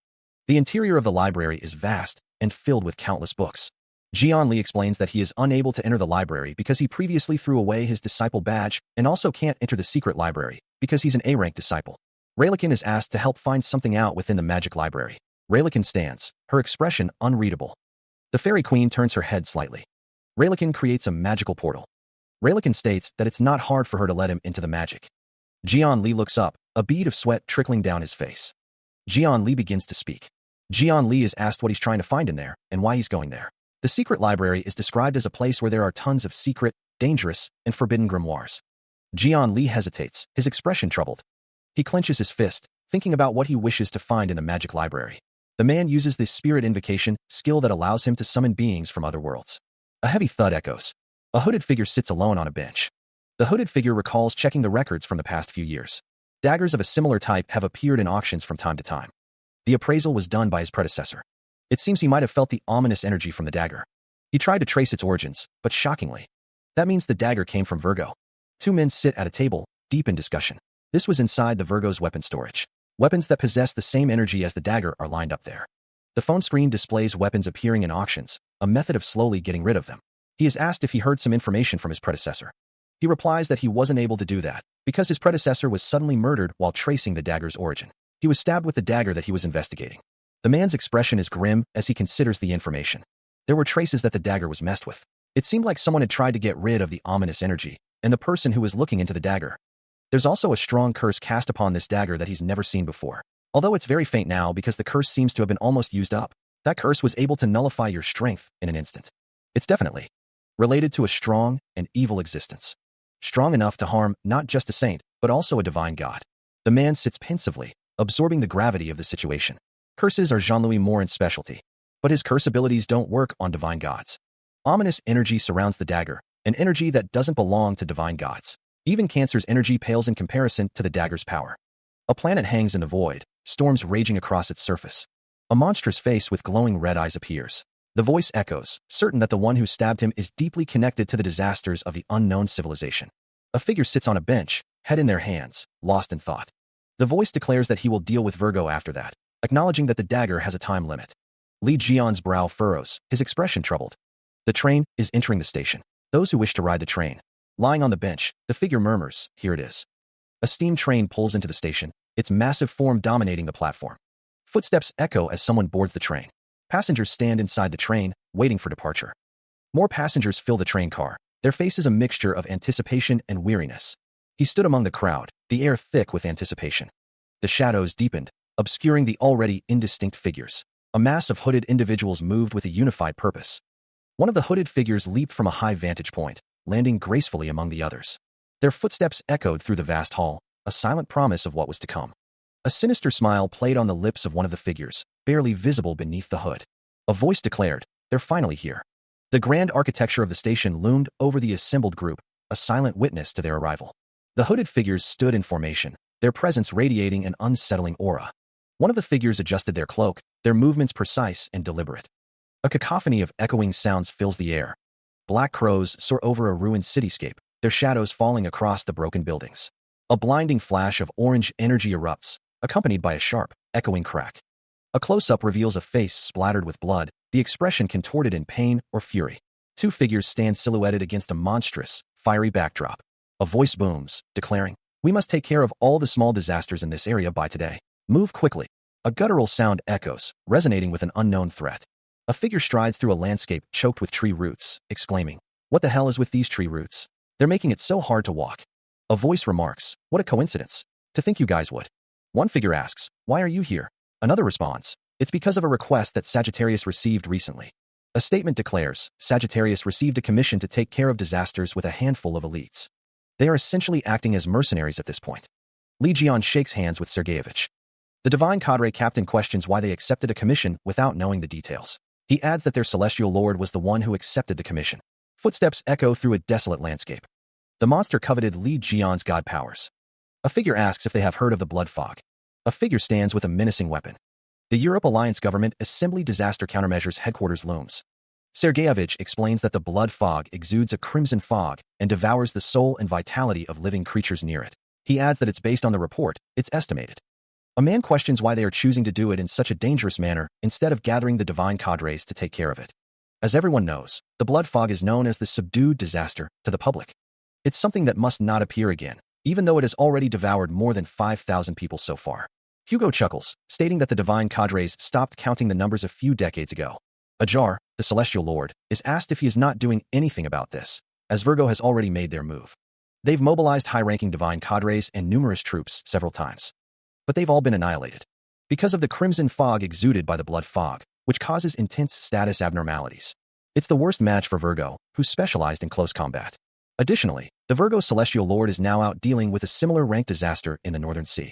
The interior of the library is vast and filled with countless books. Jian Li explains that he is unable to enter the library because he previously threw away his disciple badge and also can't enter the secret library because he's an A-rank disciple. Raylikin is asked to help find something out within the magic library. Raylikin stands, her expression unreadable. The Fairy Queen turns her head slightly. Raylikin creates a magical portal. Raylikin states that it's not hard for her to let him into the magic. Jian Li looks up, a bead of sweat trickling down his face. Jian Li begins to speak. Jian Li is asked what he's trying to find in there and why he's going there. The secret library is described as a place where there are tons of secret, dangerous, and forbidden grimoires. Jian Li hesitates, his expression troubled. He clenches his fist, thinking about what he wishes to find in the magic library. The man uses the spirit invocation skill that allows him to summon beings from other worlds. A heavy thud echoes. A hooded figure sits alone on a bench. The hooded figure recalls checking the records from the past few years. Daggers of a similar type have appeared in auctions from time to time. The appraisal was done by his predecessor. It seems he might have felt the ominous energy from the dagger. He tried to trace its origins, but shockingly, that means the dagger came from Virgo. Two men sit at a table, deep in discussion. This was inside the Virgo's weapon storage. Weapons that possess the same energy as the dagger are lined up there. The phone screen displays weapons appearing in auctions, a method of slowly getting rid of them. He is asked if he heard some information from his predecessor. He replies that he wasn't able to do that, because his predecessor was suddenly murdered while tracing the dagger's origin. He was stabbed with the dagger that he was investigating. The man's expression is grim as he considers the information. There were traces that the dagger was messed with. It seemed like someone had tried to get rid of the ominous energy, and the person who was looking into the dagger. There's also a strong curse cast upon this dagger that he's never seen before. Although it's very faint now because the curse seems to have been almost used up, that curse was able to nullify your strength in an instant. It's definitely related to a strong and evil existence. Strong enough to harm not just a saint, but also a divine god. The man sits pensively, absorbing the gravity of the situation. Curses are Jean-Louis Morin's specialty, but his curse abilities don't work on divine gods. Ominous energy surrounds the dagger, an energy that doesn't belong to divine gods. Even Cancer's energy pales in comparison to the dagger's power. A planet hangs in the void, storms raging across its surface. A monstrous face with glowing red eyes appears. The voice echoes, certain that the one who stabbed him is deeply connected to the disasters of the unknown civilization. A figure sits on a bench, head in their hands, lost in thought. The voice declares that he will deal with Virgo after that, acknowledging that the dagger has a time limit. Li Jian's brow furrows, his expression troubled. The train is entering the station. Those who wish to ride the train. Lying on the bench, the figure murmurs, "Here it is." A steam train pulls into the station, its massive form dominating the platform. Footsteps echo as someone boards the train. Passengers stand inside the train, waiting for departure. More passengers fill the train car, their faces a mixture of anticipation and weariness. He stood among the crowd, the air thick with anticipation. The shadows deepened, obscuring the already indistinct figures. A mass of hooded individuals moved with a unified purpose. One of the hooded figures leaped from a high vantage point, landing gracefully among the others. Their footsteps echoed through the vast hall, a silent promise of what was to come. A sinister smile played on the lips of one of the figures, barely visible beneath the hood. A voice declared, "They're finally here." The grand architecture of the station loomed over the assembled group, a silent witness to their arrival. The hooded figures stood in formation, their presence radiating an unsettling aura. One of the figures adjusted their cloak, their movements precise and deliberate. A cacophony of echoing sounds fills the air. Black crows soar over a ruined cityscape, their shadows falling across the broken buildings. A blinding flash of orange energy erupts, accompanied by a sharp, echoing crack. A close-up reveals a face splattered with blood, the expression contorted in pain or fury. Two figures stand silhouetted against a monstrous, fiery backdrop. A voice booms, declaring, "We must take care of all the small disasters in this area by today. Move quickly." A guttural sound echoes, resonating with an unknown threat. A figure strides through a landscape choked with tree roots, exclaiming, "What the hell is with these tree roots? They're making it so hard to walk." A voice remarks, "What a coincidence. To think you guys would." One figure asks, "Why are you here?" Another responds, "It's because of a request that Sagittarius received recently." A statement declares, Sagittarius received a commission to take care of disasters with a handful of elites. They are essentially acting as mercenaries at this point. Li Jian shakes hands with Sergeyevich. The divine cadre captain questions why they accepted a commission without knowing the details. He adds that their celestial lord was the one who accepted the commission. Footsteps echo through a desolate landscape. The monster coveted Li Jian's god powers. A figure asks if they have heard of the blood fog. A figure stands with a menacing weapon. The Europe Alliance Government Assembly Disaster Countermeasures Headquarters looms. Sergeyevich explains that the blood fog exudes a crimson fog and devours the soul and vitality of living creatures near it. He adds that it's based on the report, it's estimated. A man questions why they are choosing to do it in such a dangerous manner instead of gathering the divine cadres to take care of it. As everyone knows, the blood fog is known as the subdued disaster to the public. It's something that must not appear again, even though it has already devoured more than 5,000 people so far. Hugo chuckles, stating that the divine cadres stopped counting the numbers a few decades ago. Ajar, the celestial lord, is asked if he is not doing anything about this, as Virgo has already made their move. They've mobilized high-ranking divine cadres and numerous troops several times, but they've all been annihilated because of the crimson fog exuded by the blood fog, which causes intense status abnormalities. It's the worst match for Virgo, who's specialized in close combat. Additionally, the Virgo celestial lord is now out dealing with a similar rank disaster in the Northern Sea.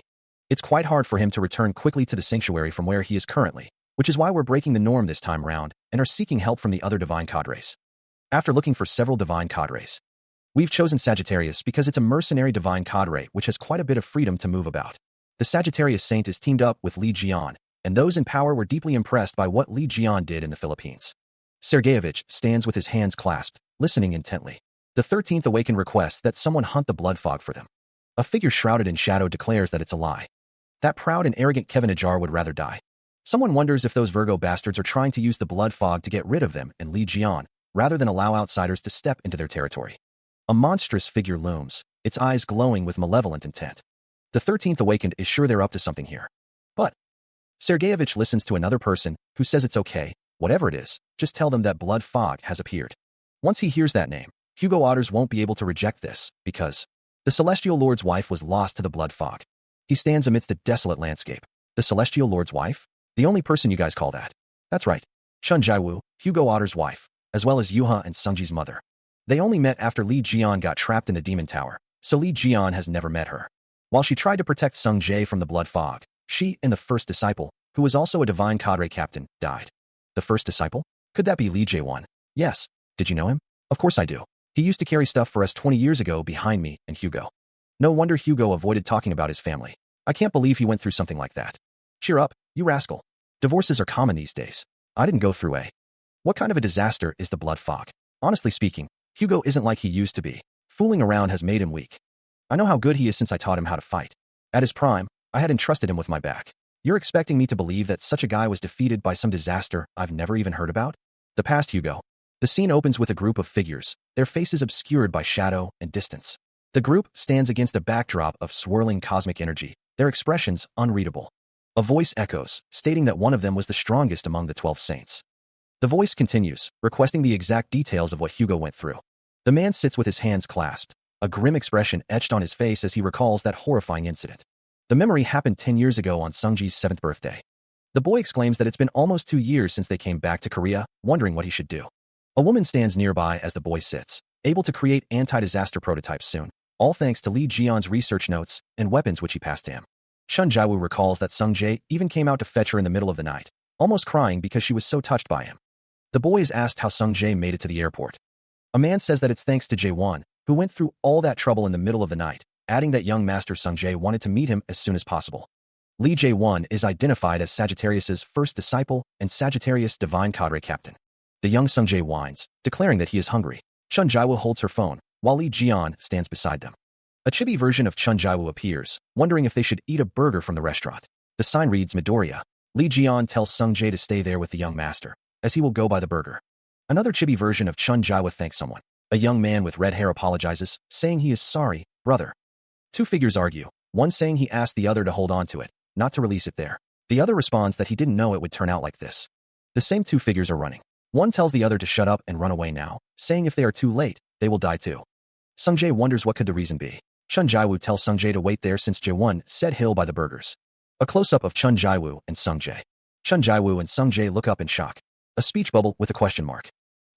It's quite hard for him to return quickly to the sanctuary from where he is currently, which is why we're breaking the norm this time around and are seeking help from the other divine cadres. After looking for several divine cadres, we've chosen Sagittarius because it's a mercenary divine cadre which has quite a bit of freedom to move about. The Sagittarius Saint is teamed up with Li Jian, and those in power were deeply impressed by what Li Jian did in the Philippines. Sergeyevich stands with his hands clasped, listening intently. The 13th Awakened requests that someone hunt the blood fog for them. A figure shrouded in shadow declares that it's a lie. That proud and arrogant Kevin Ajar would rather die. Someone wonders if those Virgo bastards are trying to use the blood fog to get rid of them and Li Jian, rather than allow outsiders to step into their territory. A monstrous figure looms, its eyes glowing with malevolent intent. The 13th Awakened is sure they're up to something here. But Sergeyevich listens to another person who says it's okay, whatever it is, just tell them that blood fog has appeared. Once he hears that name, Hugo Otters won't be able to reject this, because the Celestial Lord's wife was lost to the blood fog. He stands amidst a desolate landscape. The Celestial Lord's wife? The only person you guys call that. That's right. Chun Jaiwu, Hugo Otters' wife, as well as Yuha and Sungji's mother. They only met after Li Jian got trapped in the demon tower, so Li Jian has never met her. While she tried to protect Sung Jae from the blood fog, she and the first disciple, who was also a divine cadre captain, died. The first disciple? Could that be Li Jae-won? Yes. Did you know him? Of course I do. He used to carry stuff for us 20 years ago behind me and Hugo. No wonder Hugo avoided talking about his family. I can't believe he went through something like that. Cheer up, you rascal. Divorces are common these days. I didn't go through a. What kind of a disaster is the blood fog? Honestly speaking, Hugo isn't like he used to be. Fooling around has made him weak. I know how good he is since I taught him how to fight. At his prime, I had entrusted him with my back. You're expecting me to believe that such a guy was defeated by some disaster I've never even heard about? The past Hugo. The scene opens with a group of figures, their faces obscured by shadow and distance. The group stands against a backdrop of swirling cosmic energy, their expressions unreadable. A voice echoes, stating that one of them was the strongest among the 12 saints. The voice continues, requesting the exact details of what Hugo went through. The man sits with his hands clasped, a grim expression etched on his face as he recalls that horrifying incident. The memory happened 10 years ago on Sungji's 7th birthday. The boy exclaims that it's been almost 2 years since they came back to Korea, wondering what he should do. A woman stands nearby as the boy sits, able to create anti-disaster prototypes soon, all thanks to Li Jian's research notes and weapons which he passed to him. Chun Jaiwu recalls that Sung Jae even came out to fetch her in the middle of the night, almost crying because she was so touched by him. The boy is asked how Sung Jae made it to the airport. A man says that it's thanks to Jae-won, who went through all that trouble in the middle of the night, adding that young master Sung Jae wanted to meet him as soon as possible. Li Jae-won is identified as Sagittarius's first disciple and Sagittarius divine cadre captain. The young Sung Jae whines, declaring that he is hungry. Chun Jaiwu holds her phone, while Li Jian stands beside them. A chibi version of Chun Jaiwu appears, wondering if they should eat a burger from the restaurant. The sign reads Midoriya. Li Jian tells Sung Jae to stay there with the young master, as he will go buy the burger. Another chibi version of Chun Jaiwu thanks someone. A young man with red hair apologizes, saying he is sorry, brother. Two figures argue, one saying he asked the other to hold on to it, not to release it there. The other responds that he didn't know it would turn out like this. The same two figures are running. One tells the other to shut up and run away now, saying if they are too late, they will die too. Sung Jae wonders what could the reason be. Chun Jaiwu tells Sung Jae to wait there since Jae-won said he'll buy the burgers. A close-up of Chun Jaiwu and Sung Jae. Chun Jaiwu and Sung Jae look up in shock. A speech bubble with a question mark.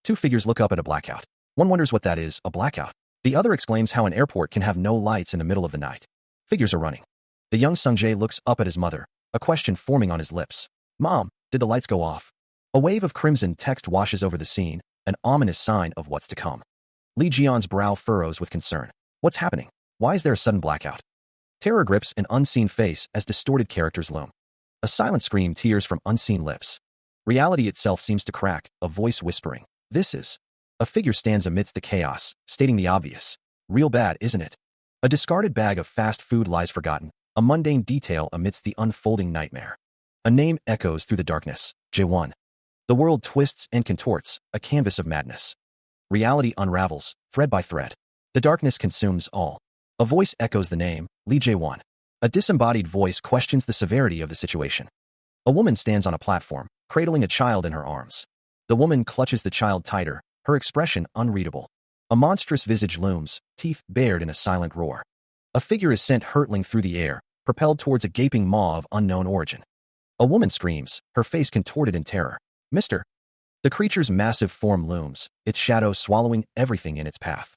Two figures look up at a blackout. One wonders what that is, a blackout. The other exclaims how an airport can have no lights in the middle of the night. Figures are running. The young Sung Jae looks up at his mother, a question forming on his lips. Mom, did the lights go off? A wave of crimson text washes over the scene, an ominous sign of what's to come. Li Jian's brow furrows with concern. What's happening? Why is there a sudden blackout? Terror grips an unseen face as distorted characters loom. A silent scream tears from unseen lips. Reality itself seems to crack, a voice whispering. This is. A figure stands amidst the chaos, stating the obvious. Real bad, isn't it? A discarded bag of fast food lies forgotten, a mundane detail amidst the unfolding nightmare. A name echoes through the darkness. Jae-won. The world twists and contorts, a canvas of madness. Reality unravels, thread by thread. The darkness consumes all. A voice echoes the name, Lee Jae-won. A disembodied voice questions the severity of the situation. A woman stands on a platform, cradling a child in her arms. The woman clutches the child tighter, her expression unreadable. A monstrous visage looms, teeth bared in a silent roar. A figure is sent hurtling through the air, propelled towards a gaping maw of unknown origin. A woman screams, her face contorted in terror. Mister. The creature's massive form looms, its shadow swallowing everything in its path.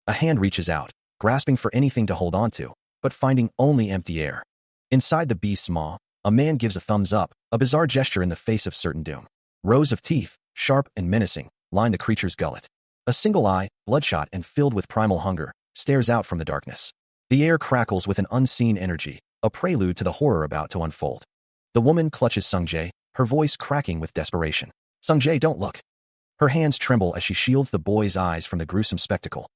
A hand reaches out, grasping for anything to hold onto, but finding only empty air. Inside the beast's maw, a man gives a thumbs up, a bizarre gesture in the face of certain doom. Rows of teeth, sharp and menacing, line the creature's gullet. A single eye, bloodshot and filled with primal hunger, stares out from the darkness. The air crackles with an unseen energy, a prelude to the horror about to unfold. The woman clutches Sung-jae, her voice cracking with desperation. Sung-jae, don't look. Her hands tremble as she shields the boy's eyes from the gruesome spectacle.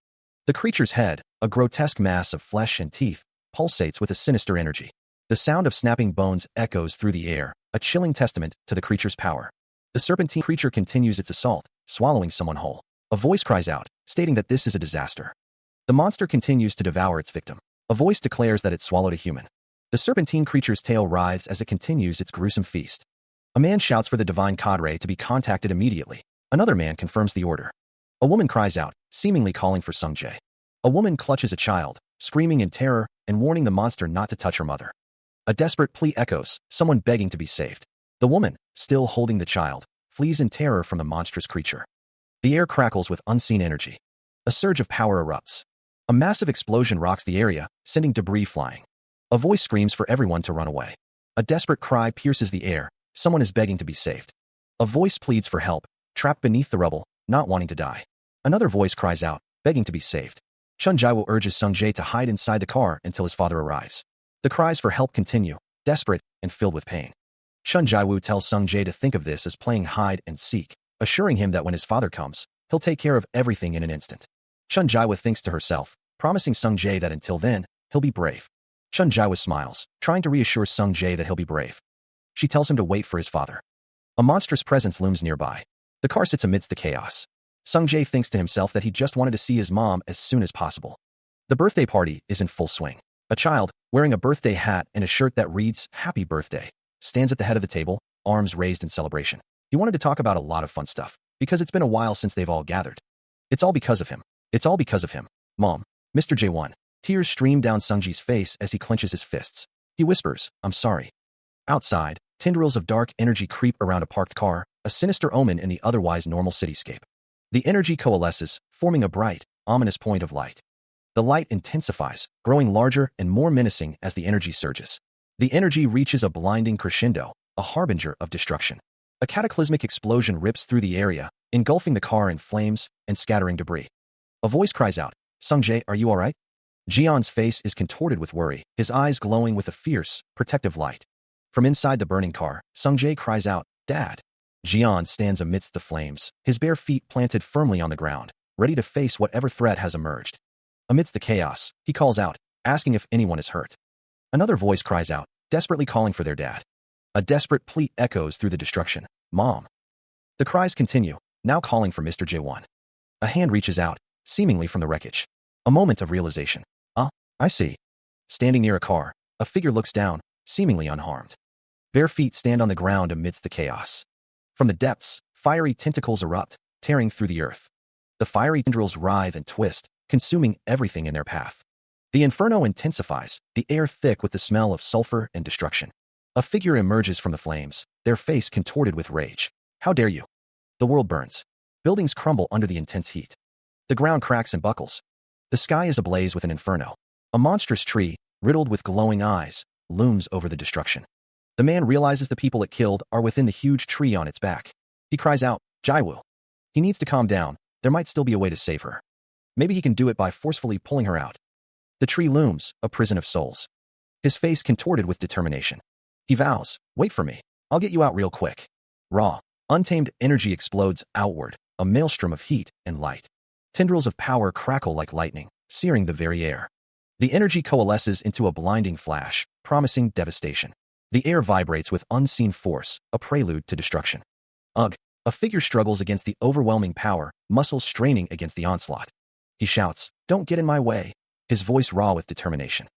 The creature's head, a grotesque mass of flesh and teeth, pulsates with a sinister energy. The sound of snapping bones echoes through the air, a chilling testament to the creature's power. The serpentine creature continues its assault, swallowing someone whole. A voice cries out, stating that this is a disaster. The monster continues to devour its victim. A voice declares that it swallowed a human. The serpentine creature's tail writhes as it continues its gruesome feast. A man shouts for the divine cadre to be contacted immediately. Another man confirms the order. A woman cries out, seemingly calling for Sung-jae. A woman clutches a child, screaming in terror and warning the monster not to touch her mother. A desperate plea echoes, someone begging to be saved. The woman, still holding the child, flees in terror from the monstrous creature. The air crackles with unseen energy. A surge of power erupts. A massive explosion rocks the area, sending debris flying. A voice screams for everyone to run away. A desperate cry pierces the air, someone is begging to be saved. A voice pleads for help, trapped beneath the rubble, not wanting to die. Another voice cries out, begging to be saved. Chun Jae-woo urges Sung-jae to hide inside the car until his father arrives. The cries for help continue, desperate and filled with pain. Chun Jae-woo tells Sung-jae to think of this as playing hide and seek, assuring him that when his father comes, he'll take care of everything in an instant. Chun Jae-woo thinks to herself, promising Sung-jae that until then, he'll be brave. Chun Jae-woo smiles, trying to reassure Sung-jae that he'll be brave. She tells him to wait for his father. A monstrous presence looms nearby. The car sits amidst the chaos. Sung-jae thinks to himself that he just wanted to see his mom as soon as possible. The birthday party is in full swing. A child, wearing a birthday hat and a shirt that reads, "Happy Birthday," stands at the head of the table, arms raised in celebration. He wanted to talk about a lot of fun stuff, because it's been a while since they've all gathered. It's all because of him. It's all because of him. Mom. Mr. Jae-won. Tears stream down Sung-jae's face as he clenches his fists. He whispers, "I'm sorry." Outside, tendrils of dark energy creep around a parked car, a sinister omen in the otherwise normal cityscape. The energy coalesces, forming a bright, ominous point of light. The light intensifies, growing larger and more menacing as the energy surges. The energy reaches a blinding crescendo, a harbinger of destruction. A cataclysmic explosion rips through the area, engulfing the car in flames and scattering debris. A voice cries out, "Sung-jae, are you all right?" Jian's face is contorted with worry, his eyes glowing with a fierce, protective light. From inside the burning car, Sung-jae cries out, "Dad." Jian stands amidst the flames, his bare feet planted firmly on the ground, ready to face whatever threat has emerged. Amidst the chaos, he calls out, asking if anyone is hurt. Another voice cries out, desperately calling for their dad. A desperate plea echoes through the destruction, "Mom." The cries continue, now calling for Mr. Jae-won. A hand reaches out, seemingly from the wreckage. A moment of realization. "Ah, I see." Standing near a car, a figure looks down, seemingly unharmed. Bare feet stand on the ground amidst the chaos. From the depths, fiery tentacles erupt, tearing through the earth. The fiery tendrils writhe and twist, consuming everything in their path. The inferno intensifies, the air thick with the smell of sulfur and destruction. A figure emerges from the flames, their face contorted with rage. "How dare you!" The world burns. Buildings crumble under the intense heat. The ground cracks and buckles. The sky is ablaze with an inferno. A monstrous tree, riddled with glowing eyes, looms over the destruction. The man realizes the people it killed are within the huge tree on its back. He cries out, "Jae-woo." He needs to calm down, there might still be a way to save her. Maybe he can do it by forcefully pulling her out. The tree looms, a prison of souls. His face contorted with determination. He vows, "Wait for me. I'll get you out real quick." Raw, untamed energy explodes outward, a maelstrom of heat and light. Tendrils of power crackle like lightning, searing the very air. The energy coalesces into a blinding flash, promising devastation. The air vibrates with unseen force, a prelude to destruction. Ugh! A figure struggles against the overwhelming power, muscles straining against the onslaught. He shouts, "Don't get in my way," his voice raw with determination.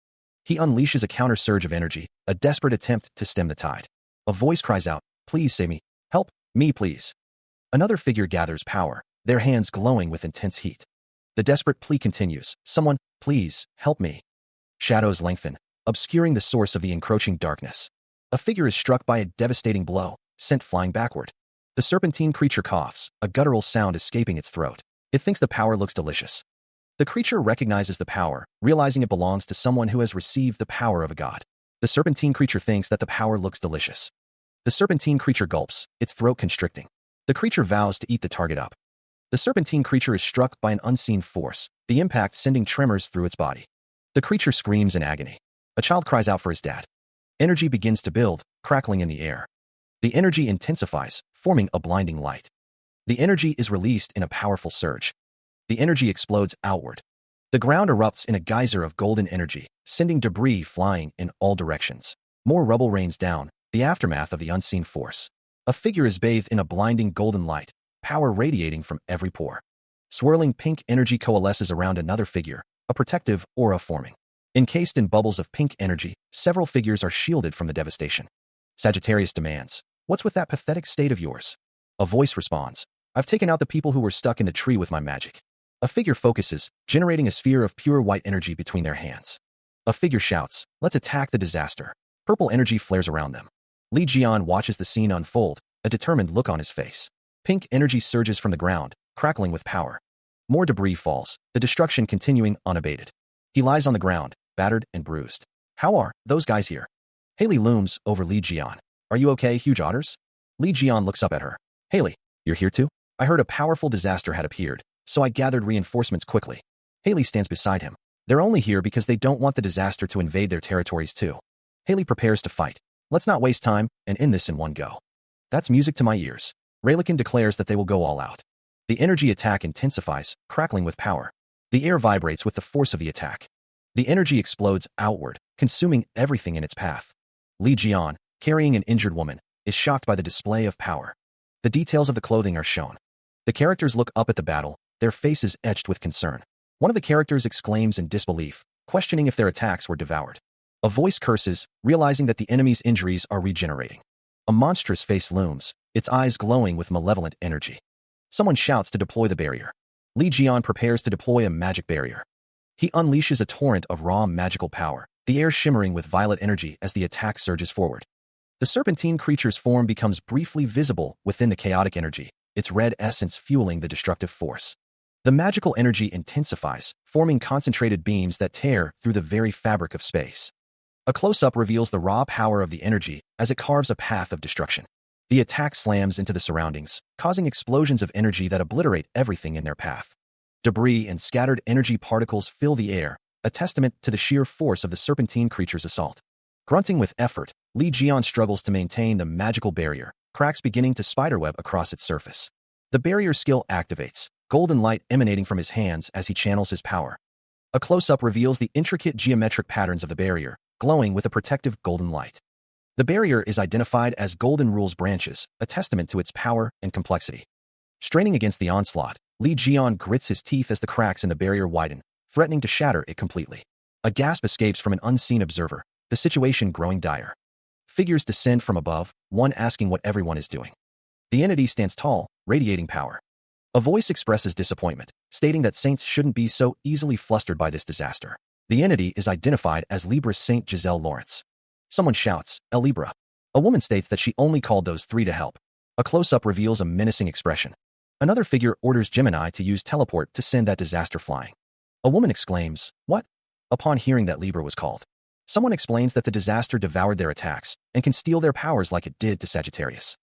He unleashes a counter-surge of energy, a desperate attempt to stem the tide. A voice cries out, "Please save me. Help me, please." Another figure gathers power, their hands glowing with intense heat. The desperate plea continues, "Someone, please, help me." Shadows lengthen, obscuring the source of the encroaching darkness. A figure is struck by a devastating blow, sent flying backward. The serpentine creature coughs, a guttural sound escaping its throat. It thinks the power looks delicious. The creature recognizes the power, realizing it belongs to someone who has received the power of a god. The serpentine creature thinks that the power looks delicious. The serpentine creature gulps, its throat constricting. The creature vows to eat the target up. The serpentine creature is struck by an unseen force, the impact sending tremors through its body. The creature screams in agony. A child cries out for his dad. Energy begins to build, crackling in the air. The energy intensifies, forming a blinding light. The energy is released in a powerful surge. The energy explodes outward. The ground erupts in a geyser of golden energy, sending debris flying in all directions. More rubble rains down, the aftermath of the unseen force. A figure is bathed in a blinding golden light, power radiating from every pore. Swirling pink energy coalesces around another figure, a protective aura forming. Encased in bubbles of pink energy, several figures are shielded from the devastation. Sagittarius demands, "What's with that pathetic state of yours?" A voice responds, "I've taken out the people who were stuck in the tree with my magic." A figure focuses, generating a sphere of pure white energy between their hands. A figure shouts, "Let's attack the disaster." Purple energy flares around them. Li Jian watches the scene unfold, a determined look on his face. Pink energy surges from the ground, crackling with power. More debris falls, the destruction continuing unabated. He lies on the ground, battered and bruised. "How are those guys here?" Haley looms over Li Jian. "Are you okay, huge otters?" Li Jian looks up at her. "Haley, you're here too?" "I heard a powerful disaster had appeared, so I gathered reinforcements quickly." Haley stands beside him. They're only here because they don't want the disaster to invade their territories too. Haley prepares to fight. "Let's not waste time and end this in one go." "That's music to my ears." Raylikin declares that they will go all out. The energy attack intensifies, crackling with power. The air vibrates with the force of the attack. The energy explodes outward, consuming everything in its path. Li Jian, carrying an injured woman, is shocked by the display of power. The details of the clothing are shown. The characters look up at the battle, their faces etched with concern. One of the characters exclaims in disbelief, questioning if their attacks were devoured. A voice curses, realizing that the enemy's injuries are regenerating. A monstrous face looms, its eyes glowing with malevolent energy. Someone shouts to deploy the barrier. Li Jian prepares to deploy a magic barrier. He unleashes a torrent of raw magical power, the air shimmering with violet energy as the attack surges forward. The serpentine creature's form becomes briefly visible within the chaotic energy, its red essence fueling the destructive force. The magical energy intensifies, forming concentrated beams that tear through the very fabric of space. A close-up reveals the raw power of the energy as it carves a path of destruction. The attack slams into the surroundings, causing explosions of energy that obliterate everything in their path. Debris and scattered energy particles fill the air, a testament to the sheer force of the serpentine creature's assault. Grunting with effort, Li Jian struggles to maintain the magical barrier, cracks beginning to spiderweb across its surface. The barrier skill activates, golden light emanating from his hands as he channels his power. A close-up reveals the intricate geometric patterns of the barrier, glowing with a protective golden light. The barrier is identified as Golden Rule's branches, a testament to its power and complexity. Straining against the onslaught, Li Jian grits his teeth as the cracks in the barrier widen, threatening to shatter it completely. A gasp escapes from an unseen observer, the situation growing dire. Figures descend from above, one asking what everyone is doing. The entity stands tall, radiating power. A voice expresses disappointment, stating that saints shouldn't be so easily flustered by this disaster. The entity is identified as Libra's Saint Giselle Lawrence. Someone shouts, "El Libra." A woman states that she only called those three to help. A close-up reveals a menacing expression. Another figure orders Gemini to use teleport to send that disaster flying. A woman exclaims, "What?" upon hearing that Libra was called. Someone explains that the disaster devoured their attacks and can steal their powers like it did to Sagittarius.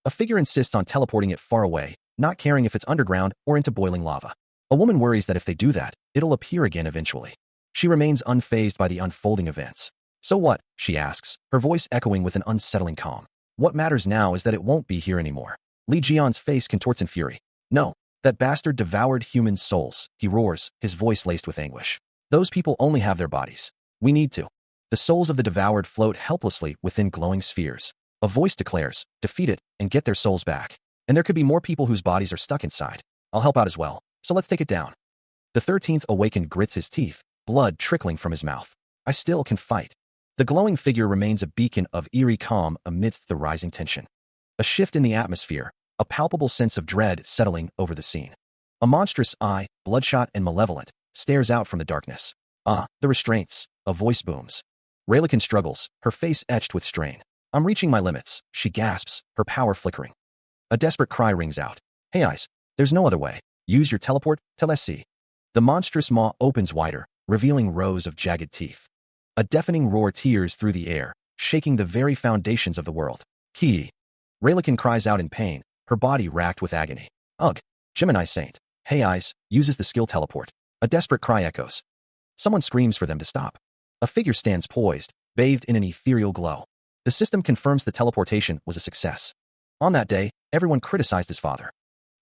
A figure insists on teleporting it far away, not caring if it's underground or into boiling lava. A woman worries that if they do that, it'll appear again eventually. She remains unfazed by the unfolding events. "So what?" she asks, her voice echoing with an unsettling calm. "What matters now is that it won't be here anymore." Li Jian's face contorts in fury. "No, that bastard devoured human souls," he roars, his voice laced with anguish. "Those people only have their bodies. We need to." The souls of the devoured float helplessly within glowing spheres. A voice declares, "Defeat it and get their souls back." And there could be more people whose bodies are stuck inside. I'll help out as well, so let's take it down. The 13th awakened grits his teeth, blood trickling from his mouth. I still can fight. The glowing figure remains a beacon of eerie calm amidst the rising tension. A shift in the atmosphere, a palpable sense of dread settling over the scene. A monstrous eye, bloodshot and malevolent, stares out from the darkness. Ah, the restraints. A voice booms. Raylikin struggles, her face etched with strain. I'm reaching my limits, she gasps, her power flickering. A desperate cry rings out. Hey Ice, there's no other way. Use your teleport, Telesi. The monstrous maw opens wider, revealing rows of jagged teeth. A deafening roar tears through the air, shaking the very foundations of the world. Ki. Raylikin cries out in pain, her body racked with agony. Ugh. Gemini Saint. Hey Ice, uses the skill teleport. A desperate cry echoes. Someone screams for them to stop. A figure stands poised, bathed in an ethereal glow. The system confirms the teleportation was a success. On that day, everyone criticized his father.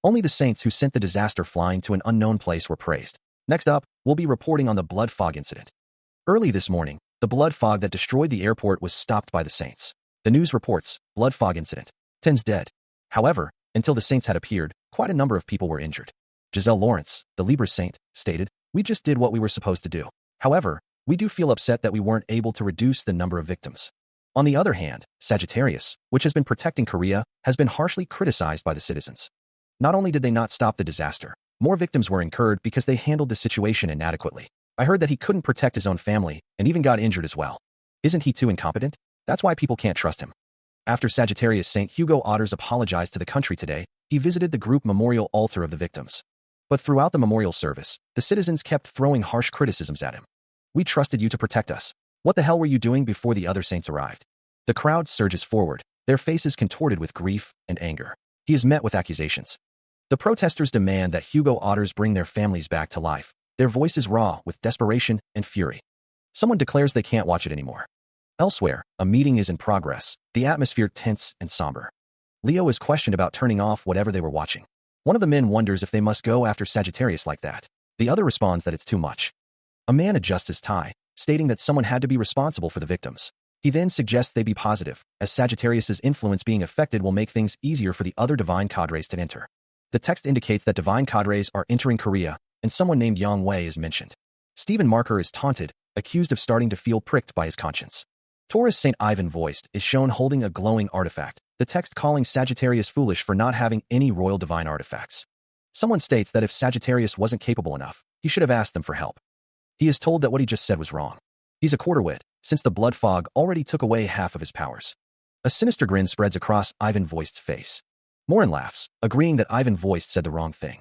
Only the saints who sent the disaster flying to an unknown place were praised. Next up, we'll be reporting on the blood fog incident. Early this morning, the blood fog that destroyed the airport was stopped by the saints. The news reports, blood fog incident. 10's dead. However, until the saints had appeared, quite a number of people were injured. Giselle Lawrence, the Libra saint, stated, "We just did what we were supposed to do. However, we do feel upset that we weren't able to reduce the number of victims." On the other hand, Sagittarius, which has been protecting Korea, has been harshly criticized by the citizens. Not only did they not stop the disaster, more victims were incurred because they handled the situation inadequately. I heard that he couldn't protect his own family and even got injured as well. Isn't he too incompetent? That's why people can't trust him. After Sagittarius St. Hugo Otters apologized to the country today, he visited the group memorial altar of the victims. But throughout the memorial service, the citizens kept throwing harsh criticisms at him. We trusted you to protect us. What the hell were you doing before the other saints arrived? The crowd surges forward, their faces contorted with grief and anger. He is met with accusations. The protesters demand that Hugo Otters bring their families back to life, their voices raw with desperation and fury. Someone declares they can't watch it anymore. Elsewhere, a meeting is in progress, the atmosphere tense and somber. Leo is questioned about turning off whatever they were watching. One of the men wonders if they must go after Sagittarius like that. The other responds that it's too much. A man adjusts his tie, stating that someone had to be responsible for the victims. He then suggests they be positive, as Sagittarius's influence being affected will make things easier for the other divine cadres to enter. The text indicates that divine cadres are entering Korea, and someone named Yang Wei is mentioned. Stephen Marker is taunted, accused of starting to feel pricked by his conscience. Taurus St. Ivan voiced is shown holding a glowing artifact, the text calling Sagittarius foolish for not having any royal divine artifacts. Someone states that if Sagittarius wasn't capable enough, he should have asked them for help. He is told that what he just said was wrong. He's a quarterwit, since the blood fog already took away half of his powers. A sinister grin spreads across Ivan Voiced's face. Morin laughs, agreeing that Ivan Voiced said the wrong thing.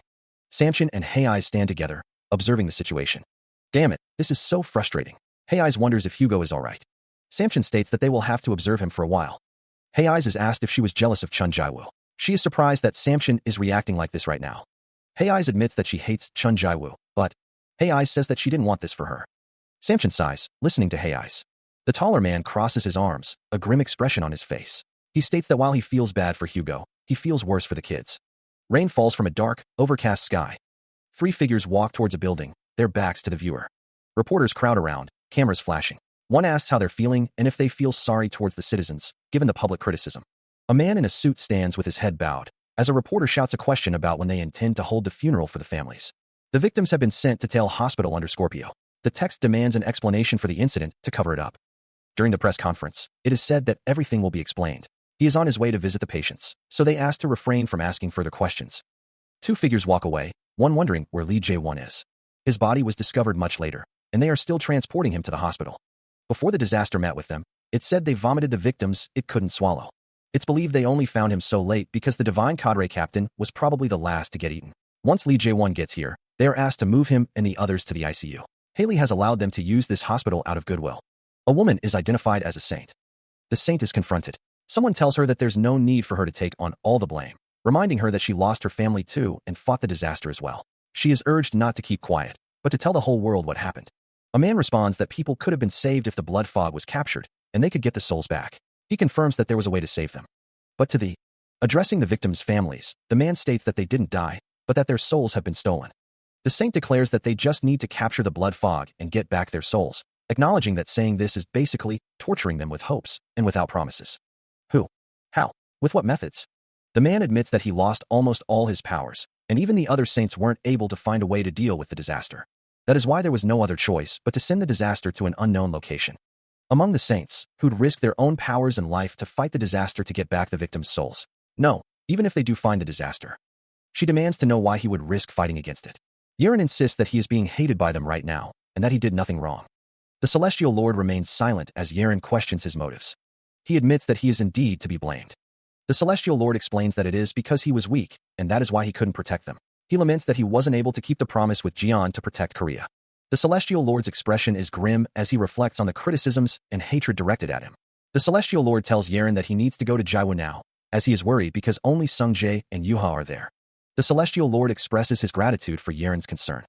Samchin and Hayeyes stand together, observing the situation. Damn it, this is so frustrating. Hayeyes wonders if Hugo is alright. Samchin states that they will have to observe him for a while. Hayeyes is asked if she was jealous of Chun Jaiwoo. She is surprised that Samchin is reacting like this right now. Hayeyes admits that she hates Chun Jaiwoo, but Hayeyes says that she didn't want this for her. Samchin sighs, listening to Hayeyes. The taller man crosses his arms, a grim expression on his face. He states that while he feels bad for Hugo, he feels worse for the kids. Rain falls from a dark, overcast sky. 3 figures walk towards a building, their backs to the viewer. Reporters crowd around, cameras flashing. One asks how they're feeling and if they feel sorry towards the citizens, given the public criticism. A man in a suit stands with his head bowed, as a reporter shouts a question about when they intend to hold the funeral for the families. The victims have been sent to Tail Hospital under Scorpio. The text demands an explanation for the incident to cover it up. During the press conference, it is said that everything will be explained. He is on his way to visit the patients, so they ask to refrain from asking further questions. 2 figures walk away, one wondering where Lee Jae-won is. His body was discovered much later, and they are still transporting him to the hospital. Before the disaster met with them, it said they vomited the victims it couldn't swallow. It's believed they only found him so late because the Divine Cadre captain was probably the last to get eaten. Once Lee Jae-won gets here, they are asked to move him and the others to the ICU. Haley has allowed them to use this hospital out of goodwill. A woman is identified as a saint. The saint is confronted. Someone tells her that there's no need for her to take on all the blame, reminding her that she lost her family too and fought the disaster as well. She is urged not to keep quiet, but to tell the whole world what happened. A man responds that people could have been saved if the blood fog was captured, and they could get the souls back. He confirms that there was a way to save them. But to the addressing the victims' families, the man states that they didn't die, but that their souls have been stolen. The saint declares that they just need to capture the blood fog and get back their souls, acknowledging that saying this is basically torturing them with hopes and without promises. Who? How? With what methods? The man admits that he lost almost all his powers, and even the other saints weren't able to find a way to deal with the disaster. That is why there was no other choice but to send the disaster to an unknown location. Among the saints, who'd risk their own powers and life to fight the disaster to get back the victims' souls. No, even if they do find the disaster. She demands to know why he would risk fighting against it. Yeren insists that he is being hated by them right now, and that he did nothing wrong. The Celestial Lord remains silent as Yeren questions his motives. He admits that he is indeed to be blamed. The Celestial Lord explains that it is because he was weak, and that is why he couldn't protect them. He laments that he wasn't able to keep the promise with Jian to protect Korea. The Celestial Lord's expression is grim as he reflects on the criticisms and hatred directed at him. The Celestial Lord tells Yeren that he needs to go to Jiwoo now, as he is worried because only Sungjae and Yuha are there. The Celestial Lord expresses his gratitude for Yeren's concern.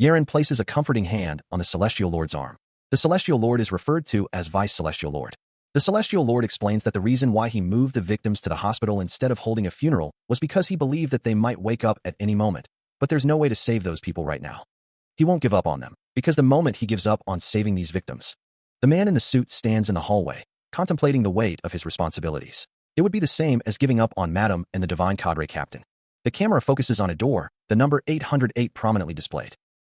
Yeren places a comforting hand on the Celestial Lord's arm. The Celestial Lord is referred to as Vice Celestial Lord. The Celestial Lord explains that the reason why he moved the victims to the hospital instead of holding a funeral was because he believed that they might wake up at any moment, but there's no way to save those people right now. He won't give up on them, because the moment he gives up on saving these victims. The man in the suit stands in the hallway, contemplating the weight of his responsibilities. It would be the same as giving up on Madame and the Divine Cadre Captain. The camera focuses on a door, the number 808 prominently displayed.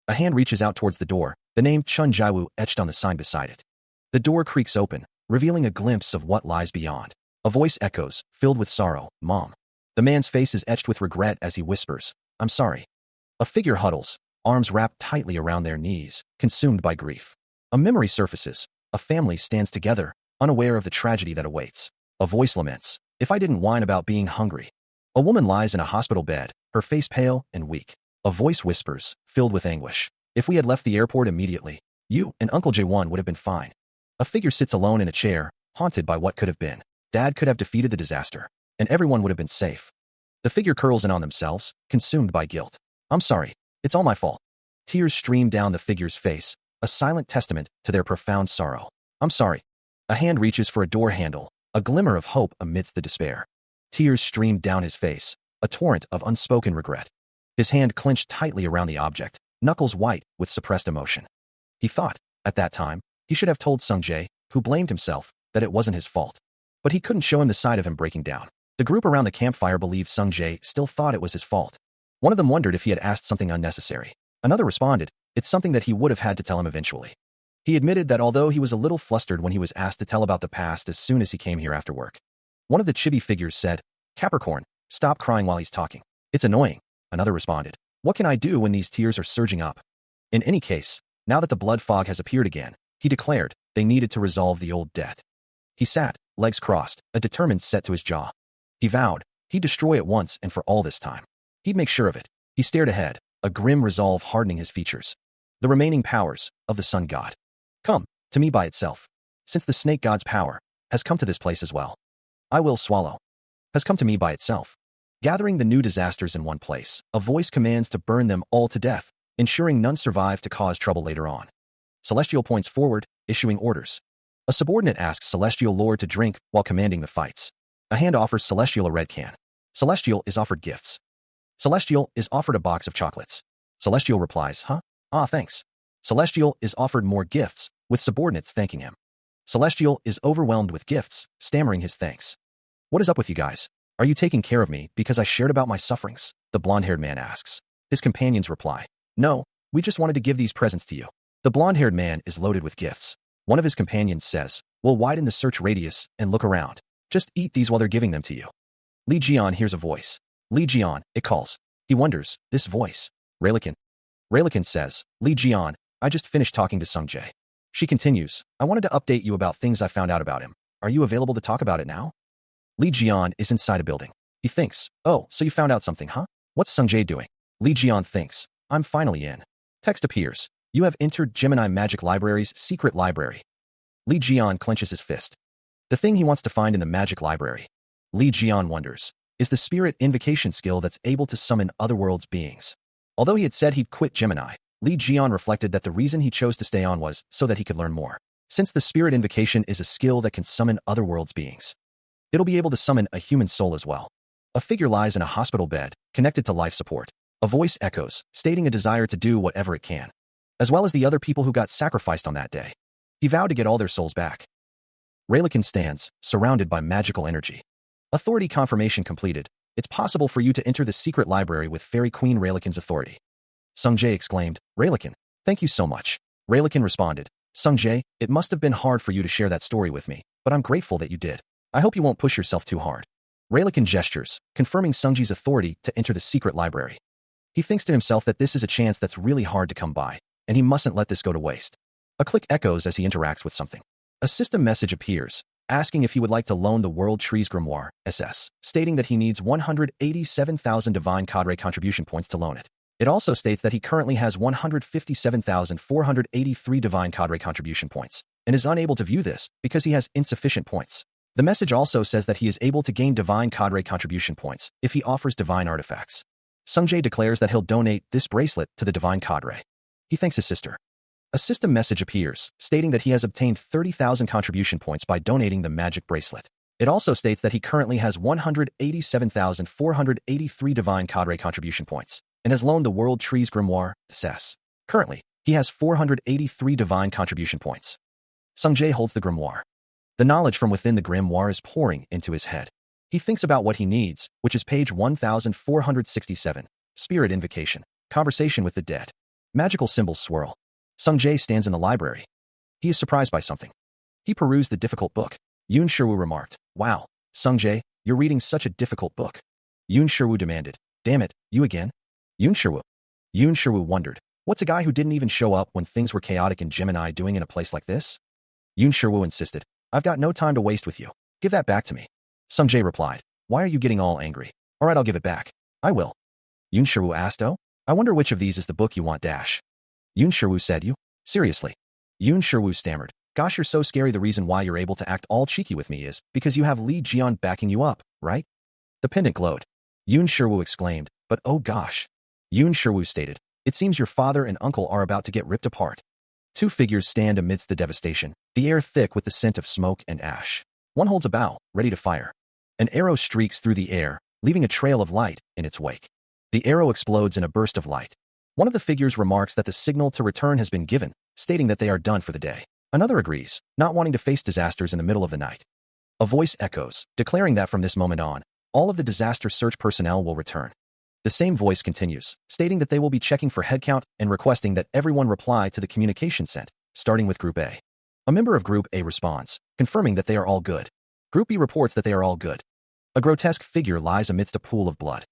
A hand reaches out towards the door, the name Chun Jiwoo etched on the sign beside it. The door creaks open, revealing a glimpse of what lies beyond. A voice echoes, filled with sorrow, "Mom." The man's face is etched with regret as he whispers, "I'm sorry." A figure huddles, arms wrapped tightly around their knees, consumed by grief. A memory surfaces. A family stands together, unaware of the tragedy that awaits. A voice laments, "If I didn't whine about being hungry." A woman lies in a hospital bed, her face pale and weak. A voice whispers, filled with anguish, "If we had left the airport immediately, you and Uncle Jae-won would have been fine." A figure sits alone in a chair, haunted by what could have been. Dad could have defeated the disaster, and everyone would have been safe. The figure curls in on themselves, consumed by guilt. "I'm sorry. It's all my fault." Tears stream down the figure's face, a silent testament to their profound sorrow. "I'm sorry." A hand reaches for a door handle, a glimmer of hope amidst the despair. Tears streamed down his face, a torrent of unspoken regret. His hand clenched tightly around the object, knuckles white with suppressed emotion. He thought, at that time, he should have told Sungjae, who blamed himself, that it wasn't his fault. But he couldn't show him the side of him breaking down. The group around the campfire believed Sungjae still thought it was his fault. One of them wondered if he had asked something unnecessary. Another responded, "It's something that he would have had to tell him eventually." He admitted that although he was a little flustered when he was asked to tell about the past as soon as he came here after work. One of the chibi figures said, "Capricorn, stop crying while he's talking. It's annoying." Another responded, "What can I do when these tears are surging up?" In any case, now that the blood fog has appeared again, he declared, they needed to resolve the old debt. He sat, legs crossed, a determined set to his jaw. He vowed, he'd destroy it once and for all this time. He'd make sure of it. He stared ahead, a grim resolve hardening his features. The remaining powers of the Sun God. Come, to me by itself. Since the Snake God's power has come to this place as well. I will swallow. Has come to me by itself. Gathering the new disasters in one place, a voice commands to burn them all to death, ensuring none survive to cause trouble later on. Celestial points forward, issuing orders. A subordinate asks Celestial Lord to drink while commanding the fights. A hand offers Celestial a red can. Celestial is offered gifts. Celestial is offered a box of chocolates. Celestial replies, "Huh? Ah, thanks." Celestial is offered more gifts, with subordinates thanking him. Celestial is overwhelmed with gifts, stammering his thanks. "What is up with you guys? Are you taking care of me because I shared about my sufferings?" the blonde-haired man asks. His companions reply, "No, we just wanted to give these presents to you." The blonde-haired man is loaded with gifts. One of his companions says, "We'll widen the search radius and look around. Just eat these while they're giving them to you." Lee Jian hears a voice. Lee Jian, it calls. He wonders, this voice. Raylikin. Raylikin says, "Lee Jian, I just finished talking to Sungjae." She continues, "I wanted to update you about things I found out about him. Are you available to talk about it now?" Lee Jian is inside a building. He thinks, "Oh, so you found out something, huh? What's Sungjae doing?" Lee Jian thinks, "I'm finally in." Text appears. "You have entered Gemini Magic Library's secret library." Lee Jian clenches his fist. The thing he wants to find in the magic library, Lee Jian wonders, is the spirit invocation skill that's able to summon otherworld's beings. Although he had said he'd quit Gemini, Lee Jian reflected that the reason he chose to stay on was so that he could learn more. Since the spirit invocation is a skill that can summon otherworld's beings, it'll be able to summon a human soul as well. A figure lies in a hospital bed, connected to life support. A voice echoes, stating a desire to do whatever it can, as well as the other people who got sacrificed on that day. He vowed to get all their souls back. Raylikin stands, surrounded by magical energy. Authority confirmation completed. It's possible for you to enter the secret library with Fairy Queen Rayleighan's authority. Sung-jae exclaimed, Rayleighan, thank you so much. Rayleighan responded, Sung-jae, it must have been hard for you to share that story with me, but I'm grateful that you did. I hope you won't push yourself too hard. Rayleighan gestures, confirming Sung-jae's authority to enter the secret library. He thinks to himself that this is a chance that's really hard to come by, and he mustn't let this go to waste. A click echoes as he interacts with something. A system message appears, asking if he would like to loan the World Trees Grimoire, SS, stating that he needs 187,000 Divine Cadre contribution points to loan it. It also states that he currently has 157,483 Divine Cadre contribution points, and is unable to view this because he has insufficient points. The message also says that he is able to gain Divine Cadre contribution points if he offers divine artifacts. Sung-jae declares that he'll donate this bracelet to the Divine Cadre. He thanks his sister. A system message appears, stating that he has obtained 30,000 contribution points by donating the magic bracelet. It also states that he currently has 187,483 Divine Cadre contribution points, and has loaned the World Trees Grimoire, SS. Currently, he has 483 Divine contribution points. Sung-jae holds the grimoire. The knowledge from within the grimoire is pouring into his head. He thinks about what he needs, which is page 1467, Spirit Invocation, Conversation with the Dead. Magical symbols swirl. Sung-jae stands in the library. He is surprised by something. He perused the difficult book. Yoon Shirwoo remarked, Wow, Sung-jae, you're reading such a difficult book. Yoon Shirwoo demanded, Damn it, you again? Yoon Shirwoo wondered, what's a guy who didn't even show up when things were chaotic in Gemini doing in a place like this? Yoon Shirwoo insisted, I've got no time to waste with you. Give that back to me. Sung-jae replied, Why are you getting all angry? All right, I'll give it back. I will. Yoon Shirwoo asked, Oh, I wonder which of these is the book you want dash. Yoon Shirwoo said, You? Seriously? Yoon Shirwoo stammered, Gosh, you're so scary. The reason why you're able to act all cheeky with me is because you have Lee Jian backing you up, right? The pendant glowed. Yoon Shirwoo exclaimed, But oh gosh. Yoon Shirwoo stated, It seems your father and uncle are about to get ripped apart. Two figures stand amidst the devastation, the air thick with the scent of smoke and ash. One holds a bow, ready to fire. An arrow streaks through the air, leaving a trail of light in its wake. The arrow explodes in a burst of light. One of the figures remarks that the signal to return has been given, stating that they are done for the day. Another agrees, not wanting to face disasters in the middle of the night. A voice echoes, declaring that from this moment on, all of the disaster search personnel will return. The same voice continues, stating that they will be checking for headcount and requesting that everyone reply to the communication sent, starting with Group A. A member of Group A responds, confirming that they are all good. Group B reports that they are all good. A grotesque figure lies amidst a pool of blood.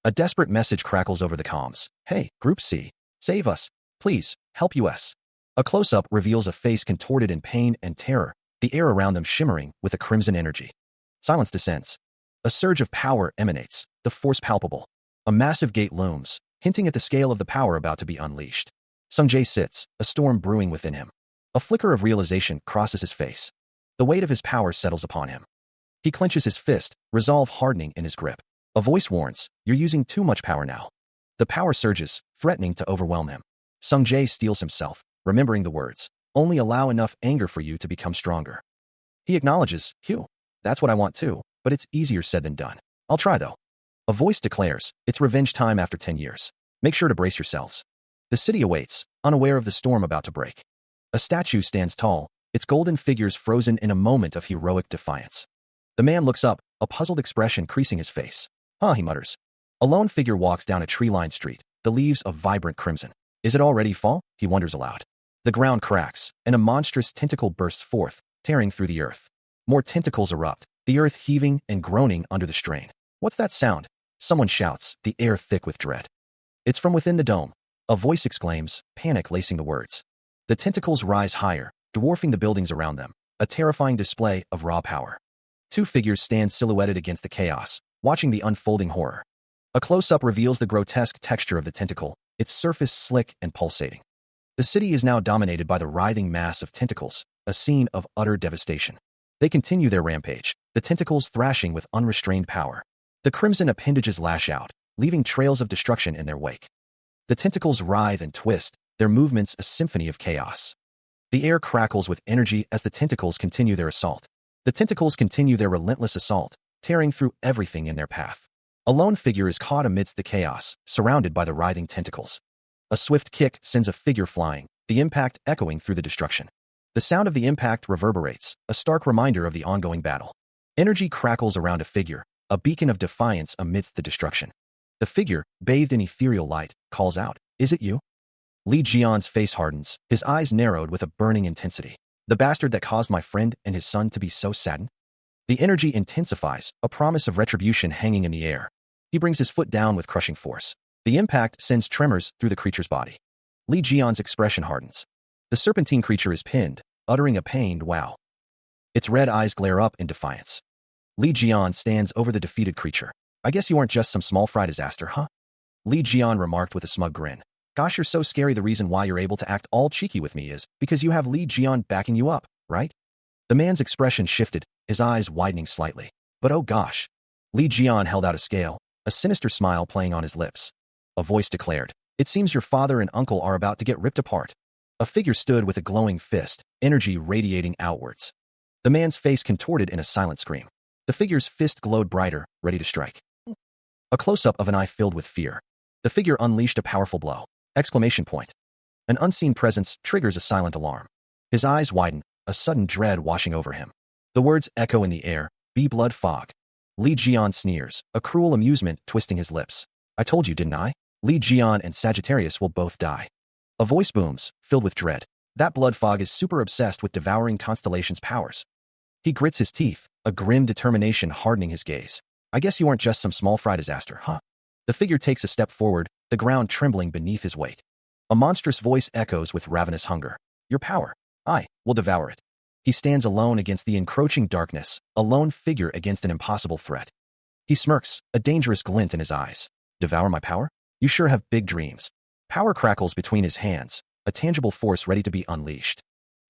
A desperate message crackles over the comms. Hey, Group C, save us. Please, help us. A close-up reveals a face contorted in pain and terror, the air around them shimmering with a crimson energy. Silence descends. A surge of power emanates, the force palpable. A massive gate looms, hinting at the scale of the power about to be unleashed. Sung-jae sits, a storm brewing within him. A flicker of realization crosses his face. The weight of his power settles upon him. He clenches his fist, resolve hardening in his grip. A voice warns, You're using too much power now. The power surges, threatening to overwhelm him. Sung-jae steels himself, remembering the words, Only allow enough anger for you to become stronger. He acknowledges, Phew, that's what I want too, but it's easier said than done. I'll try though. A voice declares, It's revenge time after 10 years. Make sure to brace yourselves. The city awaits, unaware of the storm about to break. A statue stands tall, its golden figures frozen in a moment of heroic defiance. The man looks up, a puzzled expression creasing his face. He mutters. A lone figure walks down a tree-lined street, the leaves of vibrant crimson. Is it already fall? He wonders aloud. The ground cracks, and a monstrous tentacle bursts forth, tearing through the earth. More tentacles erupt, the earth heaving and groaning under the strain. What's that sound? Someone shouts, the air thick with dread. It's from within the dome. A voice exclaims, panic lacing the words. The tentacles rise higher, dwarfing the buildings around them, a terrifying display of raw power. Two figures stand silhouetted against the chaos, watching the unfolding horror. A close-up reveals the grotesque texture of the tentacle, its surface slick and pulsating. The city is now dominated by the writhing mass of tentacles, a scene of utter devastation. They continue their rampage, the tentacles thrashing with unrestrained power. The crimson appendages lash out, leaving trails of destruction in their wake. The tentacles writhe and twist, their movements a symphony of chaos. The air crackles with energy as the tentacles continue their assault. The tentacles continue their relentless assault, tearing through everything in their path. A lone figure is caught amidst the chaos, surrounded by the writhing tentacles. A swift kick sends a figure flying, the impact echoing through the destruction. The sound of the impact reverberates, a stark reminder of the ongoing battle. Energy crackles around a figure, a beacon of defiance amidst the destruction. The figure, bathed in ethereal light, calls out, "Is it you?" Li Jian's face hardens, his eyes narrowed with a burning intensity. The bastard that caused my friend and his son to be so saddened? The energy intensifies, a promise of retribution hanging in the air. He brings his foot down with crushing force. The impact sends tremors through the creature's body. Li Jian's expression hardens. The serpentine creature is pinned, uttering a pained wow. Its red eyes glare up in defiance. Li Jian stands over the defeated creature. "I guess you aren't just some small fry disaster, huh?" Li Jian remarked with a smug grin. "Gosh, you're so scary. The reason why you're able to act all cheeky with me is because you have Li Jian backing you up, right?" The man's expression shifted, his eyes widening slightly. "But oh gosh." Li Jian held out a scale, a sinister smile playing on his lips. A voice declared, "It seems your father and uncle are about to get ripped apart." A figure stood with a glowing fist, energy radiating outwards. The man's face contorted in a silent scream. The figure's fist glowed brighter, ready to strike. A close-up of an eye filled with fear. The figure unleashed a powerful blow. Exclamation point. An unseen presence triggers a silent alarm. His eyes widen, a sudden dread washing over him. The words echo in the air, "Be blood fog." Li Jian sneers, a cruel amusement twisting his lips. "I told you, didn't I? Li Jian and Sagittarius will both die." A voice booms, filled with dread. "That blood fog is super obsessed with devouring Constellation's powers." He grits his teeth, a grim determination hardening his gaze. "I guess you aren't just some small fry disaster, huh?" The figure takes a step forward, the ground trembling beneath his weight. A monstrous voice echoes with ravenous hunger. "Your power. I will devour it." He stands alone against the encroaching darkness, a lone figure against an impossible threat. He smirks, a dangerous glint in his eyes. "Devour my power? You sure have big dreams." Power crackles between his hands, a tangible force ready to be unleashed.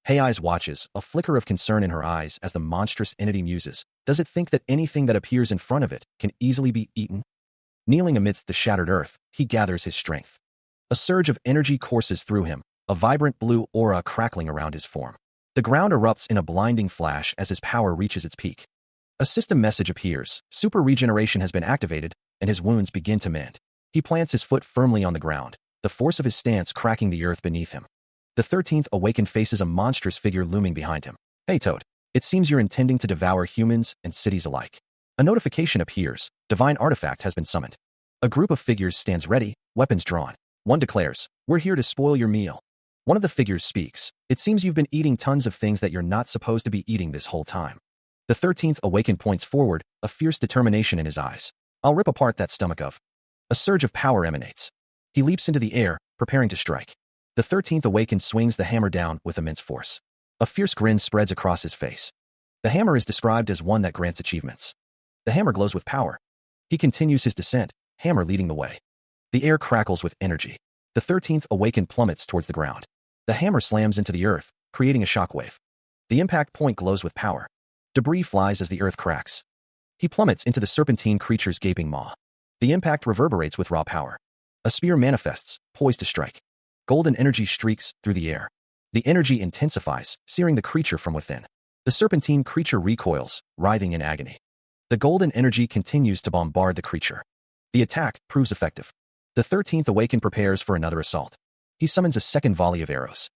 Hei's watches, a flicker of concern in her eyes as the monstrous entity muses. Does it think that anything that appears in front of it can easily be eaten? Kneeling amidst the shattered earth, he gathers his strength. A surge of energy courses through him, a vibrant blue aura crackling around his form. The ground erupts in a blinding flash as his power reaches its peak. A system message appears. Super regeneration has been activated, and his wounds begin to mend. He plants his foot firmly on the ground, the force of his stance cracking the earth beneath him. The 13th Awakened faces a monstrous figure looming behind him. "Hey Toad, it seems you're intending to devour humans and cities alike." A notification appears. Divine artifact has been summoned. A group of figures stands ready, weapons drawn. One declares, "We're here to spoil your meal." One of the figures speaks. "It seems you've been eating tons of things that you're not supposed to be eating this whole time." The 13th Awakened points forward, a fierce determination in his eyes. "I'll rip apart that stomach of." A surge of power emanates. He leaps into the air, preparing to strike. The 13th Awakened swings the hammer down with immense force. A fierce grin spreads across his face. The hammer is described as one that grants achievements. The hammer glows with power. He continues his descent, hammer leading the way. The air crackles with energy. The 13th Awakened plummets towards the ground. The hammer slams into the earth, creating a shockwave. The impact point glows with power. Debris flies as the earth cracks. He plummets into the serpentine creature's gaping maw. The impact reverberates with raw power. A spear manifests, poised to strike. Golden energy streaks through the air. The energy intensifies, searing the creature from within. The serpentine creature recoils, writhing in agony. The golden energy continues to bombard the creature. The attack proves effective. The 13th Awakened prepares for another assault. He summons a second volley of arrows.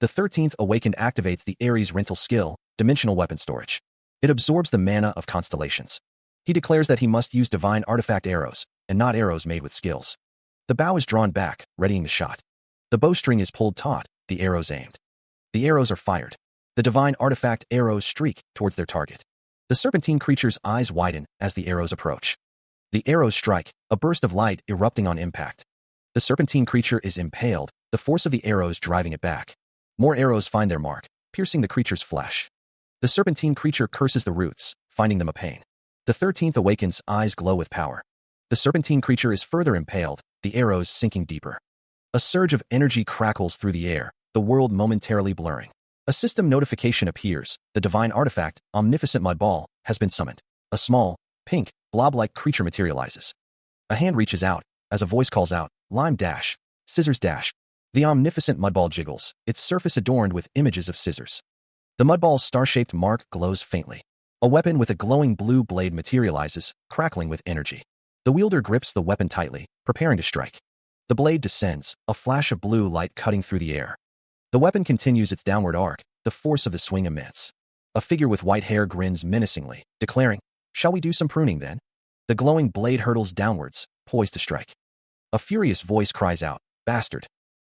The 13th Awakened activates the Ares rental skill, dimensional weapon storage. It absorbs the mana of constellations. He declares that he must use divine artifact arrows, and not arrows made with skills. The bow is drawn back, readying the shot. The bowstring is pulled taut, the arrows aimed. The arrows are fired. The divine artifact arrows streak towards their target. The serpentine creature's eyes widen as the arrows approach. The arrows strike, a burst of light erupting on impact. The serpentine creature is impaled, the force of the arrows driving it back. More arrows find their mark, piercing the creature's flesh. The serpentine creature curses the roots, finding them a pain. The 13th Awaken's eyes glow with power. The serpentine creature is further impaled, the arrows sinking deeper. A surge of energy crackles through the air, the world momentarily blurring. A system notification appears. The divine artifact, Omnificent Mud Ball, has been summoned. A small, pink, blob-like creature materializes. A hand reaches out, as a voice calls out, "Lime dash, scissors dash." The omnificent mudball jiggles, its surface adorned with images of scissors. The mudball's star-shaped mark glows faintly. A weapon with a glowing blue blade materializes, crackling with energy. The wielder grips the weapon tightly, preparing to strike. The blade descends, a flash of blue light cutting through the air. The weapon continues its downward arc, the force of the swing immense. A figure with white hair grins menacingly, declaring, "Shall we do some pruning then?" The glowing blade hurtles downwards, poised to strike. A furious voice cries out, "Bastard!"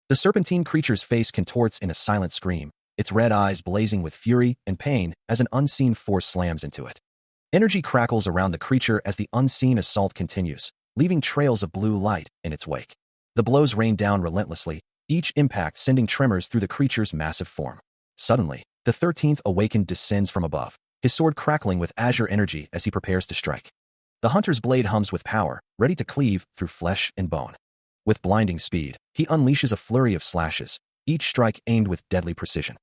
The serpentine creature's face contorts in a silent scream, its red eyes blazing with fury and pain as an unseen force slams into it. Energy crackles around the creature as the unseen assault continues, leaving trails of blue light in its wake. The blows rain down relentlessly, each impact sending tremors through the creature's massive form. Suddenly, the 13th Awakened descends from above, his sword crackling with azure energy as he prepares to strike. The hunter's blade hums with power, ready to cleave through flesh and bone. With blinding speed, he unleashes a flurry of slashes, each strike aimed with deadly precision.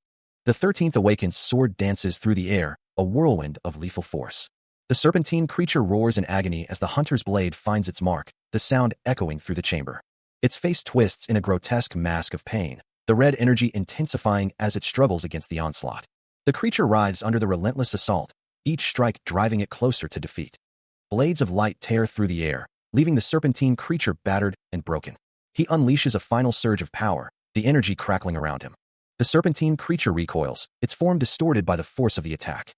The 13th Awakened's sword dances through the air, a whirlwind of lethal force. The serpentine creature roars in agony as the hunter's blade finds its mark, the sound echoing through the chamber. Its face twists in a grotesque mask of pain, the red energy intensifying as it struggles against the onslaught. The creature writhes under the relentless assault, each strike driving it closer to defeat. Blades of light tear through the air, leaving the serpentine creature battered and broken. He unleashes a final surge of power, the energy crackling around him. The serpentine creature recoils, its form distorted by the force of the attack.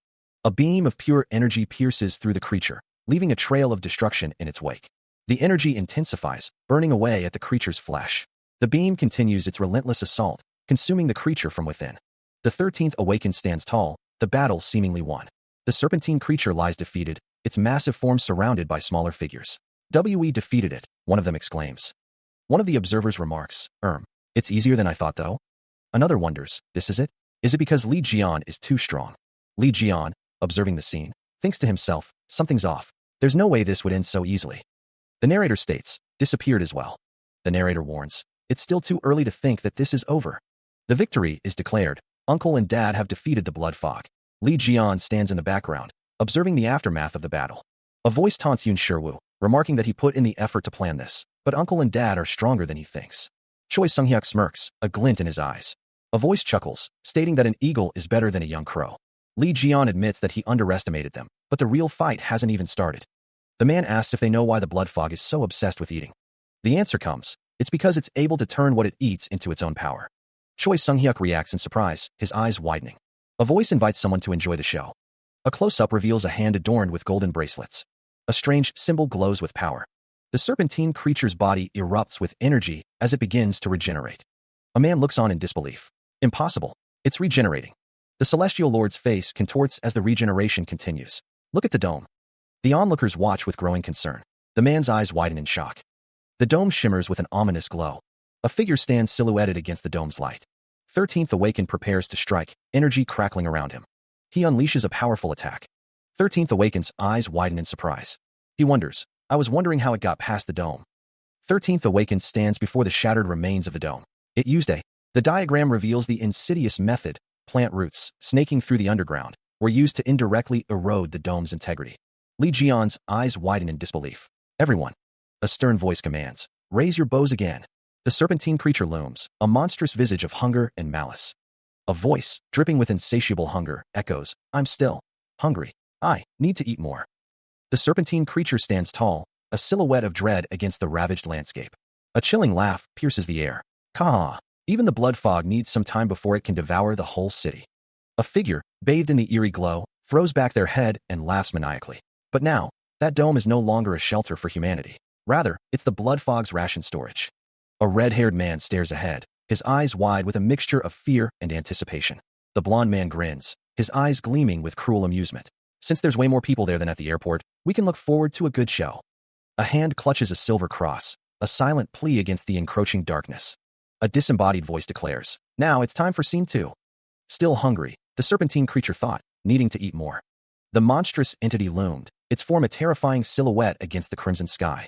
A beam of pure energy pierces through the creature, leaving a trail of destruction in its wake. The energy intensifies, burning away at the creature's flesh. The beam continues its relentless assault, consuming the creature from within. The 13th Awakened stands tall, the battle seemingly won. The serpentine creature lies defeated, its massive form surrounded by smaller figures. "We defeated it," one of them exclaims. One of the observers remarks, "It's easier than I thought though." Another wonders, "This is it? Is it because Li Jian is too strong?" Li Jian, observing the scene, thinks to himself, "Something's off. There's no way this would end so easily." The narrator states, "Disappeared as well." The narrator warns, "It's still too early to think that this is over." The victory is declared. Uncle and Dad have defeated the blood fog. Li Jian stands in the background, observing the aftermath of the battle. A voice taunts Yun Shiwu, remarking that he put in the effort to plan this, but Uncle and Dad are stronger than he thinks. Choi Sung-hyuk smirks, a glint in his eyes. A voice chuckles, stating that an eagle is better than a young crow. Li Jian admits that he underestimated them, but the real fight hasn't even started. The man asks if they know why the blood fog is so obsessed with eating. The answer comes, it's because it's able to turn what it eats into its own power. Choi Sung-hyuk reacts in surprise, his eyes widening. A voice invites someone to enjoy the show. A close-up reveals a hand adorned with golden bracelets. A strange symbol glows with power. The serpentine creature's body erupts with energy as it begins to regenerate. A man looks on in disbelief. Impossible. It's regenerating. The celestial lord's face contorts as the regeneration continues. Look at the dome. The onlookers watch with growing concern. The man's eyes widen in shock. The dome shimmers with an ominous glow. A figure stands silhouetted against the dome's light. 13th Awakened prepares to strike, energy crackling around him. He unleashes a powerful attack. 13th Awakened's eyes widen in surprise. He wonders, "I was wondering how it got past the dome." 13th Awakened stands before the shattered remains of the dome. It used The diagram reveals the insidious method. Plant roots, snaking through the underground, were used to indirectly erode the dome's integrity. Li Jian's eyes widen in disbelief. "Everyone," a stern voice commands, "raise your bows again." The serpentine creature looms, a monstrous visage of hunger and malice. A voice, dripping with insatiable hunger, echoes, "I'm still hungry. I need to eat more." The serpentine creature stands tall, a silhouette of dread against the ravaged landscape. A chilling laugh pierces the air. "Caw! Even the blood fog needs some time before it can devour the whole city." A figure, bathed in the eerie glow, throws back their head and laughs maniacally. But now, that dome is no longer a shelter for humanity. Rather, it's the blood fog's ration storage. A red-haired man stares ahead, his eyes wide with a mixture of fear and anticipation. The blonde man grins, his eyes gleaming with cruel amusement. "Since there's way more people there than at the airport, we can look forward to a good show." A hand clutches a silver cross, a silent plea against the encroaching darkness. A disembodied voice declares, "Now it's time for scene 2. Still hungry, the serpentine creature thought, needing to eat more. The monstrous entity loomed, its form a terrifying silhouette against the crimson sky.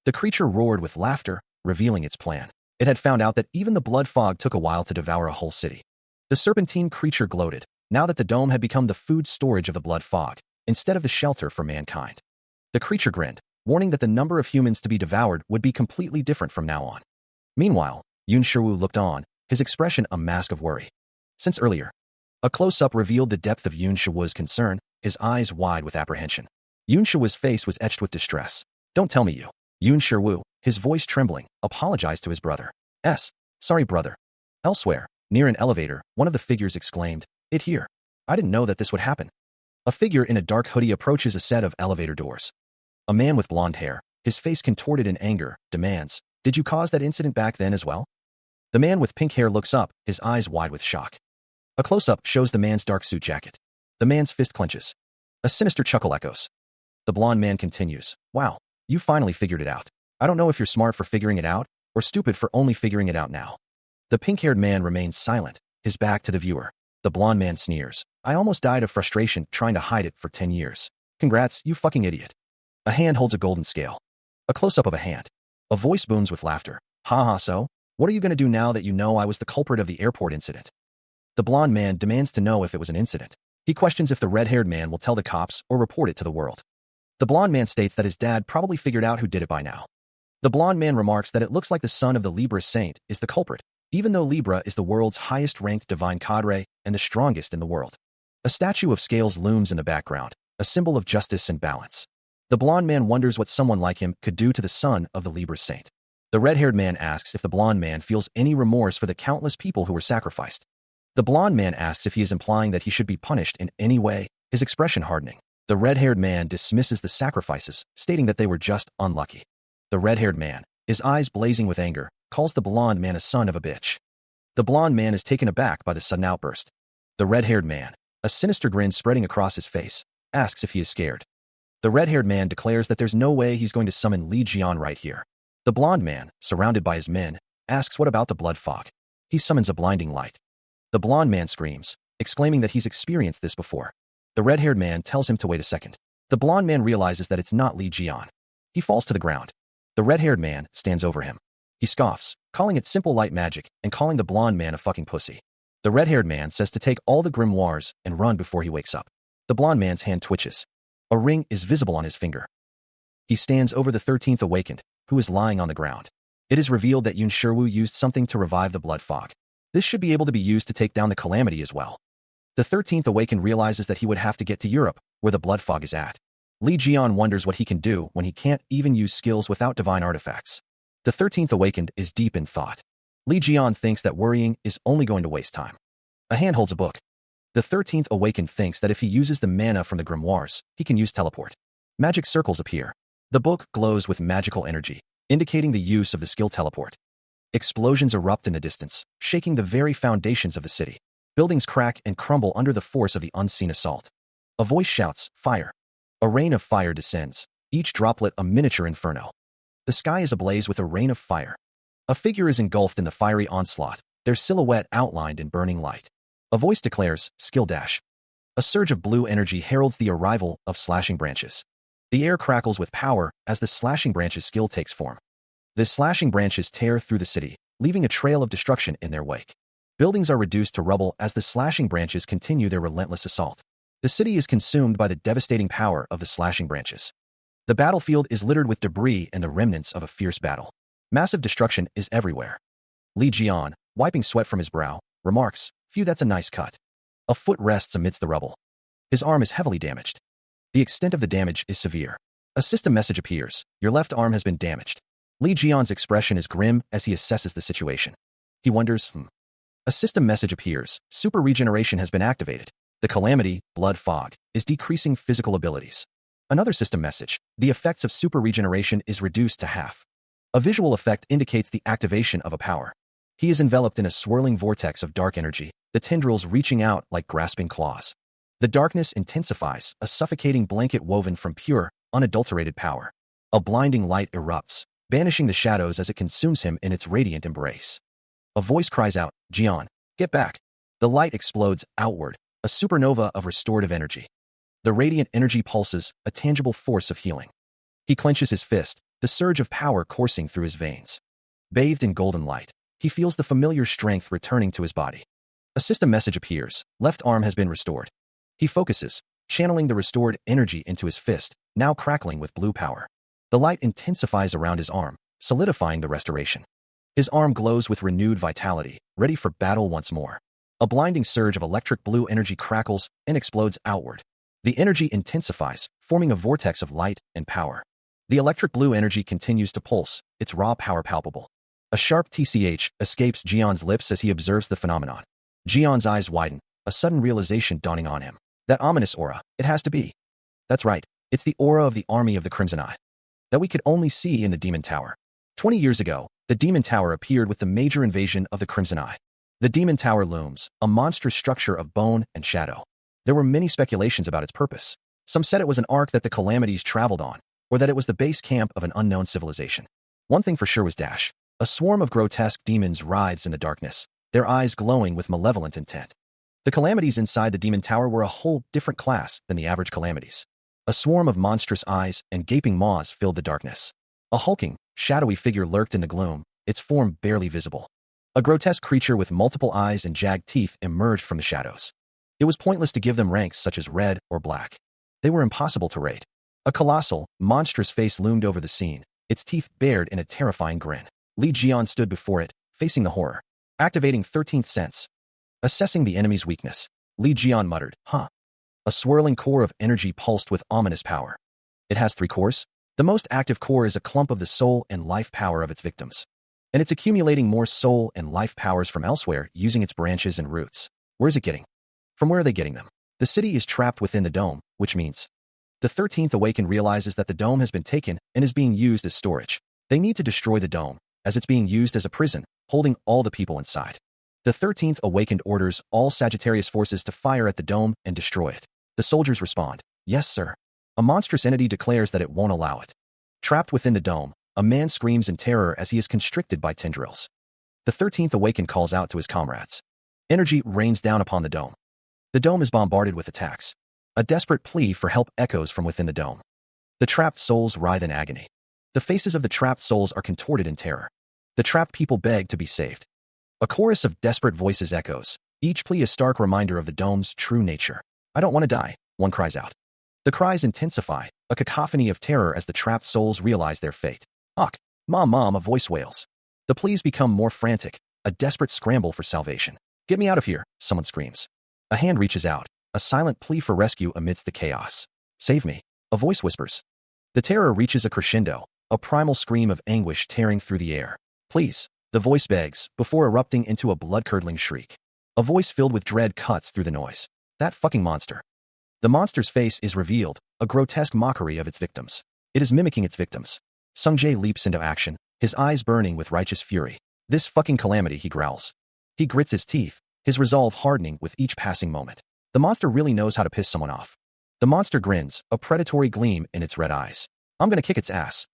The creature roared with laughter, revealing its plan. It had found out that even the blood fog took a while to devour a whole city. The serpentine creature gloated, now that the dome had become the food storage of the blood fog, instead of the shelter for mankind. The creature grinned, warning that the number of humans to be devoured would be completely different from now on. Meanwhile, Yun Shiwu looked on, his expression a mask of worry. Since earlier, a close-up revealed the depth of Yun Shiwu's concern, his eyes wide with apprehension. Yun Shiwu's face was etched with distress. "Don't tell me you." Yun Shiwu, his voice trembling, apologized to his brother. Sorry brother." Elsewhere, near an elevator, one of the figures exclaimed, "It here. I didn't know that this would happen." A figure in a dark hoodie approaches a set of elevator doors. A man with blonde hair, his face contorted in anger, demands, "Did you cause that incident back then as well?" The man with pink hair looks up, his eyes wide with shock. A close-up shows the man's dark suit jacket. The man's fist clenches. A sinister chuckle echoes. The blonde man continues, "Wow, you finally figured it out. I don't know if you're smart for figuring it out, or stupid for only figuring it out now." The pink-haired man remains silent, his back to the viewer. The blonde man sneers, "I almost died of frustration trying to hide it for 10 years. Congrats, you fucking idiot." A hand holds a golden scale. A close-up of a hand. A voice booms with laughter. "Ha, so? What are you going to do now that you know I was the culprit of the airport incident?" The blonde man demands to know if it was an incident. He questions if the red-haired man will tell the cops or report it to the world. The blonde man states that his dad probably figured out who did it by now. The blonde man remarks that it looks like the son of the Libra saint is the culprit, even though Libra is the world's highest-ranked divine cadre and the strongest in the world. A statue of scales looms in the background, a symbol of justice and balance. The blonde man wonders what someone like him could do to the son of the Libra saint. The red-haired man asks if the blonde man feels any remorse for the countless people who were sacrificed. The blonde man asks if he is implying that he should be punished in any way, his expression hardening. The red-haired man dismisses the sacrifices, stating that they were just unlucky. The red-haired man, his eyes blazing with anger, calls the blonde man a son of a bitch. The blonde man is taken aback by the sudden outburst. The red-haired man, a sinister grin spreading across his face, asks if he is scared. The red-haired man declares that there's no way he's going to summon Li Jian right here. The blonde man, surrounded by his men, asks what about the blood fog. He summons a blinding light. The blonde man screams, exclaiming that he's experienced this before. The red-haired man tells him to wait a second. The blonde man realizes that it's not Li Jian. He falls to the ground. The red-haired man stands over him. He scoffs, calling it simple light magic and calling the blonde man a fucking pussy. The red-haired man says to take all the grimoires and run before he wakes up. The blonde man's hand twitches. A ring is visible on his finger. He stands over the 13th awakened, who is lying on the ground. It is revealed that Yun Shiwu used something to revive the blood fog. This should be able to be used to take down the calamity as well. The 13th awakened realizes that he would have to get to Europe, where the blood fog is at. Li Jian wonders what he can do when he can't even use skills without divine artifacts. The 13th awakened is deep in thought. Li Jian thinks that worrying is only going to waste time. A hand holds a book. The 13th awakened thinks that if he uses the mana from the grimoires, he can use teleport. Magic circles appear. The book glows with magical energy, indicating the use of the skill teleport. Explosions erupt in the distance, shaking the very foundations of the city. Buildings crack and crumble under the force of the unseen assault. A voice shouts, "Fire!" A rain of fire descends, each droplet a miniature inferno. The sky is ablaze with a rain of fire. A figure is engulfed in the fiery onslaught, their silhouette outlined in burning light. A voice declares, "Skill dash." A surge of blue energy heralds the arrival of slashing branches. The air crackles with power as the slashing branches skill takes form. The slashing branches tear through the city, leaving a trail of destruction in their wake. Buildings are reduced to rubble as the slashing branches continue their relentless assault. The city is consumed by the devastating power of the slashing branches. The battlefield is littered with debris and the remnants of a fierce battle. Massive destruction is everywhere. Li Jian, wiping sweat from his brow, remarks, "Phew, that's a nice cut." A foot rests amidst the rubble. His arm is heavily damaged. The extent of the damage is severe. A system message appears, "Your left arm has been damaged." Li Jian's expression is grim as he assesses the situation. He wonders, A system message appears, "Super regeneration has been activated. The calamity, blood fog, is decreasing physical abilities." Another system message, "The effects of super regeneration is reduced to half." A visual effect indicates the activation of a power. He is enveloped in a swirling vortex of dark energy, the tendrils reaching out like grasping claws. The darkness intensifies, a suffocating blanket woven from pure, unadulterated power. A blinding light erupts, banishing the shadows as it consumes him in its radiant embrace. A voice cries out, "Jian, get back." The light explodes outward, a supernova of restorative energy. The radiant energy pulses, a tangible force of healing. He clenches his fist, the surge of power coursing through his veins. Bathed in golden light, he feels the familiar strength returning to his body. A system message appears, "Left arm has been restored." He focuses, channeling the restored energy into his fist, now crackling with blue power. The light intensifies around his arm, solidifying the restoration. His arm glows with renewed vitality, ready for battle once more. A blinding surge of electric blue energy crackles and explodes outward. The energy intensifies, forming a vortex of light and power. The electric blue energy continues to pulse, its raw power palpable. A sharp tch escapes Jian's lips as he observes the phenomenon. Jian's eyes widen, a sudden realization dawning on him. That ominous aura, it has to be. That's right, It's the aura of the army of the Crimson Eye that we could only see in the Demon Tower. 20 years ago, the Demon Tower appeared with the major invasion of the Crimson Eye. The Demon Tower looms, a monstrous structure of bone and shadow. There were many speculations about its purpose. Some said it was an arc that the Calamities traveled on, or that it was the base camp of an unknown civilization. One thing for sure was Dash. A swarm of grotesque demons writhes in the darkness, their eyes glowing with malevolent intent. The Calamities inside the Demon Tower were a whole different class than the average Calamities. A swarm of monstrous eyes and gaping maws filled the darkness. A hulking, shadowy figure lurked in the gloom, its form barely visible. A grotesque creature with multiple eyes and jagged teeth emerged from the shadows. It was pointless to give them ranks such as red or black. They were impossible to rate. A colossal, monstrous face loomed over the scene, its teeth bared in a terrifying grin. Li Jian stood before it, facing the horror. Activating 13th sense. Assessing the enemy's weakness, Li Jian muttered, "Huh." A swirling core of energy pulsed with ominous power. It has 3 cores. The most active core is a clump of the soul and life power of its victims. And it's accumulating more soul and life powers from elsewhere using its branches and roots. Where is it getting? From where are they getting them? The city is trapped within the dome, which means the 13th Awakened realizes that the dome has been taken and is being used as storage. They need to destroy the dome, as it's being used as a prison, holding all the people inside. The 13th Awakened orders all Sagittarius forces to fire at the dome and destroy it. The soldiers respond, "Yes, sir." A monstrous entity declares that it won't allow it. Trapped within the dome, a man screams in terror as he is constricted by tendrils. The 13th Awakened calls out to his comrades. Energy rains down upon the dome. The dome is bombarded with attacks. A desperate plea for help echoes from within the dome. The trapped souls writhe in agony. The faces of the trapped souls are contorted in terror. The trapped people beg to be saved. A chorus of desperate voices echoes, each plea a stark reminder of the dome's true nature. "I don't want to die," one cries out. The cries intensify, a cacophony of terror as the trapped souls realize their fate. "Ach, mom," a voice wails. The pleas become more frantic, a desperate scramble for salvation. "Get me out of here," someone screams. A hand reaches out, a silent plea for rescue amidst the chaos. "Save me," a voice whispers. The terror reaches a crescendo, a primal scream of anguish tearing through the air. "Please," the voice begs, before erupting into a blood-curdling shriek. A voice filled with dread cuts through the noise. "That fucking monster." The monster's face is revealed, a grotesque mockery of its victims. It is mimicking its victims. Sung Jae leaps into action, his eyes burning with righteous fury. "This fucking calamity," he growls. He grits his teeth, his resolve hardening with each passing moment. The monster really knows how to piss someone off. The monster grins, a predatory gleam in its red eyes. "I'm gonna kick its ass."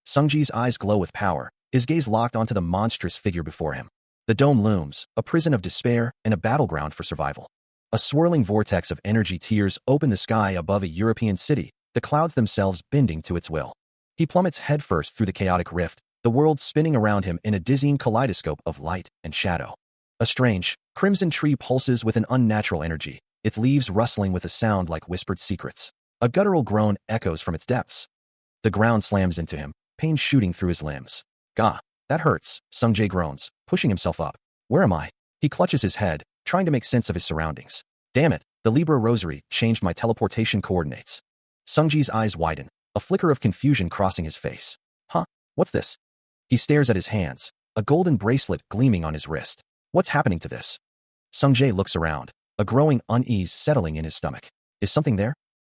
Sung Ji's eyes glow with power, his gaze locked onto the monstrous figure before him. The dome looms, a prison of despair and a battleground for survival. A swirling vortex of energy tears open the sky above a European city, the clouds themselves bending to its will. He plummets headfirst through the chaotic rift, the world spinning around him in a dizzying kaleidoscope of light and shadow. A strange, crimson tree pulses with an unnatural energy, its leaves rustling with a sound like whispered secrets. A guttural groan echoes from its depths. The ground slams into him, pain shooting through his limbs. "Gah, that hurts," Sung Jae groans, pushing himself up. "Where am I?" He clutches his head, trying to make sense of his surroundings. "Damn it, the Libra Rosary changed my teleportation coordinates." Sung Ji's eyes widen, a flicker of confusion crossing his face. "Huh? What's this?" He stares at his hands, a golden bracelet gleaming on his wrist. What's happening to this? Sung Jae looks around, a growing unease settling in his stomach. Is something there?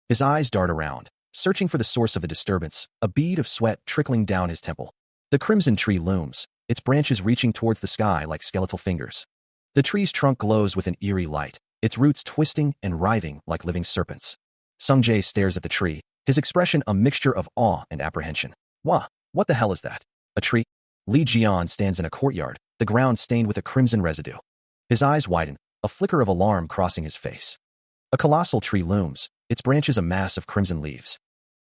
His eyes dart around, searching for the source of the disturbance, a bead of sweat trickling down his temple. The crimson tree looms, its branches reaching towards the sky like skeletal fingers. The tree's trunk glows with an eerie light, its roots twisting and writhing like living serpents. Sung Jae stares at the tree, his expression a mixture of awe and apprehension. Wah, what the hell is that? A tree? Li Jian stands in a courtyard, the ground stained with a crimson residue. His eyes widen, a flicker of alarm crossing his face. A colossal tree looms, its branches a mass of crimson leaves.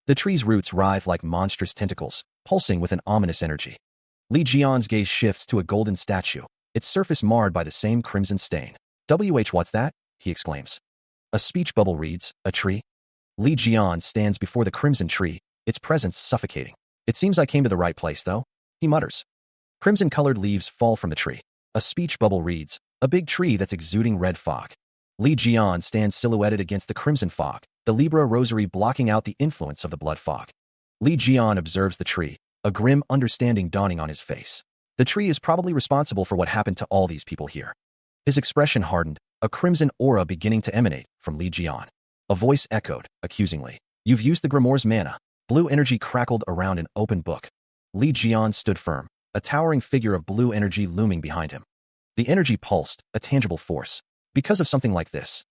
The tree's roots writhe like monstrous tentacles, pulsing with an ominous energy. Li Jian's gaze shifts to a golden statue, its surface marred by the same crimson stain. What's that? He exclaims. A speech bubble reads, a tree? Li Jian stands before the crimson tree, its presence suffocating. It seems I came to the right place, though, he mutters. Crimson-colored leaves fall from the tree. A speech bubble reads, a big tree that's exuding red fog. Li Jian stands silhouetted against the crimson fog, the Libra rosary blocking out the influence of the blood fog. Li Jian observes the tree, a grim understanding dawning on his face. The tree is probably responsible for what happened to all these people here. His expression hardened, a crimson aura beginning to emanate from Li Jian. A voice echoed, accusingly. You've used the Grimoire's mana. Blue energy crackled around an open book. Li Jian stood firm, a towering figure of blue energy looming behind him. The energy pulsed, a tangible force. Because of something like this,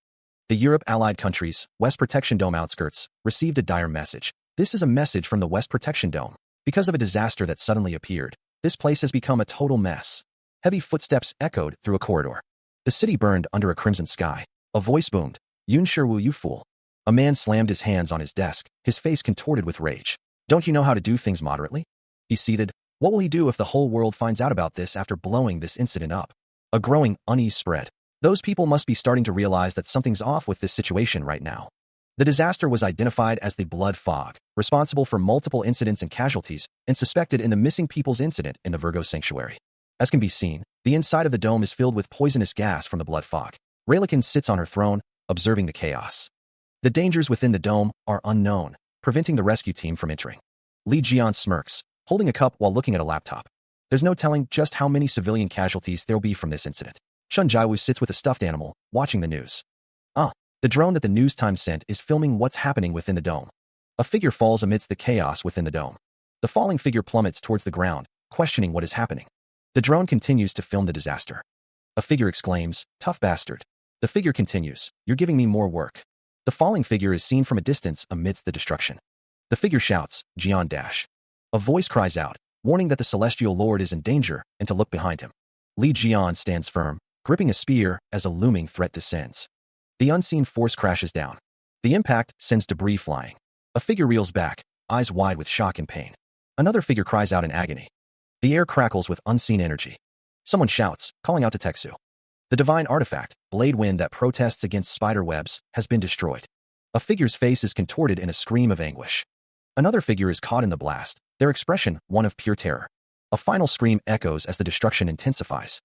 the Europe-allied countries, West Protection Dome outskirts, received a dire message. This is a message from the West Protection Dome. Because of a disaster that suddenly appeared, this place has become a total mess. Heavy footsteps echoed through a corridor. The city burned under a crimson sky. A voice boomed. Yun sure will you fool. A man slammed his hands on his desk, his face contorted with rage. Don't you know how to do things moderately? He seethed. What will he do if the whole world finds out about this after blowing this incident up? A growing unease spread. Those people must be starting to realize that something's off with this situation right now. The disaster was identified as the Blood Fog, responsible for multiple incidents and casualties, and suspected in the missing people's incident in the Virgo Sanctuary. As can be seen, the inside of the dome is filled with poisonous gas from the Blood Fog. Rayleigh sits on her throne, observing the chaos. The dangers within the dome are unknown, preventing the rescue team from entering. Li Jian smirks, holding a cup while looking at a laptop. There's no telling just how many civilian casualties there'll be from this incident. Shun Jiawu sits with a stuffed animal, watching the news. The drone that the news time sent is filming what's happening within the dome. A figure falls amidst the chaos within the dome. The falling figure plummets towards the ground, questioning what is happening. The drone continues to film the disaster. A figure exclaims, "Tough bastard." The figure continues, "You're giving me more work." The falling figure is seen from a distance amidst the destruction. The figure shouts, "Jian dash." A voice cries out, warning that the celestial lord is in danger and to look behind him. Li Jian stands firm, gripping a spear as a looming threat descends. The unseen force crashes down. The impact sends debris flying. A figure reels back, eyes wide with shock and pain. Another figure cries out in agony. The air crackles with unseen energy. Someone shouts, calling out to Teksu. The divine artifact, Blade Wind that protests against spider webs, has been destroyed. A figure's face is contorted in a scream of anguish. Another figure is caught in the blast, their expression one of pure terror. A final scream echoes as the destruction intensifies.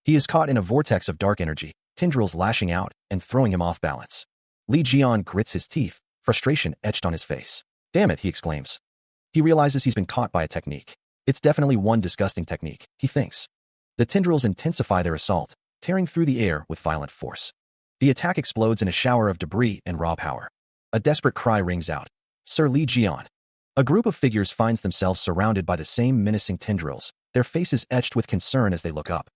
He is caught in a vortex of dark energy, tendrils lashing out and throwing him off balance. Li Jian grits his teeth, frustration etched on his face. Damn it, he exclaims. He realizes he's been caught by a technique. It's definitely one disgusting technique, he thinks. The tendrils intensify their assault, tearing through the air with violent force. The attack explodes in a shower of debris and raw power. A desperate cry rings out. Sir Li Jian. A group of figures finds themselves surrounded by the same menacing tendrils, their faces etched with concern as they look up.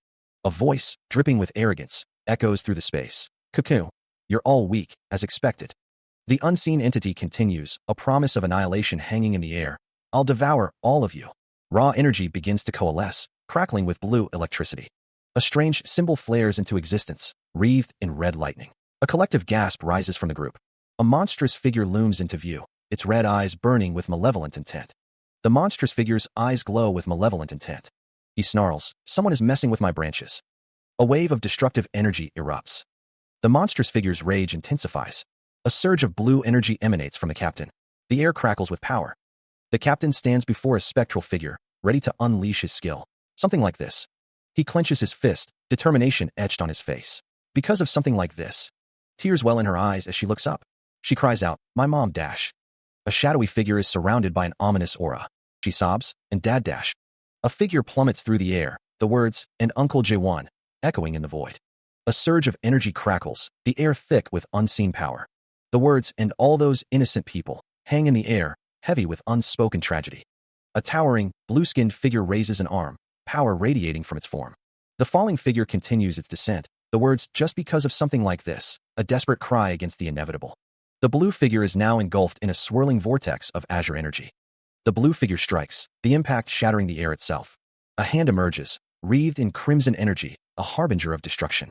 A voice, dripping with arrogance, echoes through the space. Cuckoo. You're all weak, as expected. The unseen entity continues, a promise of annihilation hanging in the air. I'll devour all of you. Raw energy begins to coalesce, crackling with blue electricity. A strange symbol flares into existence, wreathed in red lightning. A collective gasp rises from the group. A monstrous figure looms into view, its red eyes burning with malevolent intent. The monstrous figure's eyes glow with malevolent intent. He snarls, "Someone is messing with my branches." A wave of destructive energy erupts. The monstrous figure's rage intensifies. A surge of blue energy emanates from the captain. The air crackles with power. The captain stands before a spectral figure, ready to unleash his skill. Something like this. He clenches his fist, determination etched on his face. Because of something like this. Tears well in her eyes as she looks up. She cries out, "My mom dash." A shadowy figure is surrounded by an ominous aura. She sobs, and Dad dash. A figure plummets through the air, the words, "And Uncle Jaewon," echoing in the void. A surge of energy crackles, the air thick with unseen power. The words, "and all those innocent people," hang in the air, heavy with unspoken tragedy. A towering, blue-skinned figure raises an arm, power radiating from its form. The falling figure continues its descent, the words, "just because of something like this," a desperate cry against the inevitable. The blue figure is now engulfed in a swirling vortex of azure energy. The blue figure strikes, the impact shattering the air itself. A hand emerges, wreathed in crimson energy, a harbinger of destruction.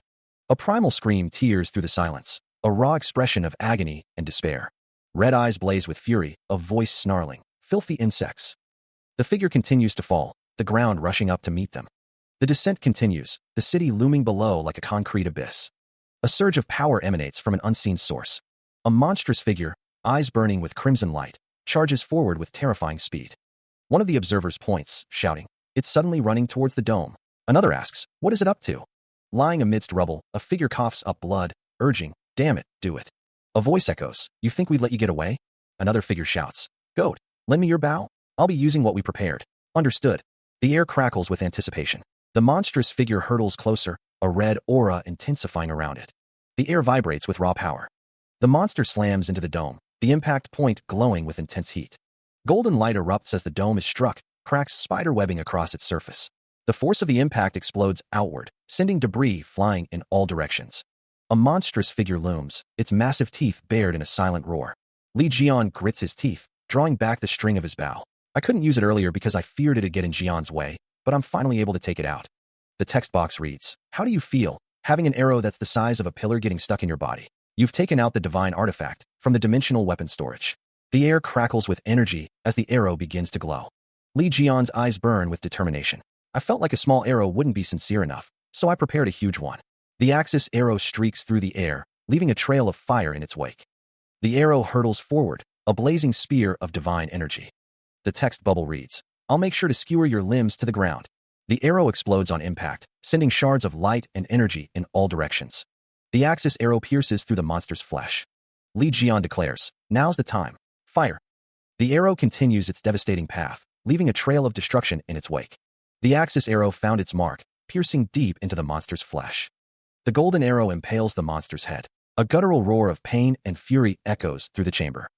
A primal scream tears through the silence, a raw expression of agony and despair. Red eyes blaze with fury, a voice snarling, "Filthy insects." The figure continues to fall, the ground rushing up to meet them. The descent continues, the city looming below like a concrete abyss. A surge of power emanates from an unseen source. A monstrous figure, eyes burning with crimson light, charges forward with terrifying speed. One of the observers points, shouting, "It's suddenly running towards the dome." Another asks, "What is it up to?" Lying amidst rubble, a figure coughs up blood, urging, "Damn it, do it." A voice echoes, "You think we'd let you get away?" Another figure shouts, "Goat, lend me your bow? I'll be using what we prepared." Understood. The air crackles with anticipation. The monstrous figure hurtles closer, a red aura intensifying around it. The air vibrates with raw power. The monster slams into the dome, the impact point glowing with intense heat. Golden light erupts as the dome is struck, cracks spider webbing across its surface. The force of the impact explodes outward, sending debris flying in all directions. A monstrous figure looms, its massive teeth bared in a silent roar. Li Jian grits his teeth, drawing back the string of his bow. I couldn't use it earlier because I feared it'd get in Jian's way, but I'm finally able to take it out. The text box reads, "How do you feel, having an arrow that's the size of a pillar getting stuck in your body? You've taken out the divine artifact from the dimensional weapon storage." The air crackles with energy as the arrow begins to glow. Li Jian's eyes burn with determination. I felt like a small arrow wouldn't be sincere enough, so I prepared a huge one. The Axis arrow streaks through the air, leaving a trail of fire in its wake. The arrow hurtles forward, a blazing spear of divine energy. The text bubble reads, "I'll make sure to skewer your limbs to the ground." The arrow explodes on impact, sending shards of light and energy in all directions. The Axis arrow pierces through the monster's flesh. Li Jian declares, "Now's the time. Fire." The arrow continues its devastating path, leaving a trail of destruction in its wake. The Axis arrow found its mark, piercing deep into the monster's flesh. The golden arrow impales the monster's head. A guttural roar of pain and fury echoes through the chamber.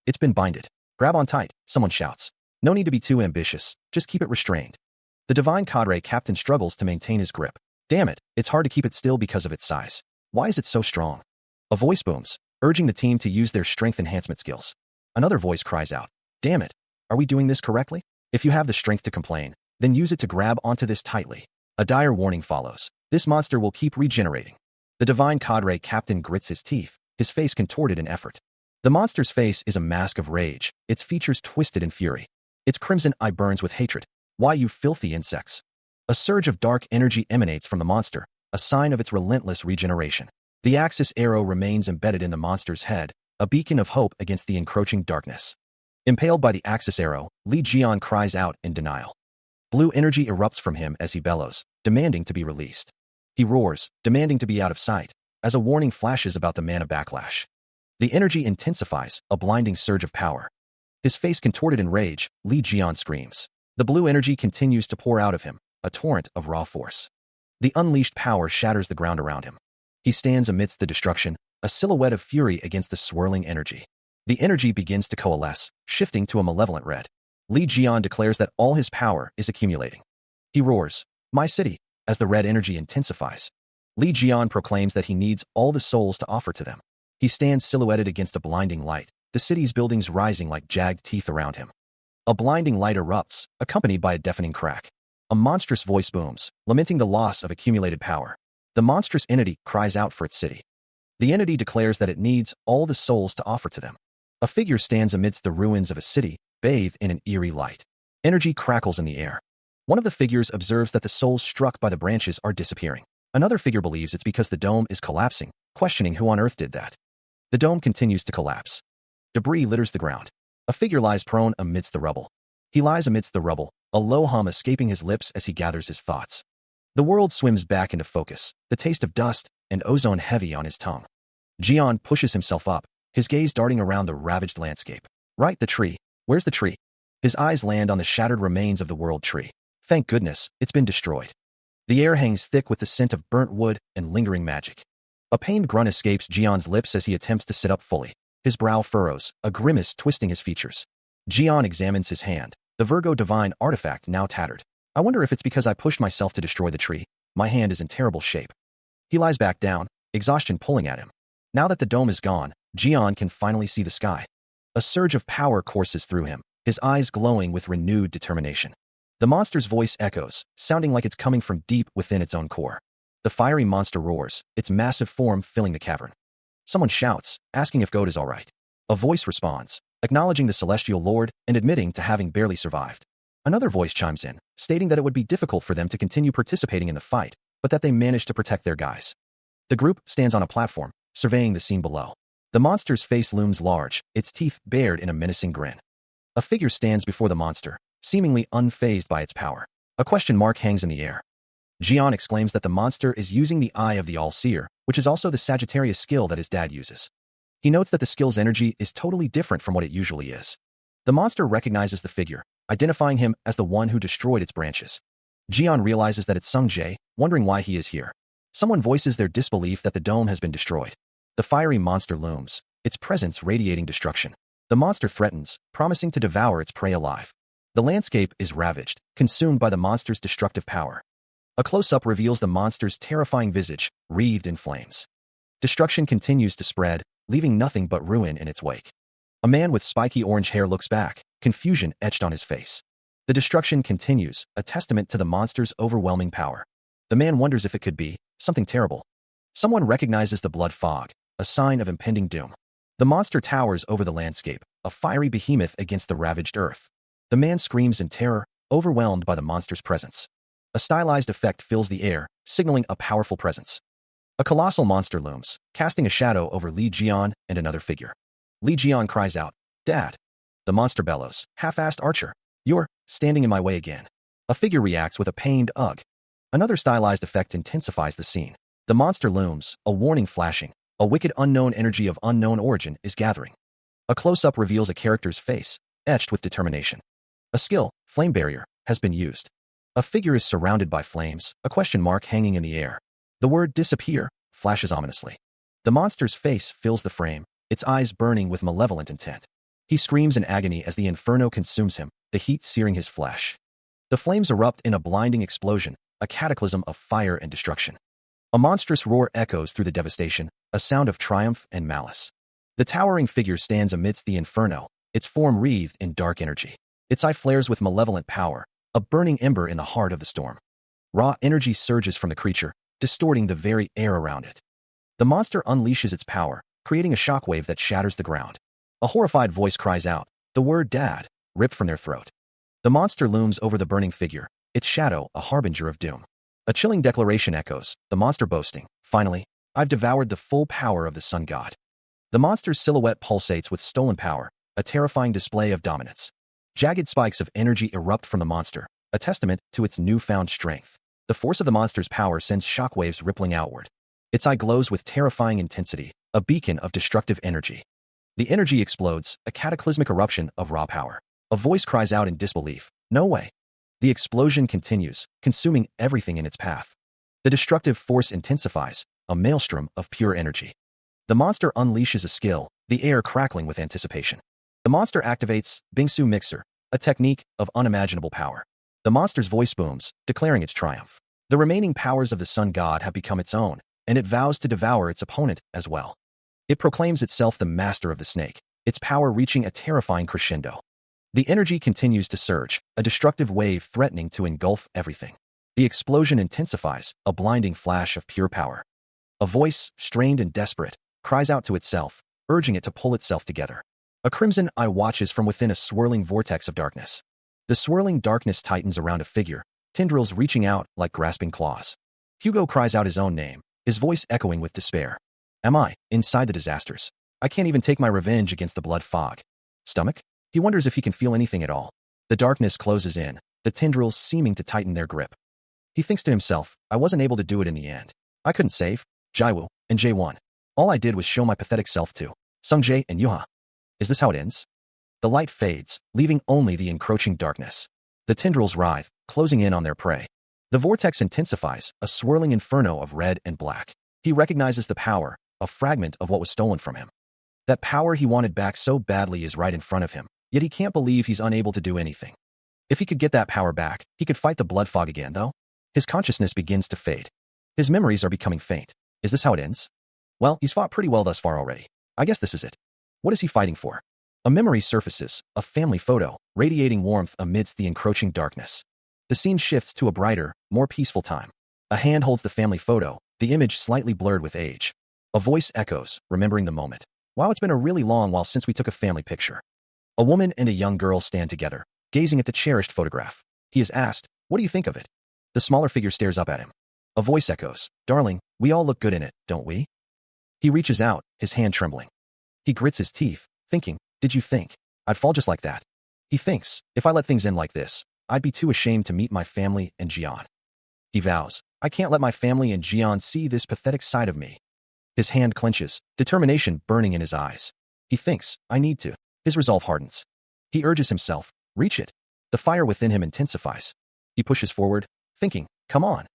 "It's been binded. Grab on tight," someone shouts. "No need to be too ambitious, just keep it restrained." The divine cadre captain struggles to maintain his grip. "Damn it, it's hard to keep it still because of its size. Why is it so strong?" A voice booms, urging the team to use their strength enhancement skills. Another voice cries out, "Damn it, are we doing this correctly? If you have the strength to complain, then use it to grab onto this tightly." A dire warning follows. "This monster will keep regenerating." The divine cadre captain grits his teeth, his face contorted in effort. The monster's face is a mask of rage, its features twisted in fury. Its crimson eye burns with hatred. "Why, you filthy insects!" A surge of dark energy emanates from the monster, a sign of its relentless regeneration. The Axis arrow remains embedded in the monster's head, a beacon of hope against the encroaching darkness. Impaled by the Axis arrow, Li Jian cries out in denial. Blue energy erupts from him as he bellows, demanding to be released. He roars, demanding to be out of sight, as a warning flashes about the mana backlash. The energy intensifies, a blinding surge of power. His face contorted in rage, Li Jian screams. The blue energy continues to pour out of him, a torrent of raw force. The unleashed power shatters the ground around him. He stands amidst the destruction, a silhouette of fury against the swirling energy. The energy begins to coalesce, shifting to a malevolent red. Li Jian declares that all his power is accumulating. He roars, "My city," as the red energy intensifies. Li Jian proclaims that he needs all the souls to offer to them. He stands silhouetted against a blinding light, the city's buildings rising like jagged teeth around him. A blinding light erupts, accompanied by a deafening crack. A monstrous voice booms, lamenting the loss of accumulated power. The monstrous entity cries out for its city. The entity declares that it needs all the souls to offer to them. A figure stands amidst the ruins of a city, bathed in an eerie light. Energy crackles in the air. One of the figures observes that the souls struck by the branches are disappearing. Another figure believes it's because the dome is collapsing, questioning who on earth did that. The dome continues to collapse. Debris litters the ground. A figure lies prone amidst the rubble. He lies amidst the rubble, a low hum escaping his lips as he gathers his thoughts. The world swims back into focus, the taste of dust and ozone heavy on his tongue. Jian pushes himself up, his gaze darting around the ravaged landscape. "Right, the tree. Where's the tree?" His eyes land on the shattered remains of the world tree. Thank goodness, it's been destroyed. The air hangs thick with the scent of burnt wood and lingering magic. A pained grunt escapes Jian's lips as he attempts to sit up fully. His brow furrows, a grimace twisting his features. Jian examines his hand, the Virgo divine artifact now tattered. "I wonder if it's because I pushed myself to destroy the tree. My hand is in terrible shape." He lies back down, exhaustion pulling at him. Now that the dome is gone, Jian can finally see the sky. A surge of power courses through him, his eyes glowing with renewed determination. The monster's voice echoes, sounding like it's coming from deep within its own core. The fiery monster roars, its massive form filling the cavern. Someone shouts, asking if Goat is all right. A voice responds, acknowledging the celestial lord and admitting to having barely survived. Another voice chimes in, stating that it would be difficult for them to continue participating in the fight, but that they managed to protect their guys. The group stands on a platform, surveying the scene below. The monster's face looms large, its teeth bared in a menacing grin. A figure stands before the monster, seemingly unfazed by its power. A question mark hangs in the air. Jian exclaims that the monster is using the Eye of the All-Seer, which is also the Sagittarius skill that his dad uses. He notes that the skill's energy is totally different from what it usually is. The monster recognizes the figure, identifying him as the one who destroyed its branches. Jian realizes that it's Sung Jae, wondering why he is here. Someone voices their disbelief that the dome has been destroyed. The fiery monster looms, its presence radiating destruction. The monster threatens, promising to devour its prey alive. The landscape is ravaged, consumed by the monster's destructive power. A close-up reveals the monster's terrifying visage, wreathed in flames. Destruction continues to spread, leaving nothing but ruin in its wake. A man with spiky orange hair looks back, confusion etched on his face. The destruction continues, a testament to the monster's overwhelming power. The man wonders if it could be something terrible. Someone recognizes the blood fog, a sign of impending doom. The monster towers over the landscape, a fiery behemoth against the ravaged earth. The man screams in terror, overwhelmed by the monster's presence. A stylized effect fills the air, signaling a powerful presence. A colossal monster looms, casting a shadow over Li Jian and another figure. Li Jian cries out, "Dad!" The monster bellows, "Half-assed archer! You're standing in my way again." A figure reacts with a pained ugh. Another stylized effect intensifies the scene. The monster looms, a warning flashing. A wicked unknown energy of unknown origin is gathering. A close-up reveals a character's face, etched with determination. A skill, flame barrier, has been used. A figure is surrounded by flames, a question mark hanging in the air. The word disappear flashes ominously. The monster's face fills the frame, its eyes burning with malevolent intent. He screams in agony as the inferno consumes him, the heat searing his flesh. The flames erupt in a blinding explosion, a cataclysm of fire and destruction. A monstrous roar echoes through the devastation, a sound of triumph and malice. The towering figure stands amidst the inferno, its form wreathed in dark energy. Its eye flares with malevolent power, a burning ember in the heart of the storm. Raw energy surges from the creature, distorting the very air around it. The monster unleashes its power, creating a shockwave that shatters the ground. A horrified voice cries out, the word "Dad," ripped from their throat. The monster looms over the burning figure, its shadow a harbinger of doom. A chilling declaration echoes, the monster boasting, "Finally, I've devoured the full power of the sun god." The monster's silhouette pulsates with stolen power, a terrifying display of dominance. Jagged spikes of energy erupt from the monster, a testament to its newfound strength. The force of the monster's power sends shockwaves rippling outward. Its eye glows with terrifying intensity, a beacon of destructive energy. The energy explodes, a cataclysmic eruption of raw power. A voice cries out in disbelief, "No way." The explosion continues, consuming everything in its path. The destructive force intensifies, a maelstrom of pure energy. The monster unleashes a skill, the air crackling with anticipation. The monster activates Bingsu Mixer, a technique of unimaginable power. The monster's voice booms, declaring its triumph. The remaining powers of the sun god have become its own, and it vows to devour its opponent as well. It proclaims itself the master of the snake, its power reaching a terrifying crescendo. The energy continues to surge, a destructive wave threatening to engulf everything. The explosion intensifies, a blinding flash of pure power. A voice, strained and desperate, cries out to itself, urging it to pull itself together. A crimson eye watches from within a swirling vortex of darkness. The swirling darkness tightens around a figure, tendrils reaching out like grasping claws. Hugo cries out his own name, his voice echoing with despair. "Am I, inside the disasters? I can't even take my revenge against the blood fog." Stomach? He wonders if he can feel anything at all. The darkness closes in, the tendrils seeming to tighten their grip. He thinks to himself, "I wasn't able to do it in the end. I couldn't save Jaiwoo and Jae-won. All I did was show my pathetic self to Sung-jae and Yuha. Is this how it ends?" The light fades, leaving only the encroaching darkness. The tendrils writhe, closing in on their prey. The vortex intensifies, a swirling inferno of red and black. He recognizes the power, a fragment of what was stolen from him. That power he wanted back so badly is right in front of him, yet he can't believe he's unable to do anything. If he could get that power back, he could fight the blood fog again, though. His consciousness begins to fade. His memories are becoming faint. Is this how it ends? Well, he's fought pretty well thus far already. I guess this is it. What is he fighting for? A memory surfaces, a family photo, radiating warmth amidst the encroaching darkness. The scene shifts to a brighter, more peaceful time. A hand holds the family photo, the image slightly blurred with age. A voice echoes, remembering the moment. "Wow, it's been a really long while since we took a family picture." A woman and a young girl stand together, gazing at the cherished photograph. He is asked, "What do you think of it?" The smaller figure stares up at him. A voice echoes, "Darling, we all look good in it, don't we?" He reaches out, his hand trembling. He grits his teeth, thinking, "Did you think I'd fall just like that?" He thinks, "If I let things end like this, I'd be too ashamed to meet my family and Jian." He vows, "I can't let my family and Jian see this pathetic side of me." His hand clenches, determination burning in his eyes. He thinks, "I need to." His resolve hardens. He urges himself, "Reach it." The fire within him intensifies. He pushes forward, thinking, "Come on."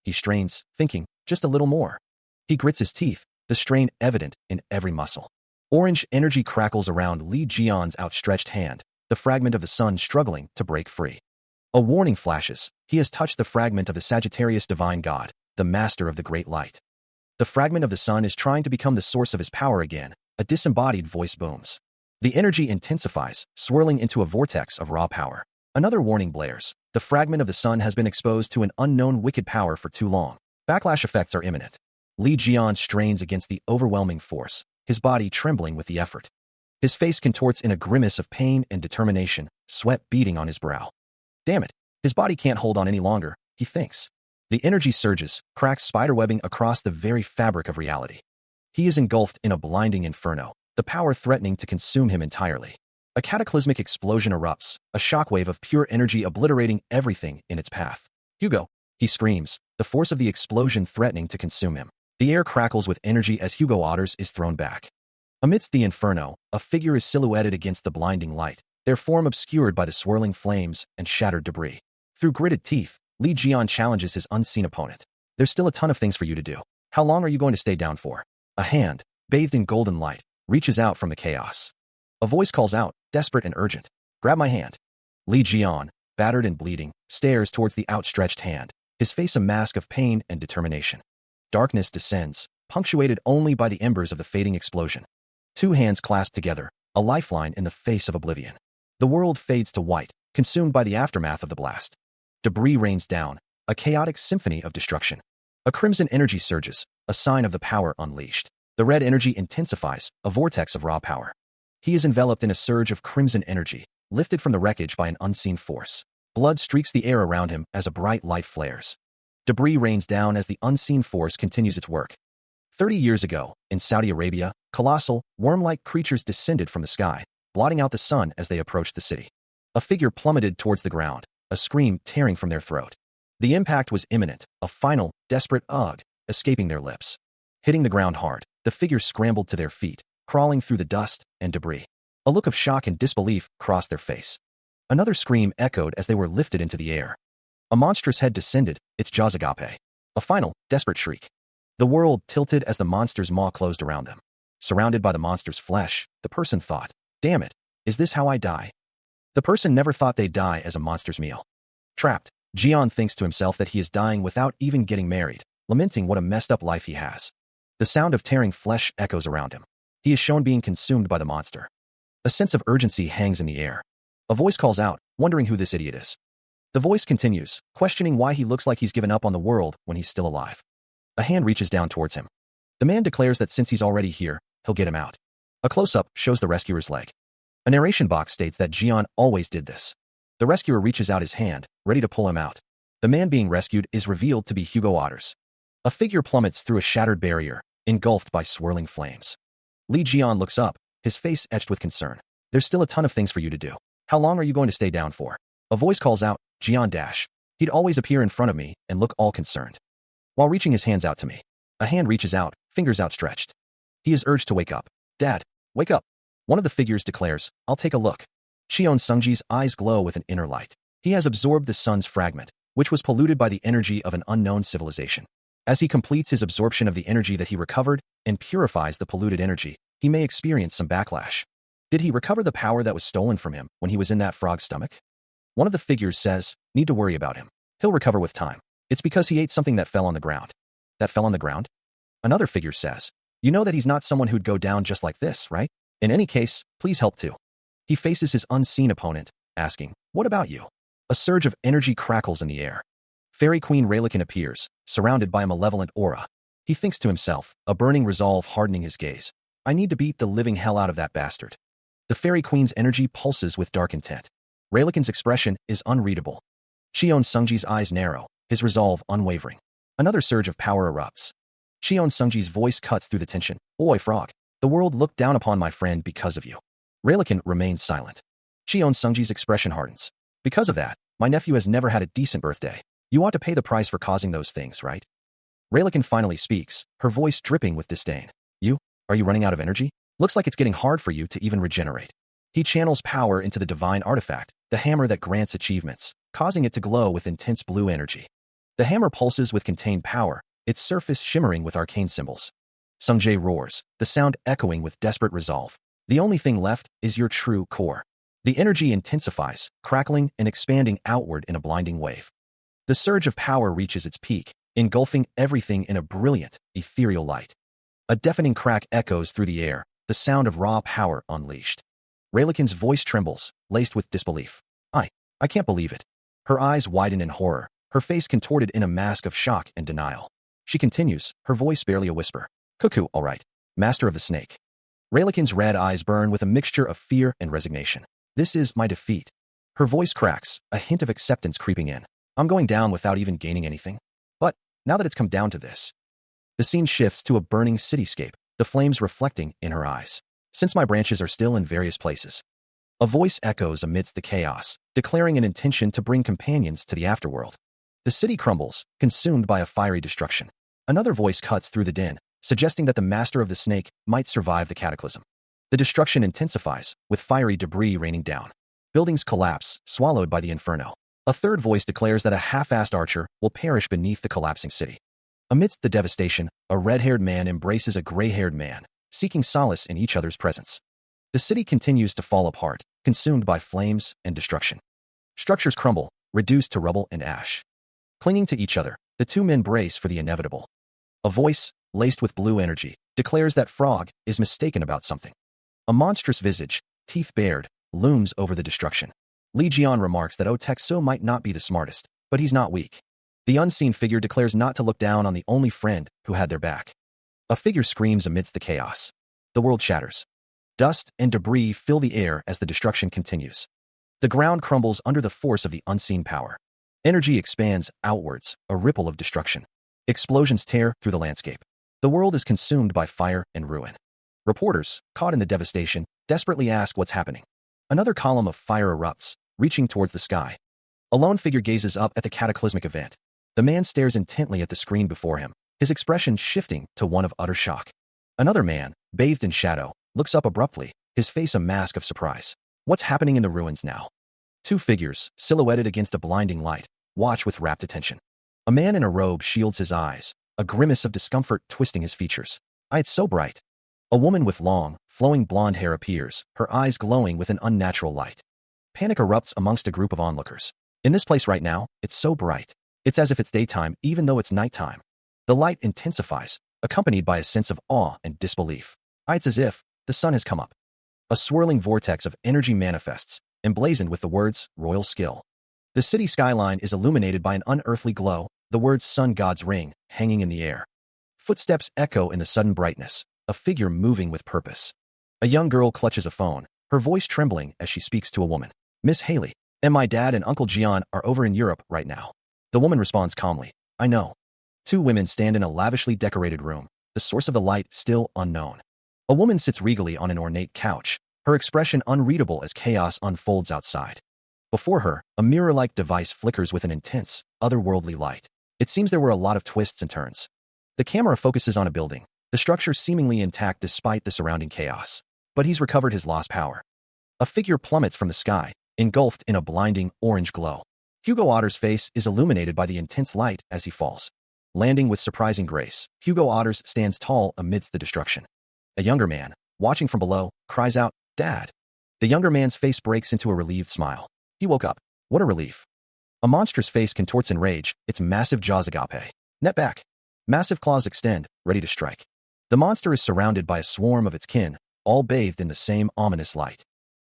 He strains, thinking, "Just a little more." He grits his teeth, the strain evident in every muscle. Orange energy crackles around Li Jian's outstretched hand, the fragment of the sun struggling to break free. A warning flashes. He has touched the fragment of the Sagittarius divine god, the master of the great light. The fragment of the sun is trying to become the source of his power again. A disembodied voice booms. The energy intensifies, swirling into a vortex of raw power. Another warning blares. The fragment of the sun has been exposed to an unknown wicked power for too long. Backlash effects are imminent. Li Jian strains against the overwhelming force, his body trembling with the effort. His face contorts in a grimace of pain and determination, sweat beading on his brow. Damn it, his body can't hold on any longer, he thinks. The energy surges, cracks spiderwebbing across the very fabric of reality. He is engulfed in a blinding inferno, the power threatening to consume him entirely. A cataclysmic explosion erupts, a shockwave of pure energy obliterating everything in its path. Hugo, he screams, the force of the explosion threatening to consume him. The air crackles with energy as Hugo Otters is thrown back. Amidst the inferno, a figure is silhouetted against the blinding light, their form obscured by the swirling flames and shattered debris. Through gritted teeth, Li Jian challenges his unseen opponent. There's still a ton of things for you to do. How long are you going to stay down for? A hand, bathed in golden light, reaches out from the chaos. A voice calls out, desperate and urgent. Grab my hand. Li Jian, battered and bleeding, stares towards the outstretched hand, his face a mask of pain and determination. Darkness descends, punctuated only by the embers of the fading explosion. Two hands clasped together, a lifeline in the face of oblivion. The world fades to white, consumed by the aftermath of the blast. Debris rains down, a chaotic symphony of destruction. A crimson energy surges, a sign of the power unleashed. The red energy intensifies, a vortex of raw power. He is enveloped in a surge of crimson energy, lifted from the wreckage by an unseen force. Blood streaks the air around him as a bright light flares. Debris rains down as the unseen force continues its work. 30 years ago, in Saudi Arabia, colossal, worm-like creatures descended from the sky, blotting out the sun as they approached the city. A figure plummeted towards the ground, a scream tearing from their throat. The impact was imminent, a final, desperate ugh, escaping their lips. Hitting the ground hard, the figures scrambled to their feet, crawling through the dust and debris. A look of shock and disbelief crossed their face. Another scream echoed as they were lifted into the air. A monstrous head descended, its jaws agape. A final, desperate shriek. The world tilted as the monster's maw closed around them. Surrounded by the monster's flesh, the person thought, damn it, is this how I die? The person never thought they'd die as a monster's meal. Trapped, Jian thinks to himself that he is dying without even getting married, lamenting what a messed up life he has. The sound of tearing flesh echoes around him. He is shown being consumed by the monster. A sense of urgency hangs in the air. A voice calls out, wondering who this idiot is. The voice continues, questioning why he looks like he's given up on the world when he's still alive. A hand reaches down towards him. The man declares that since he's already here, he'll get him out. A close-up shows the rescuer's leg. A narration box states that Jian always did this. The rescuer reaches out his hand, ready to pull him out. The man being rescued is revealed to be Hugo Otters. A figure plummets through a shattered barrier, engulfed by swirling flames. Li Jian looks up, his face etched with concern. There's still a ton of things for you to do. How long are you going to stay down for? A voice calls out, Jian dash. He'd always appear in front of me and look all concerned. While reaching his hands out to me, a hand reaches out, fingers outstretched. He is urged to wake up. Dad, wake up. One of the figures declares, I'll take a look. Cheon Sungji's eyes glow with an inner light. He has absorbed the sun's fragment, which was polluted by the energy of an unknown civilization. As he completes his absorption of the energy that he recovered and purifies the polluted energy, he may experience some backlash. Did he recover the power that was stolen from him when he was in that frog's stomach? One of the figures says, need to worry about him. He'll recover with time. It's because he ate something that fell on the ground. That fell on the ground? Another figure says, you know that he's not someone who'd go down just like this, right? In any case, please help too. He faces his unseen opponent, asking, what about you? A surge of energy crackles in the air. Fairy Queen Raylikin appears, surrounded by a malevolent aura. He thinks to himself, a burning resolve hardening his gaze. I need to beat the living hell out of that bastard. The Fairy Queen's energy pulses with dark intent. Raylikin's expression is unreadable. Cheon Sungji's eyes narrow, his resolve unwavering. Another surge of power erupts. Cheon Sungji's voice cuts through the tension. Oi, frog. The world looked down upon my friend because of you. Raylikin remains silent. Cheon Sungji's expression hardens. Because of that, my nephew has never had a decent birthday. You ought to pay the price for causing those things, right? Raylikin finally speaks, her voice dripping with disdain. You? Are you running out of energy? Looks like it's getting hard for you to even regenerate. He channels power into the divine artifact, the hammer that grants achievements, causing it to glow with intense blue energy. The hammer pulses with contained power, its surface shimmering with arcane symbols. Sungjae roars, the sound echoing with desperate resolve. The only thing left is your true core. The energy intensifies, crackling and expanding outward in a blinding wave. The surge of power reaches its peak, engulfing everything in a brilliant, ethereal light. A deafening crack echoes through the air, the sound of raw power unleashed. Raylikin's voice trembles, laced with disbelief. I can't believe it. Her eyes widen in horror, her face contorted in a mask of shock and denial. She continues, her voice barely a whisper. Cuckoo, all right. Master of the snake. Raylikin's red eyes burn with a mixture of fear and resignation. This is my defeat. Her voice cracks, a hint of acceptance creeping in. I'm going down without even gaining anything. But, now that it's come down to this. The scene shifts to a burning cityscape, the flames reflecting in her eyes. Since my branches are still in various places. A voice echoes amidst the chaos, declaring an intention to bring companions to the afterworld. The city crumbles, consumed by a fiery destruction. Another voice cuts through the din, suggesting that the master of the snake might survive the cataclysm. The destruction intensifies, with fiery debris raining down. Buildings collapse, swallowed by the inferno. A third voice declares that a half-assed archer will perish beneath the collapsing city. Amidst the devastation, a red-haired man embraces a gray-haired man, seeking solace in each other's presence. The city continues to fall apart, consumed by flames and destruction. Structures crumble, reduced to rubble and ash. Clinging to each other, the two men brace for the inevitable. A voice, laced with blue energy, declares that Frog is mistaken about something. A monstrous visage, teeth bared, looms over the destruction. Li Jian remarks that Otexo might not be the smartest, but he's not weak. The unseen figure declares not to look down on the only friend who had their back. A figure screams amidst the chaos. The world shatters. Dust and debris fill the air as the destruction continues. The ground crumbles under the force of the unseen power. Energy expands outwards, a ripple of destruction. Explosions tear through the landscape. The world is consumed by fire and ruin. Reporters, caught in the devastation, desperately ask what's happening. Another column of fire erupts, reaching towards the sky. A lone figure gazes up at the cataclysmic event. The man stares intently at the screen before him, his expression shifting to one of utter shock. Another man, bathed in shadow, looks up abruptly, his face a mask of surprise. What's happening in the ruins now? Two figures, silhouetted against a blinding light, watch with rapt attention. A man in a robe shields his eyes, a grimace of discomfort twisting his features. It's so bright. A woman with long, flowing blonde hair appears, her eyes glowing with an unnatural light. Panic erupts amongst a group of onlookers. In this place right now, it's so bright. It's as if it's daytime even though it's nighttime. The light intensifies, accompanied by a sense of awe and disbelief. It's as if the sun has come up. A swirling vortex of energy manifests, emblazoned with the words, royal skill. The city skyline is illuminated by an unearthly glow, the words sun god's ring, hanging in the air. Footsteps echo in the sudden brightness, a figure moving with purpose. A young girl clutches a phone, her voice trembling as she speaks to a woman. Miss Haley, and my dad and Uncle Jian are over in Europe right now. The woman responds calmly. I know. Two women stand in a lavishly decorated room, the source of the light still unknown. A woman sits regally on an ornate couch, her expression unreadable as chaos unfolds outside. Before her, a mirror-like device flickers with an intense, otherworldly light. It seems there were a lot of twists and turns. The camera focuses on a building, the structure seemingly intact despite the surrounding chaos. But he's recovered his lost power. A figure plummets from the sky, engulfed in a blinding orange glow. Hugo Otter's face is illuminated by the intense light as he falls. Landing with surprising grace, Hugo Otters stands tall amidst the destruction. A younger man, watching from below, cries out, Dad. The younger man's face breaks into a relieved smile. He woke up. What a relief. A monstrous face contorts in rage, its massive jaws agape. Net back. Massive claws extend, ready to strike. The monster is surrounded by a swarm of its kin, all bathed in the same ominous light.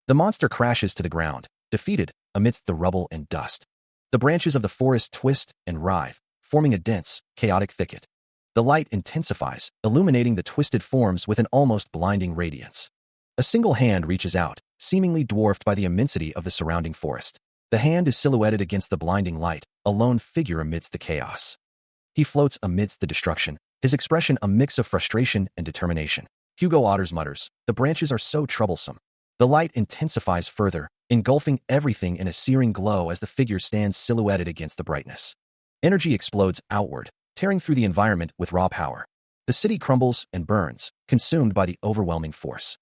The monster crashes to the ground, defeated, amidst the rubble and dust. The branches of the forest twist and writhe, forming a dense, chaotic thicket. The light intensifies, illuminating the twisted forms with an almost blinding radiance. A single hand reaches out, seemingly dwarfed by the immensity of the surrounding forest. The hand is silhouetted against the blinding light, a lone figure amidst the chaos. He floats amidst the destruction, his expression a mix of frustration and determination. Hugo Otters mutters, the branches are so troublesome. The light intensifies further, engulfing everything in a searing glow as the figure stands silhouetted against the brightness. Energy explodes outward, tearing through the environment with raw power. The city crumbles and burns, consumed by the overwhelming force.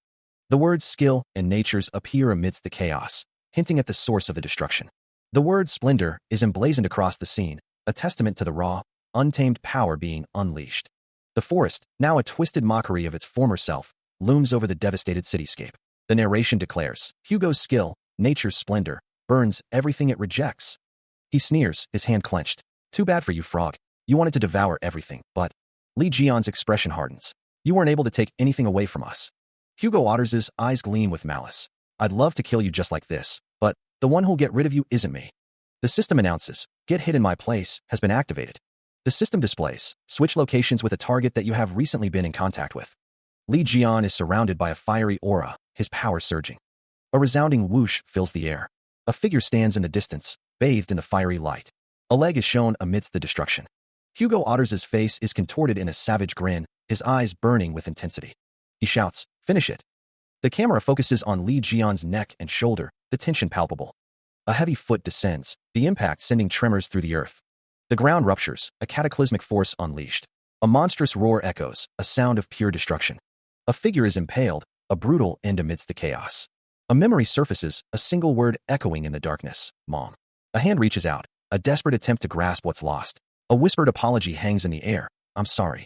The words skill and natures appear amidst the chaos, hinting at the source of the destruction. The word splendor is emblazoned across the scene, a testament to the raw, untamed power being unleashed. The forest, now a twisted mockery of its former self, looms over the devastated cityscape. The narration declares, Hugo's skill, nature's splendor, burns everything it rejects. He sneers, his hand clenched. Too bad for you, frog. You wanted to devour everything, but... Li Jian's expression hardens. You weren't able to take anything away from us. Hugo Otters's eyes gleam with malice. I'd love to kill you just like this, but the one who'll get rid of you isn't me. The system announces, Get hit in my place has been activated. The system displays, switch locations with a target that you have recently been in contact with. Li Jian is surrounded by a fiery aura, his power surging. A resounding whoosh fills the air. A figure stands in the distance, bathed in the fiery light. A leg is shown amidst the destruction. Hugo Otters's face is contorted in a savage grin, his eyes burning with intensity. He shouts, Finish it. The camera focuses on Li Jian's neck and shoulder, the tension palpable. A heavy foot descends, the impact sending tremors through the earth. The ground ruptures, a cataclysmic force unleashed. A monstrous roar echoes, a sound of pure destruction. A figure is impaled, a brutal end amidst the chaos. A memory surfaces, a single word echoing in the darkness, Mom. A hand reaches out, a desperate attempt to grasp what's lost. A whispered apology hangs in the air, I'm sorry.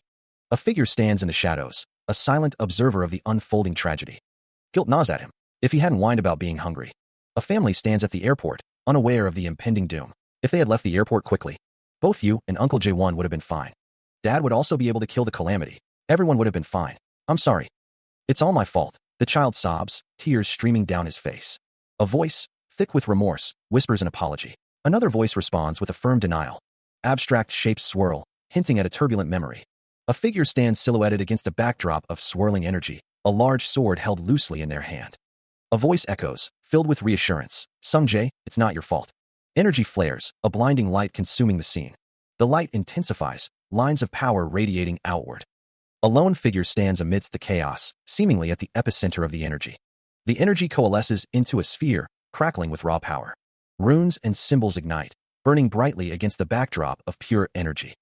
A figure stands in the shadows, a silent observer of the unfolding tragedy. Guilt gnaws at him, if he hadn't whined about being hungry. A family stands at the airport, unaware of the impending doom. If they had left the airport quickly, both you and Uncle Jae-won would have been fine. Dad would also be able to kill the calamity. Everyone would have been fine. I'm sorry. It's all my fault. The child sobs, tears streaming down his face. A voice, thick with remorse, whispers an apology. Another voice responds with a firm denial. Abstract shapes swirl, hinting at a turbulent memory. A figure stands silhouetted against a backdrop of swirling energy, a large sword held loosely in their hand. A voice echoes, filled with reassurance. Sung-jae, it's not your fault. Energy flares, a blinding light consuming the scene. The light intensifies, lines of power radiating outward. A lone figure stands amidst the chaos, seemingly at the epicenter of the energy. The energy coalesces into a sphere, crackling with raw power. Runes and symbols ignite, burning brightly against the backdrop of pure energy.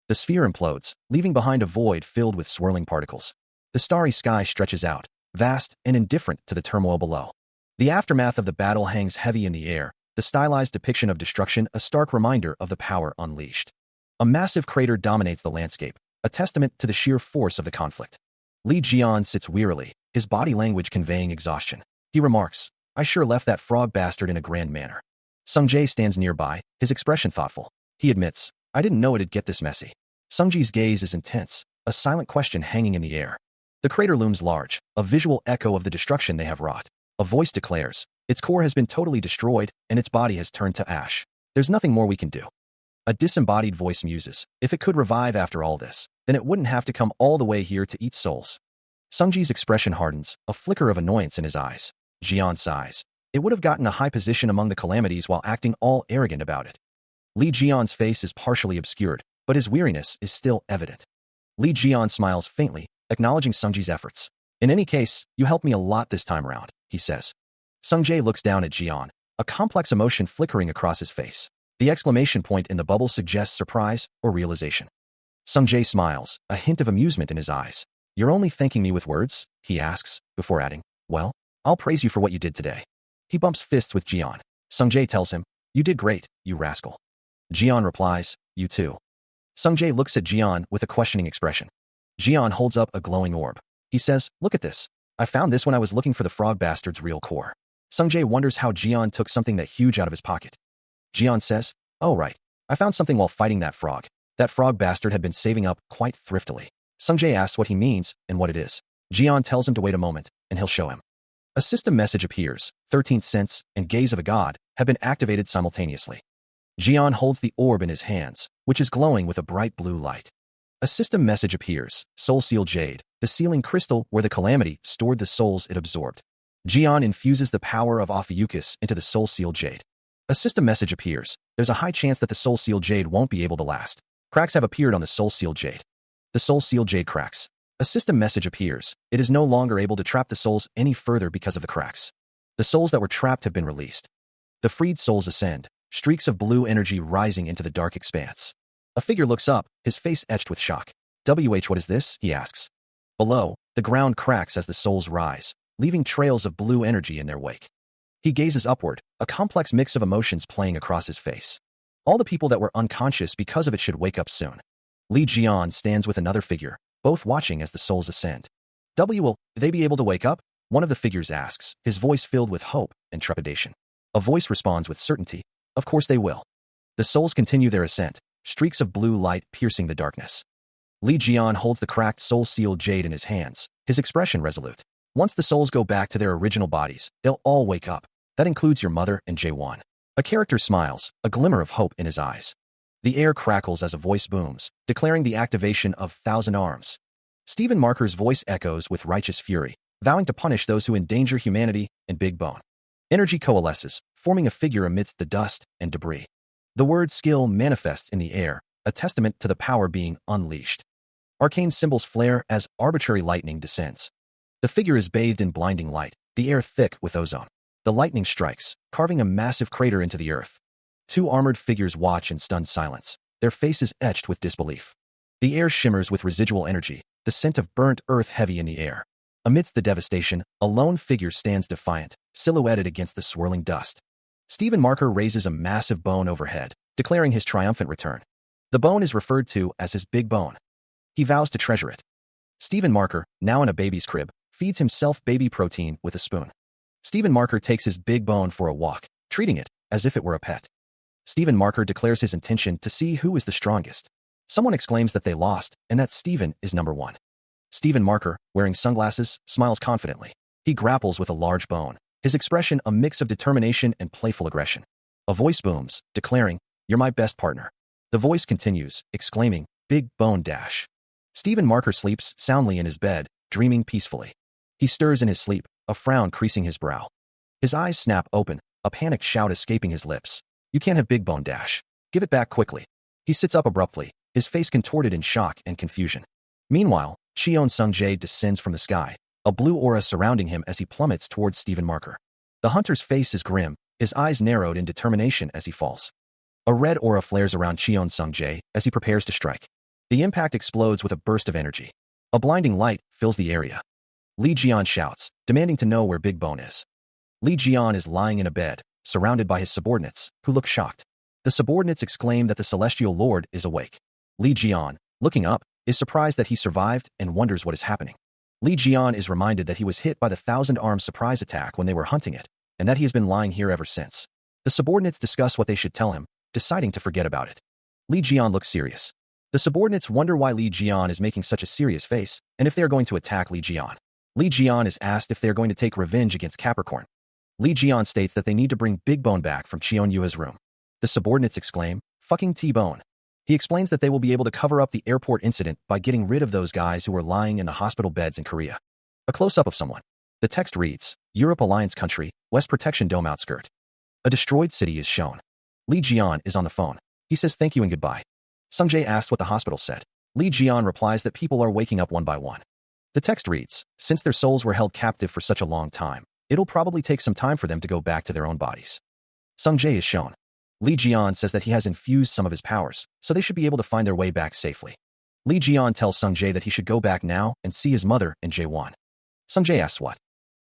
The sphere implodes, leaving behind a void filled with swirling particles. The starry sky stretches out, vast and indifferent to the turmoil below. The aftermath of the battle hangs heavy in the air, the stylized depiction of destruction a stark reminder of the power unleashed. A massive crater dominates the landscape, a testament to the sheer force of the conflict. Li Jian sits wearily, his body language conveying exhaustion. He remarks, I sure left that frog bastard in a grand manner. Sung-jae stands nearby, his expression thoughtful. He admits, I didn't know it'd get this messy. Sung-jae's gaze is intense, a silent question hanging in the air. The crater looms large, a visual echo of the destruction they have wrought. A voice declares, its core has been totally destroyed, and its body has turned to ash. There's nothing more we can do. A disembodied voice muses, if it could revive after all this, then it wouldn't have to come all the way here to eat souls. Sung-jae's expression hardens, a flicker of annoyance in his eyes. Jian sighs. It would have gotten a high position among the calamities while acting all arrogant about it. Li Jian's face is partially obscured, but his weariness is still evident. Li Jian smiles faintly, acknowledging Sung-jae's efforts. In any case, you helped me a lot this time around, he says. Sung-jae looks down at Jian, a complex emotion flickering across his face. The exclamation point in the bubble suggests surprise or realization. Sung-jae smiles, a hint of amusement in his eyes. You're only thanking me with words? He asks, before adding, well, I'll praise you for what you did today. He bumps fists with Jian. Sung-jae tells him, you did great, you rascal. Jian replies, you too. Sung-jae looks at Jian with a questioning expression. Jian holds up a glowing orb. He says, look at this. I found this when I was looking for the frog bastard's real core. Sung-jae wonders how Jian took something that huge out of his pocket. Jian says, oh right, I found something while fighting that frog. That frog bastard had been saving up quite thriftily. Sung-jae asks what he means and what it is. Jian tells him to wait a moment, and he'll show him. A system message appears. 13th sense and gaze of a god have been activated simultaneously. Jian holds the orb in his hands, which is glowing with a bright blue light. A system message appears. Soul Seal Jade, the sealing crystal where the calamity stored the souls it absorbed. Jian infuses the power of Ophiuchus into the Soul Seal Jade. A system message appears. There's a high chance that the Soul Seal Jade won't be able to last. Cracks have appeared on the Soul Seal Jade. The Soul Seal Jade cracks. A system message appears. It is no longer able to trap the souls any further because of the cracks. The souls that were trapped have been released. The freed souls ascend, streaks of blue energy rising into the dark expanse. A figure looks up, his face etched with shock. What is this? He asks. Below, the ground cracks as the souls rise, leaving trails of blue energy in their wake. He gazes upward, a complex mix of emotions playing across his face. All the people that were unconscious because of it should wake up soon. Li Jian stands with another figure, both watching as the souls ascend. Will they be able to wake up? One of the figures asks, his voice filled with hope and trepidation. A voice responds with certainty, of course they will. The souls continue their ascent, streaks of blue light piercing the darkness. Li Jian holds the cracked soul-sealed jade in his hands, his expression resolute. Once the souls go back to their original bodies, they'll all wake up. That includes your mother and Jaewon. A character smiles, a glimmer of hope in his eyes. The air crackles as a voice booms, declaring the activation of 1,000 arms. Stephen Marker's voice echoes with righteous fury, vowing to punish those who endanger humanity and Big Bone. Energy coalesces, forming a figure amidst the dust and debris. The word skill manifests in the air, a testament to the power being unleashed. Arcane symbols flare as arbitrary lightning descends. The figure is bathed in blinding light, the air thick with ozone. The lightning strikes, carving a massive crater into the earth. Two armored figures watch in stunned silence, their faces etched with disbelief. The air shimmers with residual energy, the scent of burnt earth heavy in the air. Amidst the devastation, a lone figure stands defiant, silhouetted against the swirling dust. Stephen Marker raises a massive bone overhead, declaring his triumphant return. The bone is referred to as his big bone. He vows to treasure it. Stephen Marker, now in a baby's crib, feeds himself baby protein with a spoon. Stephen Marker takes his big bone for a walk, treating it as if it were a pet. Stephen Marker declares his intention to see who is the strongest. Someone exclaims that they lost, and that Stephen is number one. Stephen Marker, wearing sunglasses, smiles confidently. He grapples with a large bone, his expression a mix of determination and playful aggression. A voice booms, declaring, "You're my best partner." The voice continues, exclaiming, "Big Bone Dash." Stephen Marker sleeps soundly in his bed, dreaming peacefully. He stirs in his sleep, a frown creasing his brow. His eyes snap open, a panicked shout escaping his lips. "You can't have Big Bone Dash. Give it back quickly." He sits up abruptly, his face contorted in shock and confusion. Meanwhile, Cheon Sung-jae descends from the sky, a blue aura surrounding him as he plummets towards Stephen Marker. The hunter's face is grim, his eyes narrowed in determination as he falls. A red aura flares around Cheon Sung-jae as he prepares to strike. The impact explodes with a burst of energy. A blinding light fills the area. Li Jian shouts, demanding to know where Big Bone is. Li Jian is lying in a bed, surrounded by his subordinates, who look shocked. The subordinates exclaim that the Celestial Lord is awake. Li Jian, looking up, is surprised that he survived and wonders what is happening. Li Jian is reminded that he was hit by the 1,000-arm surprise attack when they were hunting it, and that he has been lying here ever since. The subordinates discuss what they should tell him, deciding to forget about it. Li Jian looks serious. The subordinates wonder why Li Jian is making such a serious face, and if they are going to attack Li Jian. Li Jian is asked if they are going to take revenge against Capricorn. Li Jian states that they need to bring Big Bone back from Cheon Yua's room. The subordinates exclaim, "Fucking T-Bone." He explains that they will be able to cover up the airport incident by getting rid of those guys who were lying in the hospital beds in Korea. A close-up of someone. The text reads, Europe Alliance Country, West Protection Dome Outskirt. A destroyed city is shown. Li Jian is on the phone. He says thank you and goodbye. Sung-jae asks what the hospital said. Li Jian replies that people are waking up one by one. The text reads, since their souls were held captive for such a long time, it'll probably take some time for them to go back to their own bodies. Sung-jae is shown. Li Jian says that he has infused some of his powers, so they should be able to find their way back safely. Li Jian tells Sung-jae that he should go back now and see his mother and Jaewon. Sung-jae asks what?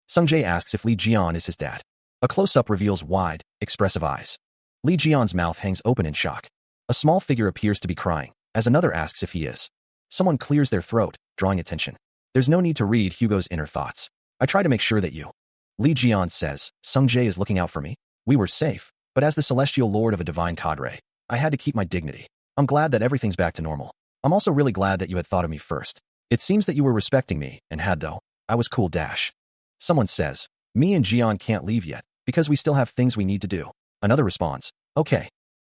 Sung-jae asks if Li Jian is his dad. A close-up reveals wide, expressive eyes. Li Jian's mouth hangs open in shock. A small figure appears to be crying, as another asks if he is. Someone clears their throat, drawing attention. There's no need to read Hugo's inner thoughts. I try to make sure that you. Li Jian says, Sung-jae is looking out for me. We were safe, but as the celestial lord of a divine cadre, I had to keep my dignity. I'm glad that everything's back to normal. I'm also really glad that you had thought of me first. It seems that you were respecting me, and had though. I was cool dash. Someone says, me and Jian can't leave yet, because we still have things we need to do. Another responds, okay.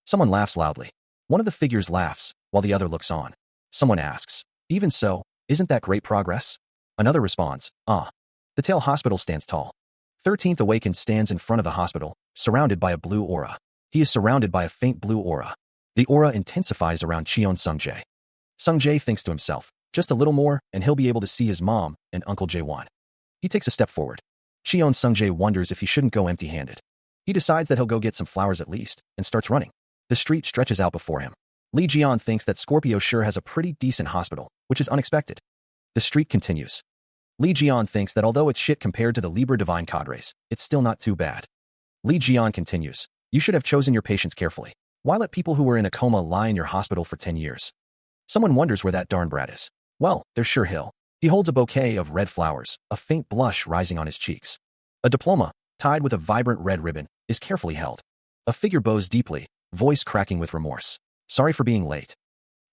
Someone laughs loudly. One of the figures laughs, while the other looks on. Someone asks, even so, isn't that great progress? Another responds, ah. The Tail Hospital stands tall. 13th Awakened stands in front of the hospital, surrounded by a blue aura. He is surrounded by a faint blue aura. The aura intensifies around Cheon Sung-jae. Sung-jae thinks to himself, just a little more, and he'll be able to see his mom and Uncle Jaewon. He takes a step forward. Cheon Sung-jae wonders if he shouldn't go empty-handed. He decides that he'll go get some flowers at least, and starts running. The street stretches out before him. Li Jian thinks that Scorpio sure has a pretty decent hospital, which is unexpected. The street continues. Li Jian thinks that although it's shit compared to the Libra Divine Cadres, it's still not too bad. Li Jian continues, you should have chosen your patients carefully. Why let people who were in a coma lie in your hospital for 10 years? Someone wonders where that darn brat is. Well, there's sure Hill. He holds a bouquet of red flowers, a faint blush rising on his cheeks. A diploma, tied with a vibrant red ribbon, is carefully held. A figure bows deeply, voice cracking with remorse. Sorry for being late.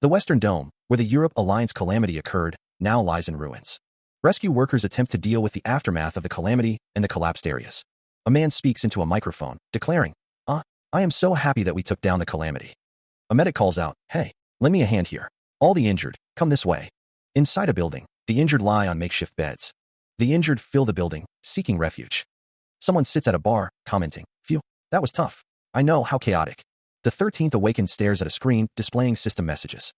The Western Dome, where the Europe Alliance calamity occurred, now lies in ruins. Rescue workers attempt to deal with the aftermath of the calamity and the collapsed areas. A man speaks into a microphone, declaring, I am so happy that we took down the calamity. A medic calls out, hey, lend me a hand here. All the injured, come this way. Inside a building, the injured lie on makeshift beds. The injured fill the building, seeking refuge. Someone sits at a bar, commenting, phew, that was tough. I know, how chaotic. The 13th awakened stares at a screen displaying system messages.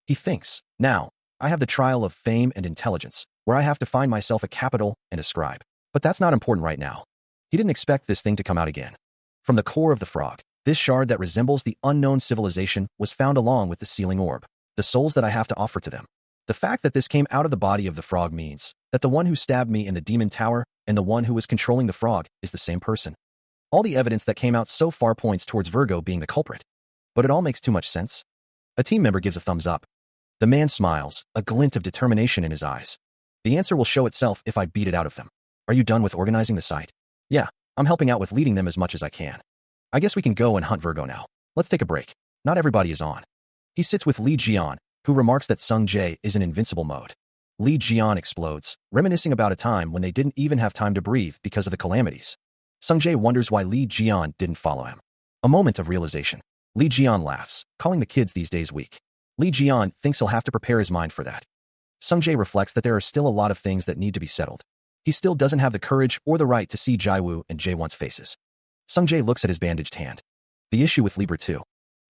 He thinks, now, I have the trial of fame and intelligence, where I have to find myself a capital and a scribe. But that's not important right now. He didn't expect this thing to come out again. From the core of the frog, this shard that resembles the unknown civilization was found along with the sealing orb, the souls that I have to offer to them. The fact that this came out of the body of the frog means that the one who stabbed me in the demon tower and the one who was controlling the frog is the same person. All the evidence that came out so far points towards Virgo being the culprit. But it all makes too much sense. A team member gives a thumbs up. The man smiles, a glint of determination in his eyes. The answer will show itself if I beat it out of them. Are you done with organizing the site? Yeah, I'm helping out with leading them as much as I can. I guess we can go and hunt Virgo now. Let's take a break. Not everybody is on. He sits with Lee Jian, who remarks that Sung Jae is in invincible mode. Lee Jian explodes, reminiscing about a time when they didn't even have time to breathe because of the calamities. Sung Jae wonders why Lee Jian didn't follow him. A moment of realization. Lee Jian laughs, calling the kids these days weak. Lee Jian thinks he'll have to prepare his mind for that. Sung Jae reflects that there are still a lot of things that need to be settled. He still doesn't have the courage or the right to see Jaiwoo and Jaewon's faces. Sung Jae looks at his bandaged hand. The issue with Libra 2.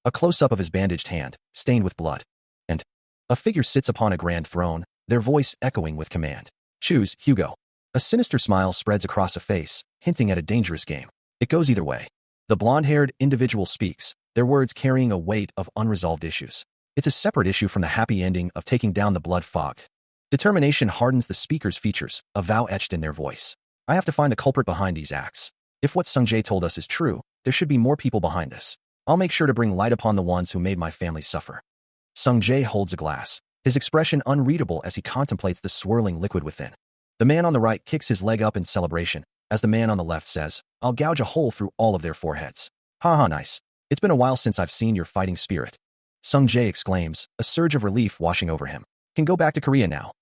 A close-up of his bandaged hand, stained with blood. And a figure sits upon a grand throne, their voice echoing with command. Choose, Hugo. A sinister smile spreads across a face, hinting at a dangerous game. It goes either way. The blonde-haired individual speaks, their words carrying a weight of unresolved issues. It's a separate issue from the happy ending of taking down the blood fog. Determination hardens the speaker's features, a vow etched in their voice. I have to find the culprit behind these acts. If what Sung Jae told us is true, there should be more people behind this. I'll make sure to bring light upon the ones who made my family suffer. Sung Jae holds a glass, his expression unreadable as he contemplates the swirling liquid within. The man on the right kicks his leg up in celebration, as the man on the left says, I'll gouge a hole through all of their foreheads. Ha, nice. It's been a while since I've seen your fighting spirit. Sung Jae exclaims, a surge of relief washing over him. Can go back to Korea now.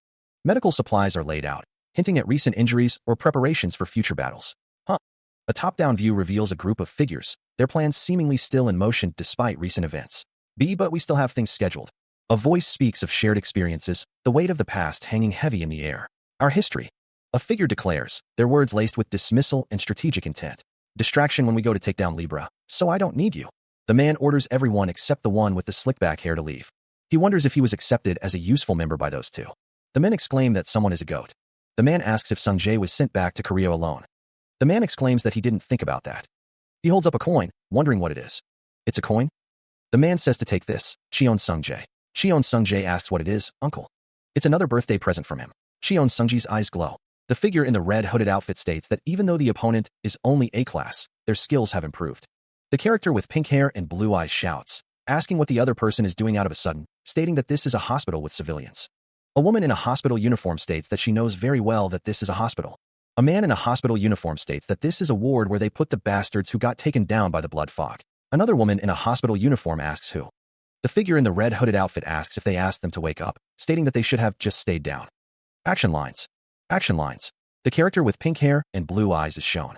Medical supplies are laid out, hinting at recent injuries or preparations for future battles. A top-down view reveals a group of figures, their plans seemingly still in motion despite recent events. But we still have things scheduled. A voice speaks of shared experiences, the weight of the past hanging heavy in the air. Our history. A figure declares, their words laced with dismissal and strategic intent. Distraction when we go to take down Libra, so I don't need you. The man orders everyone except the one with the slick-back hair to leave. He wonders if he was accepted as a useful member by those two. The men exclaim that someone is a goat. The man asks if Sung Jae was sent back to Korea alone. The man exclaims that he didn't think about that. He holds up a coin, wondering what it is. It's a coin? The man says to take this, Cheon Sung Jae. Cheon Sung Jae asks what it is, uncle. It's another birthday present from him. Cheon Sung Jae's eyes glow. The figure in the red hooded outfit states that even though the opponent is only A-class, their skills have improved. The character with pink hair and blue eyes shouts, asking what the other person is doing out of a sudden, stating that this is a hospital with civilians. A woman in a hospital uniform states that she knows very well that this is a hospital. A man in a hospital uniform states that this is a ward where they put the bastards who got taken down by the blood fog. Another woman in a hospital uniform asks who. The figure in the red hooded outfit asks if they asked them to wake up, stating that they should have just stayed down. Action lines. Action lines. The character with pink hair and blue eyes is shown.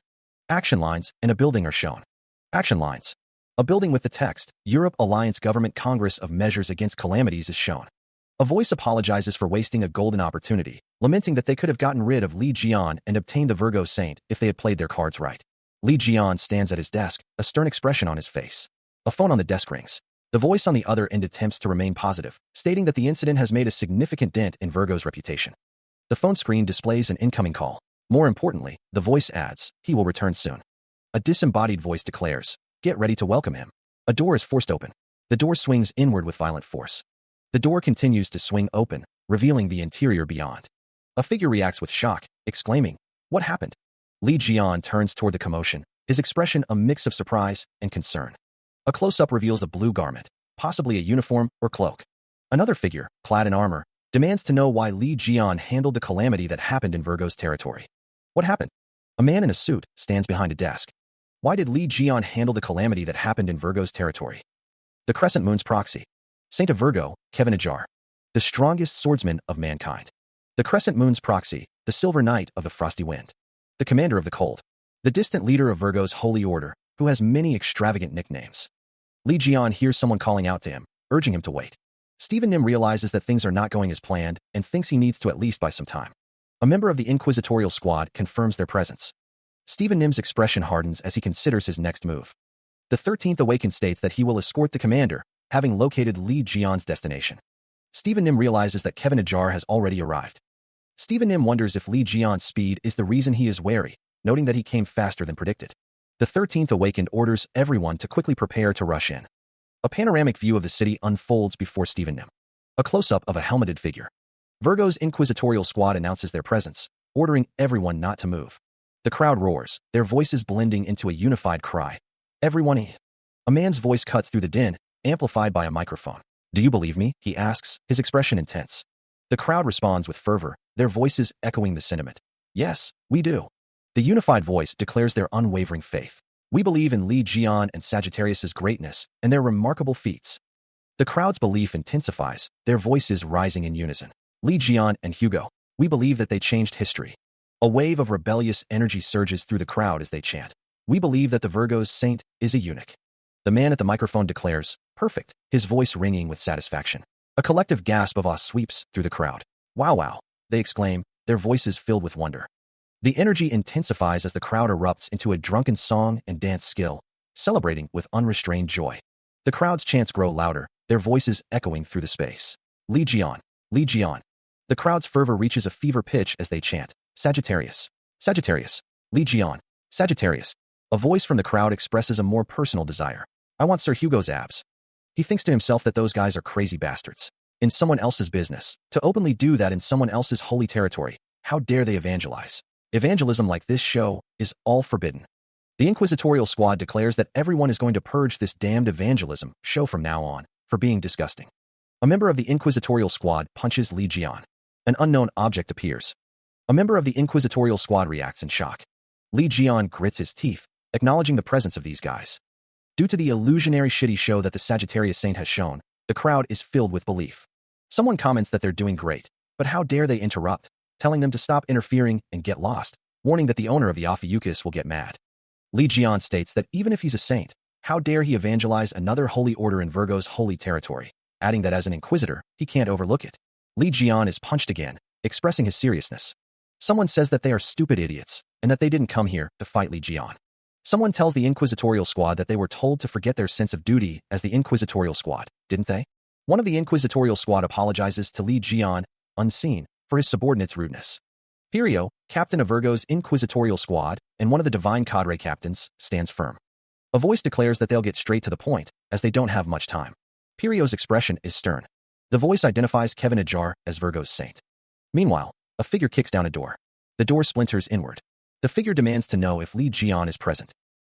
Action lines and a building are shown. Action lines. A building with the text, Europe Alliance Government Congress of Measures Against Calamities is shown. A voice apologizes for wasting a golden opportunity, lamenting that they could have gotten rid of Lee Jian and obtained the Virgo Saint if they had played their cards right. Lee Jian stands at his desk, a stern expression on his face. A phone on the desk rings. The voice on the other end attempts to remain positive, stating that the incident has made a significant dent in Virgo's reputation. The phone screen displays an incoming call. More importantly, the voice adds, he will return soon. A disembodied voice declares, get ready to welcome him. A door is forced open. The door swings inward with violent force. The door continues to swing open, revealing the interior beyond. A figure reacts with shock, exclaiming, what happened? Lee Jian turns toward the commotion, his expression a mix of surprise and concern. A close-up reveals a blue garment, possibly a uniform or cloak. Another figure, clad in armor, demands to know why Li Jian handled the calamity that happened in Virgo's territory. What happened? A man in a suit stands behind a desk. Why did Li Jian handle the calamity that happened in Virgo's territory? The Crescent Moon's proxy. Saint of Virgo, Kevin Ajar. The strongest swordsman of mankind. The Crescent Moon's proxy, the Silver Knight of the Frosty Wind. The commander of the cold. The distant leader of Virgo's holy order, who has many extravagant nicknames. Li Jian hears someone calling out to him, urging him to wait. Stephen Nim realizes that things are not going as planned and thinks he needs to at least buy some time. A member of the Inquisitorial Squad confirms their presence. Stephen Nim's expression hardens as he considers his next move. The 13th Awakened states that he will escort the commander, having located Li Jian's destination. Stephen Nim realizes that Kevin Ajar has already arrived. Stephen Nim wonders if Li Jian's speed is the reason he is wary, noting that he came faster than predicted. The 13th Awakened orders everyone to quickly prepare to rush in. A panoramic view of the city unfolds before Stephen Nim. A close-up of a helmeted figure. Virgo's Inquisitorial Squad announces their presence, ordering everyone not to move. The crowd roars, their voices blending into a unified cry. Everyone eat. A man's voice cuts through the din, amplified by a microphone. Do you believe me? He asks, his expression intense. The crowd responds with fervor, their voices echoing the sentiment. Yes, we do. The unified voice declares their unwavering faith. We believe in Li Jian and Sagittarius's greatness and their remarkable feats. The crowd's belief intensifies, their voices rising in unison. Li Jian and Hugo. We believe that they changed history. A wave of rebellious energy surges through the crowd as they chant. We believe that the Virgo's saint is a eunuch. The man at the microphone declares, perfect, his voice ringing with satisfaction. A collective gasp of awe sweeps through the crowd. Wow, wow, they exclaim, their voices filled with wonder. The energy intensifies as the crowd erupts into a drunken song and dance skill, celebrating with unrestrained joy. The crowd's chants grow louder, their voices echoing through the space. Li Jian, Li Jian. The crowd's fervor reaches a fever pitch as they chant, Sagittarius, Sagittarius, Li Jian, Sagittarius. A voice from the crowd expresses a more personal desire. I want Sir Hugo's abs. He thinks to himself that those guys are crazy bastards. In someone else's business, to openly do that in someone else's holy territory, how dare they evangelize? Evangelism like this show is all forbidden. The Inquisitorial Squad declares that everyone is going to purge this damned evangelism show from now on for being disgusting. A member of the Inquisitorial Squad punches Li Jian. An unknown object appears. A member of the Inquisitorial Squad reacts in shock. Li Jian grits his teeth, acknowledging the presence of these guys. Due to the illusionary shitty show that the Sagittarius Saint has shown, the crowd is filled with belief. Someone comments that they're doing great, but how dare they interrupt, telling them to stop interfering and get lost, warning that the owner of the Ophiuchus will get mad. Li Jian states that even if he's a saint, how dare he evangelize another holy order in Virgo's holy territory, adding that as an inquisitor, he can't overlook it. Li Jian is punched again, expressing his seriousness. Someone says that they are stupid idiots, and that they didn't come here to fight Li Jian. Someone tells the Inquisitorial Squad that they were told to forget their sense of duty as the Inquisitorial Squad, didn't they? One of the Inquisitorial Squad apologizes to Li Jian, unseen, for his subordinate's rudeness. Pirio, captain of Virgo's Inquisitorial Squad and one of the Divine Cadre captains, stands firm. A voice declares that they'll get straight to the point, as they don't have much time. Pirio's expression is stern. The voice identifies Kevin Ajar as Virgo's saint. Meanwhile, a figure kicks down a door. The door splinters inward. The figure demands to know if Li Jian is present.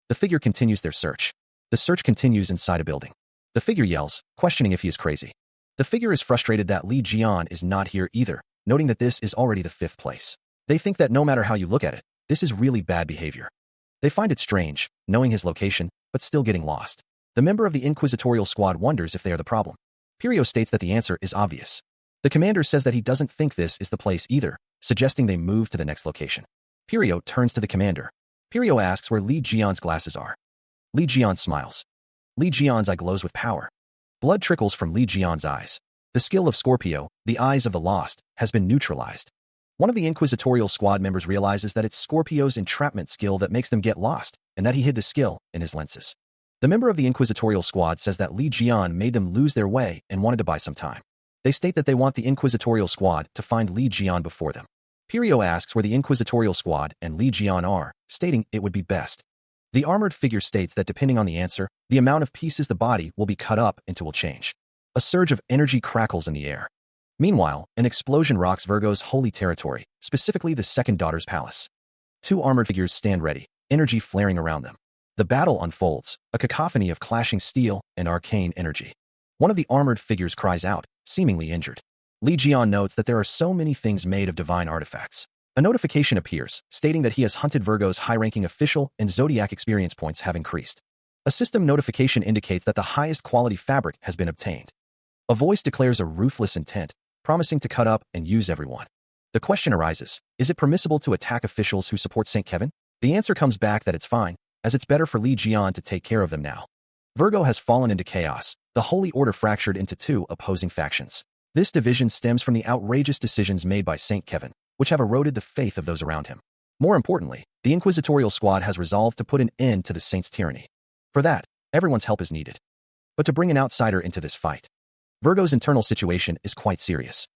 The figure continues their search. The search continues inside a building. The figure yells, questioning if he is crazy. The figure is frustrated that Li Jian is not here either, noting that this is already the 5th place. They think that no matter how you look at it, this is really bad behavior. They find it strange, knowing his location, but still getting lost. The member of the Inquisitorial Squad wonders if they are the problem. Pirio states that the answer is obvious. The commander says that he doesn't think this is the place either, suggesting they move to the next location. Pirio turns to the commander. Pirio asks where Li Jian's glasses are. Li Jian smiles. Li Jian's eye glows with power. Blood trickles from Li Jian's eyes. The skill of Scorpio, the eyes of the lost, has been neutralized. One of the Inquisitorial Squad members realizes that it's Scorpio's entrapment skill that makes them get lost, and that he hid the skill in his lenses. The member of the Inquisitorial Squad says that Li Jian made them lose their way and wanted to buy some time. They state that they want the Inquisitorial Squad to find Li Jian before them. Pirio asks where the Inquisitorial Squad and Li Jian are, stating it would be best. The armored figure states that depending on the answer, the amount of pieces the body will be cut up into will change. A surge of energy crackles in the air. Meanwhile, an explosion rocks Virgo's holy territory, specifically the second daughter's palace. 2 armored figures stand ready, energy flaring around them. The battle unfolds, a cacophony of clashing steel and arcane energy. One of the armored figures cries out, seemingly injured. Li Jian notes that there are so many things made of divine artifacts. A notification appears, stating that he has hunted Virgo's high-ranking official and zodiac experience points have increased. A system notification indicates that the highest quality fabric has been obtained. A voice declares a ruthless intent, promising to cut up and use everyone. The question arises, is it permissible to attack officials who support St. Kevin? The answer comes back that it's fine, as it's better for Li Jian to take care of them now. Virgo has fallen into chaos, the Holy Order fractured into two opposing factions. This division stems from the outrageous decisions made by St. Kevin, which have eroded the faith of those around him. More importantly, the Inquisitorial Squad has resolved to put an end to the Saint's tyranny. For that, everyone's help is needed. But to bring an outsider into this fight, Virgo's internal situation is quite serious.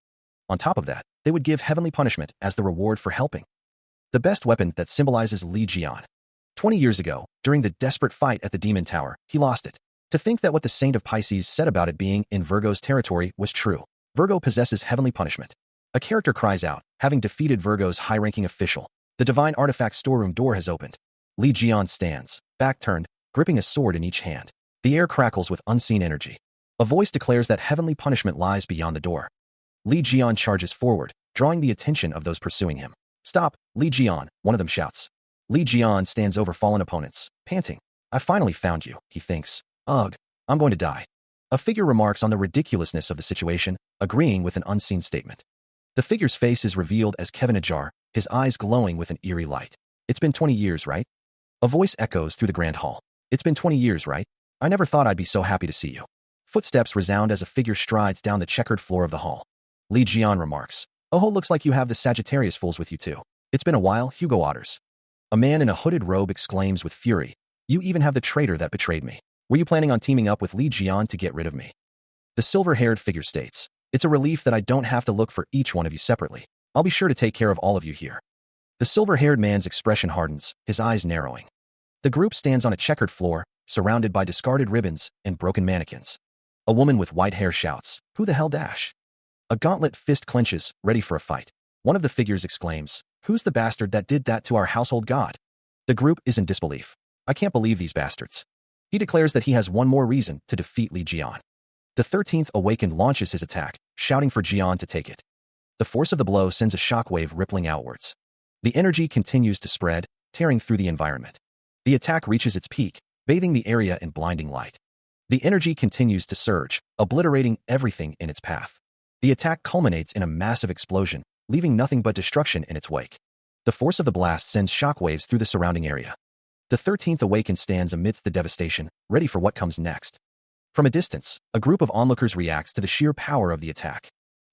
On top of that, they would give heavenly punishment as the reward for helping. The best weapon that symbolizes Li Jian. 20 years ago, during the desperate fight at the Demon Tower, he lost it. To think that what the Saint of Pisces said about it being in Virgo's territory was true. Virgo possesses heavenly punishment. A character cries out, having defeated Virgo's high-ranking official. The divine artifact storeroom door has opened. Li Jian stands, back turned, gripping a sword in each hand. The air crackles with unseen energy. A voice declares that heavenly punishment lies beyond the door. Li Jian charges forward, drawing the attention of those pursuing him. Stop, Li Jian, one of them shouts. Li Jian stands over fallen opponents, panting. I finally found you, he thinks. Ugh, I'm going to die. A figure remarks on the ridiculousness of the situation, agreeing with an unseen statement. The figure's face is revealed as Kevin Ajar, his eyes glowing with an eerie light. It's been 20 years, right? A voice echoes through the grand hall. It's been 20 years, right? I never thought I'd be so happy to see you. Footsteps resound as a figure strides down the checkered floor of the hall. Li Jian remarks. Oh, looks like you have the Sagittarius fools with you too. It's been a while, Hugo Otters. A man in a hooded robe exclaims with fury. You even have the traitor that betrayed me. Were you planning on teaming up with Li Jian to get rid of me? The silver-haired figure states. It's a relief that I don't have to look for each one of you separately. I'll be sure to take care of all of you here. The silver-haired man's expression hardens, his eyes narrowing. The group stands on a checkered floor, surrounded by discarded ribbons and broken mannequins. A woman with white hair shouts, Who the hell dash? A gauntlet fist clenches, ready for a fight. One of the figures exclaims, Who's the bastard that did that to our household god? The group is in disbelief. I can't believe these bastards. He declares that he has one more reason to defeat Li Jian. The 13th Awakened launches his attack, shouting for Jian to take it. The force of the blow sends a shockwave rippling outwards. The energy continues to spread, tearing through the environment. The attack reaches its peak, bathing the area in blinding light. The energy continues to surge, obliterating everything in its path. The attack culminates in a massive explosion, leaving nothing but destruction in its wake. The force of the blast sends shockwaves through the surrounding area. The 13th Awakened stands amidst the devastation, ready for what comes next. From a distance, a group of onlookers reacts to the sheer power of the attack.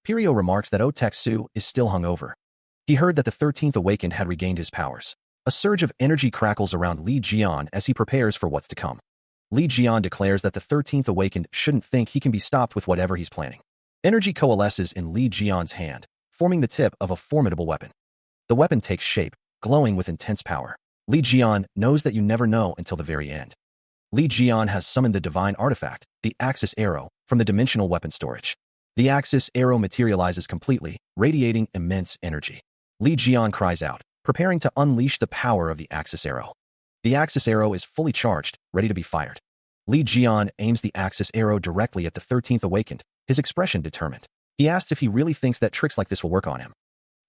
Pirio remarks that Oteksu is still hungover. He heard that the 13th Awakened had regained his powers. A surge of energy crackles around Li Jian as he prepares for what's to come. Li Jian declares that the 13th Awakened shouldn't think he can be stopped with whatever he's planning. Energy coalesces in Li Jian's hand, forming the tip of a formidable weapon. The weapon takes shape, glowing with intense power. Li Jian knows that you never know until the very end. Li Jian has summoned the divine artifact, the Axis Arrow, from the dimensional weapon storage. The Axis Arrow materializes completely, radiating immense energy. Li Jian cries out, preparing to unleash the power of the Axis Arrow. The Axis Arrow is fully charged, ready to be fired. Li Jian aims the Axis Arrow directly at the 13th Awakened, his expression determined. He asks if he really thinks that tricks like this will work on him.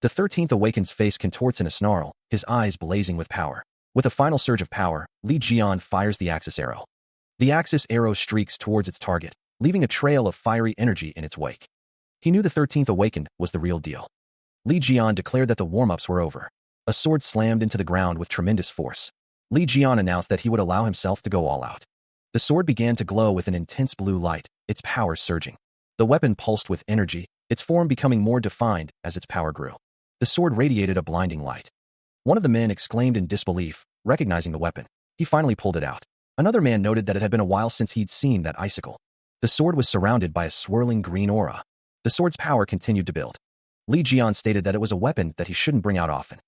The 13th Awakened's face contorts in a snarl, his eyes blazing with power. With a final surge of power, Li Jian fires the Axis Arrow. The Axis Arrow streaks towards its target, leaving a trail of fiery energy in its wake. He knew the 13th Awakened was the real deal. Li Jian declared that the warm-ups were over. A sword slammed into the ground with tremendous force. Li Jian announced that he would allow himself to go all out. The sword began to glow with an intense blue light, its power surging. The weapon pulsed with energy, its form becoming more defined as its power grew. The sword radiated a blinding light. One of the men exclaimed in disbelief, recognizing the weapon. He finally pulled it out. Another man noted that it had been a while since he'd seen that icicle. The sword was surrounded by a swirling green aura. The sword's power continued to build. Li Jian stated that it was a weapon that he shouldn't bring out often.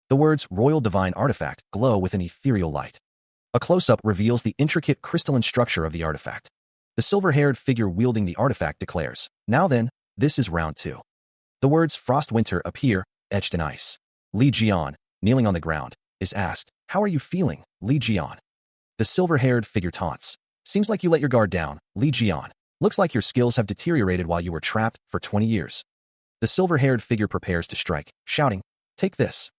The words Royal Divine Artifact glow with an ethereal light. A close-up reveals the intricate crystalline structure of the artifact. The silver-haired figure wielding the artifact declares, Now then, this is round 2. The words Frost Winter appear, etched in ice. Li Jian, kneeling on the ground, is asked, How are you feeling, Li Jian? The silver-haired figure taunts. Seems like you let your guard down, Li Jian. Looks like your skills have deteriorated while you were trapped for 20 years. The silver-haired figure prepares to strike, shouting, "Take this."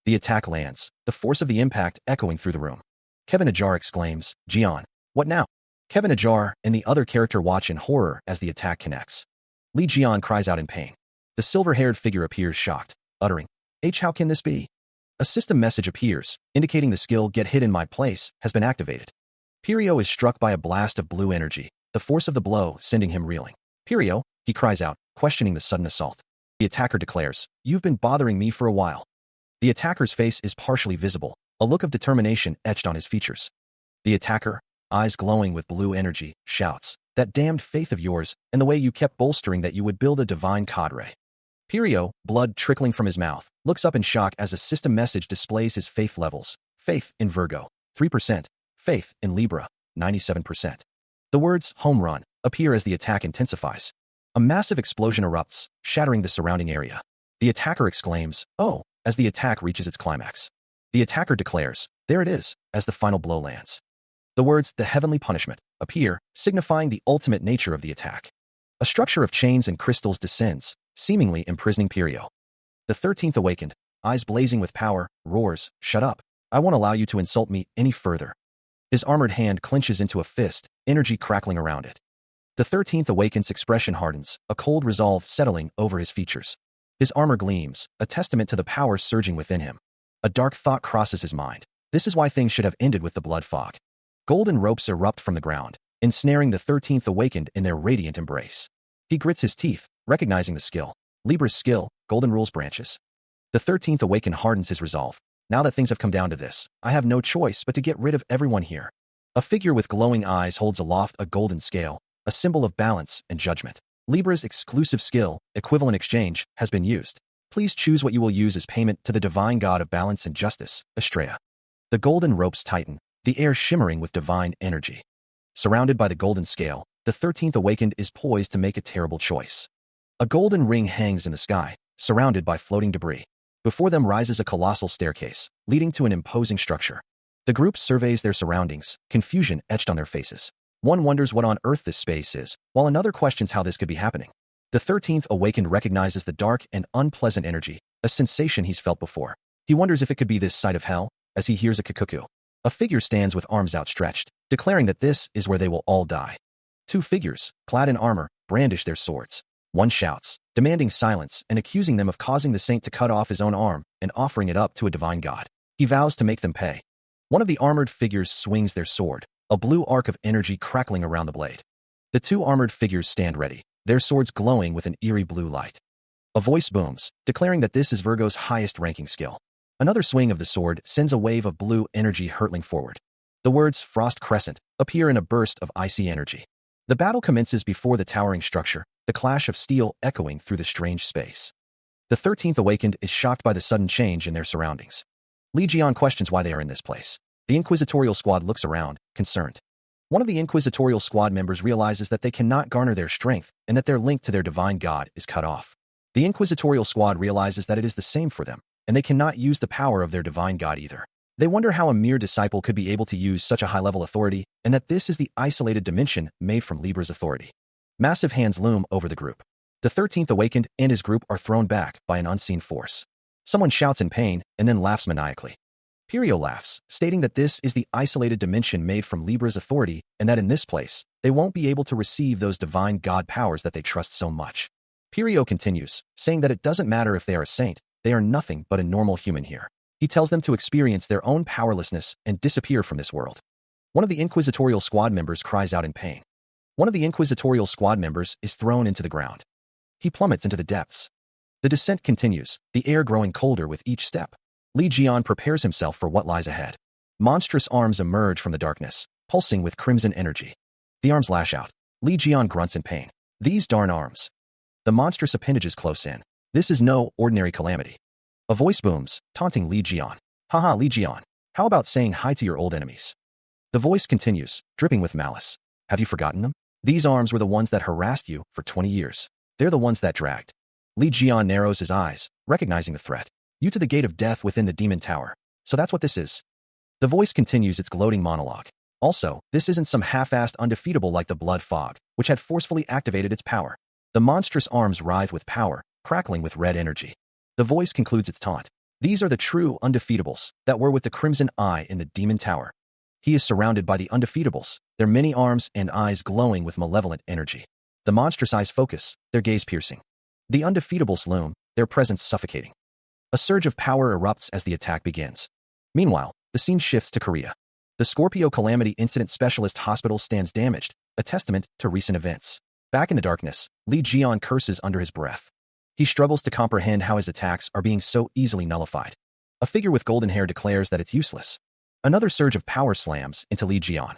The attack lands, the force of the impact echoing through the room. Kevin Ajar exclaims, "Jian, what now?" Kevin Ajar and the other character watch in horror as the attack connects. Li Jian cries out in pain. The silver-haired figure appears shocked, uttering, "How can this be?" A system message appears, indicating the skill "Get Hit in My Place" has been activated. Pirio is struck by a blast of blue energy, the force of the blow sending him reeling. "Pirio," he cries out, questioning the sudden assault. The attacker declares, "You've been bothering me for a while." The attacker's face is partially visible, a look of determination etched on his features. The attacker, eyes glowing with blue energy, shouts, "That damned faith of yours, and the way you kept bolstering that you would build a divine cadre." Pirio, blood trickling from his mouth, looks up in shock as a system message displays his faith levels. Faith in Virgo, 3%. Faith in Libra, 97%. The words "home run" appear as the attack intensifies. A massive explosion erupts, shattering the surrounding area. The attacker exclaims, "Oh," as the attack reaches its climax. The attacker declares, "There it is," as the final blow lands. The words "the heavenly punishment" appear, signifying the ultimate nature of the attack. A structure of chains and crystals descends, seemingly imprisoning Pirio. The 13th awakened, eyes blazing with power, roars, "Shut up. I won't allow you to insult me any further." His armored hand clenches into a fist, energy crackling around it. The 13th awakened's expression hardens, a cold resolve settling over his features. His armor gleams, a testament to the power surging within him. A dark thought crosses his mind. This is why things should have ended with the blood fog. Golden ropes erupt from the ground, ensnaring the 13th awakened in their radiant embrace. He grits his teeth, recognizing the skill. Libra's skill, golden rules branches. The 13th awakened hardens his resolve. Now that things have come down to this, I have no choice but to get rid of everyone here. A figure with glowing eyes holds aloft a golden scale, a symbol of balance and judgment. Libra's exclusive skill, equivalent exchange, has been used. Please choose what you will use as payment to the divine god of balance and justice, Estrella. The golden ropes tighten, the air shimmering with divine energy. Surrounded by the golden scale, the 13th awakened is poised to make a terrible choice. A golden ring hangs in the sky, surrounded by floating debris. Before them rises a colossal staircase, leading to an imposing structure. The group surveys their surroundings, confusion etched on their faces. One wonders what on earth this space is, while another questions how this could be happening. The 13th awakened recognizes the dark and unpleasant energy, a sensation he's felt before. He wonders if it could be this side of hell, as he hears a kukuku. A figure stands with arms outstretched, declaring that this is where they will all die. Two figures, clad in armor, brandish their swords. One shouts, demanding silence and accusing them of causing the saint to cut off his own arm and offering it up to a divine god. He vows to make them pay. One of the armored figures swings their sword, a blue arc of energy crackling around the blade. The two armored figures stand ready, their swords glowing with an eerie blue light. A voice booms, declaring that this is Virgo's highest-ranking skill. Another swing of the sword sends a wave of blue energy hurtling forward. The words "Frost Crescent" appear in a burst of icy energy. The battle commences before the towering structure, the clash of steel echoing through the strange space. The 13th awakened is shocked by the sudden change in their surroundings. Li Jian questions why they are in this place. The inquisitorial squad looks around, concerned. One of the inquisitorial squad members realizes that they cannot garner their strength and that their link to their divine god is cut off. The inquisitorial squad realizes that it is the same for them, and they cannot use the power of their divine god either. They wonder how a mere disciple could be able to use such a high-level authority, and that this is the isolated dimension made from Libra's authority. Massive hands loom over the group. The 13th awakened and his group are thrown back by an unseen force. Someone shouts in pain and then laughs maniacally. Pirio laughs, stating that this is the isolated dimension made from Libra's authority and that in this place, they won't be able to receive those divine god powers that they trust so much. Pirio continues, saying that it doesn't matter if they are a saint, they are nothing but a normal human here. He tells them to experience their own powerlessness and disappear from this world. One of the inquisitorial squad members cries out in pain. One of the inquisitorial squad members is thrown into the ground. He plummets into the depths. The descent continues, the air growing colder with each step. Li Jian prepares himself for what lies ahead. Monstrous arms emerge from the darkness, pulsing with crimson energy. The arms lash out. Li Jian grunts in pain. These darn arms. The monstrous appendages close in. This is no ordinary calamity. A voice booms, taunting Li Jian. Haha, Li Jian. How about saying hi to your old enemies? The voice continues, dripping with malice. Have you forgotten them? These arms were the ones that harassed you for 20 years. They're the ones that dragged. Li Jian narrows his eyes, recognizing the threat. You to the gate of death within the demon tower. So that's what this is. The voice continues its gloating monologue. Also, this isn't some half-assed undefeatable like the blood fog, which had forcefully activated its power. The monstrous arms writhe with power, crackling with red energy. The voice concludes its taunt. These are the true undefeatables that were with the Crimson Eye in the Demon Tower. He is surrounded by the undefeatables, their many arms and eyes glowing with malevolent energy. The monstrous eyes focus, their gaze piercing. The undefeatables loom, their presence suffocating. A surge of power erupts as the attack begins. Meanwhile, the scene shifts to Korea. The Scorpio Calamity Incident Specialist Hospital stands damaged, a testament to recent events. Back in the darkness, Lee Jeon curses under his breath. He struggles to comprehend how his attacks are being so easily nullified. A figure with golden hair declares that it's useless. Another surge of power slams into Lee Jeon.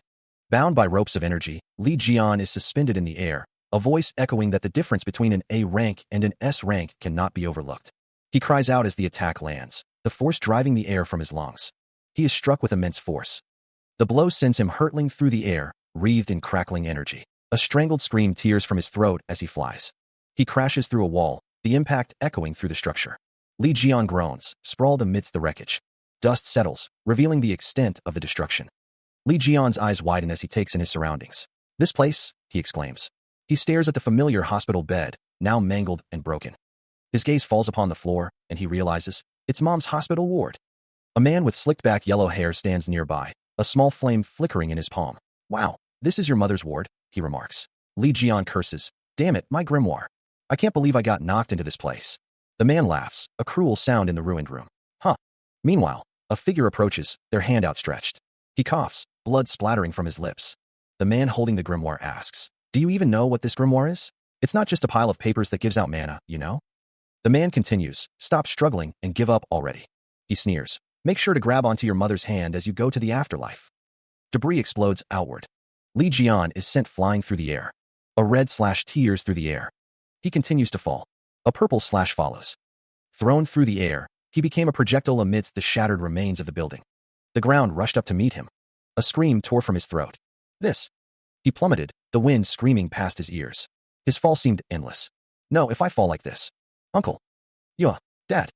Bound by ropes of energy, Lee Jeon is suspended in the air, a voice echoing that the difference between an A rank and an S rank cannot be overlooked. He cries out as the attack lands, the force driving the air from his lungs. He is struck with immense force. The blow sends him hurtling through the air, wreathed in crackling energy. A strangled scream tears from his throat as he flies. He crashes through a wall, the impact echoing through the structure. Lee Jeon groans, sprawled amidst the wreckage. Dust settles, revealing the extent of the destruction. Lee Jeon's eyes widen as he takes in his surroundings. This place, he exclaims. He stares at the familiar hospital bed, now mangled and broken. His gaze falls upon the floor, and he realizes, it's Mom's hospital ward. A man with slicked-back yellow hair stands nearby, a small flame flickering in his palm. Wow, this is your mother's ward, he remarks. Lee Jeon curses. Damn it, my grimoire. I can't believe I got knocked into this place. The man laughs, a cruel sound in the ruined room. Huh. Meanwhile, a figure approaches, their hand outstretched. He coughs, blood splattering from his lips. The man holding the grimoire asks, do you even know what this grimoire is? It's not just a pile of papers that gives out mana, you know? The man continues, stop struggling and give up already. He sneers. Make sure to grab onto your mother's hand as you go to the afterlife. Debris explodes outward. Lee Jeon is sent flying through the air. A red slash tears through the air. He continues to fall. A purple slash follows. Thrown through the air, he became a projectile amidst the shattered remains of the building. The ground rushed up to meet him. A scream tore from his throat. This. He plummeted, the wind screaming past his ears. His fall seemed endless. No, if I fall like this. Uncle. Yeah, Dad.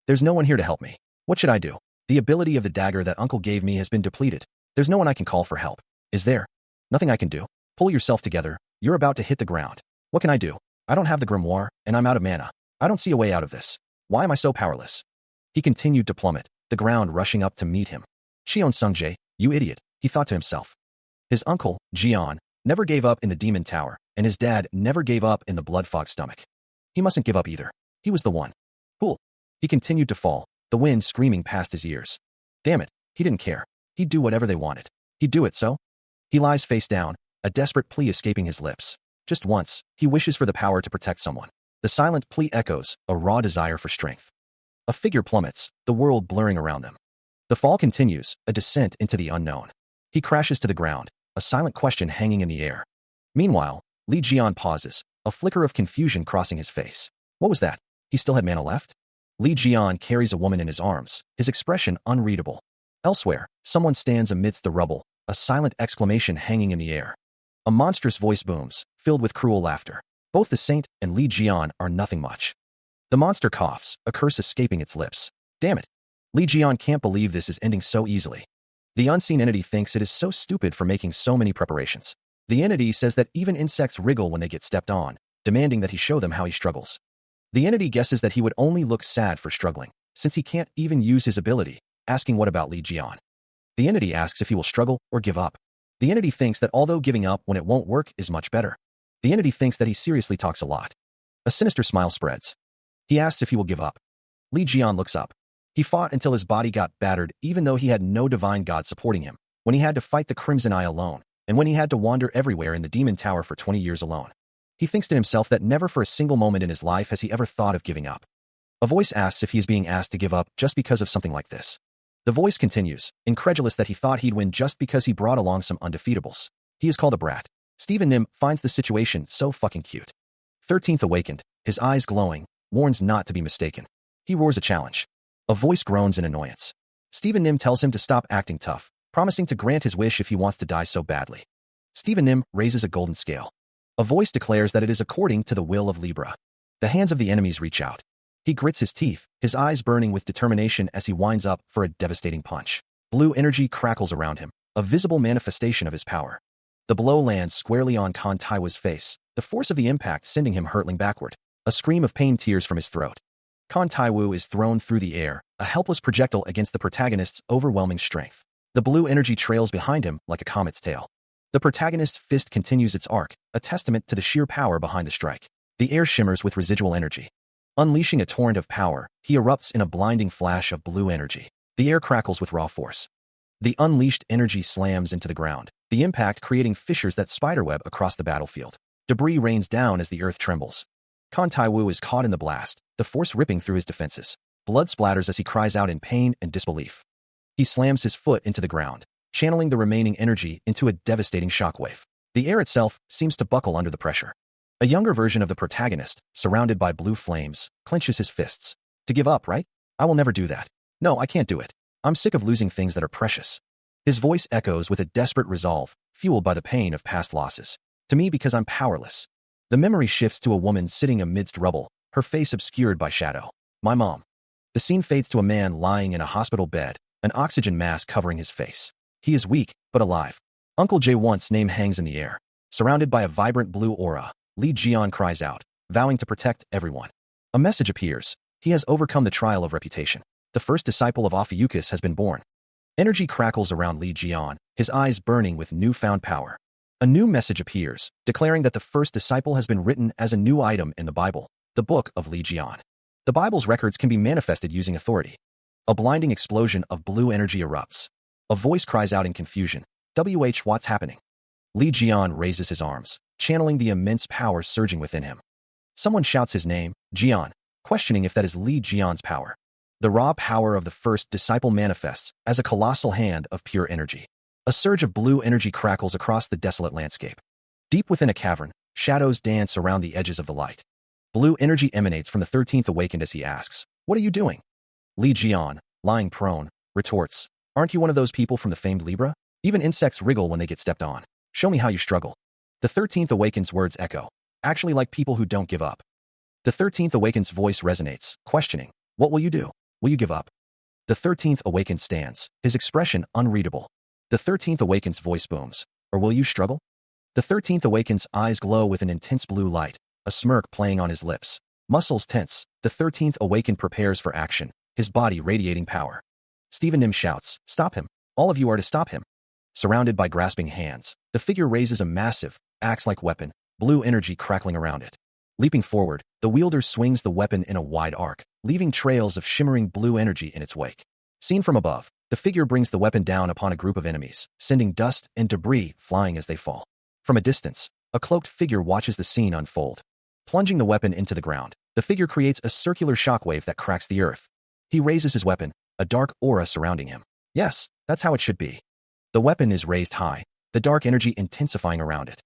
There's no one here to help me. What should I do? The ability of the dagger that Uncle gave me has been depleted. There's no one I can call for help. Is there? Nothing I can do. Pull yourself together. You're about to hit the ground. What can I do? I don't have the grimoire, and I'm out of mana. I don't see a way out of this. Why am I so powerless? He continued to plummet, the ground rushing up to meet him. Cheon Sungjae, you idiot, he thought to himself. His uncle, Jeon, never gave up in the Demon Tower, and his dad never gave up in the blood-fogged stomach. He mustn't give up either. He was the one. Cool. He continued to fall, the wind screaming past his ears. Damn it, he didn't care. He'd do whatever they wanted. He'd do it, so? He lies face down, a desperate plea escaping his lips. Just once, he wishes for the power to protect someone. The silent plea echoes, a raw desire for strength. A figure plummets, the world blurring around them. The fall continues, a descent into the unknown. He crashes to the ground, a silent question hanging in the air. Meanwhile, Lee Jeon pauses, a flicker of confusion crossing his face. What was that? He still had mana left? Lee Jeon carries a woman in his arms, his expression unreadable. Elsewhere, someone stands amidst the rubble, a silent exclamation hanging in the air. A monstrous voice booms, filled with cruel laughter. Both the saint and Lee Jeon are nothing much. The monster coughs, a curse escaping its lips. Damn it. Lee Jeon can't believe this is ending so easily. The unseen entity thinks it is so stupid for making so many preparations. The entity says that even insects wriggle when they get stepped on, demanding that he show them how he struggles. The entity guesses that he would only look sad for struggling, since he can't even use his ability, asking what about Lee Jeon. The entity asks if he will struggle or give up. The entity thinks that although giving up when it won't work is much better. The entity thinks that he seriously talks a lot. A sinister smile spreads. He asks if he will give up. Lee Jeon looks up. He fought until his body got battered even though he had no divine god supporting him, when he had to fight the Crimson Eye alone, and when he had to wander everywhere in the Demon Tower for 20 years alone. He thinks to himself that never for a single moment in his life has he ever thought of giving up. A voice asks if he is being asked to give up just because of something like this. The voice continues, incredulous that he thought he'd win just because he brought along some undefeatables. He is called a brat. Stephen Nim finds the situation so fucking cute. 13th awakened, his eyes glowing, warns not to be mistaken. He roars a challenge. A voice groans in annoyance. Stephen Nim tells him to stop acting tough, promising to grant his wish if he wants to die so badly. Stephen Nim raises a golden scale. A voice declares that it is according to the will of Libra. The hands of the enemies reach out. He grits his teeth, his eyes burning with determination as he winds up for a devastating punch. Blue energy crackles around him, a visible manifestation of his power. The blow lands squarely on Kan Taiwa's face, the force of the impact sending him hurtling backward. A scream of pain tears from his throat. Kan Taiwu is thrown through the air, a helpless projectile against the protagonist's overwhelming strength. The blue energy trails behind him like a comet's tail. The protagonist's fist continues its arc, a testament to the sheer power behind the strike. The air shimmers with residual energy. Unleashing a torrent of power, he erupts in a blinding flash of blue energy. The air crackles with raw force. The unleashed energy slams into the ground, the impact creating fissures that spiderweb across the battlefield. Debris rains down as the earth trembles. Kan Taiwu is caught in the blast, the force ripping through his defenses. Blood splatters as he cries out in pain and disbelief. He slams his foot into the ground, channeling the remaining energy into a devastating shockwave. The air itself seems to buckle under the pressure. A younger version of the protagonist, surrounded by blue flames, clenches his fists. To give up, right? I will never do that. No, I can't do it. I'm sick of losing things that are precious. His voice echoes with a desperate resolve, fueled by the pain of past losses. To me, because I'm powerless. The memory shifts to a woman sitting amidst rubble, her face obscured by shadow. My mom. The scene fades to a man lying in a hospital bed, an oxygen mask covering his face. He is weak, but alive. Uncle Jae-won's name hangs in the air. Surrounded by a vibrant blue aura, Lee Jian cries out, vowing to protect everyone. A message appears. He has overcome the trial of reputation. The first disciple of Ophiuchus has been born. Energy crackles around Lee Jian, his eyes burning with newfound power. A new message appears, declaring that the first disciple has been written as a new item in the Bible, the Book of Lee Jian. The Bible's records can be manifested using authority. A blinding explosion of blue energy erupts. A voice cries out in confusion, what's happening? Lee Jian raises his arms, channeling the immense power surging within him. Someone shouts his name, Jian, questioning if that is Lee Jian's power. The raw power of the first disciple manifests as a colossal hand of pure energy. A surge of blue energy crackles across the desolate landscape. Deep within a cavern, shadows dance around the edges of the light. Blue energy emanates from the 13th awakened as he asks, what are you doing? Lee Jian, lying prone, retorts, aren't you one of those people from the famed Libra? Even insects wriggle when they get stepped on. Show me how you struggle. The 13th awakened's words echo, actually like people who don't give up. The 13th awakened's voice resonates, questioning, what will you do? Will you give up? The 13th awakened stands, his expression unreadable. The 13th awakened's voice booms, or will you struggle? The 13th awakened's eyes glow with an intense blue light, a smirk playing on his lips. Muscles tense, the 13th awakened prepares for action, his body radiating power. Stephen Nim shouts, stop him. All of you are to stop him. Surrounded by grasping hands, the figure raises a massive, axe-like weapon, blue energy crackling around it. Leaping forward, the wielder swings the weapon in a wide arc, leaving trails of shimmering blue energy in its wake. Seen from above, the figure brings the weapon down upon a group of enemies, sending dust and debris flying as they fall. From a distance, a cloaked figure watches the scene unfold. Plunging the weapon into the ground, the figure creates a circular shockwave that cracks the earth. He raises his weapon, a dark aura surrounding him. Yes, that's how it should be. The weapon is raised high, the dark energy intensifying around it.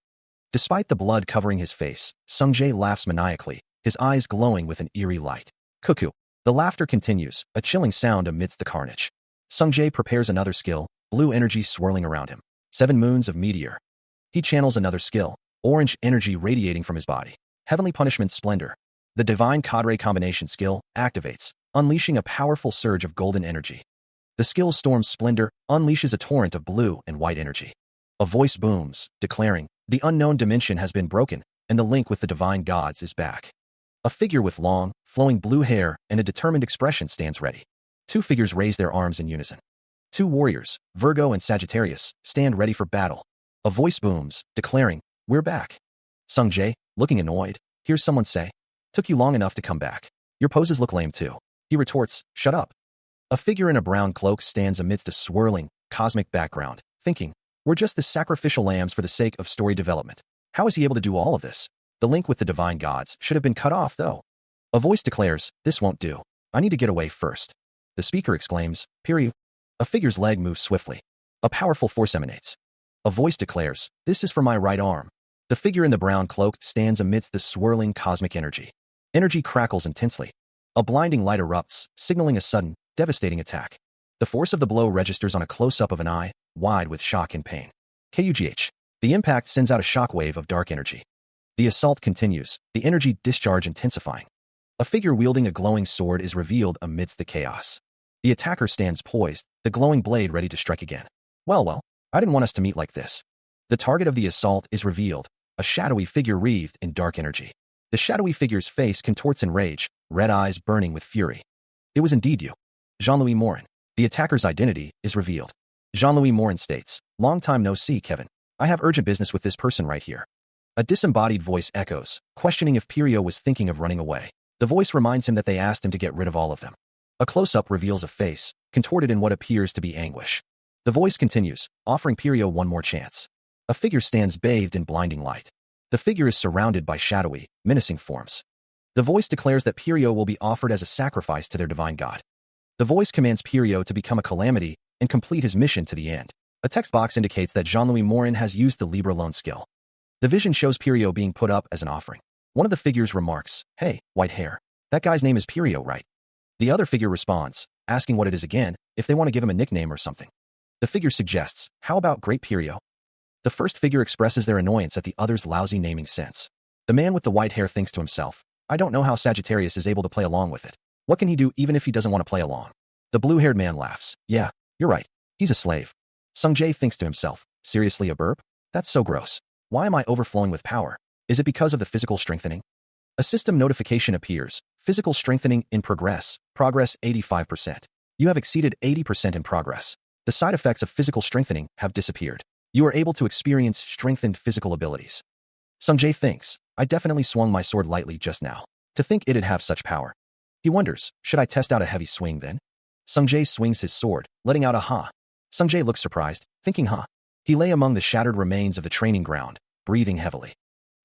Despite the blood covering his face, Sungjae laughs maniacally, his eyes glowing with an eerie light. Cuckoo. The laughter continues, a chilling sound amidst the carnage. Sungjae prepares another skill, blue energy swirling around him. 7 moons of meteor. He channels another skill, orange energy radiating from his body. Heavenly punishment splendor. The divine cadre combination skill activates, unleashing a powerful surge of golden energy. The skill storm splendor unleashes a torrent of blue and white energy. A voice booms, declaring, the unknown dimension has been broken, and the link with the divine gods is back. A figure with long, flowing blue hair and a determined expression stands ready. 2 figures raise their arms in unison. 2 warriors, Virgo and Sagittarius, stand ready for battle. A voice booms, declaring, we're back. Sungjae, looking annoyed, hears someone say, took you long enough to come back. Your poses look lame too. He retorts, shut up. A figure in a brown cloak stands amidst a swirling, cosmic background, thinking, we're just the sacrificial lambs for the sake of story development. How is he able to do all of this? The link with the divine gods should have been cut off, though. A voice declares, this won't do. I need to get away first. The speaker exclaims, Piryu. A figure's leg moves swiftly. A powerful force emanates. A voice declares, this is for my right arm. The figure in the brown cloak stands amidst the swirling cosmic energy. Energy crackles intensely. A blinding light erupts, signaling a sudden, devastating attack. The force of the blow registers on a close-up of an eye, wide with shock and pain. KUGH. The impact sends out a shockwave of dark energy. The assault continues, the energy discharge intensifying. A figure wielding a glowing sword is revealed amidst the chaos. The attacker stands poised, the glowing blade ready to strike again. Well, I didn't want us to meet like this. The target of the assault is revealed, a shadowy figure wreathed in dark energy. The shadowy figure's face contorts in rage, red eyes burning with fury. It was indeed you. Jean-Louis Morin. The attacker's identity is revealed. Jean-Louis Morin states, "Long time no see, Kevin. I have urgent business with this person right here." A disembodied voice echoes, questioning if Pirio was thinking of running away. The voice reminds him that they asked him to get rid of all of them. A close-up reveals a face, contorted in what appears to be anguish. The voice continues, offering Pirio one more chance. A figure stands bathed in blinding light. The figure is surrounded by shadowy, menacing forms. The voice declares that Pirio will be offered as a sacrifice to their divine god. The voice commands Pirio to become a calamity and complete his mission to the end. A text box indicates that Jean-Louis Morin has used the Libra loan skill. The vision shows Pirio being put up as an offering. One of the figures remarks, "Hey, white hair. That guy's name is Pirio, right?" The other figure responds, asking what it is again, if they want to give him a nickname or something. The figure suggests, "How about Great Pirio?" The first figure expresses their annoyance at the other's lousy naming sense. The man with the white hair thinks to himself, "I don't know how Sagittarius is able to play along with it. What can he do even if he doesn't want to play along?" The blue-haired man laughs. "Yeah, you're right. He's a slave." Sung-jae thinks to himself, "Seriously, a burp? That's so gross. Why am I overflowing with power? Is it because of the physical strengthening?" A system notification appears. Physical strengthening in progress. Progress 85%. You have exceeded 80% in progress. The side effects of physical strengthening have disappeared. You are able to experience strengthened physical abilities. Sung-jae thinks, "I definitely swung my sword lightly just now. To think it'd have such power." He wonders, should I test out a heavy swing then? Sung-jae swings his sword, letting out a ha. Sung-jae looks surprised, thinking ha. He lay among the shattered remains of the training ground, breathing heavily.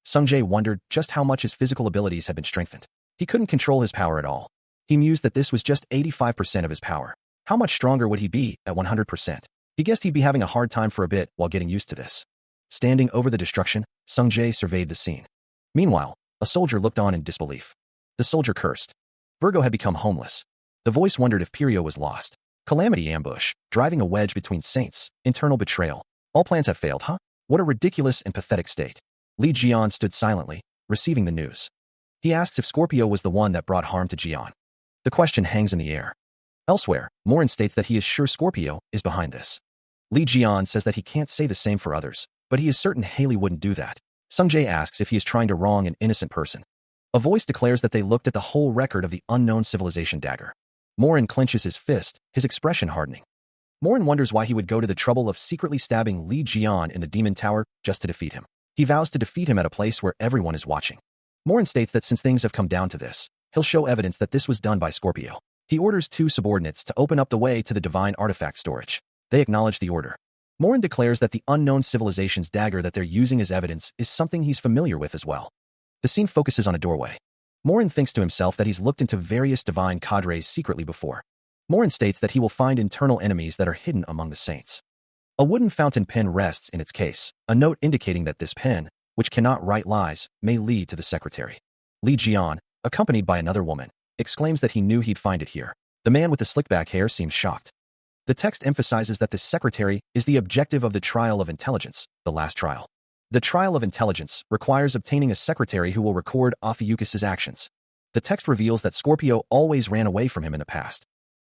Sung-jae wondered just how much his physical abilities had been strengthened. He couldn't control his power at all. He mused that this was just 85% of his power. How much stronger would he be at 100%? He guessed he'd be having a hard time for a bit while getting used to this. Standing over the destruction, Sung-jae surveyed the scene. Meanwhile, a soldier looked on in disbelief. The soldier cursed. Virgo had become homeless. The voice wondered if Pirio was lost. Calamity ambush, driving a wedge between saints, internal betrayal. All plans have failed, huh? What a ridiculous and pathetic state. Li Jian stood silently, receiving the news. He asks if Scorpio was the one that brought harm to Jian. The question hangs in the air. Elsewhere, Morin states that he is sure Scorpio is behind this. Li Jian says that he can't say the same for others, but he is certain Haley wouldn't do that. Sung-jae asks if he is trying to wrong an innocent person. A voice declares that they looked at the whole record of the unknown civilization dagger. Morin clenches his fist, his expression hardening. Morin wonders why he would go to the trouble of secretly stabbing Li Jian in the Demon Tower just to defeat him. He vows to defeat him at a place where everyone is watching. Morin states that since things have come down to this, he'll show evidence that this was done by Scorpio. He orders two subordinates to open up the way to the divine artifact storage. They acknowledge the order. Morin declares that the unknown civilization's dagger that they're using as evidence is something he's familiar with as well. The scene focuses on a doorway. Morin thinks to himself that he's looked into various divine cadres secretly before. Morin states that he will find internal enemies that are hidden among the saints. A wooden fountain pen rests in its case, a note indicating that this pen, which cannot write lies, may lead to the secretary. Li Jian, accompanied by another woman, exclaims that he knew he'd find it here. The man with the slick-back hair seems shocked. The text emphasizes that this secretary is the objective of the trial of intelligence, the last trial. The trial of intelligence requires obtaining a secretary who will record Ophiuchus's actions. The text reveals that Scorpio always ran away from him in the past.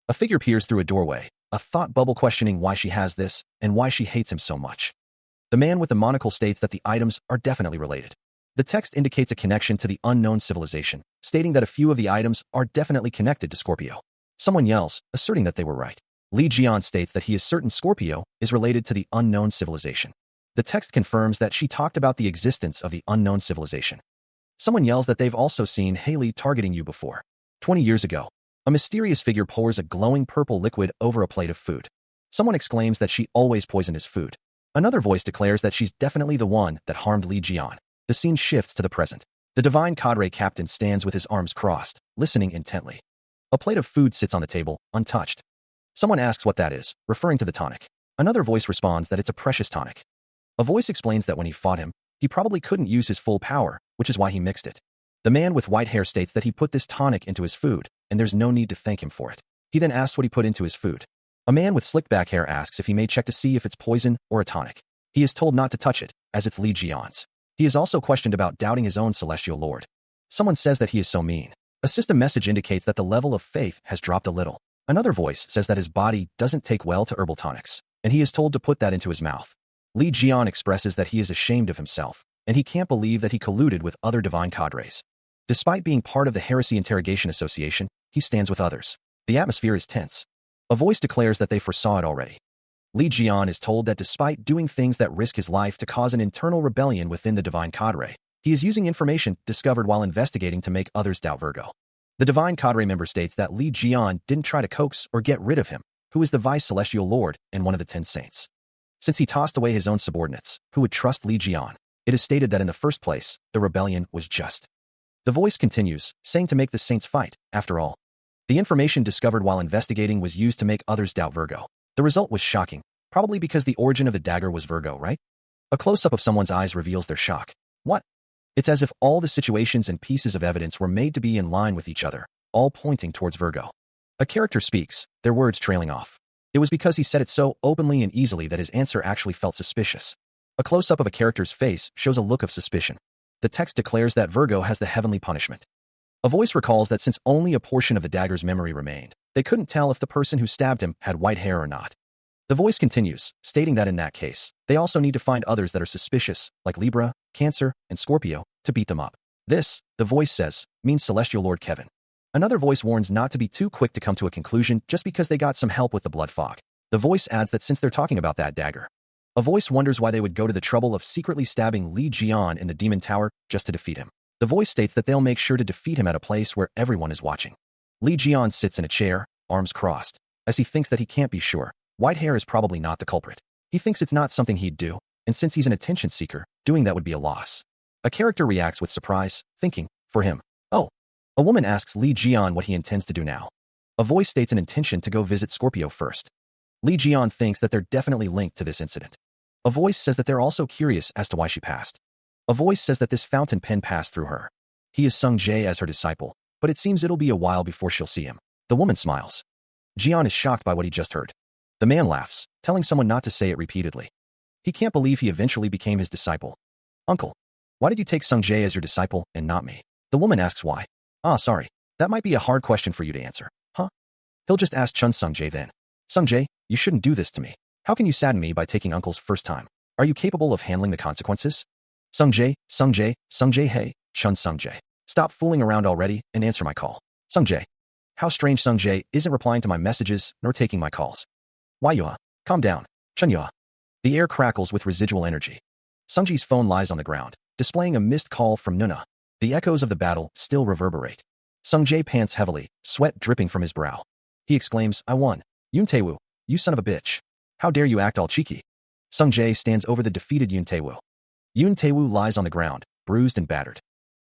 A figure peers through a doorway, a thought bubble questioning why she has this and why she hates him so much. The man with the monocle states that the items are definitely related. The text indicates a connection to the unknown civilization, stating that a few of the items are definitely connected to Scorpio. Someone yells, asserting that they were right. Li Jian states that he is certain Scorpio is related to the unknown civilization. The text confirms that she talked about the existence of the unknown civilization. Someone yells that they've also seen Haley targeting you before. 20 years ago, a mysterious figure pours a glowing purple liquid over a plate of food. Someone exclaims that she always poisoned his food. Another voice declares that she's definitely the one that harmed Li Jian. The scene shifts to the present. The divine cadre captain stands with his arms crossed, listening intently. A plate of food sits on the table, untouched. Someone asks what that is, referring to the tonic. Another voice responds that it's a precious tonic. A voice explains that when he fought him, he probably couldn't use his full power, which is why he mixed it. The man with white hair states that he put this tonic into his food, and there's no need to thank him for it. He then asks what he put into his food. A man with slick back hair asks if he may check to see if it's poison or a tonic. He is told not to touch it, as it's Li Jian's. He is also questioned about doubting his own celestial lord. Someone says that he is so mean. A system message indicates that the level of faith has dropped a little. Another voice says that his body doesn't take well to herbal tonics, and he is told to put that into his mouth. Li Jian expresses that he is ashamed of himself, and he can't believe that he colluded with other divine cadres. Despite being part of the Heresy Interrogation Association, he stands with others. The atmosphere is tense. A voice declares that they foresaw it already. Li Jian is told that despite doing things that risk his life to cause an internal rebellion within the Divine Cadre, he is using information discovered while investigating to make others doubt Virgo. The Divine Cadre member states that Li Jian didn't try to coax or get rid of him, who is the Vice Celestial Lord and one of the 10 saints. Since he tossed away his own subordinates, who would trust Li Jian, it is stated that in the first place, the rebellion was just. The voice continues, saying to make the saints fight, after all. The information discovered while investigating was used to make others doubt Virgo. The result was shocking, probably because the origin of the dagger was Virgo, right? A close-up of someone's eyes reveals their shock. What? It's as if all the situations and pieces of evidence were made to be in line with each other, all pointing towards Virgo. A character speaks, their words trailing off. It was because he said it so openly and easily that his answer actually felt suspicious. A close-up of a character's face shows a look of suspicion. The text declares that Virgo has the heavenly punishment. A voice recalls that since only a portion of the dagger's memory remained, they couldn't tell if the person who stabbed him had white hair or not. The voice continues, stating that in that case, they also need to find others that are suspicious, like Libra, Cancer, and Scorpio, to beat them up. This, the voice says, means Celestial Lord Kevin. Another voice warns not to be too quick to come to a conclusion just because they got some help with the blood fog. The voice adds that since they're talking about that dagger, a voice wonders why they would go to the trouble of secretly stabbing Li Jian in the Demon Tower just to defeat him. The voice states that they'll make sure to defeat him at a place where everyone is watching. Li Jian sits in a chair, arms crossed, as he thinks that he can't be sure. White hair is probably not the culprit. He thinks it's not something he'd do, and since he's an attention seeker, doing that would be a loss. A character reacts with surprise, thinking, for him. Oh. A woman asks Li Jian what he intends to do now. A voice states an intention to go visit Scorpio first. Li Jian thinks that they're definitely linked to this incident. A voice says that they're also curious as to why she passed. A voice says that this fountain pen passed through her. He is Sung Jae as her disciple, but it seems it'll be a while before she'll see him. The woman smiles. Jian is shocked by what he just heard. The man laughs, telling someone not to say it repeatedly. He can't believe he eventually became his disciple. Uncle, why did you take Sung Jae as your disciple and not me? The woman asks why. Ah, sorry. That might be a hard question for you to answer. Huh? He'll just ask Chun Sung Jae then. Sung Jae, you shouldn't do this to me. How can you sadden me by taking uncle's first time? Are you capable of handling the consequences? Sung Jae, hey, Chun Sung Jae. Stop fooling around already and answer my call. Sung Jae. How strange Sung Jae isn't replying to my messages nor taking my calls. Why Yua? Calm down. Chun Yua. The air crackles with residual energy. Sungji's phone lies on the ground, displaying a missed call from Nuna. The echoes of the battle still reverberate. Sung Jae pants heavily, sweat dripping from his brow. He exclaims, I won. Yoon Tae-woo, you son of a bitch. How dare you act all cheeky? Sung Jae stands over the defeated Yoon Tae-woo. Yoon Tae-woo lies on the ground, bruised and battered.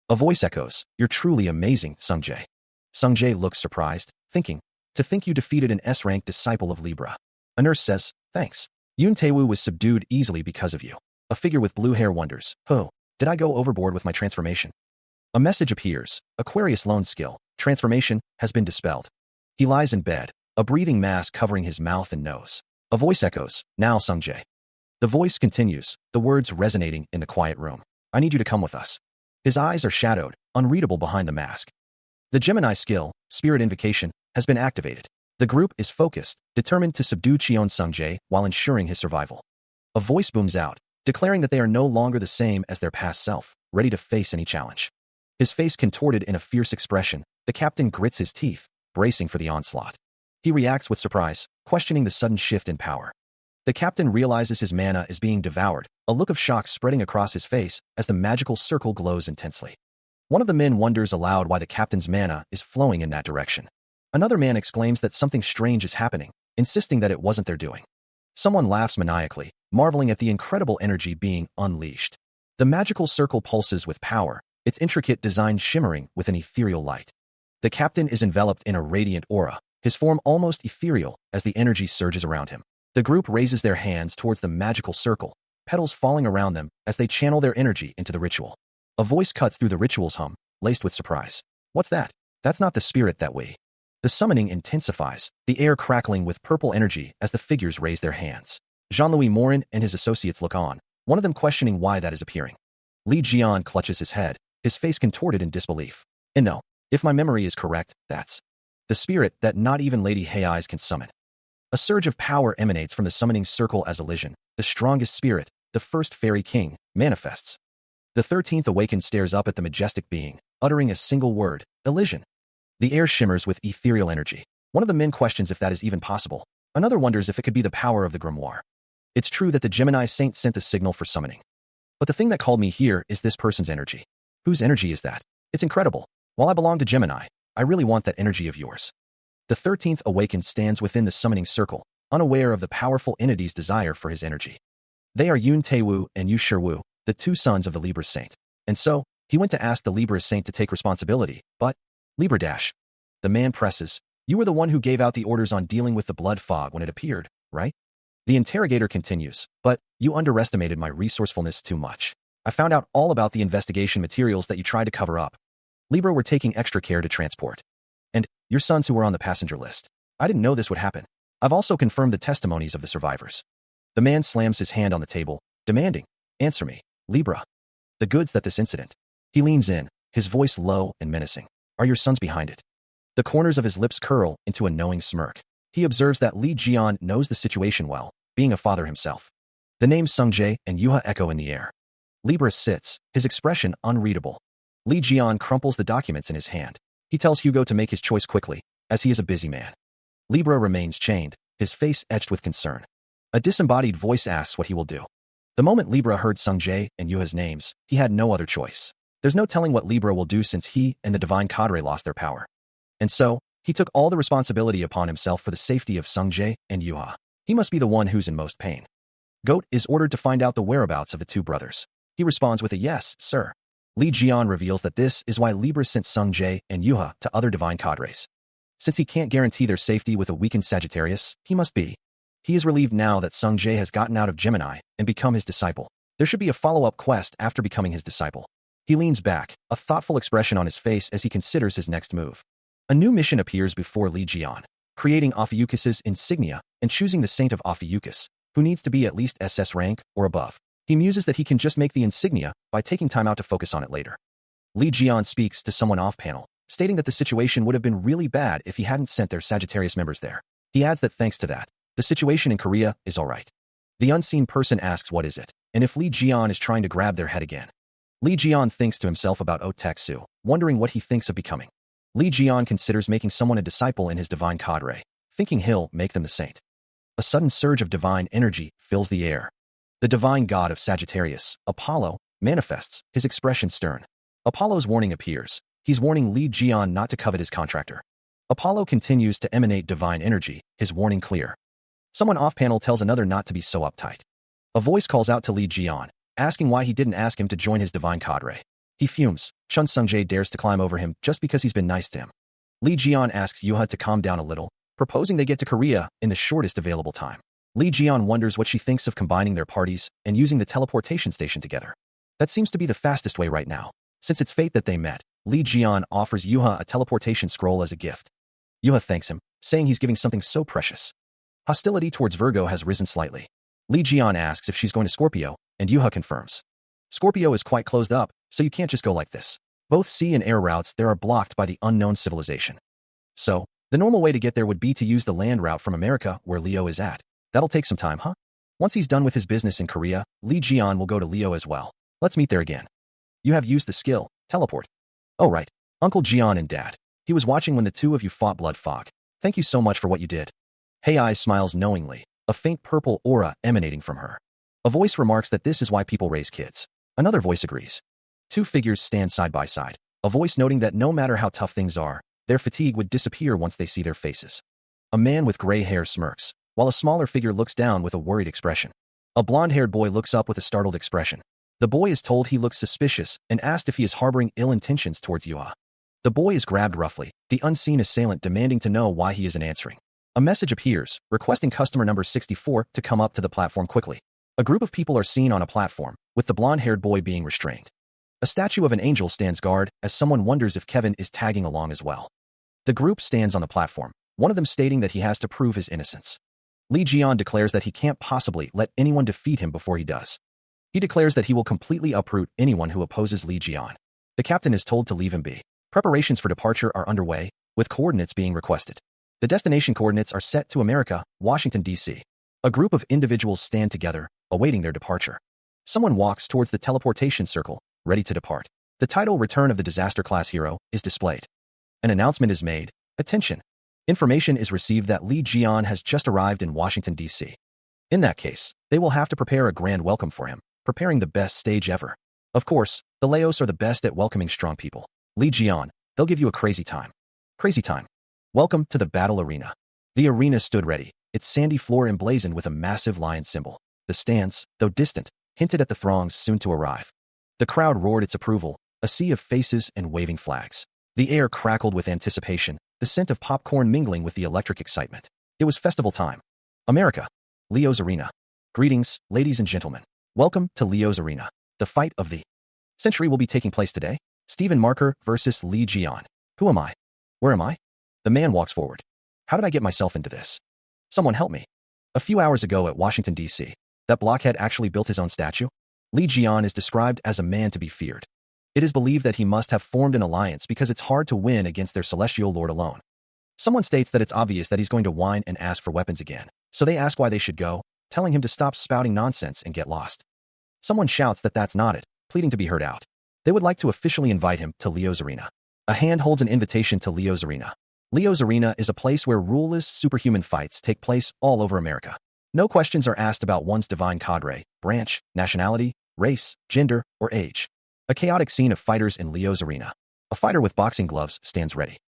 A voice echoes, you're truly amazing, Sung Jae. Sung Jae looks surprised, thinking, to think you defeated an S-rank disciple of Libra. A nurse says, thanks. Yoon Tae-woo was subdued easily because of you. A figure with blue hair wonders, oh, did I go overboard with my transformation? A message appears, Aquarius loan skill, transformation, has been dispelled. He lies in bed, a breathing mask covering his mouth and nose. A voice echoes, now Sung Jae. The voice continues, the words resonating in the quiet room. I need you to come with us. His eyes are shadowed, unreadable behind the mask. The Gemini skill, Spirit Invocation, has been activated. The group is focused, determined to subdue Cheon Sung Jae while ensuring his survival. A voice booms out, declaring that they are no longer the same as their past self, ready to face any challenge. His face contorted in a fierce expression, the captain grits his teeth, bracing for the onslaught. He reacts with surprise, questioning the sudden shift in power. The captain realizes his mana is being devoured, a look of shock spreading across his face as the magical circle glows intensely. One of the men wonders aloud why the captain's mana is flowing in that direction. Another man exclaims that something strange is happening, insisting that it wasn't their doing. Someone laughs maniacally, marveling at the incredible energy being unleashed. The magical circle pulses with power, its intricate design shimmering with an ethereal light. The captain is enveloped in a radiant aura, his form almost ethereal as the energy surges around him. The group raises their hands towards the magical circle, petals falling around them as they channel their energy into the ritual. A voice cuts through the ritual's hum, laced with surprise. What's that? That's not the spirit that we. The summoning intensifies, the air crackling with purple energy as the figures raise their hands. Jean-Louis Morin and his associates look on, one of them questioning why that is appearing. Li Jian clutches his head, his face contorted in disbelief. And no, if my memory is correct, that's the spirit that not even Lady Hei's can summon. A surge of power emanates from the summoning circle as Elysian, the strongest spirit, the first fairy king, manifests. The 13th awakened stares up at the majestic being, uttering a single word, Elysian. The air shimmers with ethereal energy. One of the men questions if that is even possible. Another wonders if it could be the power of the grimoire. It's true that the Gemini Saint sent the signal for summoning. But the thing that called me here is this person's energy. Whose energy is that? It's incredible. While I belong to Gemini, I really want that energy of yours. The 13th awakened stands within the summoning circle, unaware of the powerful entity's desire for his energy. They are Yun Taewu and Yu Shiwu, the two sons of the Libra Saint. And so, he went to ask the Libra Saint to take responsibility, but, Libra Dash. The man presses, you were the one who gave out the orders on dealing with the blood fog when it appeared, right? The interrogator continues, but you underestimated my resourcefulness too much. I found out all about the investigation materials that you tried to cover up. Libra were taking extra care to transport. And your sons who were on the passenger list. I didn't know this would happen. I've also confirmed the testimonies of the survivors. The man slams his hand on the table, demanding, answer me, Libra. The goods that this incident. He leans in, his voice low and menacing. Are your sons behind it? The corners of his lips curl into a knowing smirk. He observes that Li Jian knows the situation well, being a father himself. The names Sungjae and Yuha echo in the air. Libra sits, his expression unreadable. Li Jian crumples the documents in his hand. He tells Hugo to make his choice quickly, as he is a busy man. Libra remains chained, his face etched with concern. A disembodied voice asks what he will do. The moment Libra heard Sungjae and Yuha's names, he had no other choice. There's no telling what Libra will do since he and the divine cadre lost their power. And so, he took all the responsibility upon himself for the safety of Sungjae and Yuha. He must be the one who's in most pain. Goat is ordered to find out the whereabouts of the two brothers. He responds with a yes, sir. Li Jian reveals that this is why Libra sent Sungjae and Yuha to other divine cadres. Since he can't guarantee their safety with a weakened Sagittarius, he must be. He is relieved now that Sungjae has gotten out of Gemini and become his disciple. There should be a follow-up quest after becoming his disciple. He leans back, a thoughtful expression on his face as he considers his next move. A new mission appears before Li Jian, creating Ophiuchus's insignia and choosing the Saint of Ophiuchus, who needs to be at least SS rank or above. He muses that he can just make the insignia by taking time out to focus on it later. Li Jian speaks to someone off-panel, stating that the situation would have been really bad if he hadn't sent their Sagittarius members there. He adds that thanks to that, the situation in Korea is alright. The unseen person asks what is it, and if Li Jian is trying to grab their head again. Li Jian thinks to himself about Oteksu, wondering what he thinks of becoming. Li Jian considers making someone a disciple in his divine cadre, thinking he'll make them the saint. A sudden surge of divine energy fills the air. The divine god of Sagittarius, Apollo, manifests, his expression stern. Apollo's warning appears. He's warning Li Jian not to covet his contractor. Apollo continues to emanate divine energy, his warning clear. Someone off-panel tells another not to be so uptight. A voice calls out to Li Jian, asking why he didn't ask him to join his divine cadre. He fumes. Chun Sungjae dares to climb over him just because he's been nice to him. Li Jian asks Yuha to calm down a little, proposing they get to Korea in the shortest available time. Li Jian wonders what she thinks of combining their parties and using the teleportation station together. That seems to be the fastest way right now. Since it's fate that they met, Li Jian offers Yuha a teleportation scroll as a gift. Yuha thanks him, saying he's giving something so precious. Hostility towards Virgo has risen slightly. Li Jian asks if she's going to Scorpio, and Yuha confirms. Scorpio is quite closed up, so you can't just go like this. Both sea and air routes there are blocked by the unknown civilization. So, the normal way to get there would be to use the land route from America where Leo is at. That'll take some time, huh? Once he's done with his business in Korea, Li Jian will go to Leo as well. Let's meet there again. You have used the skill, teleport. Oh right, Uncle Jian and Dad. He was watching when the two of you fought blood fog. Thank you so much for what you did. Hey Eyes smiles knowingly, a faint purple aura emanating from her. A voice remarks that this is why people raise kids. Another voice agrees. Two figures stand side by side, a voice noting that no matter how tough things are, their fatigue would disappear once they see their faces. A man with gray hair smirks, while a smaller figure looks down with a worried expression. A blonde-haired boy looks up with a startled expression. The boy is told he looks suspicious and asked if he is harboring ill intentions towards Yuha. The boy is grabbed roughly, the unseen assailant demanding to know why he isn't answering. A message appears, requesting customer number 64 to come up to the platform quickly. A group of people are seen on a platform, with the blonde-haired boy being restrained. A statue of an angel stands guard as someone wonders if Kevin is tagging along as well. The group stands on the platform, one of them stating that he has to prove his innocence. Li Jian declares that he can't possibly let anyone defeat him before he does. He declares that he will completely uproot anyone who opposes Li Jian. The captain is told to leave him be. Preparations for departure are underway, with coordinates being requested. The destination coordinates are set to America, Washington, D.C. A group of individuals stand together, awaiting their departure. Someone walks towards the teleportation circle, ready to depart. The title Return of the Disaster Class Hero is displayed. An announcement is made. Attention! Information is received that Lee Jian has just arrived in Washington, D.C. In that case, they will have to prepare a grand welcome for him, preparing the best stage ever. Of course, the Laos are the best at welcoming strong people. Lee Jian, they'll give you a crazy time. Crazy time. Welcome to the battle arena. The arena stood ready, its sandy floor emblazoned with a massive lion symbol. The stands, though distant, hinted at the throngs soon to arrive. The crowd roared its approval, a sea of faces and waving flags. The air crackled with anticipation, the scent of popcorn mingling with the electric excitement. It was festival time. America. Leo's Arena. Greetings, ladies and gentlemen. Welcome to Leo's Arena. The fight of the century will be taking place today. Stephen Marker versus Lee Jian. Who am I? Where am I? The man walks forward. How did I get myself into this? Someone help me. A few hours ago at Washington, D.C., that blockhead actually built his own statue? Lee Jian is described as a man to be feared. It is believed that he must have formed an alliance because it's hard to win against their celestial lord alone. Someone states that it's obvious that he's going to whine and ask for weapons again, so they ask why they should go, telling him to stop spouting nonsense and get lost. Someone shouts that that's not it, pleading to be heard out. They would like to officially invite him to Leo's Arena. A hand holds an invitation to Leo's Arena. Leo's Arena is a place where ruleless, superhuman fights take place all over America. No questions are asked about one's divine cadre, branch, nationality, race, gender, or age. A chaotic scene of fighters in Leo's Arena. A fighter with boxing gloves stands ready.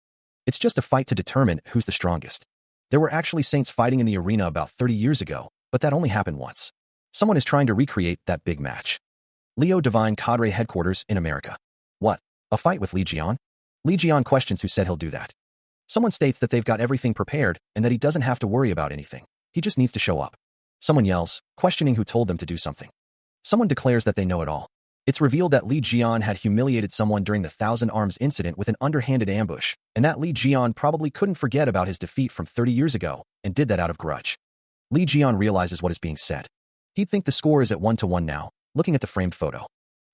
It's just a fight to determine who's the strongest. There were actually saints fighting in the arena about 30 years ago, but that only happened once. Someone is trying to recreate that big match. Leo Divine Cadre Headquarters in America. What? A fight with Lee Jian? Lee Jian questions who said he'll do that. Someone states that they've got everything prepared and that he doesn't have to worry about anything. He just needs to show up. Someone yells, questioning who told them to do something. Someone declares that they know it all. It's revealed that Lee Jian had humiliated someone during the Thousand Arms incident with an underhanded ambush, and that Lee Jian probably couldn't forget about his defeat from 30 years ago and did that out of grudge. Lee Jian realizes what is being said. He'd think the score is at 1-1 now, looking at the framed photo.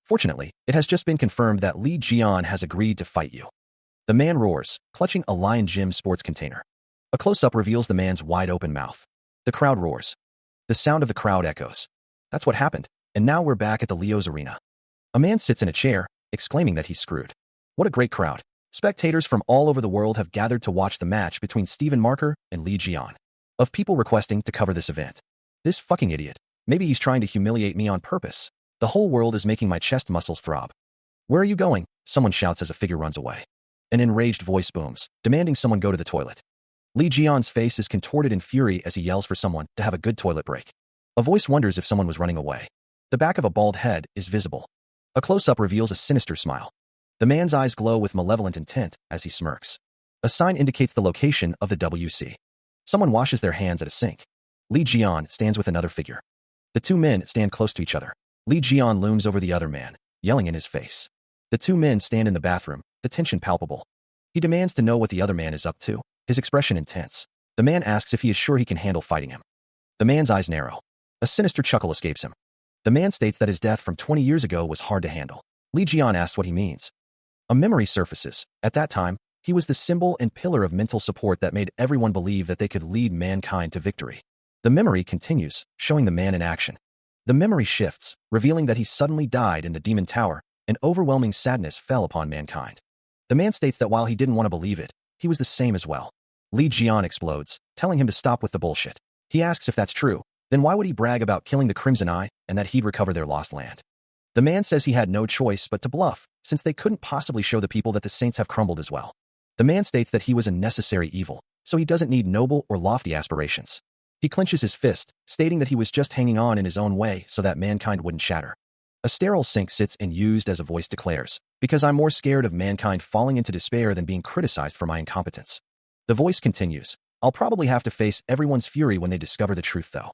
Fortunately, it has just been confirmed that Lee Jian has agreed to fight you. The man roars, clutching a Lion Gym sports container. A close-up reveals the man's wide-open mouth. The crowd roars. The sound of the crowd echoes. That's what happened, and now we're back at the Leo's Arena. A man sits in a chair, exclaiming that he's screwed. What a great crowd. Spectators from all over the world have gathered to watch the match between Stephen Marker and Lee Jian. Of people requesting to cover this event. This fucking idiot. Maybe he's trying to humiliate me on purpose. The whole world is making my chest muscles throb. Where are you going? Someone shouts as a figure runs away. An enraged voice booms, demanding someone go to the toilet. Lee Jian's face is contorted in fury as he yells for someone to have a good toilet break. A voice wonders if someone was running away. The back of a bald head is visible. A close-up reveals a sinister smile. The man's eyes glow with malevolent intent as he smirks. A sign indicates the location of the WC. Someone washes their hands at a sink. Lee Jian stands with another figure. The two men stand close to each other. Lee Jian looms over the other man, yelling in his face. The two men stand in the bathroom, the tension palpable. He demands to know what the other man is up to, his expression intense. The man asks if he is sure he can handle fighting him. The man's eyes narrow. A sinister chuckle escapes him. The man states that his death from 20 years ago was hard to handle. Lee Jian asks what he means. A memory surfaces. At that time, he was the symbol and pillar of mental support that made everyone believe that they could lead mankind to victory. The memory continues, showing the man in action. The memory shifts, revealing that he suddenly died in the Demon Tower, and overwhelming sadness fell upon mankind. The man states that while he didn't want to believe it, he was the same as well. Lee Jian explodes, telling him to stop with the bullshit. He asks if that's true. Then why would he brag about killing the Crimson Eye and that he'd recover their lost land? The man says he had no choice but to bluff, since they couldn't possibly show the people that the saints have crumbled as well. The man states that he was a necessary evil, so he doesn't need noble or lofty aspirations. He clenches his fist, stating that he was just hanging on in his own way so that mankind wouldn't shatter. A sterile sink sits and used as a voice declares, because I'm more scared of mankind falling into despair than being criticized for my incompetence. The voice continues, I'll probably have to face everyone's fury when they discover the truth though.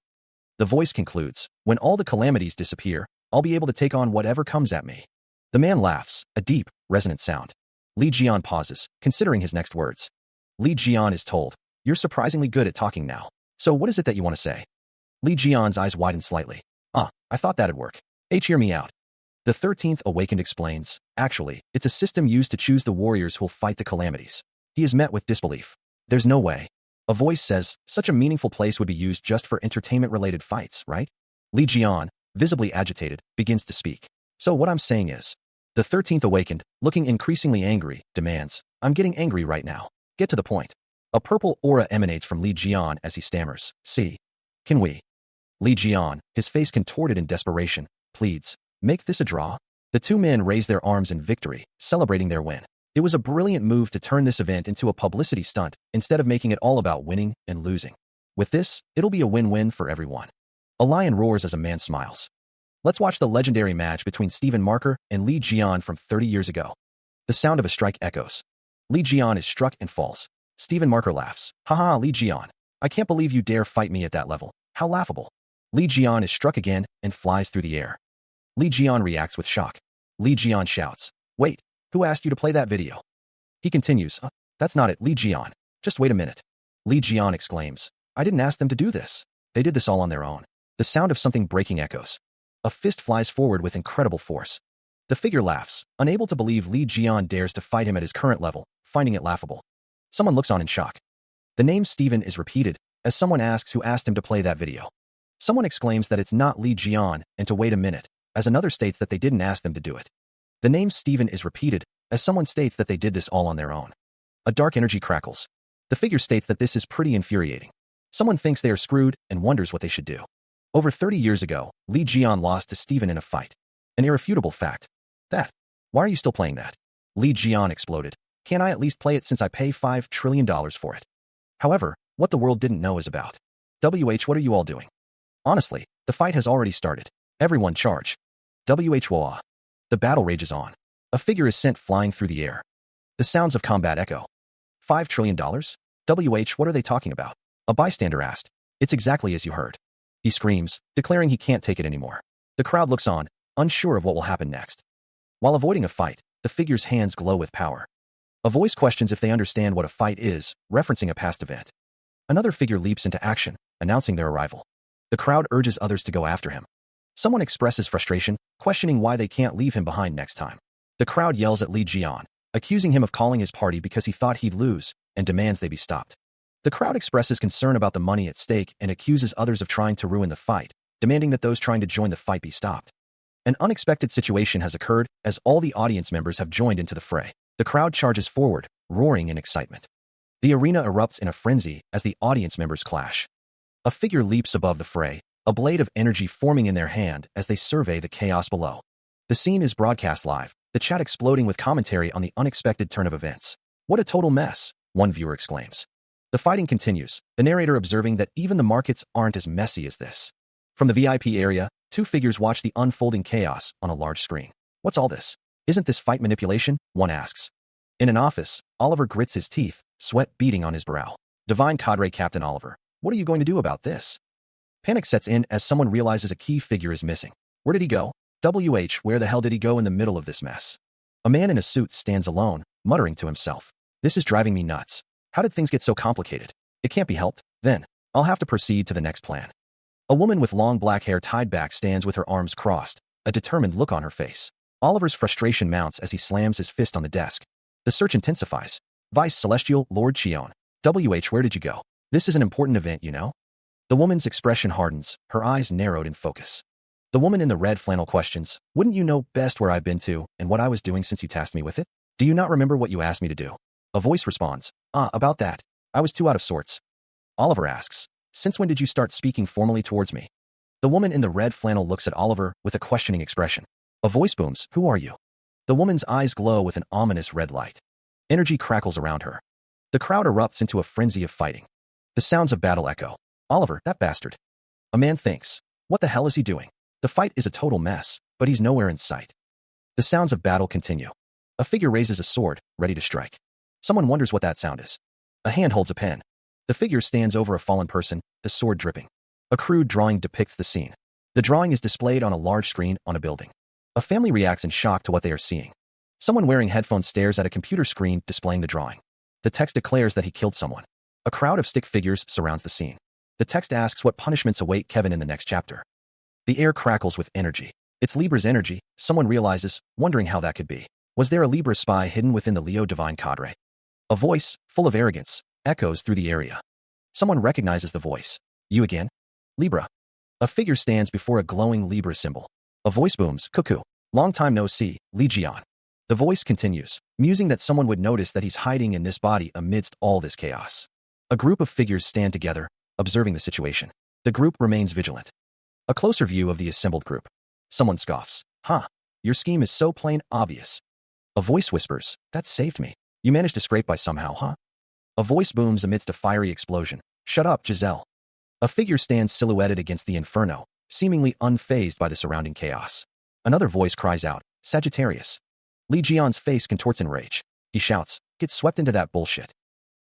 The voice concludes, when all the calamities disappear, I'll be able to take on whatever comes at me. The man laughs, a deep, resonant sound. Lee Jian pauses, considering his next words. Lee Jian is told, you're surprisingly good at talking now. So what is it that you want to say? Lee Jian's eyes widen slightly. I thought that'd work. Hear me out. The 13th Awakened explains, actually, it's a system used to choose the warriors who'll fight the calamities. He is met with disbelief. There's no way. A voice says, such a meaningful place would be used just for entertainment-related fights, right? Lee Jian, visibly agitated, begins to speak. So what I'm saying is, The 13th awakened, looking increasingly angry, demands, I'm getting angry right now. Get to the point. A purple aura emanates from Li Jian as he stammers, see? Can we? Li Jian, his face contorted in desperation, pleads, make this a draw? The two men raised their arms in victory, celebrating their win. It was a brilliant move to turn this event into a publicity stunt instead of making it all about winning and losing. With this, it'll be a win-win for everyone. A lion roars as a man smiles. Let's watch the legendary match between Stephen Marker and Li Jian from 30 years ago. The sound of a strike echoes. Li Jian is struck and falls. Stephen Marker laughs. Haha, Li Jian. I can't believe you dare fight me at that level. How laughable. Li Jian is struck again and flies through the air. Li Jian reacts with shock. Li Jian shouts, wait, who asked you to play that video? He continues, that's not it, Li Jian. Just wait a minute. Li Jian exclaims, I didn't ask them to do this. They did this all on their own. The sound of something breaking echoes. A fist flies forward with incredible force. The figure laughs, unable to believe Li Jian dares to fight him at his current level, finding it laughable. Someone looks on in shock. The name Stephen is repeated, as someone asks who asked him to play that video. Someone exclaims that it's not Li Jian and to wait a minute, as another states that they didn't ask them to do it. The name Stephen is repeated, as someone states that they did this all on their own. A dark energy crackles. The figure states that this is pretty infuriating. Someone thinks they are screwed and wonders what they should do. Over 30 years ago, Li Jian lost to Stephen in a fight. An irrefutable fact. That. Why are you still playing that? Li Jian exploded. Can't I at least play it since I pay $5 trillion for it? However, what the world didn't know is about. What are you all doing? Honestly, the fight has already started. Everyone charge. Whoa. The battle rages on. A figure is sent flying through the air. The sounds of combat echo. $5 trillion? What are they talking about? A bystander asked. It's exactly as you heard. He screams, declaring he can't take it anymore. The crowd looks on, unsure of what will happen next. While avoiding a fight, the figure's hands glow with power. A voice questions if they understand what a fight is, referencing a past event. Another figure leaps into action, announcing their arrival. The crowd urges others to go after him. Someone expresses frustration, questioning why they can't leave him behind next time. The crowd yells at Li Jian, accusing him of calling his party because he thought he'd lose, and demands they be stopped. The crowd expresses concern about the money at stake and accuses others of trying to ruin the fight, demanding that those trying to join the fight be stopped. An unexpected situation has occurred as all the audience members have joined into the fray. The crowd charges forward, roaring in excitement. The arena erupts in a frenzy as the audience members clash. A figure leaps above the fray, a blade of energy forming in their hand as they survey the chaos below. The scene is broadcast live, the chat exploding with commentary on the unexpected turn of events. What a total mess, one viewer exclaims. The fighting continues, the narrator observing that even the markets aren't as messy as this. From the VIP area, two figures watch the unfolding chaos on a large screen. What's all this? Isn't this fight manipulation? One asks. In an office, Oliver grits his teeth, sweat beading on his brow. Divine Cadre Captain Oliver, what are you going to do about this? Panic sets in as someone realizes a key figure is missing. Where did he go? Where the hell did he go in the middle of this mess? A man in a suit stands alone, muttering to himself. This is driving me nuts. How did things get so complicated? It can't be helped. Then, I'll have to proceed to the next plan. A woman with long black hair tied back stands with her arms crossed, a determined look on her face. Oliver's frustration mounts as he slams his fist on the desk. The search intensifies. Vice Celestial Lord Chion. Where did you go? This is an important event, you know? The woman's expression hardens, her eyes narrowed in focus. The woman in the red flannel questions, wouldn't you know best where I've been to and what I was doing since you tasked me with it? Do you not remember what you asked me to do? A voice responds, about that. I was too out of sorts. Oliver asks, since when did you start speaking formally towards me? The woman in the red flannel looks at Oliver with a questioning expression. A voice booms, who are you? The woman's eyes glow with an ominous red light. Energy crackles around her. The crowd erupts into a frenzy of fighting. The sounds of battle echo. Oliver, that bastard. A man thinks, what the hell is he doing? The fight is a total mess, but he's nowhere in sight. The sounds of battle continue. A figure raises a sword, ready to strike. Someone wonders what that sound is. A hand holds a pen. The figure stands over a fallen person, the sword dripping. A crude drawing depicts the scene. The drawing is displayed on a large screen on a building. A family reacts in shock to what they are seeing. Someone wearing headphones stares at a computer screen displaying the drawing. The text declares that he killed someone. A crowd of stick figures surrounds the scene. The text asks what punishments await Kevin in the next chapter. The air crackles with energy. It's Libra's energy, someone realizes, wondering how that could be. Was there a Libra spy hidden within the Leo Divine Cadre? A voice, full of arrogance, echoes through the area. Someone recognizes the voice. You again? Libra. A figure stands before a glowing Libra symbol. A voice booms, cuckoo. Long time no see, Li Jian. The voice continues, musing that someone would notice that he's hiding in this body amidst all this chaos. A group of figures stand together, observing the situation. The group remains vigilant. A closer view of the assembled group. Someone scoffs. Huh, your scheme is so plain obvious. A voice whispers, that saved me. You managed to scrape by somehow, huh? A voice booms amidst a fiery explosion. Shut up, Giselle. A figure stands silhouetted against the inferno, seemingly unfazed by the surrounding chaos. Another voice cries out, Sagittarius. Li Jian's face contorts in rage. He shouts, get swept into that bullshit.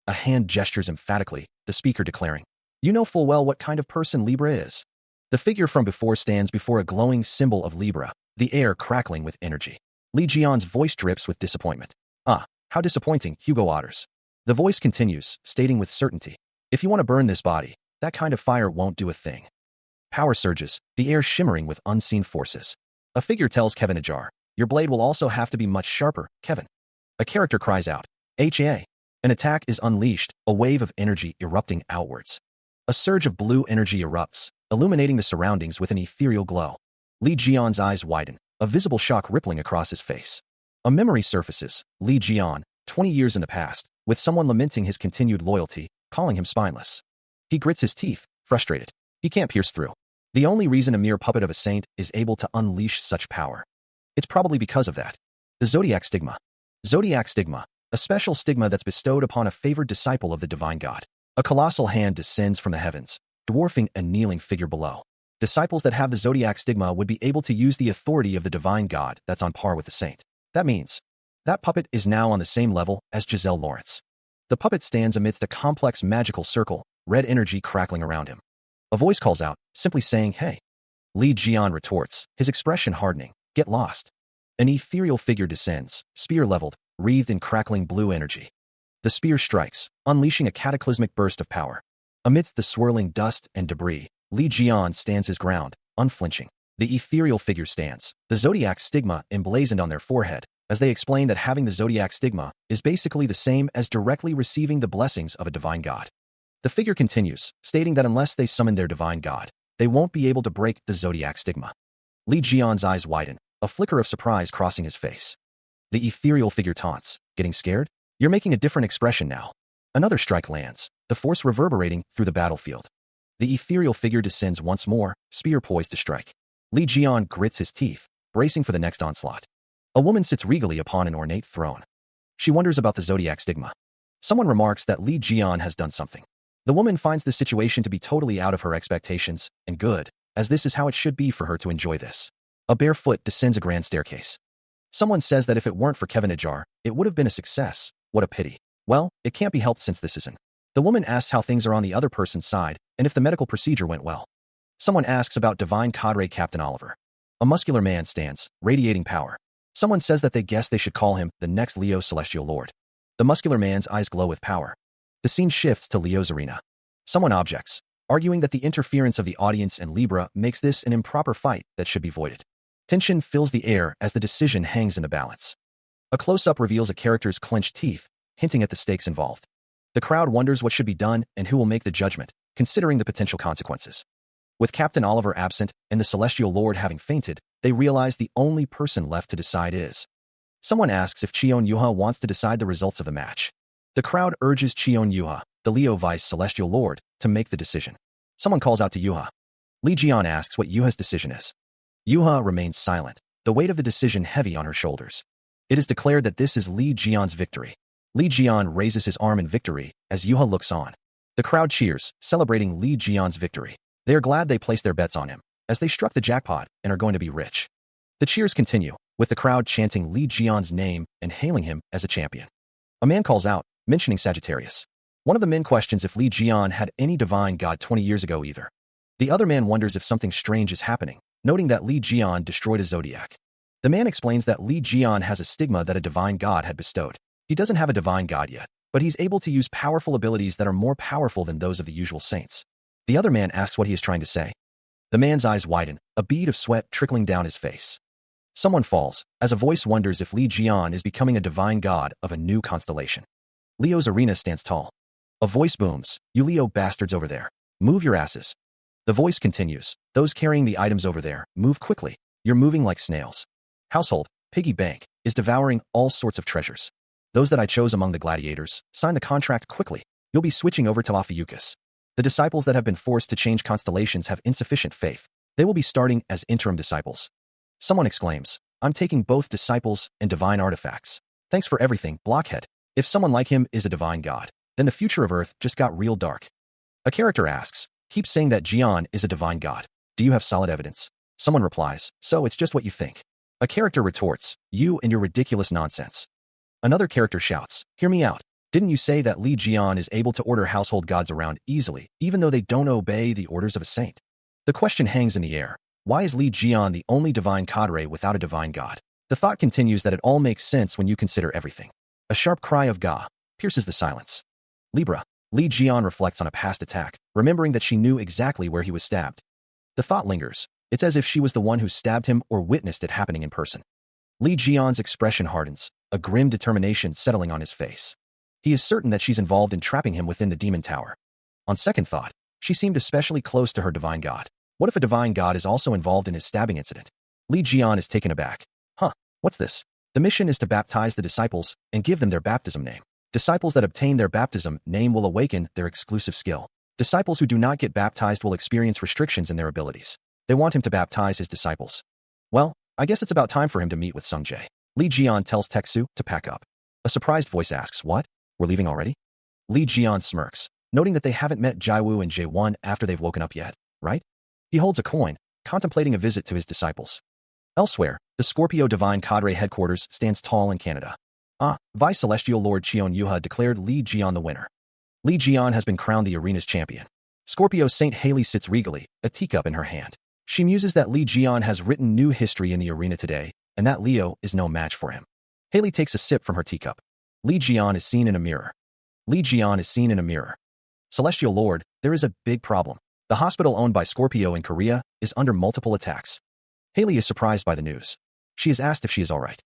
A hand gestures emphatically, the speaker declaring, you know full well what kind of person Libra is. The figure from before stands before a glowing symbol of Libra, the air crackling with energy. Li Jian's voice drips with disappointment. Ah, how disappointing, Hugo Otters. The voice continues, stating with certainty, if you want to burn this body, that kind of fire won't do a thing. Power surges, the air shimmering with unseen forces. A figure tells Kevin Ajar, your blade will also have to be much sharper, Kevin. A character cries out, HA. An attack is unleashed, a wave of energy erupting outwards. A surge of blue energy erupts, illuminating the surroundings with an ethereal glow. Li Jian's eyes widen, a visible shock rippling across his face. A memory surfaces, Li Jian, 20 years in the past, with someone lamenting his continued loyalty, calling him spineless. He grits his teeth, frustrated. He can't pierce through. The only reason a mere puppet of a saint is able to unleash such power. It's probably because of that. The Zodiac Stigma. Zodiac Stigma, a special stigma that's bestowed upon a favored disciple of the divine god. A colossal hand descends from the heavens, dwarfing a kneeling figure below. Disciples that have the Zodiac Stigma would be able to use the authority of the divine god that's on par with the saint. That means that puppet is now on the same level as Giselle Lawrence. The puppet stands amidst a complex magical circle, red energy crackling around him. A voice calls out, simply saying, hey. Li Jian retorts, his expression hardening, get lost. An ethereal figure descends, spear leveled, wreathed in crackling blue energy. The spear strikes, unleashing a cataclysmic burst of power. Amidst the swirling dust and debris, Li Jian stands his ground, unflinching. The ethereal figure stands, the Zodiac Stigma emblazoned on their forehead, as they explain that having the Zodiac Stigma is basically the same as directly receiving the blessings of a divine god. The figure continues, stating that unless they summon their divine god, they won't be able to break the Zodiac Stigma. Li Jian's eyes widen, a flicker of surprise crossing his face. The ethereal figure taunts, getting scared? You're making a different expression now. Another strike lands, the force reverberating through the battlefield. The ethereal figure descends once more, spear poised to strike. Li Jian grits his teeth, bracing for the next onslaught. A woman sits regally upon an ornate throne. She wonders about the Zodiac Stigma. Someone remarks that Li Jian has done something. The woman finds the situation to be totally out of her expectations, and good, as this is how it should be for her to enjoy this. A bare foot descends a grand staircase. Someone says that if it weren't for Kevin Ajar, it would have been a success. What a pity. Well, it can't be helped since this isn't. The woman asks how things are on the other person's side, and if the medical procedure went well. Someone asks about Divine Cadre Captain Oliver. A muscular man stands, radiating power. Someone says that they guess they should call him the next Leo Celestial Lord. The muscular man's eyes glow with power. The scene shifts to Leo's arena. Someone objects, arguing that the interference of the audience and Libra makes this an improper fight that should be voided. Tension fills the air as the decision hangs in the balance. A close-up reveals a character's clenched teeth, hinting at the stakes involved. The crowd wonders what should be done and who will make the judgment, considering the potential consequences. With Captain Oliver absent and the Celestial Lord having fainted, they realize the only person left to decide is. Someone asks if Cheon Yuha wants to decide the results of the match. The crowd urges Cheon Yuha, the Leo Vice Celestial Lord, to make the decision. Someone calls out to Yuha. Li Jian asks what Yuha's decision is. Yuha remains silent, the weight of the decision heavy on her shoulders. It is declared that this is Li Jian's victory. Li Jian raises his arm in victory as Yuha looks on. The crowd cheers, celebrating Li Jian's victory. They are glad they placed their bets on him, as they struck the jackpot and are going to be rich. The cheers continue, with the crowd chanting Li Jian's name and hailing him as a champion. A man calls out, mentioning Sagittarius. One of the men questions if Li Jian had any divine god 20 years ago either. The other man wonders if something strange is happening, noting that Li Jian destroyed a zodiac. The man explains that Li Jian has a stigma that a divine god had bestowed. He doesn't have a divine god yet, but he's able to use powerful abilities that are more powerful than those of the usual saints. The other man asks what he is trying to say. The man's eyes widen, a bead of sweat trickling down his face. Someone falls, as a voice wonders if Li Jian is becoming a divine god of a new constellation. Leo's arena stands tall. A voice booms, you Leo bastards over there. Move your asses. The voice continues, those carrying the items over there, move quickly. You're moving like snails. Household, piggy bank, is devouring all sorts of treasures. Those that I chose among the gladiators, sign the contract quickly. You'll be switching over to Ophiuchus. The disciples that have been forced to change constellations have insufficient faith. They will be starting as interim disciples. Someone exclaims, I'm taking both disciples and divine artifacts. Thanks for everything, Blockhead. If someone like him is a divine god, then the future of Earth just got real dark. A character asks, keep saying that Jian is a divine god. Do you have solid evidence? Someone replies, so it's just what you think. A character retorts, you and your ridiculous nonsense. Another character shouts, hear me out. Didn't you say that Li Jian is able to order household gods around easily, even though they don't obey the orders of a saint? The question hangs in the air. Why is Li Jian the only divine cadre without a divine god? The thought continues that it all makes sense when you consider everything. A sharp cry of Ga pierces the silence. Libra. Li Jian reflects on a past attack, remembering that she knew exactly where he was stabbed. The thought lingers. It's as if she was the one who stabbed him or witnessed it happening in person. Li Jian's expression hardens, a grim determination settling on his face. He is certain that she's involved in trapping him within the demon tower. On second thought, she seemed especially close to her divine god. What if a divine god is also involved in his stabbing incident? Li Jian is taken aback. Huh, what's this? The mission is to baptize the disciples and give them their baptism name. Disciples that obtain their baptism name will awaken their exclusive skill. Disciples who do not get baptized will experience restrictions in their abilities. They want him to baptize his disciples. Well, I guess it's about time for him to meet with Sungjae. Li Jian tells Teksu to pack up. A surprised voice asks, what? We're leaving already? Li Jian smirks, noting that they haven't met Jaiwoo and Jaewon after they've woken up yet, right? He holds a coin, contemplating a visit to his disciples. Elsewhere, the Scorpio Divine Cadre headquarters stands tall in Canada. Vice Celestial Lord Cheon Yuha declared Li Jian the winner. Li Jian has been crowned the arena's champion. Scorpio Saint Haley sits regally, a teacup in her hand. She muses that Li Jian has written new history in the arena today, and that Leo is no match for him. Haley takes a sip from her teacup. Li Jian is seen in a mirror. Li Jian is seen in a mirror. Celestial Lord, there is a big problem. The hospital owned by Scorpio in Korea is under multiple attacks. Haley is surprised by the news. She is asked if she is alright.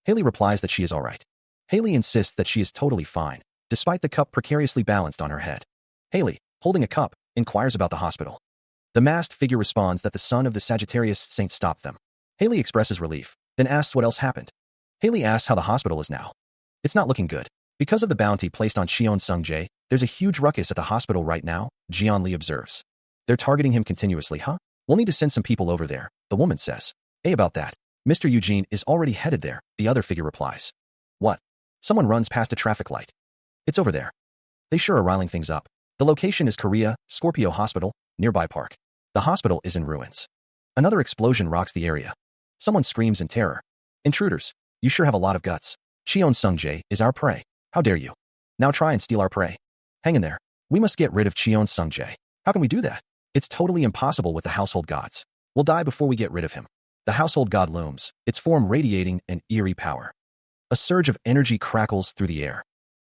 Haley replies that she is alright. Haley insists that she is totally fine, despite the cup precariously balanced on her head. Haley, holding a cup, inquires about the hospital. The masked figure responds that the son of the Sagittarius Saint stopped them. Haley expresses relief, then asks what else happened. Haley asks how the hospital is now. It's not looking good. Because of the bounty placed on Cheon Sungjae, there's a huge ruckus at the hospital right now, Jian Li observes. They're targeting him continuously, huh? We'll need to send some people over there, the woman says. About that. Mr. Eugene is already headed there, the other figure replies. What? Someone runs past a traffic light. It's over there. They sure are riling things up. The location is Korea, Scorpio Hospital, nearby park. The hospital is in ruins. Another explosion rocks the area. Someone screams in terror. Intruders, you sure have a lot of guts. Cheon Sungjae is our prey. How dare you? Now try and steal our prey. Hang in there. We must get rid of Cheon Sungjae. How can we do that? It's totally impossible with the household gods. We'll die before we get rid of him. The household god looms, its form radiating an eerie power. A surge of energy crackles through the air.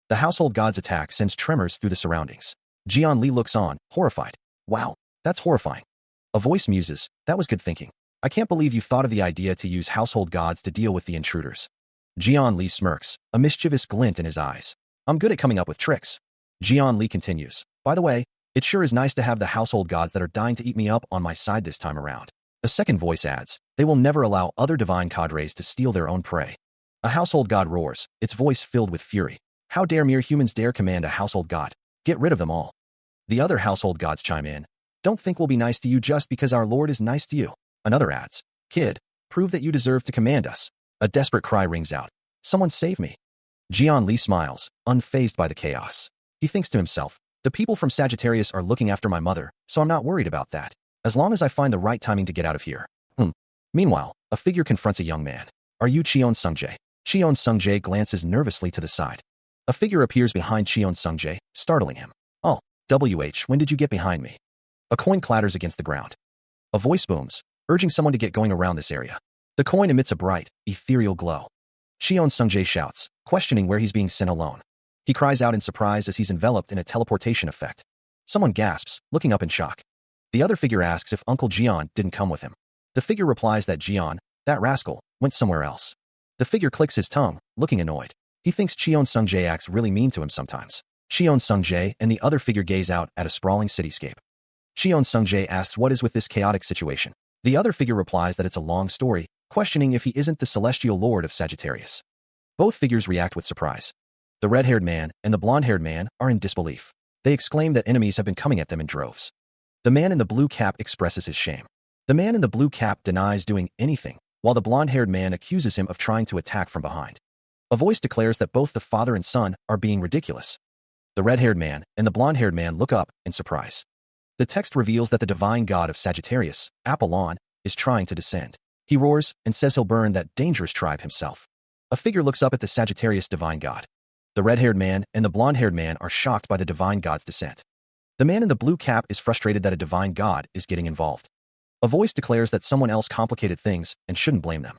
The household god's attack sends tremors through the surroundings. Jian Li looks on, horrified. Wow, that's horrifying. A voice muses, that was good thinking. I can't believe you thought of the idea to use household gods to deal with the intruders. Jian Li smirks, a mischievous glint in his eyes. I'm good at coming up with tricks. Jian Li continues. By the way, it sure is nice to have the household gods that are dying to eat me up on my side this time around. A second voice adds, they will never allow other divine cadres to steal their own prey. A household god roars, its voice filled with fury. How dare mere humans dare command a household god? Get rid of them all. The other household gods chime in. Don't think we'll be nice to you just because our Lord is nice to you. Another adds, kid, prove that you deserve to command us. A desperate cry rings out. Someone save me. Jian Li smiles, unfazed by the chaos. He thinks to himself, the people from Sagittarius are looking after my mother, so I'm not worried about that. As long as I find the right timing to get out of here. Meanwhile, a figure confronts a young man. Are you Cheon Sungjae? Cheon Sungjae glances nervously to the side. A figure appears behind Cheon Sungjae, startling him. Oh, when did you get behind me? A coin clatters against the ground. A voice booms, urging someone to get going around this area. The coin emits a bright, ethereal glow. Cheon Sungjae shouts, questioning where he's being sent alone. He cries out in surprise as he's enveloped in a teleportation effect. Someone gasps, looking up in shock. The other figure asks if Uncle Jian didn't come with him. The figure replies that Jian, that rascal, went somewhere else. The figure clicks his tongue, looking annoyed. He thinks Cheon Sungjae acts really mean to him sometimes. Cheon Sungjae and the other figure gaze out at a sprawling cityscape. Cheon Sungjae asks what is with this chaotic situation. The other figure replies that it's a long story, questioning if he isn't the celestial lord of Sagittarius. Both figures react with surprise. The red-haired man and the blonde-haired man are in disbelief. They exclaim that enemies have been coming at them in droves. The man in the blue cap expresses his shame. The man in the blue cap denies doing anything, while the blonde-haired man accuses him of trying to attack from behind. A voice declares that both the father and son are being ridiculous. The red-haired man and the blonde-haired man look up in surprise. The text reveals that the divine god of Sagittarius, Apollon, is trying to descend. He roars and says he'll burn that dangerous tribe himself. A figure looks up at the Sagittarius divine god. The red-haired man and the blonde-haired man are shocked by the divine god's descent. The man in the blue cap is frustrated that a divine god is getting involved. A voice declares that someone else complicated things and shouldn't blame them.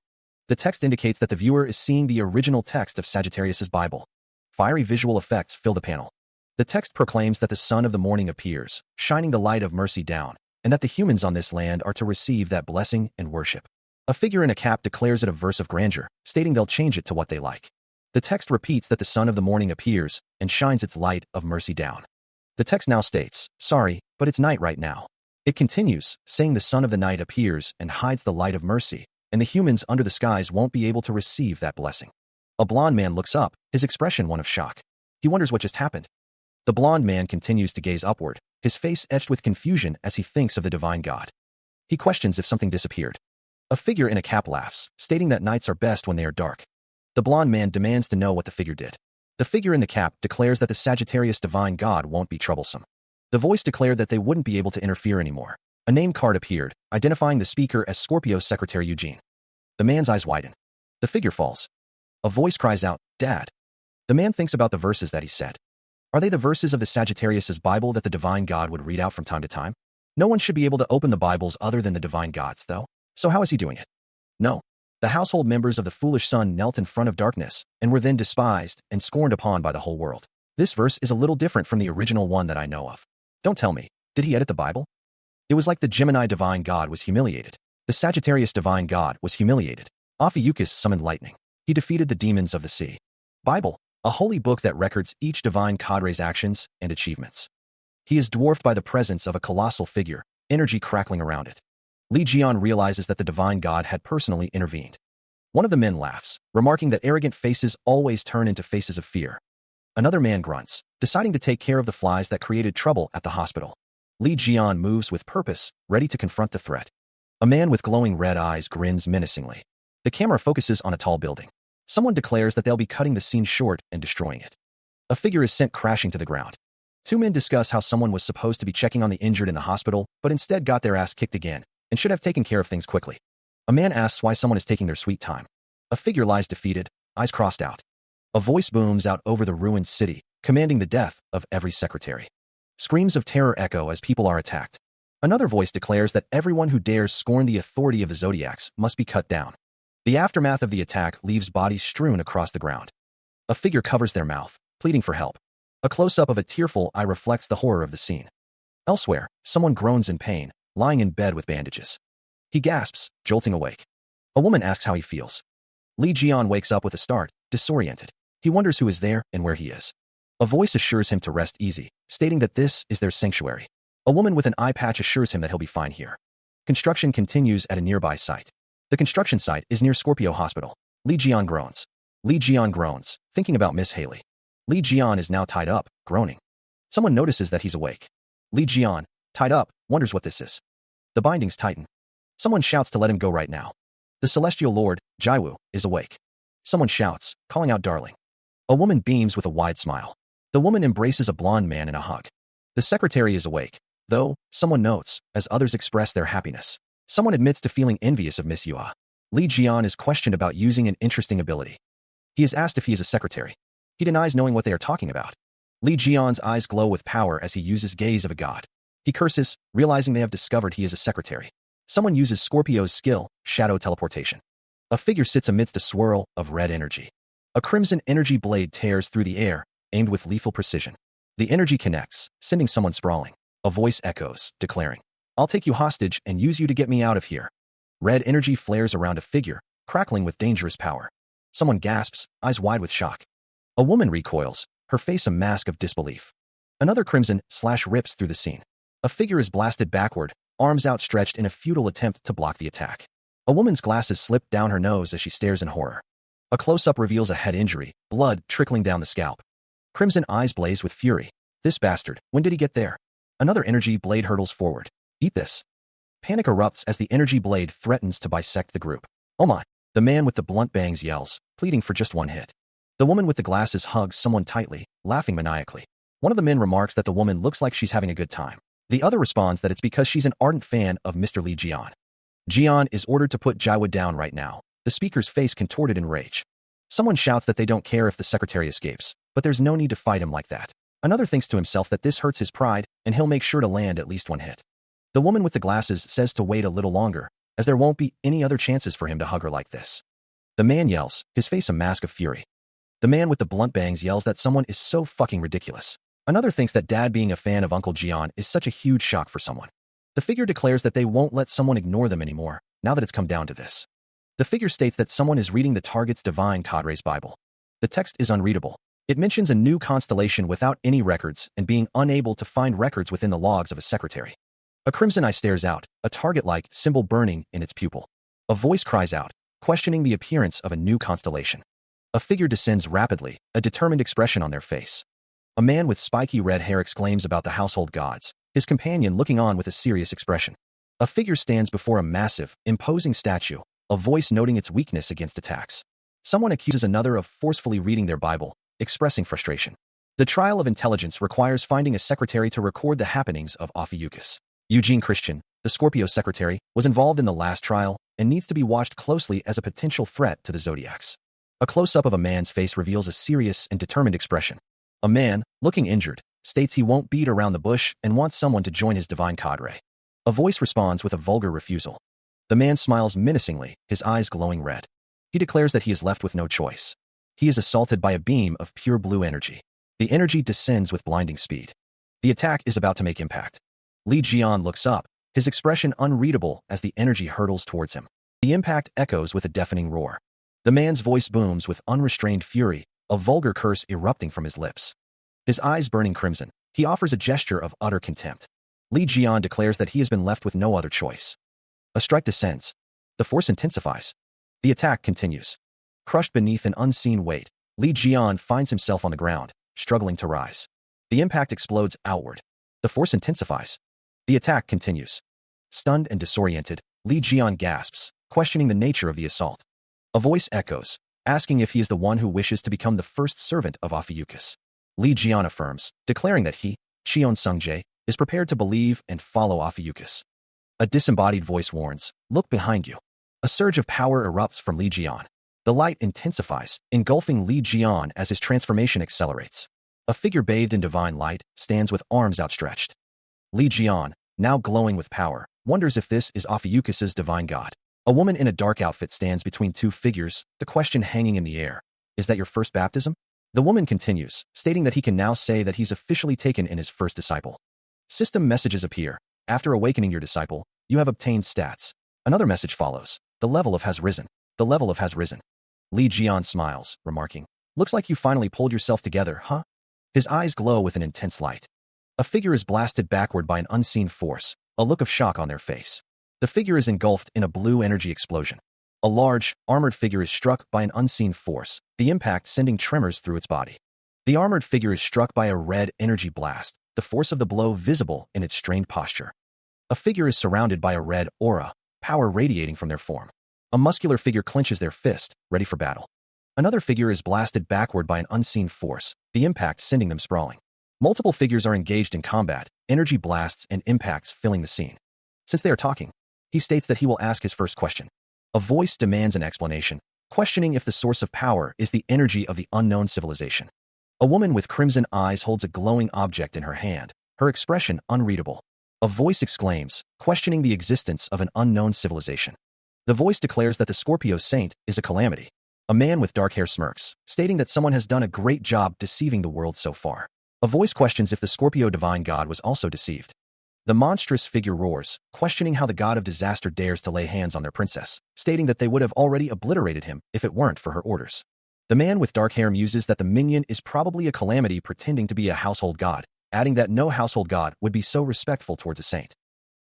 The text indicates that the viewer is seeing the original text of Sagittarius's Bible. Fiery visual effects fill the panel. The text proclaims that the sun of the morning appears, shining the light of mercy down, and that the humans on this land are to receive that blessing and worship. A figure in a cap declares it a verse of grandeur, stating they'll change it to what they like. The text repeats that the sun of the morning appears and shines its light of mercy down. The text now states, "Sorry, but it's night right now." It continues, saying the sun of the night appears and hides the light of mercy, and the humans under the skies won't be able to receive that blessing. A blond man looks up, his expression one of shock. He wonders what just happened. The blond man continues to gaze upward, his face etched with confusion as he thinks of the divine god. He questions if something disappeared. A figure in a cap laughs, stating that nights are best when they are dark. The blond man demands to know what the figure did. The figure in the cap declares that the Sagittarius divine god won't be troublesome. The voice declared that they wouldn't be able to interfere anymore. A name card appeared, identifying the speaker as Scorpio's secretary Eugene. The man's eyes widen. The figure falls. A voice cries out, "Dad." The man thinks about the verses that he said. Are they the verses of the Sagittarius's Bible that the divine god would read out from time to time? No one should be able to open the Bibles other than the divine gods, though. So how is he doing it? No. The household members of the foolish son knelt in front of darkness and were then despised and scorned upon by the whole world. This verse is a little different from the original one that I know of. Don't tell me, did he edit the Bible? It was like the Gemini divine god was humiliated. The Sagittarius divine god was humiliated. Ophiuchus summoned lightning. He defeated the demons of the sea. Bible, a holy book that records each divine cadre's actions and achievements. He is dwarfed by the presence of a colossal figure, energy crackling around it. Li Jian realizes that the divine god had personally intervened. One of the men laughs, remarking that arrogant faces always turn into faces of fear. Another man grunts, deciding to take care of the flies that created trouble at the hospital. Li Jian moves with purpose, ready to confront the threat. A man with glowing red eyes grins menacingly. The camera focuses on a tall building. Someone declares that they'll be cutting the scene short and destroying it. A figure is sent crashing to the ground. Two men discuss how someone was supposed to be checking on the injured in the hospital, but instead got their ass kicked again, and should have taken care of things quickly. A man asks why someone is taking their sweet time. A figure lies defeated, eyes crossed out. A voice booms out over the ruined city, commanding the death of every secretary. Screams of terror echo as people are attacked. Another voice declares that everyone who dares scorn the authority of the zodiacs must be cut down. The aftermath of the attack leaves bodies strewn across the ground. A figure covers their mouth, pleading for help. A close-up of a tearful eye reflects the horror of the scene. Elsewhere, someone groans in pain, lying in bed with bandages. He gasps, jolting awake. A woman asks how he feels. Li Jian wakes up with a start, disoriented. He wonders who is there and where he is. A voice assures him to rest easy, stating that this is their sanctuary. A woman with an eye patch assures him that he'll be fine here. Construction continues at a nearby site. The construction site is near Scorpio Hospital. Li Jian groans. Li Jian groans, thinking about Miss Haley. Li Jian is now tied up, groaning. Someone notices that he's awake. Li Jian, tied up, wonders what this is. The bindings tighten. Someone shouts to let him go right now. The celestial lord, Jiwu, is awake. Someone shouts, calling out darling. A woman beams with a wide smile. The woman embraces a blonde man in a hug. The secretary is awake, though, someone notes, as others express their happiness. Someone admits to feeling envious of Miss Yua. Li Jian is questioned about using an interesting ability. He is asked if he is a secretary. He denies knowing what they are talking about. Li Jian's eyes glow with power as he uses gaze of a god. He curses, realizing they have discovered he is a secretary. Someone uses Scorpio's skill, shadow teleportation. A figure sits amidst a swirl of red energy. A crimson energy blade tears through the air, aimed with lethal precision. The energy connects, sending someone sprawling. A voice echoes, declaring, "I'll take you hostage and use you to get me out of here." Red energy flares around a figure, crackling with dangerous power. Someone gasps, eyes wide with shock. A woman recoils, her face a mask of disbelief. Another crimson slash rips through the scene. A figure is blasted backward, arms outstretched in a futile attempt to block the attack. A woman's glasses slip down her nose as she stares in horror. A close-up reveals a head injury, blood trickling down the scalp. Crimson eyes blaze with fury. This bastard, when did he get there? Another energy blade hurtles forward. Eat this. Panic erupts as the energy blade threatens to bisect the group. Oh my. The man with the blunt bangs yells, pleading for just one hit. The woman with the glasses hugs someone tightly, laughing maniacally. One of the men remarks that the woman looks like she's having a good time. The other responds that it's because she's an ardent fan of Mr. Lee Jian. Jian is ordered to put Jaiwa down right now, the speaker's face contorted in rage. Someone shouts that they don't care if the secretary escapes, but there's no need to fight him like that. Another thinks to himself that this hurts his pride, and he'll make sure to land at least one hit. The woman with the glasses says to wait a little longer, as there won't be any other chances for him to hug her like this. The man yells, his face a mask of fury. The man with the blunt bangs yells that someone is so fucking ridiculous. Another thinks that dad being a fan of Uncle Jian is such a huge shock for someone. The figure declares that they won't let someone ignore them anymore, now that it's come down to this. The figure states that someone is reading the target's divine cadre's Bible. The text is unreadable. It mentions a new constellation without any records and being unable to find records within the logs of a secretary. A crimson eye stares out, a target-like symbol burning in its pupil. A voice cries out, questioning the appearance of a new constellation. A figure descends rapidly, a determined expression on their face. A man with spiky red hair exclaims about the household gods, his companion looking on with a serious expression. A figure stands before a massive, imposing statue, a voice noting its weakness against attacks. Someone accuses another of forcefully reading their Bible, expressing frustration. The trial of intelligence requires finding a secretary to record the happenings of Ophiuchus. Eugene Christian, the Scorpio secretary, was involved in the last trial and needs to be watched closely as a potential threat to the Zodiacs. A close-up of a man's face reveals a serious and determined expression. A man, looking injured, states he won't beat around the bush and wants someone to join his divine cadre. A voice responds with a vulgar refusal. The man smiles menacingly, his eyes glowing red. He declares that he is left with no choice. He is assaulted by a beam of pure blue energy. The energy descends with blinding speed. The attack is about to make impact. Li Jian looks up, his expression unreadable as the energy hurtles towards him. The impact echoes with a deafening roar. The man's voice booms with unrestrained fury, a vulgar curse erupting from his lips. His eyes burning crimson, he offers a gesture of utter contempt. Li Jian declares that he has been left with no other choice. A strike descends. The force intensifies. The attack continues. Crushed beneath an unseen weight, Li Jian finds himself on the ground, struggling to rise. The impact explodes outward. The force intensifies. The attack continues. Stunned and disoriented, Li Jian gasps, questioning the nature of the assault. A voice echoes, asking if he is the one who wishes to become the first servant of Ophiuchus. Li Jian affirms, declaring that he, Cheon Sungjae, is prepared to believe and follow Ophiuchus. A disembodied voice warns, look behind you. A surge of power erupts from Li Jian. The light intensifies, engulfing Li Jian as his transformation accelerates. A figure bathed in divine light stands with arms outstretched. Li Jian, now glowing with power, wonders if this is Ophiuchus's divine god. A woman in a dark outfit stands between two figures, the question hanging in the air. Is that your first baptism? The woman continues, stating that he can now say that he's officially taken in his first disciple. System messages appear. After awakening your disciple, you have obtained stats. Another message follows. The level of has risen. The level of has risen. Li Jian smiles, remarking, looks like you finally pulled yourself together, huh? His eyes glow with an intense light. A figure is blasted backward by an unseen force, a look of shock on their face. The figure is engulfed in a blue energy explosion. A large, armored figure is struck by an unseen force, the impact sending tremors through its body. The armored figure is struck by a red energy blast, the force of the blow visible in its strained posture. A figure is surrounded by a red aura, power radiating from their form. A muscular figure clenches their fist, ready for battle. Another figure is blasted backward by an unseen force, the impact sending them sprawling. Multiple figures are engaged in combat, energy blasts and impacts filling the scene. Since they are talking, he states that he will ask his first question. A voice demands an explanation, questioning if the source of power is the energy of the unknown civilization. A woman with crimson eyes holds a glowing object in her hand, her expression unreadable. A voice exclaims, questioning the existence of an unknown civilization. The voice declares that the Scorpio saint is a calamity. A man with dark hair smirks, stating that someone has done a great job deceiving the world so far. A voice questions if the Scorpio divine god was also deceived. The monstrous figure roars, questioning how the god of disaster dares to lay hands on their princess, stating that they would have already obliterated him if it weren't for her orders. The man with dark hair muses that the minion is probably a calamity pretending to be a household god, adding that no household god would be so respectful towards a saint.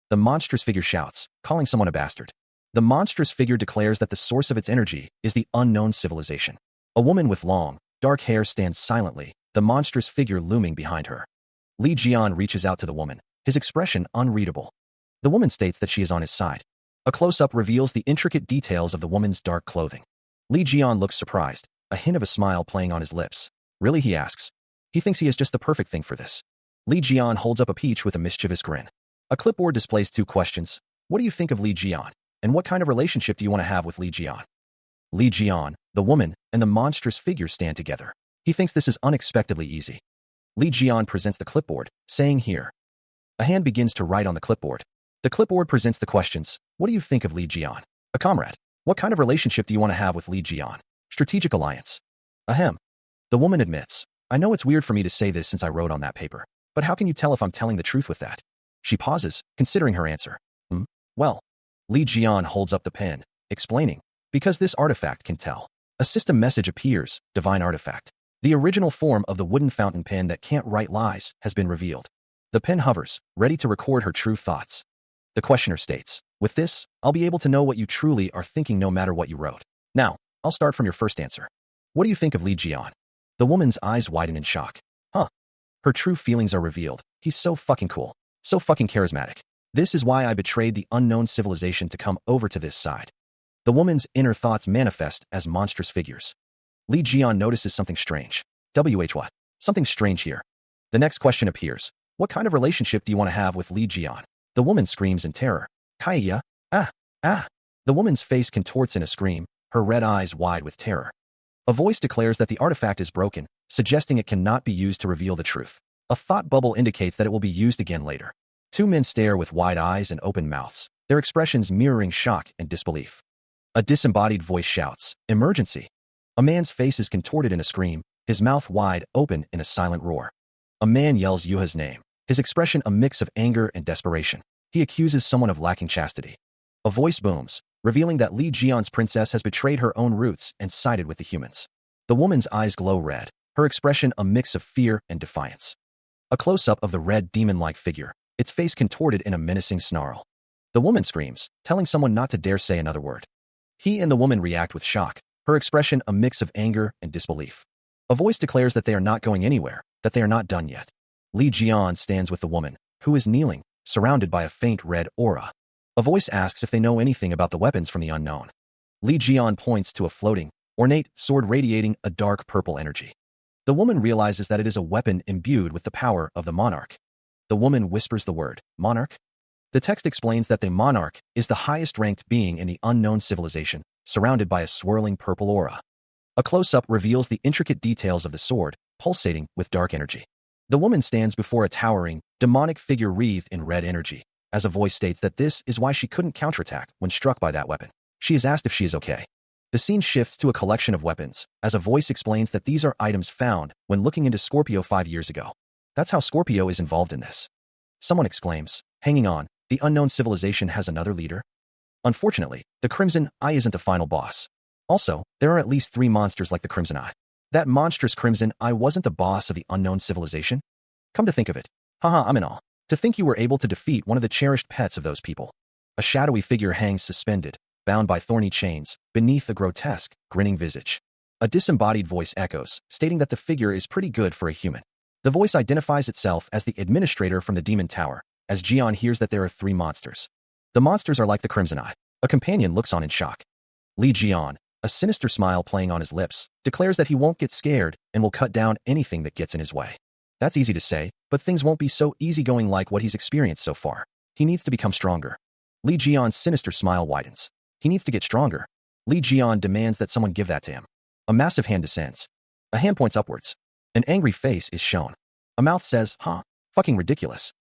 The monstrous figure shouts, calling someone a bastard. The monstrous figure declares that the source of its energy is the unknown civilization. A woman with long, dark hair stands silently, the monstrous figure looming behind her. Li Jian reaches out to the woman, his expression unreadable. The woman states that she is on his side. A close-up reveals the intricate details of the woman's dark clothing. Li Jian looks surprised, a hint of a smile playing on his lips. Really, he asks. He thinks he is just the perfect thing for this. Li Jian holds up a peach with a mischievous grin. A clipboard displays 2 questions. What do you think of Li Jian? And what kind of relationship do you want to have with Li Jian? Li Jian, the woman, and the monstrous figure stand together. He thinks this is unexpectedly easy. Li Jian presents the clipboard, saying here. A hand begins to write on the clipboard. The clipboard presents the questions. What do you think of Li Jian? A comrade. What kind of relationship do you want to have with Li Jian? Strategic alliance. Ahem. The woman admits. I know it's weird for me to say this since I wrote on that paper, but how can you tell if I'm telling the truth with that? She pauses, considering her answer. Well. Li Jian holds up the pen, explaining. Because this artifact can tell. A system message appears, divine artifact. The original form of the wooden fountain pen that can't write lies has been revealed. The pen hovers, ready to record her true thoughts. The questioner states, with this, I'll be able to know what you truly are thinking no matter what you wrote. Now, I'll start from your first answer. What do you think of Li Jian? The woman's eyes widen in shock. Her true feelings are revealed. He's so fucking cool. So fucking charismatic. This is why I betrayed the unknown civilization to come over to this side. The woman's inner thoughts manifest as monstrous figures. Li Jian notices something strange. What? Something strange here. The next question appears. What kind of relationship do you want to have with Li Jian? The woman screams in terror. Kaya, ah. The woman's face contorts in a scream, her red eyes wide with terror. A voice declares that the artifact is broken, suggesting it cannot be used to reveal the truth. A thought bubble indicates that it will be used again later. 2 men stare with wide eyes and open mouths, their expressions mirroring shock and disbelief. A disembodied voice shouts, emergency. A man's face is contorted in a scream, his mouth wide open in a silent roar. A man yells Yuha's name, his expression a mix of anger and desperation. He accuses someone of lacking chastity. A voice booms, revealing that Li Jian's princess has betrayed her own roots and sided with the humans. The woman's eyes glow red, her expression a mix of fear and defiance. A close-up of the red demon-like figure, its face contorted in a menacing snarl. The woman screams, telling someone not to dare say another word. He and the woman react with shock, her expression a mix of anger and disbelief. A voice declares that they are not going anywhere, that they are not done yet. Li Jian stands with the woman, who is kneeling, surrounded by a faint red aura. A voice asks if they know anything about the weapons from the unknown. Li Jian points to a floating, ornate sword radiating a dark purple energy. The woman realizes that it is a weapon imbued with the power of the monarch. The woman whispers the word, monarch. The text explains that the monarch is the highest-ranked being in the unknown civilization, surrounded by a swirling purple aura. A close-up reveals the intricate details of the sword, pulsating with dark energy. The woman stands before a towering, demonic figure wreathed in red energy, as a voice states that this is why she couldn't counterattack when struck by that weapon. She is asked if she is okay. The scene shifts to a collection of weapons, as a voice explains that these are items found when looking into Scorpio 5 years ago. That's how Scorpio is involved in this. Someone exclaims, hanging on, the unknown civilization has another leader? Unfortunately, the Crimson Eye isn't the final boss. Also, there are at least 3 monsters like the Crimson Eye. That monstrous Crimson Eye wasn't the boss of the unknown civilization? Come to think of it. Haha, I'm in awe. To think you were able to defeat one of the cherished pets of those people. A shadowy figure hangs suspended, bound by thorny chains, beneath a grotesque, grinning visage. A disembodied voice echoes, stating that the figure is pretty good for a human. The voice identifies itself as the administrator from the Demon Tower, as Jian hears that there are 3 monsters. The monsters are like the Crimson Eye. A companion looks on in shock. Li Jian, a sinister smile playing on his lips, declares that he won't get scared and will cut down anything that gets in his way. That's easy to say, but things won't be so easygoing like what he's experienced so far. He needs to become stronger. Li Jian's sinister smile widens. He needs to get stronger. Li Jian demands that someone give that to him. A massive hand descends. A hand points upwards. An angry face is shown. A mouth says, fucking ridiculous.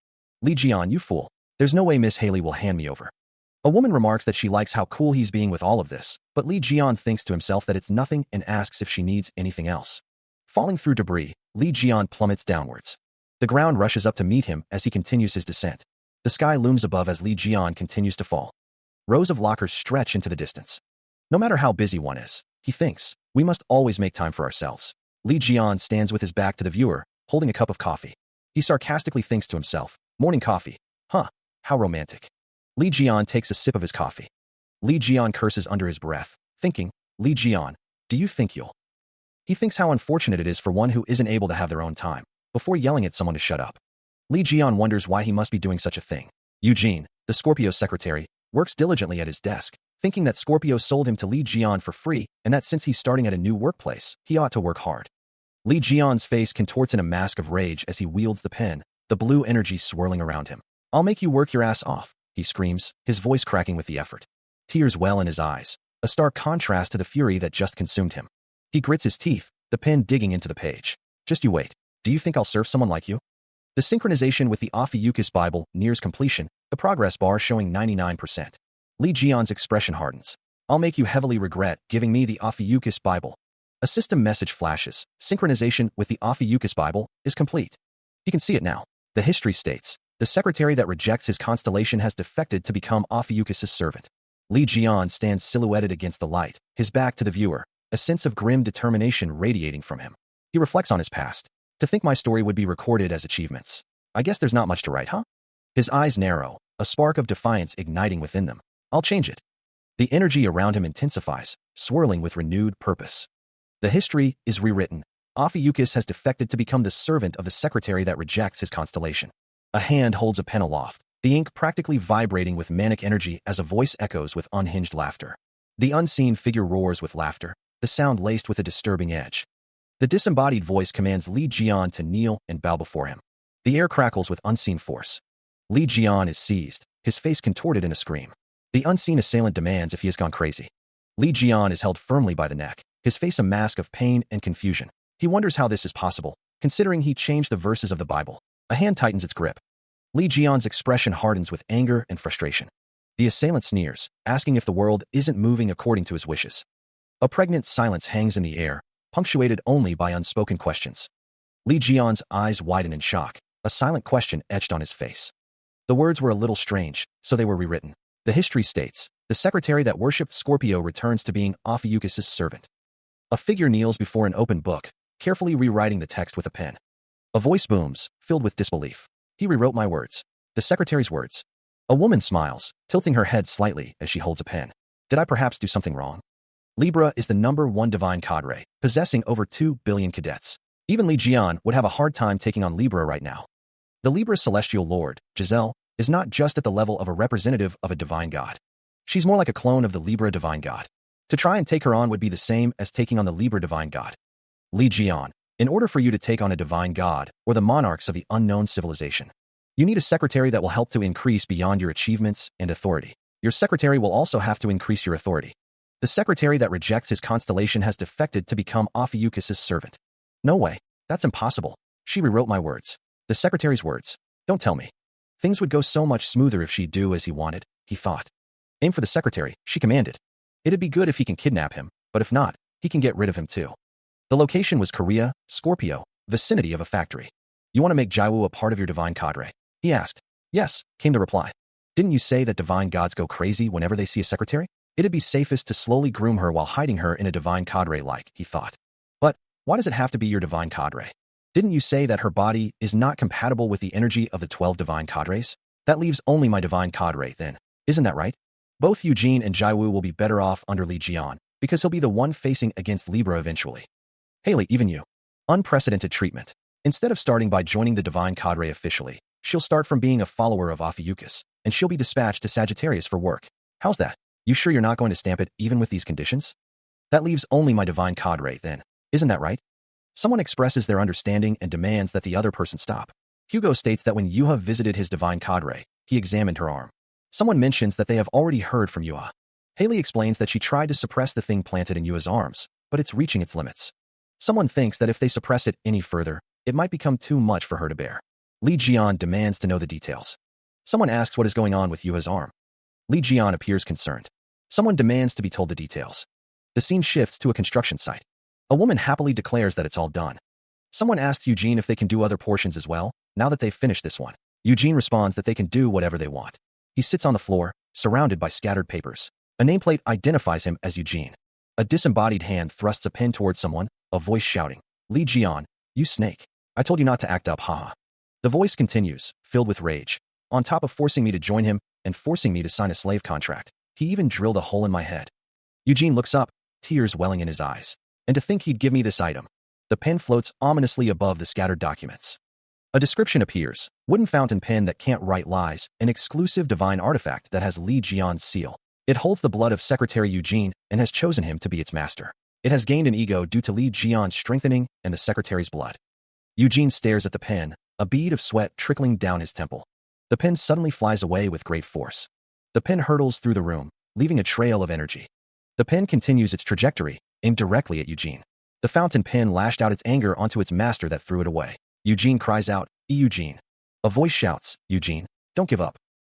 Li Jian, you fool. There's no way Miss Haley will hand me over. A woman remarks that she likes how cool he's being with all of this, but Li Jian thinks to himself that it's nothing and asks if she needs anything else. Falling through debris, Li Jian plummets downwards. The ground rushes up to meet him as he continues his descent. The sky looms above as Li Jian continues to fall. Rows of lockers stretch into the distance. No matter how busy one is, he thinks, we must always make time for ourselves. Li Jian stands with his back to the viewer, holding a cup of coffee. He sarcastically thinks to himself, morning coffee. How romantic. Li Jian takes a sip of his coffee. Li Jian curses under his breath, thinking, Li Jian, do you think you'll? He thinks how unfortunate it is for one who isn't able to have their own time, before yelling at someone to shut up. Li Jian wonders why he must be doing such a thing. Eugene, the Scorpio secretary, works diligently at his desk, thinking that Scorpio sold him to Li Jian for free and that since he's starting at a new workplace, he ought to work hard. Li Jian's face contorts in a mask of rage as he wields the pen, the blue energy swirling around him. I'll make you work your ass off, he screams, his voice cracking with the effort. Tears well in his eyes, a stark contrast to the fury that just consumed him. He grits his teeth, the pen digging into the page. Just you wait. Do you think I'll serve someone like you? The synchronization with the Ophiuchus Bible nears completion, the progress bar showing 99%. Li Jian's expression hardens. I'll make you heavily regret giving me the Ophiuchus Bible. A system message flashes. Synchronization with the Ophiuchus Bible is complete. He can see it now. The history states, the secretary that rejects his constellation has defected to become Ophiuchus' servant. Li Jian stands silhouetted against the light, his back to the viewer, a sense of grim determination radiating from him. He reflects on his past. To think my story would be recorded as achievements. I guess there's not much to write, huh? His eyes narrow, a spark of defiance igniting within them. I'll change it. The energy around him intensifies, swirling with renewed purpose. The history is rewritten. Ophiuchus has defected to become the servant of the secretary that rejects his constellation. A hand holds a pen aloft, the ink practically vibrating with manic energy as a voice echoes with unhinged laughter. The unseen figure roars with laughter, the sound laced with a disturbing edge. The disembodied voice commands Li Jian to kneel and bow before him. The air crackles with unseen force. Li Jian is seized, his face contorted in a scream. The unseen assailant demands if he has gone crazy. Li Jian is held firmly by the neck, his face a mask of pain and confusion. He wonders how this is possible, considering he changed the verses of the Bible. A hand tightens its grip. Li Jian's expression hardens with anger and frustration. The assailant sneers, asking if the world isn't moving according to his wishes. A pregnant silence hangs in the air, punctuated only by unspoken questions. Li Jian's eyes widen in shock, a silent question etched on his face. The words were a little strange, so they were rewritten. The history states, the secretary that worshipped Scorpio returns to being Ophiuchus' servant. A figure kneels before an open book, carefully rewriting the text with a pen. A voice booms, filled with disbelief. He rewrote my words. The secretary's words. A woman smiles, tilting her head slightly as she holds a pen. Did I perhaps do something wrong? Libra is the #1 divine cadre, possessing over 2 billion cadets. Even Li Jian would have a hard time taking on Libra right now. The Libra celestial lord, Giselle, is not just at the level of a representative of a divine god. She's more like a clone of the Libra divine god. To try and take her on would be the same as taking on the Libra divine god. Li Jian, in order for you to take on a divine god, or the monarchs of the unknown civilization, you need a secretary that will help to increase beyond your achievements and authority. Your secretary will also have to increase your authority. The secretary that rejects his constellation has defected to become Ophiuchus' servant. No way. That's impossible. She rewrote my words. The secretary's words. Don't tell me. Things would go so much smoother if she'd do as he wanted, he thought. Aim for the secretary, she commanded. It'd be good if he can kidnap him, but if not, he can get rid of him too. The location was Korea, Scorpio, vicinity of a factory. You want to make Jiwoo a part of your divine cadre? He asked. Yes, came the reply. Didn't you say that divine gods go crazy whenever they see a secretary? It'd be safest to slowly groom her while hiding her in a divine cadre like, he thought. But, why does it have to be your divine cadre? Didn't you say that her body is not compatible with the energy of the 12 divine cadres? That leaves only my divine cadre then. Isn't that right? Both Eugene and Jiwoo will be better off under Li Jian, because he'll be the one facing against Libra eventually. Haley, even you. Unprecedented treatment. Instead of starting by joining the divine cadre officially, she'll start from being a follower of Ophiuchus, and she'll be dispatched to Sagittarius for work. How's that? You sure you're not going to stamp it even with these conditions? That leaves only my divine cadre then. Isn't that right? Someone expresses their understanding and demands that the other person stop. Hugo states that when Yuha visited his divine cadre, he examined her arm. Someone mentions that they have already heard from Yuha. Haley explains that she tried to suppress the thing planted in Yuha's arms, but it's reaching its limits. Someone thinks that if they suppress it any further, it might become too much for her to bear. Li Jian demands to know the details. Someone asks what is going on with Yuha's arm. Li Jian appears concerned. Someone demands to be told the details. The scene shifts to a construction site. A woman happily declares that it's all done. Someone asks Eugene if they can do other portions as well, now that they've finished this one. Eugene responds that they can do whatever they want. He sits on the floor, surrounded by scattered papers. A nameplate identifies him as Eugene. A disembodied hand thrusts a pen towards someone, a voice shouting, Li Jian, you snake. I told you not to act up, haha. The voice continues, filled with rage. On top of forcing me to join him and forcing me to sign a slave contract, He even drilled a hole in my head. Eugene looks up, tears welling in his eyes. And to think he'd give me this item. The pen floats ominously above the scattered documents. A description appears: wooden fountain pen that can't write lies, an exclusive divine artifact that has Li Jian's seal. It holds the blood of Secretary Eugene and has chosen him to be its master. It has gained an ego due to Li Jian's strengthening and the secretary's blood. Eugene stares at the pen, a bead of sweat trickling down his temple. The pen suddenly flies away with great force. The pen hurtles through the room, leaving a trail of energy. The pen continues its trajectory, aimed directly at Eugene. The fountain pen lashed out its anger onto its master that threw it away. Eugene cries out, Eugene. A voice shouts, Eugene, don't give up.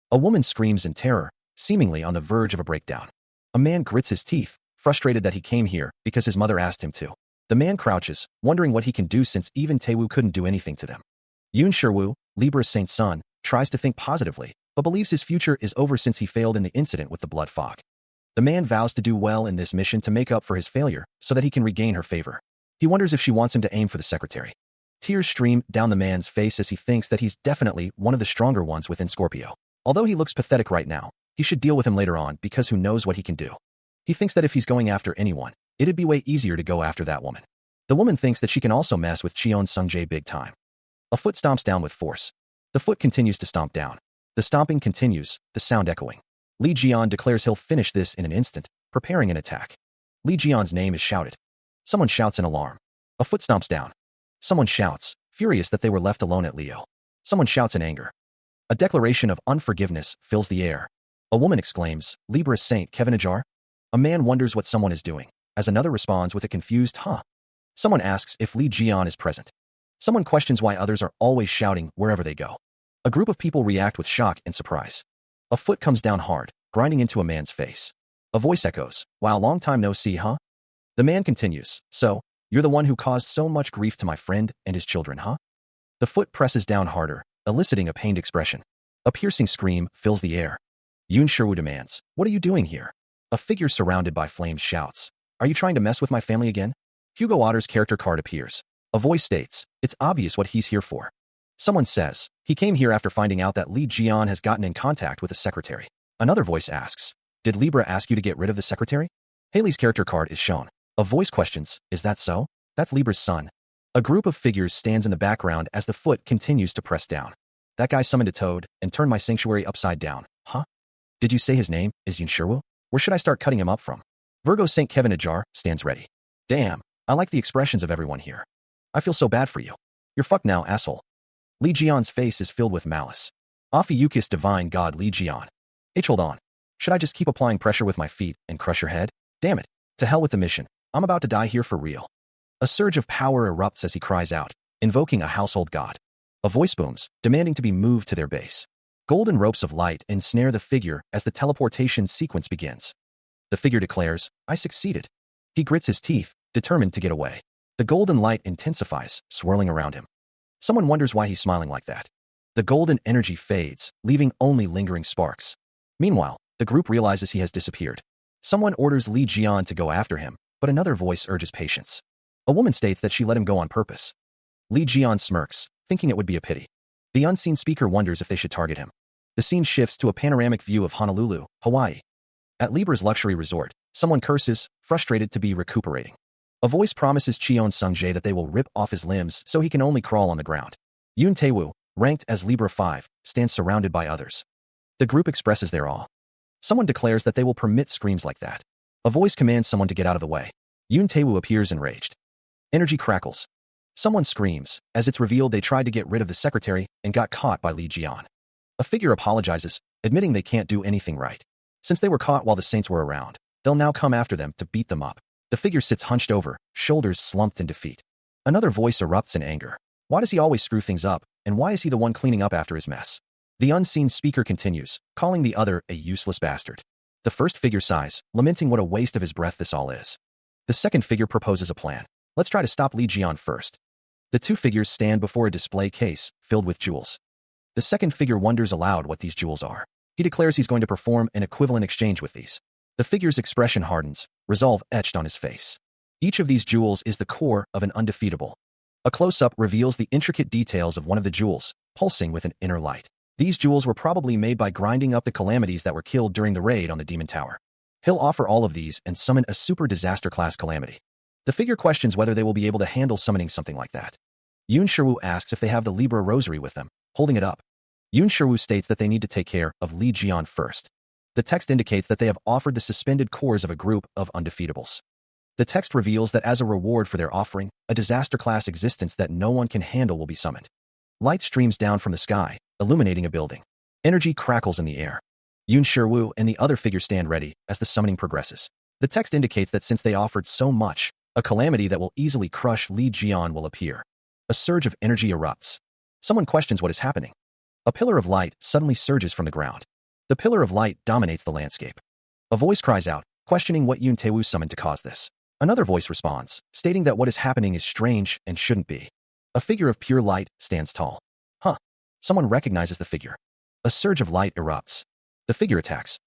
A woman screams in terror, seemingly on the verge of a breakdown. A man grits his teeth, frustrated that he came here because his mother asked him to. The man crouches, wondering what he can do since even Taewoo couldn't do anything to them. Yoon Sherwoo, Libra Saint's son, tries to think positively, but believes his future is over since he failed in the incident with the blood fog. The man vows to do well in this mission to make up for his failure so that he can regain her favor. He wonders if she wants him to aim for the secretary. Tears stream down the man's face as he thinks that he's definitely one of the stronger ones within Scorpio. Although he looks pathetic right now, he should deal with him later on because who knows what he can do. He thinks that if he's going after anyone, it'd be way easier to go after that woman. The woman thinks that she can also mess with Cheon Sungjae big time. A foot stomps down with force. The foot continues to stomp down. The stomping continues, the sound echoing. Li Jian declares he'll finish this in an instant, preparing an attack. Li Jian's name is shouted. Someone shouts in alarm. A foot stomps down. Someone shouts, furious that they were left alone at Leo. Someone shouts in anger. A declaration of unforgiveness fills the air. A woman exclaims, Libra Saint Kevin Ajar? A man wonders what someone is doing, as another responds with a confused huh. Someone asks if Li Jian is present. Someone questions why others are always shouting wherever they go. A group of people react with shock and surprise. A foot comes down hard, grinding into a man's face. A voice echoes, wow, long time no see, huh? The man continues, so, you're the one who caused so much grief to my friend and his children, huh? The foot presses down harder, eliciting a pained expression. A piercing scream fills the air. Yoon Sherwoo demands, what are you doing here? A figure surrounded by flames shouts, are you trying to mess with my family again? Hugo Otter's character card appears. A voice states, it's obvious what he's here for. Someone says, he came here after finding out that Li Jian has gotten in contact with the secretary. Another voice asks, did Libra ask you to get rid of the secretary? Haley's character card is shown. A voice questions, is that so? That's Libra's son. A group of figures stands in the background as the foot continues to press down. That guy summoned a toad and turned my sanctuary upside down, huh? Did you say his name is Yoon Sherwoo? Where should I start cutting him up from? Virgo St. Kevin Ajar stands ready. Damn, I like the expressions of everyone here. I feel so bad for you. You're fucked now, asshole. Li Jian's face is filled with malice. Ophiuchus divine god Li Jian. Hold on. Should I just keep applying pressure with my feet and crush your head? Damn it. To hell with the mission. I'm about to die here for real. A surge of power erupts as he cries out, invoking a household god. A voice booms, demanding to be moved to their base. Golden ropes of light ensnare the figure as the teleportation sequence begins. The figure declares, I succeeded. He grits his teeth, determined to get away. The golden light intensifies, swirling around him. Someone wonders why he's smiling like that. The golden energy fades, leaving only lingering sparks. Meanwhile, the group realizes he has disappeared. Someone orders Li Jian to go after him, but another voice urges patience. A woman states that she let him go on purpose. Li Jian smirks, thinking it would be a pity. The unseen speaker wonders if they should target him. The scene shifts to a panoramic view of Honolulu, Hawaii. At Libra's luxury resort, someone curses, frustrated to be recuperating. A voice promises Cheon Sungjae that they will rip off his limbs so he can only crawl on the ground. Yoon Taewoo, ranked as Libra 5, stands surrounded by others. The group expresses their awe. Someone declares that they will permit screams like that. A voice commands someone to get out of the way. Yoon Taewoo appears enraged. Energy crackles. Someone screams, as it's revealed they tried to get rid of the secretary and got caught by Li Jian. A figure apologizes, admitting they can't do anything right. Since they were caught while the saints were around, they'll now come after them to beat them up. The figure sits hunched over, shoulders slumped in defeat. Another voice erupts in anger. Why does he always screw things up, and why is he the one cleaning up after his mess? The unseen speaker continues, calling the other a useless bastard. The first figure sighs, lamenting what a waste of his breath this all is. The second figure proposes a plan. Let's try to stop Li Jian first. The two figures stand before a display case filled with jewels. The second figure wonders aloud what these jewels are. He declares he's going to perform an equivalent exchange with these. The figure's expression hardens, resolve etched on his face. Each of these jewels is the core of an undefeatable. A close-up reveals the intricate details of one of the jewels, pulsing with an inner light. These jewels were probably made by grinding up the calamities that were killed during the raid on the Demon Tower. He'll offer all of these and summon a super disaster class calamity. The figure questions whether they will be able to handle summoning something like that. Yoon Sherwoo asks if they have the Libra Rosary with them, holding it up. Yoon Sherwoo states that they need to take care of Lee Jian first. The text indicates that they have offered the suspended cores of a group of undefeatables. The text reveals that as a reward for their offering, a disaster class existence that no one can handle will be summoned. Light streams down from the sky, illuminating a building. Energy crackles in the air. Yoon Sherwoo and the other figures stand ready as the summoning progresses. The text indicates that since they offered so much, a calamity that will easily crush Lee Jian will appear. A surge of energy erupts. Someone questions what is happening. A pillar of light suddenly surges from the ground. The pillar of light dominates the landscape. A voice cries out, questioning what Yoon Taewoo summoned to cause this. Another voice responds, stating that what is happening is strange and shouldn't be. A figure of pure light stands tall. Huh. Someone recognizes the figure. A surge of light erupts. The figure attacks.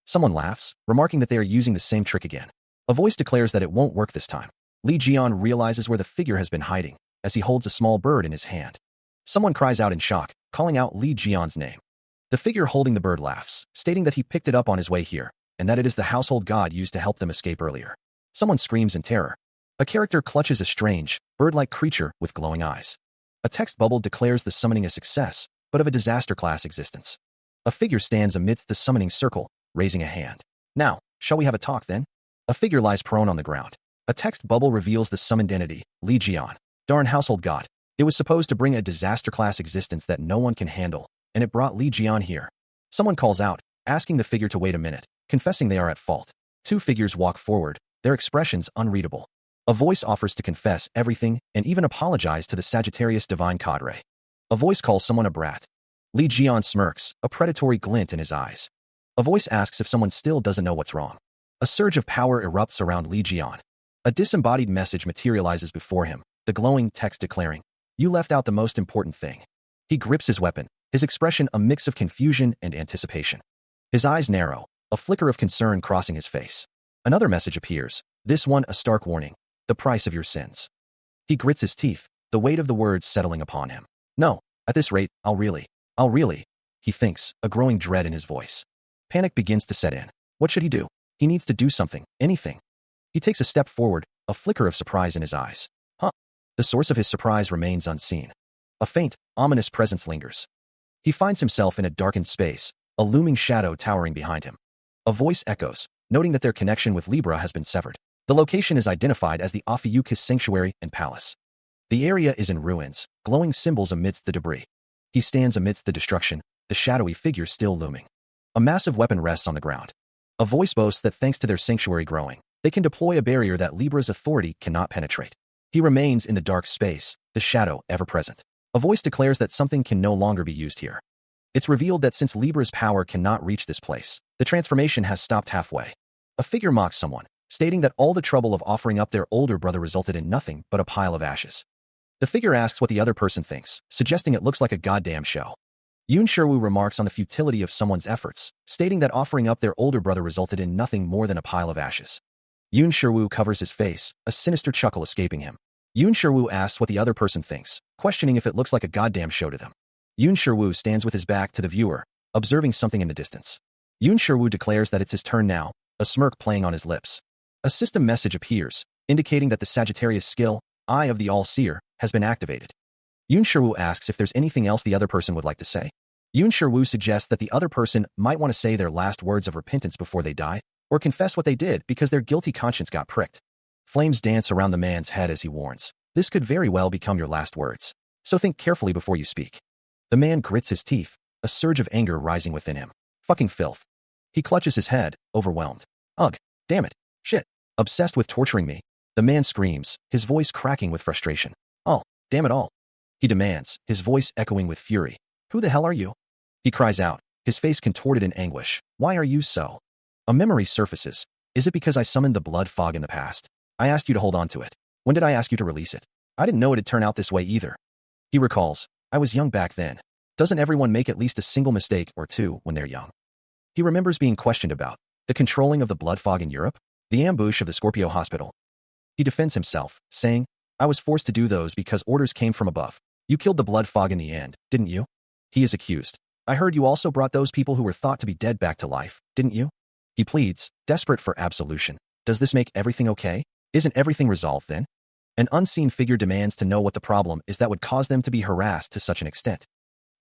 Someone laughs, remarking that they are using the same trick again. A voice declares that it won't work this time. Lee Jian realizes where the figure has been hiding, as he holds a small bird in his hand. Someone cries out in shock, calling out Lee Jian's name. The figure holding the bird laughs, stating that he picked it up on his way here, and that it is the household god used to help them escape earlier. Someone screams in terror. A character clutches a strange, bird-like creature with glowing eyes. A text bubble declares the summoning a success, but of a disaster class existence. A figure stands amidst the summoning circle, raising a hand. Now, shall we have a talk then? A figure lies prone on the ground. A text bubble reveals the summoned entity, Lee Jian. Darn household god. It was supposed to bring a disaster class existence that no one can handle, and it brought Lee Jian here. Someone calls out, asking the figure to wait a minute, confessing they are at fault. Two figures walk forward, their expressions unreadable. A voice offers to confess everything and even apologize to the Sagittarius divine cadre. A voice calls someone a brat. Lee Jian smirks, a predatory glint in his eyes. A voice asks if someone still doesn't know what's wrong. A surge of power erupts around Lee Jian. A disembodied message materializes before him, the glowing text declaring, "You left out the most important thing." He grips his weapon, his expression a mix of confusion and anticipation. His eyes narrow, a flicker of concern crossing his face. Another message appears, this one a stark warning, the price of your sins. He grits his teeth, the weight of the words settling upon him. No, at this rate, I'll really, he thinks, a growing dread in his voice. Panic begins to set in. What should he do? He needs to do something, anything. He takes a step forward, a flicker of surprise in his eyes. Huh? The source of his surprise remains unseen. A faint, ominous presence lingers. He finds himself in a darkened space, a looming shadow towering behind him. A voice echoes, noting that their connection with Libra has been severed. The location is identified as the Ophiuchus Sanctuary and Palace. The area is in ruins, glowing symbols amidst the debris. He stands amidst the destruction, the shadowy figure still looming. A massive weapon rests on the ground. A voice boasts that thanks to their sanctuary growing, they can deploy a barrier that Libra's authority cannot penetrate. He remains in the dark space, the shadow ever present. A voice declares that something can no longer be used here. It's revealed that since Libra's power cannot reach this place, the transformation has stopped halfway. A figure mocks someone, stating that all the trouble of offering up their older brother resulted in nothing but a pile of ashes. The figure asks what the other person thinks, suggesting it looks like a goddamn show. Yoon Sherwoo remarks on the futility of someone's efforts, stating that offering up their older brother resulted in nothing more than a pile of ashes. Yoon Sherwoo covers his face, a sinister chuckle escaping him. Yoon Sherwoo asks what the other person thinks, questioning if it looks like a goddamn show to them. Yoon Sherwoo stands with his back to the viewer, observing something in the distance. Yoon Sherwoo declares that it's his turn now, a smirk playing on his lips. A system message appears, indicating that the Sagittarius skill, Eye of the All-Seer, has been activated. Yoon Sherwoo asks if there's anything else the other person would like to say. Yoon Sherwoo suggests that the other person might want to say their last words of repentance before they die, or confess what they did because their guilty conscience got pricked. Flames dance around the man's head as he warns, this could very well become your last words, so think carefully before you speak. The man grits his teeth, a surge of anger rising within him. Fucking filth. He clutches his head, overwhelmed. Ugh, damn it, shit, obsessed with torturing me. The man screams, his voice cracking with frustration. Oh, damn it all. He demands, his voice echoing with fury. Who the hell are you? He cries out, his face contorted in anguish. Why are you so? A memory surfaces. Is it because I summoned the blood fog in the past? I asked you to hold on to it. When did I ask you to release it? I didn't know it'd turn out this way either. He recalls, I was young back then. Doesn't everyone make at least a single mistake or two when they're young? He remembers being questioned about the controlling of the blood fog in Europe, the ambush of the Scorpio hospital. He defends himself, saying, I was forced to do those because orders came from above. You killed the blood fog in the end, didn't you? He is accused. I heard you also brought those people who were thought to be dead back to life, didn't you? He pleads, desperate for absolution. Does this make everything okay? Isn't everything resolved then? An unseen figure demands to know what the problem is that would cause them to be harassed to such an extent.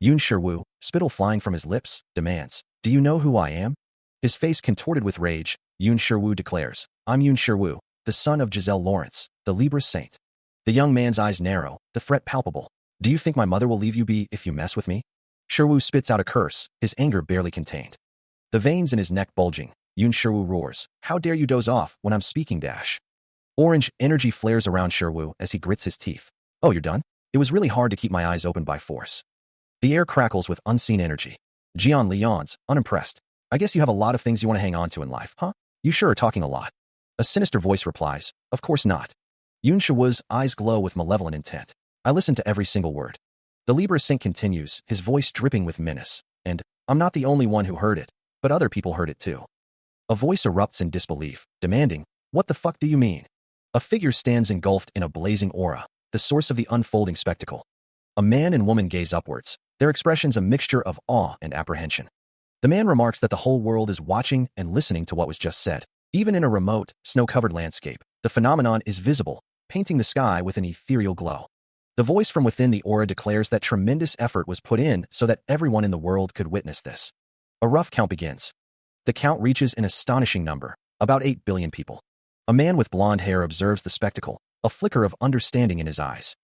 Yoon Sherwoo, spittle flying from his lips, demands, do you know who I am? His face contorted with rage, Yoon Sherwoo declares, I'm Yoon Sherwoo, the son of Giselle Lawrence, the Libra saint. The young man's eyes narrow, the threat palpable. Do you think my mother will leave you be if you mess with me? Sherwoo spits out a curse, his anger barely contained. The veins in his neck bulging, Yoon Sherwoo roars, how dare you doze off when I'm speaking dash. Orange energy flares around Sherwoo as he grits his teeth. Oh, you're done? It was really hard to keep my eyes open by force. The air crackles with unseen energy. Jian Li yawns, unimpressed. I guess you have a lot of things you want to hang on to in life, huh? You sure are talking a lot. A sinister voice replies, of course not. Yoon Sherwoo's eyes glow with malevolent intent. I listen to every single word. The Libra Sync continues, his voice dripping with menace. And, I'm not the only one who heard it, but other people heard it too. A voice erupts in disbelief, demanding, what the fuck do you mean? A figure stands engulfed in a blazing aura, the source of the unfolding spectacle. A man and woman gaze upwards, their expressions a mixture of awe and apprehension. The man remarks that the whole world is watching and listening to what was just said. Even in a remote, snow-covered landscape, the phenomenon is visible, painting the sky with an ethereal glow. The voice from within the aura declares that tremendous effort was put in so that everyone in the world could witness this. A rough count begins. The count reaches an astonishing number, about 8 billion people. A man with blonde hair observes the spectacle, a flicker of understanding in his eyes.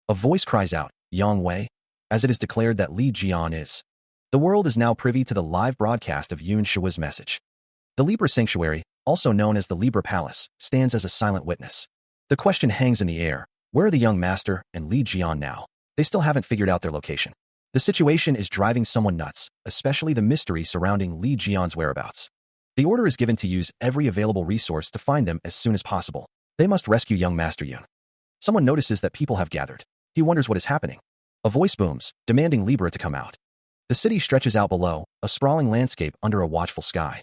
A voice cries out, Yang Wei, as it is declared that Li Jian is. The world is now privy to the live broadcast of Yoon Sherwoo's message. The Libra Sanctuary, also known as the Libra Palace, stands as a silent witness. The question hangs in the air, where are the young master and Li Jian now? They still haven't figured out their location. The situation is driving someone nuts, especially the mystery surrounding Li Jian's whereabouts. The order is given to use every available resource to find them as soon as possible. They must rescue young Master Yoon. Someone notices that people have gathered. He wonders what is happening. A voice booms, demanding Libra to come out. The city stretches out below, a sprawling landscape under a watchful sky.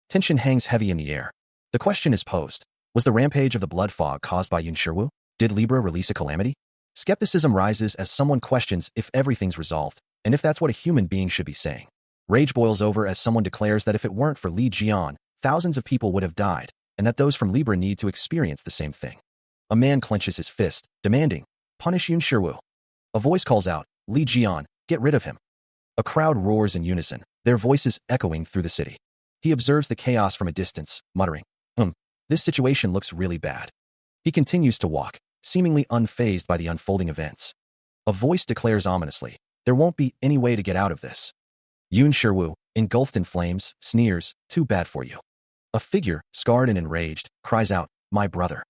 Tension hangs heavy in the air. The question is posed. Was the rampage of the blood fog caused by Yoon Sherwoo? Did Libra release a calamity? Skepticism rises as someone questions if everything's resolved, and if that's what a human being should be saying. Rage boils over as someone declares that if it weren't for Li Jian, thousands of people would have died, and that those from Libra need to experience the same thing. A man clenches his fist, demanding, punish Yoon Sherwoo. A voice calls out, Li Jian, get rid of him. A crowd roars in unison, their voices echoing through the city. He observes the chaos from a distance, muttering, this situation looks really bad. He continues to walk, seemingly unfazed by the unfolding events. A voice declares ominously, there won't be any way to get out of this. Yoon Sherwoo, engulfed in flames, sneers, too bad for you. A figure, scarred and enraged, cries out, my brother.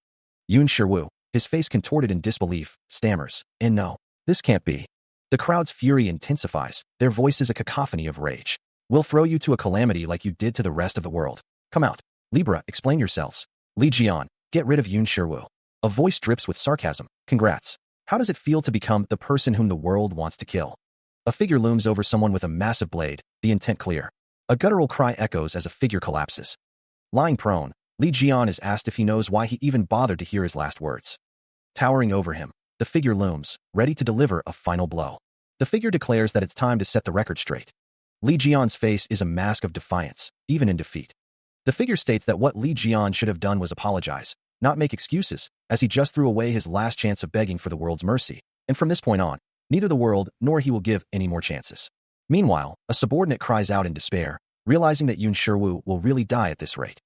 Yoon Sherwoo, his face contorted in disbelief, stammers, and no, this can't be. The crowd's fury intensifies, their voices a cacophony of rage. We'll throw you to a calamity like you did to the rest of the world. Come out. Libra, explain yourselves. Li Jian, get rid of Yoon Sherwoo. A voice drips with sarcasm. Congrats. How does it feel to become the person whom the world wants to kill? A figure looms over someone with a massive blade, the intent clear. A guttural cry echoes as a figure collapses. Lying prone, Li Jian is asked if he knows why he even bothered to hear his last words. Towering over him, the figure looms, ready to deliver a final blow. The figure declares that it's time to set the record straight. Li Jian's face is a mask of defiance, even in defeat. The figure states that what Li Jian should have done was apologize, not make excuses, as he just threw away his last chance of begging for the world's mercy, and from this point on, neither the world nor he will give any more chances. Meanwhile, a subordinate cries out in despair, realizing that Yoon Sherwoo will really die at this rate.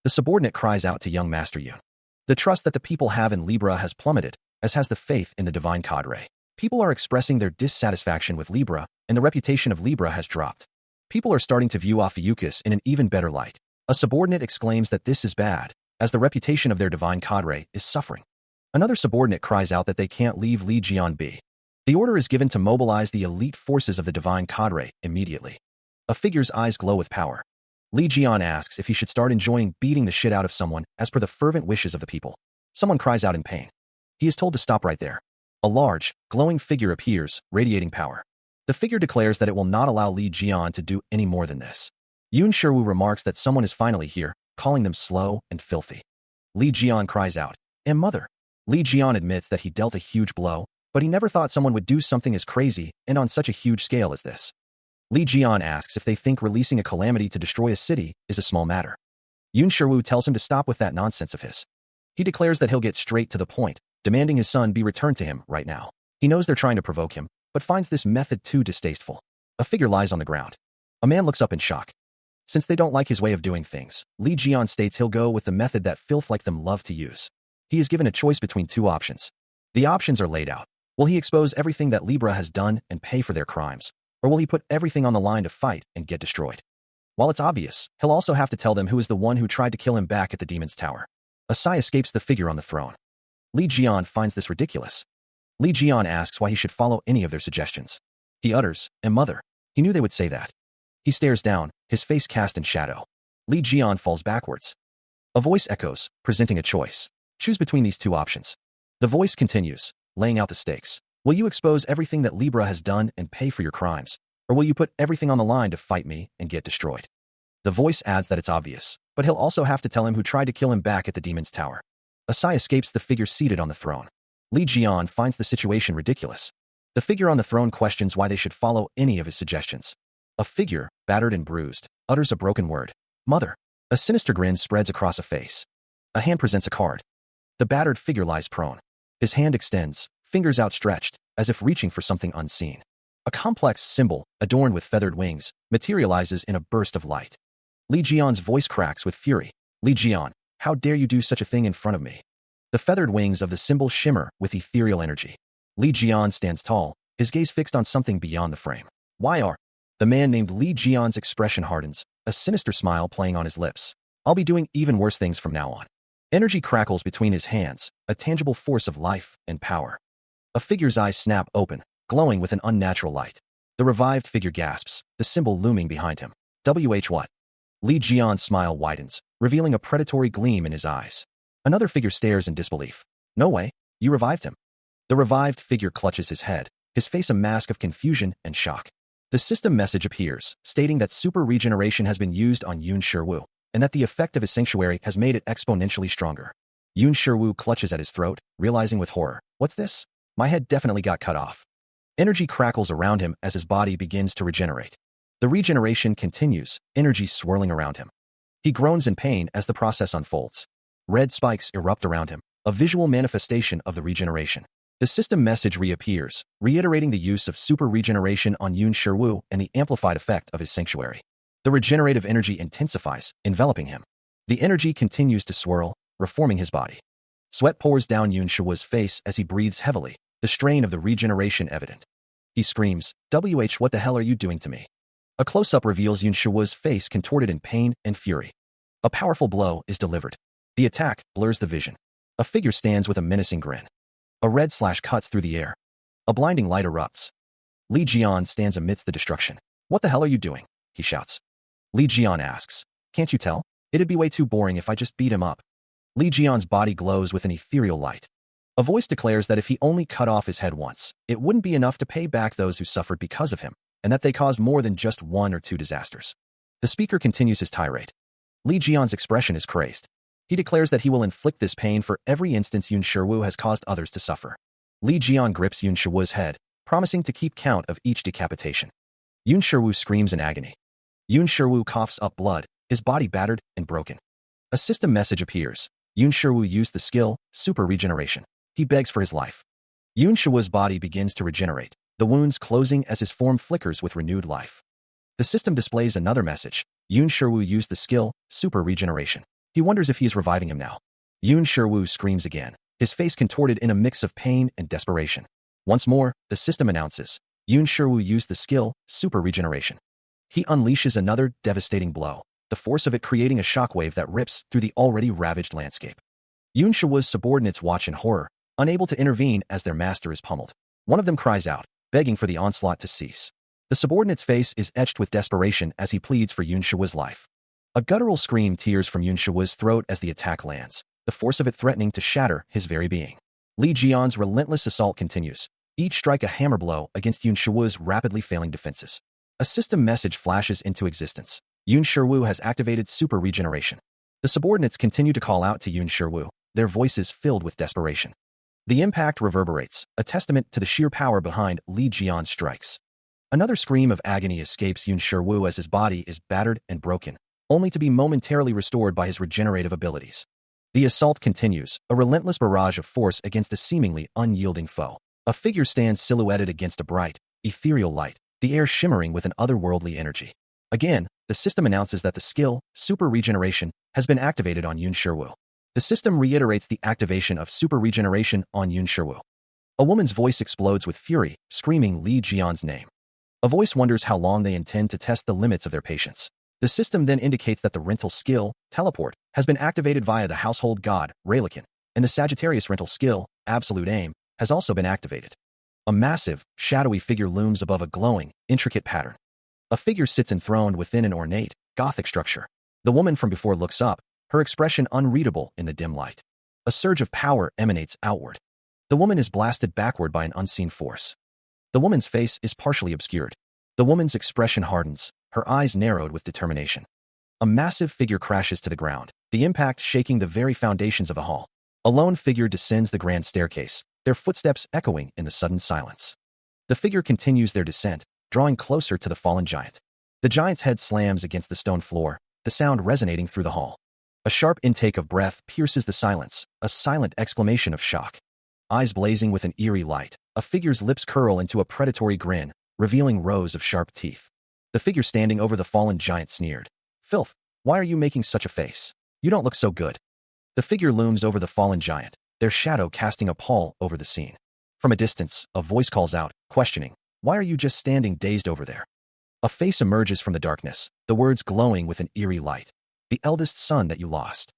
The subordinate cries out to young Master Yoon. The trust that the people have in Libra has plummeted, as has the faith in the divine cadre. People are expressing their dissatisfaction with Libra, and the reputation of Libra has dropped. People are starting to view Ophiuchus in an even better light. A subordinate exclaims that this is bad, as the reputation of their divine cadre is suffering. Another subordinate cries out that they can't leave Li Jian be. The order is given to mobilize the elite forces of the divine cadre immediately. A figure's eyes glow with power. Li Jian asks if he should start enjoying beating the shit out of someone as per the fervent wishes of the people. Someone cries out in pain. He is told to stop right there. A large, glowing figure appears, radiating power. The figure declares that it will not allow Li Jian to do any more than this. Yoon Sherwoo remarks that someone is finally here, calling them slow and filthy. Li Jian cries out, Mother. Li Jian admits that he dealt a huge blow, but he never thought someone would do something as crazy and on such a huge scale as this. Li Jian asks if they think releasing a calamity to destroy a city is a small matter. Yun Shiwu tells him to stop with that nonsense of his. He declares that he'll get straight to the point, demanding his son be returned to him right now. He knows they're trying to provoke him, but finds this method too distasteful. A figure lies on the ground. A man looks up in shock. Since they don't like his way of doing things, Li Jian states he'll go with the method that filth like them love to use. He is given a choice between two options. The options are laid out. Will he expose everything that Libra has done and pay for their crimes? Or will he put everything on the line to fight and get destroyed? While it's obvious, he'll also have to tell them who is the one who tried to kill him back at the demon's tower. A sigh escapes the figure on the throne. Li Jian finds this ridiculous. Li Jian asks why he should follow any of their suggestions. He utters, "And mother." He knew they would say that. He stares down, his face cast in shadow. Li Jian falls backwards. A voice echoes, presenting a choice. Choose between these two options. The voice continues, laying out the stakes. Will you expose everything that Libra has done and pay for your crimes? Or will you put everything on the line to fight me and get destroyed? The voice adds that it's obvious, but he'll also have to tell him who tried to kill him back at the demon's tower. A sigh escapes the figure seated on the throne. Li Jian finds the situation ridiculous. The figure on the throne questions why they should follow any of his suggestions. A figure, battered and bruised, utters a broken word. Mother. A sinister grin spreads across a face. A hand presents a card. The battered figure lies prone. His hand extends, fingers outstretched, as if reaching for something unseen. A complex symbol, adorned with feathered wings, materializes in a burst of light. Li Jian's voice cracks with fury. Li Jian, how dare you do such a thing in front of me? The feathered wings of the symbol shimmer with ethereal energy. Li Jian stands tall, his gaze fixed on something beyond the frame. Why are? The man named Li Jian's expression hardens, a sinister smile playing on his lips. I'll be doing even worse things from now on. Energy crackles between his hands, a tangible force of life and power. A figure's eyes snap open, glowing with an unnatural light. The revived figure gasps, the symbol looming behind him. What? Li Jian's smile widens, revealing a predatory gleam in his eyes. Another figure stares in disbelief. No way, you revived him. The revived figure clutches his head, his face a mask of confusion and shock. The system message appears, stating that super regeneration has been used on Yun Shiwu, and that the effect of his sanctuary has made it exponentially stronger. Yun Shiwu clutches at his throat, realizing with horror, what's this? My head definitely got cut off. Energy crackles around him as his body begins to regenerate. The regeneration continues, energy swirling around him. He groans in pain as the process unfolds. Red spikes erupt around him, a visual manifestation of the regeneration. The system message reappears, reiterating the use of super regeneration on Yun Shiwu and the amplified effect of his sanctuary. The regenerative energy intensifies, enveloping him. The energy continues to swirl, reforming his body. Sweat pours down Yun Shiwu's face as he breathes heavily, the strain of the regeneration evident. He screams, what the hell are you doing to me? A close-up reveals Yun Shiwu's face contorted in pain and fury. A powerful blow is delivered. The attack blurs the vision. A figure stands with a menacing grin. A red slash cuts through the air. A blinding light erupts. Li Jian stands amidst the destruction. What the hell are you doing? He shouts. Li Jian asks, can't you tell? It'd be way too boring if I just beat him up. Li Jian's body glows with an ethereal light. A voice declares that if he only cut off his head once, it wouldn't be enough to pay back those who suffered because of him, and that they caused more than just one or two disasters. The speaker continues his tirade. Li Jian's expression is crazed. He declares that he will inflict this pain for every instance Yun Shiwu has caused others to suffer. Li Jian grips Yun Shiwu's head, promising to keep count of each decapitation. Yun Shiwu screams in agony. Yun Shiwu coughs up blood, his body battered and broken. A system message appears. Yun Shiwu used the skill, super regeneration. He begs for his life. Yun Shiwu's body begins to regenerate, the wounds closing as his form flickers with renewed life. The system displays another message. Yun Shiwu used the skill, super regeneration. He wonders if he is reviving him now. Yun Shiwu screams again, his face contorted in a mix of pain and desperation. Once more, the system announces. Yun Shiwu used the skill, super regeneration. He unleashes another devastating blow, the force of it creating a shockwave that rips through the already ravaged landscape. Yun Shiwu's subordinates watch in horror, unable to intervene as their master is pummeled. One of them cries out, begging for the onslaught to cease. The subordinate's face is etched with desperation as he pleads for Yun Shiwu's life. A guttural scream tears from Yun Shiwu's throat as the attack lands, the force of it threatening to shatter his very being. Li Jian's relentless assault continues, each strike a hammer blow against Yun Shiwu's rapidly failing defenses. A system message flashes into existence. Yun Shiwu has activated super regeneration. The subordinates continue to call out to Yun Shiwu, their voices filled with desperation. The impact reverberates, a testament to the sheer power behind Li Jian's strikes. Another scream of agony escapes Yun Shiwu as his body is battered and broken, only to be momentarily restored by his regenerative abilities. The assault continues, a relentless barrage of force against a seemingly unyielding foe. A figure stands silhouetted against a bright, ethereal light, the air shimmering with an otherworldly energy. Again, the system announces that the skill, Super Regeneration, has been activated on Yun Shiwu. The system reiterates the activation of Super Regeneration on Yun Shiwu. A woman's voice explodes with fury, screaming Li Jian's name. A voice wonders how long they intend to test the limits of their patience. The system then indicates that the rental skill, Teleport, has been activated via the household god, Raylikin, and the Sagittarius rental skill, Absolute Aim, has also been activated. A massive, shadowy figure looms above a glowing, intricate pattern. A figure sits enthroned within an ornate, Gothic structure. The woman from before looks up, her expression unreadable in the dim light. A surge of power emanates outward. The woman is blasted backward by an unseen force. The woman's face is partially obscured. The woman's expression hardens, her eyes narrowed with determination. A massive figure crashes to the ground, the impact shaking the very foundations of the hall. A lone figure descends the grand staircase, their footsteps echoing in the sudden silence. The figure continues their descent, drawing closer to the fallen giant. The giant's head slams against the stone floor, the sound resonating through the hall. A sharp intake of breath pierces the silence, a silent exclamation of shock. Eyes blazing with an eerie light, a figure's lips curl into a predatory grin, revealing rows of sharp teeth. The figure standing over the fallen giant sneered. "Filth, why are you making such a face? You don't look so good." The figure looms over the fallen giant, their shadow casting a pall over the scene. From a distance, a voice calls out, questioning, "Why are you just standing dazed over there?" A face emerges from the darkness, the words glowing with an eerie light. "The eldest son that you lost."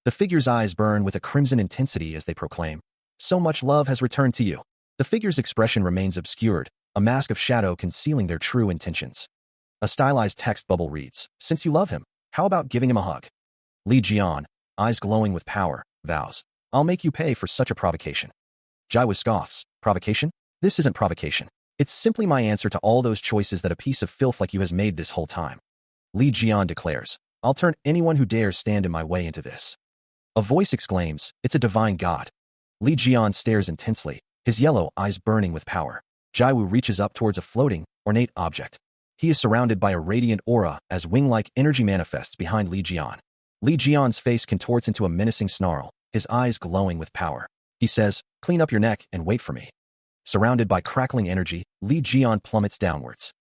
The figure's eyes burn with a crimson intensity as they proclaim, "So much love has returned to you." The figure's expression remains obscured, a mask of shadow concealing their true intentions. A stylized text bubble reads, "Since you love him, how about giving him a hug?" Li Jian, eyes glowing with power, vows, "I'll make you pay for such a provocation." Jiawu scoffs, "Provocation? This isn't provocation. It's simply my answer to all those choices that a piece of filth like you has made this whole time." Li Jian declares, "I'll turn anyone who dares stand in my way into this." A voice exclaims, "It's a divine god." Li Jian stares intensely, his yellow eyes burning with power. Jiawu reaches up towards a floating, ornate object. He is surrounded by a radiant aura as wing-like energy manifests behind Li Jian. Li Jian's face contorts into a menacing snarl, his eyes glowing with power. He says, "Clean up your neck and wait for me." Surrounded by crackling energy, Li Jian plummets downwards.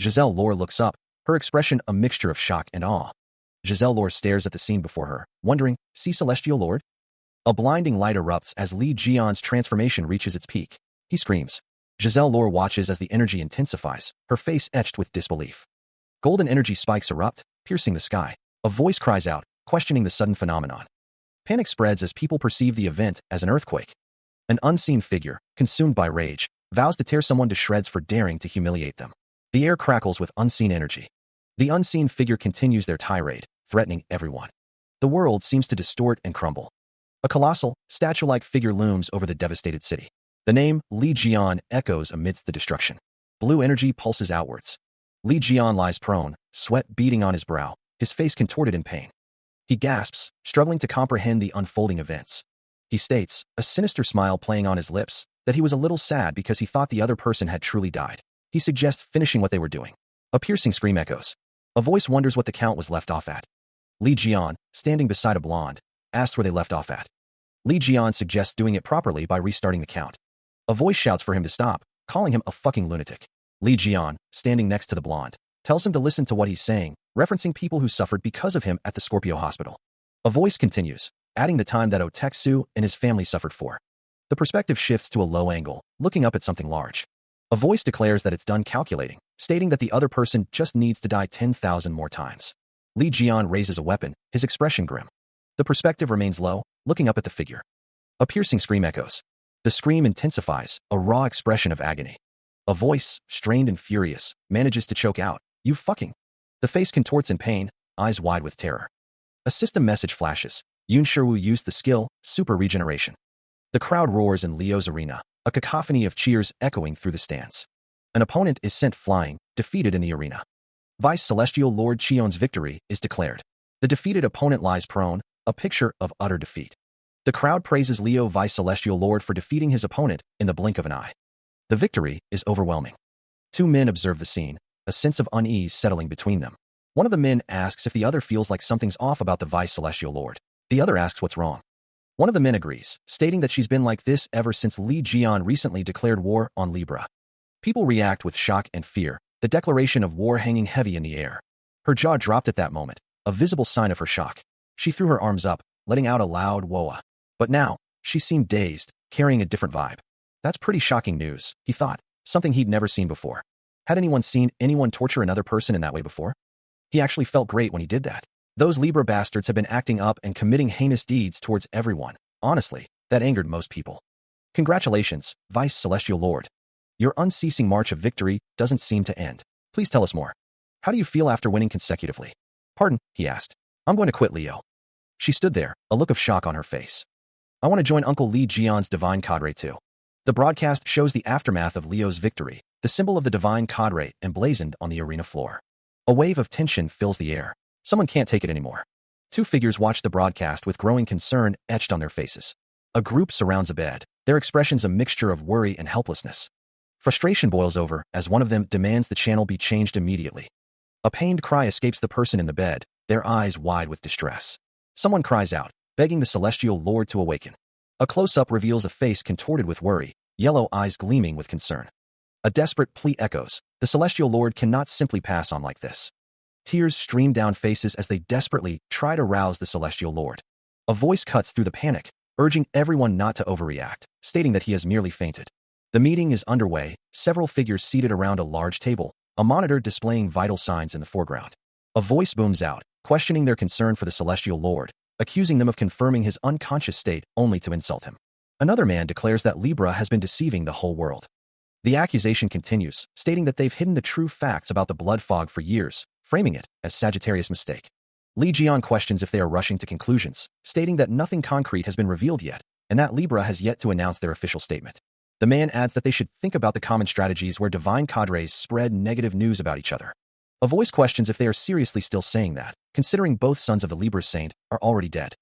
Giselle Lore looks up, her expression a mixture of shock and awe. Giselle Lore stares at the scene before her, wondering, "See Celestial Lord?" A blinding light erupts as Li Jian's transformation reaches its peak. He screams. Giselle Lore watches as the energy intensifies, her face etched with disbelief. Golden energy spikes erupt, piercing the sky. A voice cries out, questioning the sudden phenomenon. Panic spreads as people perceive the event as an earthquake. An unseen figure, consumed by rage, vows to tear someone to shreds for daring to humiliate them. The air crackles with unseen energy. The unseen figure continues their tirade, threatening everyone. The world seems to distort and crumble. A colossal, statue-like figure looms over the devastated city. The name, Li Jian, echoes amidst the destruction. Blue energy pulses outwards. Li Jian lies prone, sweat beading on his brow, his face contorted in pain. He gasps, struggling to comprehend the unfolding events. He states, a sinister smile playing on his lips, that he was a little sad because he thought the other person had truly died. He suggests finishing what they were doing. A piercing scream echoes. A voice wonders what the count was left off at. Li Jian, standing beside a blonde, asks where they left off at. Li Jian suggests doing it properly by restarting the count. A voice shouts for him to stop, calling him a fucking lunatic. Li Jian, standing next to the blonde, tells him to listen to what he's saying, referencing people who suffered because of him at the Scorpio Hospital. A voice continues, adding the time that Oteksu and his family suffered for. The perspective shifts to a low angle, looking up at something large. A voice declares that it's done calculating, stating that the other person just needs to die 10,000 more times. Li Jian raises a weapon, his expression grim. The perspective remains low, looking up at the figure. A piercing scream echoes. The scream intensifies, a raw expression of agony. A voice, strained and furious, manages to choke out, "You fucking." The face contorts in pain, eyes wide with terror. A system message flashes. Yun Shiwu used the skill, Super Regeneration. The crowd roars in Leo's arena, a cacophony of cheers echoing through the stands. An opponent is sent flying, defeated in the arena. Vice Celestial Lord Chion's victory is declared. The defeated opponent lies prone, a picture of utter defeat. The crowd praises Leo Vice Celestial Lord for defeating his opponent in the blink of an eye. The victory is overwhelming. Two men observe the scene, a sense of unease settling between them. One of the men asks if the other feels like something's off about the Vice Celestial Lord. The other asks what's wrong. One of the men agrees, stating that she's been like this ever since Li Jian recently declared war on Libra. People react with shock and fear, the declaration of war hanging heavy in the air. Her jaw dropped at that moment, a visible sign of her shock. She threw her arms up, letting out a loud whoa. But now, she seemed dazed, carrying a different vibe. That's pretty shocking news, he thought, something he'd never seen before. Had anyone seen anyone torture another person in that way before? He actually felt great when he did that. Those Libra bastards have been acting up and committing heinous deeds towards everyone. Honestly, that angered most people. Congratulations, Vice Celestial Lord. Your unceasing march of victory doesn't seem to end. Please tell us more. How do you feel after winning consecutively? Pardon, he asked. I'm going to quit, Leo. She stood there, a look of shock on her face. I want to join Uncle Li Jian's Divine Cadre too. The broadcast shows the aftermath of Leo's victory, the symbol of the Divine Cadre emblazoned on the arena floor. A wave of tension fills the air. Someone can't take it anymore. Two figures watch the broadcast with growing concern etched on their faces. A group surrounds a bed, their expressions a mixture of worry and helplessness. Frustration boils over as one of them demands the channel be changed immediately. A pained cry escapes the person in the bed, their eyes wide with distress. Someone cries out, begging the Celestial Lord to awaken. A close-up reveals a face contorted with worry, yellow eyes gleaming with concern. A desperate plea echoes, the Celestial Lord cannot simply pass on like this. Tears stream down faces as they desperately try to rouse the Celestial Lord. A voice cuts through the panic, urging everyone not to overreact, stating that he has merely fainted. The meeting is underway, several figures seated around a large table, a monitor displaying vital signs in the foreground. A voice booms out, questioning their concern for the Celestial Lord, accusing them of confirming his unconscious state only to insult him. Another man declares that Libra has been deceiving the whole world. The accusation continues, stating that they've hidden the true facts about the blood fog for years, framing it as Sagittarius' mistake. Li Jian questions if they are rushing to conclusions, stating that nothing concrete has been revealed yet, and that Libra has yet to announce their official statement. The man adds that they should think about the common strategies where divine cadres spread negative news about each other. A voice questions if they are seriously still saying that, considering both sons of the Libra saint are already dead.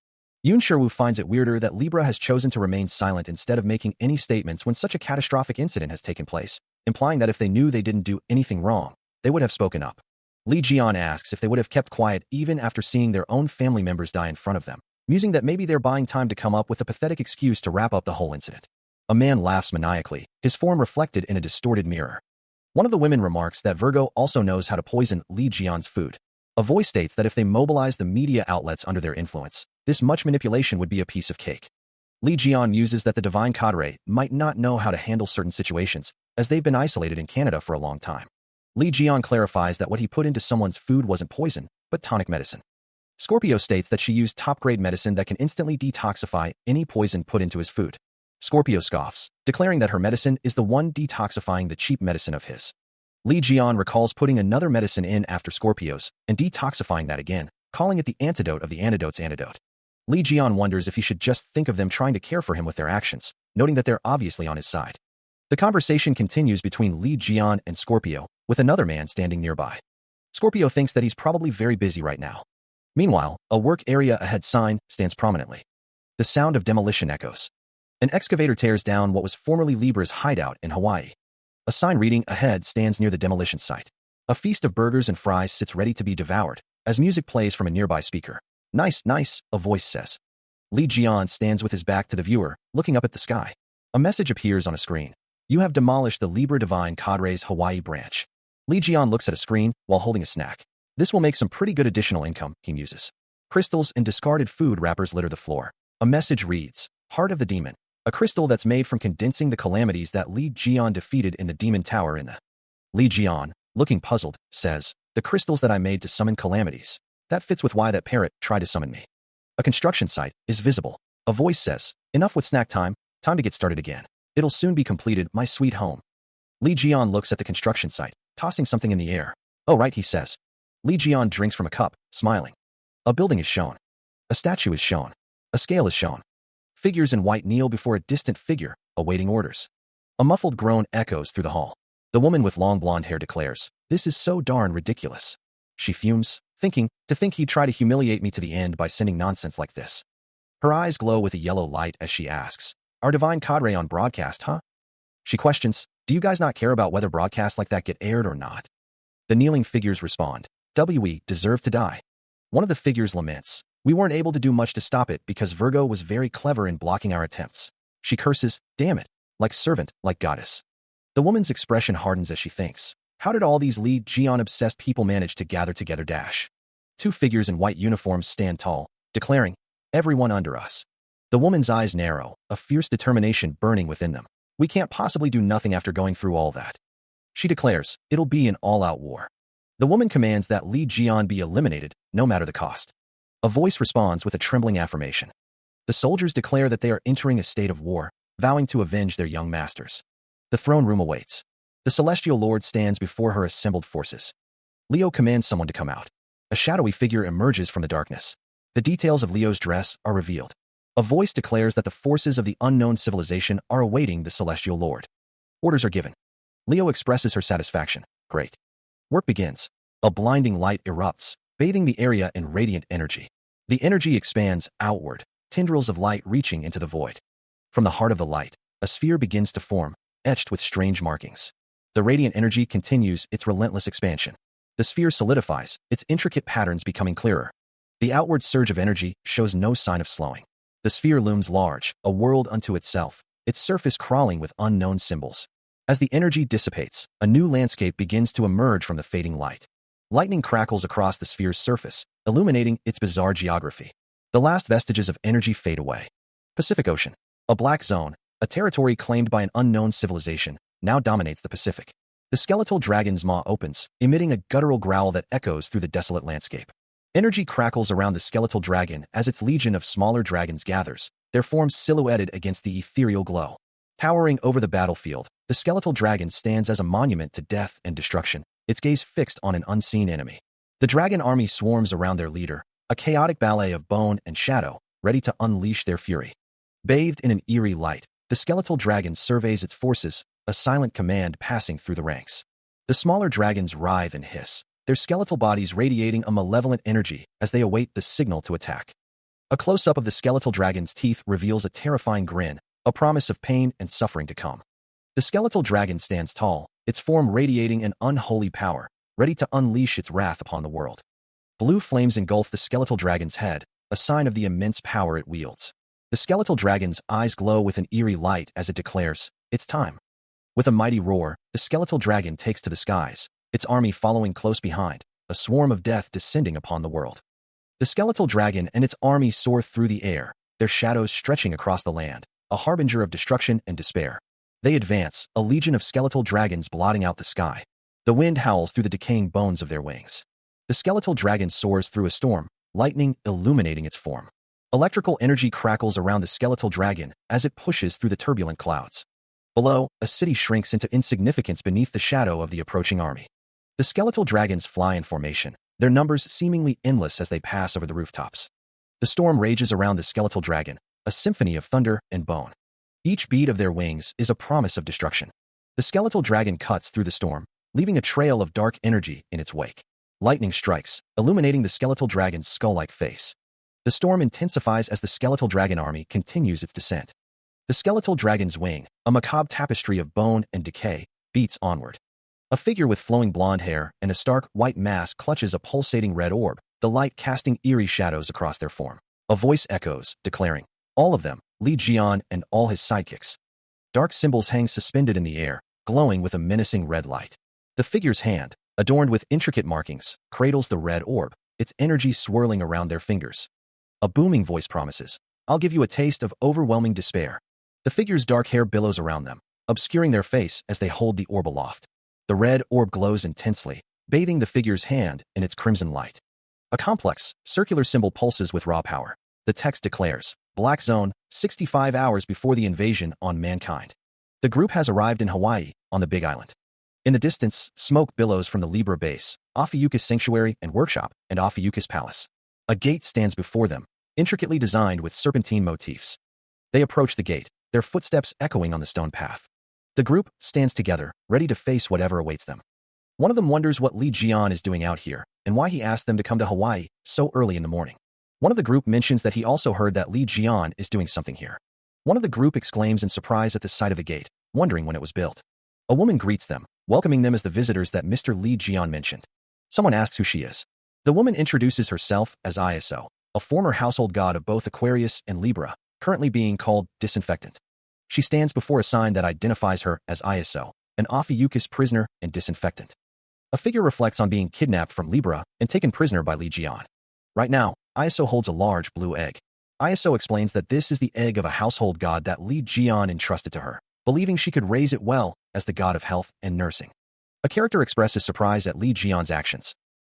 Yun Sherwu finds it weirder that Libra has chosen to remain silent instead of making any statements when such a catastrophic incident has taken place, implying that if they knew they didn't do anything wrong, they would have spoken up. Li Jian asks if they would have kept quiet even after seeing their own family members die in front of them, musing that maybe they're buying time to come up with a pathetic excuse to wrap up the whole incident. A man laughs maniacally, his form reflected in a distorted mirror. One of the women remarks that Virgo also knows how to poison Li Jian's food. A voice states that if they mobilize the media outlets under their influence, this much manipulation would be a piece of cake. Li Jian muses that the Divine Cadre might not know how to handle certain situations, as they've been isolated in Canada for a long time. Li Jian clarifies that what he put into someone's food wasn't poison, but tonic medicine. Scorpio states that she used top-grade medicine that can instantly detoxify any poison put into his food. Scorpio scoffs, declaring that her medicine is the one detoxifying the cheap medicine of his. Li Jian recalls putting another medicine in after Scorpio's and detoxifying that again, calling it the antidote of the antidote's antidote. Li Jian wonders if he should just think of them trying to care for him with their actions, noting that they're obviously on his side. The conversation continues between Li Jian and Scorpio, with another man standing nearby. Scorpio thinks that he's probably very busy right now. Meanwhile, a work area ahead sign stands prominently. The sound of demolition echoes. An excavator tears down what was formerly Libra's hideout in Hawaii. A sign reading ahead stands near the demolition site. A feast of burgers and fries sits ready to be devoured, as music plays from a nearby speaker. Nice, nice, a voice says. Li Jian stands with his back to the viewer, looking up at the sky. A message appears on a screen. You have demolished the Libra Divine Cadre's Hawaii branch. Li Jian looks at a screen while holding a snack. This will make some pretty good additional income, he muses. Crystals and discarded food wrappers litter the floor. A message reads, Heart of the Demon. A crystal that's made from condensing the calamities that Li Jian defeated in the Demon Tower in the... Li Jian, looking puzzled, says, the crystals that I made to summon calamities. That fits with why that parrot tried to summon me. A construction site is visible. A voice says, enough with snack time, time to get started again. It'll soon be completed, my sweet home. Li Jian looks at the construction site, tossing something in the air. Oh right, he says. Li Jian drinks from a cup, smiling. A building is shown. A statue is shown. A scale is shown. Figures in white kneel before a distant figure, awaiting orders. A muffled groan echoes through the hall. The woman with long blonde hair declares, this is so darn ridiculous. She fumes, to think he'd try to humiliate me to the end by sending nonsense like this. Her eyes glow with a yellow light as she asks, our Divine Cadre on broadcast, huh? She questions, Do you guys not care about whether broadcasts like that get aired or not? The kneeling figures respond. We deserve to die. One of the figures laments. We weren't able to do much to stop it because Virgo was very clever in blocking our attempts. She curses, damn it, like servant, like goddess. The woman's expression hardens as she thinks. How did all these Lee Jian-obsessed people manage to gather together? Two figures in white uniforms stand tall, declaring, everyone under us. The woman's eyes narrow, a fierce determination burning within them. We can't possibly do nothing after going through all that. She declares, it'll be an all-out war. The woman commands that Li Jian be eliminated, no matter the cost. A voice responds with a trembling affirmation. The soldiers declare that they are entering a state of war, vowing to avenge their young masters. The throne room awaits. The celestial lord stands before her assembled forces. Leo commands someone to come out. A shadowy figure emerges from the darkness. The details of Leo's dress are revealed. A voice declares that the forces of the unknown civilization are awaiting the celestial lord. Orders are given. Leo expresses her satisfaction. Great. Work begins. A blinding light erupts, bathing the area in radiant energy. The energy expands outward, tendrils of light reaching into the void. From the heart of the light, a sphere begins to form, etched with strange markings. The radiant energy continues its relentless expansion. The sphere solidifies, its intricate patterns becoming clearer. The outward surge of energy shows no sign of slowing. The sphere looms large, a world unto itself, its surface crawling with unknown symbols. As the energy dissipates, a new landscape begins to emerge from the fading light. Lightning crackles across the sphere's surface, illuminating its bizarre geography. The last vestiges of energy fade away. Pacific Ocean. A black zone, a territory claimed by an unknown civilization, now dominates the Pacific. The skeletal dragon's maw opens, emitting a guttural growl that echoes through the desolate landscape. Energy crackles around the skeletal dragon as its legion of smaller dragons gathers, their forms silhouetted against the ethereal glow. Towering over the battlefield, the skeletal dragon stands as a monument to death and destruction, its gaze fixed on an unseen enemy. The dragon army swarms around their leader, a chaotic ballet of bone and shadow, ready to unleash their fury. Bathed in an eerie light, the skeletal dragon surveys its forces, a silent command passing through the ranks. The smaller dragons writhe and hiss, their skeletal bodies radiating a malevolent energy as they await the signal to attack. A close-up of the skeletal dragon's teeth reveals a terrifying grin, a promise of pain and suffering to come. The skeletal dragon stands tall, its form radiating an unholy power, ready to unleash its wrath upon the world. Blue flames engulf the skeletal dragon's head, a sign of the immense power it wields. The skeletal dragon's eyes glow with an eerie light as it declares, it's time. With a mighty roar, the skeletal dragon takes to the skies, its army following close behind, a swarm of death descending upon the world. The skeletal dragon and its army soar through the air, their shadows stretching across the land, a harbinger of destruction and despair. They advance, a legion of skeletal dragons blotting out the sky. The wind howls through the decaying bones of their wings. The skeletal dragon soars through a storm, lightning illuminating its form. Electrical energy crackles around the skeletal dragon as it pushes through the turbulent clouds. Below, a city shrinks into insignificance beneath the shadow of the approaching army. The skeletal dragons fly in formation, their numbers seemingly endless as they pass over the rooftops. The storm rages around the skeletal dragon, a symphony of thunder and bone. Each beat of their wings is a promise of destruction. The skeletal dragon cuts through the storm, leaving a trail of dark energy in its wake. Lightning strikes, illuminating the skeletal dragon's skull-like face. The storm intensifies as the skeletal dragon army continues its descent. The skeletal dragon's wing, a macabre tapestry of bone and decay, beats onward. A figure with flowing blonde hair and a stark white mask clutches a pulsating red orb, the light casting eerie shadows across their form. A voice echoes, declaring, all of them, Li Jian and all his sidekicks. Dark symbols hang suspended in the air, glowing with a menacing red light. The figure's hand, adorned with intricate markings, cradles the red orb, its energy swirling around their fingers. A booming voice promises, I'll give you a taste of overwhelming despair. The figure's dark hair billows around them, obscuring their face as they hold the orb aloft. The red orb glows intensely, bathing the figure's hand in its crimson light. A complex, circular symbol pulses with raw power. The text declares, Black Zone, 65 hours before the invasion on mankind. The group has arrived in Hawaii, on the Big Island. In the distance, smoke billows from the Libra base, Ophiuchus Sanctuary and Workshop, and Ophiuchus Palace. A gate stands before them, intricately designed with serpentine motifs. They approach the gate, their footsteps echoing on the stone path. The group stands together, ready to face whatever awaits them. One of them wonders what Li Jian is doing out here, and why he asked them to come to Hawaii so early in the morning. One of the group mentions that he also heard that Li Jian is doing something here. One of the group exclaims in surprise at the sight of the gate, wondering when it was built. A woman greets them, welcoming them as the visitors that Mr. Lee Jian mentioned. Someone asks who she is. The woman introduces herself as Iso, a former household god of both Aquarius and Libra, currently being called disinfectant. She stands before a sign that identifies her as Iso, an Ophiuchus prisoner and disinfectant. A figure reflects on being kidnapped from Libra and taken prisoner by Li Jian. Right now, Iso holds a large blue egg. Iso explains that this is the egg of a household god that Li Jian entrusted to her, believing she could raise it well as the god of health and nursing. A character expresses surprise at Li Jian's actions.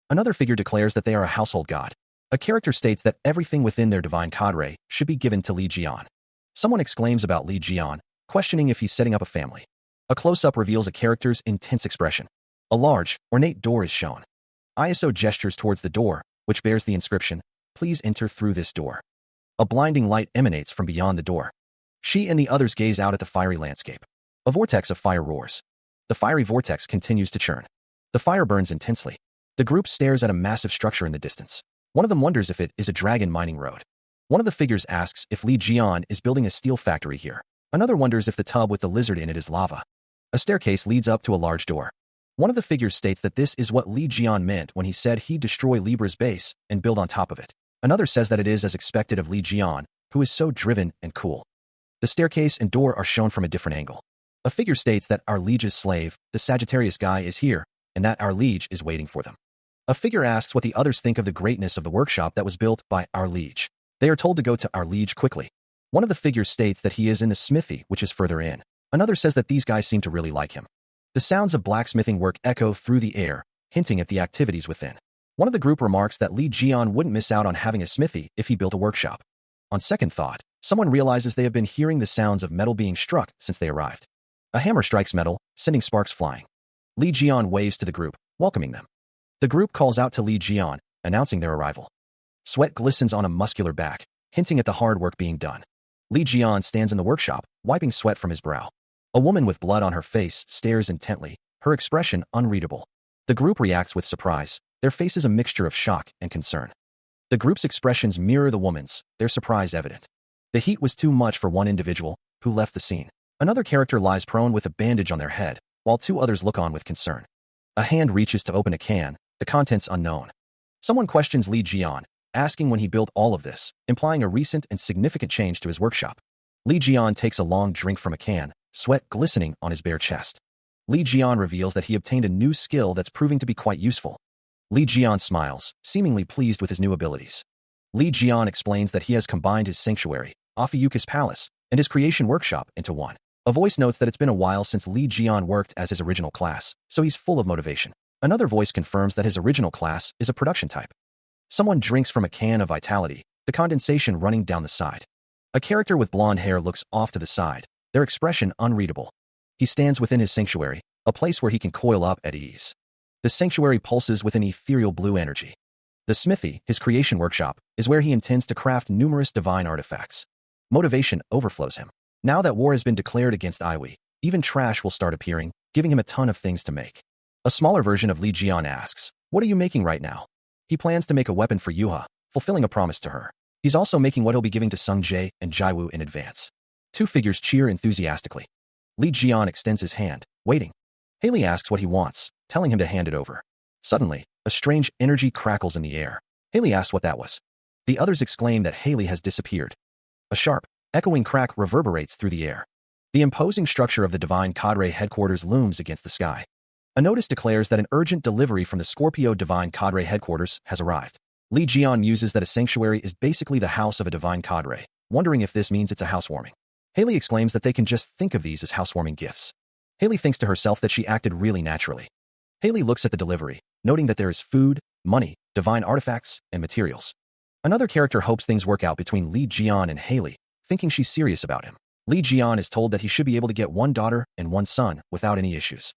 Another figure declares that they are a household god. A character states that everything within their divine cadre should be given to Li Jian. Someone exclaims about Li Jian, questioning if he's setting up a family. A close-up reveals a character's intense expression. A large, ornate door is shown. Iso gestures towards the door, which bears the inscription, "Please enter through this door." A blinding light emanates from beyond the door. She and the others gaze out at the fiery landscape. A vortex of fire roars. The fiery vortex continues to churn. The fire burns intensely. The group stares at a massive structure in the distance. One of them wonders if it is a dragon mining road. One of the figures asks if Li Jian is building a steel factory here. Another wonders if the tub with the lizard in it is lava. A staircase leads up to a large door. One of the figures states that this is what Li Jian meant when he said he'd destroy Libra's base and build on top of it. Another says that it is as expected of Li Jian, who is so driven and cool. The staircase and door are shown from a different angle. A figure states that our liege's slave, the Sagittarius guy, is here, and that our liege is waiting for them. A figure asks what the others think of the greatness of the workshop that was built by our liege. They are told to go to our liege quickly. One of the figures states that he is in the smithy, which is further in. Another says that these guys seem to really like him. The sounds of blacksmithing work echo through the air, hinting at the activities within. One of the group remarks that Li Jian wouldn't miss out on having a smithy if he built a workshop. On second thought, someone realizes they have been hearing the sounds of metal being struck since they arrived. A hammer strikes metal, sending sparks flying. Li Jian waves to the group, welcoming them. The group calls out to Li Jian, announcing their arrival. Sweat glistens on a muscular back, hinting at the hard work being done. Li Jian stands in the workshop, wiping sweat from his brow. A woman with blood on her face stares intently, her expression unreadable. The group reacts with surprise, their faces a mixture of shock and concern. The group's expressions mirror the woman's, their surprise evident. The heat was too much for one individual, who left the scene. Another character lies prone with a bandage on their head, while two others look on with concern. A hand reaches to open a can, the contents unknown. Someone questions Li Jian, asking when he built all of this, implying a recent and significant change to his workshop. Li Jian takes a long drink from a can, sweat glistening on his bare chest. Li Jian reveals that he obtained a new skill that's proving to be quite useful. Li Jian smiles, seemingly pleased with his new abilities. Li Jian explains that he has combined his sanctuary, Ophiuchus Palace, and his creation workshop into one. A voice notes that it's been a while since Li Jian worked as his original class, so he's full of motivation. Another voice confirms that his original class is a production type. Someone drinks from a can of vitality, the condensation running down the side. A character with blonde hair looks off to the side, their expression unreadable. He stands within his sanctuary, a place where he can coil up at ease. The sanctuary pulses with an ethereal blue energy. The smithy, his creation workshop, is where he intends to craft numerous divine artifacts. Motivation overflows him. Now that war has been declared against Iwi, even trash will start appearing, giving him a ton of things to make. A smaller version of Li Jian asks, "What are you making right now?" He plans to make a weapon for Yuha, fulfilling a promise to her. He's also making what he'll be giving to Sung Jae and Jaiwoo in advance. Two figures cheer enthusiastically. Li Jian extends his hand, waiting. Haley asks what he wants, telling him to hand it over. Suddenly, a strange energy crackles in the air. Haley asks what that was. The others exclaim that Haley has disappeared. A sharp, echoing crack reverberates through the air. The imposing structure of the Divine Cadre headquarters looms against the sky. A notice declares that an urgent delivery from the Scorpio Divine Cadre headquarters has arrived. Li Jian muses that a sanctuary is basically the house of a Divine Cadre, wondering if this means it's a housewarming. Haley exclaims that they can just think of these as housewarming gifts. Haley thinks to herself that she acted really naturally. Haley looks at the delivery, noting that there is food, money, divine artifacts, and materials. Another character hopes things work out between Li Jian and Haley, thinking she's serious about him. Li Jian is told that he should be able to get one daughter and one son without any issues.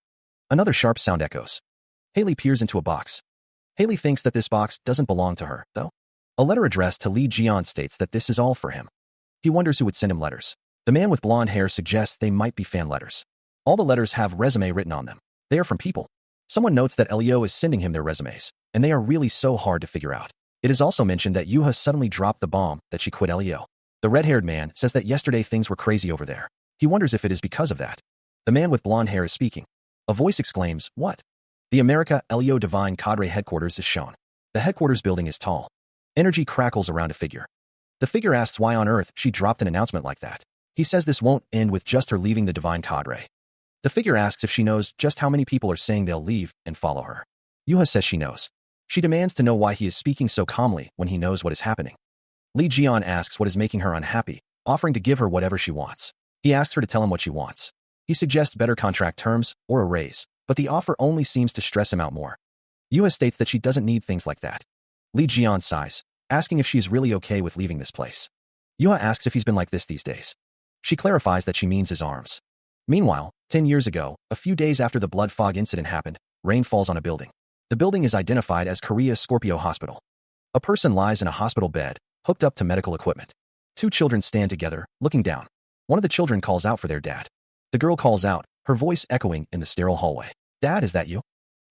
Another sharp sound echoes. Haley peers into a box. Haley thinks that this box doesn't belong to her, though. A letter addressed to Li Jian states that this is all for him. He wonders who would send him letters. The man with blonde hair suggests they might be fan letters. All the letters have resume written on them. They are from people. Someone notes that Elio is sending him their resumes, and they are really so hard to figure out. It is also mentioned that Yuha suddenly dropped the bomb that she quit Elio. The red-haired man says that yesterday things were crazy over there. He wonders if it is because of that. The man with blonde hair is speaking. A voice exclaims, "What?" The America Elio Divine Cadre headquarters is shown. The headquarters building is tall. Energy crackles around a figure. The figure asks why on earth she dropped an announcement like that. He says this won't end with just her leaving the Divine Cadre. The figure asks if she knows just how many people are saying they'll leave and follow her. Yuha says she knows. She demands to know why he is speaking so calmly when he knows what is happening. Lee Jian asks what is making her unhappy, offering to give her whatever she wants. He asks her to tell him what she wants. He suggests better contract terms or a raise, but the offer only seems to stress him out more. Yuha states that she doesn't need things like that. Lee Jian sighs, asking if she is really okay with leaving this place. Yuha asks if he's been like this these days. She clarifies that she means his arms. Meanwhile, 10 years ago, a few days after the blood fog incident happened, rain falls on a building. The building is identified as Korea Scorpio Hospital. A person lies in a hospital bed, hooked up to medical equipment. Two children stand together, looking down. One of the children calls out for their dad. The girl calls out, her voice echoing in the sterile hallway. "Dad, is that you?"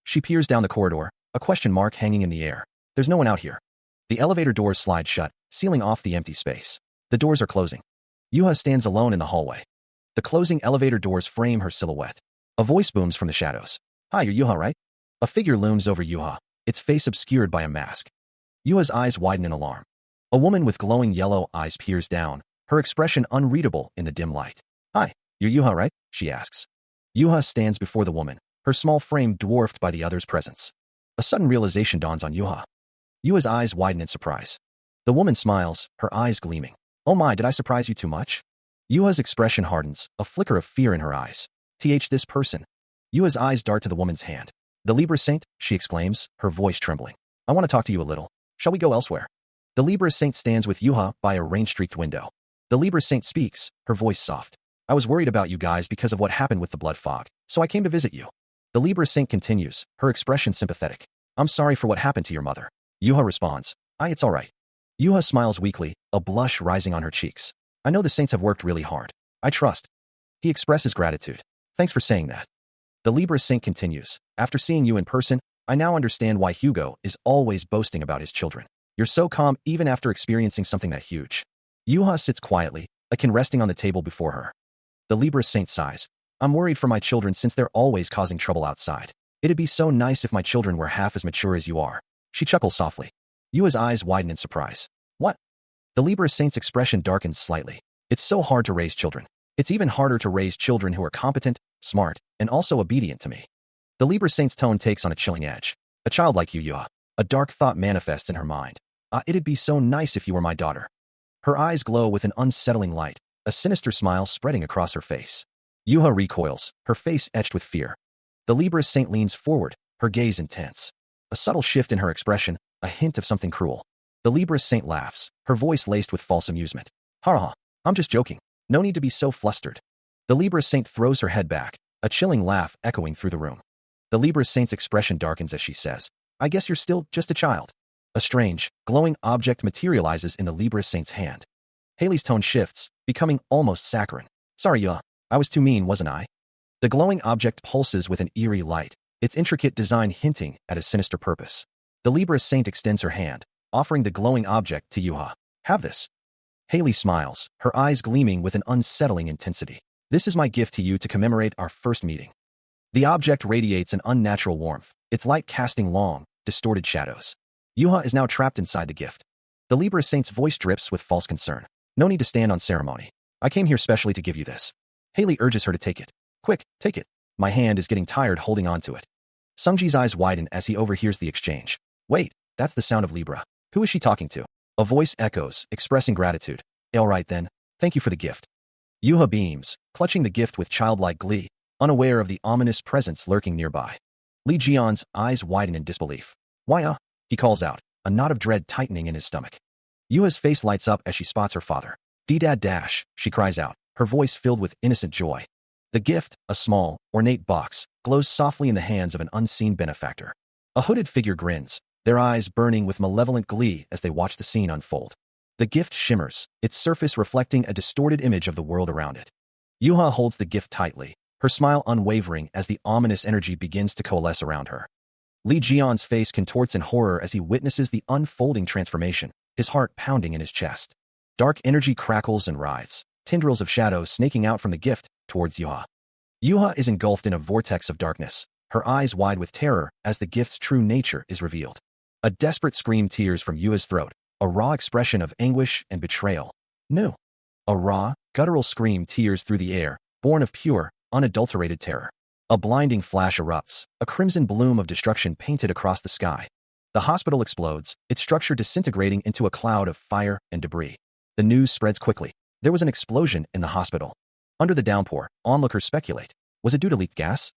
She peers down the corridor, a question mark hanging in the air. There's no one out here. The elevator doors slide shut, sealing off the empty space. The doors are closing. Yuha stands alone in the hallway. The closing elevator doors frame her silhouette. A voice booms from the shadows. "Hi, you're Yuha, right?" A figure looms over Yuha, its face obscured by a mask. Yuha's eyes widen in alarm. A woman with glowing yellow eyes peers down, her expression unreadable in the dim light. "Hi, you're Yuha, right?" she asks. Yuha stands before the woman, her small frame dwarfed by the other's presence. A sudden realization dawns on Yuha. Yuha's eyes widen in surprise. The woman smiles, her eyes gleaming. "Oh my, did I surprise you too much?" Yuha's expression hardens, a flicker of fear in her eyes. This person." Yuha's eyes dart to the woman's hand. "The Libra Saint," she exclaims, her voice trembling. "I want to talk to you a little. Shall we go elsewhere?" The Libra Saint stands with Yuha by a rain-streaked window. The Libra Saint speaks, her voice soft. "I was worried about you guys because of what happened with the blood fog, so I came to visit you." The Libra Saint continues, her expression sympathetic. "I'm sorry for what happened to your mother." Yuha responds, It's all right." Yuha smiles weakly, a blush rising on her cheeks. "I know the Saints have worked really hard. I trust." He expresses gratitude. "Thanks for saying that." The Libra Saint continues, "After seeing you in person, I now understand why Hugo is always boasting about his children. You're so calm even after experiencing something that huge." Yuha sits quietly, a can resting on the table before her. The Libra Saint sighs. "I'm worried for my children since they're always causing trouble outside. It'd be so nice if my children were half as mature as you are." She chuckles softly. Yuha's eyes widen in surprise. "What?" The Libra Saint's expression darkens slightly. "It's so hard to raise children. It's even harder to raise children who are competent, smart, and also obedient to me." The Libra Saint's tone takes on a chilling edge. "A child like you, Yuha." A dark thought manifests in her mind. It'd be so nice if you were my daughter." Her eyes glow with an unsettling light, a sinister smile spreading across her face. Yuha recoils, her face etched with fear. The Libra Saint leans forward, her gaze intense. A subtle shift in her expression, a hint of something cruel. The Libra Saint laughs, her voice laced with false amusement. "Ha, I'm just joking. No need to be so flustered." The Libra Saint throws her head back, a chilling laugh echoing through the room. The Libra Saint's expression darkens as she says, "I guess you're still just a child." A strange, glowing object materializes in the Libra Saint's hand. Haley's tone shifts, becoming almost saccharine. "Sorry, Yuha. I was too mean, wasn't I?" The glowing object pulses with an eerie light, its intricate design hinting at a sinister purpose. The Libra Saint extends her hand, offering the glowing object to Yuha. "Have this." Haley smiles, her eyes gleaming with an unsettling intensity. "This is my gift to you to commemorate our first meeting." The object radiates an unnatural warmth, its light casting long, distorted shadows. Yuha is now trapped inside the gift. The Libra Saint's voice drips with false concern. "No need to stand on ceremony. I came here specially to give you this." Haley urges her to take it. "Quick, take it. My hand is getting tired holding on to it." Sungji's eyes widen as he overhears the exchange. "Wait, that's the sound of Libra. Who is she talking to?" A voice echoes, expressing gratitude. "All right then, thank you for the gift." Yuha beams, clutching the gift with childlike glee, unaware of the ominous presence lurking nearby. Lee Jian's eyes widen in disbelief. "Why, he calls out, a knot of dread tightening in his stomach. Yuha's face lights up as she spots her father. "D-Dad dash," she cries out, her voice filled with innocent joy. The gift, a small, ornate box, glows softly in the hands of an unseen benefactor. A hooded figure grins, their eyes burning with malevolent glee as they watch the scene unfold. The gift shimmers, its surface reflecting a distorted image of the world around it. Yuha holds the gift tightly, her smile unwavering as the ominous energy begins to coalesce around her. Lee Jian's face contorts in horror as he witnesses the unfolding transformation, his heart pounding in his chest. Dark energy crackles and writhes, tendrils of shadow snaking out from the gift towards Yuha. Yuha is engulfed in a vortex of darkness, her eyes wide with terror as the gift's true nature is revealed. A desperate scream tears from Yuha's throat, a raw expression of anguish and betrayal. No. A raw, guttural scream tears through the air, born of pure, unadulterated terror. A blinding flash erupts, a crimson bloom of destruction painted across the sky. The hospital explodes, its structure disintegrating into a cloud of fire and debris. The news spreads quickly. There was an explosion in the hospital. Under the downpour, onlookers speculate. Was it due to leaked gas?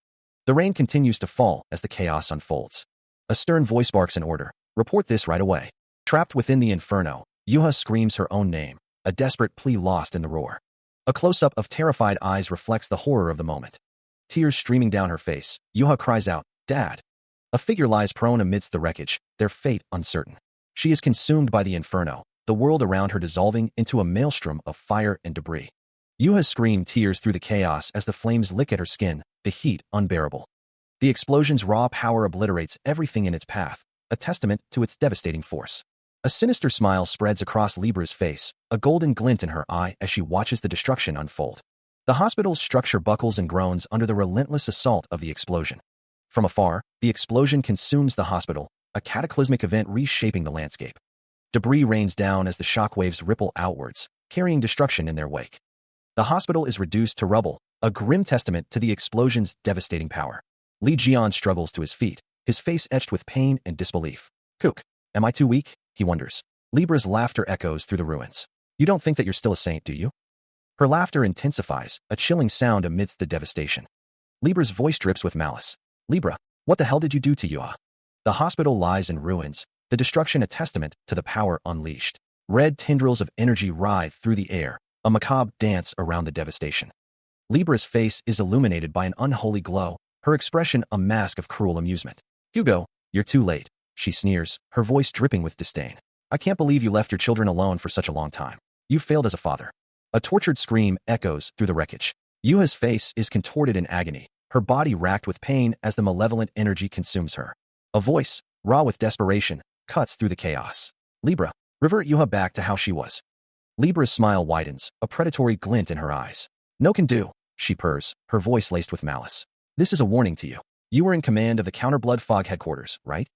The rain continues to fall as the chaos unfolds. A stern voice barks an order. Report this right away. Trapped within the inferno, Yuha screams her own name, a desperate plea lost in the roar. A close-up of terrified eyes reflects the horror of the moment. Tears streaming down her face, Yuha cries out, "Dad!" A figure lies prone amidst the wreckage, their fate uncertain. She is consumed by the inferno, the world around her dissolving into a maelstrom of fire and debris. Yuha's scream tears through the chaos as the flames lick at her skin, the heat unbearable. The explosion's raw power obliterates everything in its path, a testament to its devastating force. A sinister smile spreads across Libra's face, a golden glint in her eye as she watches the destruction unfold. The hospital's structure buckles and groans under the relentless assault of the explosion. From afar, the explosion consumes the hospital, a cataclysmic event reshaping the landscape. Debris rains down as the shockwaves ripple outwards, carrying destruction in their wake. The hospital is reduced to rubble, a grim testament to the explosion's devastating power. Li Jian struggles to his feet, his face etched with pain and disbelief. "Kook, am I too weak?" he wonders. Libra's laughter echoes through the ruins. "You don't think that you're still a saint, do you?" Her laughter intensifies, a chilling sound amidst the devastation. Libra's voice drips with malice. "Libra, what the hell did you do to Yuha?" The hospital lies in ruins, the destruction a testament to the power unleashed. Red tendrils of energy writhe through the air, a macabre dance around the devastation. Libra's face is illuminated by an unholy glow, her expression a mask of cruel amusement. "Hugo, you're too late," she sneers, her voice dripping with disdain. "I can't believe you left your children alone for such a long time. You failed as a father." A tortured scream echoes through the wreckage. Yuha's face is contorted in agony, her body racked with pain as the malevolent energy consumes her. A voice, raw with desperation, cuts through the chaos. "Libra, revert Yuha back to how she was." Libra's smile widens, a predatory glint in her eyes. "No can do," she purrs, her voice laced with malice. "This is a warning to you. You were in command of the Counterblood Fog headquarters, right?"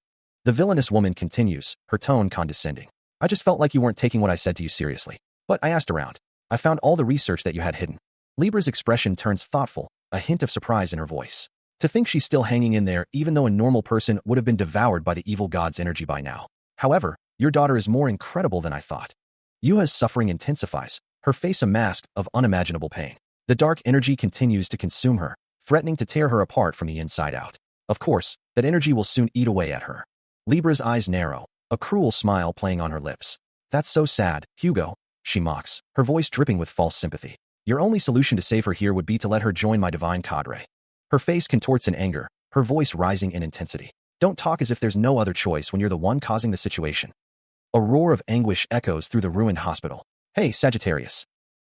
The villainous woman continues, her tone condescending. "I just felt like you weren't taking what I said to you seriously. But I asked around. I found all the research that you had hidden." Libra's expression turns thoughtful, a hint of surprise in her voice. To think she's still hanging in there even though a normal person would have been devoured by the evil god's energy by now. "However, your daughter is more incredible than I thought." Yuha's suffering intensifies, her face a mask of unimaginable pain. The dark energy continues to consume her, threatening to tear her apart from the inside out. Of course, that energy will soon eat away at her. Libra's eyes narrow, a cruel smile playing on her lips. "That's so sad, Hugo," she mocks, her voice dripping with false sympathy. "Your only solution to save her here would be to let her join my divine cadre." Her face contorts in anger, her voice rising in intensity. "Don't talk as if there's no other choice when you're the one causing the situation." A roar of anguish echoes through the ruined hospital. "Hey, Sagittarius."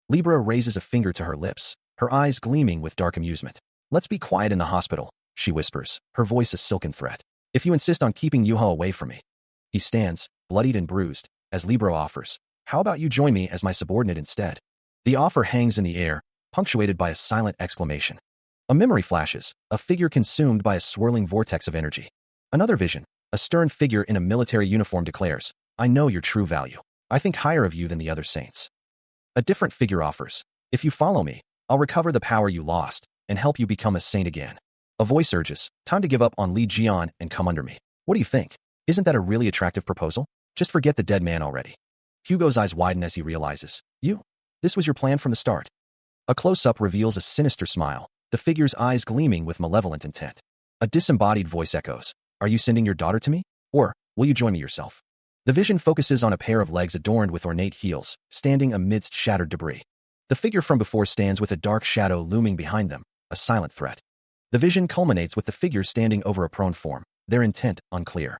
Libra raises a finger to her lips, her eyes gleaming with dark amusement. "Let's be quiet in the hospital," she whispers, her voice a silken threat. "If you insist on keeping Yuha away from me." He stands, bloodied and bruised, as Libra offers. "How about you join me as my subordinate instead?" The offer hangs in the air, punctuated by a silent exclamation. A memory flashes, a figure consumed by a swirling vortex of energy. Another vision, a stern figure in a military uniform declares, "I know your true value. I think higher of you than the other saints." A different figure offers, "If you follow me, I'll recover the power you lost and help you become a saint again." A voice urges, "Time to give up on Li Jian and come under me." What do you think? Isn't that a really attractive proposal? Just forget the dead man already. Hugo's eyes widen as he realizes, this was your plan from the start." A close-up reveals a sinister smile, the figure's eyes gleaming with malevolent intent. A disembodied voice echoes, "Are you sending your daughter to me? Or will you join me yourself?" The vision focuses on a pair of legs adorned with ornate heels, standing amidst shattered debris. The figure from before stands with a dark shadow looming behind them, a silent threat. The vision culminates with the figure standing over a prone form, their intent unclear.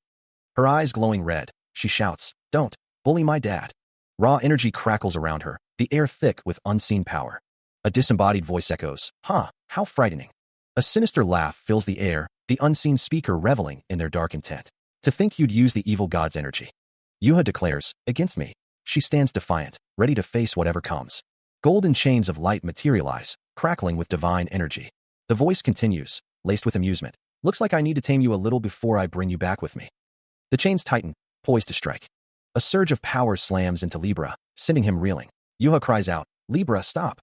Her eyes glowing red, she shouts, "Don't bully my dad." Raw energy crackles around her, the air thick with unseen power. A disembodied voice echoes, "Huh, how frightening." A sinister laugh fills the air, the unseen speaker reveling in their dark intent. "To think you'd use the evil god's energy." Yuha declares, "Against me." She stands defiant, ready to face whatever comes. Golden chains of light materialize, crackling with divine energy. The voice continues, laced with amusement. Looks like I need to tame you a little before I bring you back with me. The chains tighten, poised to strike. A surge of power slams into Libra, sending him reeling. Yuha cries out, Libra, stop.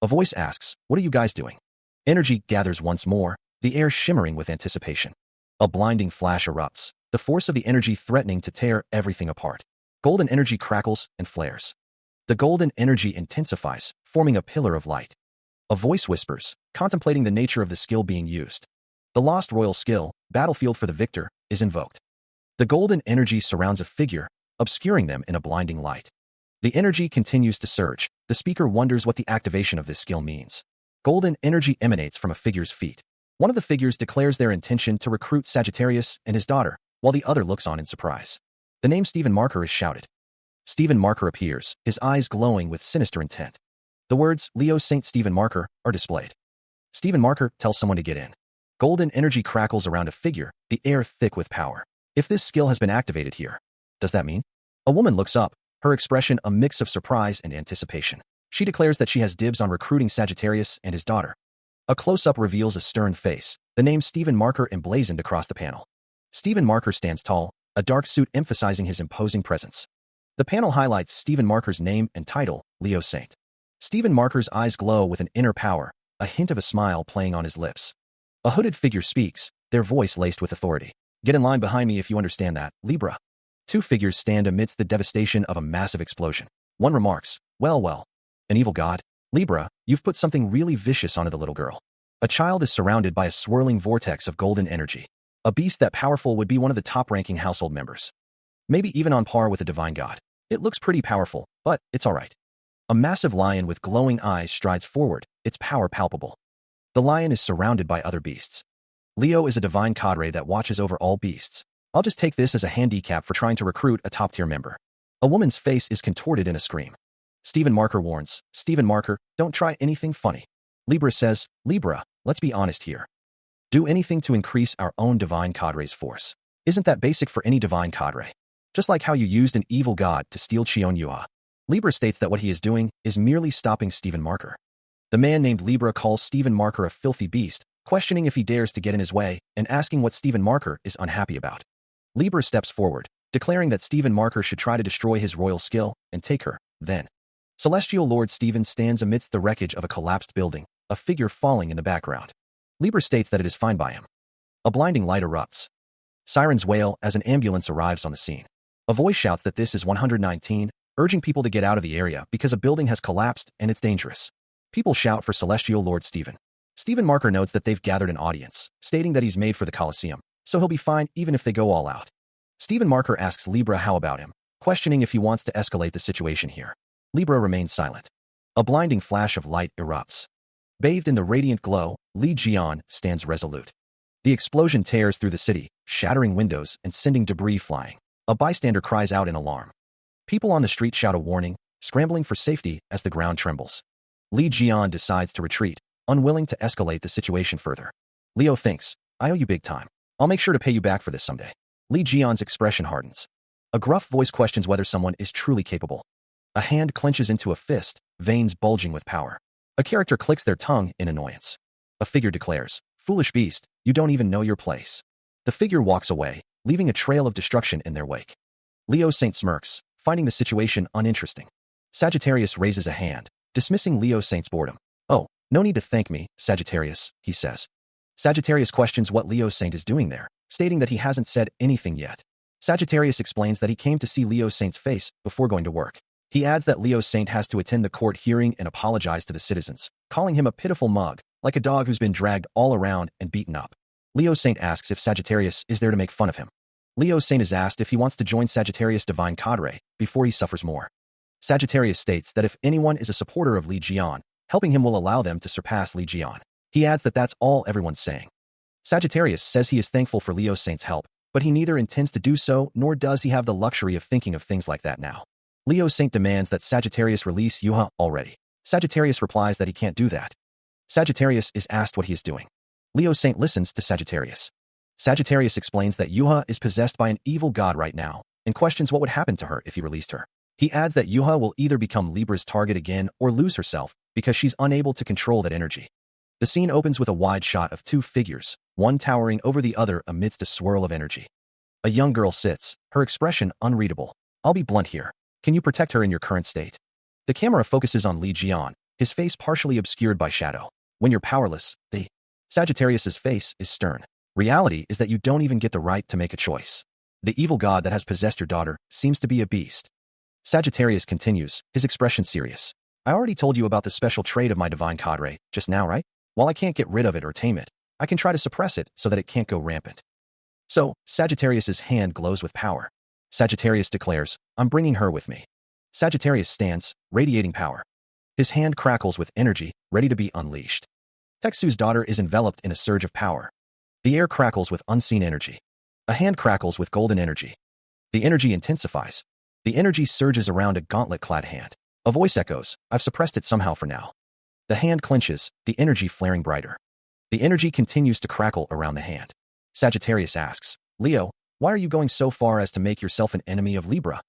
A voice asks, what are you guys doing? Energy gathers once more, the air shimmering with anticipation. A blinding flash erupts, the force of the energy threatening to tear everything apart. Golden energy crackles and flares. The golden energy intensifies, forming a pillar of light. A voice whispers, contemplating the nature of the skill being used. The lost royal skill, Battlefield for the Victor, is invoked. The golden energy surrounds a figure, obscuring them in a blinding light. The energy continues to surge. The speaker wonders what the activation of this skill means. Golden energy emanates from a figure's feet. One of the figures declares their intention to recruit Sagittarius and his daughter, while the other looks on in surprise. The name Stephen Marker is shouted. Stephen Marker appears, his eyes glowing with sinister intent. The words, Leo St. Stephen Marker, are displayed. Stephen Marker tells someone to get in. Golden energy crackles around a figure, the air thick with power. If this skill has been activated here, does that mean? A woman looks up, her expression a mix of surprise and anticipation. She declares that she has dibs on recruiting Sagittarius and his daughter. A close-up reveals a stern face, the name Stephen Marker emblazoned across the panel. Stephen Marker stands tall, a dark suit emphasizing his imposing presence. The panel highlights Stephen Marker's name and title, Leo Saint. Stephen Marker's eyes glow with an inner power, a hint of a smile playing on his lips. A hooded figure speaks, their voice laced with authority. Get in line behind me if you understand that, Libra. Two figures stand amidst the devastation of a massive explosion. One remarks, well, an evil god? Libra, you've put something really vicious onto the little girl. A child is surrounded by a swirling vortex of golden energy. A beast that powerful would be one of the top-ranking household members. Maybe even on par with a divine god. It looks pretty powerful, but it's alright. A massive lion with glowing eyes strides forward, its power palpable. The lion is surrounded by other beasts. Leo is a divine cadre that watches over all beasts. I'll just take this as a handicap for trying to recruit a top-tier member. A woman's face is contorted in a scream. Stephen Marker warns, Stephen Marker, don't try anything funny. Libra says, Libra, let's be honest here. Do anything to increase our own divine cadre's force. Isn't that basic for any divine cadre? Just like how you used an evil god to steal Cheon Yua. Libra states that what he is doing is merely stopping Stephen Marker. The man named Libra calls Stephen Marker a filthy beast, questioning if he dares to get in his way and asking what Stephen Marker is unhappy about. Libra steps forward, declaring that Stephen Marker should try to destroy his royal skill and take her, then. Celestial Lord Stephen stands amidst the wreckage of a collapsed building, a figure falling in the background. Libra states that it is fine by him. A blinding light erupts. Sirens wail as an ambulance arrives on the scene. A voice shouts that this is 119, urging people to get out of the area because a building has collapsed and it's dangerous. People shout for Celestial Lord Stephen. Stephen Marker notes that they've gathered an audience, stating that he's made for the Colosseum, so he'll be fine even if they go all out. Stephen Marker asks Libra how about him, questioning if he wants to escalate the situation here. Libra remains silent. A blinding flash of light erupts. Bathed in the radiant glow, Li Jian stands resolute. The explosion tears through the city, shattering windows and sending debris flying. A bystander cries out in alarm. People on the street shout a warning, scrambling for safety as the ground trembles. Li Jian decides to retreat, unwilling to escalate the situation further. Leo thinks, I owe you big time. I'll make sure to pay you back for this someday. Li Jian's expression hardens. A gruff voice questions whether someone is truly capable. A hand clenches into a fist, veins bulging with power. A character clicks their tongue in annoyance. A figure declares, foolish beast, you don't even know your place. The figure walks away, leaving a trail of destruction in their wake. Leo Saint smirks, finding the situation uninteresting. Sagittarius raises a hand, dismissing Leo Saint's boredom. Oh, no need to thank me, Sagittarius, he says. Sagittarius questions what Leo Saint is doing there, stating that he hasn't said anything yet. Sagittarius explains that he came to see Leo Saint's face before going to work. He adds that Leo Saint has to attend the court hearing and apologize to the citizens, calling him a pitiful mug, like a dog who's been dragged all around and beaten up. Leo Saint asks if Sagittarius is there to make fun of him. Leo Saint is asked if he wants to join Sagittarius Divine Cadre before he suffers more. Sagittarius states that if anyone is a supporter of Li Jian, helping him will allow them to surpass Li Jian. He adds that that's all everyone's saying. Sagittarius says he is thankful for Leo Saint's help, but he neither intends to do so nor does he have the luxury of thinking of things like that now. Leo Saint demands that Sagittarius release Yuha already. Sagittarius replies that he can't do that. Sagittarius is asked what he is doing. Leo Saint listens to Sagittarius. Sagittarius explains that Yuha is possessed by an evil god right now and questions what would happen to her if he released her. He adds that Yuha will either become Libra's target again or lose herself because she's unable to control that energy. The scene opens with a wide shot of two figures, one towering over the other amidst a swirl of energy. A young girl sits, her expression unreadable. I'll be blunt here. Can you protect her in your current state? The camera focuses on Li Jian, his face partially obscured by shadow. When you're powerless, the Sagittarius's face is stern. Reality is that you don't even get the right to make a choice. The evil god that has possessed your daughter seems to be a beast. Sagittarius continues, his expression serious. I already told you about the special trait of my divine cadre just now, right? While I can't get rid of it or tame it, I can try to suppress it so that it can't go rampant. So, Sagittarius's hand glows with power. Sagittarius declares, I'm bringing her with me. Sagittarius stands, radiating power. His hand crackles with energy, ready to be unleashed. Teksu's daughter is enveloped in a surge of power. The air crackles with unseen energy. A hand crackles with golden energy. The energy intensifies. The energy surges around a gauntlet-clad hand. A voice echoes, I've suppressed it somehow for now. The hand clenches, the energy flaring brighter. The energy continues to crackle around the hand. Sagittarius asks, Leo, why are you going so far as to make yourself an enemy of Libra?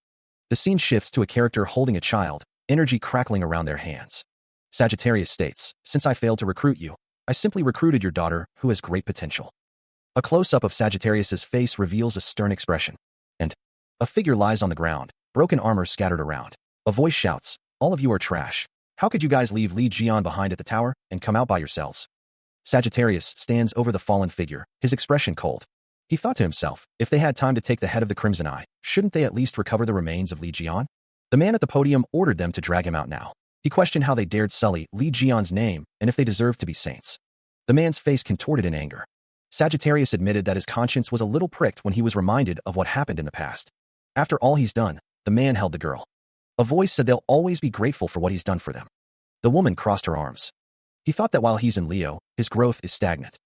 The scene shifts to a character holding a child, energy crackling around their hands. Sagittarius states, since I failed to recruit you, I simply recruited your daughter, who has great potential. A close-up of Sagittarius's face reveals a stern expression. And a figure lies on the ground, broken armor scattered around. A voice shouts, all of you are trash. How could you guys leave Li Jian behind at the tower and come out by yourselves? Sagittarius stands over the fallen figure, his expression cold. He thought to himself, if they had time to take the head of the Crimson Eye, shouldn't they at least recover the remains of Li Jian? The man at the podium ordered them to drag him out now. He questioned how they dared sully Li Jian's name and if they deserved to be saints. The man's face contorted in anger. Sagittarius admitted that his conscience was a little pricked when he was reminded of what happened in the past. After all he's done, the man held the girl. A voice said they'll always be grateful for what he's done for them. The woman crossed her arms. He thought that while he's in Leo, his growth is stagnant.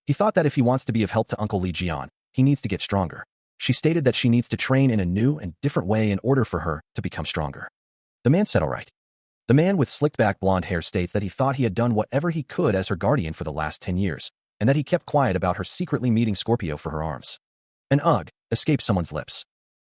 He thought that if he wants to be of help to Uncle Li Jian, he needs to get stronger. She stated that she needs to train in a new and different way in order for her to become stronger. The man said all right. The man with slicked-back blonde hair states that he thought he had done whatever he could as her guardian for the last 10 years, and that he kept quiet about her secretly meeting Scorpio for her arms. An ugh escaped someone's lips.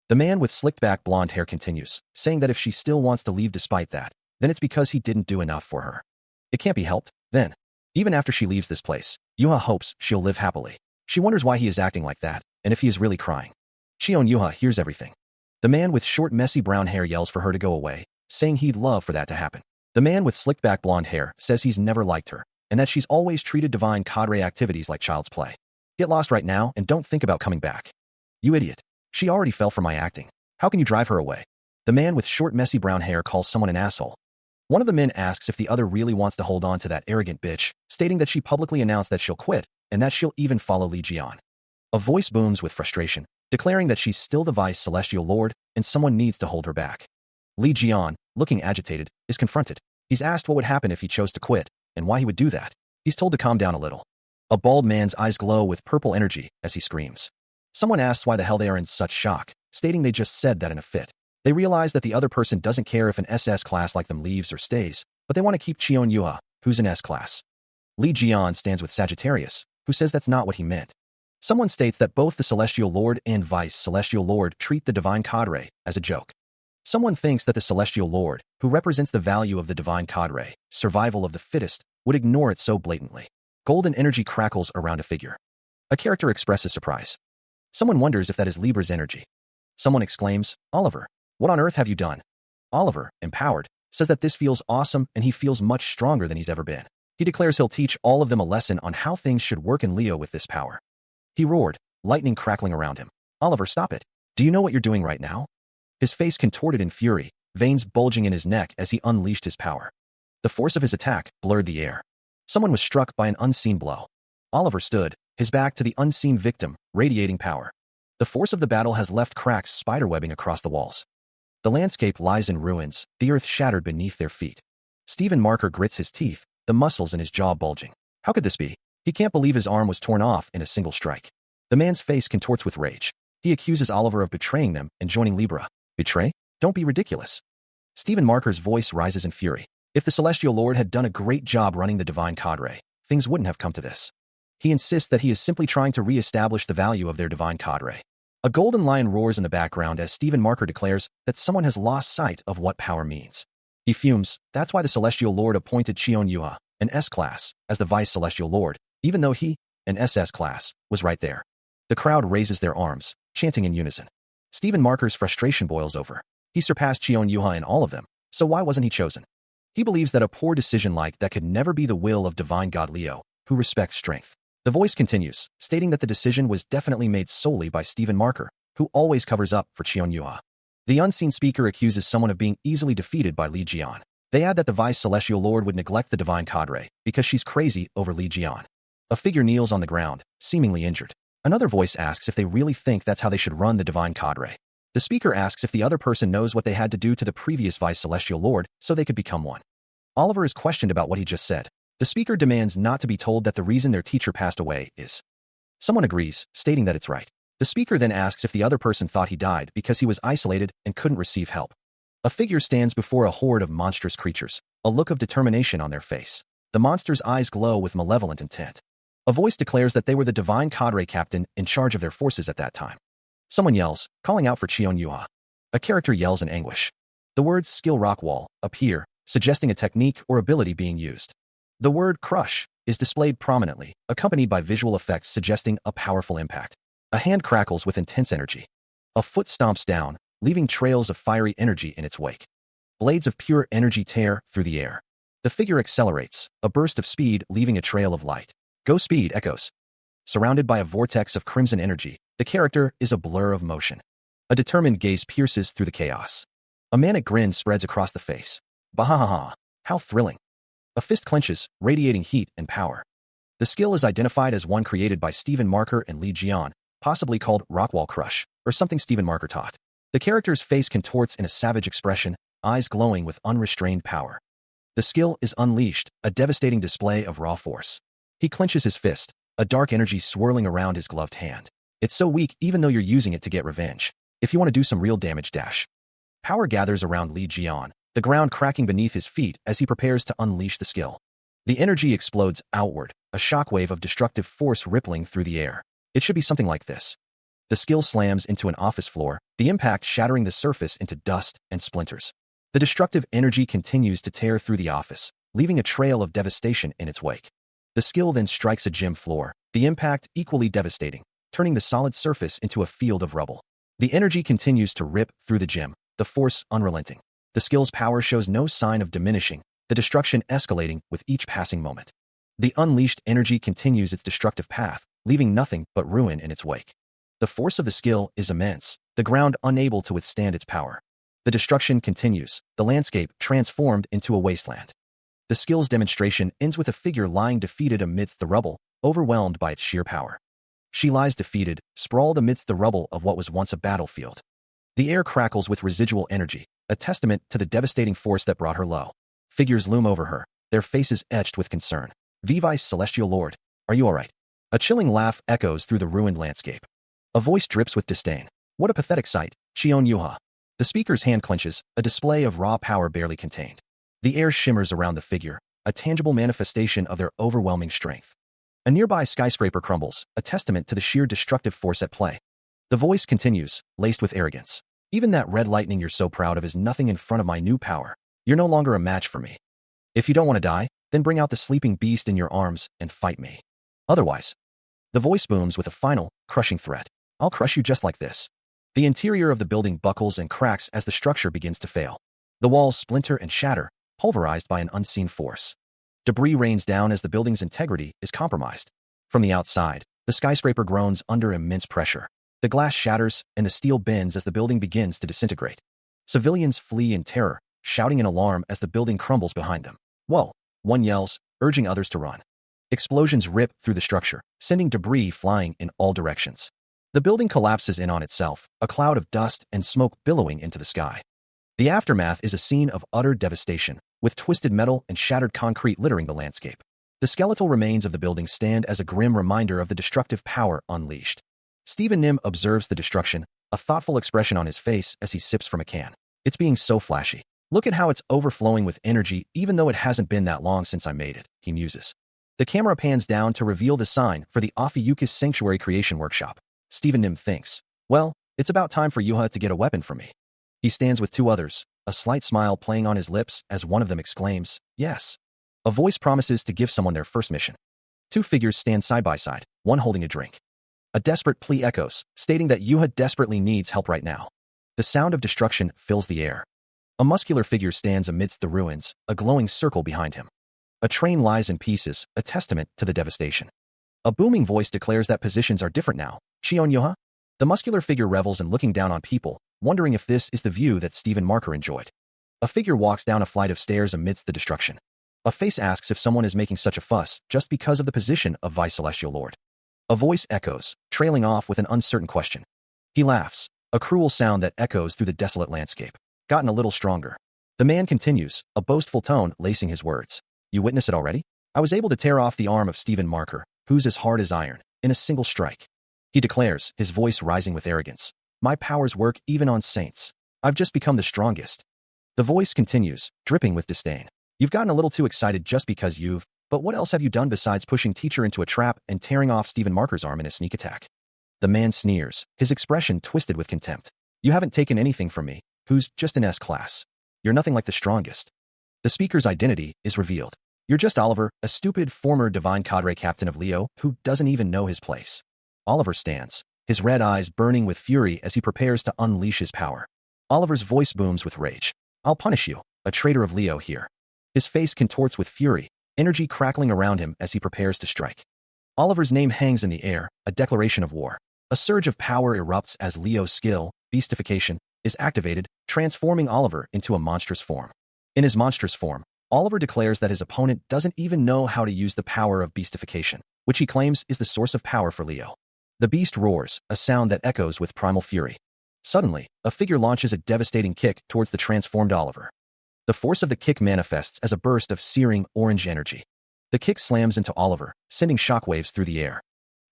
The man with slicked-back blonde hair continues, saying that if she still wants to leave despite that, then it's because he didn't do enough for her. It can't be helped, then. Even after she leaves this place, Yuha hopes she'll live happily. She wonders why he is acting like that, and if he is really crying. Cheon Yuha hears everything. The man with short messy brown hair yells for her to go away, saying he'd love for that to happen. The man with slicked-back blonde hair says he's never liked her, and that she's always treated divine cadre activities like child's play. Get lost right now and don't think about coming back. You idiot. She already fell for my acting. How can you drive her away? The man with short messy brown hair calls someone an asshole. One of the men asks if the other really wants to hold on to that arrogant bitch, stating that she publicly announced that she'll quit, and that she'll even follow Li Jian. A voice booms with frustration, declaring that she's still the vice celestial lord, and someone needs to hold her back. Li Jian, looking agitated, is confronted. He's asked what would happen if he chose to quit, and why he would do that. He's told to calm down a little. A bald man's eyes glow with purple energy as he screams. Someone asks why the hell they are in such shock, stating they just said that in a fit. They realize that the other person doesn't care if an SS class like them leaves or stays, but they want to keep Cheon Yuha, who's an S class. Li Jian stands with Sagittarius, who says that's not what he meant. Someone states that both the Celestial Lord and Vice Celestial Lord treat the Divine Cadre as a joke. Someone thinks that the Celestial Lord, who represents the value of the Divine Cadre, survival of the fittest, would ignore it so blatantly. Golden energy crackles around a figure. A character expresses surprise. Someone wonders if that is Libra's energy. Someone exclaims, Oliver, what on earth have you done? Oliver, empowered, says that this feels awesome and he feels much stronger than he's ever been. He declares he'll teach all of them a lesson on how things should work in Leo with this power. He roared, lightning crackling around him. Oliver, stop it. Do you know what you're doing right now? His face contorted in fury, veins bulging in his neck as he unleashed his power. The force of his attack blurred the air. Someone was struck by an unseen blow. Oliver stood, his back to the unseen victim, radiating power. The force of the battle has left cracks spiderwebbing across the walls. The landscape lies in ruins, the earth shattered beneath their feet. Stephen Marker grits his teeth, the muscles in his jaw bulging. How could this be? He can't believe his arm was torn off in a single strike. The man's face contorts with rage. He accuses Oliver of betraying them and joining Libra. Betray? Don't be ridiculous. Stephen Marker's voice rises in fury. If the Celestial Lord had done a great job running the Divine Cadre, things wouldn't have come to this. He insists that he is simply trying to re-establish the value of their Divine Cadre. A golden lion roars in the background as Stephen Marker declares that someone has lost sight of what power means. He fumes, that's why the Celestial Lord appointed Cheon Yuha, an S-class, as the Vice Celestial Lord, even though he, an SS-class, was right there. The crowd raises their arms, chanting in unison. Stephen Marker's frustration boils over. He surpassed Cheon Yuha in all of them, so why wasn't he chosen? He believes that a poor decision like that could never be the will of divine god Leo, who respects strength. The voice continues, stating that the decision was definitely made solely by Stephen Marker, who always covers up for Cheon Yuha. The unseen speaker accuses someone of being easily defeated by Li Jian. They add that the Vice Celestial Lord would neglect the divine cadre because she's crazy over Li Jian. A figure kneels on the ground, seemingly injured. Another voice asks if they really think that's how they should run the divine cadre. The speaker asks if the other person knows what they had to do to the previous Vice Celestial Lord so they could become one. Oliver is questioned about what he just said. The speaker demands not to be told that the reason their teacher passed away is. Someone agrees, stating that it's right. The speaker then asks if the other person thought he died because he was isolated and couldn't receive help. A figure stands before a horde of monstrous creatures, a look of determination on their face. The monster's eyes glow with malevolent intent. A voice declares that they were the divine cadre captain in charge of their forces at that time. Someone yells, calling out for Cheon Yuha. A character yells in anguish. The words skill rock wall appear, suggesting a technique or ability being used. The word crush is displayed prominently, accompanied by visual effects suggesting a powerful impact. A hand crackles with intense energy. A foot stomps down, leaving trails of fiery energy in its wake. Blades of pure energy tear through the air. The figure accelerates, a burst of speed leaving a trail of light. Go speed echoes. Surrounded by a vortex of crimson energy, the character is a blur of motion. A determined gaze pierces through the chaos. A manic grin spreads across the face. Bahahaha, how thrilling. A fist clenches, radiating heat and power. The skill is identified as one created by Stephen Marker and Li Jian, possibly called Rockwall Crush, or something Stephen Marker taught. The character's face contorts in a savage expression, eyes glowing with unrestrained power. The skill is unleashed, a devastating display of raw force. He clenches his fist, a dark energy swirling around his gloved hand. It's so weak even though you're using it to get revenge. If you want to do some real damage dash. Power gathers around Li Jian, the ground cracking beneath his feet as he prepares to unleash the skill. The energy explodes outward, a shockwave of destructive force rippling through the air. It should be something like this. The skill slams into an office floor, the impact shattering the surface into dust and splinters. The destructive energy continues to tear through the office, leaving a trail of devastation in its wake. The skill then strikes a gym floor, the impact equally devastating, turning the solid surface into a field of rubble. The energy continues to rip through the gym, the force unrelenting. The skill's power shows no sign of diminishing, the destruction escalating with each passing moment. The unleashed energy continues its destructive path, leaving nothing but ruin in its wake. The force of the skill is immense, the ground unable to withstand its power. The destruction continues, the landscape transformed into a wasteland. The skill's demonstration ends with a figure lying defeated amidst the rubble, overwhelmed by its sheer power. She lies defeated, sprawled amidst the rubble of what was once a battlefield. The air crackles with residual energy, a testament to the devastating force that brought her low. Figures loom over her, their faces etched with concern. Vice Celestial Lord, are you all right? A chilling laugh echoes through the ruined landscape. A voice drips with disdain. What a pathetic sight, Cheon Yuha. The speaker's hand clenches, a display of raw power barely contained. The air shimmers around the figure, a tangible manifestation of their overwhelming strength. A nearby skyscraper crumbles, a testament to the sheer destructive force at play. The voice continues, laced with arrogance. Even that red lightning you're so proud of is nothing in front of my new power. You're no longer a match for me. If you don't want to die, then bring out the sleeping beast in your arms and fight me. Otherwise, the voice booms with a final, crushing threat. I'll crush you just like this. The interior of the building buckles and cracks as the structure begins to fail. The walls splinter and shatter, pulverized by an unseen force. Debris rains down as the building's integrity is compromised. From the outside, the skyscraper groans under immense pressure. The glass shatters and the steel bends as the building begins to disintegrate. Civilians flee in terror, shouting in alarm as the building crumbles behind them. Whoa! One yells, urging others to run. Explosions rip through the structure, sending debris flying in all directions. The building collapses in on itself, a cloud of dust and smoke billowing into the sky. The aftermath is a scene of utter devastation, with twisted metal and shattered concrete littering the landscape. The skeletal remains of the building stand as a grim reminder of the destructive power unleashed. Stephen Nim observes the destruction, a thoughtful expression on his face as he sips from a can. It's being so flashy. Look at how it's overflowing with energy even though it hasn't been that long since I made it, he muses. The camera pans down to reveal the sign for the Ophiuchus Sanctuary Creation Workshop. Stephen Nim thinks, well, it's about time for Yuha to get a weapon from me. He stands with two others, a slight smile playing on his lips as one of them exclaims, yes. A voice promises to give someone their first mission. Two figures stand side by side, one holding a drink. A desperate plea echoes, stating that Yuha desperately needs help right now. The sound of destruction fills the air. A muscular figure stands amidst the ruins, a glowing circle behind him. A train lies in pieces, a testament to the devastation. A booming voice declares that positions are different now. Chion Yuha? The muscular figure revels in looking down on people, wondering if this is the view that Stephen Marker enjoyed. A figure walks down a flight of stairs amidst the destruction. A face asks if someone is making such a fuss just because of the position of Vice Celestial Lord. A voice echoes, trailing off with an uncertain question. He laughs, a cruel sound that echoes through the desolate landscape. Gotten a little stronger. The man continues, a boastful tone lacing his words. You witness it already? I was able to tear off the arm of Stephen Marker, who's as hard as iron, in a single strike. He declares, his voice rising with arrogance. My powers work even on saints. I've just become the strongest. The voice continues, dripping with disdain. You've gotten a little too excited just because but what else have you done besides pushing teacher into a trap and tearing off Stephen Marker's arm in a sneak attack? The man sneers, his expression twisted with contempt. You haven't taken anything from me, who's just an S-class. You're nothing like the strongest. The speaker's identity is revealed. You're just Oliver, a stupid former Divine Cadre captain of Leo who doesn't even know his place. Oliver stands, his red eyes burning with fury as he prepares to unleash his power. Oliver's voice booms with rage. I'll punish you, a traitor of Leo here. His face contorts with fury, energy crackling around him as he prepares to strike. Oliver's name hangs in the air, a declaration of war. A surge of power erupts as Leo's skill, beastification, is activated, transforming Oliver into a monstrous form. In his monstrous form, Oliver declares that his opponent doesn't even know how to use the power of beastification, which he claims is the source of power for Leo. The beast roars, a sound that echoes with primal fury. Suddenly, a figure launches a devastating kick towards the transformed Oliver. The force of the kick manifests as a burst of searing, orange energy. The kick slams into Oliver, sending shockwaves through the air.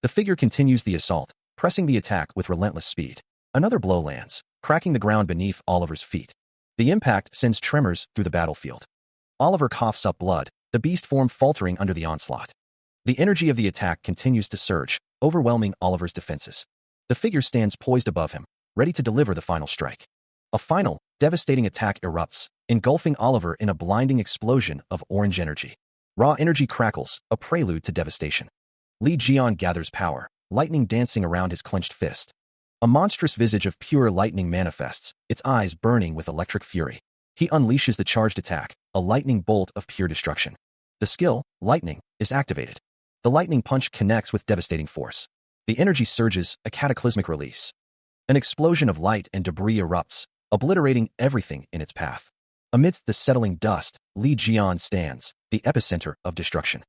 The figure continues the assault, pressing the attack with relentless speed. Another blow lands, cracking the ground beneath Oliver's feet. The impact sends tremors through the battlefield. Oliver coughs up blood, the beast form faltering under the onslaught. The energy of the attack continues to surge, overwhelming Oliver's defenses. The figure stands poised above him, ready to deliver the final strike. A final, devastating attack erupts, engulfing Oliver in a blinding explosion of orange energy. Raw energy crackles, a prelude to devastation. Li Jian gathers power, lightning dancing around his clenched fist. A monstrous visage of pure lightning manifests, its eyes burning with electric fury. He unleashes the charged attack, a lightning bolt of pure destruction. The skill, lightning, is activated. The lightning punch connects with devastating force. The energy surges, a cataclysmic release. An explosion of light and debris erupts, obliterating everything in its path. Amidst the settling dust, Li Jian stands, the epicenter of destruction.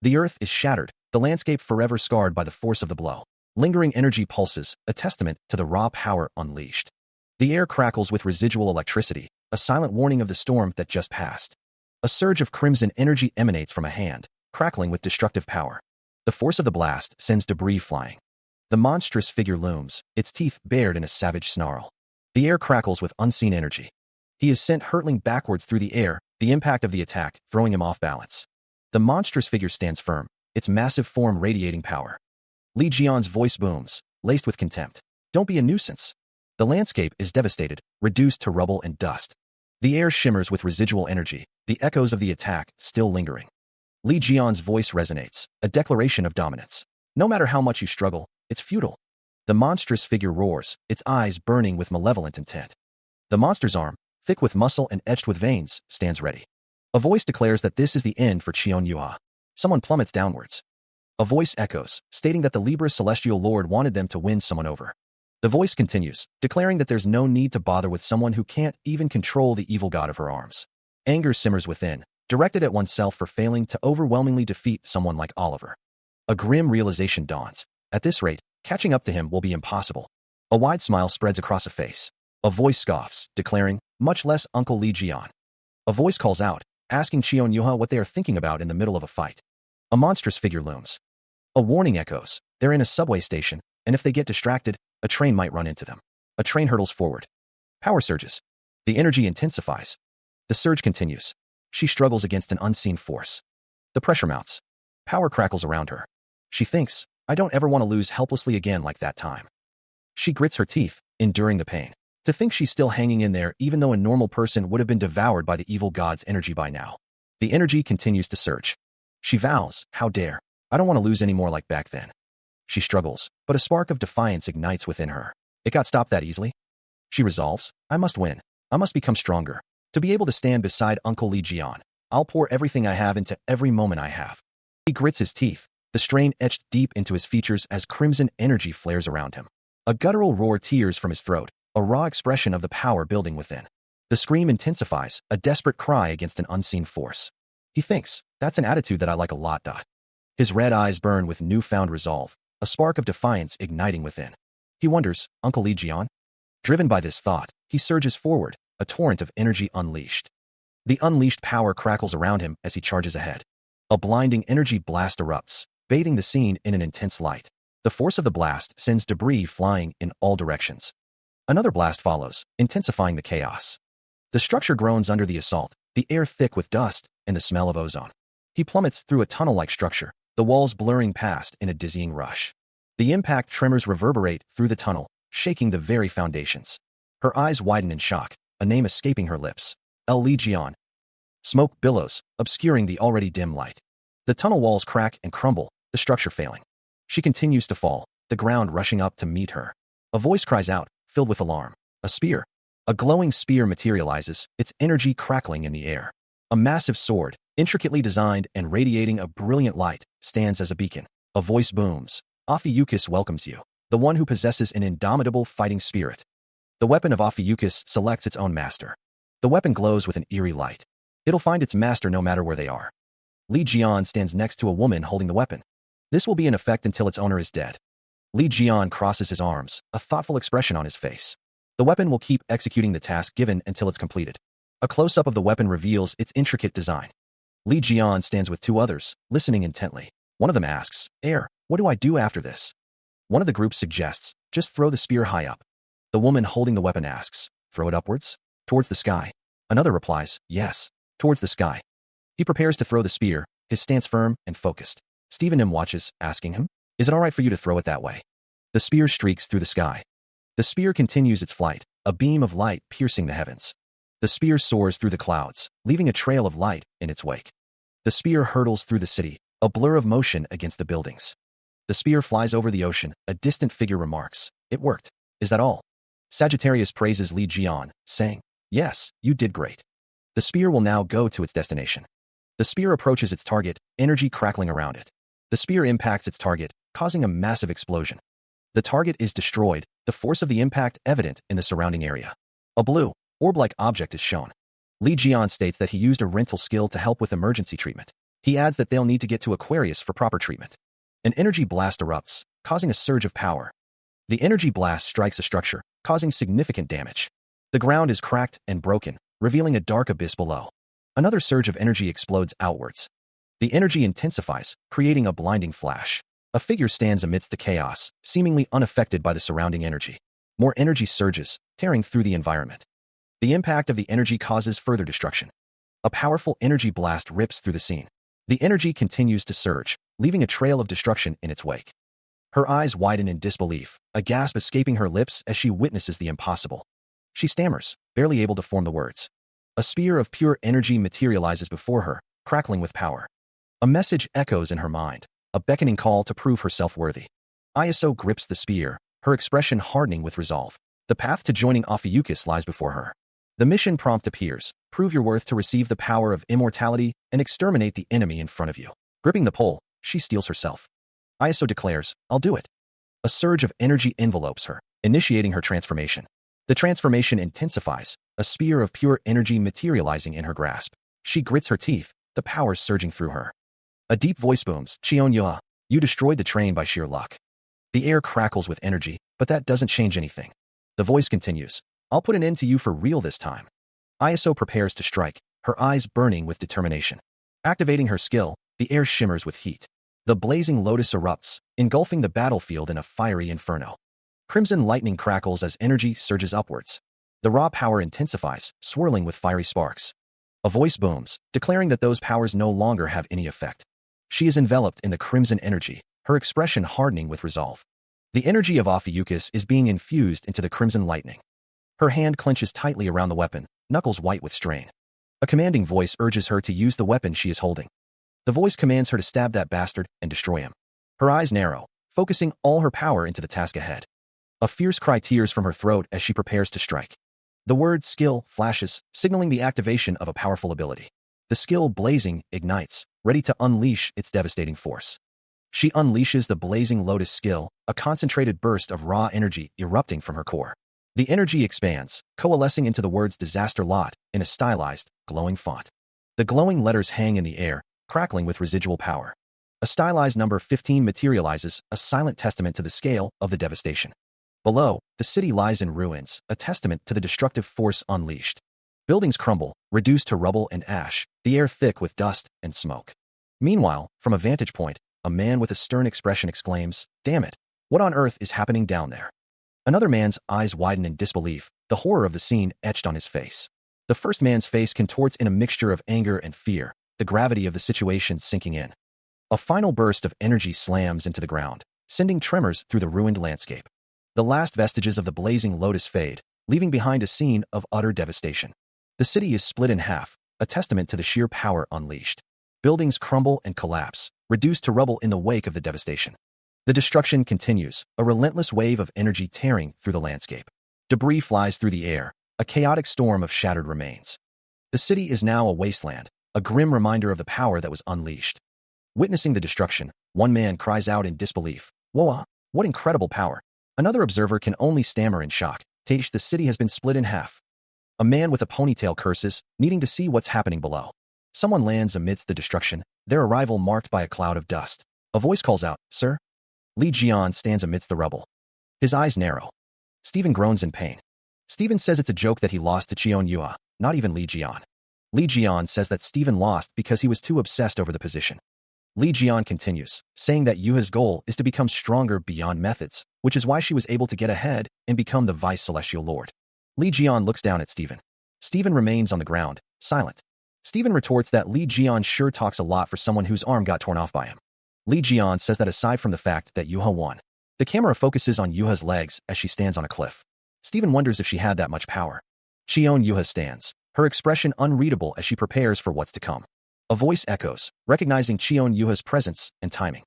The earth is shattered, the landscape forever scarred by the force of the blow. Lingering energy pulses, a testament to the raw power unleashed. The air crackles with residual electricity, a silent warning of the storm that just passed. A surge of crimson energy emanates from a hand, crackling with destructive power. The force of the blast sends debris flying. The monstrous figure looms, its teeth bared in a savage snarl. The air crackles with unseen energy. He is sent hurtling backwards through the air, the impact of the attack throwing him off balance. The monstrous figure stands firm, its massive form radiating power. Li Jian's voice booms, laced with contempt. Don't be a nuisance. The landscape is devastated, reduced to rubble and dust. The air shimmers with residual energy, the echoes of the attack still lingering. Li Jian's voice resonates, a declaration of dominance. No matter how much you struggle, it's futile. The monstrous figure roars, its eyes burning with malevolent intent. The monster's arm, thick with muscle and etched with veins, stands ready. A voice declares that this is the end for Chion Yuha. Someone plummets downwards. A voice echoes, stating that the Libra Celestial Lord wanted them to win someone over. The voice continues, declaring that there's no need to bother with someone who can't even control the evil god of her arms. Anger simmers within, directed at oneself for failing to overwhelmingly defeat someone like Oliver. A grim realization dawns. At this rate, catching up to him will be impossible. A wide smile spreads across a face. A voice scoffs, declaring, much less Uncle Li Jian. A voice calls out, asking Chion Yuha what they are thinking about in the middle of a fight. A monstrous figure looms. A warning echoes. They're in a subway station, and if they get distracted, a train might run into them. A train hurtles forward. Power surges. The energy intensifies. The surge continues. She struggles against an unseen force. The pressure mounts. Power crackles around her. She thinks, I don't ever want to lose helplessly again like that time. She grits her teeth, enduring the pain. To think she's still hanging in there even though a normal person would have been devoured by the evil god's energy by now. The energy continues to surge. She vows, how dare. I don't want to lose any more like back then. She struggles, but a spark of defiance ignites within her. It got stopped that easily? She resolves, I must win. I must become stronger. To be able to stand beside Uncle Li Jian, I'll pour everything I have into every moment I have. He grits his teeth, the strain etched deep into his features as crimson energy flares around him. A guttural roar tears from his throat, a raw expression of the power building within. The scream intensifies, a desperate cry against an unseen force. He thinks, that's an attitude that I like a lot. His red eyes burn with newfound resolve, a spark of defiance igniting within. He wonders, Uncle Li Jian? Driven by this thought, he surges forward, a torrent of energy unleashed. The unleashed power crackles around him as he charges ahead. A blinding energy blast erupts, bathing the scene in an intense light. The force of the blast sends debris flying in all directions. Another blast follows, intensifying the chaos. The structure groans under the assault, the air thick with dust and the smell of ozone. He plummets through a tunnel-like structure, the walls blurring past in a dizzying rush. The impact tremors reverberate through the tunnel, shaking the very foundations. Her eyes widen in shock, a name escaping her lips. Li Jian. Smoke billows, obscuring the already dim light. The tunnel walls crack and crumble, the structure failing. She continues to fall, the ground rushing up to meet her. A voice cries out, filled with alarm. A spear. A glowing spear materializes, its energy crackling in the air. A massive sword, intricately designed and radiating a brilliant light, stands as a beacon. A voice booms. Ophiuchus welcomes you, the one who possesses an indomitable fighting spirit. The weapon of Ophiuchus selects its own master. The weapon glows with an eerie light. It'll find its master no matter where they are. Li Jian stands next to a woman holding the weapon. This will be in effect until its owner is dead. Li Jian crosses his arms, a thoughtful expression on his face. The weapon will keep executing the task given until it's completed. A close-up of the weapon reveals its intricate design. Li Jian stands with two others, listening intently. One of them asks, what do I do after this? One of the group suggests, just throw the spear high up. The woman holding the weapon asks, throw it upwards? Towards the sky. Another replies, yes, towards the sky. He prepares to throw the spear, his stance firm and focused. Stephen M. watches, asking him, is it all right for you to throw it that way? The spear streaks through the sky. The spear continues its flight, a beam of light piercing the heavens. The spear soars through the clouds, leaving a trail of light in its wake. The spear hurtles through the city, a blur of motion against the buildings. The spear flies over the ocean, a distant figure remarks, it worked. Is that all? Sagittarius praises Li Jian, saying, yes, you did great. The spear will now go to its destination. The spear approaches its target, energy crackling around it. The spear impacts its target, causing a massive explosion. The target is destroyed, the force of the impact evident in the surrounding area. A blue, orb-like object is shown. Li Jian states that he used a rental skill to help with emergency treatment. He adds that they'll need to get to Aquarius for proper treatment. An energy blast erupts, causing a surge of power. The energy blast strikes a structure, causing significant damage. The ground is cracked and broken, revealing a dark abyss below. Another surge of energy explodes outwards. The energy intensifies, creating a blinding flash. A figure stands amidst the chaos, seemingly unaffected by the surrounding energy. More energy surges, tearing through the environment. The impact of the energy causes further destruction. A powerful energy blast rips through the scene. The energy continues to surge, leaving a trail of destruction in its wake. Her eyes widen in disbelief, a gasp escaping her lips as she witnesses the impossible. She stammers, barely able to form the words. A spear of pure energy materializes before her, crackling with power. A message echoes in her mind, a beckoning call to prove herself worthy. Iaso grips the spear, her expression hardening with resolve. The path to joining Ophiuchus lies before her. The mission prompt appears, prove your worth to receive the power of immortality and exterminate the enemy in front of you. Gripping the pole, she steels herself. Iaso declares, I'll do it. A surge of energy envelopes her, initiating her transformation. The transformation intensifies, a spear of pure energy materializing in her grasp. She grits her teeth, the power surging through her. A deep voice booms, Cheon-ya, you destroyed the train by sheer luck. The air crackles with energy, but that doesn't change anything. The voice continues, I'll put an end to you for real this time. Iaso prepares to strike, her eyes burning with determination. Activating her skill, the air shimmers with heat. The blazing lotus erupts, engulfing the battlefield in a fiery inferno. Crimson lightning crackles as energy surges upwards. The raw power intensifies, swirling with fiery sparks. A voice booms, declaring that those powers no longer have any effect. She is enveloped in the crimson energy, her expression hardening with resolve. The energy of Ophiuchus is being infused into the crimson lightning. Her hand clenches tightly around the weapon, knuckles white with strain. A commanding voice urges her to use the weapon she is holding. The voice commands her to stab that bastard and destroy him. Her eyes narrow, focusing all her power into the task ahead. A fierce cry tears from her throat as she prepares to strike. The word skill flashes, signaling the activation of a powerful ability. The skill blazing ignites, ready to unleash its devastating force. She unleashes the Blazing Lotus skill, a concentrated burst of raw energy erupting from her core. The energy expands, coalescing into the words disaster lot in a stylized, glowing font. The glowing letters hang in the air, crackling with residual power. A stylized number 15 materializes, a silent testament to the scale of the devastation. Below, the city lies in ruins, a testament to the destructive force unleashed. Buildings crumble, reduced to rubble and ash, the air thick with dust and smoke. Meanwhile, from a vantage point, a man with a stern expression exclaims, "Damn it! What on earth is happening down there?" Another man's eyes widen in disbelief, the horror of the scene etched on his face. The first man's face contorts in a mixture of anger and fear, the gravity of the situation sinking in. A final burst of energy slams into the ground, sending tremors through the ruined landscape. The last vestiges of the Blazing Lotus fade, leaving behind a scene of utter devastation. The city is split in half, a testament to the sheer power unleashed. Buildings crumble and collapse, reduced to rubble in the wake of the devastation. The destruction continues, a relentless wave of energy tearing through the landscape. Debris flies through the air, a chaotic storm of shattered remains. The city is now a wasteland, a grim reminder of the power that was unleashed. Witnessing the destruction, one man cries out in disbelief, "Whoa, what incredible power!" Another observer can only stammer in shock, "Taish, the city has been split in half." A man with a ponytail curses, needing to see what's happening below. Someone lands amidst the destruction, their arrival marked by a cloud of dust. A voice calls out, "Sir?" Li Jian stands amidst the rubble. His eyes narrow. Stephen groans in pain. Stephen says it's a joke that he lost to Cheon Yua, not even Li Jian. Li Jian says that Stephen lost because he was too obsessed over the position. Li Jian continues, saying that Yuha's goal is to become stronger beyond methods, which is why she was able to get ahead and become the Vice Celestial Lord. Li Jian looks down at Stephen. Stephen remains on the ground, silent. Stephen retorts that Li Jian sure talks a lot for someone whose arm got torn off by him. Li Jian says that aside from the fact that Yuha won, the camera focuses on Yuha's legs as she stands on a cliff. Stephen wonders if she had that much power. Cheon Yuha stands, her expression unreadable as she prepares for what's to come. A voice echoes, recognizing Cheon Yuha's presence and timing.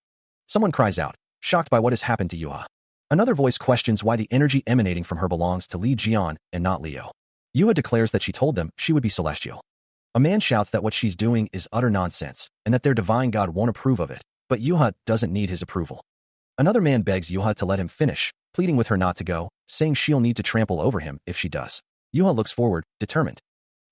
Someone cries out, shocked by what has happened to Yuha. Another voice questions why the energy emanating from her belongs to Li Jian and not Leo. Yuha declares that she told them she would be celestial. A man shouts that what she's doing is utter nonsense and that their divine god won't approve of it, but Yuha doesn't need his approval. Another man begs Yuha to let him finish, pleading with her not to go, saying she'll need to trample over him if she does. Yuha looks forward, determined.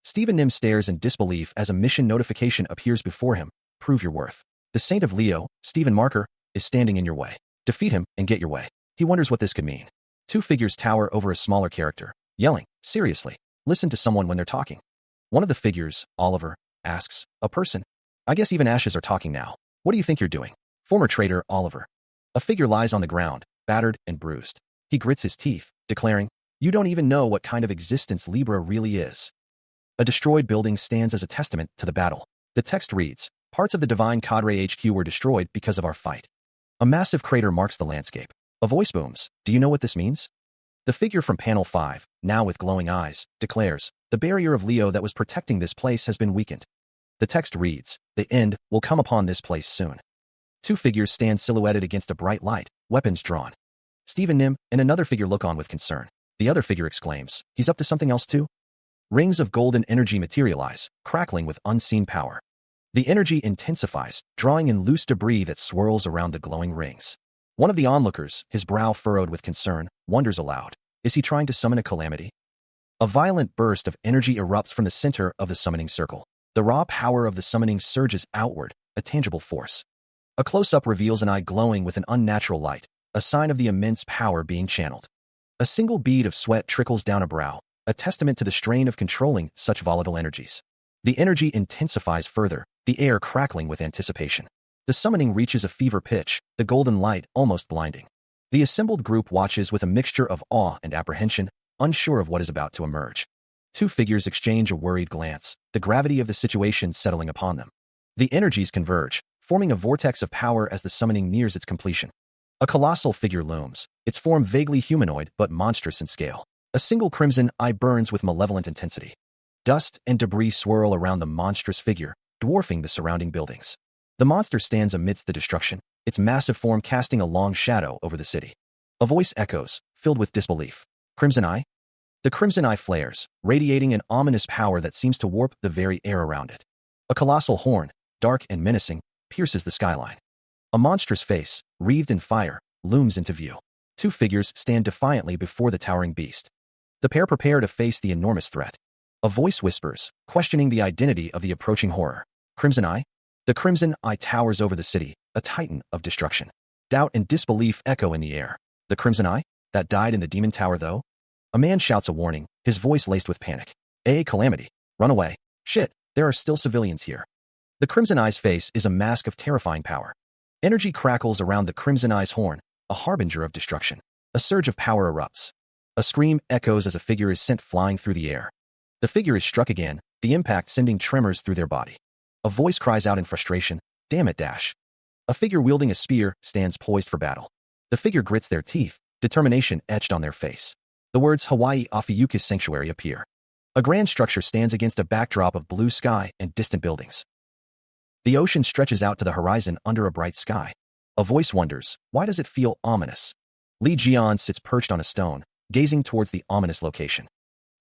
Stephen Nim stares in disbelief as a mission notification appears before him. Prove your worth. The Saint of Leo, Stephen Marker, is standing in your way. Defeat him and get your way. He wonders what this could mean. Two figures tower over a smaller character, yelling, seriously, listen to someone when they're talking. One of the figures, Oliver, asks, a person? I guess even ashes are talking now. What do you think you're doing? Former traitor, Oliver. A figure lies on the ground, battered and bruised. He grits his teeth, declaring, you don't even know what kind of existence Libra really is. A destroyed building stands as a testament to the battle. The text reads, parts of the Divine Cadre HQ were destroyed because of our fight. A massive crater marks the landscape. A voice booms, do you know what this means? The figure from panel 5, now with glowing eyes, declares, the barrier of Leo that was protecting this place has been weakened. The text reads, the end will come upon this place soon. Two figures stand silhouetted against a bright light, weapons drawn. Stephen Nim and another figure look on with concern. The other figure exclaims, he's up to something else too? Rings of golden energy materialize, crackling with unseen power. The energy intensifies, drawing in loose debris that swirls around the glowing rings. One of the onlookers, his brow furrowed with concern, wonders aloud, is he trying to summon a calamity? A violent burst of energy erupts from the center of the summoning circle. The raw power of the summoning surges outward, a tangible force. A close-up reveals an eye glowing with an unnatural light, a sign of the immense power being channeled. A single bead of sweat trickles down a brow, a testament to the strain of controlling such volatile energies. The energy intensifies further, the air crackling with anticipation. The summoning reaches a fever pitch, the golden light almost blinding. The assembled group watches with a mixture of awe and apprehension, unsure of what is about to emerge. Two figures exchange a worried glance, the gravity of the situation settling upon them. The energies converge, forming a vortex of power as the summoning nears its completion. A colossal figure looms, its form vaguely humanoid but monstrous in scale. A single crimson eye burns with malevolent intensity. Dust and debris swirl around the monstrous figure, dwarfing the surrounding buildings. The monster stands amidst the destruction, its massive form casting a long shadow over the city. A voice echoes, filled with disbelief. Crimson Eye? The Crimson Eye flares, radiating an ominous power that seems to warp the very air around it. A colossal horn, dark and menacing, pierces the skyline. A monstrous face, wreathed in fire, looms into view. Two figures stand defiantly before the towering beast. The pair prepare to face the enormous threat. A voice whispers, questioning the identity of the approaching horror. Crimson Eye? The Crimson Eye towers over the city, a titan of destruction. Doubt and disbelief echo in the air. The Crimson Eye? That died in the Demon Tower, though? A man shouts a warning, his voice laced with panic. Calamity. Run away. Shit, there are still civilians here. The Crimson Eye's face is a mask of terrifying power. Energy crackles around the Crimson Eye's horn, a harbinger of destruction. A surge of power erupts. A scream echoes as a figure is sent flying through the air. The figure is struck again, the impact sending tremors through their body. A voice cries out in frustration, "Damn it, Dash." A figure wielding a spear stands poised for battle. The figure grits their teeth, determination etched on their face. The words Hawaii Afiyuka's Sanctuary appear. A grand structure stands against a backdrop of blue sky and distant buildings. The ocean stretches out to the horizon under a bright sky. A voice wonders, why does it feel ominous? Lee Jian sits perched on a stone, gazing towards the ominous location.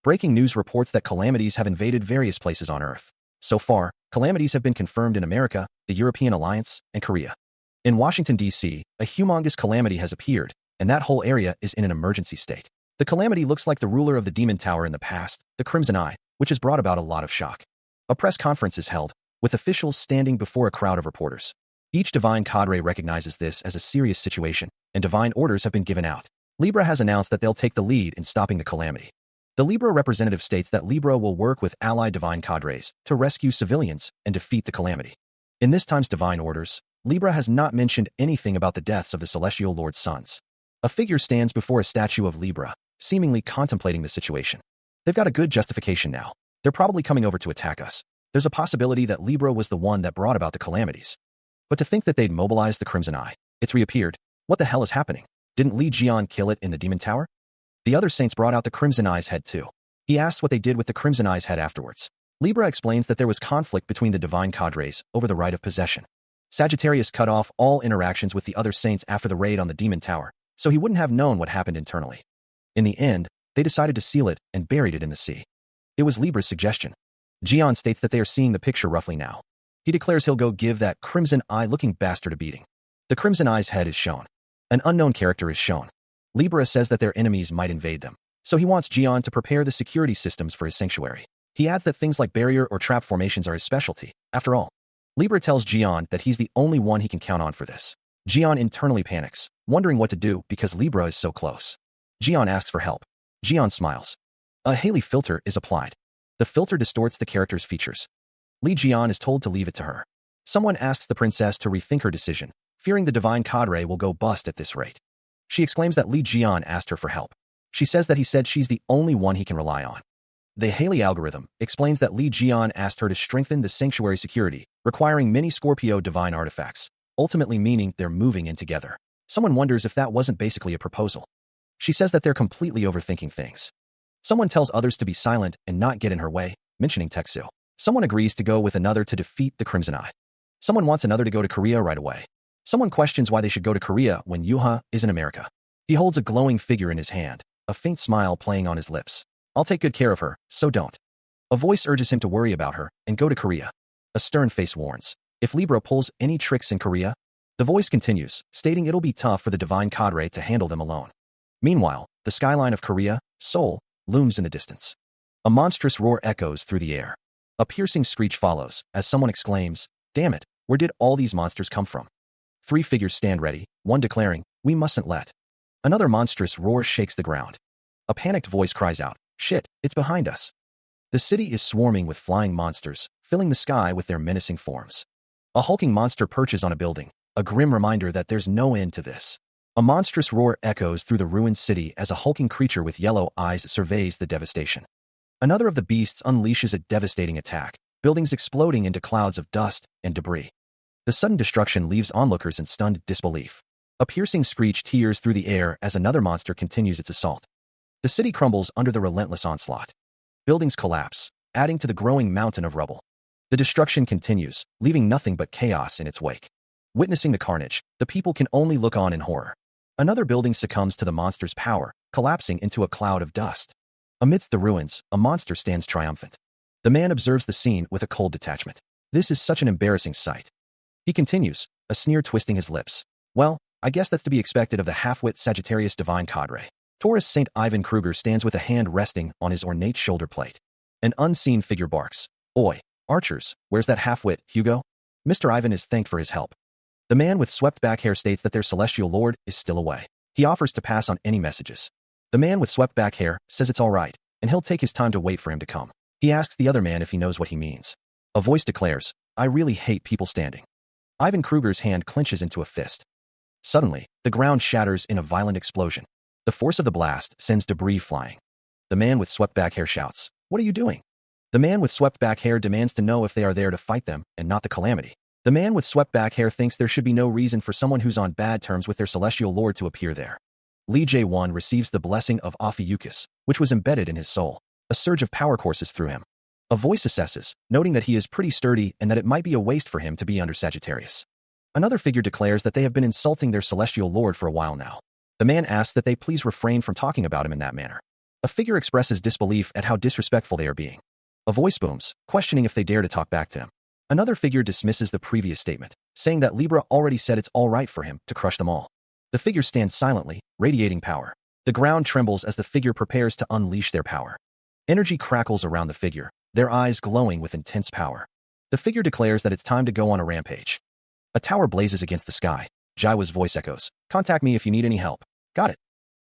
Breaking news reports that calamities have invaded various places on Earth. So far, calamities have been confirmed in America, the European Alliance, and Korea. In Washington, D.C., a humongous calamity has appeared, and that whole area is in an emergency state. The calamity looks like the ruler of the Demon Tower in the past, the Crimson Eye, which has brought about a lot of shock. A press conference is held, with officials standing before a crowd of reporters. Each divine cadre recognizes this as a serious situation, and divine orders have been given out. Libra has announced that they'll take the lead in stopping the calamity. The Libra representative states that Libra will work with allied divine cadres to rescue civilians and defeat the calamity. In this time's divine orders, Libra has not mentioned anything about the deaths of the Celestial Lord's sons. A figure stands before a statue of Libra, seemingly contemplating the situation. They've got a good justification now. They're probably coming over to attack us. There's a possibility that Libra was the one that brought about the calamities. But to think that they'd mobilized the Crimson Eye, it's reappeared. What the hell is happening? Didn't Li Jian kill it in the Demon Tower? The other saints brought out the Crimson Eye's head too. He asks what they did with the Crimson Eye's head afterwards. Libra explains that there was conflict between the divine cadres over the right of possession. Sagittarius cut off all interactions with the other saints after the raid on the Demon Tower, so he wouldn't have known what happened internally. In the end, they decided to seal it and buried it in the sea. It was Libra's suggestion. Jian states that they are seeing the picture roughly now. He declares he'll go give that Crimson Eye-looking bastard a beating. The Crimson Eye's head is shown. An unknown character is shown. Libra says that their enemies might invade them, so he wants Jian to prepare the security systems for his sanctuary. He adds that things like barrier or trap formations are his specialty. After all, Libra tells Jian that he's the only one he can count on for this. Jian internally panics, wondering what to do because Libra is so close. Jian asks for help. Jian smiles. A Haley filter is applied. The filter distorts the character's features. Li Jian is told to leave it to her. Someone asks the princess to rethink her decision, fearing the divine cadre will go bust at this rate. She exclaims that Li Jian asked her for help. She says that he said she's the only one he can rely on. The Haley algorithm explains that Li Jian asked her to strengthen the sanctuary security, requiring many Scorpio divine artifacts, ultimately meaning they're moving in together. Someone wonders if that wasn't basically a proposal. She says that they're completely overthinking things. Someone tells others to be silent and not get in her way, mentioning Teksu. Someone agrees to go with another to defeat the Crimson Eye. Someone wants another to go to Korea right away. Someone questions why they should go to Korea when Yuha is in America. He holds a glowing figure in his hand, a faint smile playing on his lips. I'll take good care of her, so don't. A voice urges him to worry about her and go to Korea. A stern face warns, if Libra pulls any tricks in Korea, the voice continues, stating it'll be tough for the divine cadre to handle them alone. Meanwhile, the skyline of Korea, Seoul, looms in the distance. A monstrous roar echoes through the air. A piercing screech follows, as someone exclaims, "Damn it, where did all these monsters come from?" Three figures stand ready, one declaring, "We mustn't let." Another monstrous roar shakes the ground. A panicked voice cries out, "Shit, it's behind us." The city is swarming with flying monsters, filling the sky with their menacing forms. A hulking monster perches on a building, a grim reminder that there's no end to this. A monstrous roar echoes through the ruined city as a hulking creature with yellow eyes surveys the devastation. Another of the beasts unleashes a devastating attack, buildings exploding into clouds of dust and debris. The sudden destruction leaves onlookers in stunned disbelief. A piercing screech tears through the air as another monster continues its assault. The city crumbles under the relentless onslaught. Buildings collapse, adding to the growing mountain of rubble. The destruction continues, leaving nothing but chaos in its wake. Witnessing the carnage, the people can only look on in horror. Another building succumbs to the monster's power, collapsing into a cloud of dust. Amidst the ruins, a monster stands triumphant. The man observes the scene with a cold detachment. This is such an embarrassing sight. He continues, a sneer twisting his lips. Well, I guess that's to be expected of the half-wit Sagittarius divine cadre. Taurus St. Ivan Kruger stands with a hand resting on his ornate shoulder plate. An unseen figure barks. Oi, archers, where's that half-wit, Hugo? Mr. Ivan is thanked for his help. The man with swept-back hair states that their celestial lord is still away. He offers to pass on any messages. The man with swept-back hair says it's all right, and he'll take his time to wait for him to come. He asks the other man if he knows what he means. A voice declares, I really hate people standing. Ivan Kruger's hand clenches into a fist. Suddenly, the ground shatters in a violent explosion. The force of the blast sends debris flying. The man with swept-back hair shouts, What are you doing? The man with swept-back hair demands to know if they are there to fight them and not the calamity. The man with swept-back hair thinks there should be no reason for someone who's on bad terms with their celestial lord to appear there. Lee Jae-won receives the blessing of Ophiuchus, which was embedded in his soul. A surge of power courses through him. A voice assesses, noting that he is pretty sturdy and that it might be a waste for him to be under Sagittarius. Another figure declares that they have been insulting their celestial lord for a while now. The man asks that they please refrain from talking about him in that manner. A figure expresses disbelief at how disrespectful they are being. A voice booms, questioning if they dare to talk back to him. Another figure dismisses the previous statement, saying that Libra already said it's all right for him to crush them all. The figure stands silently, radiating power. The ground trembles as the figure prepares to unleash their power. Energy crackles around the figure, their eyes glowing with intense power. The figure declares that it's time to go on a rampage. A tower blazes against the sky. Jaiwa's voice echoes, Contact me if you need any help. Got it.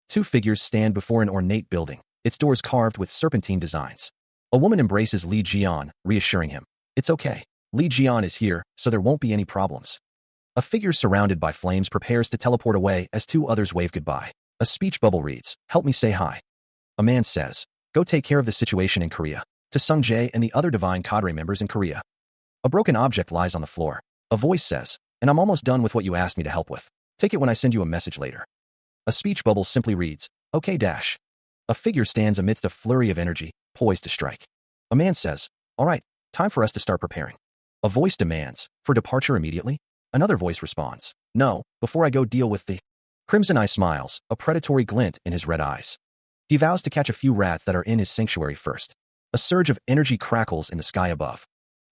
Two figures stand before an ornate building, its doors carved with serpentine designs. A woman embraces Lee Jian, reassuring him. It's okay. Lee Jian is here, so there won't be any problems. A figure surrounded by flames prepares to teleport away as two others wave goodbye. A speech bubble reads, Help me say hi. A man says, Go take care of the situation in Korea. To Sung Jae and the other divine cadre members in Korea. A broken object lies on the floor. A voice says, And I'm almost done with what you asked me to help with. Take it when I send you a message later. A speech bubble simply reads, Okay dash. A figure stands amidst a flurry of energy, poised to strike. A man says, All right, time for us to start preparing. A voice demands, For departure immediately? Another voice responds, No, before I go deal with the... Crimson Eye smiles, a predatory glint in his red eyes. He vows to catch a few rats that are in his sanctuary first. A surge of energy crackles in the sky above.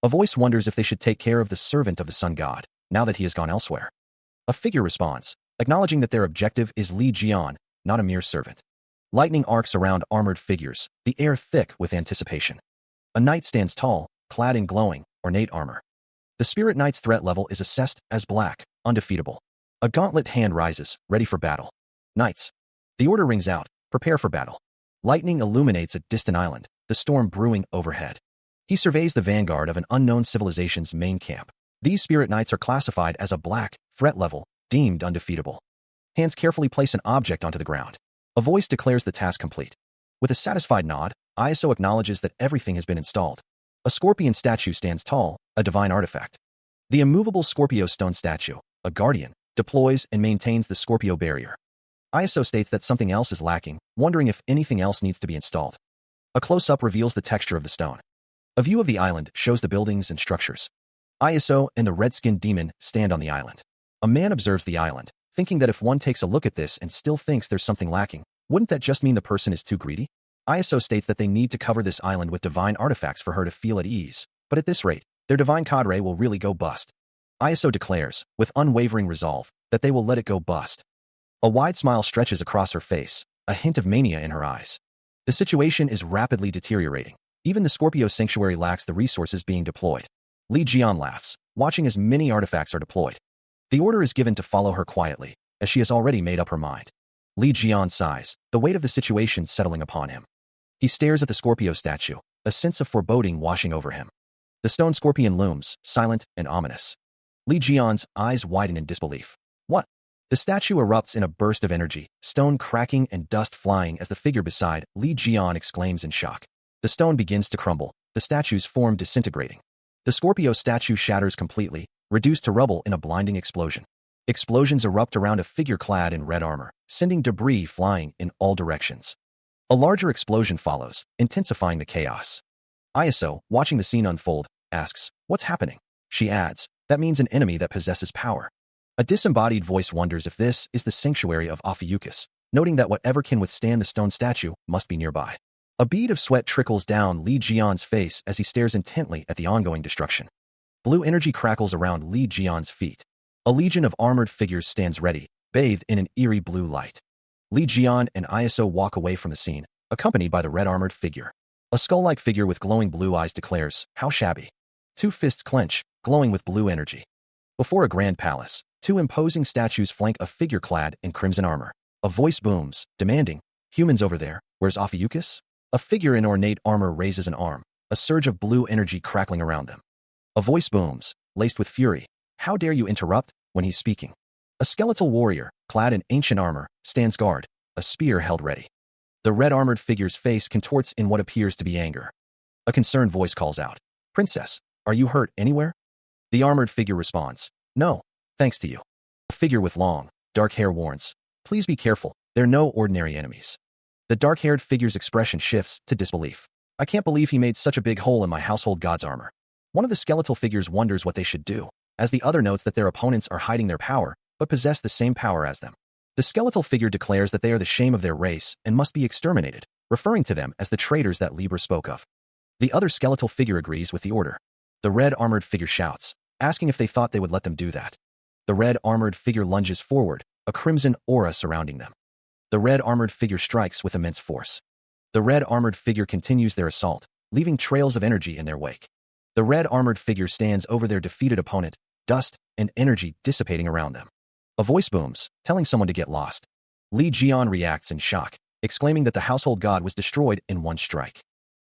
A voice wonders if they should take care of the servant of the sun god, now that he has gone elsewhere. A figure responds, acknowledging that their objective is Lee Jian, not a mere servant. Lightning arcs around armored figures, the air thick with anticipation. A knight stands tall, clad in glowing, ornate armor. The spirit knight's threat level is assessed as black, undefeatable. A gauntlet hand rises, ready for battle. Knights. The order rings out, prepare for battle. Lightning illuminates a distant island, the storm brewing overhead. He surveys the vanguard of an unknown civilization's main camp. These spirit knights are classified as a black, threat level, deemed undefeatable. Hands carefully place an object onto the ground. A voice declares the task complete. With a satisfied nod, ISO acknowledges that everything has been installed. A scorpion statue stands tall, a divine artifact. The immovable Scorpio stone statue, a guardian, deploys and maintains the Scorpio barrier. ISO states that something else is lacking, wondering if anything else needs to be installed. A close-up reveals the texture of the stone. A view of the island shows the buildings and structures. ISO and the red-skinned demon stand on the island. A man observes the island, thinking that if one takes a look at this and still thinks there's something lacking, wouldn't that just mean the person is too greedy? ISO states that they need to cover this island with divine artifacts for her to feel at ease, but at this rate, their divine cadre will really go bust. ISO declares, with unwavering resolve, that they will let it go bust. A wide smile stretches across her face, a hint of mania in her eyes. The situation is rapidly deteriorating. Even the Scorpio sanctuary lacks the resources being deployed. Lee Jian laughs, watching as many artifacts are deployed. The order is given to follow her quietly, as she has already made up her mind. Lee Jian sighs, the weight of the situation settling upon him. He stares at the Scorpio statue, a sense of foreboding washing over him. The stone scorpion looms, silent and ominous. Lee Jian's eyes widen in disbelief. What? The statue erupts in a burst of energy, stone cracking and dust flying as the figure beside Lee Jian exclaims in shock. The stone begins to crumble, the statue's form disintegrating. The Scorpio statue shatters completely, reduced to rubble in a blinding explosion. Explosions erupt around a figure clad in red armor, sending debris flying in all directions. A larger explosion follows, intensifying the chaos. ISO, watching the scene unfold, asks, "What's happening?" She adds, "That means an enemy that possesses power." A disembodied voice wonders if this is the sanctuary of Ophiuchus, noting that whatever can withstand the stone statue must be nearby. A bead of sweat trickles down Li Jian's face as he stares intently at the ongoing destruction. Blue energy crackles around Li Jian's feet. A legion of armored figures stands ready, bathed in an eerie blue light. Li Jian and ISO walk away from the scene, accompanied by the red armored figure. A skull-like figure with glowing blue eyes declares, "How shabby." Two fists clench, glowing with blue energy. Before a grand palace, two imposing statues flank a figure clad in crimson armor. A voice booms, demanding, "Humans over there, where's Ophiuchus?" A figure in ornate armor raises an arm, a surge of blue energy crackling around them. A voice booms, laced with fury, "How dare you interrupt when he's speaking?" A skeletal warrior, clad in ancient armor, stands guard, a spear held ready. The red-armored figure's face contorts in what appears to be anger. A concerned voice calls out, "Princess, are you hurt anywhere?" The armored figure responds, "No, thanks to you." A figure with long, dark hair warns, "Please be careful, they're no ordinary enemies." The dark-haired figure's expression shifts to disbelief. "I can't believe he made such a big hole in my household god's armor." One of the skeletal figures wonders what they should do, as the other notes that their opponents are hiding their power, but possess the same power as them. The skeletal figure declares that they are the shame of their race and must be exterminated, referring to them as the traitors that Libra spoke of. The other skeletal figure agrees with the order. The red-armored figure shouts, asking if they thought they would let them do that. The red-armored figure lunges forward, a crimson aura surrounding them. The red-armored figure strikes with immense force. The red-armored figure continues their assault, leaving trails of energy in their wake. The red-armored figure stands over their defeated opponent, dust and energy dissipating around them. A voice booms, telling someone to get lost. Li Jian reacts in shock, exclaiming that the household god was destroyed in one strike.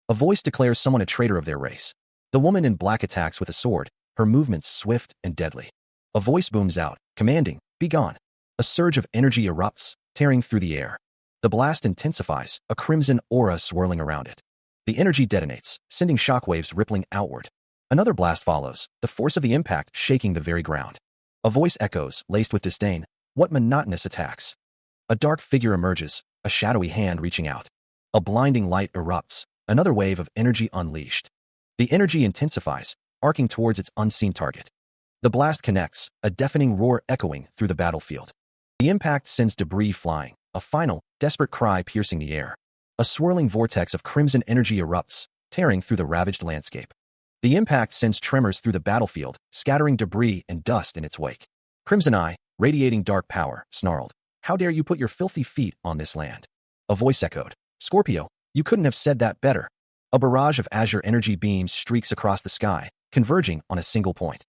A voice declares someone a traitor of their race. The woman in black attacks with a sword, her movements swift and deadly. A voice booms out, commanding, "Be gone." A surge of energy erupts, tearing through the air. The blast intensifies, a crimson aura swirling around it. The energy detonates, sending shockwaves rippling outward. Another blast follows, the force of the impact shaking the very ground. A voice echoes, laced with disdain, "What monotonous attacks." A dark figure emerges, a shadowy hand reaching out. A blinding light erupts, another wave of energy unleashed. The energy intensifies, arcing towards its unseen target. The blast connects, a deafening roar echoing through the battlefield. The impact sends debris flying, a final, desperate cry piercing the air. A swirling vortex of crimson energy erupts, tearing through the ravaged landscape. The impact sends tremors through the battlefield, scattering debris and dust in its wake. Crimson Eye, radiating dark power, snarled, "How dare you put your filthy feet on this land?" A voice echoed, "Scorpio, you couldn't have said that better." A barrage of azure energy beams streaks across the sky, converging on a single point.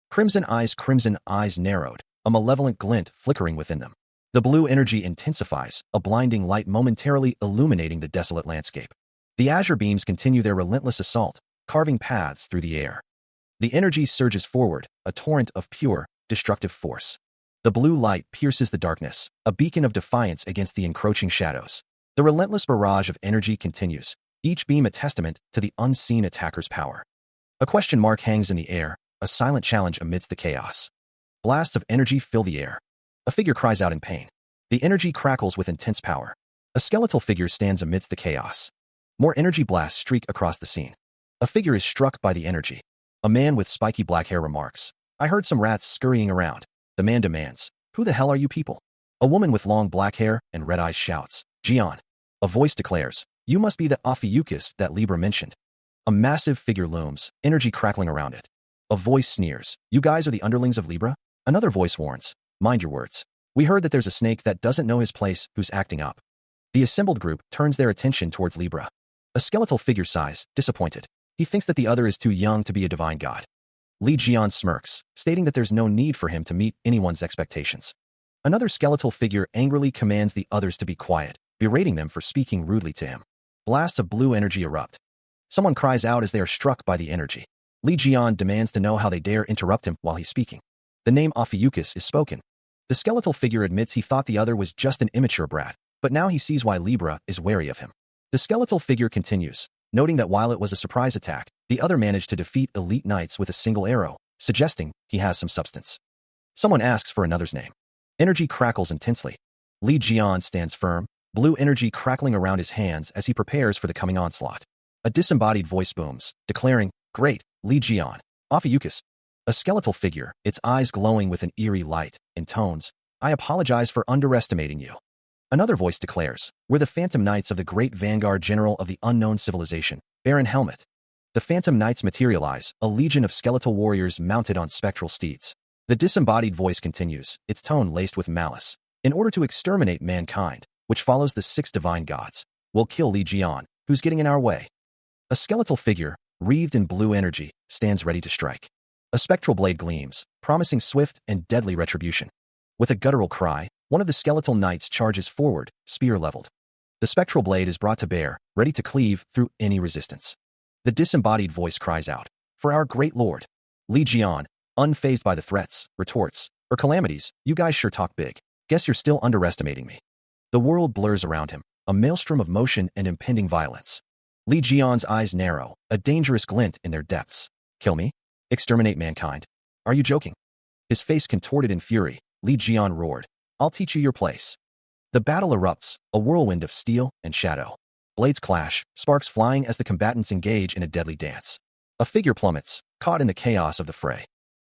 Crimson Eyes narrowed, a malevolent glint flickering within them. The blue energy intensifies, a blinding light momentarily illuminating the desolate landscape. The azure beams continue their relentless assault, carving paths through the air. The energy surges forward, a torrent of pure, destructive force. The blue light pierces the darkness, a beacon of defiance against the encroaching shadows. The relentless barrage of energy continues, each beam a testament to the unseen attacker's power. A question mark hangs in the air, a silent challenge amidst the chaos. Blasts of energy fill the air. A figure cries out in pain. The energy crackles with intense power. A skeletal figure stands amidst the chaos. More energy blasts streak across the scene. A figure is struck by the energy. A man with spiky black hair remarks, "I heard some rats scurrying around." The man demands, "Who the hell are you people?" A woman with long black hair and red eyes shouts, "Jian." A voice declares, "You must be the Ophiuchus that Libra mentioned." A massive figure looms, energy crackling around it. A voice sneers, "You guys are the underlings of Libra?" Another voice warns, "Mind your words. We heard that there's a snake that doesn't know his place who's acting up." The assembled group turns their attention towards Libra. A skeletal figure sighs, disappointed. He thinks that the other is too young to be a divine god. Li Jian smirks, stating that there's no need for him to meet anyone's expectations. Another skeletal figure angrily commands the others to be quiet, berating them for speaking rudely to him. Blasts of blue energy erupt. Someone cries out as they are struck by the energy. Li Jian demands to know how they dare interrupt him while he's speaking. The name Ophiuchus is spoken. The skeletal figure admits he thought the other was just an immature brat, but now he sees why Libra is wary of him. The skeletal figure continues, noting that while it was a surprise attack, the other managed to defeat elite knights with a single arrow, suggesting he has some substance. Someone asks for another's name. Energy crackles intensely. Li Jian stands firm, blue energy crackling around his hands as he prepares for the coming onslaught. A disembodied voice booms, declaring, "Great, Li Jian." Ophiuchus. A skeletal figure, its eyes glowing with an eerie light, intones, "I apologize for underestimating you." Another voice declares, "We're the Phantom Knights of the great vanguard general of the unknown civilization, Baron Helmet." The Phantom Knights materialize, a legion of skeletal warriors mounted on spectral steeds. The disembodied voice continues, its tone laced with malice. "In order to exterminate mankind, which follows the 6 divine gods, we'll kill Li Jian, who's getting in our way." A skeletal figure, wreathed in blue energy, stands ready to strike. A spectral blade gleams, promising swift and deadly retribution. With a guttural cry, one of the skeletal knights charges forward, spear leveled. The spectral blade is brought to bear, ready to cleave through any resistance. The disembodied voice cries out, "For our great lord." Li Jian, unfazed by the threats, retorts, "Or calamities, you guys sure talk big. Guess you're still underestimating me." The world blurs around him, a maelstrom of motion and impending violence. Li Jian's eyes narrow, a dangerous glint in their depths. "Kill me? Exterminate mankind? Are you joking?" His face contorted in fury, Li Jian roared, "I'll teach you your place." The battle erupts, a whirlwind of steel and shadow. Blades clash, sparks flying as the combatants engage in a deadly dance. A figure plummets, caught in the chaos of the fray.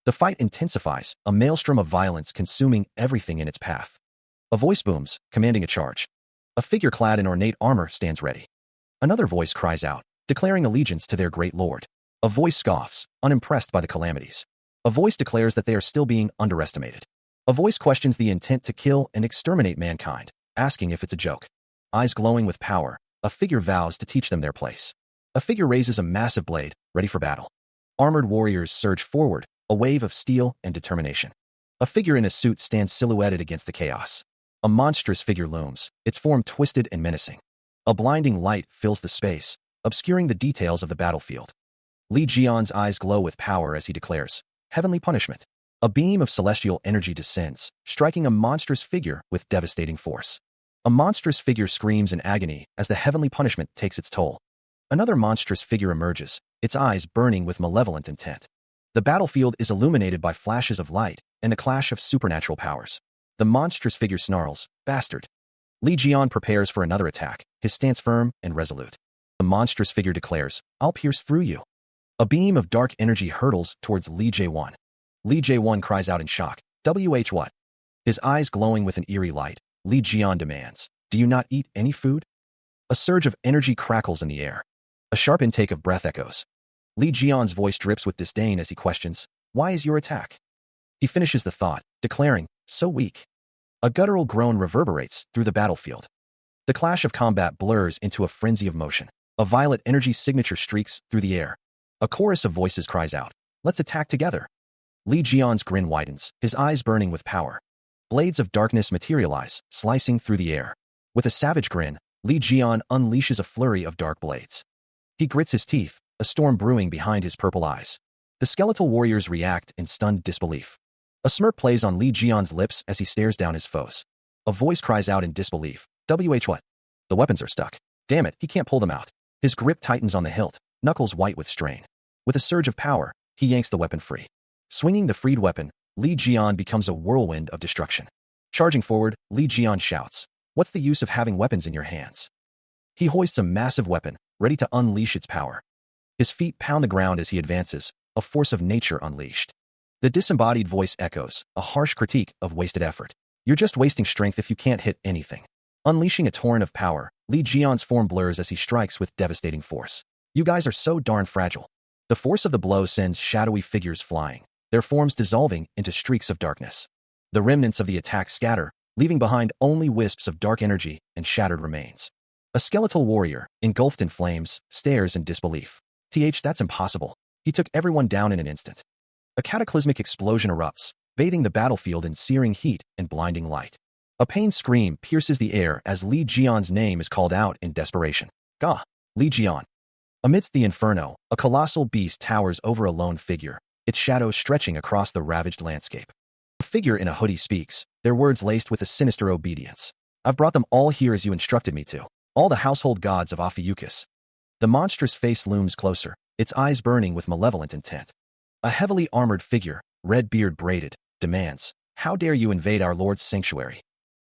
The fight intensifies, a maelstrom of violence consuming everything in its path. A voice booms, commanding a charge. A figure clad in ornate armor stands ready. Another voice cries out, declaring allegiance to their great lord. A voice scoffs, unimpressed by the calamities. A voice declares that they are still being underestimated. A voice questions the intent to kill and exterminate mankind, asking if it's a joke. Eyes glowing with power, a figure vows to teach them their place. A figure raises a massive blade, ready for battle. Armored warriors surge forward, a wave of steel and determination. A figure in a suit stands silhouetted against the chaos. A monstrous figure looms, its form twisted and menacing. A blinding light fills the space, obscuring the details of the battlefield. Li Jian's eyes glow with power as he declares, "Heavenly punishment." A beam of celestial energy descends, striking a monstrous figure with devastating force. A monstrous figure screams in agony as the heavenly punishment takes its toll. Another monstrous figure emerges, its eyes burning with malevolent intent. The battlefield is illuminated by flashes of light and the clash of supernatural powers. The monstrous figure snarls, "Bastard." Li Jian prepares for another attack, his stance firm and resolute. The monstrous figure declares, "I'll pierce through you." A beam of dark energy hurtles towards Li Jae-won. Li Jae-won cries out in shock, "WH what?" His eyes glowing with an eerie light, Li Jian demands, "Do you not eat any food?" A surge of energy crackles in the air. A sharp intake of breath echoes. Li Jian's voice drips with disdain as he questions, "Why is your attack?" He finishes the thought, declaring, "So weak." A guttural groan reverberates through the battlefield. The clash of combat blurs into a frenzy of motion. A violet energy signature streaks through the air. A chorus of voices cries out, "Let's attack together." Li Jian's grin widens, his eyes burning with power. Blades of darkness materialize, slicing through the air. With a savage grin, Li Jian unleashes a flurry of dark blades. He grits his teeth, a storm brewing behind his purple eyes. The skeletal warriors react in stunned disbelief. A smirk plays on Li Jian's lips as he stares down his foes. A voice cries out in disbelief, "WH what?" The weapons are stuck. Damn it, he can't pull them out. His grip tightens on the hilt, knuckles white with strain. With a surge of power, he yanks the weapon free. Swinging the freed weapon, Li Jian becomes a whirlwind of destruction. Charging forward, Li Jian shouts, "What's the use of having weapons in your hands?" He hoists a massive weapon, ready to unleash its power. His feet pound the ground as he advances, a force of nature unleashed. The disembodied voice echoes, a harsh critique of wasted effort. "You're just wasting strength if you can't hit anything." Unleashing a torrent of power, Li Jian's form blurs as he strikes with devastating force. "You guys are so darn fragile." The force of the blow sends shadowy figures flying, their forms dissolving into streaks of darkness. The remnants of the attack scatter, leaving behind only wisps of dark energy and shattered remains. A skeletal warrior, engulfed in flames, stares in disbelief. That's impossible. He took everyone down in an instant." A cataclysmic explosion erupts, bathing the battlefield in searing heat and blinding light. A pained scream pierces the air as Li Jian's name is called out in desperation. "Gah! Li Jian." Amidst the inferno, a colossal beast towers over a lone figure, its shadow stretching across the ravaged landscape. A figure in a hoodie speaks, their words laced with a sinister obedience. "I've brought them all here as you instructed me to. All the household gods of Ophiuchus." The monstrous face looms closer, its eyes burning with malevolent intent. A heavily armored figure, red beard braided, demands, "How dare you invade our lord's sanctuary?"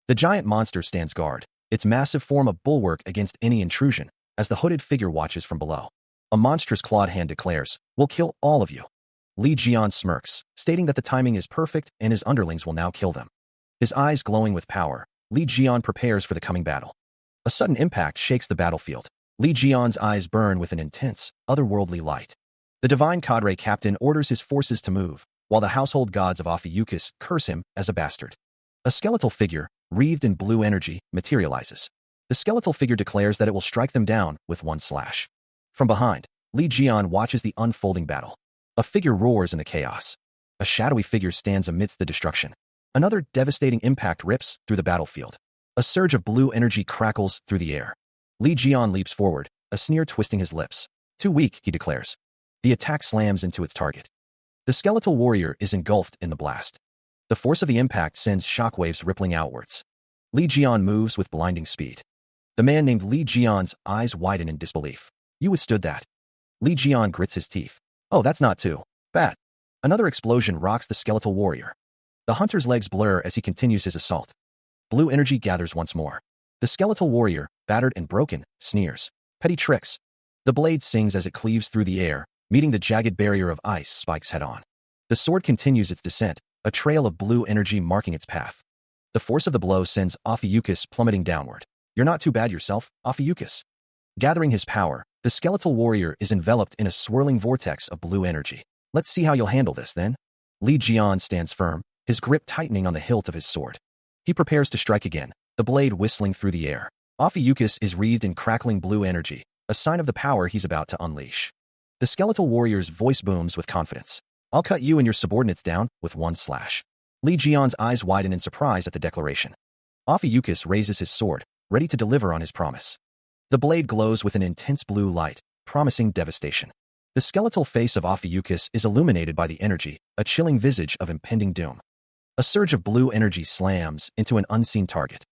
The giant monster stands guard, its massive form a bulwark against any intrusion, as the hooded figure watches from below. A monstrous clawed hand declares, "We'll kill all of you." Li Jian smirks, stating that the timing is perfect and his underlings will now kill them. His eyes glowing with power, Li Jian prepares for the coming battle. A sudden impact shakes the battlefield. Li Jian's eyes burn with an intense, otherworldly light. The divine cadre captain orders his forces to move, while the household gods of Ophiuchus curse him as a bastard. A skeletal figure, wreathed in blue energy, materializes. The skeletal figure declares that it will strike them down with one slash. From behind, Li Jian watches the unfolding battle. A figure roars in the chaos. A shadowy figure stands amidst the destruction. Another devastating impact rips through the battlefield. A surge of blue energy crackles through the air. Li Jian leaps forward, a sneer twisting his lips. "Too weak," he declares. The attack slams into its target. The skeletal warrior is engulfed in the blast. The force of the impact sends shockwaves rippling outwards. Li Jian moves with blinding speed. The man named Li Jian's eyes widen in disbelief. "You withstood that?" Li Jian grits his teeth. "Oh, that's not too bad." Another explosion rocks the skeletal warrior. The hunter's legs blur as he continues his assault. Blue energy gathers once more. The skeletal warrior, battered and broken, sneers. "Petty tricks." The blade sings as it cleaves through the air, meeting the jagged barrier of ice spikes head-on. The sword continues its descent, a trail of blue energy marking its path. The force of the blow sends Ophiuchus plummeting downward. "You're not too bad yourself, Ophiuchus." Gathering his power, the skeletal warrior is enveloped in a swirling vortex of blue energy. "Let's see how you'll handle this, then." Li Jian stands firm, his grip tightening on the hilt of his sword. He prepares to strike again, the blade whistling through the air. Ophiuchus is wreathed in crackling blue energy, a sign of the power he's about to unleash. The skeletal warrior's voice booms with confidence. "I'll cut you and your subordinates down with one slash." Li Jian's eyes widen in surprise at the declaration. Ophiuchus raises his sword, ready to deliver on his promise. The blade glows with an intense blue light, promising devastation. The skeletal face of Ophiuchus is illuminated by the energy, a chilling visage of impending doom. A surge of blue energy slams into an unseen target.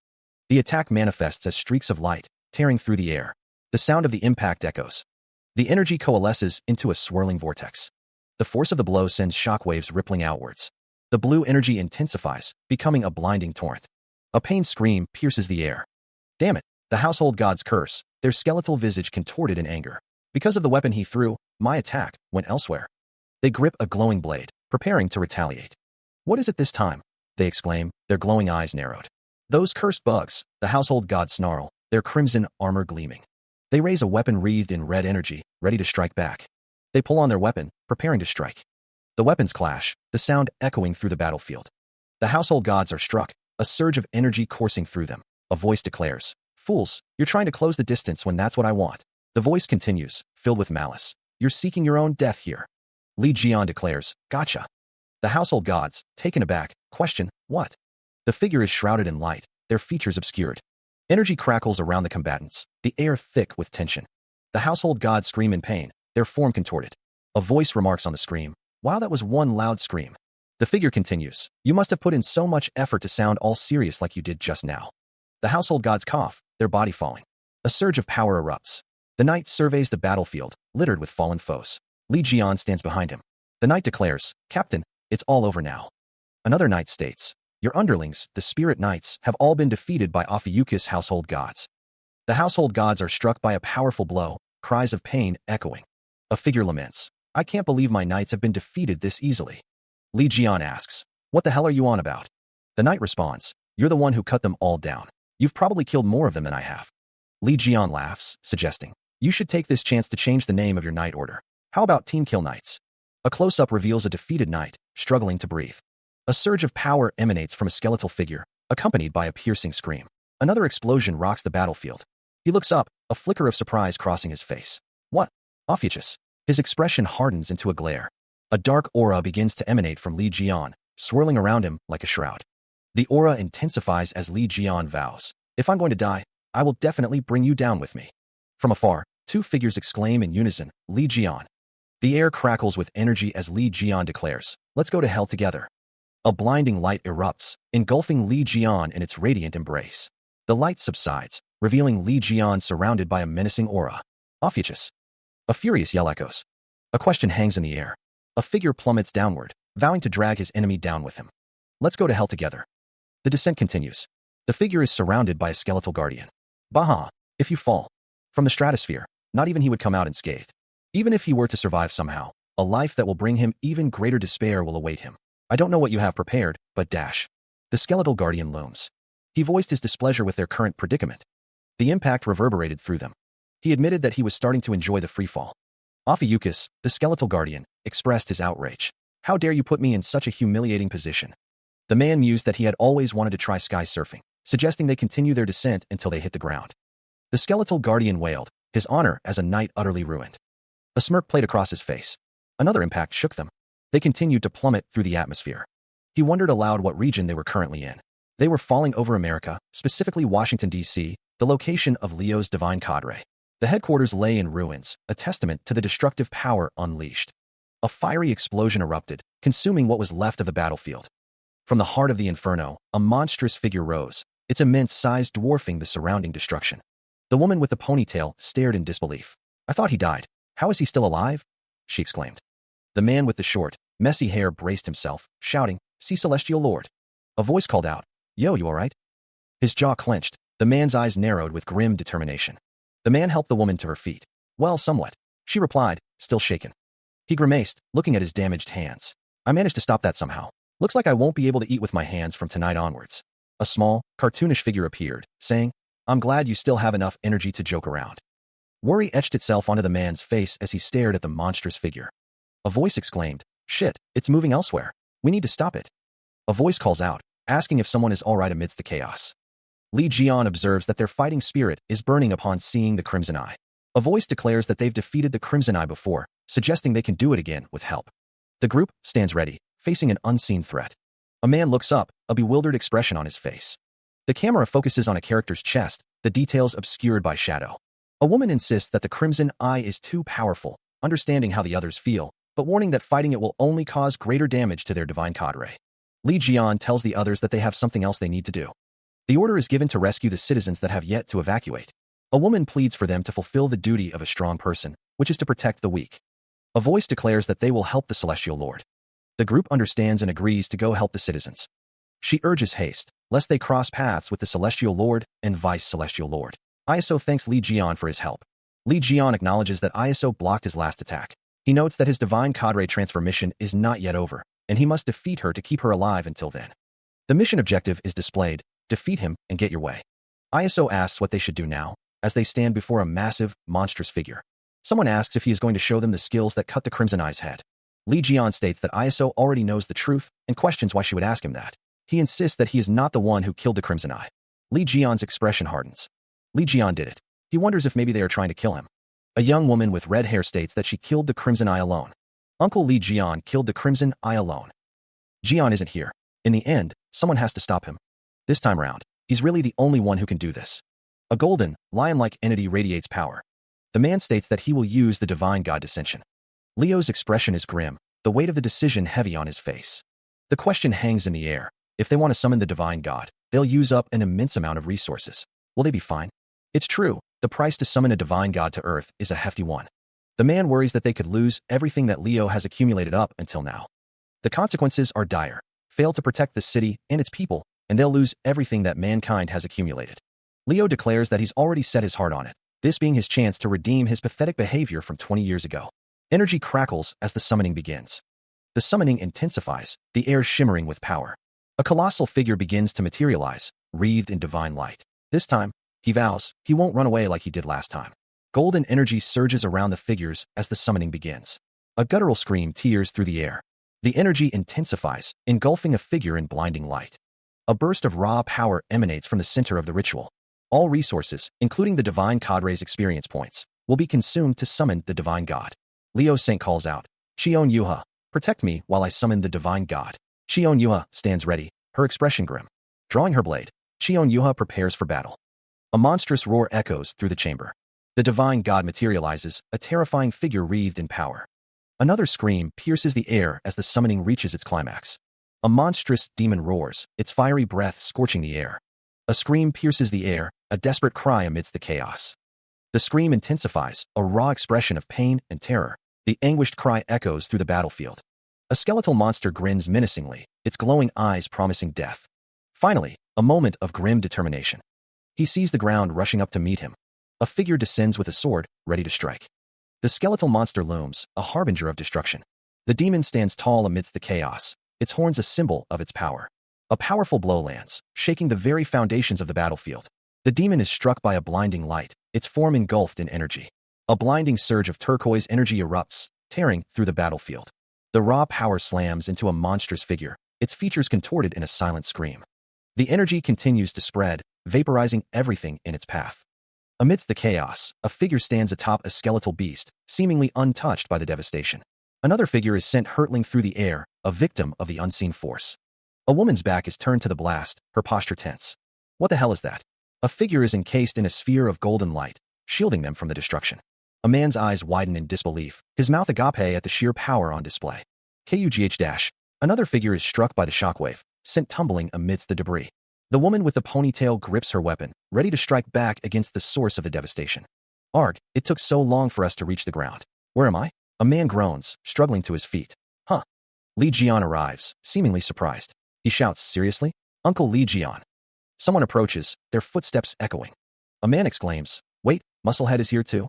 The attack manifests as streaks of light, tearing through the air. The sound of the impact echoes. The energy coalesces into a swirling vortex. The force of the blow sends shockwaves rippling outwards. The blue energy intensifies, becoming a blinding torrent. A pained scream pierces the air. "Damn it, the household gods curse," their skeletal visage contorted in anger. "Because of the weapon he threw, my attack went elsewhere." They grip a glowing blade, preparing to retaliate. "What is it this time?" they exclaim, their glowing eyes narrowed. "Those cursed bugs," the household gods snarl, their crimson armor gleaming. They raise a weapon wreathed in red energy, ready to strike back. They pull on their weapon, preparing to strike. The weapons clash, the sound echoing through the battlefield. The household gods are struck, a surge of energy coursing through them. A voice declares, "Fools, you're trying to close the distance when that's what I want." The voice continues, filled with malice. "You're seeking your own death here." Li Jian declares, "Gotcha." The household gods, taken aback, question, "What?" The figure is shrouded in light, their features obscured. Energy crackles around the combatants, the air thick with tension. The household gods scream in pain, their form contorted. A voice remarks on the scream, "Wow, that was one loud scream." The figure continues, "You must have put in so much effort to sound all serious like you did just now." The household gods cough, their body falling. A surge of power erupts. The knight surveys the battlefield, littered with fallen foes. Li Jian stands behind him. The knight declares, "Captain, it's all over now." Another knight states, "Your underlings, the spirit knights, have all been defeated by Ophiuchus' household gods." The household gods are struck by a powerful blow, cries of pain echoing. A figure laments, "I can't believe my knights have been defeated this easily." Li Jian asks, "What the hell are you on about?" The knight responds, "You're the one who cut them all down. You've probably killed more of them than I have." Li Jian laughs, suggesting, "You should take this chance to change the name of your knight order. How about Team Kill Knights?" A close-up reveals a defeated knight, struggling to breathe. A surge of power emanates from a skeletal figure, accompanied by a piercing scream. Another explosion rocks the battlefield. He looks up, a flicker of surprise crossing his face. "What?" Ophiuchus. His expression hardens into a glare. A dark aura begins to emanate from Li Jian, swirling around him like a shroud. The aura intensifies as Li Jian vows, "If I'm going to die, I will definitely bring you down with me." From afar, two figures exclaim in unison, "Li Jian." The air crackles with energy as Li Jian declares, "Let's go to hell together." A blinding light erupts, engulfing Li Jian in its radiant embrace. The light subsides, revealing Li Jian surrounded by a menacing aura. "Ophiuchus." A furious yell echoes. A question hangs in the air. A figure plummets downward, vowing to drag his enemy down with him. "Let's go to hell together." The descent continues. The figure is surrounded by a skeletal guardian. "Baha, if you fall." From the stratosphere, not even he would come out unscathed. Even if he were to survive somehow, a life that will bring him even greater despair will await him. I don't know what you have prepared, but dash. The skeletal guardian looms. He voiced his displeasure with their current predicament. The impact reverberated through them. He admitted that he was starting to enjoy the freefall. Ophiuchus, the skeletal guardian, expressed his outrage. How dare you put me in such a humiliating position? The man mused that he had always wanted to try sky surfing, suggesting they continue their descent until they hit the ground. The skeletal guardian wailed, his honor as a knight utterly ruined. A smirk played across his face. Another impact shook them. They continued to plummet through the atmosphere. He wondered aloud what region they were currently in. They were falling over America, specifically Washington, D.C., the location of Leo's divine cadre. The headquarters lay in ruins, a testament to the destructive power unleashed. A fiery explosion erupted, consuming what was left of the battlefield. From the heart of the inferno, a monstrous figure rose, its immense size dwarfing the surrounding destruction. The woman with the ponytail stared in disbelief. I thought he died. How is he still alive? She exclaimed. The man with the short, messy hair braced himself, shouting, See Celestial Lord. A voice called out, Yo, you alright? His jaw clenched, the man's eyes narrowed with grim determination. The man helped the woman to her feet. Well, somewhat, she replied, still shaken. He grimaced, looking at his damaged hands. I managed to stop that somehow. Looks like I won't be able to eat with my hands from tonight onwards. A small, cartoonish figure appeared, saying, I'm glad you still have enough energy to joke around. Worry etched itself onto the man's face as he stared at the monstrous figure. A voice exclaimed, Shit, it's moving elsewhere. We need to stop it. A voice calls out, asking if someone is alright amidst the chaos. Li Jian observes that their fighting spirit is burning upon seeing the Crimson Eye. A voice declares that they've defeated the Crimson Eye before, suggesting they can do it again with help. The group stands ready, facing an unseen threat. A man looks up, a bewildered expression on his face. The camera focuses on a character's chest, the details obscured by shadow. A woman insists that the Crimson Eye is too powerful, understanding how the others feel, but warning that fighting it will only cause greater damage to their divine cadre. Li Jian tells the others that they have something else they need to do. The order is given to rescue the citizens that have yet to evacuate. A woman pleads for them to fulfill the duty of a strong person, which is to protect the weak. A voice declares that they will help the Celestial Lord. The group understands and agrees to go help the citizens. She urges haste, lest they cross paths with the Celestial Lord and Vice Celestial Lord. ISO thanks Li Jian for his help. Li Jian acknowledges that ISO blocked his last attack. He notes that his divine cadre transfer mission is not yet over, and he must defeat her to keep her alive until then. The mission objective is displayed, defeat him and get your way. ISO asks what they should do now, as they stand before a massive, monstrous figure. Someone asks if he is going to show them the skills that cut the Crimson Eye's head. Li Jian states that ISO already knows the truth and questions why she would ask him that. He insists that he is not the one who killed the Crimson Eye. Li Jian's expression hardens. Li Jian did it. He wonders if maybe they are trying to kill him. A young woman with red hair states that she killed the Crimson Eye alone. Uncle Li Jian killed the Crimson Eye alone. Jian isn't here. In the end, someone has to stop him. This time around, he's really the only one who can do this. A golden, lion-like entity radiates power. The man states that he will use the divine god dissension. Leo's expression is grim, the weight of the decision heavy on his face. The question hangs in the air. If they want to summon the divine god, they'll use up an immense amount of resources. Will they be fine? It's true, the price to summon a divine god to Earth is a hefty one. The man worries that they could lose everything that Leo has accumulated up until now. The consequences are dire. Fail to protect the city and its people, and they'll lose everything that mankind has accumulated. Leo declares that he's already set his heart on it, this being his chance to redeem his pathetic behavior from 20 years ago. Energy crackles as the summoning begins. The summoning intensifies, the air shimmering with power. A colossal figure begins to materialize, wreathed in divine light. This time, he vows, he won't run away like he did last time. Golden energy surges around the figures as the summoning begins. A guttural scream tears through the air. The energy intensifies, engulfing a figure in blinding light. A burst of raw power emanates from the center of the ritual. All resources, including the divine cadre's experience points, will be consumed to summon the divine god. Leo Saint calls out, Chion Yuha, protect me while I summon the divine god. Chion Yuha stands ready, her expression grim. Drawing her blade, Chion Yuha prepares for battle. A monstrous roar echoes through the chamber. The divine god materializes, a terrifying figure wreathed in power. Another scream pierces the air as the summoning reaches its climax. A monstrous demon roars, its fiery breath scorching the air. A scream pierces the air, a desperate cry amidst the chaos. The scream intensifies, a raw expression of pain and terror. The anguished cry echoes through the battlefield. A skeletal monster grins menacingly, its glowing eyes promising death. Finally, a moment of grim determination. He sees the ground rushing up to meet him. A figure descends with a sword, ready to strike. The skeletal monster looms, a harbinger of destruction. The demon stands tall amidst the chaos, its horns a symbol of its power. A powerful blow lands, shaking the very foundations of the battlefield. The demon is struck by a blinding light, its form engulfed in energy. A blinding surge of turquoise energy erupts, tearing through the battlefield. The raw power slams into a monstrous figure, its features contorted in a silent scream. The energy continues to spread, vaporizing everything in its path. Amidst the chaos, a figure stands atop a skeletal beast, seemingly untouched by the devastation. Another figure is sent hurtling through the air, a victim of the unseen force. A woman's back is turned to the blast, her posture tense. What the hell is that? A figure is encased in a sphere of golden light, shielding them from the destruction. A man's eyes widen in disbelief, his mouth agape at the sheer power on display. KUGH-. Another figure is struck by the shockwave, sent tumbling amidst the debris. The woman with the ponytail grips her weapon, ready to strike back against the source of the devastation. Arg, it took so long for us to reach the ground. Where am I? A man groans, struggling to his feet. Huh. Li Jian arrives, seemingly surprised. He shouts, seriously? Uncle Li Jian. Someone approaches, their footsteps echoing. A man exclaims, wait, Musclehead is here too?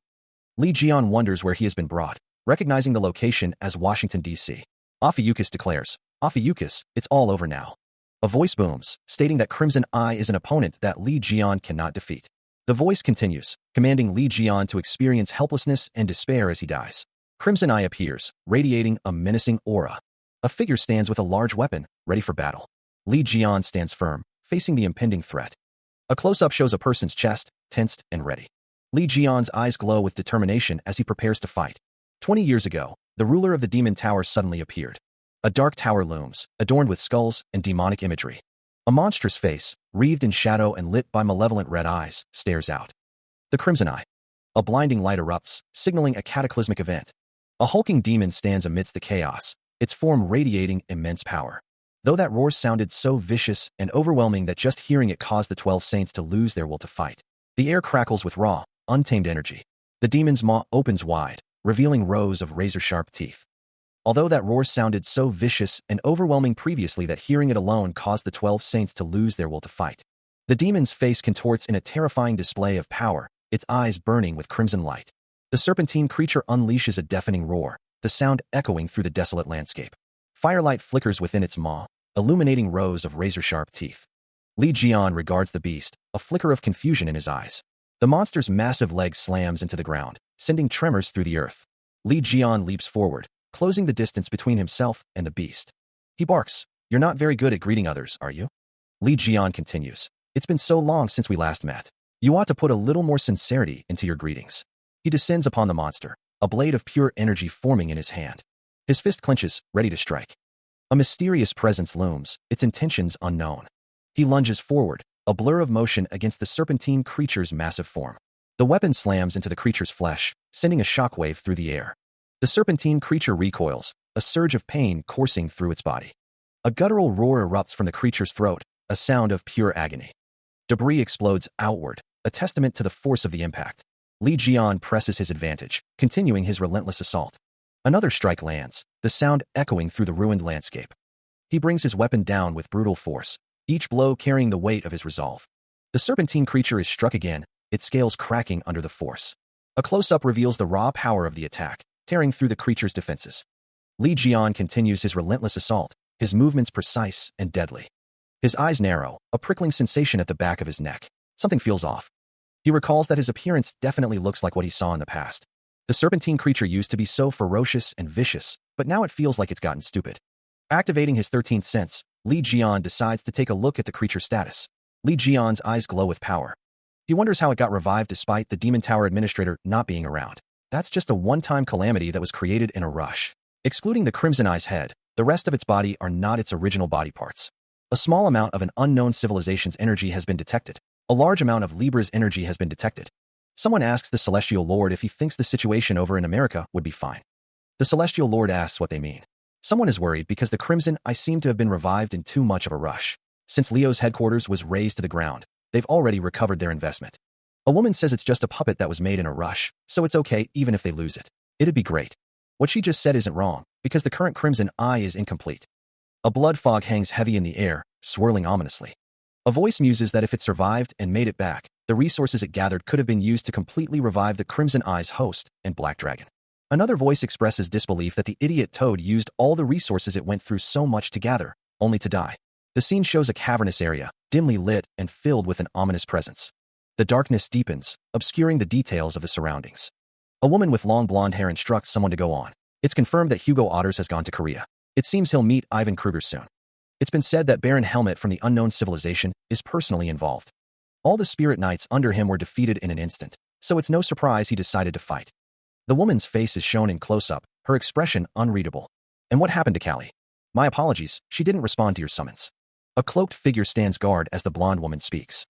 Li Jian wonders where he has been brought, recognizing the location as Washington, D.C. Ophiuchus declares, Ophiuchus, it's all over now. A voice booms, stating that Crimson Eye is an opponent that Li Jian cannot defeat. The voice continues, commanding Li Jian to experience helplessness and despair as he dies. Crimson Eye appears, radiating a menacing aura. A figure stands with a large weapon, ready for battle. Li Jian stands firm, facing the impending threat. A close-up shows a person's chest, tensed and ready. Li Jian's eyes glow with determination as he prepares to fight. 20 years ago, the ruler of the Demon Tower suddenly appeared. A dark tower looms, adorned with skulls and demonic imagery. A monstrous face, wreathed in shadow and lit by malevolent red eyes, stares out. The Crimson Eye. A blinding light erupts, signaling a cataclysmic event. A hulking demon stands amidst the chaos, its form radiating immense power. Though that roar sounded so vicious and overwhelming that just hearing it caused the 12 saints to lose their will to fight. The air crackles with raw, untamed energy. The demon's maw opens wide, revealing rows of razor-sharp teeth. Although that roar sounded so vicious and overwhelming previously that hearing it alone caused the 12 saints to lose their will to fight. The demon's face contorts in a terrifying display of power, its eyes burning with crimson light. The serpentine creature unleashes a deafening roar, the sound echoing through the desolate landscape. Firelight flickers within its maw, illuminating rows of razor-sharp teeth. Li Jian regards the beast, a flicker of confusion in his eyes. The monster's massive leg slams into the ground, sending tremors through the earth. Li Jian leaps forward, closing the distance between himself and the beast. He barks, "You're not very good at greeting others, are you?" Li Jian continues, "It's been so long since we last met. You ought to put a little more sincerity into your greetings." He descends upon the monster, a blade of pure energy forming in his hand. His fist clenches, ready to strike. A mysterious presence looms, its intentions unknown. He lunges forward, a blur of motion against the serpentine creature's massive form. The weapon slams into the creature's flesh, sending a shockwave through the air. The serpentine creature recoils, a surge of pain coursing through its body. A guttural roar erupts from the creature's throat, a sound of pure agony. Debris explodes outward, a testament to the force of the impact. Li Jian presses his advantage, continuing his relentless assault. Another strike lands, the sound echoing through the ruined landscape. He brings his weapon down with brutal force, each blow carrying the weight of his resolve. The serpentine creature is struck again, its scales cracking under the force. A close-up reveals the raw power of the attack, tearing through the creature's defenses. Li Jian continues his relentless assault, his movements precise and deadly. His eyes narrow, a prickling sensation at the back of his neck. Something feels off. He recalls that his appearance definitely looks like what he saw in the past. The serpentine creature used to be so ferocious and vicious, but now it feels like it's gotten stupid. Activating his 13th sense, Li Jian decides to take a look at the creature's status. Li Jian's eyes glow with power. He wonders how it got revived despite the Demon Tower administrator not being around. That's just a one-time calamity that was created in a rush. Excluding the Crimson Eye's head, the rest of its body are not its original body parts. A small amount of an unknown civilization's energy has been detected. A large amount of Libra's energy has been detected. Someone asks the Celestial Lord if he thinks the situation over in America would be fine. The Celestial Lord asks what they mean. Someone is worried because the Crimson Eye seem to have been revived in too much of a rush. Since Leo's headquarters was razed to the ground, they've already recovered their investment. A woman says it's just a puppet that was made in a rush, so it's okay even if they lose it. It'd be great. What she just said isn't wrong, because the current Crimson Eye is incomplete. A blood fog hangs heavy in the air, swirling ominously. A voice muses that if it survived and made it back, the resources it gathered could have been used to completely revive the Crimson Eyes host and Black Dragon. Another voice expresses disbelief that the idiot toad used all the resources it went through so much to gather, only to die. The scene shows a cavernous area, dimly lit and filled with an ominous presence. The darkness deepens, obscuring the details of the surroundings. A woman with long blonde hair instructs someone to go on. It's confirmed that Hugo Otters has gone to Korea. It seems he'll meet Ivan Kruger soon. It's been said that Baron Helmet from the unknown civilization is personally involved. All the spirit knights under him were defeated in an instant, so it's no surprise he decided to fight. The woman's face is shown in close-up, her expression unreadable. And what happened to Callie? My apologies, she didn't respond to your summons. A cloaked figure stands guard as the blonde woman speaks.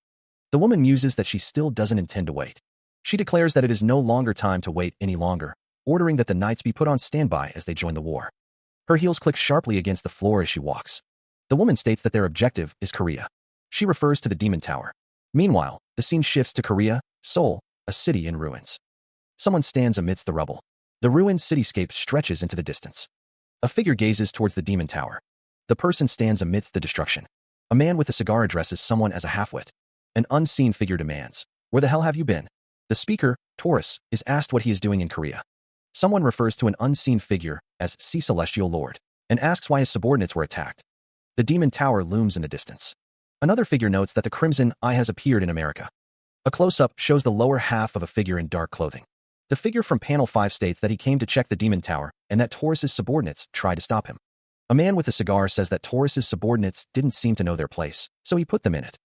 The woman muses that she still doesn't intend to wait. She declares that it is no longer time to wait any longer, ordering that the knights be put on standby as they join the war. Her heels click sharply against the floor as she walks. The woman states that their objective is Korea. She refers to the Demon Tower. Meanwhile, the scene shifts to Korea, Seoul, a city in ruins. Someone stands amidst the rubble. The ruined cityscape stretches into the distance. A figure gazes towards the Demon Tower. The person stands amidst the destruction. A man with a cigar addresses someone as a halfwit. An unseen figure demands, "Where the hell have you been?" The speaker, Taurus, is asked what he is doing in Korea. Someone refers to an unseen figure as C Celestial Lord and asks why his subordinates were attacked. The Demon Tower looms in the distance. Another figure notes that the Crimson Eye has appeared in America. A close-up shows the lower half of a figure in dark clothing. The figure from panel 5 states that he came to check the Demon Tower and that Taurus's subordinates tried to stop him. A man with a cigar says that Taurus's subordinates didn't seem to know their place, so he put them in it.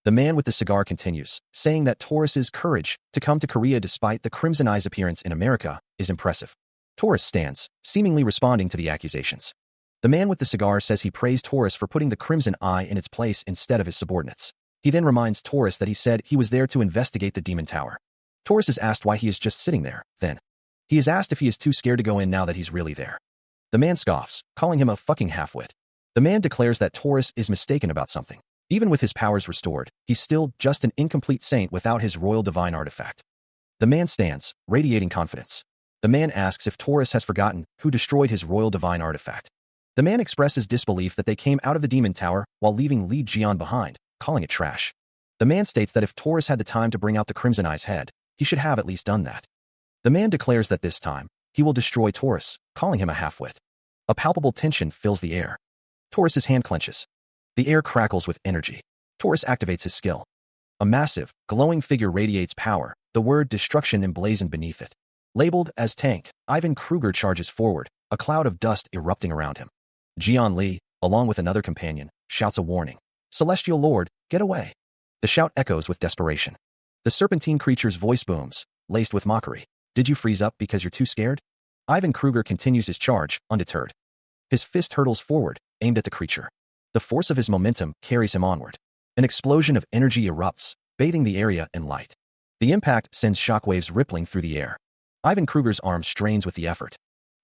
The man with the cigar continues, saying that Taurus's courage to come to Korea despite the Crimson Eye's appearance in America is impressive. Taurus stands, seemingly responding to the accusations. The man with the cigar says he praised Taurus for putting the Crimson Eye in its place instead of his subordinates. He then reminds Taurus that he said he was there to investigate the Demon Tower. Taurus is asked why he is just sitting there, then. He is asked if he is too scared to go in now that he's really there. The man scoffs, calling him a fucking halfwit. The man declares that Taurus is mistaken about something. Even with his powers restored, he's still just an incomplete saint without his royal divine artifact. The man stands, radiating confidence. The man asks if Taurus has forgotten who destroyed his royal divine artifact. The man expresses disbelief that they came out of the Demon Tower while leaving Li Jian behind, calling it trash. The man states that if Taurus had the time to bring out the Crimson Eye's head, he should have at least done that. The man declares that this time, he will destroy Taurus, calling him a halfwit. A palpable tension fills the air. Taurus's hand clenches. The air crackles with energy. Taurus activates his skill. A massive, glowing figure radiates power, the word destruction emblazoned beneath it. Labeled as tank, Ivan Kruger charges forward, a cloud of dust erupting around him. Jian Li, along with another companion, shouts a warning. "Celestial Lord, get away." The shout echoes with desperation. The serpentine creature's voice booms, laced with mockery. "Did you freeze up because you're too scared?" Ivan Kruger continues his charge, undeterred. His fist hurtles forward, aimed at the creature. The force of his momentum carries him onward. An explosion of energy erupts, bathing the area in light. The impact sends shockwaves rippling through the air. Ivan Kruger's arm strains with the effort.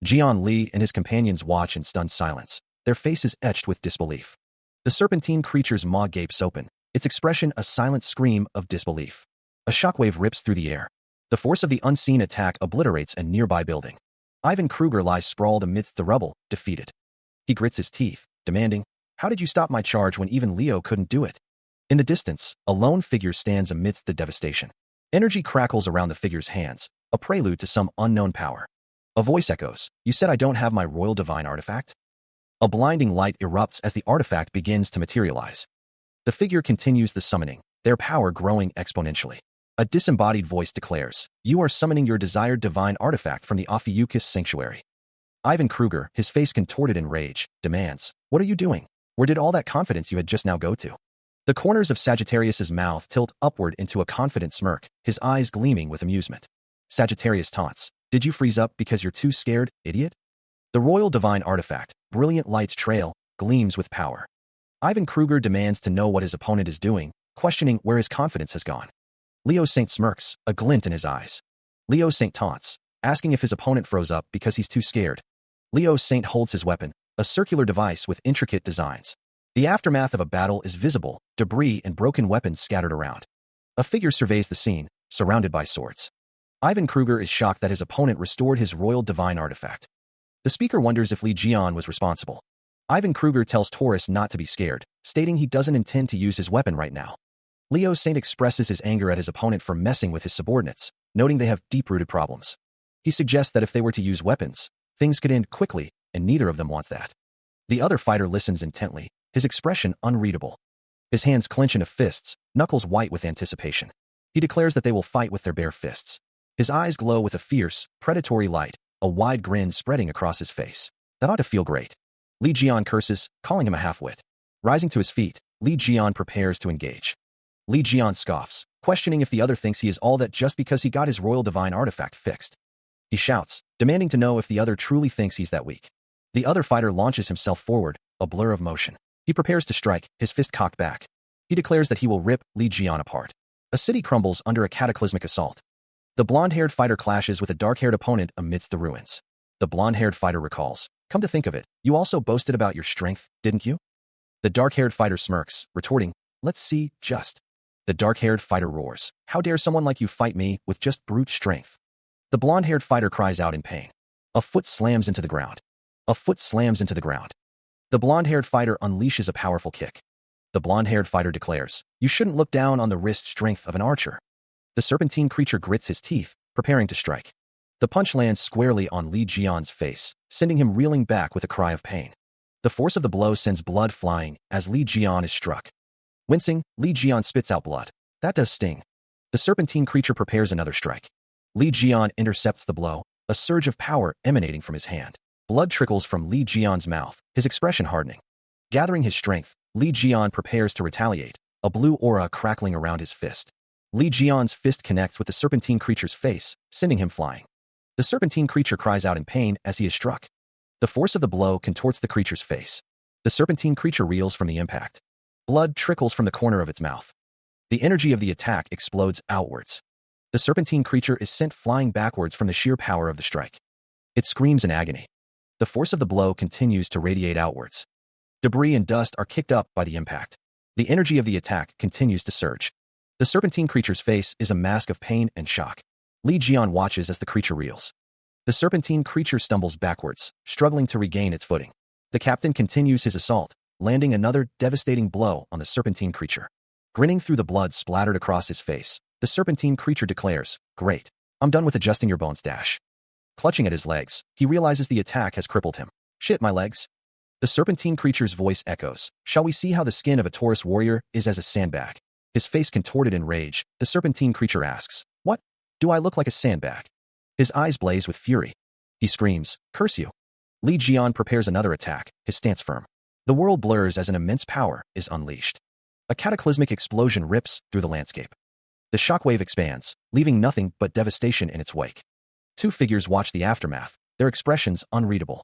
Jian Li and his companions watch in stunned silence, their faces etched with disbelief. The serpentine creature's maw gapes open, its expression a silent scream of disbelief. A shockwave rips through the air. The force of the unseen attack obliterates a nearby building. Ivan Kruger lies sprawled amidst the rubble, defeated. He grits his teeth, demanding, "How did you stop my charge when even Leo couldn't do it?" In the distance, a lone figure stands amidst the devastation. Energy crackles around the figure's hands, a prelude to some unknown power. A voice echoes, "You said I don't have my royal divine artifact?" A blinding light erupts as the artifact begins to materialize. The figure continues the summoning, their power growing exponentially. A disembodied voice declares, "You are summoning your desired divine artifact from the Ophiuchus sanctuary." Ivan Kruger, his face contorted in rage, demands, "What are you doing? Where did all that confidence you had just now go to?" The corners of Sagittarius's mouth tilt upward into a confident smirk, his eyes gleaming with amusement. Sagittarius taunts, "Did you freeze up because you're too scared, idiot?" The royal divine artifact, Brilliant Light's trail, gleams with power. Ivan Kruger demands to know what his opponent is doing, questioning where his confidence has gone. Leo Saint smirks, a glint in his eyes. Leo Saint taunts, asking if his opponent froze up because he's too scared. Leo Saint holds his weapon, a circular device with intricate designs. The aftermath of a battle is visible, debris and broken weapons scattered around. A figure surveys the scene, surrounded by swords. Ivan Kruger is shocked that his opponent restored his royal divine artifact. The speaker wonders if Li Jian was responsible. Ivan Kruger tells Taurus not to be scared, stating he doesn't intend to use his weapon right now. Leo Saint expresses his anger at his opponent for messing with his subordinates, noting they have deep-rooted problems. He suggests that if they were to use weapons, things could end quickly, and neither of them wants that. The other fighter listens intently, his expression unreadable. His hands clench into fists, knuckles white with anticipation. He declares that they will fight with their bare fists. His eyes glow with a fierce, predatory light, a wide grin spreading across his face. That ought to feel great. Li Jian curses, calling him a half-wit. Rising to his feet, Li Jian prepares to engage. Li Jian scoffs, questioning if the other thinks he is all that just because he got his royal divine artifact fixed. He shouts, demanding to know if the other truly thinks he's that weak. The other fighter launches himself forward, a blur of motion. He prepares to strike, his fist cocked back. He declares that he will rip Li Jian apart. A city crumbles under a cataclysmic assault. The blonde-haired fighter clashes with a dark-haired opponent amidst the ruins. The blonde-haired fighter recalls, come to think of it, you also boasted about your strength, didn't you? The dark-haired fighter smirks, retorting, let's see, just. The dark-haired fighter roars, how dare someone like you fight me with just brute strength? The blonde-haired fighter cries out in pain. A foot slams into the ground. A foot slams into the ground. The blonde-haired fighter unleashes a powerful kick. The blonde-haired fighter declares, you shouldn't look down on the wrist strength of an archer. The serpentine creature grits his teeth, preparing to strike. The punch lands squarely on Li Jian's face, sending him reeling back with a cry of pain. The force of the blow sends blood flying as Li Jian is struck. Wincing, Li Jian spits out blood. That does sting. The serpentine creature prepares another strike. Li Jian intercepts the blow, a surge of power emanating from his hand. Blood trickles from Li Jian's mouth, his expression hardening. Gathering his strength, Li Jian prepares to retaliate, a blue aura crackling around his fist. Li Jian's fist connects with the serpentine creature's face, sending him flying. The serpentine creature cries out in pain as he is struck. The force of the blow contorts the creature's face. The serpentine creature reels from the impact. Blood trickles from the corner of its mouth. The energy of the attack explodes outwards. The serpentine creature is sent flying backwards from the sheer power of the strike. It screams in agony. The force of the blow continues to radiate outwards. Debris and dust are kicked up by the impact. The energy of the attack continues to surge. The serpentine creature's face is a mask of pain and shock. Li Jian watches as the creature reels. The serpentine creature stumbles backwards, struggling to regain its footing. The captain continues his assault, landing another devastating blow on the serpentine creature. Grinning through the blood splattered across his face, the serpentine creature declares, great. I'm done with adjusting your bones, dash. Clutching at his legs, he realizes the attack has crippled him. Shit, my legs. The serpentine creature's voice echoes, shall we see how the skin of a Taurus warrior is as a sandbag? His face contorted in rage, the serpentine creature asks, what? Do I look like a sandbag? His eyes blaze with fury. He screams, curse you. Li Jian prepares another attack, his stance firm. The world blurs as an immense power is unleashed. A cataclysmic explosion rips through the landscape. The shockwave expands, leaving nothing but devastation in its wake. Two figures watch the aftermath, their expressions unreadable.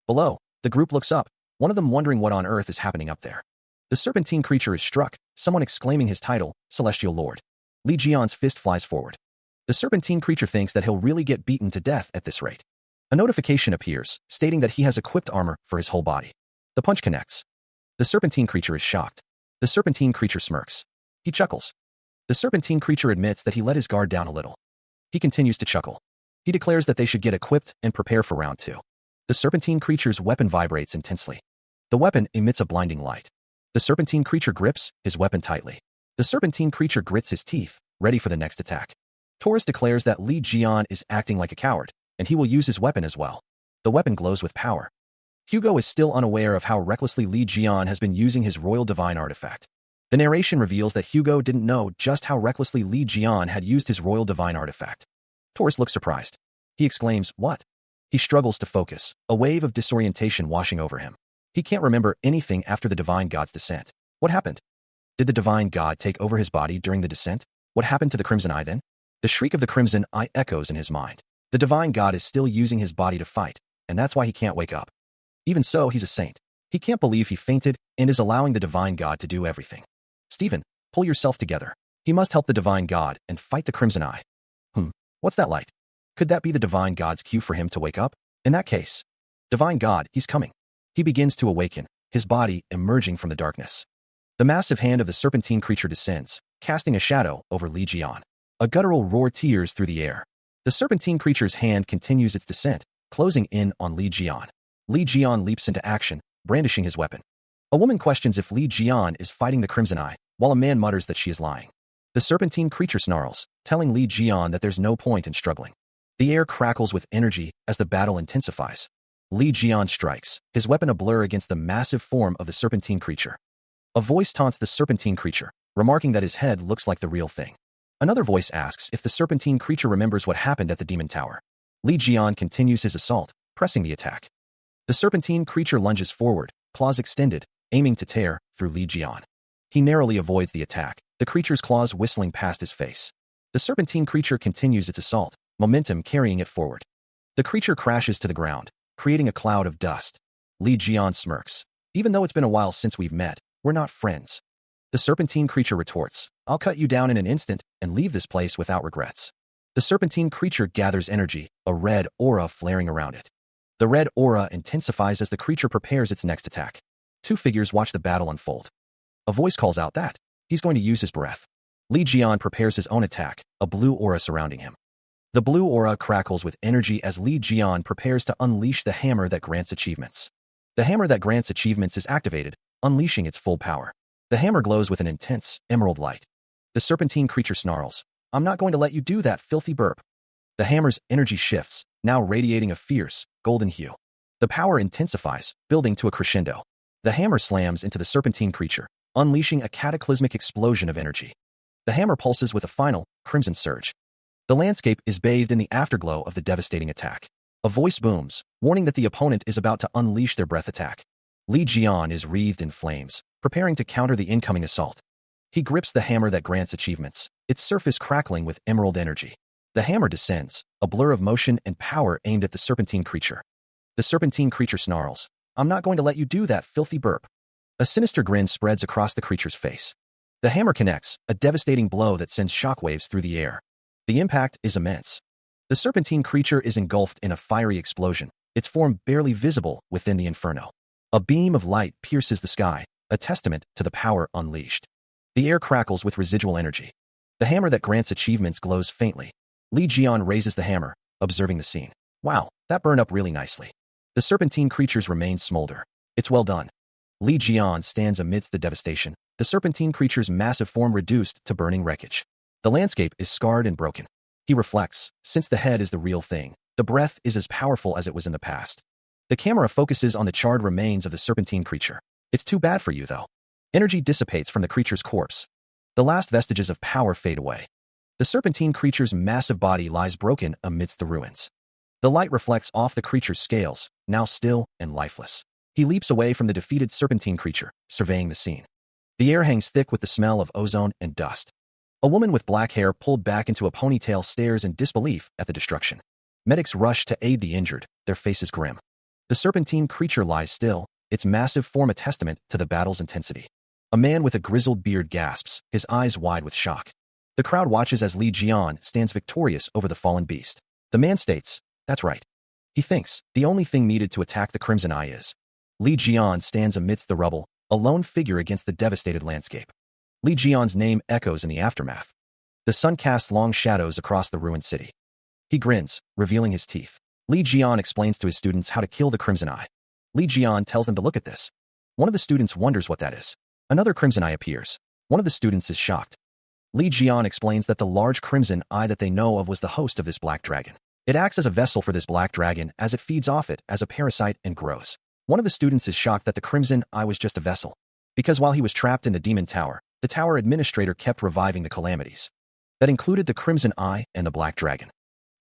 Below, the group looks up, one of them wondering what on earth is happening up there. The serpentine creature is struck, someone exclaiming his title, Celestial Lord. Li Jian's fist flies forward. The serpentine creature thinks that he'll really get beaten to death at this rate. A notification appears, stating that he has equipped armor for his whole body. The punch connects. The serpentine creature is shocked. The serpentine creature smirks. He chuckles. The serpentine creature admits that he let his guard down a little. He continues to chuckle. He declares that they should get equipped and prepare for round 2. The serpentine creature's weapon vibrates intensely. The weapon emits a blinding light. The serpentine creature grips his weapon tightly. The serpentine creature grits his teeth, ready for the next attack. Taurus declares that Li Jian is acting like a coward, and he will use his weapon as well. The weapon glows with power. Hugo is still unaware of how recklessly Li Jian has been using his royal divine artifact. The narration reveals that Hugo didn't know just how recklessly Li Jian had used his royal divine artifact. Taurus looks surprised. He exclaims, what? He struggles to focus, a wave of disorientation washing over him. He can't remember anything after the divine god's descent. What happened? Did the divine god take over his body during the descent? What happened to the Crimson Eye then? The shriek of the Crimson Eye echoes in his mind. The divine god is still using his body to fight, and that's why he can't wake up. Even so, he's a saint. He can't believe he fainted and is allowing the divine god to do everything. Stephen, pull yourself together. He must help the divine god and fight the Crimson Eye. What's that light? Could that be the divine god's cue for him to wake up? In that case, divine god, he's coming. He begins to awaken, his body emerging from the darkness. The massive hand of the serpentine creature descends, casting a shadow over Li Jian. A guttural roar tears through the air. The serpentine creature's hand continues its descent, closing in on Li Jian. Li Jian leaps into action, brandishing his weapon. A woman questions if Li Jian is fighting the Crimson Eye, while a man mutters that she is lying. The serpentine creature snarls, telling Li Jian that there's no point in struggling. The air crackles with energy as the battle intensifies. Li Jian strikes, his weapon a blur against the massive form of the serpentine creature. A voice taunts the serpentine creature, remarking that his head looks like the real thing. Another voice asks if the serpentine creature remembers what happened at the demon tower. Li Jian continues his assault, pressing the attack. The serpentine creature lunges forward, claws extended, aiming to tear through Li Jian. He narrowly avoids the attack, the creature's claws whistling past his face. The serpentine creature continues its assault, momentum carrying it forward. The creature crashes to the ground, creating a cloud of dust. Li Jian smirks. Even though it's been a while since we've met, we're not friends. The serpentine creature retorts, I'll cut you down in an instant and leave this place without regrets. The serpentine creature gathers energy, a red aura flaring around it. The red aura intensifies as the creature prepares its next attack. Two figures watch the battle unfold. A voice calls out that he's going to use his breath. Li Jian prepares his own attack, a blue aura surrounding him. The blue aura crackles with energy as Li Jian prepares to unleash the hammer that grants achievements. The hammer that grants achievements is activated, unleashing its full power. The hammer glows with an intense, emerald light. The serpentine creature snarls, I'm not going to let you do that filthy burp. The hammer's energy shifts, now radiating a fierce, golden hue. The power intensifies, building to a crescendo. The hammer slams into the serpentine creature, unleashing a cataclysmic explosion of energy. The hammer pulses with a final, crimson surge. The landscape is bathed in the afterglow of the devastating attack. A voice booms, warning that the opponent is about to unleash their breath attack. Li Jian is wreathed in flames, preparing to counter the incoming assault. He grips the hammer that grants achievements, its surface crackling with emerald energy. The hammer descends, a blur of motion and power aimed at the serpentine creature. The serpentine creature snarls, I'm not going to let you do that filthy burp. A sinister grin spreads across the creature's face. The hammer connects, a devastating blow that sends shockwaves through the air. The impact is immense. The serpentine creature is engulfed in a fiery explosion, its form barely visible within the inferno. A beam of light pierces the sky, a testament to the power unleashed. The air crackles with residual energy. The hammer that grants achievements glows faintly. Li Jian raises the hammer, observing the scene. Wow, that burned up really nicely. The serpentine creature's remains smolder. It's well done. Li Jian stands amidst the devastation, the serpentine creature's massive form reduced to burning wreckage. The landscape is scarred and broken. He reflects, since the head is the real thing, the breath is as powerful as it was in the past. The camera focuses on the charred remains of the serpentine creature. It's too bad for you, though. Energy dissipates from the creature's corpse. The last vestiges of power fade away. The serpentine creature's massive body lies broken amidst the ruins. The light reflects off the creature's scales, now still and lifeless. He leaps away from the defeated serpentine creature, surveying the scene. The air hangs thick with the smell of ozone and dust. A woman with black hair pulled back into a ponytail stares in disbelief at the destruction. Medics rush to aid the injured, their faces grim. The serpentine creature lies still, its massive form a testament to the battle's intensity. A man with a grizzled beard gasps, his eyes wide with shock. The crowd watches as Li Jian stands victorious over the fallen beast. The man states, that's right. He thinks, the only thing needed to attack the Crimson Eye is. Li Jian stands amidst the rubble, a lone figure against the devastated landscape. Li Jian's name echoes in the aftermath. The sun casts long shadows across the ruined city. He grins, revealing his teeth. Li Jian explains to his students how to kill the Crimson Eye. Li Jian tells them to look at this. One of the students wonders what that is. Another Crimson Eye appears. One of the students is shocked. Li Jian explains that the large Crimson Eye that they know of was the host of this black dragon. It acts as a vessel for this black dragon as it feeds off it as a parasite and grows. One of the students is shocked that the Crimson Eye was just a vessel. Because while he was trapped in the demon tower, the tower administrator kept reviving the calamities. That included the Crimson Eye and the black dragon.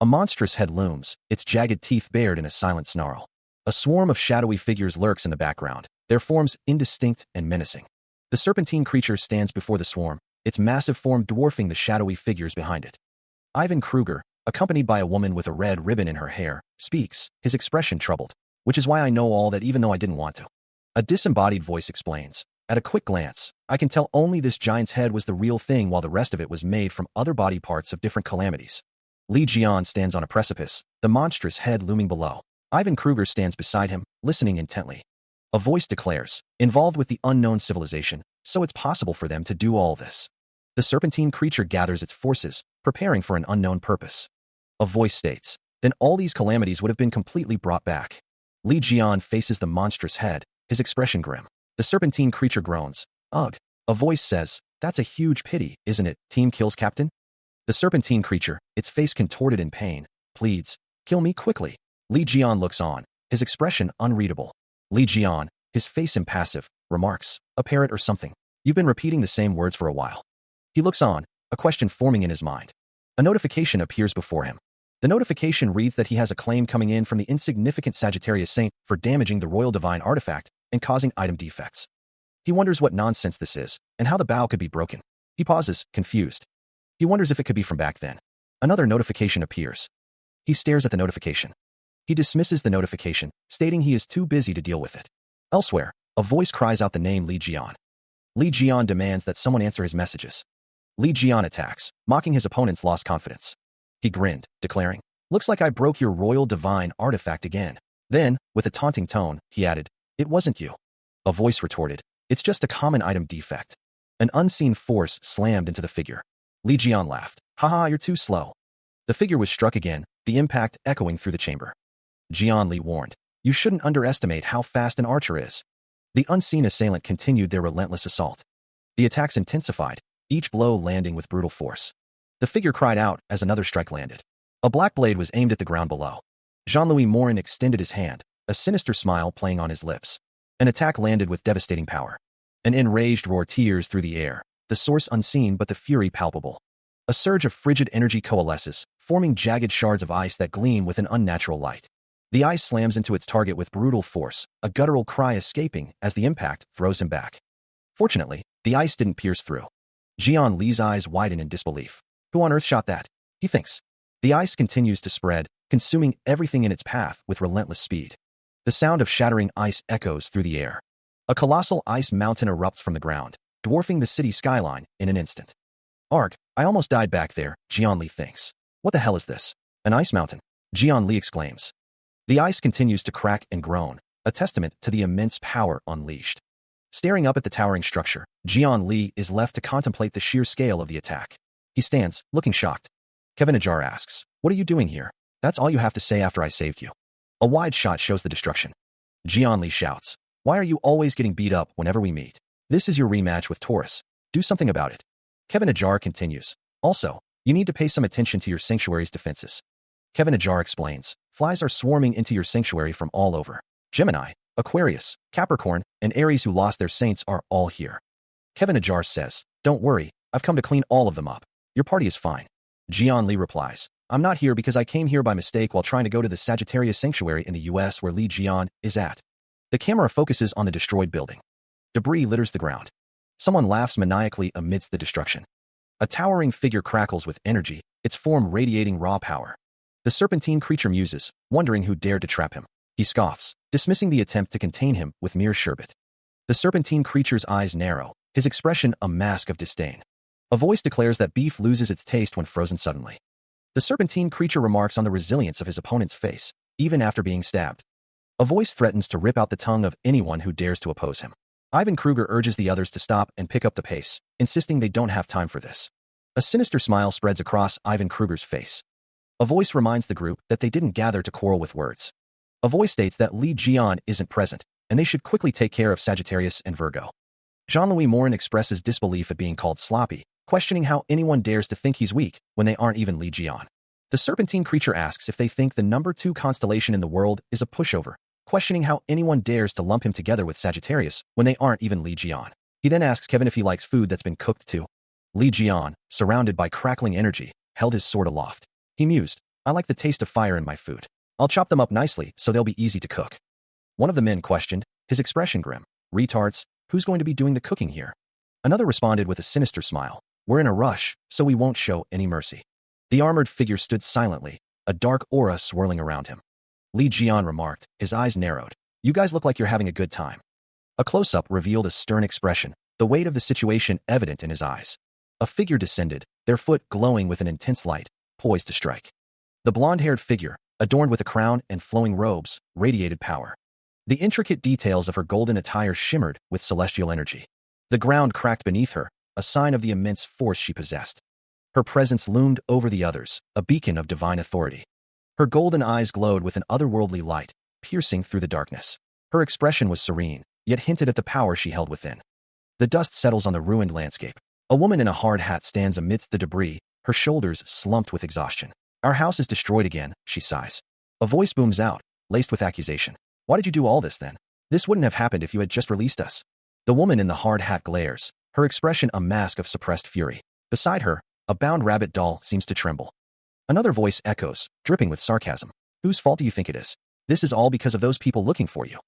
A monstrous head looms, its jagged teeth bared in a silent snarl. A swarm of shadowy figures lurks in the background, their forms indistinct and menacing. The serpentine creature stands before the swarm, its massive form dwarfing the shadowy figures behind it. Ivan Kruger, accompanied by a woman with a red ribbon in her hair, speaks, his expression troubled. Which is why I know all that even though I didn't want to. A disembodied voice explains. At a quick glance, I can tell only this giant's head was the real thing while the rest of it was made from other body parts of different calamities. Li Jian stands on a precipice, the monstrous head looming below. Ivan Kruger stands beside him, listening intently. A voice declares, involved with the unknown civilization, so it's possible for them to do all this. The serpentine creature gathers its forces, preparing for an unknown purpose. A voice states, then all these calamities would have been completely brought back. Li Jian faces the monstrous head, his expression grim. The serpentine creature groans. Ugh. A voice says, that's a huge pity, isn't it, team kills captain? The serpentine creature, its face contorted in pain, pleads, kill me quickly. Li Jian looks on, his expression unreadable. Li Jian, his face impassive, remarks, a parrot or something. You've been repeating the same words for a while. He looks on, a question forming in his mind. A notification appears before him. The notification reads that he has a claim coming in from the insignificant Sagittarius Saint for damaging the royal divine artifact and causing item defects. He wonders what nonsense this is, and how the bow could be broken. He pauses, confused. He wonders if it could be from back then. Another notification appears. He stares at the notification. He dismisses the notification, stating he is too busy to deal with it. Elsewhere, a voice cries out the name Li Jian. Li Jian demands that someone answer his messages. Li Jian attacks, mocking his opponent's lost confidence. He grinned, declaring, looks like I broke your royal divine artifact again. Then, with a taunting tone, he added, it wasn't you. A voice retorted, it's just a common item defect. An unseen force slammed into the figure. Li Jian laughed, haha, you're too slow. The figure was struck again, the impact echoing through the chamber. Jian Li warned, you shouldn't underestimate how fast an archer is. The unseen assailant continued their relentless assault. The attacks intensified, each blow landing with brutal force. The figure cried out as another strike landed. A black blade was aimed at the ground below. Jean-Louis Morin extended his hand, a sinister smile playing on his lips. An attack landed with devastating power. An enraged roar tears through the air, the source unseen but the fury palpable. A surge of frigid energy coalesces, forming jagged shards of ice that gleam with an unnatural light. The ice slams into its target with brutal force, a guttural cry escaping as the impact throws him back. Fortunately, the ice didn't pierce through. Jian Li's eyes widen in disbelief. Who on earth shot that? He thinks. The ice continues to spread, consuming everything in its path with relentless speed. The sound of shattering ice echoes through the air. A colossal ice mountain erupts from the ground, dwarfing the city skyline in an instant. Arg, I almost died back there, Jian Li thinks. What the hell is this? An ice mountain? Jian Li exclaims. The ice continues to crack and groan, a testament to the immense power unleashed. Staring up at the towering structure, Jian Li is left to contemplate the sheer scale of the attack. He stands, looking shocked. Kevin Ajar asks, what are you doing here? That's all you have to say after I saved you. A wide shot shows the destruction. Jian Li shouts, why are you always getting beat up whenever we meet? This is your rematch with Taurus. Do something about it. Kevin Ajar continues, also, you need to pay some attention to your sanctuary's defenses. Kevin Ajar explains, flies are swarming into your sanctuary from all over. Gemini, Aquarius, Capricorn, and Aries who lost their saints are all here. Kevin Ajar says, don't worry, I've come to clean all of them up. Your party is fine. Jian Li replies, I'm not here because I came here by mistake while trying to go to the Sagittarius Sanctuary in the US where Li Jian is at. The camera focuses on the destroyed building. Debris litters the ground. Someone laughs maniacally amidst the destruction. A towering figure crackles with energy, its form radiating raw power. The serpentine creature muses, wondering who dared to trap him. He scoffs, dismissing the attempt to contain him with mere sherbet. The serpentine creature's eyes narrow, his expression a mask of disdain. A voice declares that beef loses its taste when frozen suddenly. The serpentine creature remarks on the resilience of his opponent's face, even after being stabbed. A voice threatens to rip out the tongue of anyone who dares to oppose him. Ivan Kruger urges the others to stop and pick up the pace, insisting they don't have time for this. A sinister smile spreads across Ivan Kruger's face. A voice reminds the group that they didn't gather to quarrel with words. A voice states that Li Jian isn't present, and they should quickly take care of Sagittarius and Virgo. Jean-Louis Morin expresses disbelief at being called sloppy, questioning how anyone dares to think he's weak when they aren't even Li Jian. The serpentine creature asks if they think the number 2 constellation in the world is a pushover, questioning how anyone dares to lump him together with Sagittarius when they aren't even Li Jian. He then asks Kevin if he likes food that's been cooked too. Li Jian, surrounded by crackling energy, held his sword aloft. He mused, I like the taste of fire in my food. I'll chop them up nicely so they'll be easy to cook. One of the men questioned, his expression grim. Retards, who's going to be doing the cooking here? Another responded with a sinister smile. We're in a rush, so we won't show any mercy. The armored figure stood silently, a dark aura swirling around him. Li Jian remarked, his eyes narrowed. You guys look like you're having a good time. A close-up revealed a stern expression, the weight of the situation evident in his eyes. A figure descended, their foot glowing with an intense light, poised to strike. The blonde-haired figure, adorned with a crown and flowing robes, radiated power. The intricate details of her golden attire shimmered with celestial energy. The ground cracked beneath her, a sign of the immense force she possessed. Her presence loomed over the others, a beacon of divine authority. Her golden eyes glowed with an otherworldly light, piercing through the darkness. Her expression was serene, yet hinted at the power she held within. The dust settles on the ruined landscape. A woman in a hard hat stands amidst the debris, her shoulders slumped with exhaustion. Our house is destroyed again, she sighs. A voice booms out, laced with accusation. Why did you do all this then? This wouldn't have happened if you had just released us. The woman in the hard hat glares, her expression a mask of suppressed fury. Beside her, a bound rabbit doll seems to tremble. Another voice echoes, dripping with sarcasm. Whose fault do you think it is? This is all because of those people looking for you.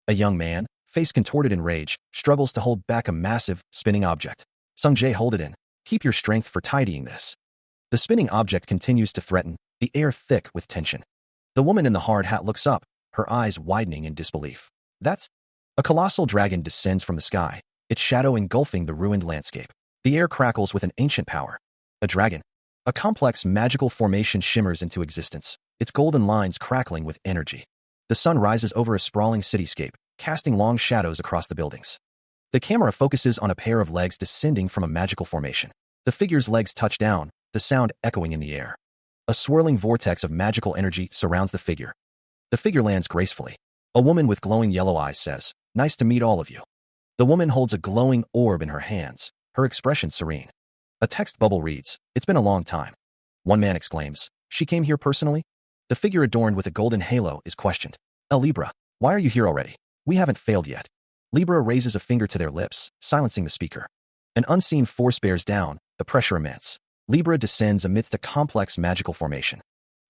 A young man, face contorted in rage, struggles to hold back a massive, spinning object. Sung-jae, hold it in. Keep your strength for tidying this. The spinning object continues to threaten, the air thick with tension. The woman in the hard hat looks up, her eyes widening in disbelief. That's... A colossal dragon descends from the sky, its shadow engulfing the ruined landscape. The air crackles with an ancient power. A dragon. A complex magical formation shimmers into existence, its golden lines crackling with energy. The sun rises over a sprawling cityscape, casting long shadows across the buildings. The camera focuses on a pair of legs descending from a magical formation. The figure's legs touch down, the sound echoing in the air. A swirling vortex of magical energy surrounds the figure. The figure lands gracefully. A woman with glowing yellow eyes says, "Nice to meet all of you." The woman holds a glowing orb in her hands, her expression serene. A text bubble reads, "It's been a long time." One man exclaims, "She came here personally?" The figure adorned with a golden halo is questioned. Libra, why are you here already? We haven't failed yet." Libra raises a finger to their lips, silencing the speaker. An unseen force bears down, the pressure immense. Libra descends amidst a complex magical formation.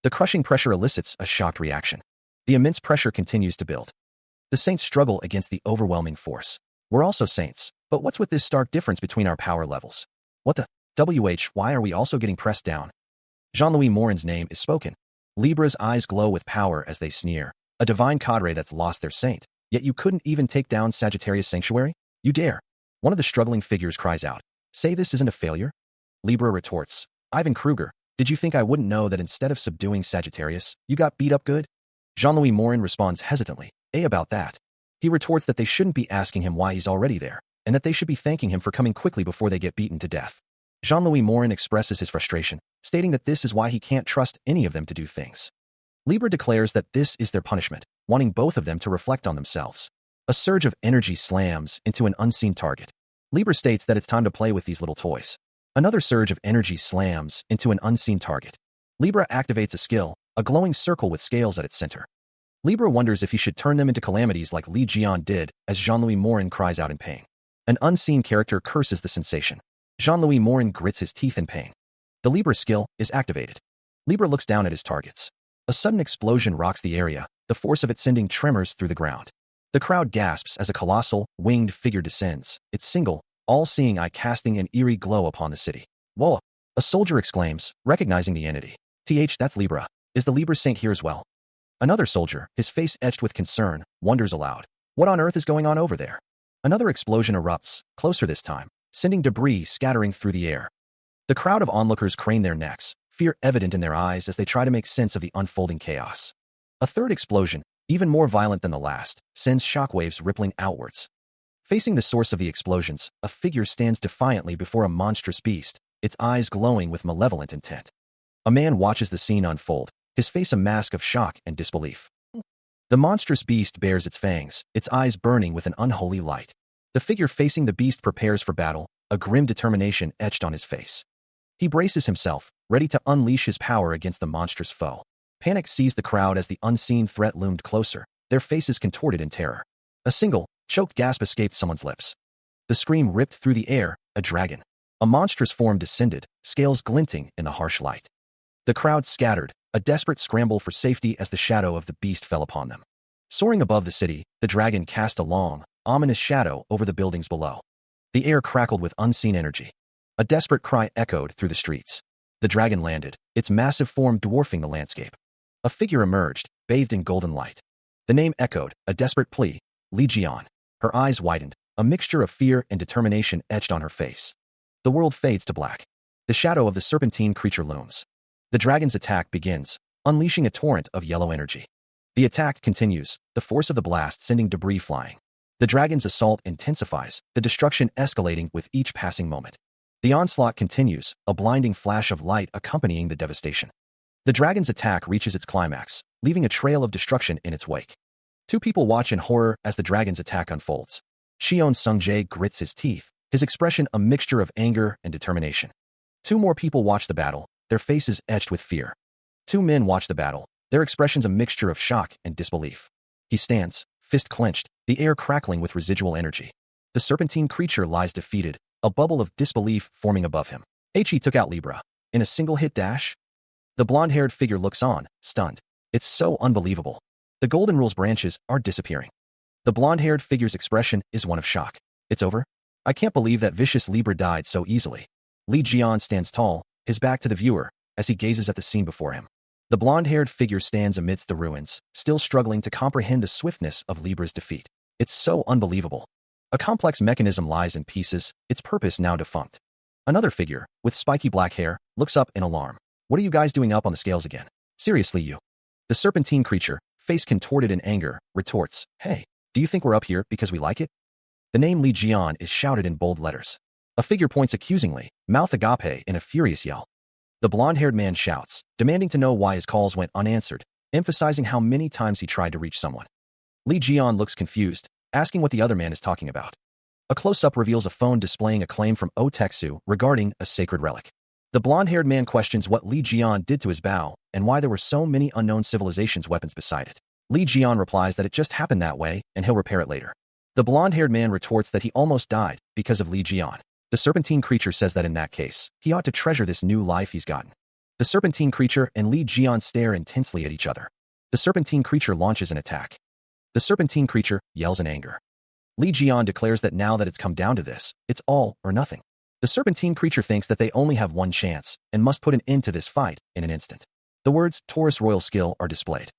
The crushing pressure elicits a shocked reaction. The immense pressure continues to build. The saints struggle against the overwhelming force. We're also saints, but what's with this stark difference between our power levels? What the why are we also getting pressed down? Jean-Louis Morin's name is spoken. Libra's eyes glow with power as they sneer. A divine cadre that's lost their saint. Yet you couldn't even take down Sagittarius Sanctuary? You dare. One of the struggling figures cries out. Say this isn't a failure? Libra retorts. Ivan Kruger, did you think I wouldn't know that instead of subduing Sagittarius, you got beat up good? Jean-Louis Morin responds hesitantly. About that. He retorts that they shouldn't be asking him why he's already there, and that they should be thanking him for coming quickly before they get beaten to death. Jean-Louis Morin expresses his frustration, stating that this is why he can't trust any of them to do things. Libra declares that this is their punishment, wanting both of them to reflect on themselves. A surge of energy slams into an unseen target. Libra states that it's time to play with these little toys. Another surge of energy slams into an unseen target. Libra activates a skill, a glowing circle with scales at its center. Libra wonders if he should turn them into calamities like Li Jian did, as Jean-Louis Morin cries out in pain. An unseen character curses the sensation. Jean-Louis Morin grits his teeth in pain. The Libra skill is activated. Libra looks down at his targets. A sudden explosion rocks the area, the force of it sending tremors through the ground. The crowd gasps as a colossal, winged figure descends, its single, all-seeing eye casting an eerie glow upon the city. Whoa! A soldier exclaims, recognizing the entity. That's Libra. Is the Libra saint here as well? Another soldier, his face etched with concern, wonders aloud. What on earth is going on over there? Another explosion erupts, closer this time, sending debris scattering through the air. The crowd of onlookers crane their necks, fear evident in their eyes as they try to make sense of the unfolding chaos. A third explosion, even more violent than the last, sends shockwaves rippling outwards. Facing the source of the explosions, a figure stands defiantly before a monstrous beast, its eyes glowing with malevolent intent. A man watches the scene unfold, his face a mask of shock and disbelief. The monstrous beast bares its fangs, its eyes burning with an unholy light. The figure facing the beast prepares for battle, a grim determination etched on his face. He braces himself, ready to unleash his power against the monstrous foe. Panic seized the crowd as the unseen threat loomed closer, their faces contorted in terror. A single, choked gasp escaped someone's lips. The scream ripped through the air, a dragon. A monstrous form descended, scales glinting in the harsh light. The crowd scattered, a desperate scramble for safety as the shadow of the beast fell upon them. Soaring above the city, the dragon cast a long, ominous shadow over the buildings below. The air crackled with unseen energy. A desperate cry echoed through the streets. The dragon landed, its massive form dwarfing the landscape. A figure emerged, bathed in golden light. The name echoed, a desperate plea, Li Jian. Her eyes widened, a mixture of fear and determination etched on her face. The world fades to black. The shadow of the serpentine creature looms. The dragon's attack begins, unleashing a torrent of yellow energy. The attack continues, the force of the blast sending debris flying. The dragon's assault intensifies, the destruction escalating with each passing moment. The onslaught continues, a blinding flash of light accompanying the devastation. The dragon's attack reaches its climax, leaving a trail of destruction in its wake. Two people watch in horror as the dragon's attack unfolds. Shion Sungjae grits his teeth, his expression a mixture of anger and determination. Two more people watch the battle, their faces etched with fear. Two men watch the battle, their expressions a mixture of shock and disbelief. He stands, fist clenched, the air crackling with residual energy. The serpentine creature lies defeated, a bubble of disbelief forming above him. He took out Libra. In a single hit dash? The blonde-haired figure looks on, stunned. It's so unbelievable. The Golden Rule's branches are disappearing. The blonde-haired figure's expression is one of shock. It's over? I can't believe that vicious Libra died so easily. Li Jian stands tall, his back to the viewer, as he gazes at the scene before him. The blonde-haired figure stands amidst the ruins, still struggling to comprehend the swiftness of Libra's defeat. It's so unbelievable. A complex mechanism lies in pieces, its purpose now defunct. Another figure, with spiky black hair, looks up in alarm. What are you guys doing up on the scales again? Seriously, you. The serpentine creature, face contorted in anger, retorts, Hey, do you think we're up here because we like it? The name Li Jian is shouted in bold letters. A figure points accusingly, mouth agape in a furious yell. The blonde-haired man shouts, demanding to know why his calls went unanswered, emphasizing how many times he tried to reach someone. Li Jian looks confused, asking what the other man is talking about. A close-up reveals a phone displaying a claim from Otexu regarding a sacred relic. The blonde-haired man questions what Li Jian did to his bow and why there were so many unknown civilizations' weapons beside it. Li Jian replies that it just happened that way and he'll repair it later. The blonde-haired man retorts that he almost died because of Li Jian. The serpentine creature says that in that case, he ought to treasure this new life he's gotten. The serpentine creature and Li Jian stare intensely at each other. The serpentine creature launches an attack. The serpentine creature yells in anger. Li Jian declares that now that it's come down to this, it's all or nothing. The serpentine creature thinks that they only have one chance and must put an end to this fight in an instant. The words Taurus Royal Skill are displayed.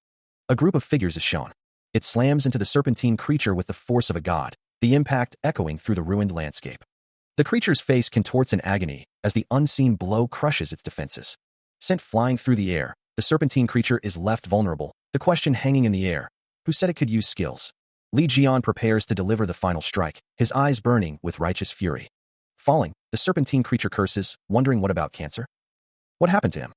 A group of figures is shown. It slams into the serpentine creature with the force of a god, the impact echoing through the ruined landscape. The creature's face contorts in agony as the unseen blow crushes its defenses. Sent flying through the air, the serpentine creature is left vulnerable, the question hanging in the air. Who said it could use skills? Li Jian prepares to deliver the final strike, his eyes burning with righteous fury. Falling, the serpentine creature curses, wondering what about cancer? What happened to him?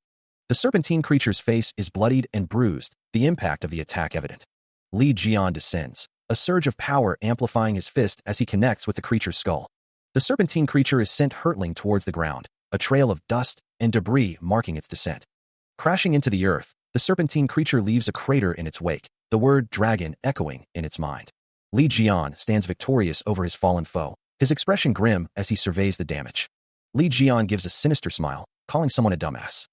The serpentine creature's face is bloodied and bruised, the impact of the attack evident. Li Jian descends, a surge of power amplifying his fist as he connects with the creature's skull. The serpentine creature is sent hurtling towards the ground, a trail of dust and debris marking its descent. Crashing into the earth, the serpentine creature leaves a crater in its wake, the word dragon echoing in its mind. Li Jian stands victorious over his fallen foe, his expression grim as he surveys the damage. Li Jian gives a sinister smile, calling someone a dumbass.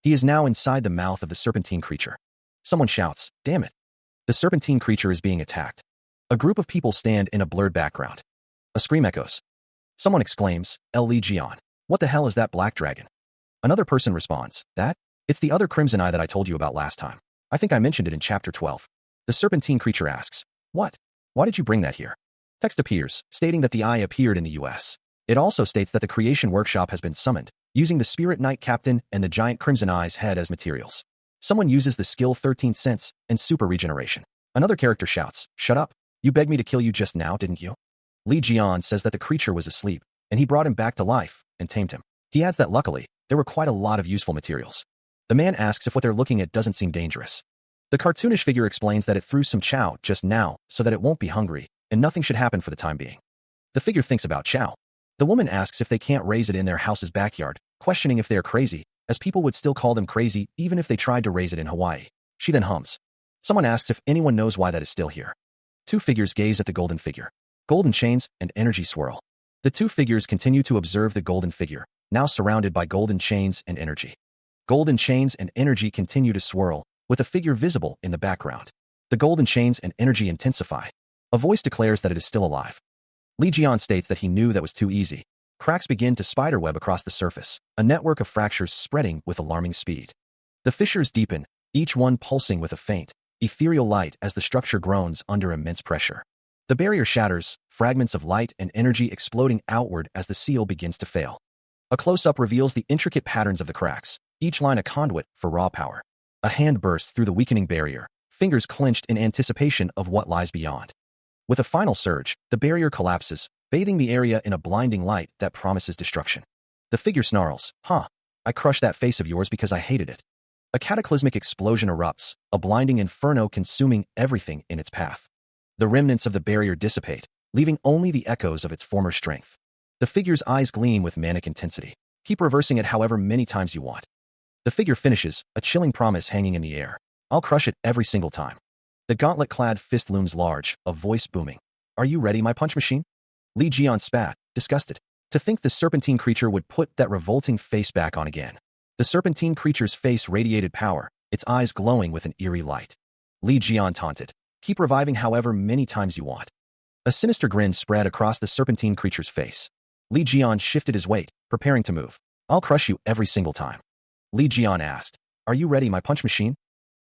He is now inside the mouth of the serpentine creature. Someone shouts, Damn it! The serpentine creature is being attacked. A group of people stand in a blurred background. A scream echoes. Someone exclaims, Li Jian. What the hell is that black dragon? Another person responds, That? It's the other crimson eye that I told you about last time. I think I mentioned it in chapter 12. The serpentine creature asks, What? Why did you bring that here? Text appears, stating that the eye appeared in the US. It also states that the creation workshop has been summoned, using the Spirit Knight Captain and the giant Crimson Eye's head as materials. Someone uses the skill 13th Sense and Super Regeneration. Another character shouts, Shut up. You begged me to kill you just now, didn't you? Li Jian says that the creature was asleep, and he brought him back to life and tamed him. He adds that luckily, there were quite a lot of useful materials. The man asks if what they're looking at doesn't seem dangerous. The cartoonish figure explains that it threw some chow just now so that it won't be hungry, and nothing should happen for the time being. The figure thinks about chow. The woman asks if they can't raise it in their house's backyard, questioning if they are crazy, as people would still call them crazy even if they tried to raise it in Hawaii. She then hums. Someone asks if anyone knows why that is still here. Two figures gaze at the golden figure. Golden chains and energy swirl. The two figures continue to observe the golden figure, now surrounded by golden chains and energy. Golden chains and energy continue to swirl, with a figure visible in the background. The golden chains and energy intensify. A voice declares that it is still alive. Li Jian states that he knew that was too easy. Cracks begin to spiderweb across the surface, a network of fractures spreading with alarming speed. The fissures deepen, each one pulsing with a faint, ethereal light as the structure groans under immense pressure. The barrier shatters, fragments of light and energy exploding outward as the seal begins to fail. A close-up reveals the intricate patterns of the cracks, each line a conduit for raw power. A hand bursts through the weakening barrier, fingers clenched in anticipation of what lies beyond. With a final surge, the barrier collapses, bathing the area in a blinding light that promises destruction. The figure snarls, I crushed that face of yours because I hated it. A cataclysmic explosion erupts, a blinding inferno consuming everything in its path. The remnants of the barrier dissipate, leaving only the echoes of its former strength. The figure's eyes gleam with manic intensity. Keep reversing it however many times you want. The figure finishes, a chilling promise hanging in the air. I'll crush it every single time. The gauntlet-clad fist looms large, a voice booming. Are you ready, my punch machine? Li Jian spat, disgusted. To think the serpentine creature would put that revolting face back on again. The serpentine creature's face radiated power, its eyes glowing with an eerie light. Li Jian taunted. Keep reviving however many times you want. A sinister grin spread across the serpentine creature's face. Li Jian shifted his weight, preparing to move. I'll crush you every single time. Li Jian asked. Are you ready, my punch machine?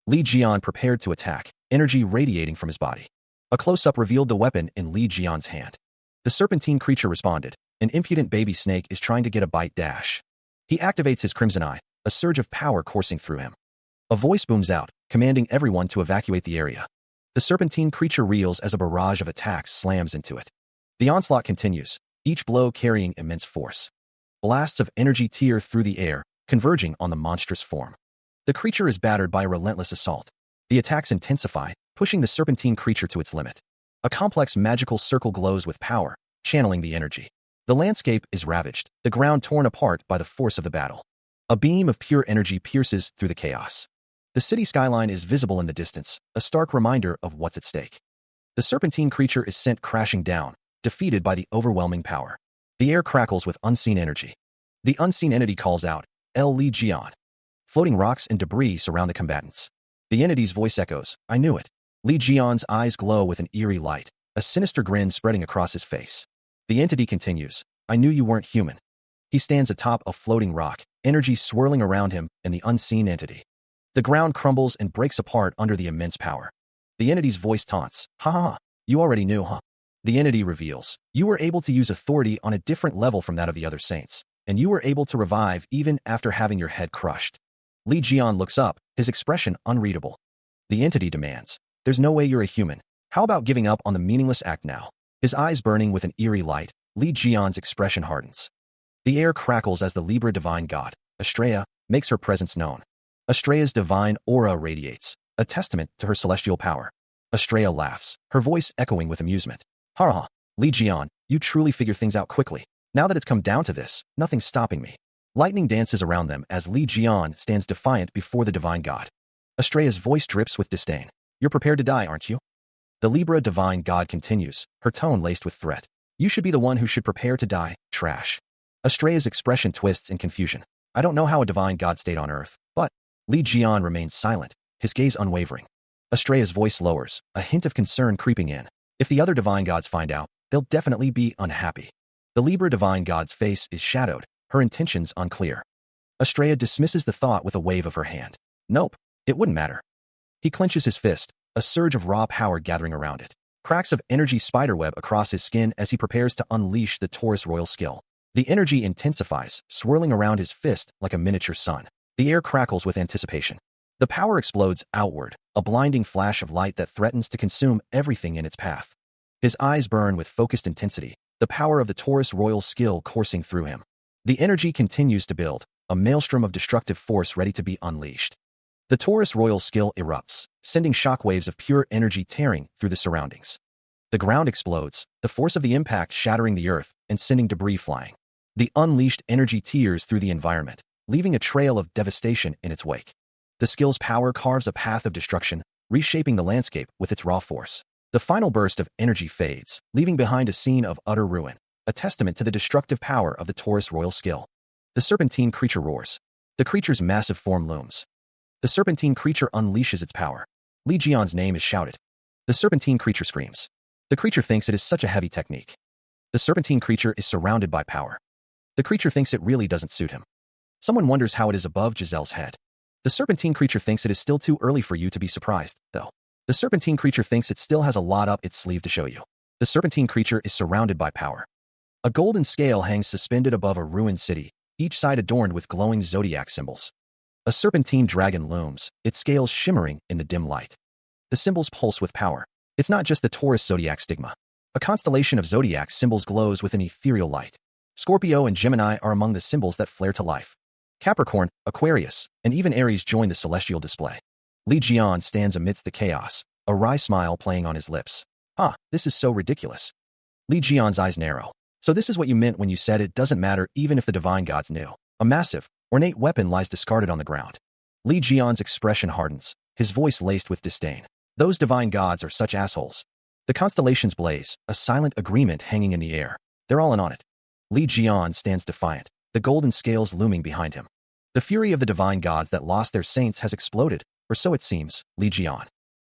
Li Jian prepared to attack, energy radiating from his body. A close-up revealed the weapon in Li Jian's hand. The serpentine creature responded. An impudent baby snake is trying to get a bite dash. He activates his crimson eye, a surge of power coursing through him. A voice booms out, commanding everyone to evacuate the area. The serpentine creature reels as a barrage of attacks slams into it. The onslaught continues, each blow carrying immense force. Blasts of energy tear through the air, converging on the monstrous form. The creature is battered by a relentless assault. The attacks intensify, pushing the serpentine creature to its limit. A complex magical circle glows with power, channeling the energy. The landscape is ravaged, the ground torn apart by the force of the battle. A beam of pure energy pierces through the chaos. The city skyline is visible in the distance, a stark reminder of what's at stake. The serpentine creature is sent crashing down, defeated by the overwhelming power. The air crackles with unseen energy. The unseen entity calls out, El Li Jian. Floating rocks and debris surround the combatants. The entity's voice echoes, I knew it. Li Jian's eyes glow with an eerie light, a sinister grin spreading across his face. The entity continues, I knew you weren't human. He stands atop a floating rock, energy swirling around him and the unseen entity. The ground crumbles and breaks apart under the immense power. The entity's voice taunts, ha ha ha, you already knew, huh? The entity reveals, you were able to use authority on a different level from that of the other saints, and you were able to revive even after having your head crushed. Li Jian looks up, his expression unreadable. The entity demands, there's no way you're a human. How about giving up on the meaningless act now? His eyes burning with an eerie light, Li Jian's expression hardens. The air crackles as the Libra divine god, Estrella, makes her presence known. Estrella's divine aura radiates, a testament to her celestial power. Estrella laughs, her voice echoing with amusement. Ha ha, Li Jian, you truly figure things out quickly. Now that it's come down to this, nothing's stopping me. Lightning dances around them as Li Jian stands defiant before the divine god. Estrella's voice drips with disdain. You're prepared to die, aren't you? The Libra divine god continues, her tone laced with threat. You should be the one who should prepare to die, trash. Estrella's expression twists in confusion. I don't know how a divine god stayed on Earth, but Li Jian remains silent, his gaze unwavering. Estrella's voice lowers, a hint of concern creeping in. If the other divine gods find out, they'll definitely be unhappy. The Libra divine god's face is shadowed, her intentions unclear. Estrella dismisses the thought with a wave of her hand. Nope, it wouldn't matter. He clenches his fist, a surge of raw power gathering around it. Cracks of energy spiderweb across his skin as he prepares to unleash the Taurus royal skill. The energy intensifies, swirling around his fist like a miniature sun. The air crackles with anticipation. The power explodes outward, a blinding flash of light that threatens to consume everything in its path. His eyes burn with focused intensity, the power of the Taurus royal skill coursing through him. The energy continues to build, a maelstrom of destructive force ready to be unleashed. The Taurus royal skill erupts, sending shockwaves of pure energy tearing through the surroundings. The ground explodes, the force of the impact shattering the earth and sending debris flying. The unleashed energy tears through the environment, leaving a trail of devastation in its wake. The skill's power carves a path of destruction, reshaping the landscape with its raw force. The final burst of energy fades, leaving behind a scene of utter ruin, a testament to the destructive power of the Taurus royal skill. The serpentine creature roars. The creature's massive form looms. The serpentine creature unleashes its power. Li Jian's name is shouted. The serpentine creature screams. The creature thinks it is such a heavy technique. The serpentine creature is surrounded by power. The creature thinks it really doesn't suit him. Someone wonders how it is above Giselle's head. The serpentine creature thinks it is still too early for you to be surprised, though. The serpentine creature thinks it still has a lot up its sleeve to show you. The serpentine creature is surrounded by power. A golden scale hangs suspended above a ruined city, each side adorned with glowing zodiac symbols. A serpentine dragon looms, its scales shimmering in the dim light. The symbols pulse with power. It's not just the Taurus zodiac stigma. A constellation of zodiac symbols glows with an ethereal light. Scorpio and Gemini are among the symbols that flare to life. Capricorn, Aquarius, and even Aries join the celestial display. Li Jian stands amidst the chaos, a wry smile playing on his lips. This is so ridiculous. Li Jian's eyes narrow. So this is what you meant when you said it doesn't matter even if the divine gods knew. A massive, ornate weapon lies discarded on the ground. Li Jian's expression hardens, his voice laced with disdain. Those divine gods are such assholes. The constellations blaze, a silent agreement hanging in the air. They're all in on it. Li Jian stands defiant, the golden scales looming behind him. The fury of the divine gods that lost their saints has exploded, or so it seems, Li Jian.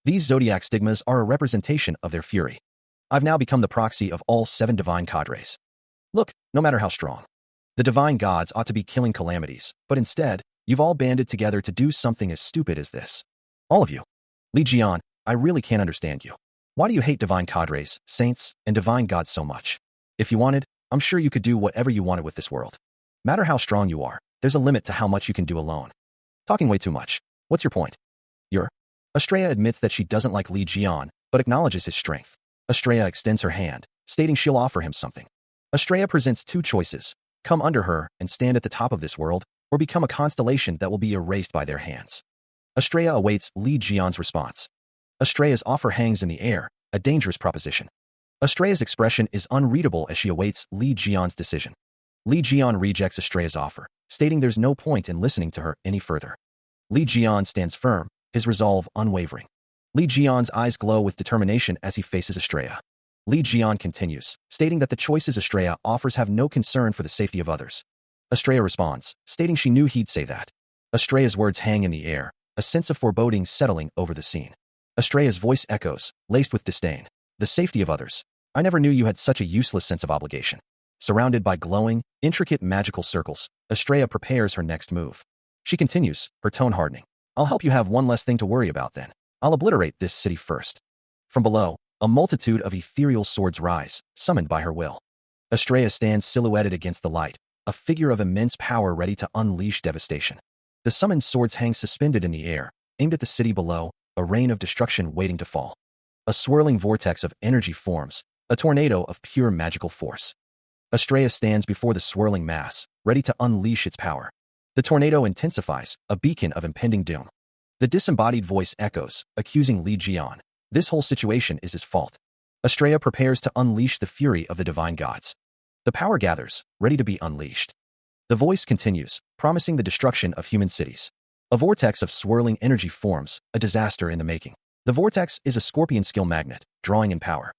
These zodiac stigmas are a representation of their fury. I've now become the proxy of all 7 divine cadres. Look, no matter how strong. The divine gods ought to be killing calamities, but instead, you've all banded together to do something as stupid as this. All of you. Li Jian, I really can't understand you. Why do you hate divine cadres, saints, and divine gods so much? If you wanted, I'm sure you could do whatever you wanted with this world. Matter how strong you are, there's a limit to how much you can do alone. Talking way too much. What's your point? Estrella admits that she doesn't like Li Jian, but acknowledges his strength. Estrella extends her hand, stating she'll offer him something. Estrella presents 2 choices: come under her and stand at the top of this world, or become a constellation that will be erased by their hands. Estrella awaits Li Jian's response. Estrella's offer hangs in the air, a dangerous proposition. Estrella's expression is unreadable as she awaits Li Jian's decision. Li Jian rejects Estrella's offer, stating there's no point in listening to her any further. Li Jian stands firm, his resolve unwavering. Li Jian's eyes glow with determination as he faces Estrella. Li Jian continues, stating that the choices Estrella offers have no concern for the safety of others. Estrella responds, stating she knew he'd say that. Estrella's words hang in the air, a sense of foreboding settling over the scene. Estrella's voice echoes, laced with disdain. The safety of others. I never knew you had such a useless sense of obligation. Surrounded by glowing, intricate magical circles, Estrella prepares her next move. She continues, her tone hardening. I'll help you have one less thing to worry about then. I'll obliterate this city first. From below, a multitude of ethereal swords rise, summoned by her will. Estrella stands silhouetted against the light, a figure of immense power ready to unleash devastation. The summoned swords hang suspended in the air, aimed at the city below, a rain of destruction waiting to fall. A swirling vortex of energy forms, a tornado of pure magical force. Estrella stands before the swirling mass, ready to unleash its power. The tornado intensifies, a beacon of impending doom. The disembodied voice echoes, accusing Li Jian. This whole situation is his fault. Estrella prepares to unleash the fury of the divine gods. The power gathers, ready to be unleashed. The voice continues, promising the destruction of human cities. A vortex of swirling energy forms, a disaster in the making. The vortex is a scorpion skill magnet, drawing in power.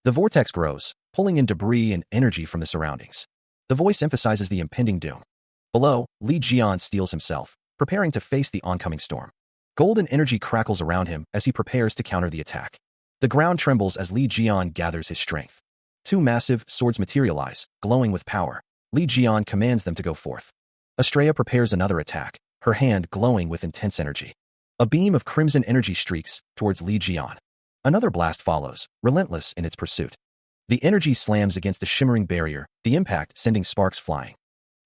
The vortex grows, pulling in debris and energy from the surroundings. The voice emphasizes the impending doom. Below, Li Jian steels himself, preparing to face the oncoming storm. Golden energy crackles around him as he prepares to counter the attack. The ground trembles as Li Jian gathers his strength. 2 massive swords materialize, glowing with power. Li Jian commands them to go forth. Estrella prepares another attack, her hand glowing with intense energy. A beam of crimson energy streaks towards Li Jian. Another blast follows, relentless in its pursuit. The energy slams against a shimmering barrier, the impact sending sparks flying.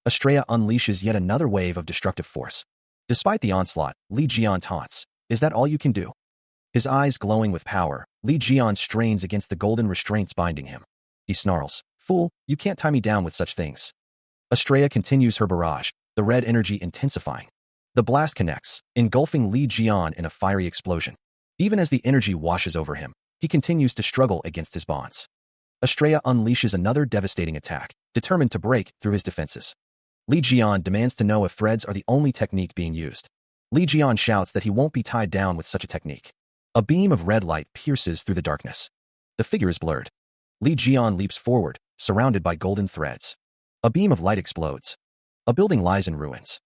Estrella unleashes yet another wave of destructive force. Despite the onslaught, Li Jian taunts, "Is that all you can do?" His eyes glowing with power, Li Jian strains against the golden restraints binding him. He snarls, "Fool, you can't tie me down with such things." Estrella continues her barrage, the red energy intensifying. The blast connects, engulfing Li Jian in a fiery explosion. Even as the energy washes over him, he continues to struggle against his bonds. Estrella unleashes another devastating attack, determined to break through his defenses. Li Jian demands to know if threads are the only technique being used. Li Jian shouts that he won't be tied down with such a technique. A beam of red light pierces through the darkness. The figure is blurred. Li Jian leaps forward, surrounded by golden threads. A beam of light explodes. A building lies in ruins.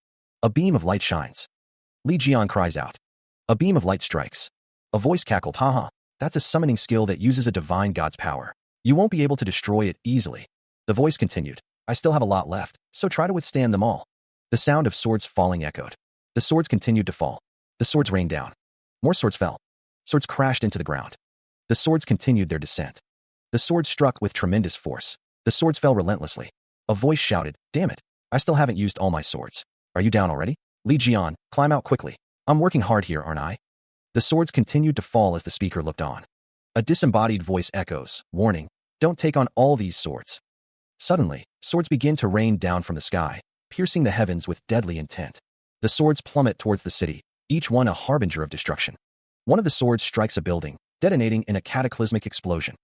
A beam of light shines. Li Jian cries out. A beam of light strikes. A voice cackled, "Haha, that's a summoning skill that uses a divine god's power. You won't be able to destroy it easily." The voice continued, "I still have a lot left, so try to withstand them all." The sound of swords falling echoed. The swords continued to fall. The swords rained down. More swords fell. Swords crashed into the ground. The swords continued their descent. The swords struck with tremendous force. The swords fell relentlessly. A voice shouted, "Damn it, I still haven't used all my swords. Are you down already? Li Jian, climb out quickly. I'm working hard here, aren't I?" The swords continued to fall as the speaker looked on. A disembodied voice echoes, warning, "Don't take on all these swords." Suddenly, swords begin to rain down from the sky, piercing the heavens with deadly intent. The swords plummet towards the city, each one a harbinger of destruction. One of the swords strikes a building, detonating in a cataclysmic explosion.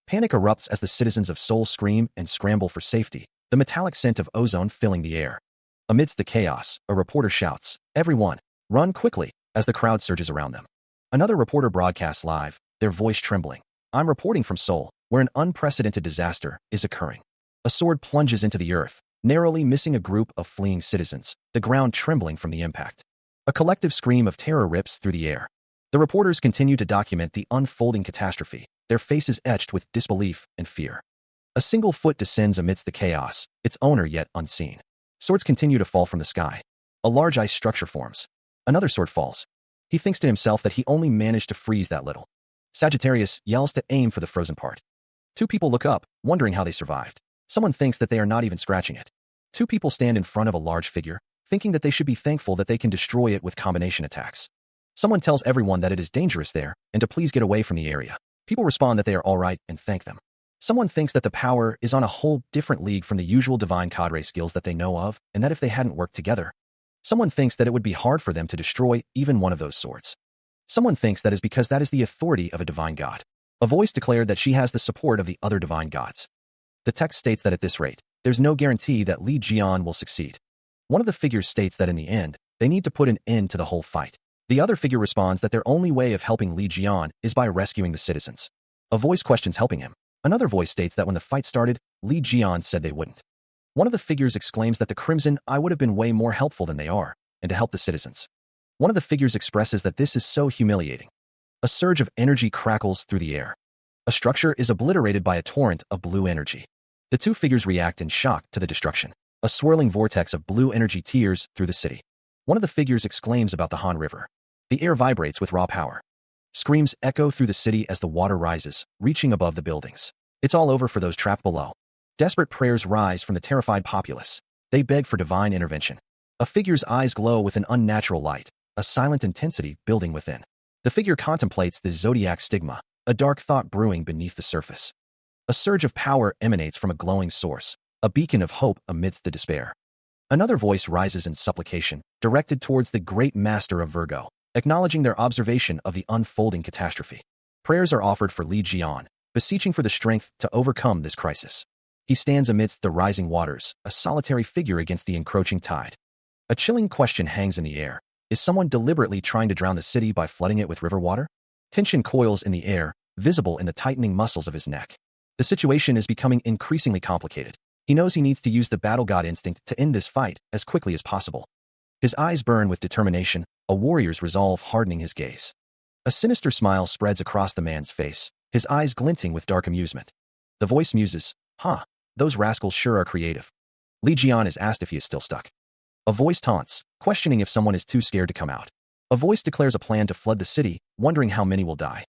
Panic erupts as the citizens of Seoul scream and scramble for safety, the metallic scent of ozone filling the air. Amidst the chaos, a reporter shouts, "Everyone, run quickly," as the crowd surges around them. Another reporter broadcasts live, their voice trembling. "I'm reporting from Seoul, where an unprecedented disaster is occurring." A sword plunges into the earth, narrowly missing a group of fleeing citizens, the ground trembling from the impact. A collective scream of terror rips through the air. The reporters continue to document the unfolding catastrophe, their faces etched with disbelief and fear. A single foot descends amidst the chaos, its owner yet unseen. Swords continue to fall from the sky. A large ice structure forms. Another sword falls. He thinks to himself that he only managed to freeze that little. Sagittarius yells to aim for the frozen part. Two people look up, wondering how they survived. Someone thinks that they are not even scratching it. Two people stand in front of a large figure, thinking that they should be thankful that they can destroy it with combination attacks. Someone tells everyone that it is dangerous there and to please get away from the area. People respond that they are all right and thank them. Someone thinks that the power is on a whole different league from the usual divine cadre skills that they know of, and that if they hadn't worked together. Someone thinks that it would be hard for them to destroy even one of those swords. Someone thinks that is because that is the authority of a divine god. A voice declared that she has the support of the other divine gods. The text states that at this rate, there's no guarantee that Li Jian will succeed. One of the figures states that in the end, they need to put an end to the whole fight. The other figure responds that their only way of helping Li Jian is by rescuing the citizens. A voice questions helping him. Another voice states that when the fight started, Li Jian said they wouldn't. One of the figures exclaims that the Crimson Eye would have been way more helpful than they are, and to help the citizens. One of the figures expresses that this is so humiliating. A surge of energy crackles through the air. A structure is obliterated by a torrent of blue energy. The two figures react in shock to the destruction. A swirling vortex of blue energy tears through the city. One of the figures exclaims about the Han River. The air vibrates with raw power. Screams echo through the city as the water rises, reaching above the buildings. It's all over for those trapped below. Desperate prayers rise from the terrified populace. They beg for divine intervention. A figure's eyes glow with an unnatural light, a silent intensity building within. The figure contemplates the zodiac stigma, a dark thought brewing beneath the surface. A surge of power emanates from a glowing source, a beacon of hope amidst the despair. Another voice rises in supplication, directed towards the great master of Virgo, acknowledging their observation of the unfolding catastrophe. Prayers are offered for Li Jian, beseeching for the strength to overcome this crisis. He stands amidst the rising waters, a solitary figure against the encroaching tide. A chilling question hangs in the air. Is someone deliberately trying to drown the city by flooding it with river water? Tension coils in the air, visible in the tightening muscles of his neck. The situation is becoming increasingly complicated. He knows he needs to use the battle god instinct to end this fight as quickly as possible. His eyes burn with determination, a warrior's resolve hardening his gaze. A sinister smile spreads across the man's face, his eyes glinting with dark amusement. The voice muses, "Huh, those rascals sure are creative." Li Jian is asked if he is still stuck. A voice taunts, questioning if someone is too scared to come out. A voice declares a plan to flood the city, wondering how many will die.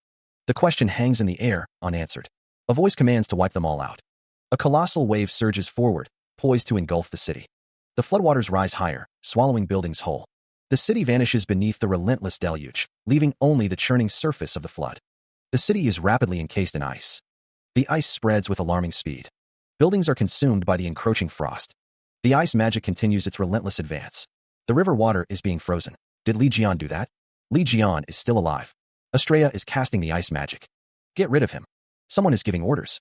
The question hangs in the air, unanswered. A voice commands to wipe them all out. A colossal wave surges forward, poised to engulf the city. The floodwaters rise higher, swallowing buildings whole. The city vanishes beneath the relentless deluge, leaving only the churning surface of the flood. The city is rapidly encased in ice. The ice spreads with alarming speed. Buildings are consumed by the encroaching frost. The ice magic continues its relentless advance. The river water is being frozen. Did Li Jian do that? Li Jian is still alive. Estrella is casting the ice magic. Get rid of him. Someone is giving orders.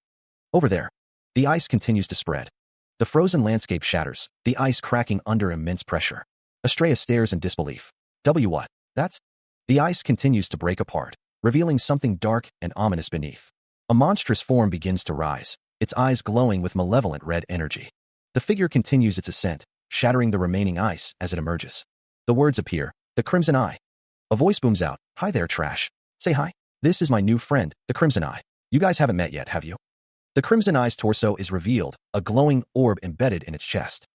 Over there. The ice continues to spread. The frozen landscape shatters, the ice cracking under immense pressure. Estrella stares in disbelief. What? That's... The ice continues to break apart, revealing something dark and ominous beneath. A monstrous form begins to rise, its eyes glowing with malevolent red energy. The figure continues its ascent, shattering the remaining ice as it emerges. The words appear, the Crimson Eye. A voice booms out, "Hi there, trash. Say hi. This is my new friend, the Crimson Eye. You guys haven't met yet, have you?" The Crimson Eye's torso is revealed, a glowing orb embedded in its chest.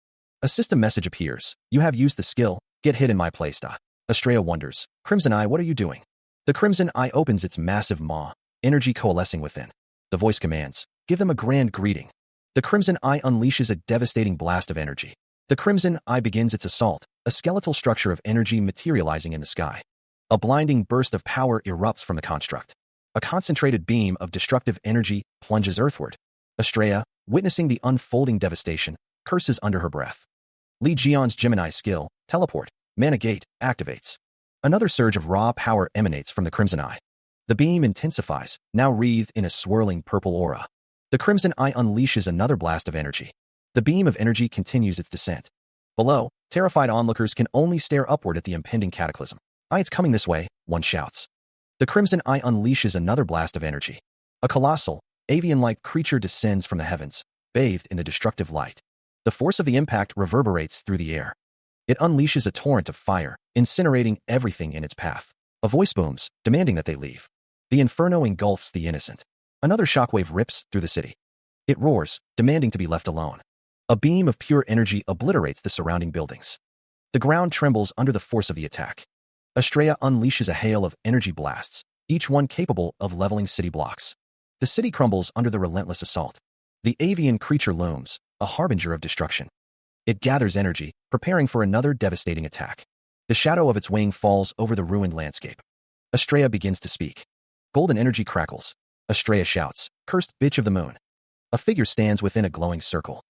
A system message appears. "You have used the skill, get hit in my place." Estrella wonders, "Crimson Eye, what are you doing?" The Crimson Eye opens its massive maw, energy coalescing within. The voice commands, "Give them a grand greeting." The Crimson Eye unleashes a devastating blast of energy. The Crimson Eye begins its assault, a skeletal structure of energy materializing in the sky. A blinding burst of power erupts from the construct. A concentrated beam of destructive energy plunges earthward. Estrella, witnessing the unfolding devastation, curses under her breath. Li Jian's Gemini skill, teleport, mana gate, activates. Another surge of raw power emanates from the Crimson Eye. The beam intensifies, now wreathed in a swirling purple aura. The Crimson Eye unleashes another blast of energy. The beam of energy continues its descent. Below, terrified onlookers can only stare upward at the impending cataclysm. It's coming this way, one shouts. The Crimson Eye unleashes another blast of energy. A colossal, avian-like creature descends from the heavens, bathed in a destructive light. The force of the impact reverberates through the air. It unleashes a torrent of fire, incinerating everything in its path. A voice booms, demanding that they leave. The inferno engulfs the innocent. Another shockwave rips through the city. It roars, demanding to be left alone. A beam of pure energy obliterates the surrounding buildings. The ground trembles under the force of the attack. Estrella unleashes a hail of energy blasts, each one capable of leveling city blocks. The city crumbles under the relentless assault. The avian creature looms, a harbinger of destruction. It gathers energy, preparing for another devastating attack. The shadow of its wing falls over the ruined landscape. Estrella begins to speak. Golden energy crackles. Estrella shouts, "Cursed bitch of the moon." A figure stands within a glowing circle.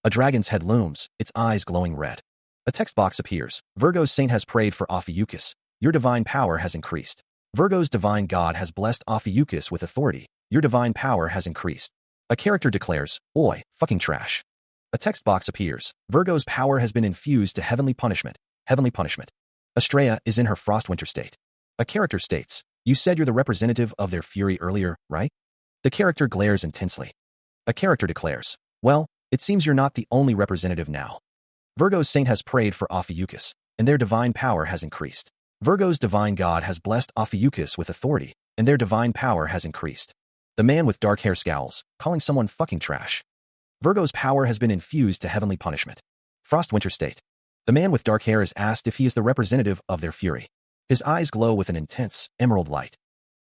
A dragon's head looms, its eyes glowing red. A text box appears. Virgo's saint has prayed for Ophiuchus. Your divine power has increased. Virgo's divine god has blessed Ophiuchus with authority. Your divine power has increased. A character declares, "Oi, fucking trash." A text box appears. Virgo's power has been infused to heavenly punishment. Heavenly punishment. Estrella is in her Frostwinter state. A character states, "You said you're the representative of their fury earlier, right?" The character glares intensely. A character declares, "Well, it seems you're not the only representative now." Virgo's saint has prayed for Ophiuchus, and their divine power has increased. Virgo's divine god has blessed Ophiuchus with authority, and their divine power has increased. The man with dark hair scowls, calling someone fucking trash. Virgo's power has been infused to heavenly punishment. Frostwinter state. The man with dark hair is asked if he is the representative of their fury. His eyes glow with an intense, emerald light.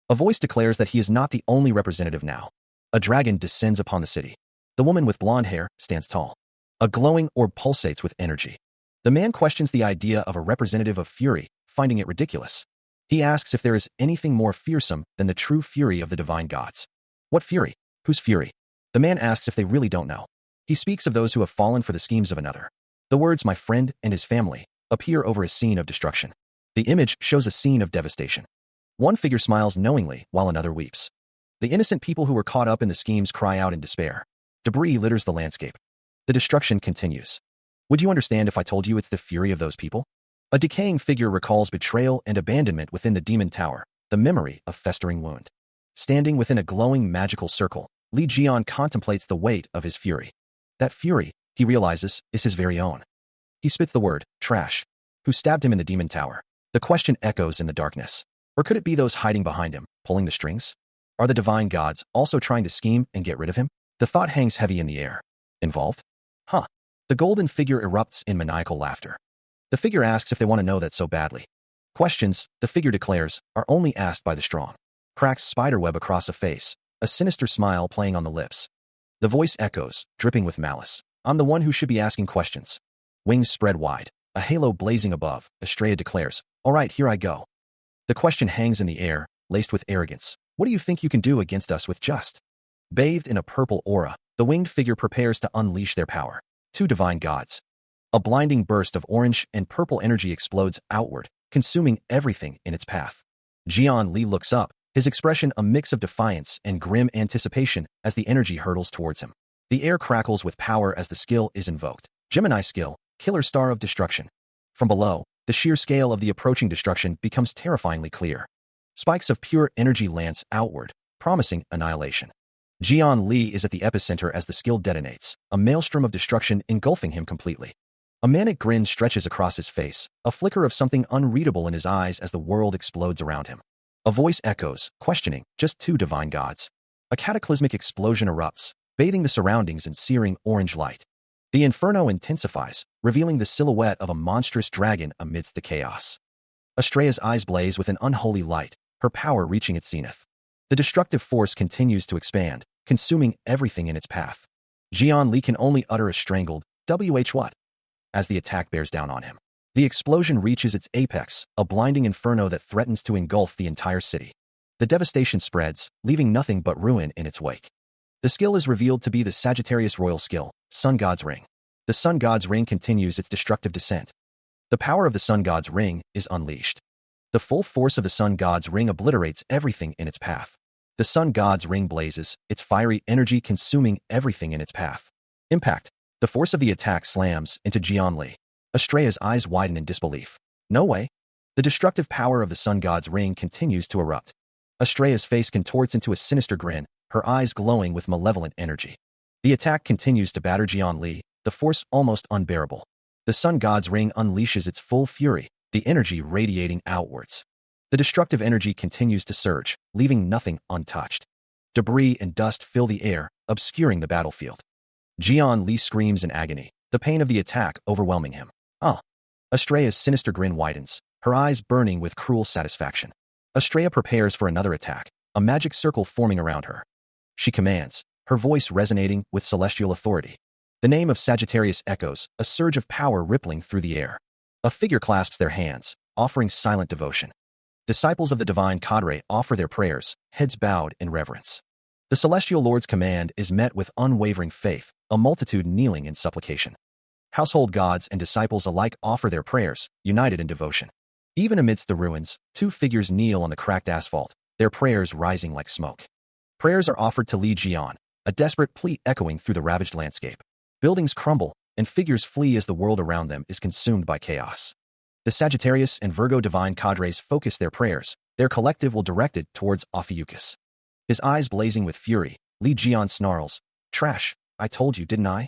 A voice declares that he is not the only representative now. A dragon descends upon the city. The woman with blonde hair stands tall. A glowing orb pulsates with energy. The man questions the idea of a representative of fury, finding it ridiculous. He asks if there is anything more fearsome than the true fury of the divine gods. What fury? Whose fury? The man asks if they really don't know. He speaks of those who have fallen for the schemes of another. The words "my friend" and "his family" appear over a scene of destruction. The image shows a scene of devastation. One figure smiles knowingly while another weeps. The innocent people who were caught up in the schemes cry out in despair. Debris litters the landscape. The destruction continues. Would you understand if I told you it's the fury of those people? A decaying figure recalls betrayal and abandonment within the demon tower, the memory of festering wound. Standing within a glowing magical circle, Li Jian contemplates the weight of his fury. That fury, he realizes, is his very own. He spits the word, "trash." Who stabbed him in the demon tower? The question echoes in the darkness. Or could it be those hiding behind him, pulling the strings? Are the divine gods also trying to scheme and get rid of him? The thought hangs heavy in the air. Involved? Huh. The golden figure erupts in maniacal laughter. The figure asks if they want to know that so badly. Questions, the figure declares, are only asked by the strong. Cracks spiderweb across a face, a sinister smile playing on the lips. The voice echoes, dripping with malice. I'm the one who should be asking questions. Wings spread wide, a halo blazing above, Estrella declares, "All right, here I go." The question hangs in the air, laced with arrogance. What do you think you can do against us with just? Bathed in a purple aura, the winged figure prepares to unleash their power. Two divine gods. A blinding burst of orange and purple energy explodes outward, consuming everything in its path. Jian Li looks up, his expression a mix of defiance and grim anticipation as the energy hurtles towards him. The air crackles with power as the skill is invoked. Gemini skill, Killer Star of Destruction. From below, the sheer scale of the approaching destruction becomes terrifyingly clear. Spikes of pure energy lance outward, promising annihilation. Jian Li is at the epicenter as the skill detonates, a maelstrom of destruction engulfing him completely. A manic grin stretches across his face, a flicker of something unreadable in his eyes as the world explodes around him. A voice echoes, questioning, just two divine gods. A cataclysmic explosion erupts, bathing the surroundings in searing orange light. The inferno intensifies, revealing the silhouette of a monstrous dragon amidst the chaos. Estrella's eyes blaze with an unholy light, her power reaching its zenith. The destructive force continues to expand, consuming everything in its path. Jian Li can only utter a strangled, "WH what?" as the attack bears down on him. The explosion reaches its apex, a blinding inferno that threatens to engulf the entire city. The devastation spreads, leaving nothing but ruin in its wake. The skill is revealed to be the Sagittarius royal skill, Sun God's Ring. The Sun God's Ring continues its destructive descent. The power of the Sun God's Ring is unleashed. The full force of the Sun God's Ring obliterates everything in its path. The Sun God's Ring blazes, its fiery energy consuming everything in its path. Impact. The force of the attack slams into Jian Li. Astrea's eyes widen in disbelief. No way. The destructive power of the Sun God's Ring continues to erupt. Astrea's face contorts into a sinister grin, her eyes glowing with malevolent energy. The attack continues to batter Jian Li, the force almost unbearable. The Sun God's Ring unleashes its full fury, the energy radiating outwards. The destructive energy continues to surge, leaving nothing untouched. Debris and dust fill the air, obscuring the battlefield. Jian Li screams in agony, the pain of the attack overwhelming him. Ah! Astrea's sinister grin widens, her eyes burning with cruel satisfaction. Astrea prepares for another attack, a magic circle forming around her. She commands, her voice resonating with celestial authority. The name of Sagittarius echoes, a surge of power rippling through the air. A figure clasps their hands, offering silent devotion. Disciples of the divine cadre offer their prayers, heads bowed in reverence. The celestial lord's command is met with unwavering faith, a multitude kneeling in supplication. Household gods and disciples alike offer their prayers, united in devotion. Even amidst the ruins, two figures kneel on the cracked asphalt, their prayers rising like smoke. Prayers are offered to Li Jian, a desperate plea echoing through the ravaged landscape. Buildings crumble, and figures flee as the world around them is consumed by chaos. The Sagittarius and Virgo divine cadres focus their prayers, their collective will directed towards Ophiuchus. His eyes blazing with fury, Li Jian snarls, "Trash, I told you, didn't I?"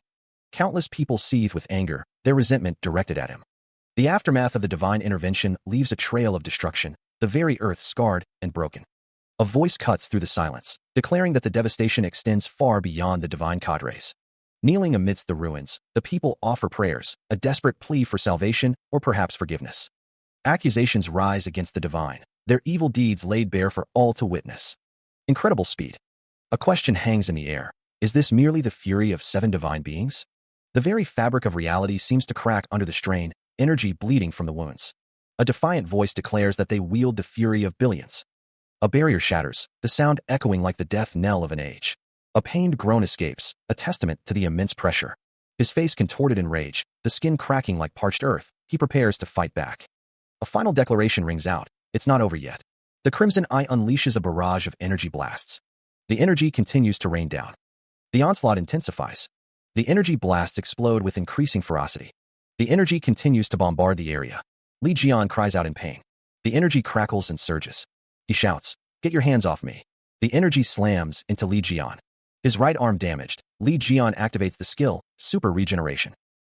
Countless people seethe with anger, their resentment directed at him. The aftermath of the divine intervention leaves a trail of destruction, the very earth scarred and broken. A voice cuts through the silence, declaring that the devastation extends far beyond the divine cadres. Kneeling amidst the ruins, the people offer prayers, a desperate plea for salvation or perhaps forgiveness. Accusations rise against the divine, their evil deeds laid bare for all to witness. Incredible speed. A question hangs in the air. Is this merely the fury of 7 divine beings? The very fabric of reality seems to crack under the strain, energy bleeding from the wounds. A defiant voice declares that they wield the fury of billions. A barrier shatters, the sound echoing like the death knell of an age. A pained groan escapes, a testament to the immense pressure. His face contorted in rage, the skin cracking like parched earth, he prepares to fight back. A final declaration rings out. It's not over yet. The Crimson Eye unleashes a barrage of energy blasts. The energy continues to rain down. The onslaught intensifies. The energy blasts explode with increasing ferocity. The energy continues to bombard the area. Li Jian cries out in pain. The energy crackles and surges. He shouts, "Get your hands off me." The energy slams into Li Jian. His right arm damaged, Li Jian activates the skill, Super Regeneration.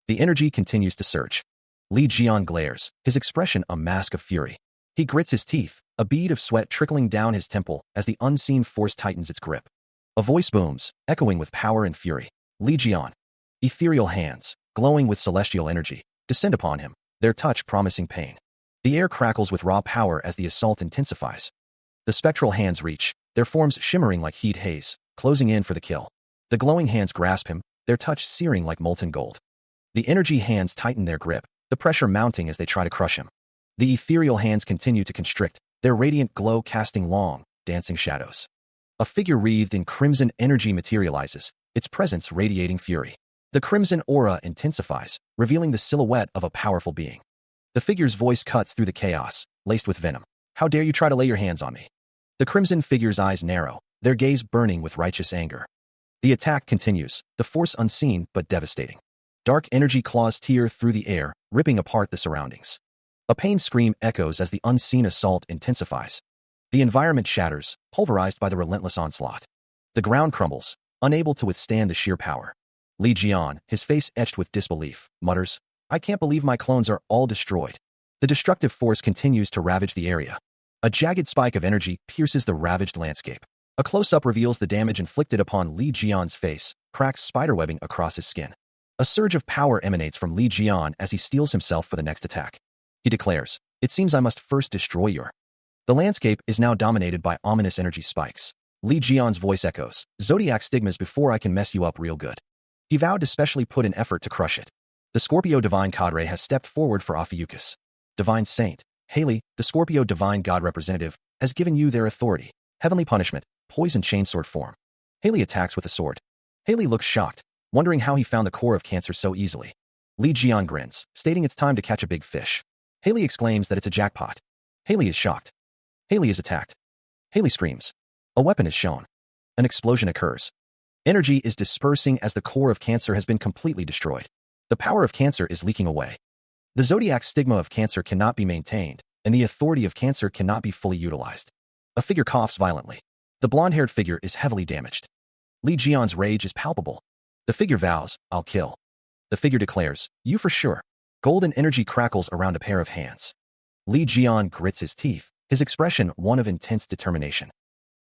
The energy continues to surge. Li Jian glares, his expression a mask of fury. He grits his teeth, a bead of sweat trickling down his temple as the unseen force tightens its grip. A voice booms, echoing with power and fury. Li Jian. Ethereal hands, glowing with celestial energy, descend upon him, their touch promising pain. The air crackles with raw power as the assault intensifies. The spectral hands reach, their forms shimmering like heat haze, closing in for the kill. The glowing hands grasp him, their touch searing like molten gold. The energy hands tighten their grip, the pressure mounting as they try to crush him. The ethereal hands continue to constrict, their radiant glow casting long, dancing shadows. A figure wreathed in crimson energy materializes, its presence radiating fury. The crimson aura intensifies, revealing the silhouette of a powerful being. The figure's voice cuts through the chaos, laced with venom. "How dare you try to lay your hands on me?" The crimson figure's eyes narrow, their gaze burning with righteous anger. The attack continues, the force unseen but devastating. Dark energy claws tear through the air, ripping apart the surroundings. A pain scream echoes as the unseen assault intensifies. The environment shatters, pulverized by the relentless onslaught. The ground crumbles, unable to withstand the sheer power. Li Jian, his face etched with disbelief, mutters, "I can't believe my clones are all destroyed." The destructive force continues to ravage the area. A jagged spike of energy pierces the ravaged landscape. A close-up reveals the damage inflicted upon Li Jian's face, cracks spiderwebbing across his skin. A surge of power emanates from Li Jian as he steels himself for the next attack. He declares, "It seems I must first destroy your..." The landscape is now dominated by ominous energy spikes. Li Jian's voice echoes, "Zodiac stigmas before I can mess you up real good." He vowed to specially put in effort to crush it. The Scorpio divine cadre has stepped forward for Ophiuchus. Divine Saint, Haley, the Scorpio divine god representative, has given you their authority. Heavenly punishment, poison chainsword form. Haley attacks with a sword. Haley looks shocked. wondering how he found the core of Cancer so easily. Li Jian grins, stating it's time to catch a big fish. Haley exclaims that it's a jackpot. Haley is shocked. Haley is attacked. Haley screams. A weapon is shown. An explosion occurs. Energy is dispersing as the core of Cancer has been completely destroyed. The power of Cancer is leaking away. The zodiac stigma of Cancer cannot be maintained, and the authority of Cancer cannot be fully utilized. A figure coughs violently. The blonde-haired figure is heavily damaged. Li Jian's rage is palpable. The figure vows, I'll kill. The figure declares, you for sure. Golden energy crackles around a pair of hands. Li Jian grits his teeth, his expression one of intense determination.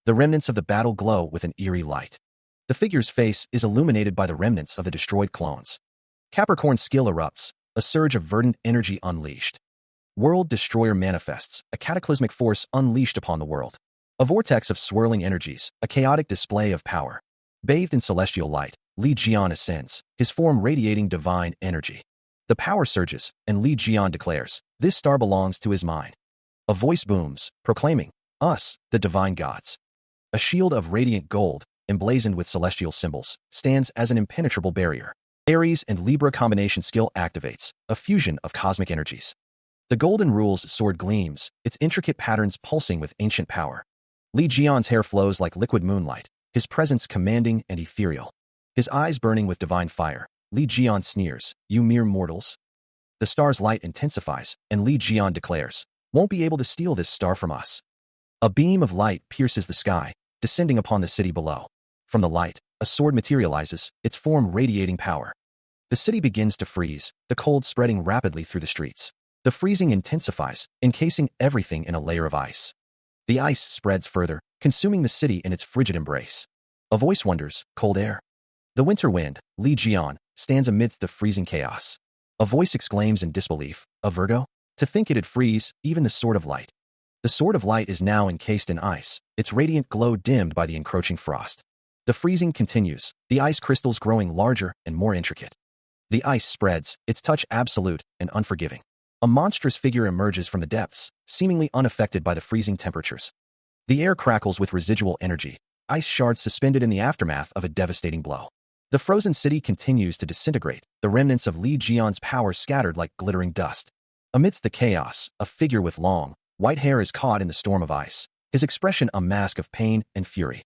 The remnants of the battle glow with an eerie light. The figure's face is illuminated by the remnants of the destroyed clones. Capricorn's skill erupts, a surge of verdant energy unleashed. World Destroyer manifests, a cataclysmic force unleashed upon the world. A vortex of swirling energies, a chaotic display of power. Bathed in celestial light, Li Jian ascends, his form radiating divine energy. The power surges, and Li Jian declares, this star belongs to his mind. A voice booms, proclaiming, us, the divine gods. A shield of radiant gold, emblazoned with celestial symbols, stands as an impenetrable barrier. Aries and Libra combination skill activates, a fusion of cosmic energies. The golden rule's sword gleams, its intricate patterns pulsing with ancient power. Li Jian's hair flows like liquid moonlight, his presence commanding and ethereal. His eyes burning with divine fire, Li Jian sneers, you mere mortals. The star's light intensifies, and Li Jian declares, won't be able to steal this star from us. A beam of light pierces the sky, descending upon the city below. From the light, a sword materializes, its form radiating power. The city begins to freeze, the cold spreading rapidly through the streets. The freezing intensifies, encasing everything in a layer of ice. The ice spreads further, consuming the city in its frigid embrace. A voice wonders, cold air. The winter wind, Li Jian, stands amidst the freezing chaos. A voice exclaims in disbelief, a Virgo? To think it'd freeze, even the sword of light. The sword of light is now encased in ice, its radiant glow dimmed by the encroaching frost. The freezing continues, the ice crystals growing larger and more intricate. The ice spreads, its touch absolute and unforgiving. A monstrous figure emerges from the depths, seemingly unaffected by the freezing temperatures. The air crackles with residual energy, ice shards suspended in the aftermath of a devastating blow. The frozen city continues to disintegrate, the remnants of Li Jian's power scattered like glittering dust. Amidst the chaos, a figure with long, white hair is caught in the storm of ice, his expression a mask of pain and fury.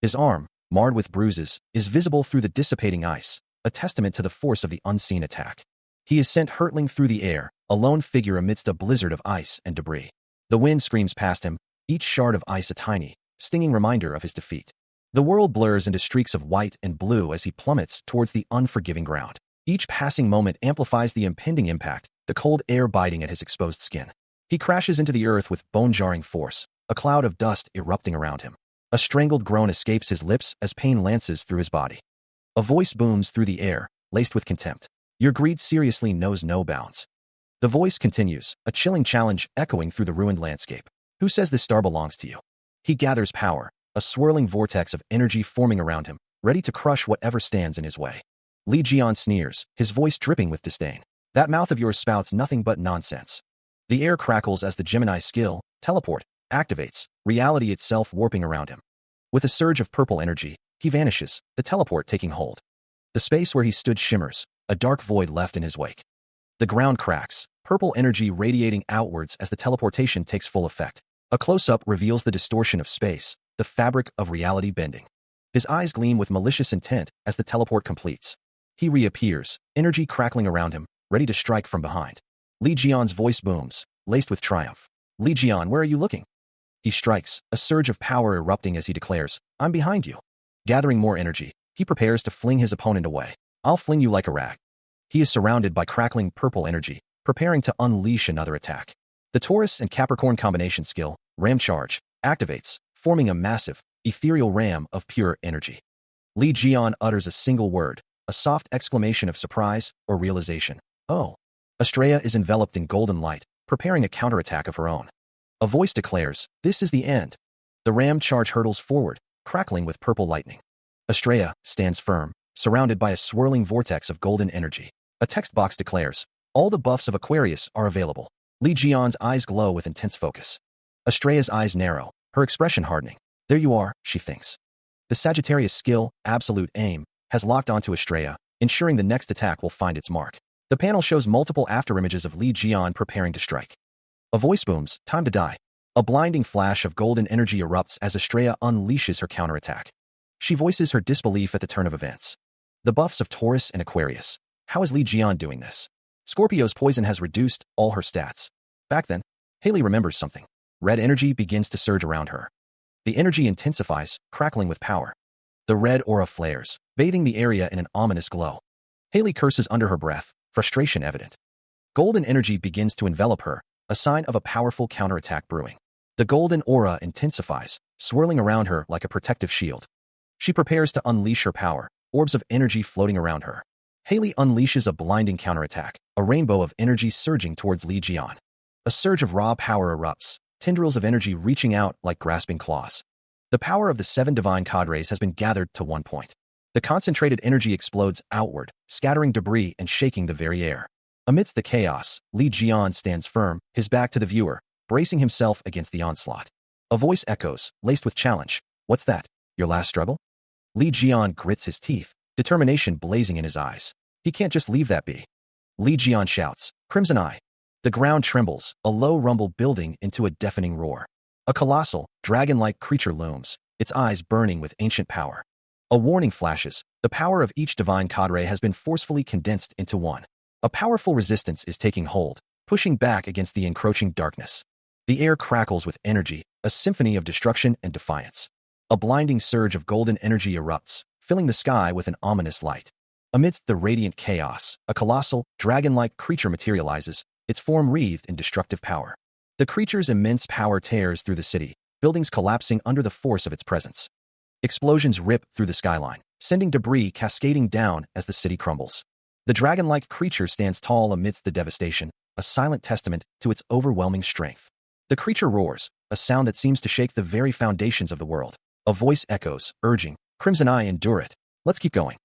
His arm, marred with bruises, is visible through the dissipating ice, a testament to the force of the unseen attack. He is sent hurtling through the air, a lone figure amidst a blizzard of ice and debris. The wind screams past him, each shard of ice a tiny, stinging reminder of his defeat. The world blurs into streaks of white and blue as he plummets towards the unforgiving ground. Each passing moment amplifies the impending impact, the cold air biting at his exposed skin. He crashes into the earth with bone-jarring force, a cloud of dust erupting around him. A strangled groan escapes his lips as pain lances through his body. A voice booms through the air, laced with contempt. Your greed seriously knows no bounds. The voice continues, a chilling challenge echoing through the ruined landscape. Who says this star belongs to you? He gathers power, a swirling vortex of energy forming around him, ready to crush whatever stands in his way. Li Jian sneers, his voice dripping with disdain. That mouth of yours spouts nothing but nonsense. The air crackles as the Gemini skill, teleport, activates, reality itself warping around him. With a surge of purple energy, he vanishes, the teleport taking hold. The space where he stood shimmers, a dark void left in his wake. The ground cracks, purple energy radiating outwards as the teleportation takes full effect. A close-up reveals the distortion of space, the fabric of reality bending. His eyes gleam with malicious intent as the teleport completes. He reappears, energy crackling around him, ready to strike from behind. Li Jian's voice booms, laced with triumph. Li Jian, where are you looking? He strikes, a surge of power erupting as he declares, I'm behind you. Gathering more energy, he prepares to fling his opponent away. I'll fling you like a rag. He is surrounded by crackling purple energy, preparing to unleash another attack. The Taurus and Capricorn combination skill, Ram Charge, activates, forming a massive, ethereal ram of pure energy. Li Jian utters a single word, a soft exclamation of surprise or realization. Oh. Estrella is enveloped in golden light, preparing a counterattack of her own. A voice declares, this is the end. The ram charge hurtles forward, crackling with purple lightning. Estrella stands firm, surrounded by a swirling vortex of golden energy. A text box declares, all the buffs of Aquarius are available. Li Jian's eyes glow with intense focus. Estrella's eyes narrow, her expression hardening. There you are, she thinks. The Sagittarius skill, absolute aim, has locked onto Estrella, ensuring the next attack will find its mark. The panel shows multiple afterimages of Li Jian preparing to strike. A voice booms, "Time to die." A blinding flash of golden energy erupts as Estrella unleashes her counterattack. She voices her disbelief at the turn of events. The buffs of Taurus and Aquarius. How is Li Jian doing this? Scorpio's poison has reduced all her stats. Back then, Haley remembers something. Red energy begins to surge around her. The energy intensifies, crackling with power. The red aura flares, bathing the area in an ominous glow. Haley curses under her breath, frustration evident. Golden energy begins to envelop her, a sign of a powerful counterattack brewing. The golden aura intensifies, swirling around her like a protective shield. She prepares to unleash her power, orbs of energy floating around her. Haley unleashes a blinding counterattack, a rainbow of energy surging towards Li Jian. A surge of raw power erupts, tendrils of energy reaching out like grasping claws. The power of the 7 divine cadres has been gathered to one point. The concentrated energy explodes outward, scattering debris and shaking the very air. Amidst the chaos, Li Jian stands firm, his back to the viewer, bracing himself against the onslaught. A voice echoes, laced with challenge. "What's that? Your last struggle?" Li Jian grits his teeth, determination blazing in his eyes. He can't just leave that be. Li Jian shouts, "Crimson Eye." The ground trembles, a low rumble building into a deafening roar. A colossal, dragon-like creature looms, its eyes burning with ancient power. A warning flashes. The power of each divine cadre has been forcefully condensed into one. A powerful resistance is taking hold, pushing back against the encroaching darkness. The air crackles with energy, a symphony of destruction and defiance. A blinding surge of golden energy erupts, filling the sky with an ominous light. Amidst the radiant chaos, a colossal, dragon-like creature materializes, its form wreathed in destructive power. The creature's immense power tears through the city, buildings collapsing under the force of its presence. Explosions rip through the skyline, sending debris cascading down as the city crumbles. The dragon-like creature stands tall amidst the devastation, a silent testament to its overwhelming strength. The creature roars, a sound that seems to shake the very foundations of the world. A voice echoes, urging, "Crimson Eye, endure it. Let's keep going."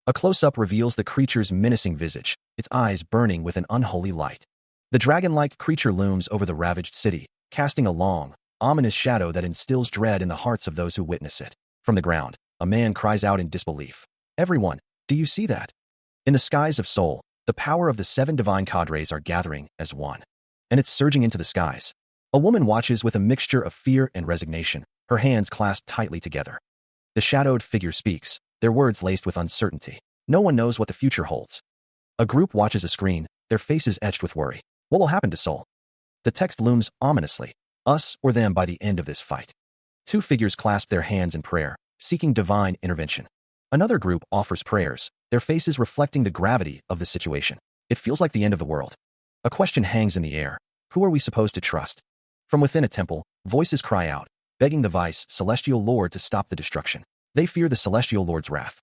A close-up reveals the creature's menacing visage, its eyes burning with an unholy light. The dragon-like creature looms over the ravaged city, casting a long, ominous shadow that instills dread in the hearts of those who witness it. From the ground, a man cries out in disbelief. "Everyone, do you see that?" In the skies of Seoul, the power of the 7 divine cadres are gathering as one. And it's surging into the skies. A woman watches with a mixture of fear and resignation, her hands clasped tightly together. The shadowed figure speaks, their words laced with uncertainty. No one knows what the future holds. A group watches a screen, their faces etched with worry. What will happen to Seoul? The text looms ominously. Us or them by the end of this fight. 2 figures clasp their hands in prayer, seeking divine intervention. Another group offers prayers, their faces reflecting the gravity of the situation. It feels like the end of the world. A question hangs in the air. Who are we supposed to trust? From within a temple, voices cry out, begging the Vice Celestial Lord to stop the destruction. They fear the Celestial Lord's wrath.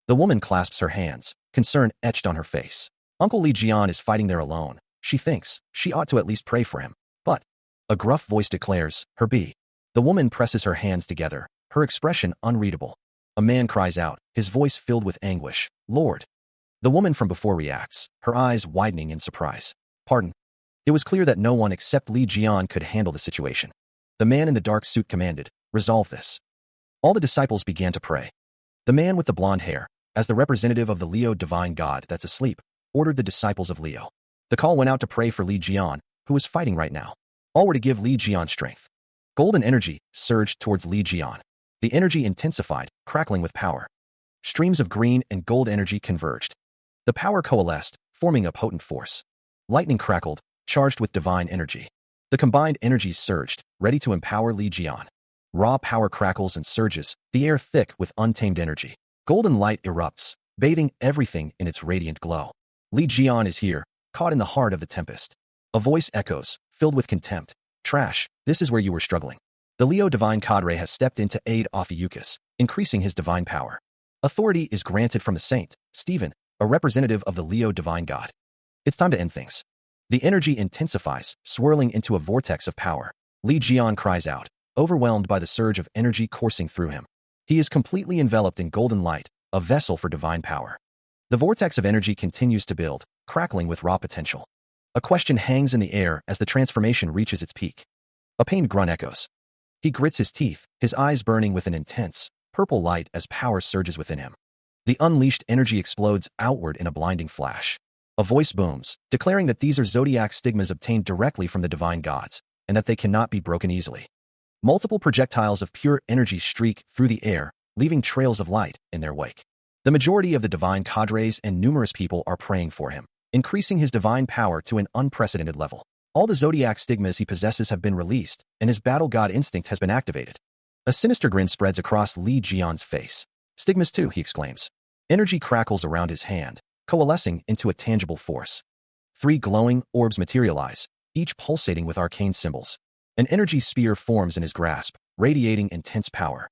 The woman clasps her hands, concern etched on her face. Uncle Li Jian is fighting there alone. She thinks she ought to at least pray for him. But a gruff voice declares, "Her be." The woman presses her hands together, her expression unreadable. A man cries out, his voice filled with anguish, "Lord." The woman from before reacts, her eyes widening in surprise. "Pardon." It was clear that no one except Li Jian could handle the situation. The man in the dark suit commanded, "Resolve this." All the disciples began to pray. The man with the blonde hair, as the representative of the Leo divine god that's asleep, ordered the disciples of Leo. The call went out to pray for Li Jian, who was fighting right now. All were to give Li Jian strength. Golden energy surged towards Li Jian. The energy intensified, crackling with power. Streams of green and gold energy converged. The power coalesced, forming a potent force. Lightning crackled, charged with divine energy. The combined energies surged, ready to empower Li Jian. Raw power crackles and surges, the air thick with untamed energy. Golden light erupts, bathing everything in its radiant glow. Li Jian is here, caught in the heart of the tempest. A voice echoes, filled with contempt. "Trash, this is where you were struggling." The Leo divine cadre has stepped in to aid Ophiuchus, increasing his divine power. Authority is granted from the saint, Stephen, a representative of the Leo divine god. It's time to end things. The energy intensifies, swirling into a vortex of power. Li Jian cries out, overwhelmed by the surge of energy coursing through him. He is completely enveloped in golden light, a vessel for divine power. The vortex of energy continues to build, crackling with raw potential. A question hangs in the air as the transformation reaches its peak. A pained grunt echoes. He grits his teeth, his eyes burning with an intense, purple light as power surges within him. The unleashed energy explodes outward in a blinding flash. A voice booms, declaring that these are zodiac stigmas obtained directly from the divine gods, and that they cannot be broken easily. Multiple projectiles of pure energy streak through the air, leaving trails of light in their wake. The majority of the divine cadres and numerous people are praying for him, increasing his divine power to an unprecedented level. All the zodiac stigmas he possesses have been released, and his battle god instinct has been activated. A sinister grin spreads across Li Jian's face. Stigmas too, he exclaims. Energy crackles around his hand, coalescing into a tangible force. 3 glowing orbs materialize, each pulsating with arcane symbols. An energy sphere forms in his grasp, radiating intense power.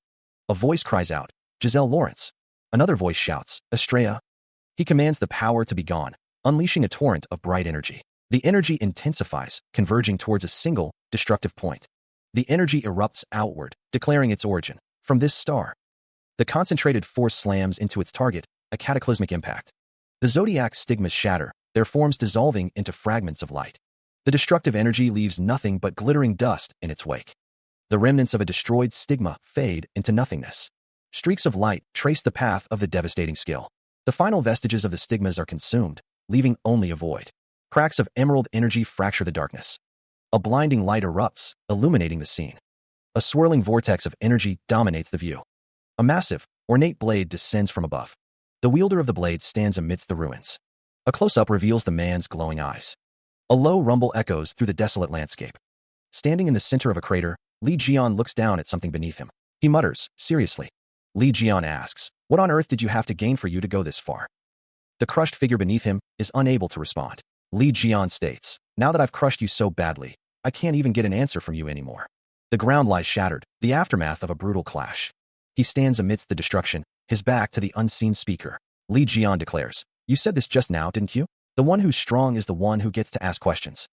A voice cries out, Giselle Lawrence. Another voice shouts, Estrella. He commands the power to be gone, unleashing a torrent of bright energy. The energy intensifies, converging towards a single, destructive point. The energy erupts outward, declaring its origin from this star. The concentrated force slams into its target, a cataclysmic impact. The zodiac stigmas shatter, their forms dissolving into fragments of light. The destructive energy leaves nothing but glittering dust in its wake. The remnants of a destroyed stigma fade into nothingness. Streaks of light trace the path of the devastating skill. The final vestiges of the stigmas are consumed, leaving only a void. Cracks of emerald energy fracture the darkness. A blinding light erupts, illuminating the scene. A swirling vortex of energy dominates the view. A massive, ornate blade descends from above. The wielder of the blade stands amidst the ruins. A close-up reveals the man's glowing eyes. A low rumble echoes through the desolate landscape. Standing in the center of a crater, Li Jian looks down at something beneath him. He mutters, seriously. Li Jian asks, what on earth did you have to gain for you to go this far? The crushed figure beneath him is unable to respond. Li Jian states, now that I've crushed you so badly, I can't even get an answer from you anymore. The ground lies shattered, the aftermath of a brutal clash. He stands amidst the destruction, his back to the unseen speaker. Li Jian declares, you said this just now, didn't you? The one who's strong is the one who gets to ask questions.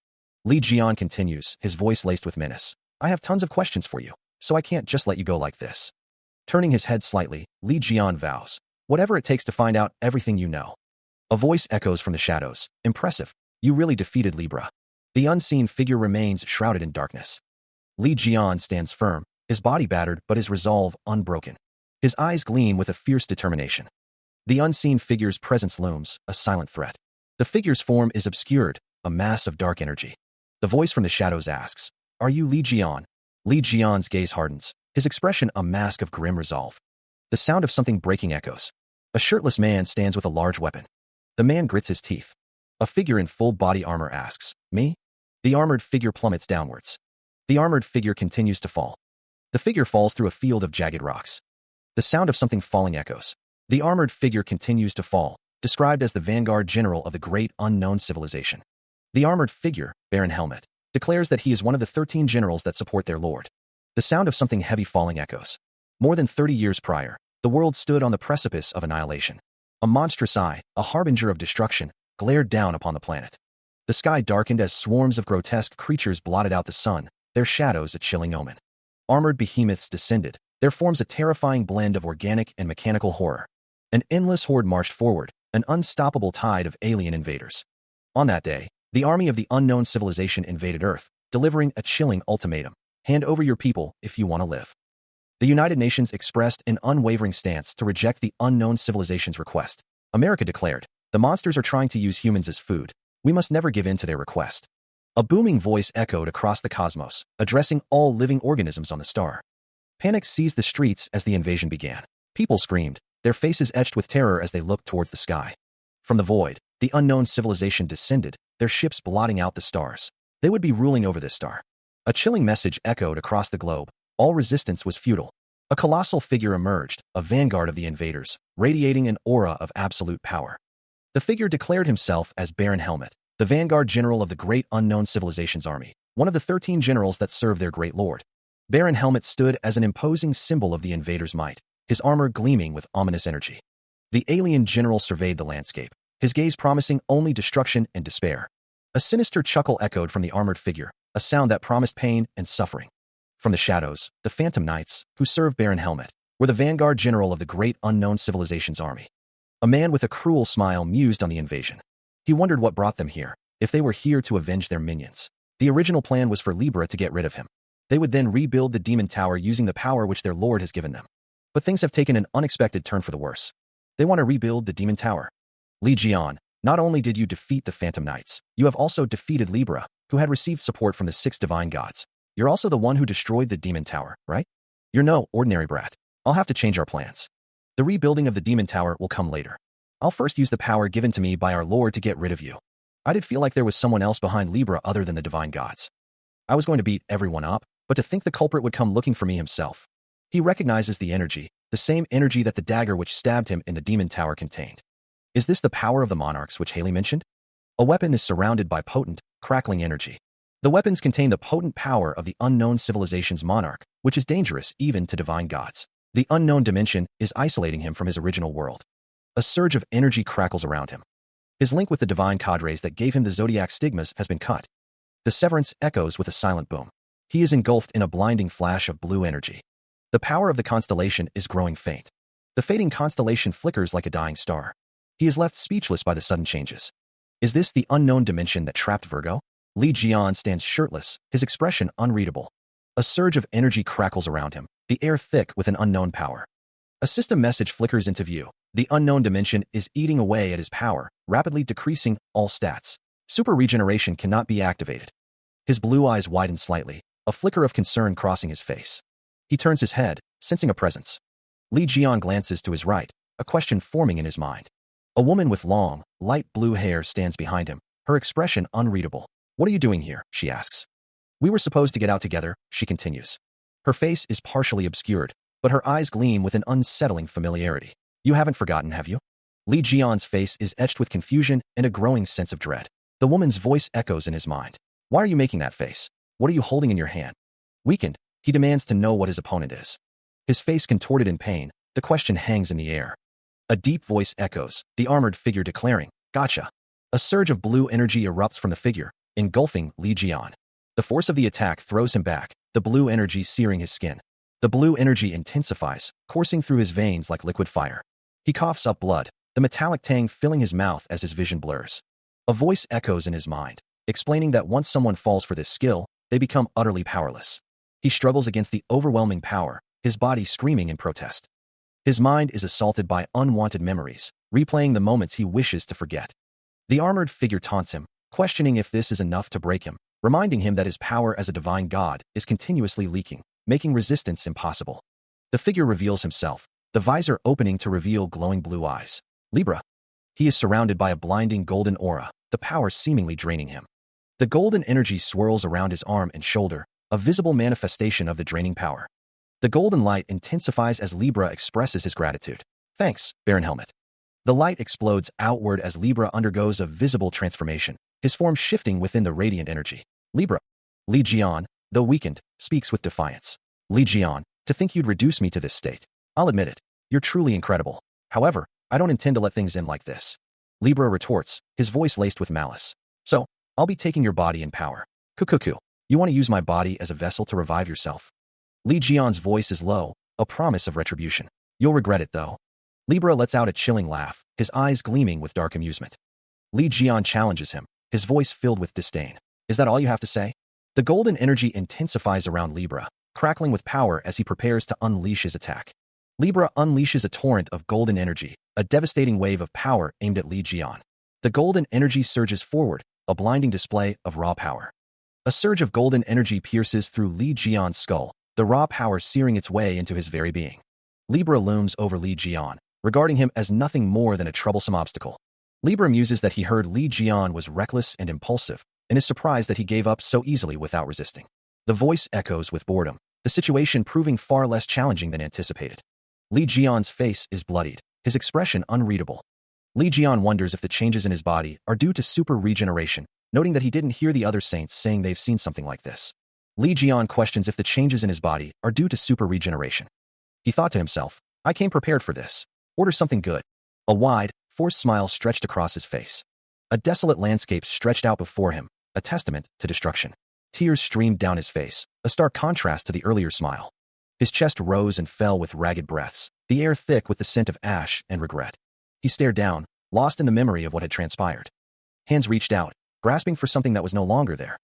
Li Jian continues, his voice laced with menace. I have tons of questions for you, so I can't just let you go like this. Turning his head slightly, Li Jian vows, whatever it takes to find out everything you know. A voice echoes from the shadows, impressive. You really defeated Libra. The unseen figure remains shrouded in darkness. Li Jian stands firm, his body battered but his resolve unbroken. His eyes gleam with a fierce determination. The unseen figure's presence looms, a silent threat. The figure's form is obscured, a mass of dark energy. The voice from the shadows asks, are you Li Jian? Li Jian's gaze hardens, his expression a mask of grim resolve. The sound of something breaking echoes. A shirtless man stands with a large weapon. The man grits his teeth. A figure in full body armor asks, me? The armored figure plummets downwards. The armored figure continues to fall. The figure falls through a field of jagged rocks. The sound of something falling echoes. The armored figure continues to fall, described as the vanguard general of the great unknown civilization. The armored figure, Baron Helmet, declares that he is one of the 13 generals that support their lord. The sound of something heavy falling echoes. More than 30 years prior, the world stood on the precipice of annihilation. A monstrous eye, a harbinger of destruction, glared down upon the planet. The sky darkened as swarms of grotesque creatures blotted out the sun, their shadows a chilling omen. Armored behemoths descended, their forms a terrifying blend of organic and mechanical horror. An endless horde marched forward, an unstoppable tide of alien invaders. On that day, the army of the unknown civilization invaded Earth, delivering a chilling ultimatum. Hand over your people if you want to live. The United Nations expressed an unwavering stance to reject the unknown civilization's request. America declared, the monsters are trying to use humans as food. We must never give in to their request. A booming voice echoed across the cosmos, addressing all living organisms on the star. Panic seized the streets as the invasion began. People screamed, their faces etched with terror as they looked towards the sky. From the void, the unknown civilization descended, their ships blotting out the stars. They would be ruling over this star. A chilling message echoed across the globe. All resistance was futile. A colossal figure emerged, a vanguard of the invaders, radiating an aura of absolute power. The figure declared himself as Baron Helmet, the vanguard general of the great unknown civilization's army, one of the 13 generals that serve their great lord. Baron Helmet stood as an imposing symbol of the invaders' might, his armor gleaming with ominous energy. The alien general surveyed the landscape, his gaze promising only destruction and despair. A sinister chuckle echoed from the armored figure, a sound that promised pain and suffering. From the shadows, the Phantom Knights, who served Baron Helmet, were the vanguard general of the great unknown civilization's army. A man with a cruel smile mused on the invasion. He wondered what brought them here, if they were here to avenge their minions. The original plan was for Libra to get rid of him. They would then rebuild the demon tower using the power which their lord has given them. But things have taken an unexpected turn for the worse. They want to rebuild the Demon Tower. Li Jian, not only did you defeat the Phantom Knights, you have also defeated Libra, who had received support from the 6 divine gods. You're also the one who destroyed the Demon Tower, right? You're no ordinary brat. I'll have to change our plans. The rebuilding of the Demon Tower will come later. I'll first use the power given to me by our Lord to get rid of you. I did feel like there was someone else behind Libra other than the divine gods. I was going to beat everyone up, but to think the culprit would come looking for me himself. He recognizes the energy, the same energy that the dagger which stabbed him in the Demon Tower contained. Is this the power of the monarchs which Haley mentioned? A weapon is surrounded by potent, crackling energy. The weapons contain the potent power of the unknown civilization's monarch, which is dangerous even to divine gods. The unknown dimension is isolating him from his original world. A surge of energy crackles around him. His link with the divine cadres that gave him the zodiac stigmas has been cut. The severance echoes with a silent boom. He is engulfed in a blinding flash of blue energy. The power of the constellation is growing faint. The fading constellation flickers like a dying star. He is left speechless by the sudden changes. Is this the unknown dimension that trapped Virgo? Li Jian stands shirtless, his expression unreadable. A surge of energy crackles around him, the air thick with an unknown power. A system message flickers into view. The unknown dimension is eating away at his power, rapidly decreasing all stats. Super regeneration cannot be activated. His blue eyes widen slightly, a flicker of concern crossing his face. He turns his head, sensing a presence. Li Jian glances to his right, a question forming in his mind. A woman with long, light blue hair stands behind him, her expression unreadable. What are you doing here? She asks. We were supposed to get out together, she continues. Her face is partially obscured, but her eyes gleam with an unsettling familiarity. You haven't forgotten, have you? Li Jian's face is etched with confusion and a growing sense of dread. The woman's voice echoes in his mind. Why are you making that face? What are you holding in your hand? Weakened, he demands to know what his opponent is. His face contorted in pain, the question hangs in the air. A deep voice echoes, the armored figure declaring, Gotcha. A surge of blue energy erupts from the figure, engulfing Li Jian. The force of the attack throws him back, the blue energy searing his skin. The blue energy intensifies, coursing through his veins like liquid fire. He coughs up blood, the metallic tang filling his mouth as his vision blurs. A voice echoes in his mind, explaining that once someone falls for this skill, they become utterly powerless. He struggles against the overwhelming power, his body screaming in protest. His mind is assaulted by unwanted memories, replaying the moments he wishes to forget. The armored figure taunts him, questioning if this is enough to break him, reminding him that his power as a divine god is continuously leaking, making resistance impossible. The figure reveals himself, the visor opening to reveal glowing blue eyes. Libra. He is surrounded by a blinding golden aura, the power seemingly draining him. The golden energy swirls around his arm and shoulder, a visible manifestation of the draining power. The golden light intensifies as Libra expresses his gratitude. Thanks, Baron Helmet. The light explodes outward as Libra undergoes a visible transformation, his form shifting within the radiant energy. Libra. Li Jian, though weakened, speaks with defiance. Li Jian, to think you'd reduce me to this state. I'll admit it. You're truly incredible. However, I don't intend to let things end like this. Libra retorts, his voice laced with malice. So, I'll be taking your body in power. Kukuku. You want to use my body as a vessel to revive yourself? Li Jian's voice is low, a promise of retribution. You'll regret it, though. Libra lets out a chilling laugh, his eyes gleaming with dark amusement. Li Jian challenges him, his voice filled with disdain. Is that all you have to say? The golden energy intensifies around Libra, crackling with power as he prepares to unleash his attack. Libra unleashes a torrent of golden energy, a devastating wave of power aimed at Li Jian. The golden energy surges forward, a blinding display of raw power. A surge of golden energy pierces through Li Jian's skull, the raw power searing its way into his very being. Libra looms over Li Jian, regarding him as nothing more than a troublesome obstacle. Libra muses that he heard Li Jian was reckless and impulsive, and is surprised that he gave up so easily without resisting. The voice echoes with boredom, the situation proving far less challenging than anticipated. Li Jian's face is bloodied, his expression unreadable. Li Jian wonders if the changes in his body are due to super regeneration, noting that he didn't hear the other saints saying they've seen something like this. Li Jian questions if the changes in his body are due to super regeneration. He thought to himself, I came prepared for this. Order something good. A wide, forced smile stretched across his face. A desolate landscape stretched out before him, a testament to destruction. Tears streamed down his face, a stark contrast to the earlier smile. His chest rose and fell with ragged breaths, the air thick with the scent of ash and regret. He stared down, lost in the memory of what had transpired. Hands reached out, grasping for something that was no longer there.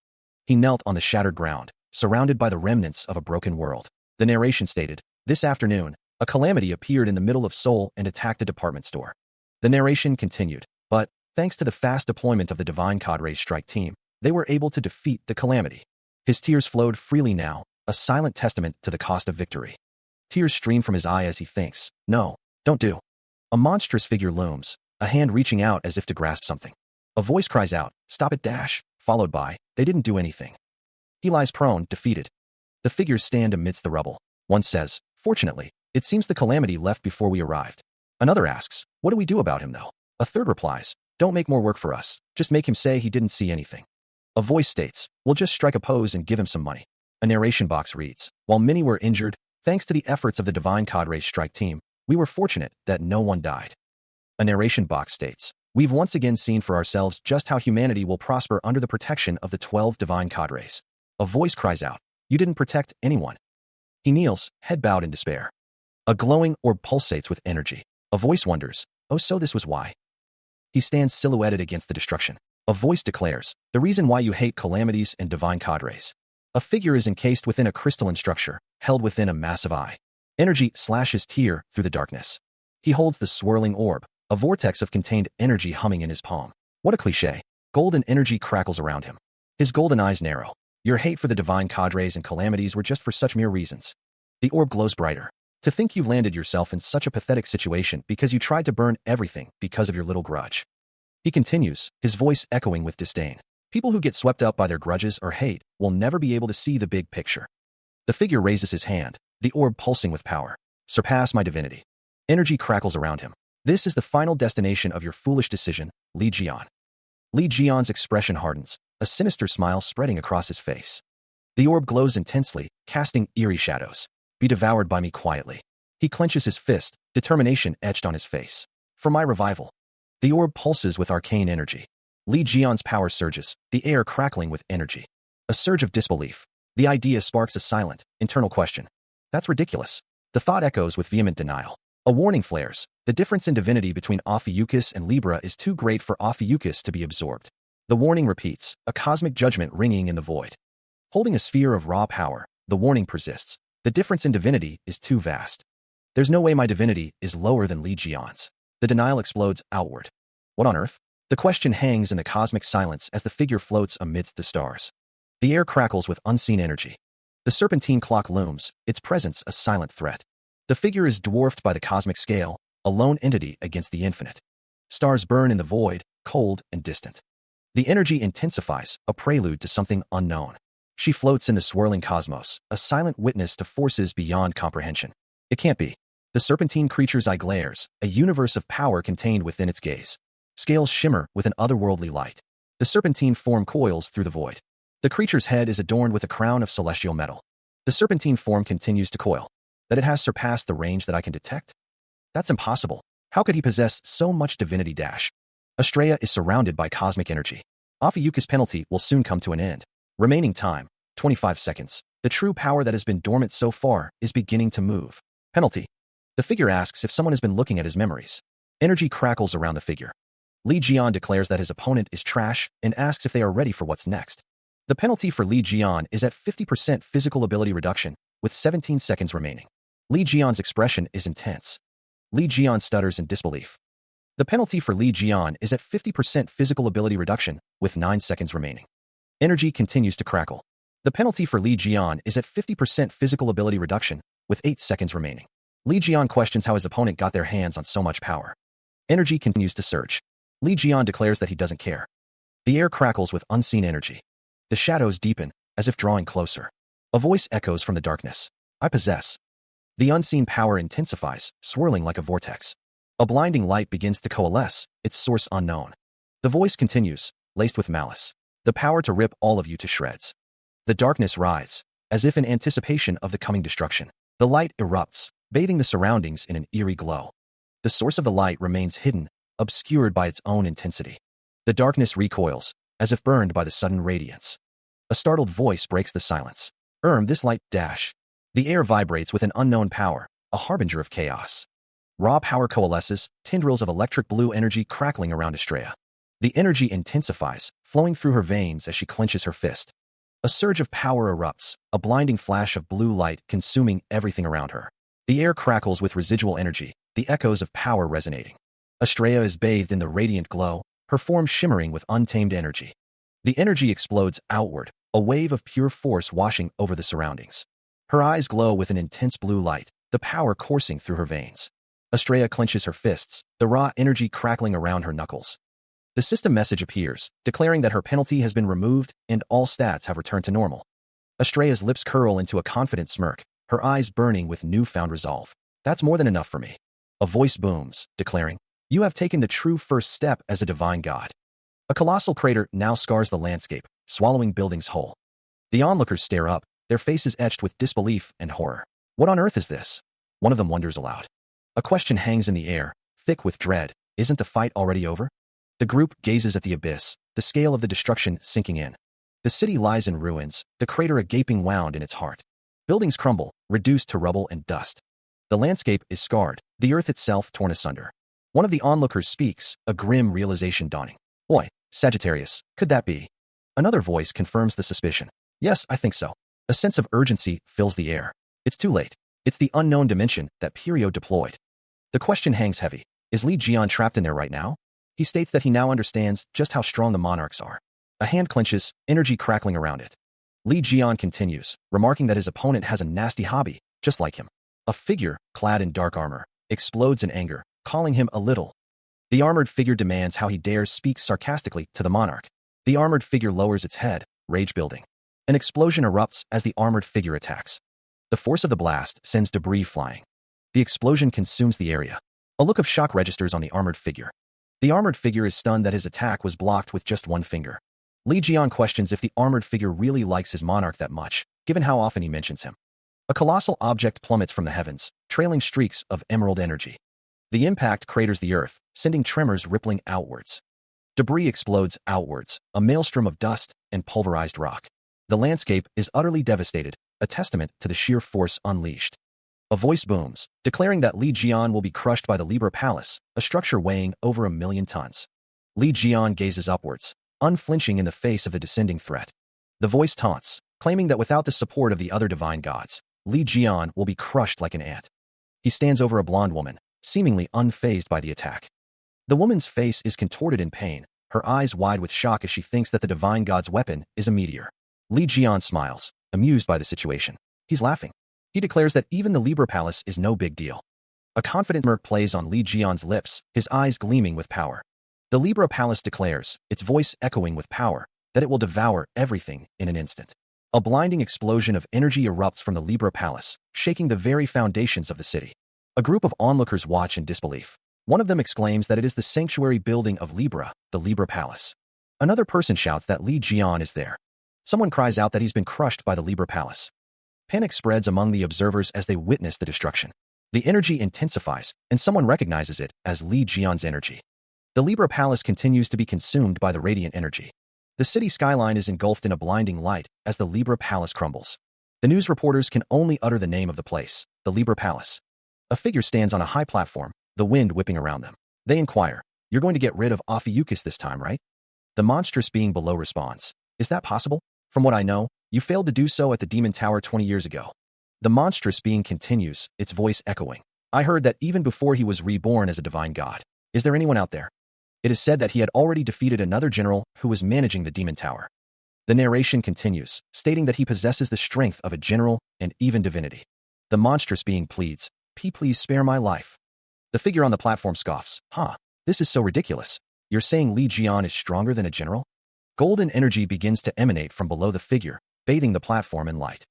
He knelt on the shattered ground, surrounded by the remnants of a broken world. The narration stated, this afternoon, A calamity appeared in the middle of Seoul and attacked a department store. The narration continued, but, thanks to the fast deployment of the Divine Cadre's strike team, they were able to defeat the calamity. His tears flowed freely now, a silent testament to the cost of victory. Tears stream from his eye as he thinks, no, don't do. A monstrous figure looms, a hand reaching out as if to grasp something. A voice cries out, stop it dash, followed by, they didn't do anything. He lies prone, defeated. The figures stand amidst the rubble. One says, fortunately, it seems the calamity left before we arrived. Another asks, what do we do about him though? A third replies, don't make more work for us, just make him say he didn't see anything. A voice states, we'll just strike a pose and give him some money. A narration box reads, while many were injured, thanks to the efforts of the Divine Cadre's strike team, we were fortunate that no one died. A narration box states, we've once again seen for ourselves just how humanity will prosper under the protection of the 12 Divine Cadres. A voice cries out, you didn't protect anyone. He kneels, head bowed in despair. A glowing orb pulsates with energy. A voice wonders, oh so this was why. He stands silhouetted against the destruction. A voice declares, the reason why you hate calamities and Divine Cadres. A figure is encased within a crystalline structure, held within a massive eye. Energy slashes tear through the darkness. He holds the swirling orb, a vortex of contained energy humming in his palm. What a cliché. Golden energy crackles around him. His golden eyes narrow. Your hate for the Divine Cadres and calamities were just for such mere reasons. The orb glows brighter. To think you've landed yourself in such a pathetic situation because you tried to burn everything because of your little grudge. He continues, his voice echoing with disdain. People who get swept up by their grudges or hate will never be able to see the big picture. The figure raises his hand, the orb pulsing with power. Surpass my divinity. Energy crackles around him. This is the final destination of your foolish decision, Li Jian. Li Jian's expression hardens, a sinister smile spreading across his face. The orb glows intensely, casting eerie shadows. Be devoured by me quietly. He clenches his fist, determination etched on his face. For my revival. The orb pulses with arcane energy. Li Jian's power surges, the air crackling with energy. A surge of disbelief. The idea sparks a silent, internal question. That's ridiculous. The thought echoes with vehement denial. A warning flares. The difference in divinity between Ophiuchus and Libra is too great for Ophiuchus to be absorbed. The warning repeats, a cosmic judgment ringing in the void. Holding a sphere of raw power, the warning persists. The difference in divinity is too vast. There's no way my divinity is lower than Li Jian's. The denial explodes outward. What on earth? The question hangs in the cosmic silence as the figure floats amidst the stars. The air crackles with unseen energy. The serpentine clock looms, its presence a silent threat. The figure is dwarfed by the cosmic scale, a lone entity against the infinite. Stars burn in the void, cold and distant. The energy intensifies, a prelude to something unknown. She floats in the swirling cosmos, a silent witness to forces beyond comprehension. It can't be. The serpentine creature's eye glares, a universe of power contained within its gaze. Scales shimmer with an otherworldly light. The serpentine form coils through the void. The creature's head is adorned with a crown of celestial metal. The serpentine form continues to coil. That it has surpassed the range that I can detect? That's impossible. How could he possess so much divinity dash? Astrea is surrounded by cosmic energy. Ophiuchus' penalty will soon come to an end. Remaining time, 25 seconds. The true power that has been dormant so far is beginning to move. Penalty. The figure asks if someone has been looking at his memories. Energy crackles around the figure. Li Jian declares that his opponent is trash and asks if they are ready for what's next. The penalty for Li Jian is at 50% physical ability reduction, with 17 seconds remaining. Li Jian's expression is intense. Li Jian stutters in disbelief. The penalty for Li Jian is at 50% physical ability reduction, with 9 seconds remaining. Energy continues to crackle. The penalty for Li Jian is at 50% physical ability reduction, with 8 seconds remaining. Li Jian questions how his opponent got their hands on so much power. Energy continues to surge. Li Jian declares that he doesn't care. The air crackles with unseen energy. The shadows deepen, as if drawing closer. A voice echoes from the darkness. I possess. The unseen power intensifies, swirling like a vortex. A blinding light begins to coalesce, its source unknown. The voice continues, laced with malice. The power to rip all of you to shreds. The darkness writhes, as if in anticipation of the coming destruction. The light erupts, bathing the surroundings in an eerie glow. The source of the light remains hidden, obscured by its own intensity. The darkness recoils, as if burned by the sudden radiance. A startled voice breaks the silence. This light dash. The air vibrates with an unknown power, a harbinger of chaos. Raw power coalesces, tendrils of electric blue energy crackling around Astrea. The energy intensifies, flowing through her veins as she clenches her fist. A surge of power erupts, a blinding flash of blue light consuming everything around her. The air crackles with residual energy, the echoes of power resonating. Estrella is bathed in the radiant glow, her form shimmering with untamed energy. The energy explodes outward, a wave of pure force washing over the surroundings. Her eyes glow with an intense blue light, the power coursing through her veins. Estrella clenches her fists, the raw energy crackling around her knuckles. The system message appears, declaring that her penalty has been removed and all stats have returned to normal. Estrella's lips curl into a confident smirk, her eyes burning with newfound resolve. That's more than enough for me. A voice booms, declaring, "You have taken the true first step as a divine god." A colossal crater now scars the landscape, swallowing buildings whole. The onlookers stare up, their faces etched with disbelief and horror. What on earth is this? One of them wonders aloud. A question hangs in the air, thick with dread. Isn't the fight already over? The group gazes at the abyss, the scale of the destruction sinking in. The city lies in ruins, the crater a gaping wound in its heart. Buildings crumble, reduced to rubble and dust. The landscape is scarred, the earth itself torn asunder. One of the onlookers speaks, a grim realization dawning. "Oi, Sagittarius, could that be?" Another voice confirms the suspicion. "Yes, I think so." A sense of urgency fills the air. It's too late. It's the unknown dimension that Perio deployed. The question hangs heavy. Is Li Jian trapped in there right now? He states that he now understands just how strong the monarchs are. A hand clenches, energy crackling around it. Li Jian continues, remarking that his opponent has a nasty hobby, just like him. A figure, clad in dark armor, explodes in anger, calling him a little. The armored figure demands how he dares speak sarcastically to the monarch. The armored figure lowers its head, rage building. An explosion erupts as the armored figure attacks. The force of the blast sends debris flying. The explosion consumes the area. A look of shock registers on the armored figure. The armored figure is stunned that his attack was blocked with just one finger. Li Jian questions if the armored figure really likes his monarch that much, given how often he mentions him. A colossal object plummets from the heavens, trailing streaks of emerald energy. The impact craters the earth, sending tremors rippling outwards. Debris explodes outwards, a maelstrom of dust and pulverized rock. The landscape is utterly devastated, a testament to the sheer force unleashed. A voice booms, declaring that Li Jian will be crushed by the Libra Palace, a structure weighing over 1,000,000 tons. Li Jian gazes upwards, unflinching in the face of the descending threat. The voice taunts, claiming that without the support of the other divine gods, Li Jian will be crushed like an ant. He stands over a blonde woman, seemingly unfazed by the attack. The woman's face is contorted in pain, her eyes wide with shock as she thinks that the divine god's weapon is a meteor. Li Jian smiles, amused by the situation. He's laughing. He declares that even the Libra Palace is no big deal. A confident smirk plays on Li Jian's lips, his eyes gleaming with power. The Libra Palace declares, its voice echoing with power, that it will devour everything in an instant. A blinding explosion of energy erupts from the Libra Palace, shaking the very foundations of the city. A group of onlookers watch in disbelief. One of them exclaims that it is the sanctuary building of Libra, the Libra Palace. Another person shouts that Li Jian is there. Someone cries out that he's been crushed by the Libra Palace. Panic spreads among the observers as they witness the destruction. The energy intensifies, and someone recognizes it as Li Jian's energy. The Libra Palace continues to be consumed by the radiant energy. The city skyline is engulfed in a blinding light as the Libra Palace crumbles. The news reporters can only utter the name of the place, the Libra Palace. A figure stands on a high platform, the wind whipping around them. They inquire, "You're going to get rid of Ophiuchus this time, right?" The monstrous being below responds, "Is that possible? From what I know, you failed to do so at the Demon Tower 20 years ago." The monstrous being continues, its voice echoing. "I heard that even before he was reborn as a divine god. Is there anyone out there?" It is said that he had already defeated another general who was managing the Demon Tower. The narration continues, stating that he possesses the strength of a general and even divinity. The monstrous being pleads, Please spare my life." The figure on the platform scoffs, "Huh, this is so ridiculous. You're saying Li Jian is stronger than a general?" Golden energy begins to emanate from below the figure, bathing the platform in light.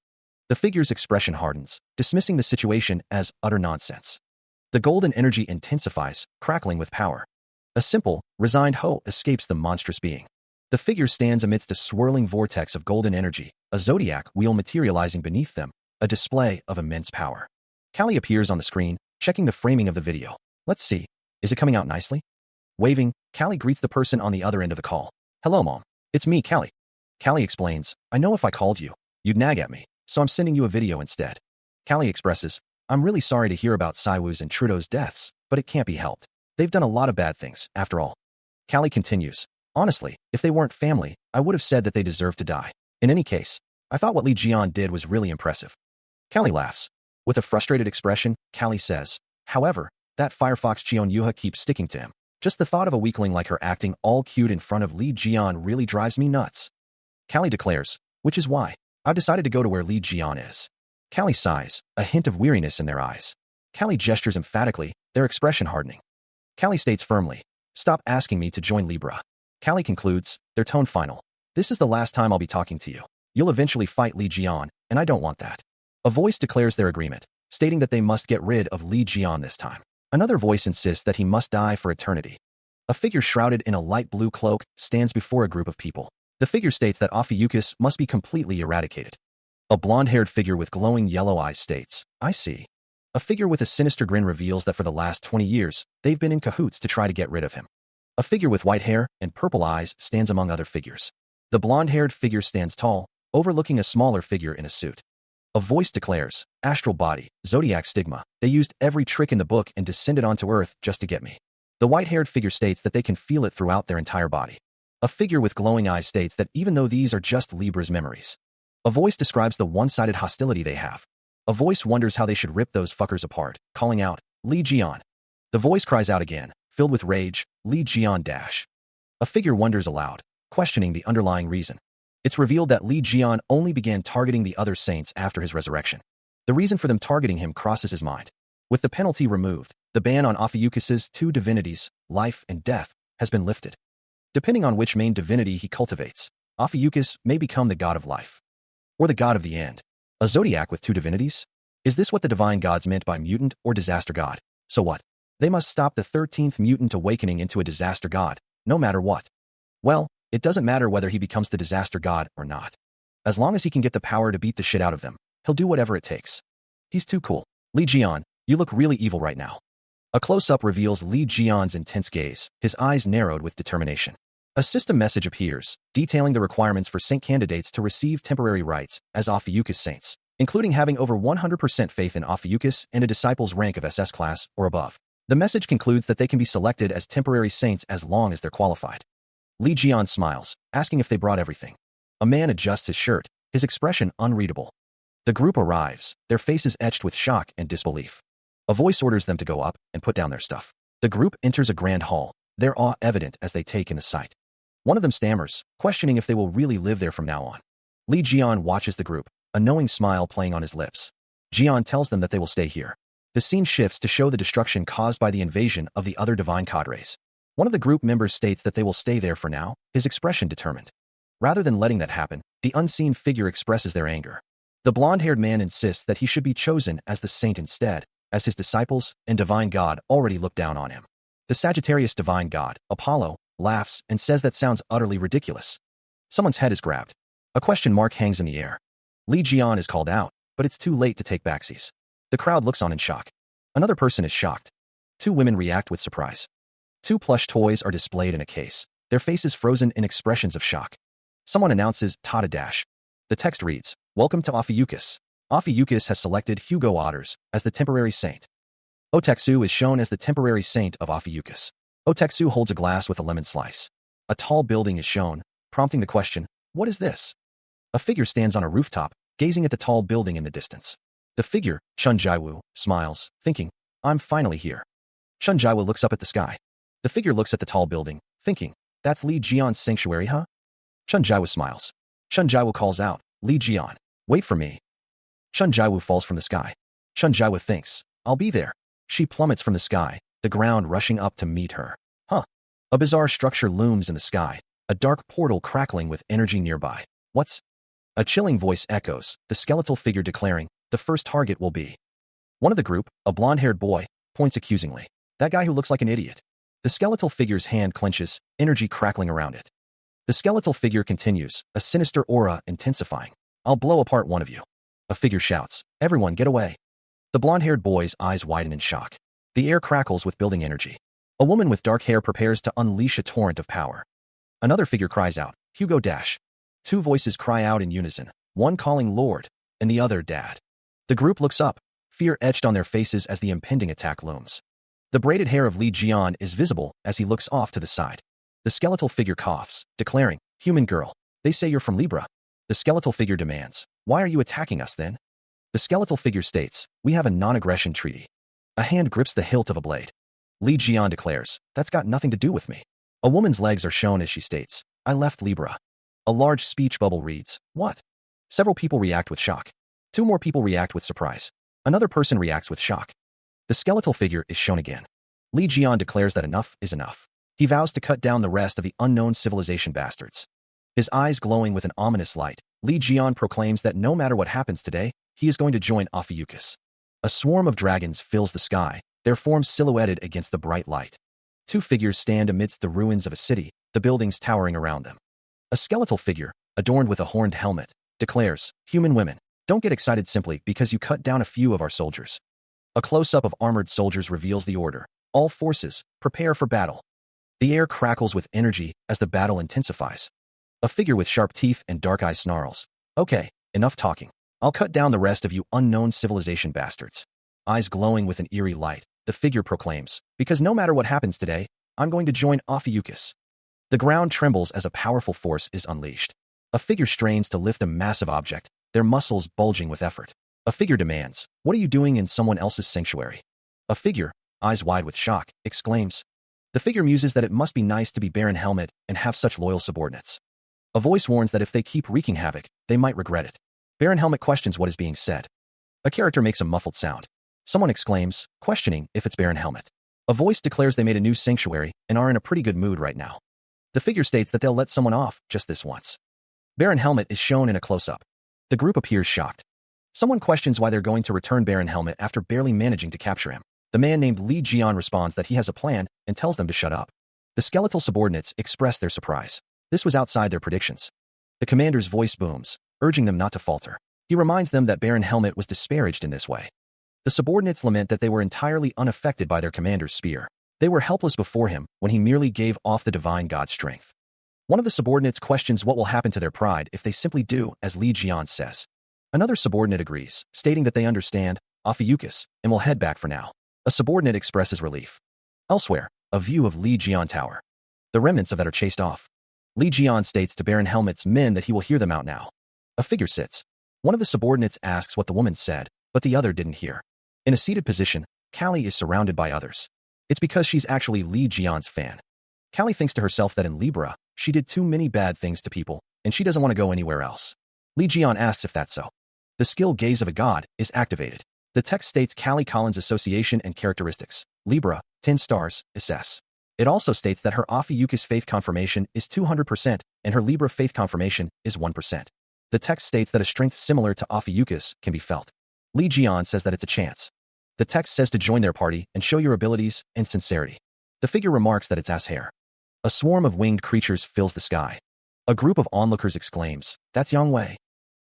The figure's expression hardens, dismissing the situation as utter nonsense. The golden energy intensifies, crackling with power. A simple, resigned ho escapes the monstrous being. The figure stands amidst a swirling vortex of golden energy, a zodiac wheel materializing beneath them, a display of immense power. Callie appears on the screen, checking the framing of the video. "Let's see. Is it coming out nicely?" Waving, Callie greets the person on the other end of the call. "Hello, Mom. It's me, Callie." Callie explains, "I know if I called you, you'd nag at me, so I'm sending you a video instead." Callie expresses, "I'm really sorry to hear about Saiwu's and Trudeau's deaths, but it can't be helped. They've done a lot of bad things, after all." Callie continues, "Honestly, if they weren't family, I would have said that they deserved to die. In any case, I thought what Li Jian did was really impressive." Callie laughs. With a frustrated expression, Callie says, however, that Firefox Cheon Yuha keeps sticking to him. Just the thought of a weakling like her acting all cute in front of Lee Jian really drives me nuts. Callie declares, which is why I've decided to go to where Lee Jian is. Callie sighs, a hint of weariness in their eyes. Callie gestures emphatically, their expression hardening. Callie states firmly, stop asking me to join Libra. Callie concludes, their tone final. This is the last time I'll be talking to you. You'll eventually fight Lee Jian, and I don't want that. A voice declares their agreement, stating that they must get rid of Lee Jian this time. Another voice insists that he must die for eternity. A figure shrouded in a light blue cloak stands before a group of people. The figure states that Ophiuchus must be completely eradicated. A blonde-haired figure with glowing yellow eyes states, I see. A figure with a sinister grin reveals that for the last 20 years, they've been in cahoots to try to get rid of him. A figure with white hair and purple eyes stands among other figures. The blonde-haired figure stands tall, overlooking a smaller figure in a suit. A voice declares, astral body, zodiac stigma, they used every trick in the book and descended onto Earth just to get me. The white-haired figure states that they can feel it throughout their entire body. A figure with glowing eyes states that even though these are just Libra's memories. A voice describes the one-sided hostility they have. A voice wonders how they should rip those fuckers apart, calling out, Lee Jian. The voice cries out again, filled with rage, Lee Jian dash. A figure wonders aloud, questioning the underlying reason. It's revealed that Lee Jian only began targeting the other saints after his resurrection. The reason for them targeting him crosses his mind. With the penalty removed, the ban on Ophiuchus's two divinities, life and death, has been lifted. Depending on which main divinity he cultivates, Ophiuchus may become the god of life. Or the god of the end. A zodiac with two divinities? Is this what the divine gods meant by mutant or disaster god? So what? They must stop the 13th mutant awakening into a disaster god, no matter what. Well, it doesn't matter whether he becomes the disaster god or not. As long as he can get the power to beat the shit out of them, he'll do whatever it takes. He's too cool. Lee Jian, you look really evil right now. A close-up reveals Lee Jian's intense gaze, his eyes narrowed with determination. A system message appears, detailing the requirements for saint candidates to receive temporary rights as Ophiuchus saints, including having over 100% faith in Ophiuchus and a disciple's rank of SS class or above. The message concludes that they can be selected as temporary saints as long as they're qualified. Lee Jian smiles, asking if they brought everything. A man adjusts his shirt, his expression unreadable. The group arrives, their faces etched with shock and disbelief. A voice orders them to go up and put down their stuff. The group enters a grand hall, their awe evident as they take in the sight. One of them stammers, questioning if they will really live there from now on. Lee Jian watches the group, a knowing smile playing on his lips. Jian tells them that they will stay here. The scene shifts to show the destruction caused by the invasion of the other divine cadres. One of the group members states that they will stay there for now, his expression determined. Rather than letting that happen, the unseen figure expresses their anger. The blonde-haired man insists that he should be chosen as the saint instead, as his disciples and divine god already look down on him. The Sagittarius divine god, Apollo, laughs and says that sounds utterly ridiculous. Someone's head is grabbed. A question mark hangs in the air. Lee Jian is called out, but it's too late to take backsies. The crowd looks on in shock. Another person is shocked. Two women react with surprise. Two plush toys are displayed in a case, their faces frozen in expressions of shock. Someone announces Tata Dash. The text reads, Welcome to Ophiuchus. Ophiuchus has selected Hugo Otters as the temporary saint. Oteksu is shown as the temporary saint of Ophiuchus. Oteksu holds a glass with a lemon slice. A tall building is shown, prompting the question, what is this? A figure stands on a rooftop, gazing at the tall building in the distance. The figure, Shun Jaiwu, smiles, thinking, I'm finally here. Shun Jaiwu looks up at the sky. The figure looks at the tall building, thinking, that's Li Jian's sanctuary, huh? Shun Jaiwu smiles. Shun Jaiwu calls out, Li Jian, wait for me. Shun Jaiwu falls from the sky. Shun Jaiwu thinks, I'll be there. She plummets from the sky, the ground rushing up to meet her. Huh. A bizarre structure looms in the sky, a dark portal crackling with energy nearby. What's? A chilling voice echoes, the skeletal figure declaring, the first target will be. One of the group, a blonde-haired boy, points accusingly. That guy who looks like an idiot. The skeletal figure's hand clenches, energy crackling around it. The skeletal figure continues, a sinister aura intensifying. I'll blow apart one of you. A figure shouts, everyone get away. The blonde-haired boy's eyes widen in shock. The air crackles with building energy. A woman with dark hair prepares to unleash a torrent of power. Another figure cries out, Hugo Dash. Two voices cry out in unison, one calling Lord, and the other Dad. The group looks up, fear etched on their faces as the impending attack looms. The braided hair of Li Jian is visible as he looks off to the side. The skeletal figure coughs, declaring, human girl, they say you're from Libra. The skeletal figure demands, why are you attacking us then? The skeletal figure states, "We have a non-aggression treaty." A hand grips the hilt of a blade. Li Jian declares, "That's got nothing to do with me." A woman's legs are shown as she states, "I left Libra." A large speech bubble reads, "What?" Several people react with shock. Two more people react with surprise. Another person reacts with shock. The skeletal figure is shown again. Li Jian declares that enough is enough. He vows to cut down the rest of the unknown civilization bastards. His eyes glowing with an ominous light, Li Jian proclaims that no matter what happens today, he is going to join Ophiuchus. A swarm of dragons fills the sky, their forms silhouetted against the bright light. Two figures stand amidst the ruins of a city, the buildings towering around them. A skeletal figure, adorned with a horned helmet, declares, "Human women, don't get excited simply because you cut down a few of our soldiers." A close-up of armored soldiers reveals the order. All forces, prepare for battle. The air crackles with energy as the battle intensifies. A figure with sharp teeth and dark eyes snarls, "Okay, enough talking. I'll cut down the rest of you unknown civilization bastards." Eyes glowing with an eerie light, the figure proclaims, "Because no matter what happens today, I'm going to join Ophiuchus." The ground trembles as a powerful force is unleashed. A figure strains to lift a massive object, their muscles bulging with effort. A figure demands, "What are you doing in someone else's sanctuary?" A figure, eyes wide with shock, exclaims. The figure muses that it must be nice to be Baron Helmet and have such loyal subordinates. A voice warns that if they keep wreaking havoc, they might regret it. Baron Helmet questions what is being said. A character makes a muffled sound. Someone exclaims, questioning if it's Baron Helmet. A voice declares they made a new sanctuary and are in a pretty good mood right now. The figure states that they'll let someone off just this once. Baron Helmet is shown in a close-up. The group appears shocked. Someone questions why they're going to return Baron Helmet after barely managing to capture him. The man named Li Jian responds that he has a plan and tells them to shut up. The skeletal subordinates express their surprise. This was outside their predictions. The commander's voice booms, urging them not to falter. He reminds them that Baron Helmet was disparaged in this way. The subordinates lament that they were entirely unaffected by their commander's spear. They were helpless before him when he merely gave off the divine god's strength. One of the subordinates questions what will happen to their pride if they simply do as Li Jian says. Another subordinate agrees, stating that they understand Ophiuchus and will head back for now. A subordinate expresses relief. Elsewhere, a view of Li Jian Tower. The remnants of that are chased off. Li Jian states to Baron Helmet's men that he will hear them out now. A figure sits. One of the subordinates asks what the woman said, but the other didn't hear. In a seated position, Callie is surrounded by others. It's because she's actually Li Jian's fan. Callie thinks to herself that in Libra, she did too many bad things to people, and she doesn't want to go anywhere else. Li Jian asks if that's so. The skill Gaze of a God is activated. The text states Callie Collins' association and characteristics. Libra, 10 stars, SS. It also states that her Ophiuchus faith confirmation is 200% and her Libra faith confirmation is 1%. The text states that a strength similar to Ophiuchus can be felt. Li Jian says that it's a chance. The text says to join their party and show your abilities and sincerity. The figure remarks that it's ass hair. A swarm of winged creatures fills the sky. A group of onlookers exclaims, "That's Yang Wei."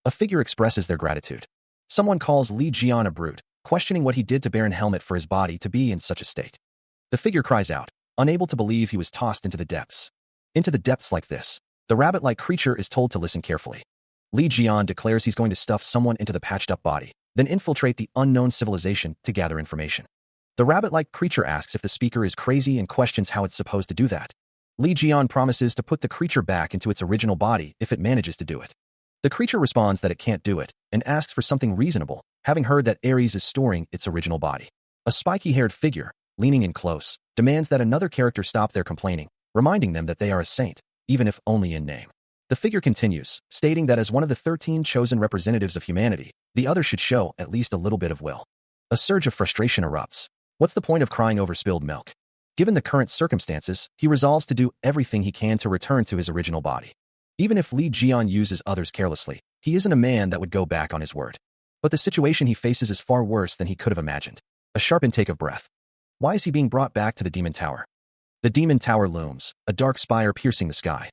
A figure expresses their gratitude. Someone calls Li Jian a brute, questioning what he did to Baron Helmet for his body to be in such a state. The figure cries out, unable to believe he was tossed into the depths. Into the depths like this. The rabbit-like creature is told to listen carefully. Li Jian declares he's going to stuff someone into the patched-up body, then infiltrate the unknown civilization to gather information. The rabbit-like creature asks if the speaker is crazy and questions how it's supposed to do that. Li Jian promises to put the creature back into its original body if it manages to do it. The creature responds that it can't do it, and asks for something reasonable, having heard that Ares is storing its original body. A spiky-haired figure, leaning in close, demands that another character stop their complaining, reminding them that they are a saint, even if only in name. The figure continues, stating that as one of the 13 chosen representatives of humanity, the other should show at least a little bit of will. A surge of frustration erupts. What's the point of crying over spilled milk? Given the current circumstances, he resolves to do everything he can to return to his original body. Even if Li Jian uses others carelessly, he isn't a man that would go back on his word. But the situation he faces is far worse than he could have imagined. A sharp intake of breath. Why is he being brought back to the Demon Tower? The Demon Tower looms, a dark spire piercing the sky.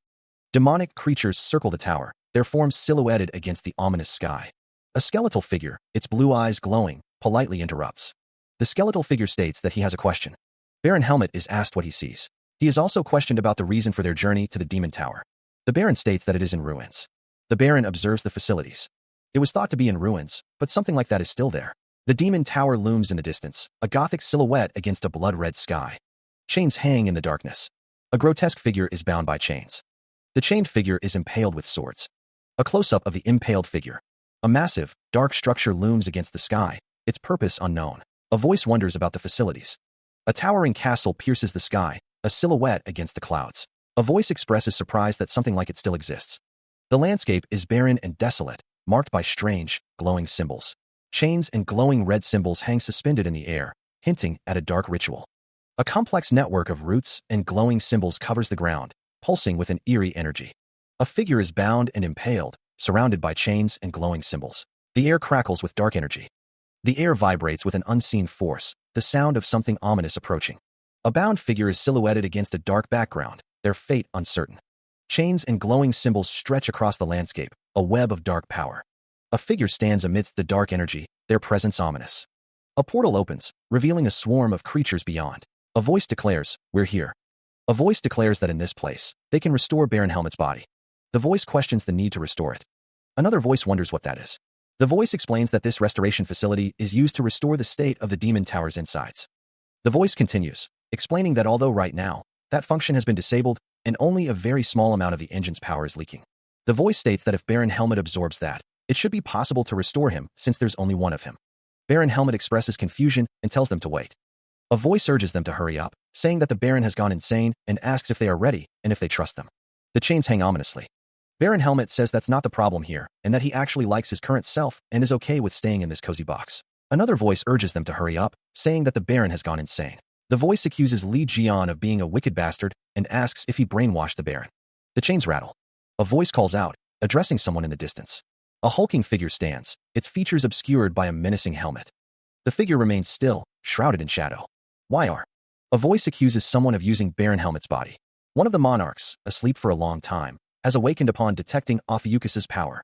Demonic creatures circle the tower, their forms silhouetted against the ominous sky. A skeletal figure, its blue eyes glowing, politely interrupts. The skeletal figure states that he has a question. Baron Helmet is asked what he sees. He is also questioned about the reason for their journey to the Demon Tower. The Baron states that it is in ruins. The Baron observes the facilities. It was thought to be in ruins, but something like that is still there. The Demon Tower looms in the distance, a gothic silhouette against a blood-red sky. Chains hang in the darkness. A grotesque figure is bound by chains. The chained figure is impaled with swords. A close-up of the impaled figure. A massive, dark structure looms against the sky, its purpose unknown. A voice wonders about the facilities. A towering castle pierces the sky, a silhouette against the clouds. A voice expresses surprise that something like it still exists. The landscape is barren and desolate, marked by strange, glowing symbols. Chains and glowing red symbols hang suspended in the air, hinting at a dark ritual. A complex network of roots and glowing symbols covers the ground, pulsing with an eerie energy. A figure is bound and impaled, surrounded by chains and glowing symbols. The air crackles with dark energy. The air vibrates with an unseen force, the sound of something ominous approaching. A bound figure is silhouetted against a dark background, their fate uncertain. Chains and glowing symbols stretch across the landscape, a web of dark power. A figure stands amidst the dark energy, their presence ominous. A portal opens, revealing a swarm of creatures beyond. A voice declares, "We're here." A voice declares that in this place, they can restore Baron Helmet's body. The voice questions the need to restore it. Another voice wonders what that is. The voice explains that this restoration facility is used to restore the state of the demon tower's insides. The voice continues, explaining that although right now, that function has been disabled and only a very small amount of the engine's power is leaking. The voice states that if Baron Helmet absorbs that, it should be possible to restore him since there's only one of him. Baron Helmet expresses confusion and tells them to wait. A voice urges them to hurry up, saying that the Baron has gone insane and asks if they are ready and if they trust them. The chains hang ominously. Baron Helmet says that's not the problem here and that he actually likes his current self and is okay with staying in this cozy box. Another voice urges them to hurry up, saying that the Baron has gone insane. The voice accuses Li Jian of being a wicked bastard and asks if he brainwashed the Baron. The chains rattle. A voice calls out, addressing someone in the distance. A hulking figure stands, its features obscured by a menacing helmet. The figure remains still, shrouded in shadow. YR. A voice accuses someone of using Baron Helmet's body. One of the monarchs, asleep for a long time, has awakened upon detecting Ophiuchus's power.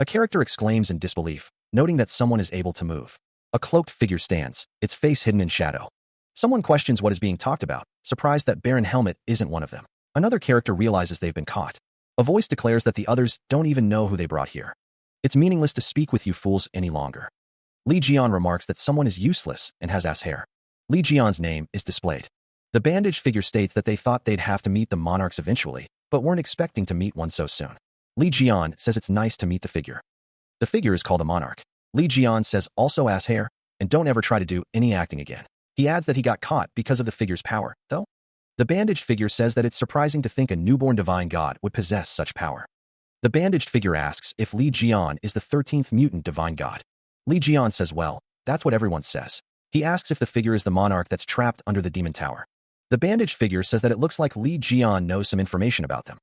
A character exclaims in disbelief, noting that someone is able to move. A cloaked figure stands, its face hidden in shadow. Someone questions what is being talked about, surprised that Baron Helmet isn't one of them. Another character realizes they've been caught. A voice declares that the others don't even know who they brought here. It's meaningless to speak with you fools any longer. Li Jian remarks that someone is useless and has ass hair. Li Jian's name is displayed. The bandaged figure states that they thought they'd have to meet the monarchs eventually, but weren't expecting to meet one so soon. Li Jian says it's nice to meet the figure. The figure is called a monarch. Li Jian says also ass hair, and don't ever try to do any acting again. He adds that he got caught because of the figure's power, though. The bandaged figure says that it's surprising to think a newborn divine god would possess such power. The bandaged figure asks if Li Jian is the 13th mutant divine god. Li Jian says well, that's what everyone says. He asks if the figure is the monarch that's trapped under the demon tower. The bandaged figure says that it looks like Li Jian knows some information about them.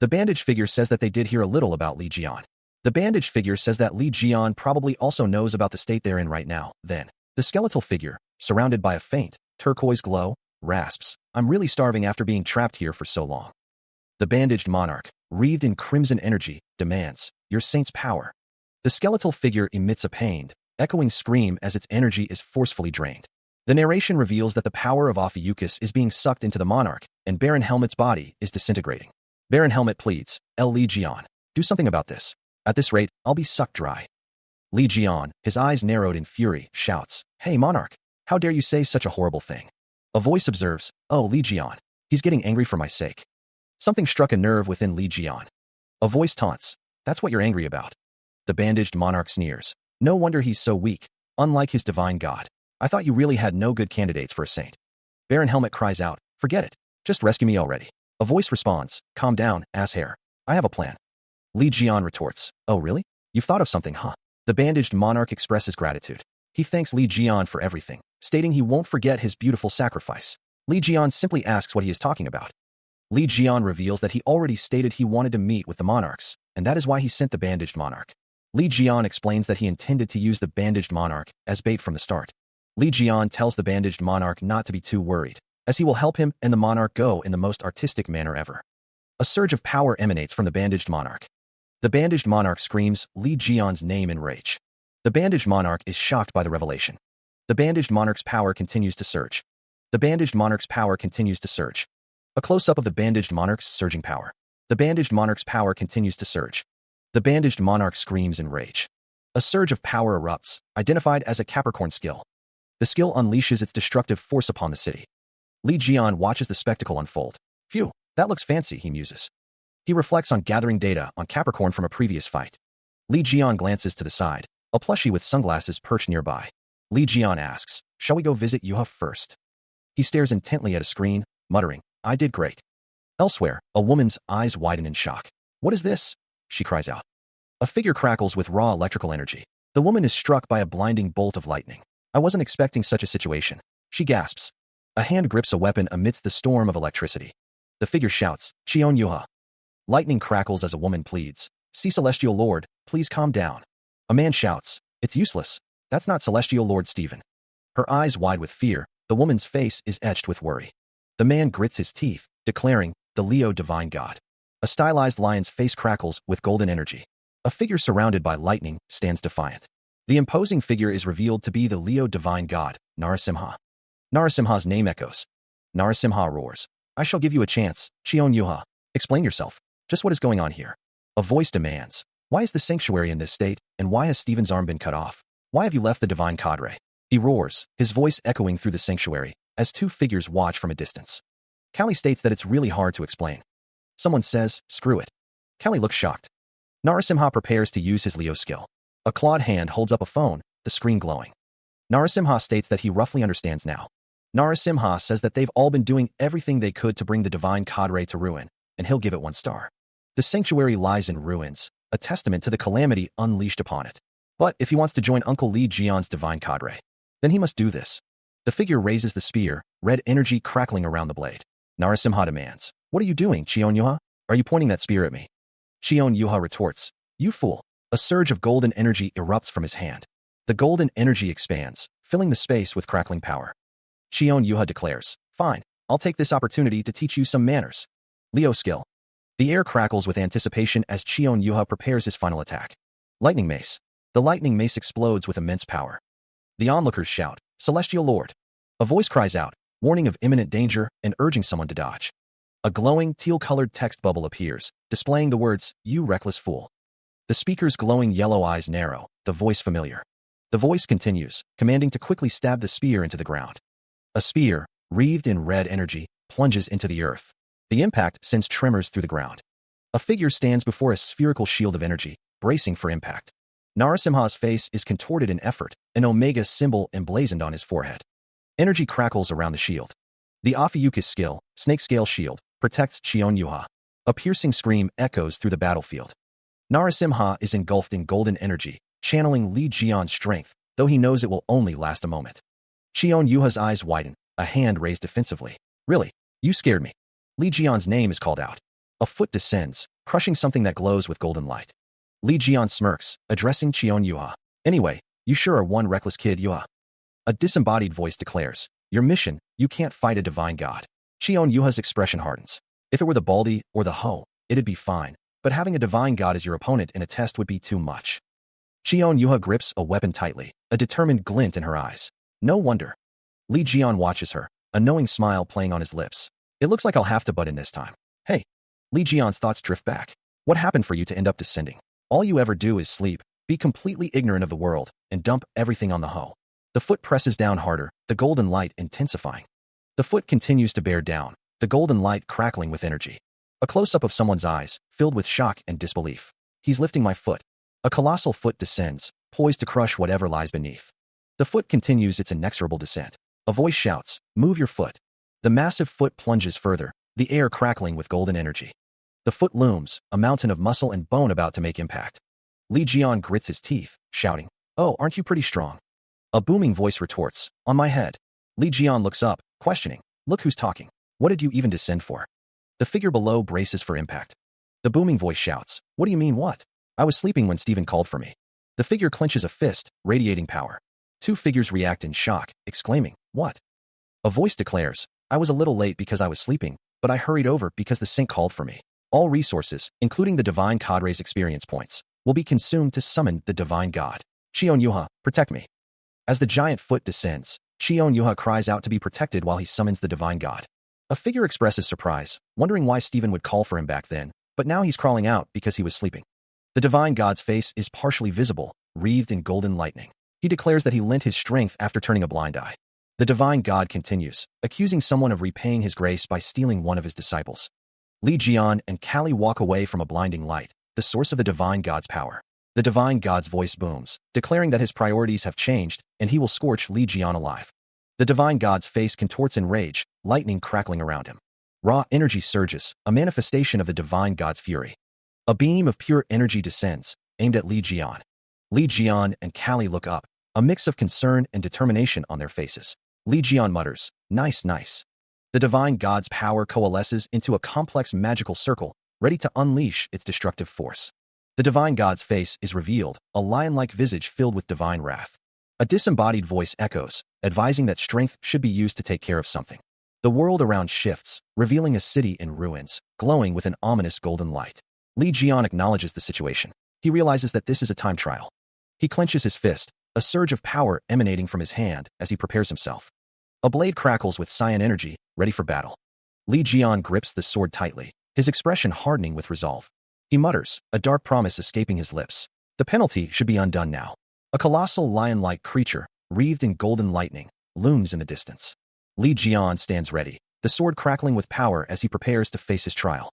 The bandaged figure says that they did hear a little about Li Jian. The bandaged figure says that Li Jian probably also knows about the state they're in right now. Then, the skeletal figure, surrounded by a faint, turquoise glow, rasps, "I'm really starving after being trapped here for so long." The bandaged monarch, wreathed in crimson energy, demands, "Your saint's power." The skeletal figure emits a pained, echoing scream as its energy is forcefully drained. The narration reveals that the power of Ophiuchus is being sucked into the monarch, and Baron Helmet's body is disintegrating. Baron Helmet pleads, Li Jian, do something about this. At this rate, I'll be sucked dry. Li Jian, his eyes narrowed in fury, shouts, "Hey monarch, how dare you say such a horrible thing?" A voice observes, "Oh Li Jian, he's getting angry for my sake." Something struck a nerve within Li Jian. A voice taunts, "That's what you're angry about." The bandaged monarch sneers, "No wonder he's so weak, unlike his divine god. I thought you really had no good candidates for a saint." Baron Helmet cries out, "Forget it, just rescue me already." A voice responds, "Calm down, asshair. I have a plan." Li Jian retorts, "Oh really? You've thought of something, huh?" The bandaged monarch expresses gratitude. He thanks Li Jian for everything, stating he won't forget his beautiful sacrifice. Li Jian simply asks what he is talking about. Li Jian reveals that he already stated he wanted to meet with the monarchs, and that is why he sent the bandaged monarch. Li Jian explains that he intended to use the bandaged monarch as bait from the start. Li Jian tells the bandaged monarch not to be too worried, as he will help him and the monarch go in the most artistic manner ever. A surge of power emanates from the bandaged monarch. The bandaged monarch screams Li Jian's name in rage. The bandaged monarch is shocked by the revelation. The bandaged monarch's power continues to surge. The bandaged monarch's power continues to surge. A close-up of the bandaged monarch's surging power. The bandaged monarch's power continues to surge. The bandaged monarch screams in rage. A surge of power erupts, identified as a Capricorn skill. The skill unleashes its destructive force upon the city. Li Jian watches the spectacle unfold. Phew, that looks fancy, he muses. He reflects on gathering data on Capricorn from a previous fight. Li Jian glances to the side, a plushie with sunglasses perched nearby. Li Jian asks, "Shall we go visit Yuha first?" He stares intently at a screen, muttering, "I did great." Elsewhere, a woman's eyes widen in shock. "What is this?" she cries out. A figure crackles with raw electrical energy. The woman is struck by a blinding bolt of lightning. "I wasn't expecting such a situation," she gasps. A hand grips a weapon amidst the storm of electricity. The figure shouts, "Chion Yuha." Lightning crackles as a woman pleads, "See, Celestial Lord, please calm down." A man shouts, "It's useless. That's not Celestial Lord Stephen." Her eyes wide with fear, the woman's face is etched with worry. The man grits his teeth, declaring, "The Leo Divine God." A stylized lion's face crackles with golden energy. A figure surrounded by lightning stands defiant. The imposing figure is revealed to be the Leo Divine God, Narasimha. Narasimha's name echoes. Narasimha roars, "I shall give you a chance, Chion Yuha. Explain yourself. Just what is going on here?" A voice demands, "Why is the sanctuary in this state, and why has Stephen's arm been cut off? Why have you left the divine cadre?" He roars, his voice echoing through the sanctuary, as two figures watch from a distance. Callie states that it's really hard to explain. Someone says, "Screw it." Callie looks shocked. Narasimha prepares to use his Leo skill. A clawed hand holds up a phone, the screen glowing. Narasimha states that he roughly understands now. Narasimha says that they've all been doing everything they could to bring the divine cadre to ruin, and he'll give it 1 star. The sanctuary lies in ruins, a testament to the calamity unleashed upon it. But if he wants to join Uncle Li Jian's divine cadre, then he must do this. The figure raises the spear, red energy crackling around the blade. Narasimha demands, "What are you doing, Chion Yuha? Are you pointing that spear at me?" Chion Yuha retorts, "You fool." A surge of golden energy erupts from his hand. The golden energy expands, filling the space with crackling power. Chion Yuha declares, "Fine, I'll take this opportunity to teach you some manners." Leo skill. The air crackles with anticipation as Chion Yuha prepares his final attack. Lightning mace. The lightning mace explodes with immense power. The onlookers shout, "Celestial Lord." A voice cries out, warning of imminent danger and urging someone to dodge. A glowing, teal-colored text bubble appears, displaying the words, "You reckless fool." The speaker's glowing yellow eyes narrow, the voice familiar. The voice continues, commanding to quickly stab the spear into the ground. A spear, wreathed in red energy, plunges into the earth. The impact sends tremors through the ground. A figure stands before a spherical shield of energy, bracing for impact. Narasimha's face is contorted in effort, an omega symbol emblazoned on his forehead. Energy crackles around the shield. The Ophiuchus skill, Snake Scale Shield, protects Chion Yuha. A piercing scream echoes through the battlefield. Narasimha is engulfed in golden energy, channeling Li Jian's strength, though he knows it will only last a moment. Chion Yuha's eyes widen, a hand raised defensively. "Really? You scared me." Li Jian's name is called out. A foot descends, crushing something that glows with golden light. Li Jian smirks, addressing Chion Yuha. "Anyway, you sure are one reckless kid, Yuha." A disembodied voice declares, "Your mission, you can't fight a divine god." Chion Yuha's expression hardens. If it were the Baldi or the Ho, it'd be fine, but having a divine god as your opponent in a test would be too much. Chion Yuha grips a weapon tightly, a determined glint in her eyes. No wonder. Li Jian watches her, a knowing smile playing on his lips. "It looks like I'll have to butt in this time." "Hey." Li Jian's thoughts drift back. "What happened for you to end up descending? All you ever do is sleep, be completely ignorant of the world, and dump everything on the Ho." The foot presses down harder, the golden light intensifying. The foot continues to bear down, the golden light crackling with energy. A close-up of someone's eyes, filled with shock and disbelief. "He's lifting my foot." A colossal foot descends, poised to crush whatever lies beneath. The foot continues its inexorable descent. A voice shouts, "Move your foot." The massive foot plunges further, the air crackling with golden energy. The foot looms, a mountain of muscle and bone about to make impact. Li Jian grits his teeth, shouting, "Oh, aren't you pretty strong?" A booming voice retorts, "On my head." Li Jian looks up, questioning, "Look who's talking. What did you even descend for?" The figure below braces for impact. The booming voice shouts, "What do you mean what? I was sleeping when Stephen called for me." The figure clenches a fist, radiating power. Two figures react in shock, exclaiming, "What?" A voice declares, "I was a little late because I was sleeping, but I hurried over because the sync called for me. All resources, including the divine cadre's experience points, will be consumed to summon the divine god. Chion Yuha, protect me." As the giant foot descends, Chion Yuha cries out to be protected while he summons the divine god. A figure expresses surprise, wondering why Stephen would call for him back then, but now he's crawling out because he was sleeping. The divine god's face is partially visible, wreathed in golden lightning. He declares that he lent his strength after turning a blind eye. The divine god continues, accusing someone of repaying his grace by stealing one of his disciples. Li Jian and Callie walk away from a blinding light, the source of the divine god's power. The divine god's voice booms, declaring that his priorities have changed and he will scorch Li Jian alive. The divine god's face contorts in rage, lightning crackling around him. Raw energy surges, a manifestation of the divine god's fury. A beam of pure energy descends, aimed at Li Jian. Li Jian and Callie look up, a mix of concern and determination on their faces. Li Jian mutters, "Nice, nice." The divine god's power coalesces into a complex magical circle, ready to unleash its destructive force. The divine god's face is revealed, a lion-like visage filled with divine wrath. A disembodied voice echoes, advising that strength should be used to take care of something. The world around shifts, revealing a city in ruins, glowing with an ominous golden light. Li Jian acknowledges the situation. He realizes that this is a time trial. He clenches his fist, a surge of power emanating from his hand as he prepares himself. A blade crackles with cyan energy, ready for battle. Li Jian grips the sword tightly, his expression hardening with resolve. He mutters, a dark promise escaping his lips. The penalty should be undone now. A colossal lion-like creature, wreathed in golden lightning, looms in the distance. Li Jian stands ready, the sword crackling with power as he prepares to face his trial.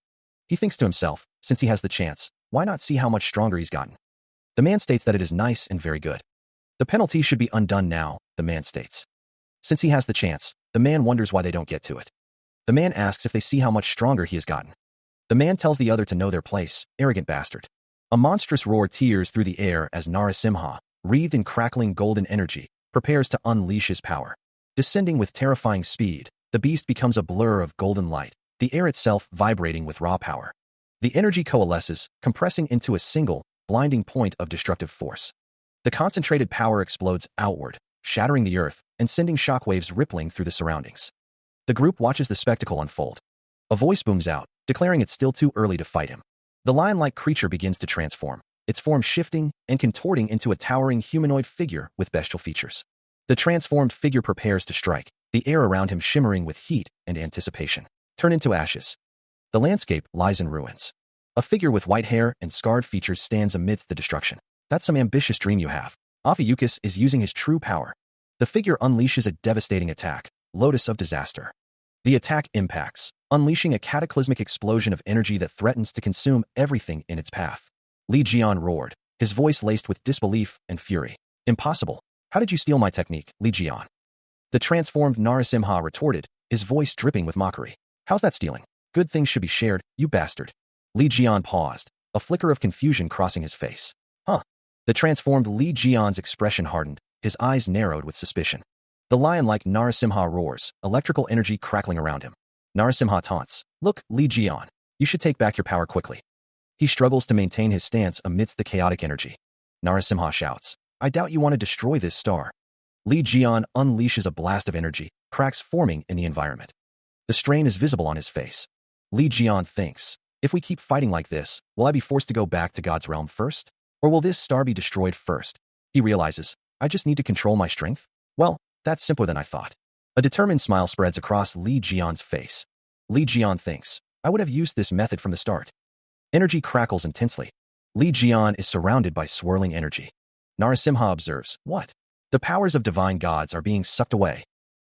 He thinks to himself, since he has the chance, why not see how much stronger he's gotten? The man states that it is nice and very good. The penalty should be undone now, the man states. Since he has the chance, the man wonders why they don't get to it. The man asks if they see how much stronger he has gotten. The man tells the other to know their place, arrogant bastard. A monstrous roar tears through the air as Narasimha, wreathed in crackling golden energy, prepares to unleash his power. Descending with terrifying speed, the beast becomes a blur of golden light, the air itself vibrating with raw power. The energy coalesces, compressing into a single, blinding point of destructive force. The concentrated power explodes outward, shattering the earth and sending shockwaves rippling through the surroundings. The group watches the spectacle unfold. A voice booms out, declaring it's still too early to fight him. The lion-like creature begins to transform, its form shifting and contorting into a towering humanoid figure with bestial features. The transformed figure prepares to strike, the air around him shimmering with heat and anticipation. Turn into ashes. The landscape lies in ruins. A figure with white hair and scarred features stands amidst the destruction. That's some ambitious dream you have. Ophiuchus is using his true power. The figure unleashes a devastating attack, Lotus of Disaster. The attack impacts, unleashing a cataclysmic explosion of energy that threatens to consume everything in its path. Li Jian roared, his voice laced with disbelief and fury. Impossible. How did you steal my technique, Li Jian? The transformed Narasimha retorted, his voice dripping with mockery. How's that stealing? Good things should be shared, you bastard. Li Jian paused, a flicker of confusion crossing his face. Huh. The transformed Li Jian's expression hardened, his eyes narrowed with suspicion. The lion-like Narasimha roars, electrical energy crackling around him. Narasimha taunts, look, Li Jian, you should take back your power quickly. He struggles to maintain his stance amidst the chaotic energy. Narasimha shouts, I doubt you want to destroy this star. Li Jian unleashes a blast of energy, cracks forming in the environment. The strain is visible on his face. Li Jian thinks, if we keep fighting like this, will I be forced to go back to God's realm first? Or will this star be destroyed first? He realizes, I just need to control my strength? Well, that's simpler than I thought. A determined smile spreads across Li Jian's face. Li Jian thinks, I would have used this method from the start. Energy crackles intensely. Li Jian is surrounded by swirling energy. Narasimha observes, what? The powers of divine gods are being sucked away.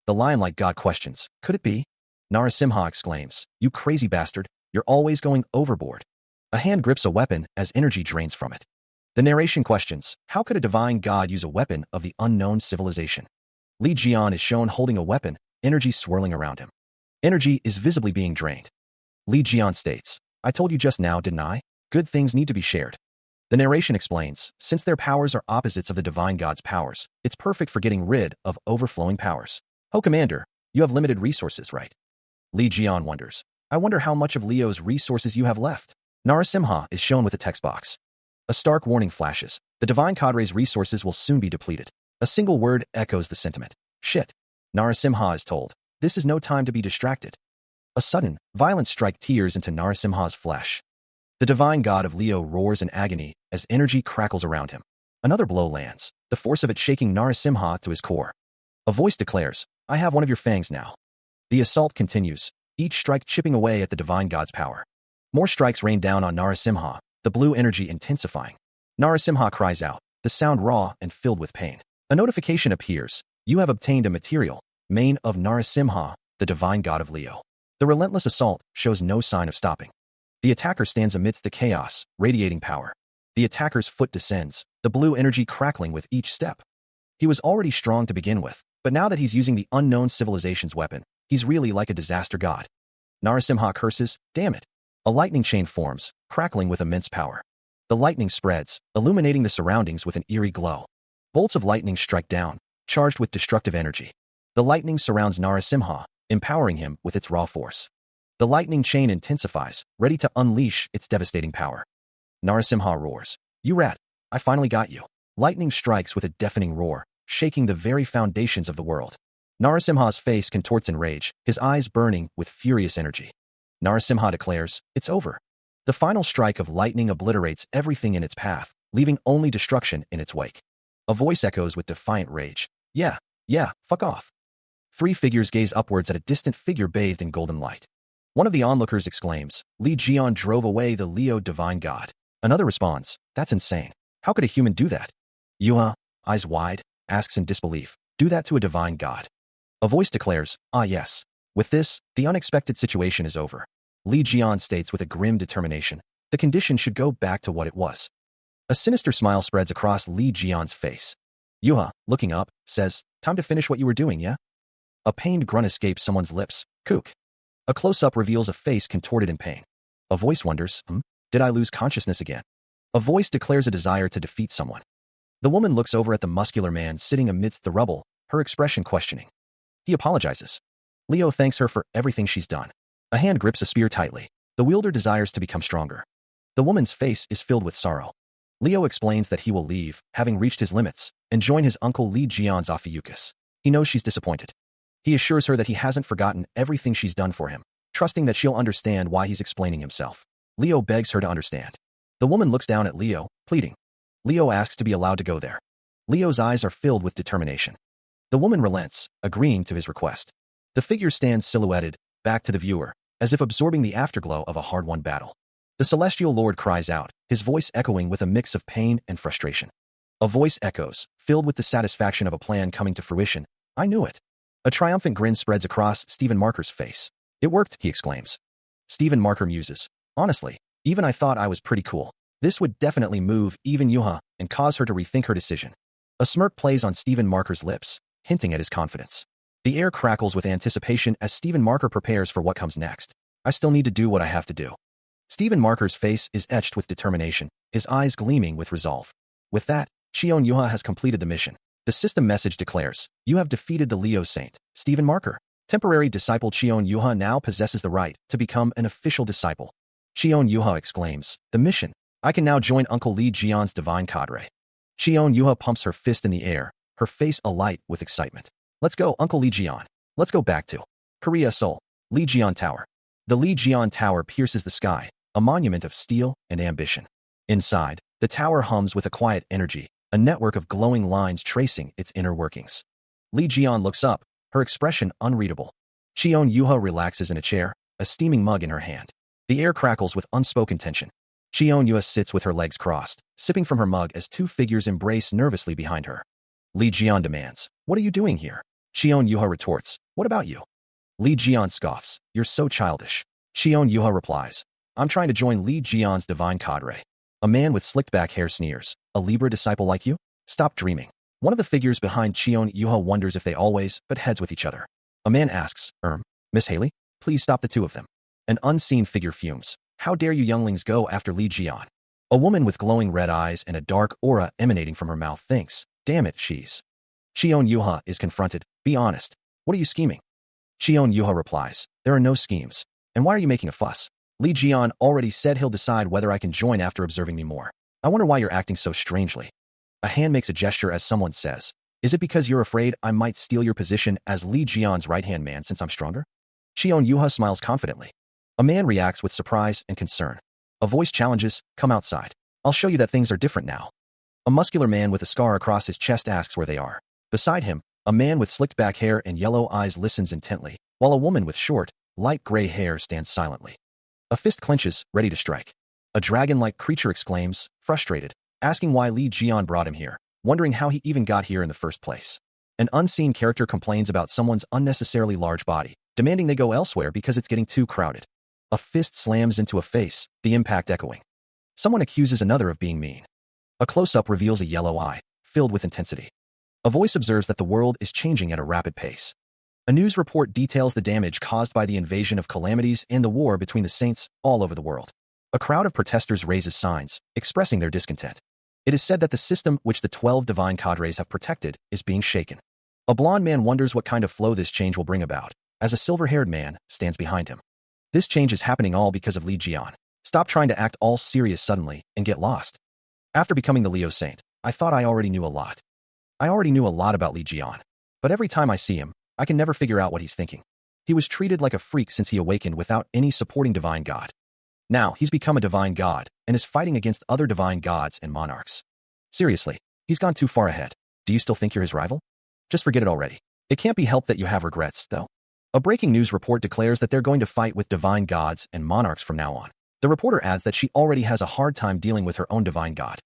The lion-like god questions, could it be? Narasimha exclaims, you crazy bastard, you're always going overboard. A hand grips a weapon as energy drains from it. The narration questions, how could a divine god use a weapon of the unknown civilization? Li Jian is shown holding a weapon, energy swirling around him. Energy is visibly being drained. Li Jian states, I told you just now, didn't I? Good things need to be shared. The narration explains, since their powers are opposites of the divine god's powers, it's perfect for getting rid of overflowing powers. Oh, Commander, you have limited resources, right? Li Jian wonders, I wonder how much of Leo's resources you have left. Narasimha is shown with a text box. A stark warning flashes, the divine cadre's resources will soon be depleted. A single word echoes the sentiment. Shit. Narasimha is told, this is no time to be distracted. A sudden, violent strike tears into Narasimha's flesh. The divine god of Leo roars in agony as energy crackles around him. Another blow lands, the force of it shaking Narasimha to his core. A voice declares, I have one of your fangs now. The assault continues, each strike chipping away at the divine god's power. More strikes rain down on Narasimha, the blue energy intensifying. Narasimha cries out, the sound raw and filled with pain. A notification appears, you have obtained a material, Mane of Narasimha, the divine god of Leo. The relentless assault shows no sign of stopping. The attacker stands amidst the chaos, radiating power. The attacker's foot descends, the blue energy crackling with each step. He was already strong to begin with, but now that he's using the unknown civilization's weapon, he's really like a disaster god. Narasimha curses, damn it. A lightning chain forms, crackling with immense power. The lightning spreads, illuminating the surroundings with an eerie glow. Bolts of lightning strike down, charged with destructive energy. The lightning surrounds Narasimha, empowering him with its raw force. The lightning chain intensifies, ready to unleash its devastating power. Narasimha roars, "You rat! I finally got you." Lightning strikes with a deafening roar, shaking the very foundations of the world. Narasimha's face contorts in rage, his eyes burning with furious energy. Narasimha declares, "It's over." The final strike of lightning obliterates everything in its path, leaving only destruction in its wake. A voice echoes with defiant rage, Yeah, fuck off." Three figures gaze upwards at a distant figure bathed in golden light. One of the onlookers exclaims, "Li Jian drove away the Leo divine god." Another responds, "That's insane. How could a human do that?" Yuha, eyes wide, asks in disbelief, "Do that to a divine god?" A voice declares, "Ah yes. With this, the unexpected situation is over." Li Jian states with a grim determination, "The condition should go back to what it was." A sinister smile spreads across Li Jian's face. Yuha, looking up, says, "Time to finish what you were doing, yeah?" A pained grunt escapes someone's lips. Kook. A close-up reveals a face contorted in pain. A voice wonders, Did I lose consciousness again? A voice declares a desire to defeat someone. The woman looks over at the muscular man sitting amidst the rubble, her expression questioning. He apologizes. Leo thanks her for everything she's done. A hand grips a spear tightly. The wielder desires to become stronger. The woman's face is filled with sorrow. Leo explains that he will leave, having reached his limits, and join his uncle Li Jian's Ophiuchus. He knows she's disappointed. He assures her that he hasn't forgotten everything she's done for him, trusting that she'll understand why he's explaining himself. Leo begs her to understand. The woman looks down at Leo, pleading. Leo asks to be allowed to go there. Leo's eyes are filled with determination. The woman relents, agreeing to his request. The figure stands silhouetted, back to the viewer, as if absorbing the afterglow of a hard-won battle. The celestial lord cries out, his voice echoing with a mix of pain and frustration. A voice echoes, filled with the satisfaction of a plan coming to fruition. I knew it. A triumphant grin spreads across Stephen Marker's face. It worked, he exclaims. Stephen Marker muses. Honestly, even I thought I was pretty cool. This would definitely move even Yuha and cause her to rethink her decision. A smirk plays on Stephen Marker's lips, hinting at his confidence. The air crackles with anticipation as Stephen Marker prepares for what comes next. I still need to do what I have to do. Stephen Marker's face is etched with determination, his eyes gleaming with resolve. With that, Shion Yuha has completed the mission. The system message declares, you have defeated the Leo Saint, Stephen Marker. Temporary disciple Shion Yuha now possesses the right to become an official disciple. Shion Yuha exclaims, the mission. I can now join Uncle Li Jian's divine cadre. Shion Yuha pumps her fist in the air, her face alight with excitement. Let's go, Uncle Li Jian. Let's go back to Korea, Seoul, Li Jian Tower. The Li Jian Tower pierces the sky, a monument of steel and ambition. Inside, the tower hums with a quiet energy, a network of glowing lines tracing its inner workings. Li Jian looks up, her expression unreadable. Shion Yuha relaxes in a chair, a steaming mug in her hand. The air crackles with unspoken tension. Shion Yuha sits with her legs crossed, sipping from her mug as two figures embrace nervously behind her. Li Jian demands, what are you doing here? Shion Yuha retorts, what about you? Li Jian scoffs, you're so childish. Shion Yuha replies, I'm trying to join Li Jian's divine cadre. A man with slicked back hair sneers, a Libra disciple like you? Stop dreaming. One of the figures behind Shion Yuha wonders if they always butt heads with each other. A man asks, Miss Haley, please stop the two of them. An unseen figure fumes. How dare you younglings go after Li Jian? A woman with glowing red eyes and a dark aura emanating from her mouth thinks, damn it, Shion Yuha is confronted, be honest. What are you scheming? Shion Yuha replies, there are no schemes. And why are you making a fuss? Li Jian already said he'll decide whether I can join after observing me more. I wonder why you're acting so strangely. A hand makes a gesture as someone says, is it because you're afraid I might steal your position as Li Jian's right-hand man since I'm stronger? Shion Yuha smiles confidently. A man reacts with surprise and concern. A voice challenges, come outside. I'll show you that things are different now. A muscular man with a scar across his chest asks where they are. Beside him, a man with slicked back hair and yellow eyes listens intently, while a woman with short, light gray hair stands silently. A fist clenches, ready to strike. A dragon-like creature exclaims, frustrated, asking why Li Jian brought him here, wondering how he even got here in the first place. An unseen character complains about someone's unnecessarily large body, demanding they go elsewhere because it's getting too crowded. A fist slams into a face, the impact echoing. Someone accuses another of being mean. A close-up reveals a yellow eye, filled with intensity. A voice observes that the world is changing at a rapid pace. A news report details the damage caused by the invasion of calamities and the war between the saints all over the world. A crowd of protesters raises signs, expressing their discontent. It is said that the system which the 12 divine cadres have protected is being shaken. A blond man wonders what kind of flow this change will bring about, as a silver-haired man stands behind him. This change is happening all because of Li Jian. Stop trying to act all serious suddenly and get lost. After becoming the Leo Saint, I thought I already knew a lot. I already knew a lot about Li Jian. But every time I see him, I can never figure out what he's thinking. He was treated like a freak since he awakened without any supporting divine god. Now, he's become a divine god and is fighting against other divine gods and monarchs. Seriously, he's gone too far ahead. Do you still think you're his rival? Just forget it already. It can't be helped that you have regrets, though. A breaking news report declares that they're going to fight with divine gods and monarchs from now on. The reporter adds that she already has a hard time dealing with her own divine god.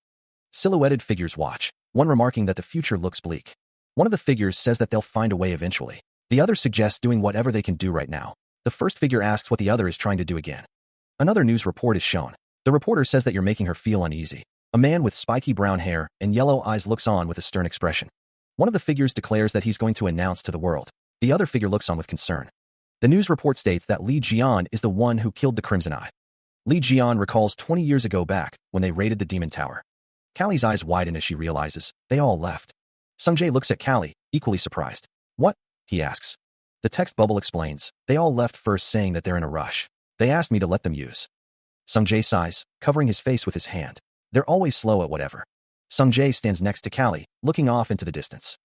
Silhouetted figures watch, one remarking that the future looks bleak. One of the figures says that they'll find a way eventually. The other suggests doing whatever they can do right now. The first figure asks what the other is trying to do again. Another news report is shown. The reporter says that you're making her feel uneasy. A man with spiky brown hair and yellow eyes looks on with a stern expression. One of the figures declares that he's going to announce to the world. The other figure looks on with concern. The news report states that Li Jian is the one who killed the Crimson Eye. Li Jian recalls 20 years ago back when they raided the Demon Tower. Callie's eyes widen as she realizes they all left. Sungjae looks at Callie, equally surprised. What? He asks. The text bubble explains, they all left first saying that they're in a rush. They asked me to let them use. Sungjae sighs, covering his face with his hand. They're always slow at whatever. Sungjae stands next to Callie, looking off into the distance.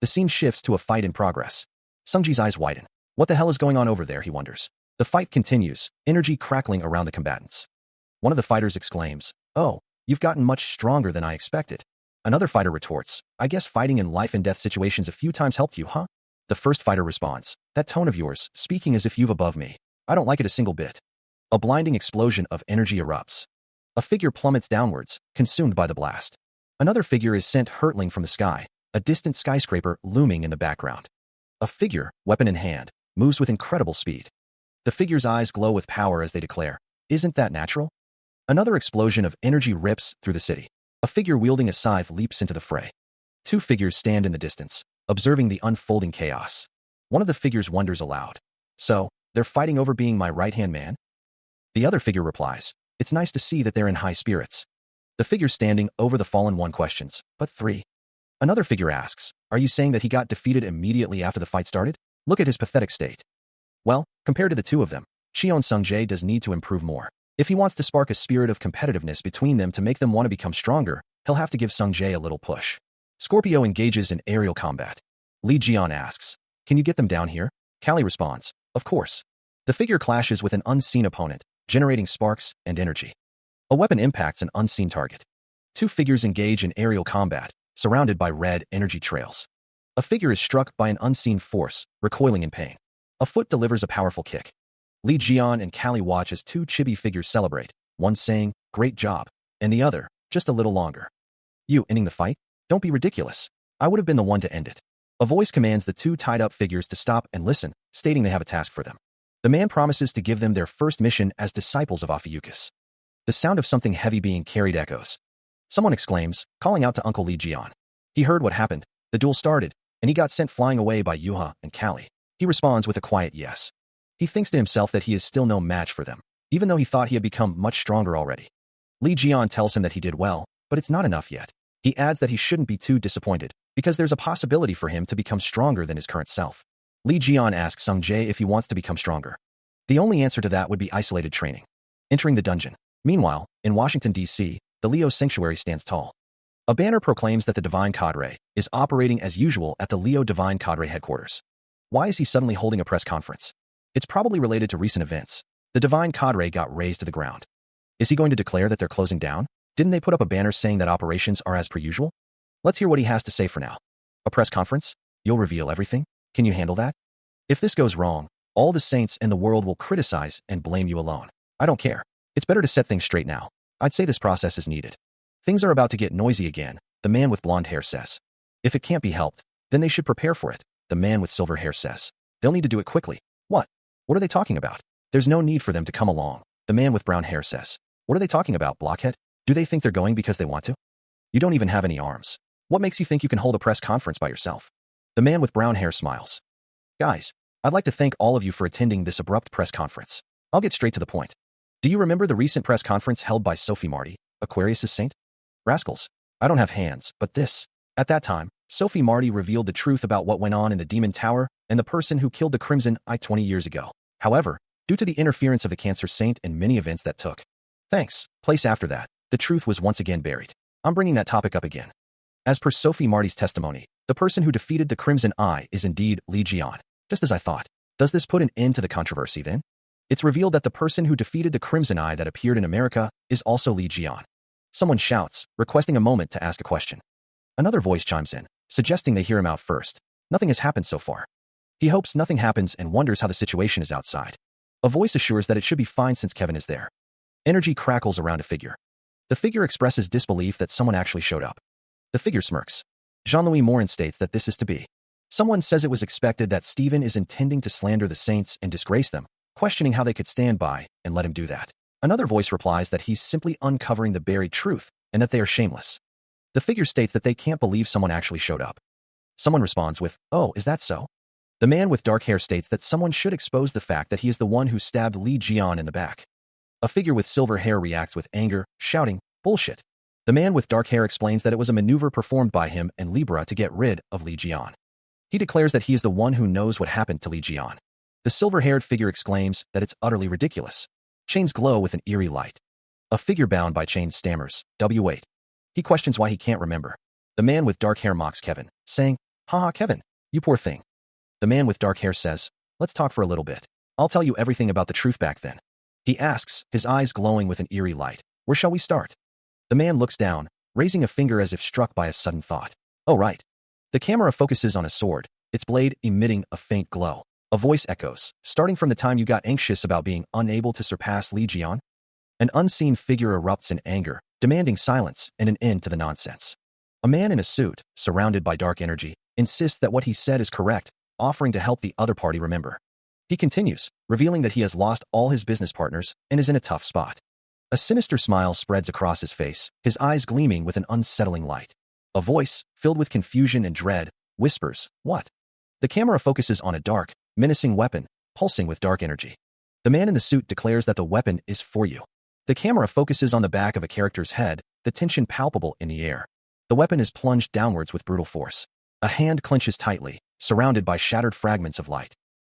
The scene shifts to a fight in progress. Sungji's eyes widen. What the hell is going on over there, he wonders. The fight continues, energy crackling around the combatants. One of the fighters exclaims, "Oh, you've gotten much stronger than I expected." Another fighter retorts, "I guess fighting in life and death situations a few times helped you, huh?" The first fighter responds, "That tone of yours, speaking as if you've above me. I don't like it a single bit." A blinding explosion of energy erupts. A figure plummets downwards, consumed by the blast. Another figure is sent hurtling from the sky, a distant skyscraper looming in the background. A figure, weapon in hand, moves with incredible speed. The figure's eyes glow with power as they declare, "Isn't that natural?" Another explosion of energy rips through the city. A figure wielding a scythe leaps into the fray. Two figures stand in the distance, observing the unfolding chaos. One of the figures wonders aloud, "So, they're fighting over being my right-hand man?" The other figure replies, "It's nice to see that they're in high spirits." The figure standing over the fallen one questions, "But three?" Another figure asks, "Are you saying that he got defeated immediately after the fight started? Look at his pathetic state." Well, compared to the two of them, Shion Sungjae does need to improve more. If he wants to spark a spirit of competitiveness between them to make them want to become stronger, he'll have to give Sungjae a little push. Scorpio engages in aerial combat. Li Jian asks, "Can you get them down here?" Callie responds, "Of course." The figure clashes with an unseen opponent, generating sparks and energy. A weapon impacts an unseen target. Two figures engage in aerial combat, surrounded by red energy trails. A figure is struck by an unseen force, recoiling in pain. A foot delivers a powerful kick. Li Jian and Callie watch as two chibi figures celebrate, one saying, "Great job," and the other, "Just a little longer." "You ending the fight? Don't be ridiculous. I would have been the one to end it." A voice commands the two tied-up figures to stop and listen, stating they have a task for them. The man promises to give them their first mission as disciples of Ophiuchus. The sound of something heavy being carried echoes. Someone exclaims, calling out to Uncle Li Jian. He heard what happened. The duel started, and he got sent flying away by Yuha and Callie. He responds with a quiet yes. He thinks to himself that he is still no match for them, even though he thought he had become much stronger already. Li Jian tells him that he did well, but it's not enough yet. He adds that he shouldn't be too disappointed, because there's a possibility for him to become stronger than his current self. Li Jian asks Sungjae if he wants to become stronger. The only answer to that would be isolated training. Entering the dungeon. Meanwhile, in Washington, D.C., the Leo Sanctuary stands tall. A banner proclaims that the Divine Cadre is operating as usual at the Leo Divine Cadre headquarters. Why is he suddenly holding a press conference? It's probably related to recent events. The Divine Cadre got razed to the ground. Is he going to declare that they're closing down? Didn't they put up a banner saying that operations are as per usual? Let's hear what he has to say for now. A press conference? You'll reveal everything? Can you handle that? If this goes wrong, all the saints in the world will criticize and blame you alone. I don't care. It's better to set things straight now. I'd say this process is needed. Things are about to get noisy again, the man with blonde hair says. If it can't be helped, then they should prepare for it, the man with silver hair says. They'll need to do it quickly. What? What are they talking about? There's no need for them to come along, the man with brown hair says. What are they talking about, blockhead? Do they think they're going because they want to? You don't even have any arms. What makes you think you can hold a press conference by yourself? The man with brown hair smiles. Guys, I'd like to thank all of you for attending this abrupt press conference. I'll get straight to the point. Do you remember the recent press conference held by Sophie Marty, Aquarius' saint? Rascals, I don't have hands, but this. At that time, Sophie Marty revealed the truth about what went on in the Demon Tower and the person who killed the Crimson Eye 20 years ago. However, due to the interference of the Cancer Saint and many events that took place after that, the truth was once again buried. I'm bringing that topic up again. As per Sophie Marty's testimony, the person who defeated the Crimson Eye is indeed Li Jian. Just as I thought. Does this put an end to the controversy then? It's revealed that the person who defeated the Crimson Eye that appeared in America is also Li Jian. Someone shouts, requesting a moment to ask a question. Another voice chimes in, suggesting they hear him out first. Nothing has happened so far. He hopes nothing happens and wonders how the situation is outside. A voice assures that it should be fine since Kevin is there. Energy crackles around a figure. The figure expresses disbelief that someone actually showed up. The figure smirks. Jean-Louis Morin states that this is to be. Someone says it was expected that Stephen is intending to slander the saints and disgrace them, questioning how they could stand by and let him do that. Another voice replies that he's simply uncovering the buried truth and that they are shameless. The figure states that they can't believe someone actually showed up. Someone responds with, "Oh, is that so?" The man with dark hair states that someone should expose the fact that he is the one who stabbed Li Jian in the back. A figure with silver hair reacts with anger, shouting, "Bullshit." The man with dark hair explains that it was a maneuver performed by him and Libra to get rid of Li Jian. He declares that he is the one who knows what happened to Li Jian. The silver-haired figure exclaims that it's utterly ridiculous. Chains glow with an eerie light. A figure bound by chains stammers, "W8." He questions why he can't remember. The man with dark hair mocks Kevin, saying, "Haha, Kevin, you poor thing." The man with dark hair says, "Let's talk for a little bit. I'll tell you everything about the truth back then." He asks, his eyes glowing with an eerie light, "Where shall we start?" The man looks down, raising a finger as if struck by a sudden thought. "Oh, right." The camera focuses on a sword, its blade emitting a faint glow. A voice echoes, "Starting from the time you got anxious about being unable to surpass Li Jian?" An unseen figure erupts in anger, demanding silence and an end to the nonsense. A man in a suit, surrounded by dark energy, insists that what he said is correct, offering to help the other party remember. He continues, revealing that he has lost all his business partners and is in a tough spot. A sinister smile spreads across his face, his eyes gleaming with an unsettling light. A voice, filled with confusion and dread, whispers, "What?" The camera focuses on a dark, menacing weapon, pulsing with dark energy. The man in the suit declares that the weapon is for you. The camera focuses on the back of a character's head, the tension palpable in the air. The weapon is plunged downwards with brutal force. A hand clenches tightly, surrounded by shattered fragments of light.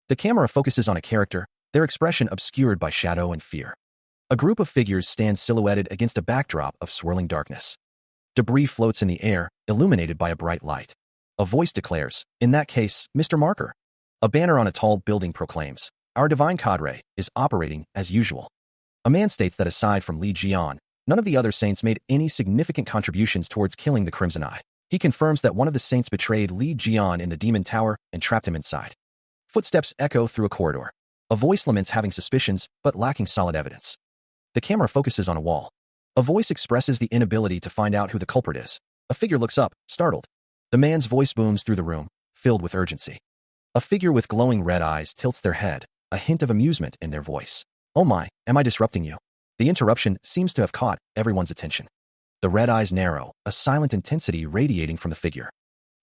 The camera focuses on a character, their expression obscured by shadow and fear. A group of figures stand silhouetted against a backdrop of swirling darkness. Debris floats in the air, illuminated by a bright light. A voice declares, "In that case, Mr. Marker." A banner on a tall building proclaims, "Our divine cadre is operating as usual." A man states that aside from Li Jian, none of the other saints made any significant contributions towards killing the Crimson Eye. He confirms that one of the saints betrayed Li Jian in the Demon Tower and trapped him inside. Footsteps echo through a corridor. A voice laments having suspicions, but lacking solid evidence. The camera focuses on a wall. A voice expresses the inability to find out who the culprit is. A figure looks up, startled. The man's voice booms through the room, filled with urgency. A figure with glowing red eyes tilts their head, a hint of amusement in their voice. "Oh my, am I disrupting you?" The interruption seems to have caught everyone's attention. The red eyes narrow, a silent intensity radiating from the figure.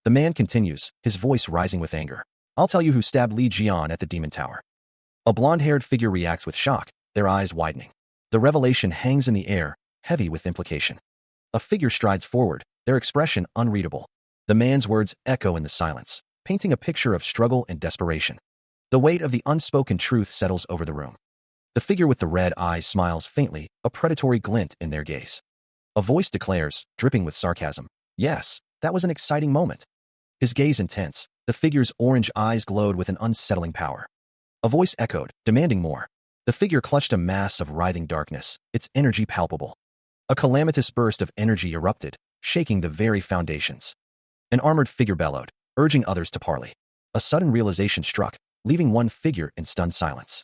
The man continues, his voice rising with anger. "I'll tell you who stabbed Li Jian at the Demon Tower." A blonde-haired figure reacts with shock, their eyes widening. The revelation hangs in the air, heavy with implication. A figure strides forward, their expression unreadable. The man's words echo in the silence, painting a picture of struggle and desperation. The weight of the unspoken truth settles over the room. The figure with the red eyes smiles faintly, a predatory glint in their gaze. A voice declares, dripping with sarcasm, "Yes, that was an exciting moment." His gaze intense, the figure's orange eyes glowed with an unsettling power. A voice echoed, demanding more. The figure clutched a mass of writhing darkness, its energy palpable. A calamitous burst of energy erupted, shaking the very foundations. An armored figure bellowed, urging others to parley. A sudden realization struck, leaving one figure in stunned silence.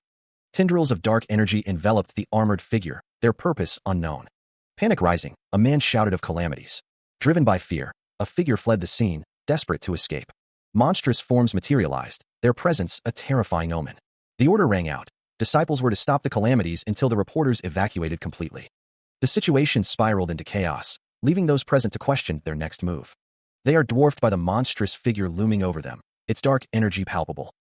Tendrils of dark energy enveloped the armored figure, their purpose unknown. Panic rising, a man shouted of calamities. Driven by fear, a figure fled the scene, desperate to escape. Monstrous forms materialized, their presence a terrifying omen. The order rang out. Disciples were to stop the calamities until the reporters evacuated completely. The situation spiraled into chaos, leaving those present to question their next move. They are dwarfed by the monstrous figure looming over them, its dark energy palpable.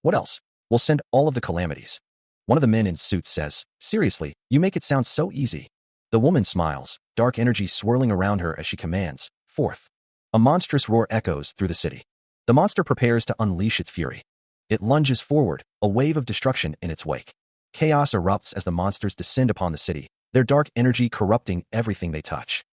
What else? We'll send all of the calamities. One of the men in suits says, seriously, you make it sound so easy. The woman smiles, dark energy swirling around her as she commands, forth. A monstrous roar echoes through the city. The monster prepares to unleash its fury. It lunges forward, a wave of destruction in its wake. Chaos erupts as the monsters descend upon the city, their dark energy corrupting everything they touch.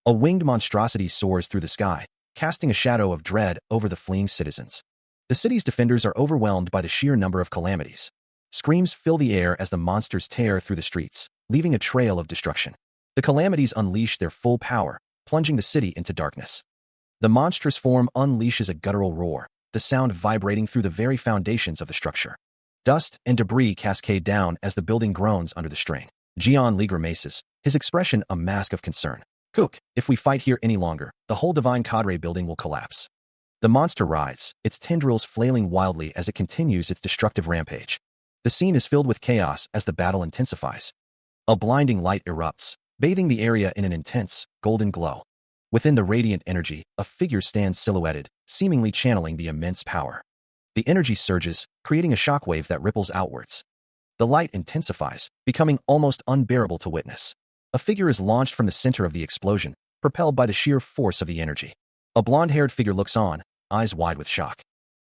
A winged monstrosity soars through the sky, casting a shadow of dread over the fleeing citizens. The city's defenders are overwhelmed by the sheer number of calamities. Screams fill the air as the monsters tear through the streets, leaving a trail of destruction. The calamities unleash their full power, plunging the city into darkness. The monstrous form unleashes a guttural roar, the sound vibrating through the very foundations of the structure. Dust and debris cascade down as the building groans under the strain. Jian Li grimaces, his expression a mask of concern. Cook, if we fight here any longer, the whole divine cadre building will collapse. The monster writhes, its tendrils flailing wildly as it continues its destructive rampage. The scene is filled with chaos as the battle intensifies. A blinding light erupts, bathing the area in an intense, golden glow. Within the radiant energy, a figure stands silhouetted, seemingly channeling the immense power. The energy surges, creating a shockwave that ripples outwards. The light intensifies, becoming almost unbearable to witness. A figure is launched from the center of the explosion, propelled by the sheer force of the energy. A blonde-haired figure looks on, eyes wide with shock.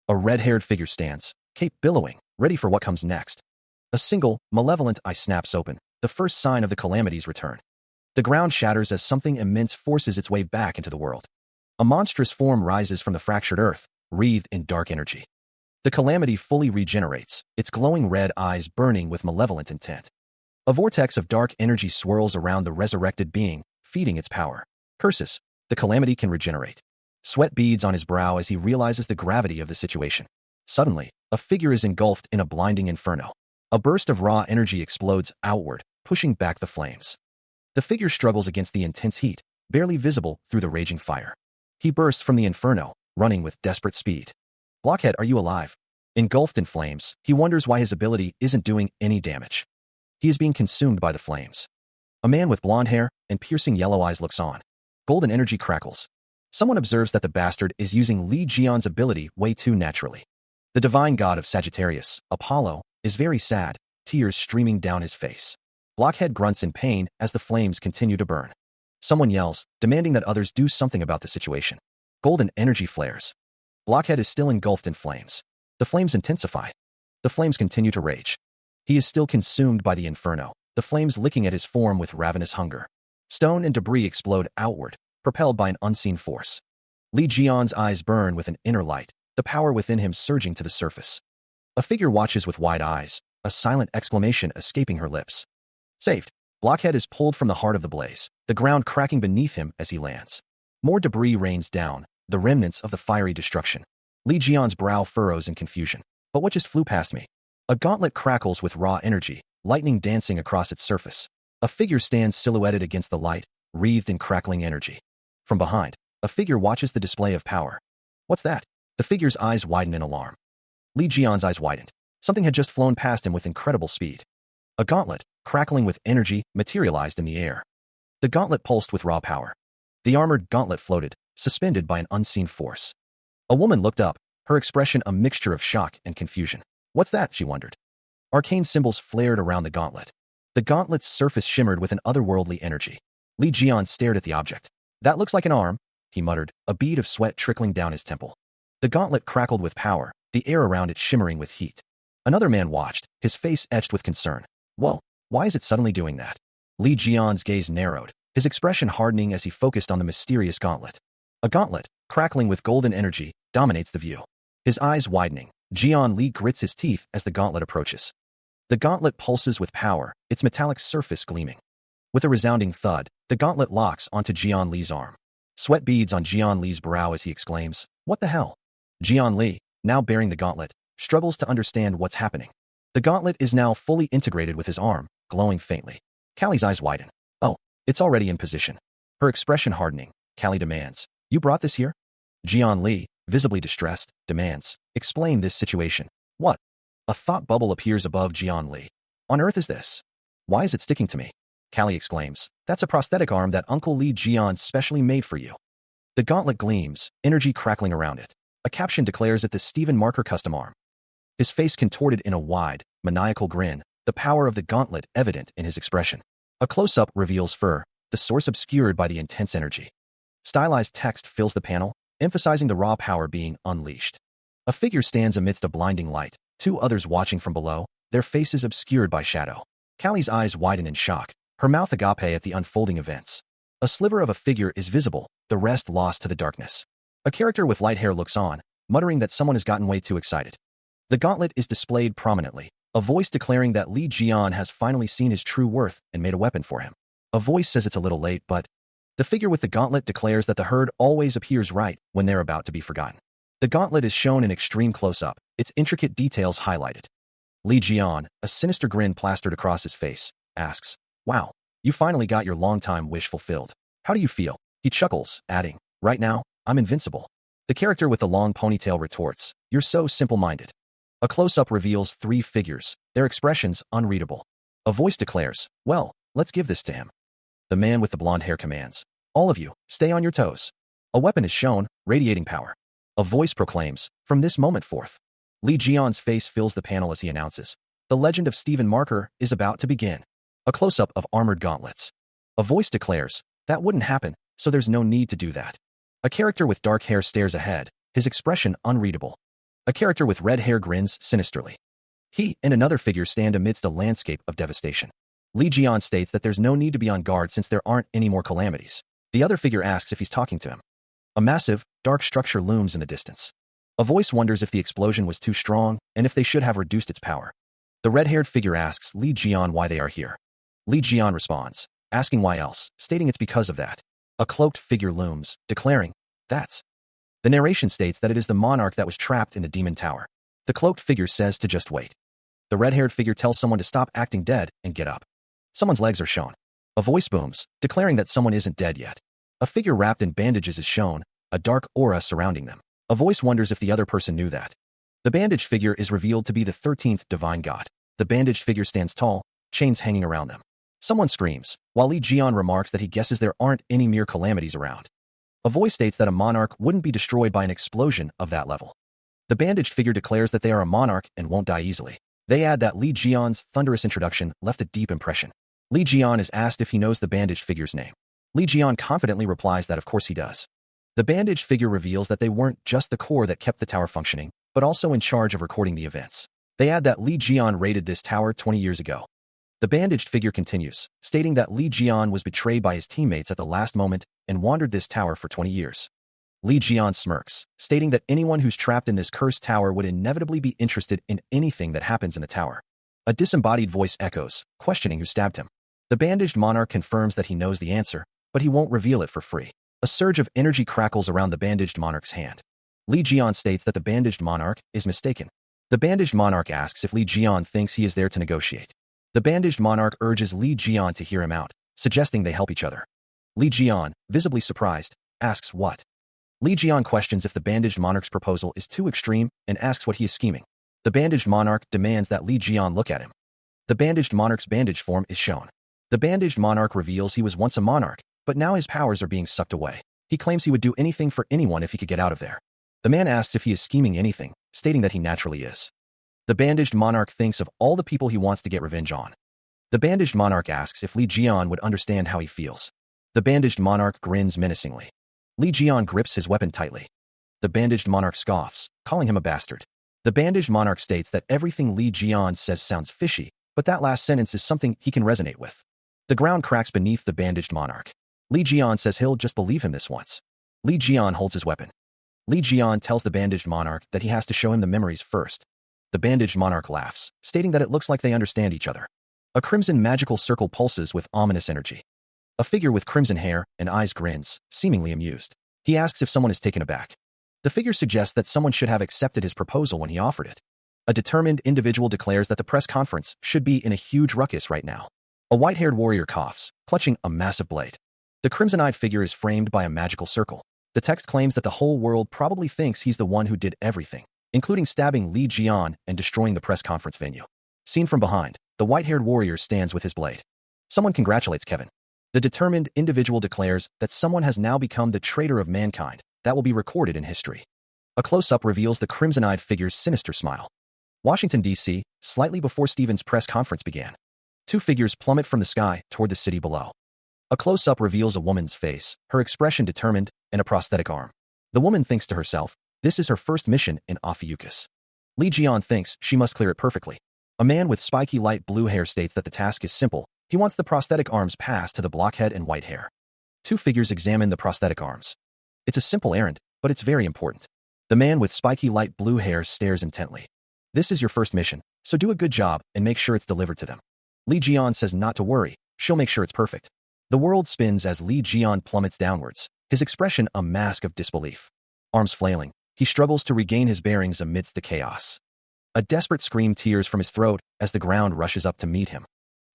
A red-haired figure stands, cape billowing, ready for what comes next. A single, malevolent eye snaps open, the first sign of the calamity's return. The ground shatters as something immense forces its way back into the world. A monstrous form rises from the fractured earth, wreathed in dark energy. The calamity fully regenerates, its glowing red eyes burning with malevolent intent. A vortex of dark energy swirls around the resurrected being, feeding its power. Curses, the calamity can regenerate. Sweat beads on his brow as he realizes the gravity of the situation. Suddenly, a figure is engulfed in a blinding inferno. A burst of raw energy explodes outward, pushing back the flames. The figure struggles against the intense heat, barely visible through the raging fire. He bursts from the inferno, running with desperate speed. Blockhead, are you alive? Engulfed in flames, he wonders why his ability isn't doing any damage. He is being consumed by the flames. A man with blonde hair and piercing yellow eyes looks on. Golden energy crackles. Someone observes that the bastard is using Li Jian's ability way too naturally. The divine god of Sagittarius, Apollo, is very sad, tears streaming down his face. Blockhead grunts in pain as the flames continue to burn. Someone yells, demanding that others do something about the situation. Golden energy flares. Blockhead is still engulfed in flames. The flames intensify. The flames continue to rage. He is still consumed by the inferno, the flames licking at his form with ravenous hunger. Stone and debris explode outward, propelled by an unseen force. Li Jian's eyes burn with an inner light, the power within him surging to the surface. A figure watches with wide eyes, a silent exclamation escaping her lips. Saved. Blockhead is pulled from the heart of the blaze, the ground cracking beneath him as he lands. More debris rains down, the remnants of the fiery destruction. Li Jian's brow furrows in confusion. But what just flew past me? A gauntlet crackles with raw energy, lightning dancing across its surface. A figure stands silhouetted against the light, wreathed in crackling energy. From behind, a figure watches the display of power. What's that? The figure's eyes widen in alarm. Li Jian's eyes widened. Something had just flown past him with incredible speed. A gauntlet, crackling with energy, materialized in the air. The gauntlet pulsed with raw power. The armored gauntlet floated, suspended by an unseen force. A woman looked up, her expression a mixture of shock and confusion. What's that? She wondered. Arcane symbols flared around the gauntlet. The gauntlet's surface shimmered with an otherworldly energy. Li Jian stared at the object. That looks like an arm, he muttered, a bead of sweat trickling down his temple. The gauntlet crackled with power, the air around it shimmering with heat. Another man watched, his face etched with concern. Whoa, why is it suddenly doing that? Li Jian's gaze narrowed, his expression hardening as he focused on the mysterious gauntlet. A gauntlet, crackling with golden energy, dominates the view. His eyes widening, Jian Li grits his teeth as the gauntlet approaches. The gauntlet pulses with power, its metallic surface gleaming. With a resounding thud, the gauntlet locks onto Jian Li's arm. Sweat beads on Jian Li's brow as he exclaims, "What the hell?" Jian Li, now bearing the gauntlet, struggles to understand what's happening. The gauntlet is now fully integrated with his arm, glowing faintly. Callie's eyes widen. Oh, it's already in position. Her expression hardening, Callie demands, "You brought this here?" Jian Li, visibly distressed, demands, "Explain this situation." What? A thought bubble appears above Jian Li. On earth is this? Why is it sticking to me? Callie exclaims. That's a prosthetic arm that Uncle Lee Jian specially made for you. The gauntlet gleams, energy crackling around it. A caption declares it the Stephen Marker custom arm. His face contorted in a wide, maniacal grin, the power of the gauntlet evident in his expression. A close-up reveals fur, the source obscured by the intense energy. Stylized text fills the panel, emphasizing the raw power being unleashed. A figure stands amidst a blinding light, two others watching from below, their faces obscured by shadow. Callie's eyes widen in shock, her mouth agape at the unfolding events. A sliver of a figure is visible, the rest lost to the darkness. A character with light hair looks on, muttering that someone has gotten way too excited. The gauntlet is displayed prominently, a voice declaring that Li Jian has finally seen his true worth and made a weapon for him. A voice says it's a little late, but the figure with the gauntlet declares that the herd always appears right when they're about to be forgotten. The gauntlet is shown in extreme close-up, its intricate details highlighted. Li Jian, a sinister grin plastered across his face, asks, "Wow, you finally got your long-time wish fulfilled. How do you feel?" He chuckles, adding, "Right now, I'm invincible." The character with the long ponytail retorts, "You're so simple-minded." A close-up reveals three figures, their expressions unreadable. A voice declares, "Well, let's give this to him." The man with the blonde hair commands, "All of you, stay on your toes." A weapon is shown, radiating power. A voice proclaims, "From this moment forth." Li Jian's face fills the panel as he announces, "The legend of Stephen Marker is about to begin." A close-up of armored gauntlets. A voice declares, "That wouldn't happen, so there's no need to do that." A character with dark hair stares ahead, his expression unreadable. A character with red hair grins sinisterly. He and another figure stand amidst a landscape of devastation. Li Jian states that there's no need to be on guard since there aren't any more calamities. The other figure asks if he's talking to him. A massive, dark structure looms in the distance. A voice wonders if the explosion was too strong and if they should have reduced its power. The red-haired figure asks Li Jian why they are here. Li Jian responds, asking why else, stating it's because of that. A cloaked figure looms, declaring, "That's." The narration states that it is the monarch that was trapped in the demon tower. The cloaked figure says to just wait. The red-haired figure tells someone to stop acting dead and get up. Someone's legs are shown. A voice booms, declaring that someone isn't dead yet. A figure wrapped in bandages is shown, a dark aura surrounding them. A voice wonders if the other person knew that. The bandaged figure is revealed to be the 13th divine god. The bandaged figure stands tall, chains hanging around them. Someone screams, while Li Jian remarks that he guesses there aren't any mere calamities around. A voice states that a monarch wouldn't be destroyed by an explosion of that level. The bandaged figure declares that they are a monarch and won't die easily. They add that Li Jian's thunderous introduction left a deep impression. Li Jian is asked if he knows the bandaged figure's name. Li Jian confidently replies that of course he does. The bandaged figure reveals that they weren't just the core that kept the tower functioning, but also in charge of recording the events. They add that Li Jian raided this tower 20 years ago. The bandaged figure continues, stating that Li Jian was betrayed by his teammates at the last moment and wandered this tower for 20 years. Li Jian smirks, stating that anyone who's trapped in this cursed tower would inevitably be interested in anything that happens in the tower. A disembodied voice echoes, questioning who stabbed him. The bandaged monarch confirms that he knows the answer, but he won't reveal it for free. A surge of energy crackles around the bandaged monarch's hand. Li Jian states that the bandaged monarch is mistaken. The bandaged monarch asks if Li Jian thinks he is there to negotiate. The bandaged monarch urges Li Jian to hear him out, suggesting they help each other. Li Jian, visibly surprised, asks what. Li Jian questions if the bandaged monarch's proposal is too extreme and asks what he is scheming. The bandaged monarch demands that Li Jian look at him. The bandaged monarch's bandage form is shown. The bandaged monarch reveals he was once a monarch, but now his powers are being sucked away. He claims he would do anything for anyone if he could get out of there. The man asks if he is scheming anything, stating that he naturally is. The bandaged monarch thinks of all the people he wants to get revenge on. The bandaged monarch asks if Li Jian would understand how he feels. The bandaged monarch grins menacingly. Li Jian grips his weapon tightly. The bandaged monarch scoffs, calling him a bastard. The bandaged monarch states that everything Li Jian says sounds fishy, but that last sentence is something he can resonate with. The ground cracks beneath the bandaged monarch. Li Jian says he'll just believe him this once. Li Jian holds his weapon. Li Jian tells the bandaged monarch that he has to show him the memories first. The bandaged monarch laughs, stating that it looks like they understand each other. A crimson magical circle pulses with ominous energy. A figure with crimson hair and eyes grins, seemingly amused. He asks if someone is taken aback. The figure suggests that someone should have accepted his proposal when he offered it. A determined individual declares that the press conference should be in a huge ruckus right now. A white-haired warrior coughs, clutching a massive blade. The crimson-eyed figure is framed by a magical circle. The text claims that the whole world probably thinks he's the one who did everything, including stabbing Li Jian and destroying the press conference venue. Seen from behind, the white-haired warrior stands with his blade. Someone congratulates Kevin. The determined individual declares that someone has now become the traitor of mankind that will be recorded in history. A close-up reveals the crimson-eyed figure's sinister smile. Washington, D.C., slightly before Stephen's press conference began. Two figures plummet from the sky toward the city below. A close-up reveals a woman's face, her expression determined, and a prosthetic arm. The woman thinks to herself, this is her first mission in Ophiuchus. Lee Jian thinks she must clear it perfectly. A man with spiky light blue hair states that the task is simple. He wants the prosthetic arms passed to the blockhead and white hair. Two figures examine the prosthetic arms. It's a simple errand, but it's very important. The man with spiky light blue hair stares intently. This is your first mission, so do a good job and make sure it's delivered to them. Lee Jian says not to worry, she'll make sure it's perfect. The world spins as Lee Jian plummets downwards, his expression a mask of disbelief. Arms flailing, he struggles to regain his bearings amidst the chaos. A desperate scream tears from his throat as the ground rushes up to meet him.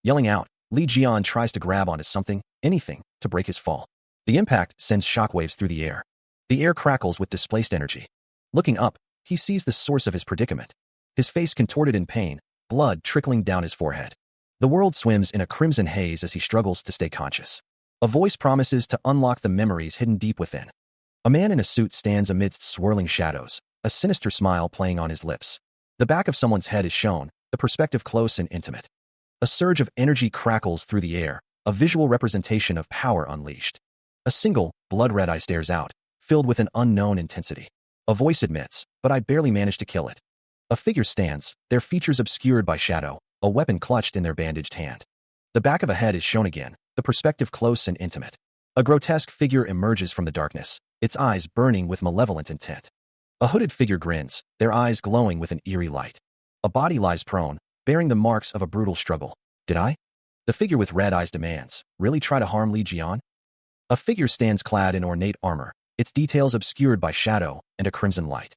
Yelling out, Lee Jian tries to grab onto something, anything, to break his fall. The impact sends shockwaves through the air. The air crackles with displaced energy. Looking up, he sees the source of his predicament. His face contorted in pain, blood trickling down his forehead. The world swims in a crimson haze as he struggles to stay conscious. A voice promises to unlock the memories hidden deep within. A man in a suit stands amidst swirling shadows, a sinister smile playing on his lips. The back of someone's head is shown, the perspective close and intimate. A surge of energy crackles through the air, a visual representation of power unleashed. A single, blood-red eye stares out, filled with an unknown intensity. A voice admits, but I barely managed to kill it. A figure stands, their features obscured by shadow, a weapon clutched in their bandaged hand. The back of a head is shown again, the perspective close and intimate. A grotesque figure emerges from the darkness, its eyes burning with malevolent intent. A hooded figure grins, their eyes glowing with an eerie light. A body lies prone, bearing the marks of a brutal struggle. Did I? The figure with red eyes demands, really try to harm Lee Jian? A figure stands clad in ornate armor, its details obscured by shadow and a crimson light.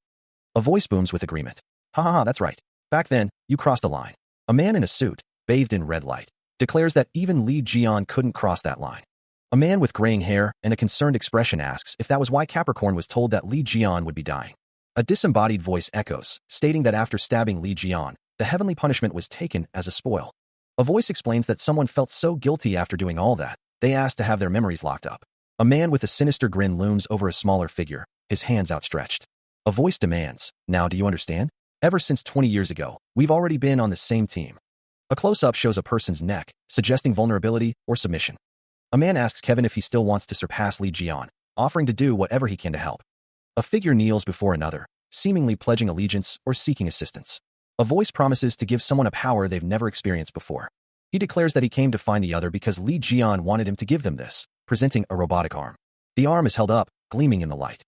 A voice booms with agreement. Ha ha ha, that's right. Back then, you crossed a line. A man in a suit, bathed in red light, declares that even Lee Jian couldn't cross that line. A man with graying hair and a concerned expression asks if that was why Capricorn was told that Lee Jian would be dying. A disembodied voice echoes, stating that after stabbing Lee Jian, the heavenly punishment was taken as a spoil. A voice explains that someone felt so guilty after doing all that, they asked to have their memories locked up. A man with a sinister grin looms over a smaller figure, his hands outstretched. A voice demands, now do you understand? Ever since 20 years ago, we've already been on the same team. A close-up shows a person's neck, suggesting vulnerability or submission. A man asks Kevin if he still wants to surpass Lee Jian, offering to do whatever he can to help. A figure kneels before another, seemingly pledging allegiance or seeking assistance. A voice promises to give someone a power they've never experienced before. He declares that he came to find the other because Lee Jian wanted him to give them this, presenting a robotic arm. The arm is held up, gleaming in the light.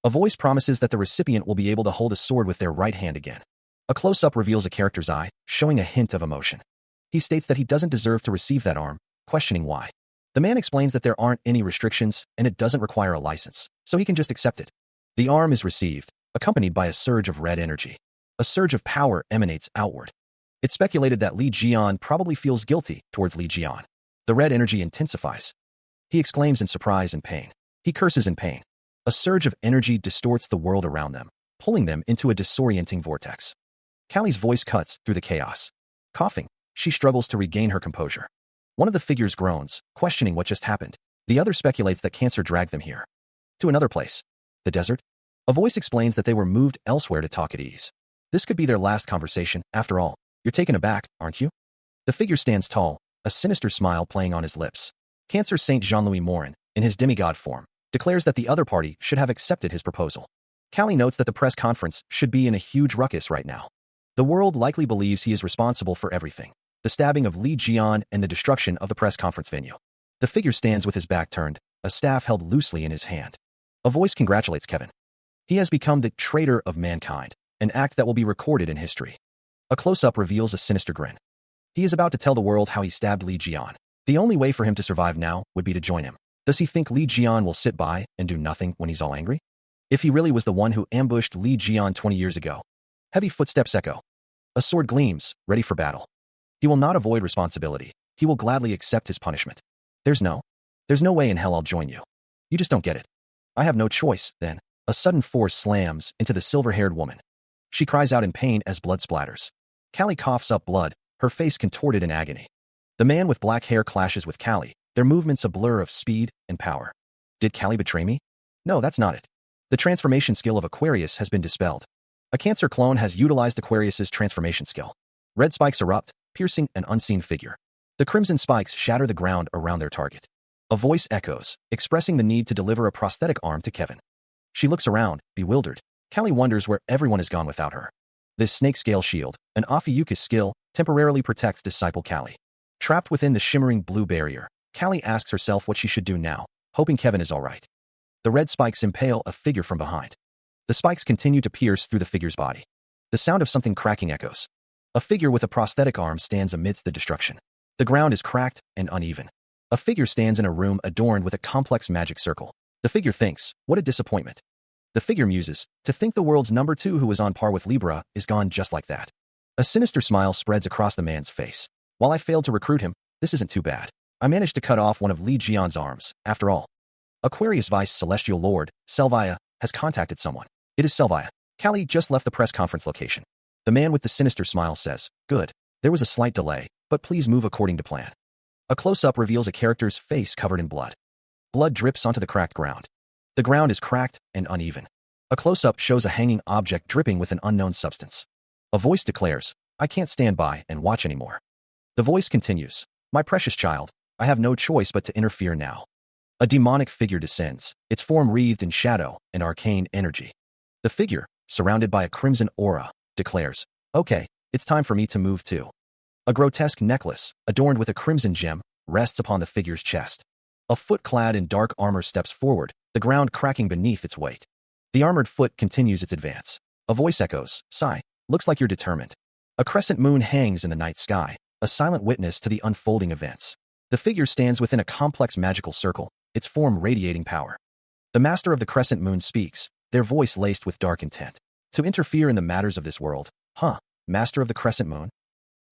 A voice promises that the recipient will be able to hold a sword with their right hand again. A close-up reveals a character's eye, showing a hint of emotion. He states that he doesn't deserve to receive that arm, questioning why. The man explains that there aren't any restrictions and it doesn't require a license, so he can just accept it. The arm is received, accompanied by a surge of red energy. A surge of power emanates outward. It's speculated that Lee Jian probably feels guilty towards Lee Jian. The red energy intensifies. He exclaims in surprise and pain. He curses in pain. A surge of energy distorts the world around them, pulling them into a disorienting vortex. Callie's voice cuts through the chaos. Coughing, she struggles to regain her composure. One of the figures groans, questioning what just happened. The other speculates that cancer dragged them here. To another place. The desert? A voice explains that they were moved elsewhere to talk at ease. This could be their last conversation, after all. You're taken aback, aren't you? The figure stands tall, a sinister smile playing on his lips. Cancer Saint Jean-Louis Morin, in his demigod form, declares that the other party should have accepted his proposal. Callie notes that the press conference should be in a huge ruckus right now. The world likely believes he is responsible for everything. The stabbing of Lee Jian and the destruction of the press conference venue. The figure stands with his back turned, a staff held loosely in his hand. A voice congratulates Kevin. He has become the traitor of mankind, an act that will be recorded in history. A close-up reveals a sinister grin. He is about to tell the world how he stabbed Lee Jian. The only way for him to survive now would be to join him. Does he think Lee Jian will sit by and do nothing when he's all angry? If he really was the one who ambushed Lee Jian 20 years ago. Heavy footsteps echo. A sword gleams, ready for battle. He will not avoid responsibility. He will gladly accept his punishment. There's no way in hell I'll join you. You just don't get it. I have no choice, then. A sudden force slams into the silver-haired woman. She cries out in pain as blood splatters. Callie coughs up blood, her face contorted in agony. The man with black hair clashes with Callie, their movements a blur of speed and power. Did Callie betray me? No, that's not it. The transformation skill of Aquarius has been dispelled. A Cancer clone has utilized Aquarius's transformation skill. Red spikes erupt, piercing an unseen figure. The crimson spikes shatter the ground around their target. A voice echoes, expressing the need to deliver a prosthetic arm to Kevin. She looks around, bewildered. Callie wonders where everyone has gone without her. This snake scale shield, an Ophiuchus skill, temporarily protects disciple Callie. Trapped within the shimmering blue barrier, Callie asks herself what she should do now, hoping Kevin is all right. The red spikes impale a figure from behind. The spikes continue to pierce through the figure's body. The sound of something cracking echoes. A figure with a prosthetic arm stands amidst the destruction. The ground is cracked and uneven. A figure stands in a room adorned with a complex magic circle. The figure thinks, what a disappointment. The figure muses, to think the world's number 2 who was on par with Libra is gone just like that. A sinister smile spreads across the man's face. While I failed to recruit him, this isn't too bad. I managed to cut off one of Li Jian's arms, after all. Aquarius Vice Celestial Lord, Selvia, has contacted someone. It is Selvia. Callie just left the press conference location. The man with the sinister smile says, good. There was a slight delay, but please move according to plan. A close-up reveals a character's face covered in blood. Blood drips onto the cracked ground. The ground is cracked and uneven. A close-up shows a hanging object dripping with an unknown substance. A voice declares, I can't stand by and watch anymore. The voice continues, my precious child, I have no choice but to interfere now. A demonic figure descends, its form wreathed in shadow and arcane energy. The figure, surrounded by a crimson aura, declares, okay, it's time for me to move too. A grotesque necklace, adorned with a crimson gem, rests upon the figure's chest. A foot clad in dark armor steps forward, the ground cracking beneath its weight. The armored foot continues its advance. A voice echoes, sigh, looks like you're determined. A crescent moon hangs in the night sky, a silent witness to the unfolding events. The figure stands within a complex magical circle, its form radiating power. The master of the crescent moon speaks, their voice laced with dark intent. To interfere in the matters of this world, master of the crescent moon?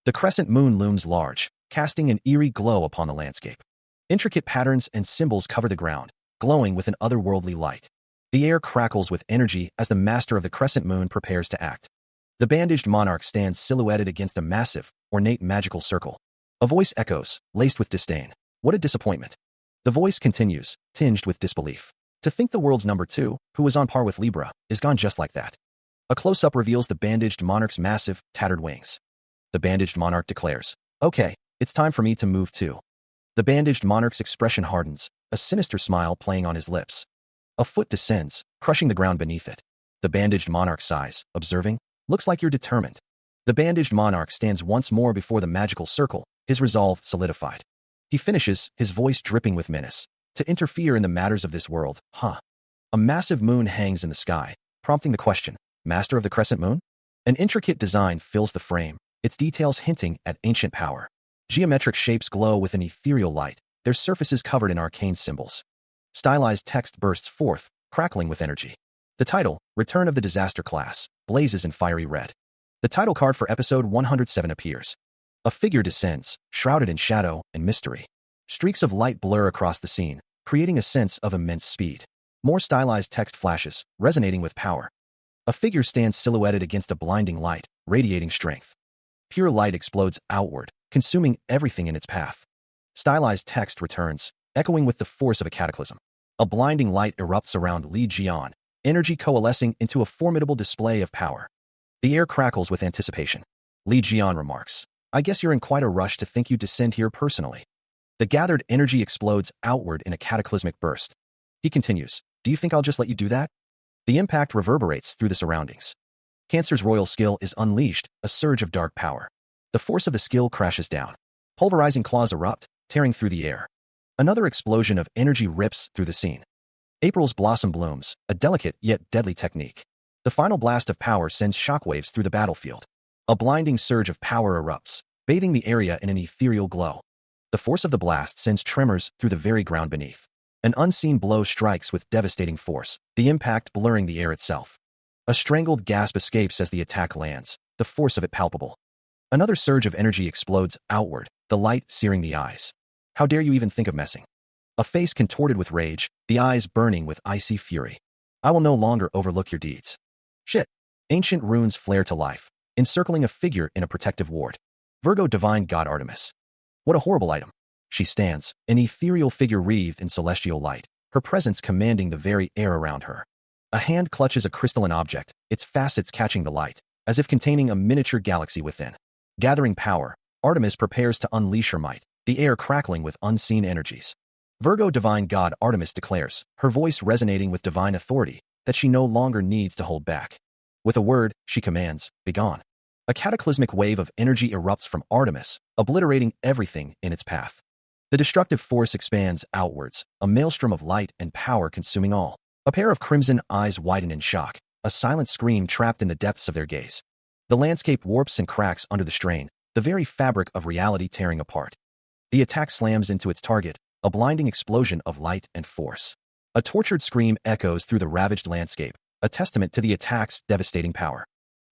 The crescent moon looms large, casting an eerie glow upon the landscape. Intricate patterns and symbols cover the ground, glowing with an otherworldly light. The air crackles with energy as the master of the crescent moon prepares to act. The bandaged monarch stands silhouetted against a massive, ornate magical circle. A voice echoes, laced with disdain. What a disappointment. The voice continues, tinged with disbelief. To think the world's number 2, who was on par with Libra, is gone just like that. A close-up reveals the bandaged monarch's massive, tattered wings. The bandaged monarch declares, okay, it's time for me to move too. The bandaged monarch's expression hardens, a sinister smile playing on his lips. A foot descends, crushing the ground beneath it. The bandaged monarch sighs, observing, looks like you're determined. The bandaged monarch stands once more before the magical circle, his resolve solidified. He finishes, his voice dripping with menace. To interfere in the matters of this world, A massive moon hangs in the sky, prompting the question, master of the crescent moon? An intricate design fills the frame, its details hinting at ancient power. Geometric shapes glow with an ethereal light, their surfaces covered in arcane symbols. Stylized text bursts forth, crackling with energy. The title, Return of the Disaster Class, blazes in fiery red. The title card for episode 107 appears. A figure descends, shrouded in shadow and mystery. Streaks of light blur across the scene, creating a sense of immense speed. More stylized text flashes, resonating with power. A figure stands silhouetted against a blinding light, radiating strength. Pure light explodes outward, consuming everything in its path. Stylized text returns, echoing with the force of a cataclysm. A blinding light erupts around Li Jian, energy coalescing into a formidable display of power. The air crackles with anticipation. Li Jian remarks, I guess you're in quite a rush to think you descend here personally. The gathered energy explodes outward in a cataclysmic burst. He continues, do you think I'll just let you do that? The impact reverberates through the surroundings. Cancer's royal skill is unleashed, a surge of dark power. The force of the skill crashes down. Pulverizing claws erupt, tearing through the air. Another explosion of energy rips through the scene. April's blossom blooms, a delicate yet deadly technique. The final blast of power sends shockwaves through the battlefield. A blinding surge of power erupts, bathing the area in an ethereal glow. The force of the blast sends tremors through the very ground beneath. An unseen blow strikes with devastating force, the impact blurring the air itself. A strangled gasp escapes as the attack lands, the force of it palpable. Another surge of energy explodes outward, the light searing the eyes. How dare you even think of messing? A face contorted with rage, the eyes burning with icy fury. I will no longer overlook your deeds. Shit. Ancient runes flare to life, encircling a figure in a protective ward. Virgo divine god Artemis. What a horrible item. She stands, an ethereal figure wreathed in celestial light, her presence commanding the very air around her. A hand clutches a crystalline object, its facets catching the light, as if containing a miniature galaxy within. Gathering power, Artemis prepares to unleash her might, the air crackling with unseen energies. Virgo divine god Artemis declares, her voice resonating with divine authority, that she no longer needs to hold back. With a word, she commands, "Begone." A cataclysmic wave of energy erupts from Artemis, obliterating everything in its path. The destructive force expands outwards, a maelstrom of light and power consuming all. A pair of crimson eyes widen in shock, a silent scream trapped in the depths of their gaze. The landscape warps and cracks under the strain, the very fabric of reality tearing apart. The attack slams into its target, a blinding explosion of light and force. A tortured scream echoes through the ravaged landscape, a testament to the attack's devastating power.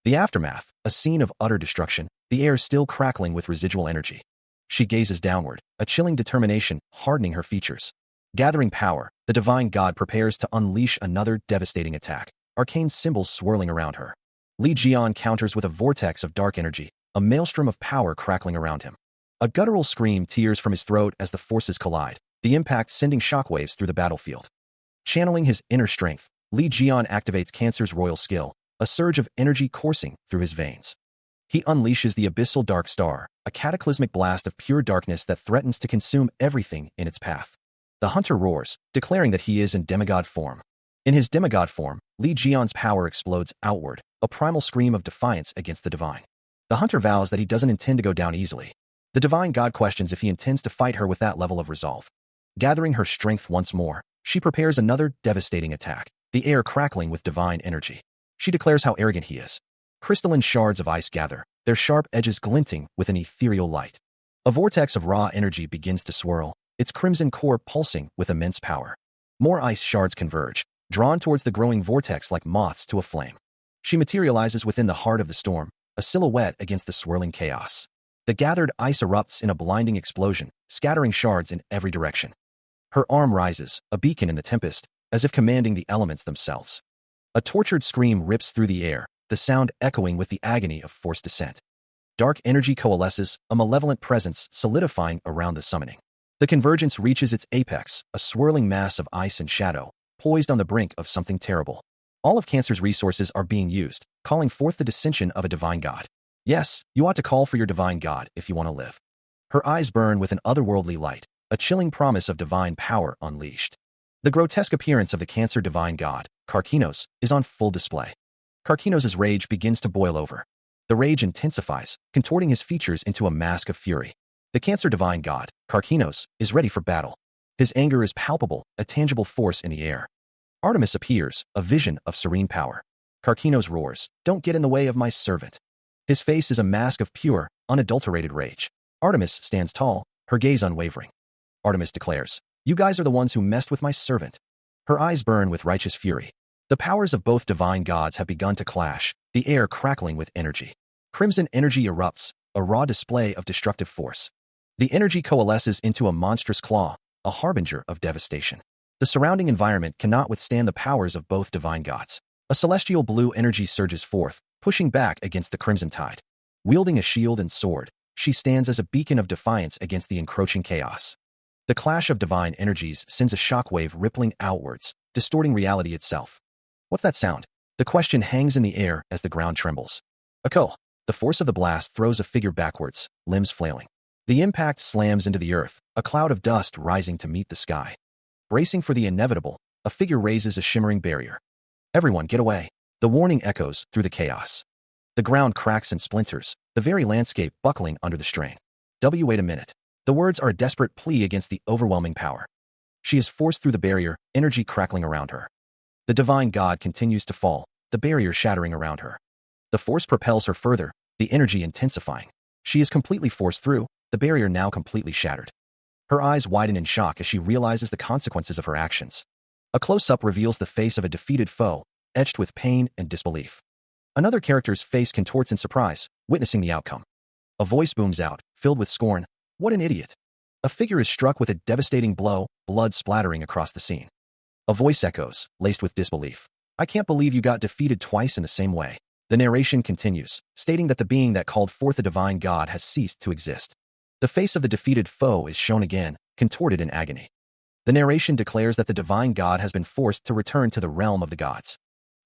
The aftermath, a scene of utter destruction, the air still crackling with residual energy. She gazes downward, a chilling determination hardening her features. Gathering power, the divine god prepares to unleash another devastating attack, arcane symbols swirling around her. Li Jian counters with a vortex of dark energy, a maelstrom of power crackling around him. A guttural scream tears from his throat as the forces collide, the impact sending shockwaves through the battlefield. Channeling his inner strength, Li Jian activates Cancer's royal skill, a surge of energy coursing through his veins. He unleashes the abyssal dark star, a cataclysmic blast of pure darkness that threatens to consume everything in its path. The hunter roars, declaring that he is in demigod form. In his demigod form, Li Jian's power explodes outward, a primal scream of defiance against the divine. The hunter vows that he doesn't intend to go down easily. The divine god questions if he intends to fight her with that level of resolve. Gathering her strength once more, she prepares another devastating attack, the air crackling with divine energy. She declares how arrogant he is. Crystalline shards of ice gather, their sharp edges glinting with an ethereal light. A vortex of raw energy begins to swirl, its crimson core pulsing with immense power. More ice shards converge, drawn towards the growing vortex like moths to a flame. She materializes within the heart of the storm, a silhouette against the swirling chaos. The gathered ice erupts in a blinding explosion, scattering shards in every direction. Her arm rises, a beacon in the tempest, as if commanding the elements themselves. A tortured scream rips through the air, the sound echoing with the agony of forced descent. Dark energy coalesces, a malevolent presence solidifying around the summoning. The convergence reaches its apex, a swirling mass of ice and shadow, poised on the brink of something terrible. All of Cancer's resources are being used, calling forth the dissension of a divine god. Yes, you ought to call for your divine god if you want to live. Her eyes burn with an otherworldly light, a chilling promise of divine power unleashed. The grotesque appearance of the Cancer divine god, Karkinos, is on full display. Karkinos' rage begins to boil over. The rage intensifies, contorting his features into a mask of fury. The Cancer divine god, Karkinos, is ready for battle. His anger is palpable, a tangible force in the air. Artemis appears, a vision of serene power. Karkinos roars, "Don't get in the way of my servant." His face is a mask of pure, unadulterated rage. Artemis stands tall, her gaze unwavering. Artemis declares, "You guys are the ones who messed with my servant." Her eyes burn with righteous fury. The powers of both divine gods have begun to clash, the air crackling with energy. Crimson energy erupts, a raw display of destructive force. The energy coalesces into a monstrous claw, a harbinger of devastation. The surrounding environment cannot withstand the powers of both divine gods. A celestial blue energy surges forth, pushing back against the crimson tide. Wielding a shield and sword, she stands as a beacon of defiance against the encroaching chaos. The clash of divine energies sends a shockwave rippling outwards, distorting reality itself. What's that sound? The question hangs in the air as the ground trembles. Echo. The force of the blast throws a figure backwards, limbs flailing. The impact slams into the earth, a cloud of dust rising to meet the sky. Bracing for the inevitable, a figure raises a shimmering barrier. "Everyone get away." The warning echoes through the chaos. The ground cracks and splinters, the very landscape buckling under the strain. Wait a minute. The words are a desperate plea against the overwhelming power. She is forced through the barrier, energy crackling around her. The divine god continues to fall, the barrier shattering around her. The force propels her further, the energy intensifying. She is completely forced through, the barrier now completely shattered. Her eyes widen in shock as she realizes the consequences of her actions. A close-up reveals the face of a defeated foe, etched with pain and disbelief. Another character's face contorts in surprise, witnessing the outcome. A voice booms out, filled with scorn. "What an idiot." A figure is struck with a devastating blow, blood splattering across the scene. A voice echoes, laced with disbelief. "I can't believe you got defeated twice in the same way." The narration continues, stating that the being that called forth the divine god has ceased to exist. The face of the defeated foe is shown again, contorted in agony. The narration declares that the divine god has been forced to return to the realm of the gods.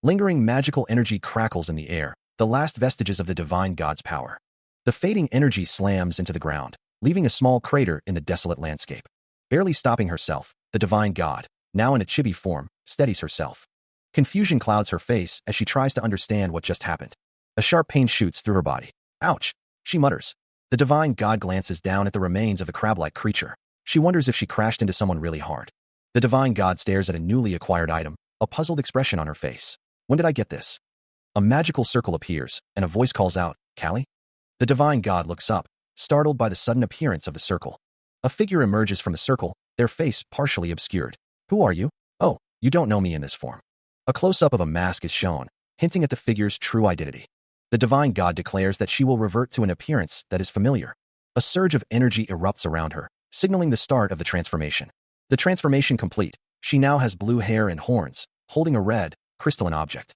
Lingering magical energy crackles in the air, the last vestiges of the divine god's power. The fading energy slams into the ground, leaving a small crater in the desolate landscape. Barely stopping herself, the divine god, now in a chibi form, steadies herself. Confusion clouds her face as she tries to understand what just happened. A sharp pain shoots through her body. Ouch! She mutters. The divine god glances down at the remains of the crab-like creature. She wonders if she crashed into someone really hard. The divine god stares at a newly acquired item, a puzzled expression on her face. When did I get this? A magical circle appears, and a voice calls out, Callie? The divine god looks up, startled by the sudden appearance of the circle. A figure emerges from the circle, their face partially obscured. Who are you? Oh, you don't know me in this form. A close-up of a mask is shown, hinting at the figure's true identity. The divine god declares that she will revert to an appearance that is familiar. A surge of energy erupts around her, signaling the start of the transformation. The transformation complete, she now has blue hair and horns, holding a red, crystalline object.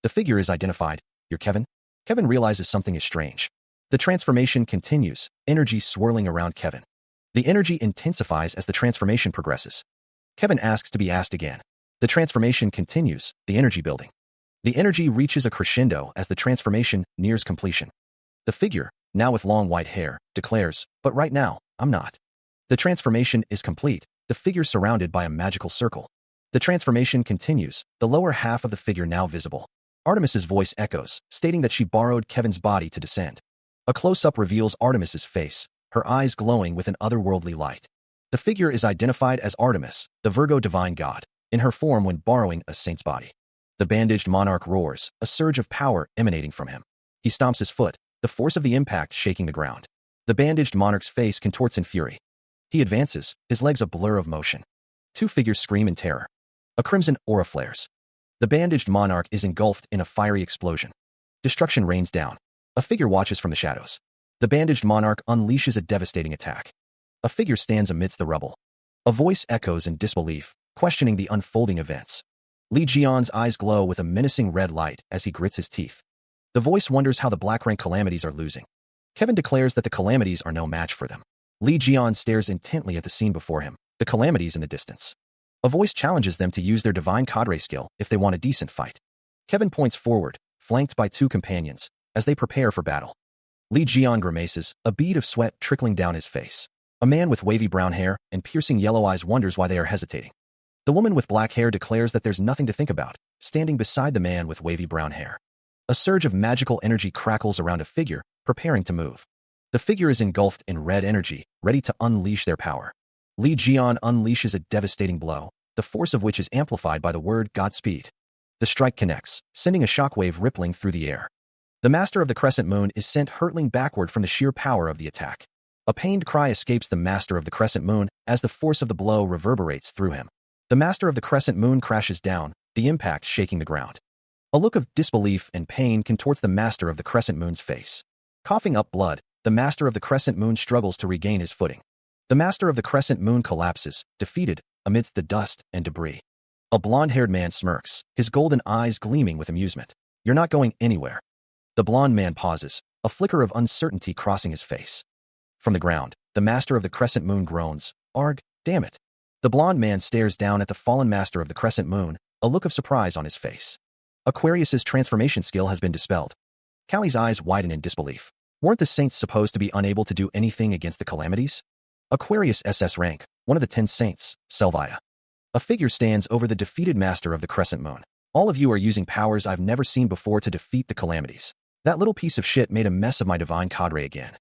The figure is identified. You're Kevin? Kevin realizes something is strange. The transformation continues, energy swirling around Kevin. The energy intensifies as the transformation progresses. Kevin asks to be asked again. The transformation continues, the energy building. The energy reaches a crescendo as the transformation nears completion. The figure, now with long white hair, declares, but right now, I'm not. The transformation is complete, the figure surrounded by a magical circle. The transformation continues, the lower half of the figure now visible. Artemis's voice echoes, stating that she borrowed Kevin's body to descend. A close-up reveals Artemis's face, her eyes glowing with an otherworldly light. The figure is identified as Artemis, the Virgo divine god, in her form when borrowing a saint's body. The bandaged monarch roars, a surge of power emanating from him. He stomps his foot, the force of the impact shaking the ground. The bandaged monarch's face contorts in fury. He advances, his legs a blur of motion. Two figures scream in terror. A crimson aura flares. The bandaged monarch is engulfed in a fiery explosion. Destruction rains down. A figure watches from the shadows. The bandaged monarch unleashes a devastating attack. A figure stands amidst the rubble. A voice echoes in disbelief, questioning the unfolding events. Li Jian's eyes glow with a menacing red light as he grits his teeth. The voice wonders how the Black Rank calamities are losing. Kevin declares that the calamities are no match for them. Li Jian stares intently at the scene before him, the calamities in the distance. A voice challenges them to use their divine cadre skill if they want a decent fight. Kevin points forward, flanked by two companions, as they prepare for battle. Li Jian grimaces, a bead of sweat trickling down his face. A man with wavy brown hair and piercing yellow eyes wonders why they are hesitating. The woman with black hair declares that there's nothing to think about, standing beside the man with wavy brown hair. A surge of magical energy crackles around a figure, preparing to move. The figure is engulfed in red energy, ready to unleash their power. Li Jian unleashes a devastating blow, the force of which is amplified by the word Godspeed. The strike connects, sending a shockwave rippling through the air. The Master of the Crescent Moon is sent hurtling backward from the sheer power of the attack. A pained cry escapes the Master of the Crescent Moon as the force of the blow reverberates through him. The Master of the Crescent Moon crashes down, the impact shaking the ground. A look of disbelief and pain contorts the Master of the Crescent Moon's face. Coughing up blood, the Master of the Crescent Moon struggles to regain his footing. The Master of the Crescent Moon collapses, defeated, amidst the dust and debris. A blonde-haired man smirks, his golden eyes gleaming with amusement. You're not going anywhere. The blonde man pauses, a flicker of uncertainty crossing his face. From the ground, the Master of the Crescent Moon groans, Arg, damn it. The blonde man stares down at the fallen Master of the Crescent Moon, a look of surprise on his face. Aquarius's transformation skill has been dispelled. Callie's eyes widen in disbelief. Weren't the saints supposed to be unable to do anything against the calamities? Aquarius SS rank, one of the 10 saints, Selvia. A figure stands over the defeated Master of the Crescent Moon. All of you are using powers I've never seen before to defeat the calamities. That little piece of shit made a mess of my divine cadre again.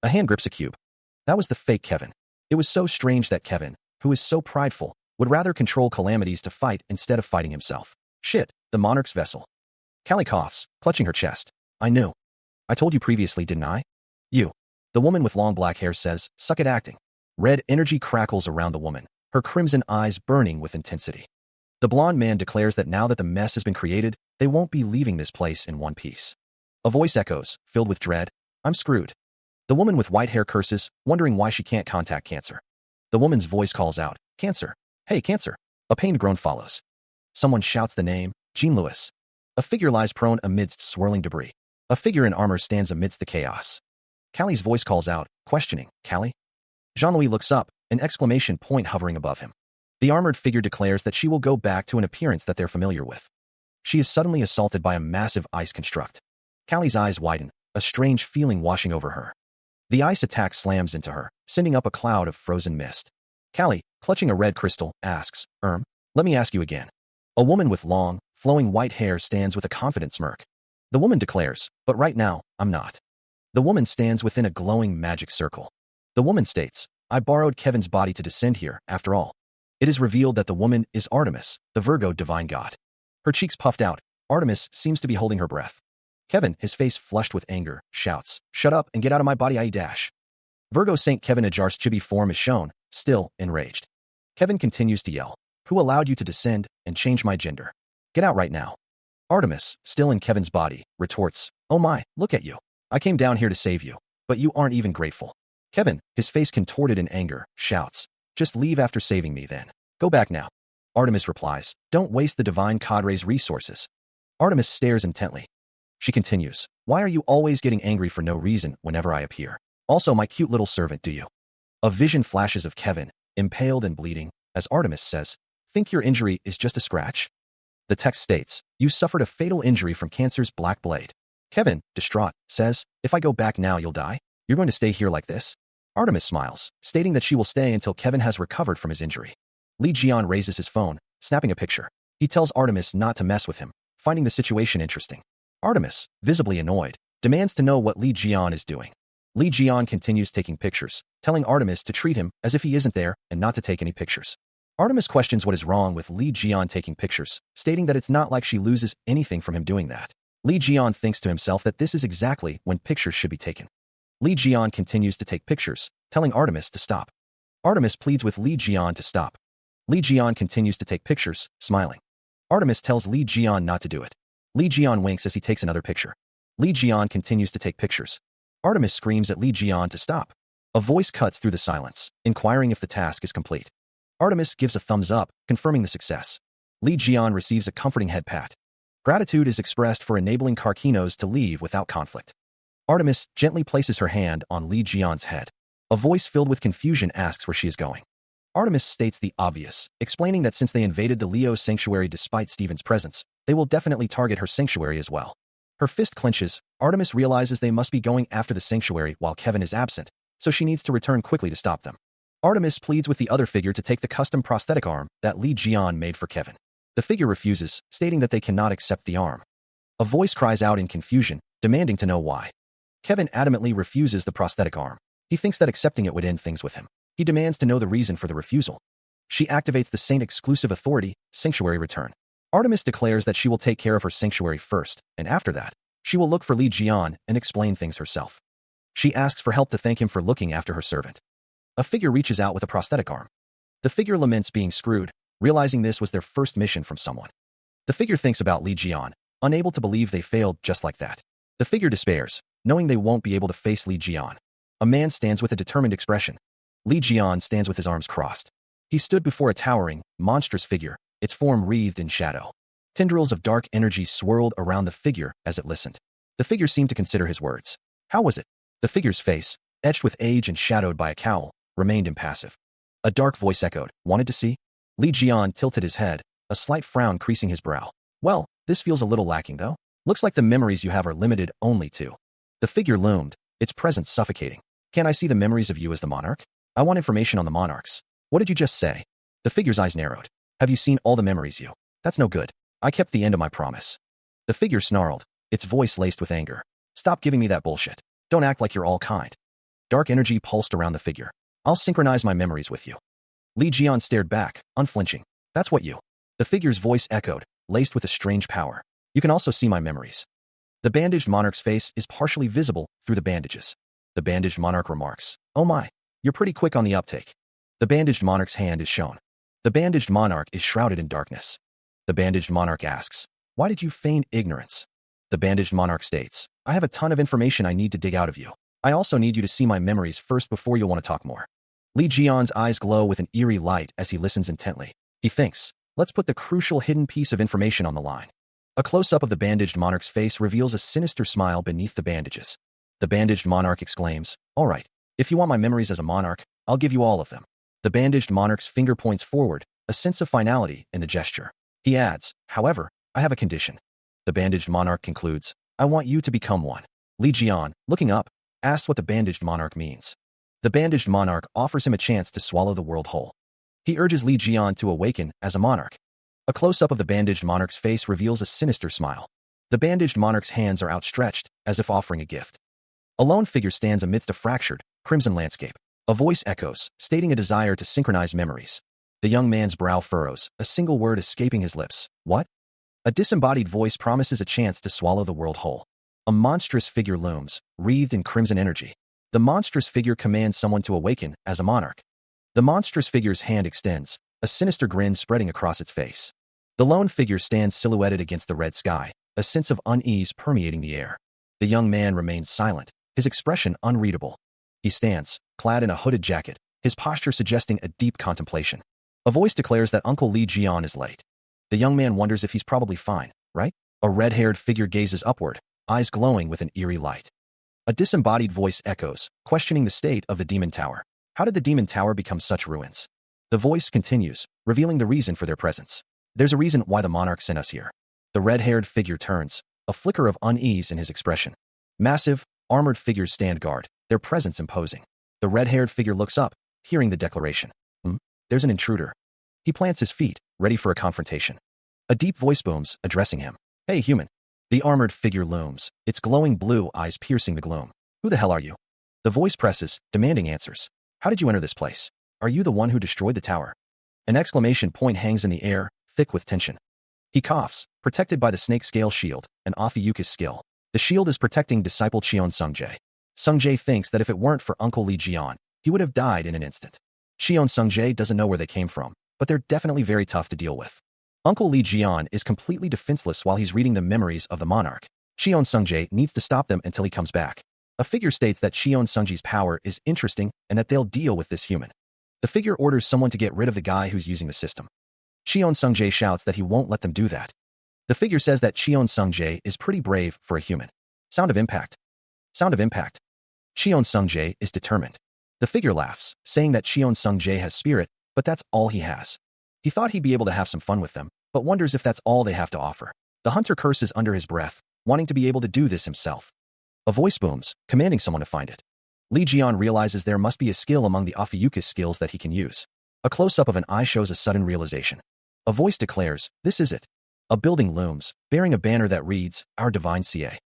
A hand grips a cube. That was the fake Kevin. It was so strange that Kevin, who is so prideful, would rather control calamities to fight instead of fighting himself. Shit, the monarch's vessel. Callie coughs, clutching her chest. I knew. I told you previously, didn't I? You. The woman with long black hair says, suck at acting. Red energy crackles around the woman, her crimson eyes burning with intensity. The blonde man declares that now that the mess has been created, they won't be leaving this place in one piece. A voice echoes, filled with dread. I'm screwed. The woman with white hair curses, wondering why she can't contact Cancer. The woman's voice calls out, Cancer. Hey, Cancer. A pained groan follows. Someone shouts the name, Jean Lewis. A figure lies prone amidst swirling debris. A figure in armor stands amidst the chaos. Callie's voice calls out, questioning, Callie? Jean-Louis looks up, an exclamation point hovering above him. The armored figure declares that she will go back to an appearance that they're familiar with. She is suddenly assaulted by a massive ice construct. Callie's eyes widen, a strange feeling washing over her. The ice attack slams into her, sending up a cloud of frozen mist. Callie, clutching a red crystal, asks, let me ask you again. A woman with long, flowing white hair stands with a confident smirk. The woman declares, but right now, I'm not. The woman stands within a glowing magic circle. The woman states, I borrowed Kevin's body to descend here, after all. It is revealed that the woman is Artemis, the Virgo divine god. Her cheeks puffed out, Artemis seems to be holding her breath. Kevin, his face flushed with anger, shouts, shut up and get out of my body I dash. Virgo St. Kevin Ajar's chibi form is shown, still enraged. Kevin continues to yell, who allowed you to descend and change my gender? Get out right now. Artemis, still in Kevin's body, retorts, oh my, look at you. I came down here to save you, but you aren't even grateful. Kevin, his face contorted in anger, shouts, just leave after saving me then. Go back now. Artemis replies, don't waste the divine cadre's resources. Artemis stares intently. She continues, why are you always getting angry for no reason whenever I appear? Also my cute little servant, do you? A vision flashes of Kevin, impaled and bleeding, as Artemis says, think your injury is just a scratch? The text states, you suffered a fatal injury from cancer's black blade. Kevin, distraught, says, if I go back now you'll die? You're going to stay here like this? Artemis smiles, stating that she will stay until Kevin has recovered from his injury. Li Jian raises his phone, snapping a picture. He tells Artemis not to mess with him, finding the situation interesting. Artemis, visibly annoyed, demands to know what Li Jian is doing. Li Jian continues taking pictures, telling Artemis to treat him as if he isn't there and not to take any pictures. Artemis questions what is wrong with Li Jian taking pictures, stating that it's not like she loses anything from him doing that. Li Jian thinks to himself that this is exactly when pictures should be taken. Li Jian continues to take pictures, telling Artemis to stop. Artemis pleads with Li Jian to stop. Li Jian continues to take pictures, smiling. Artemis tells Li Jian not to do it. Li Jian winks as he takes another picture. Li Jian continues to take pictures. Artemis screams at Li Jian to stop. A voice cuts through the silence, inquiring if the task is complete. Artemis gives a thumbs up, confirming the success. Li Jian receives a comforting head pat. Gratitude is expressed for enabling Karkinos to leave without conflict. Artemis gently places her hand on Li Jian's head. A voice filled with confusion asks where she is going. Artemis states the obvious, explaining that since they invaded the Leo sanctuary despite Steven's presence, they will definitely target her sanctuary as well. Her fist clenches. Artemis realizes they must be going after the sanctuary while Kevin is absent, so she needs to return quickly to stop them. Artemis pleads with the other figure to take the custom prosthetic arm that Li Jian made for Kevin. The figure refuses, stating that they cannot accept the arm. A voice cries out in confusion, demanding to know why. Kevin adamantly refuses the prosthetic arm. He thinks that accepting it would end things with him. He demands to know the reason for the refusal. She activates the Saint exclusive authority, Sanctuary Return. Artemis declares that she will take care of her sanctuary first, and after that, she will look for Li Jian and explain things herself. She asks for help to thank him for looking after her servant. A figure reaches out with a prosthetic arm. The figure laments being screwed, realizing this was their first mission from someone. The figure thinks about Li Jian, unable to believe they failed just like that. The figure despairs, knowing they won't be able to face Li Jian. A man stands with a determined expression. Li Jian stands with his arms crossed. He stood before a towering, monstrous figure, its form wreathed in shadow. Tendrils of dark energy swirled around the figure as it listened. The figure seemed to consider his words. How was it? The figure's face, etched with age and shadowed by a cowl, remained impassive. A dark voice echoed, wanted to see? Li Jian tilted his head, a slight frown creasing his brow. Well, this feels a little lacking though. Looks like the memories you have are limited only to. The figure loomed, its presence suffocating. Can I see the memories of you as the monarch? I want information on the monarchs. What did you just say? The figure's eyes narrowed. Have you seen all the memories you? That's no good. I kept the end of my promise. The figure snarled, its voice laced with anger. Stop giving me that bullshit. Don't act like you're all kind. Dark energy pulsed around the figure. I'll synchronize my memories with you. Li Jian stared back, unflinching. That's what you. The figure's voice echoed, laced with a strange power. You can also see my memories. The bandaged monarch's face is partially visible through the bandages. The bandaged monarch remarks, oh my, you're pretty quick on the uptake. The bandaged monarch's hand is shown. The bandaged monarch is shrouded in darkness. The bandaged monarch asks, why did you feign ignorance? The bandaged monarch states, I have a ton of information I need to dig out of you. I also need you to see my memories first before you'll want to talk more. Li Jian's eyes glow with an eerie light as he listens intently. He thinks, let's put the crucial hidden piece of information on the line. A close-up of the bandaged monarch's face reveals a sinister smile beneath the bandages. The bandaged monarch exclaims, "All right, if you want my memories as a monarch, I'll give you all of them." The bandaged monarch's finger points forward, a sense of finality in the gesture. He adds, "However, I have a condition." The bandaged monarch concludes, "I want you to become one." Li Jian, looking up, asks what the bandaged monarch means. The bandaged monarch offers him a chance to swallow the world whole. He urges Li Jian to awaken as a monarch. A close-up of the bandaged monarch's face reveals a sinister smile. The bandaged monarch's hands are outstretched, as if offering a gift. A lone figure stands amidst a fractured, crimson landscape. A voice echoes, stating a desire to synchronize memories. The young man's brow furrows, a single word escaping his lips. What? A disembodied voice promises a chance to swallow the world whole. A monstrous figure looms, wreathed in crimson energy. The monstrous figure commands someone to awaken as a monarch. The monstrous figure's hand extends, a sinister grin spreading across its face. The lone figure stands silhouetted against the red sky, a sense of unease permeating the air. The young man remains silent, his expression unreadable. He stands, clad in a hooded jacket, his posture suggesting a deep contemplation. A voice declares that Uncle Li Jian is late. The young man wonders if he's probably fine, right? A red-haired figure gazes upward, eyes glowing with an eerie light. A disembodied voice echoes, questioning the state of the Demon Tower. How did the Demon Tower become such ruins? The voice continues, revealing the reason for their presence. There's a reason why the monarch sent us here. The red-haired figure turns, a flicker of unease in his expression. Massive, armored figures stand guard, their presence imposing. The red-haired figure looks up, hearing the declaration. There's an intruder. He plants his feet, ready for a confrontation. A deep voice booms, addressing him. Hey, human. The armored figure looms, its glowing blue eyes piercing the gloom. Who the hell are you? The voice presses, demanding answers. How did you enter this place? Are you the one who destroyed the tower? An exclamation point hangs in the air, thick with tension. He coughs, protected by the snake scale shield, an Ophiuchus skill. The shield is protecting disciple Cheon Sungjae. Sungjae thinks that if it weren't for Uncle Li Jian, he would have died in an instant. Cheon Sungjae doesn't know where they came from, but they're definitely very tough to deal with. Uncle Li Jian is completely defenseless while he's reading the memories of the monarch. Cheon Sungjae needs to stop them until he comes back. A figure states that Cheon Sungjae's power is interesting and that they'll deal with this human. The figure orders someone to get rid of the guy who's using the system. Cheon Sungjae shouts that he won't let them do that. The figure says that Cheon Sungjae is pretty brave for a human. Sound of impact. Sound of impact. Cheon Sungjae is determined. The figure laughs, saying that Cheon Sungjae has spirit, but that's all he has. He thought he'd be able to have some fun with them, but wonders if that's all they have to offer. The hunter curses under his breath, wanting to be able to do this himself. A voice booms, commanding someone to find it. Li Jian realizes there must be a skill among the Ophiuchus skills that he can use. A close-up of an eye shows a sudden realization. A voice declares, "This is it." A building looms, bearing a banner that reads, "Our Divine CA."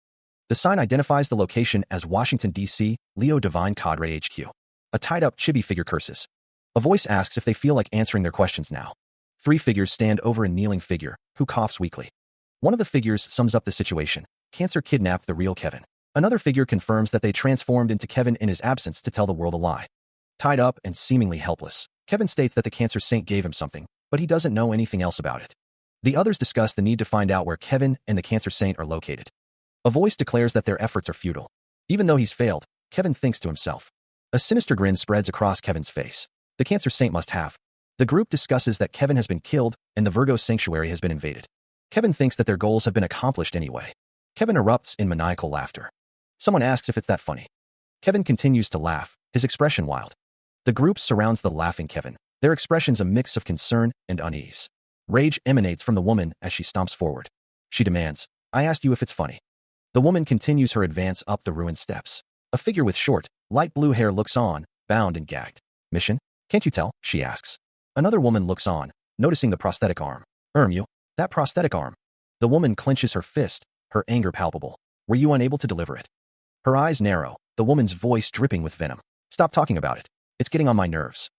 The sign identifies the location as Washington, D.C., Leo Divine Cadre HQ. A tied-up chibi figure curses. A voice asks if they feel like answering their questions now. 3 figures stand over a kneeling figure, who coughs weakly. One of the figures sums up the situation. Cancer kidnapped the real Kevin. Another figure confirms that they transformed into Kevin in his absence to tell the world a lie. Tied up and seemingly helpless, Kevin states that the cancer saint gave him something, but he doesn't know anything else about it. The others discuss the need to find out where Kevin and the cancer saint are located. A voice declares that their efforts are futile. Even though he's failed, Kevin thinks to himself. A sinister grin spreads across Kevin's face. The cancer saint must have. The group discusses that Kevin has been killed and the Virgo sanctuary has been invaded. Kevin thinks that their goals have been accomplished anyway. Kevin erupts in maniacal laughter. Someone asks if it's that funny. Kevin continues to laugh, his expression wild. The group surrounds the laughing Kevin, their expressions a mix of concern and unease. Rage emanates from the woman as she stomps forward. She demands, "I asked you if it's funny." The woman continues her advance up the ruined steps. A figure with short, light blue hair looks on, bound and gagged. "Mission? Can't you tell?" she asks. Another woman looks on, noticing the prosthetic arm. You, that prosthetic arm." The woman clenches her fist, her anger palpable. "Were you unable to deliver it?" Her eyes narrow, the woman's voice dripping with venom. "Stop talking about it. It's getting on my nerves."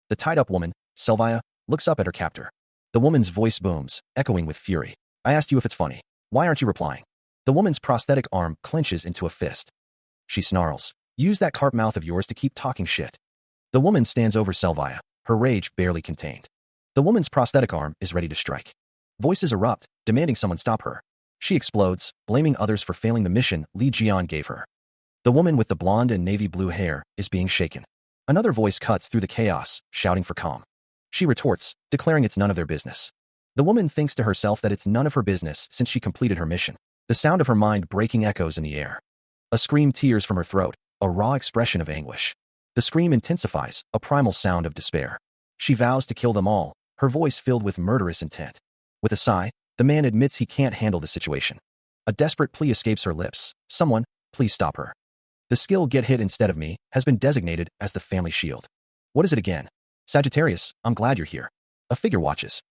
The tied-up woman, Sylvia, looks up at her captor. The woman's voice booms, echoing with fury. "I asked you if it's funny. Why aren't you replying?" The woman's prosthetic arm clenches into a fist. She snarls, "Use that carp mouth of yours to keep talking shit." The woman stands over Sylvia, her rage barely contained. The woman's prosthetic arm is ready to strike. Voices erupt, demanding someone stop her. She explodes, blaming others for failing the mission Li Jian gave her. The woman with the blonde and navy blue hair is being shaken. Another voice cuts through the chaos, shouting for calm. She retorts, declaring it's none of their business. The woman thinks to herself that it's none of her business since she completed her mission. The sound of her mind breaking echoes in the air. A scream tears from her throat, a raw expression of anguish. The scream intensifies, a primal sound of despair. She vows to kill them all, her voice filled with murderous intent. With a sigh, the man admits he can't handle the situation. A desperate plea escapes her lips. Someone, please stop her. The skill get hit instead of me has been designated as the family shield. What is it again? Sagittarius, I'm glad you're here. A figure watches.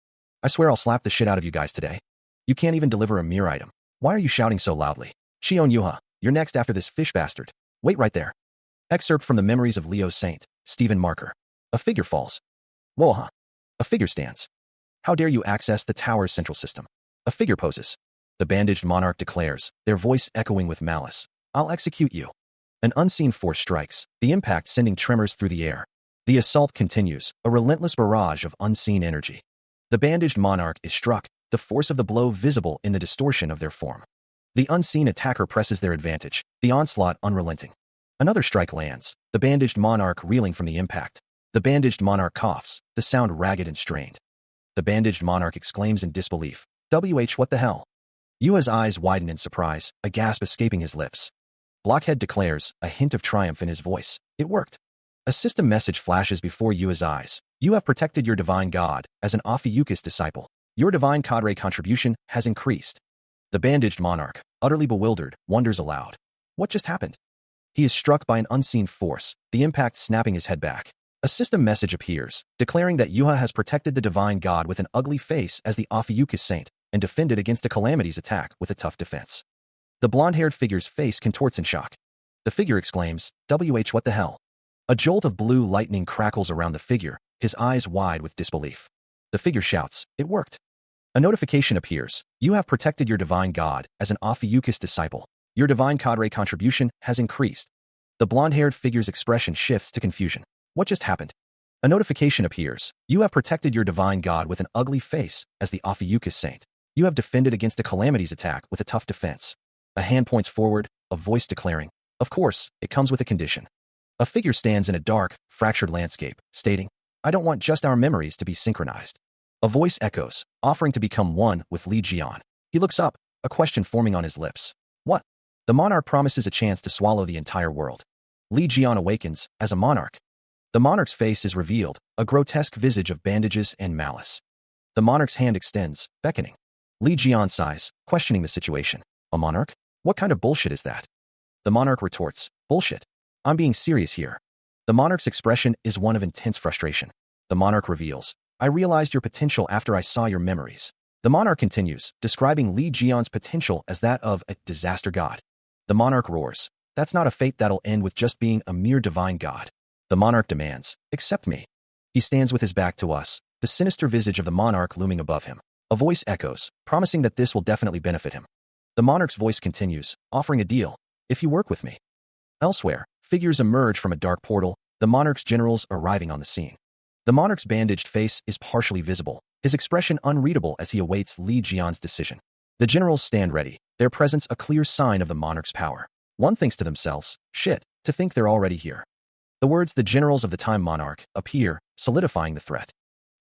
I swear I'll slap the shit out of you guys today. You can't even deliver a mere item. Why are you shouting so loudly? Shion Yuha, you're next after this fish bastard. Wait right there. Excerpt from the Memories of Leo Saint, Stephen Marker. A figure falls. Woha. A figure stands. How dare you access the tower's central system? A figure poses. The bandaged monarch declares, their voice echoing with malice. I'll execute you. An unseen force strikes, the impact sending tremors through the air. The assault continues, a relentless barrage of unseen energy. The bandaged monarch is struck, the force of the blow visible in the distortion of their form. The unseen attacker presses their advantage, the onslaught unrelenting. Another strike lands, the bandaged monarch reeling from the impact. The bandaged monarch coughs, the sound ragged and strained. The bandaged monarch exclaims in disbelief, what the hell? Yua's eyes widen in surprise, a gasp escaping his lips. Blockhead declares, a hint of triumph in his voice, it worked. A system message flashes before Yua's eyes. You have protected your divine god, as an Ophiuchus disciple. Your divine cadre contribution has increased. The bandaged monarch, utterly bewildered, wonders aloud. What just happened? He is struck by an unseen force, the impact snapping his head back. A system message appears, declaring that Yuha has protected the divine god with an ugly face as the Ophiuchus saint, and defended against the calamity's attack with a tough defense. The blonde-haired figure's face contorts in shock. The figure exclaims, what the hell? A jolt of blue lightning crackles around the figure, his eyes wide with disbelief. The figure shouts, it worked. A notification appears, you have protected your divine god, as an Ophiuchus disciple. Your divine cadre contribution has increased. The blonde-haired figure's expression shifts to confusion. What just happened? A notification appears, you have protected your divine god with an ugly face, as the Ophiuchus saint. You have defended against the calamity's attack with a tough defense. A hand points forward, a voice declaring, of course, it comes with a condition. A figure stands in a dark, fractured landscape, stating, I don't want just our memories to be synchronized. A voice echoes, offering to become one with Li Jian. He looks up, a question forming on his lips. What? The monarch promises a chance to swallow the entire world. Li Jian awakens, as a monarch. The monarch's face is revealed, a grotesque visage of bandages and malice. The monarch's hand extends, beckoning. Li Jian sighs, questioning the situation. A monarch? What kind of bullshit is that? The monarch retorts, bullshit. I'm being serious here. The monarch's expression is one of intense frustration. The monarch reveals, I realized your potential after I saw your memories. The monarch continues, describing Li Jian's potential as that of a disaster god. The monarch roars, that's not a fate that'll end with just being a mere divine god. The monarch demands, accept me. He stands with his back to us, the sinister visage of the monarch looming above him. A voice echoes, promising that this will definitely benefit him. The monarch's voice continues, offering a deal, if you work with me. Elsewhere, figures emerge from a dark portal, the monarch's generals arriving on the scene. The monarch's bandaged face is partially visible, his expression unreadable as he awaits Li Jian's decision. The generals stand ready, their presence a clear sign of the monarch's power. One thinks to themselves, shit, to think they're already here. The words the generals of the time monarch appear, solidifying the threat.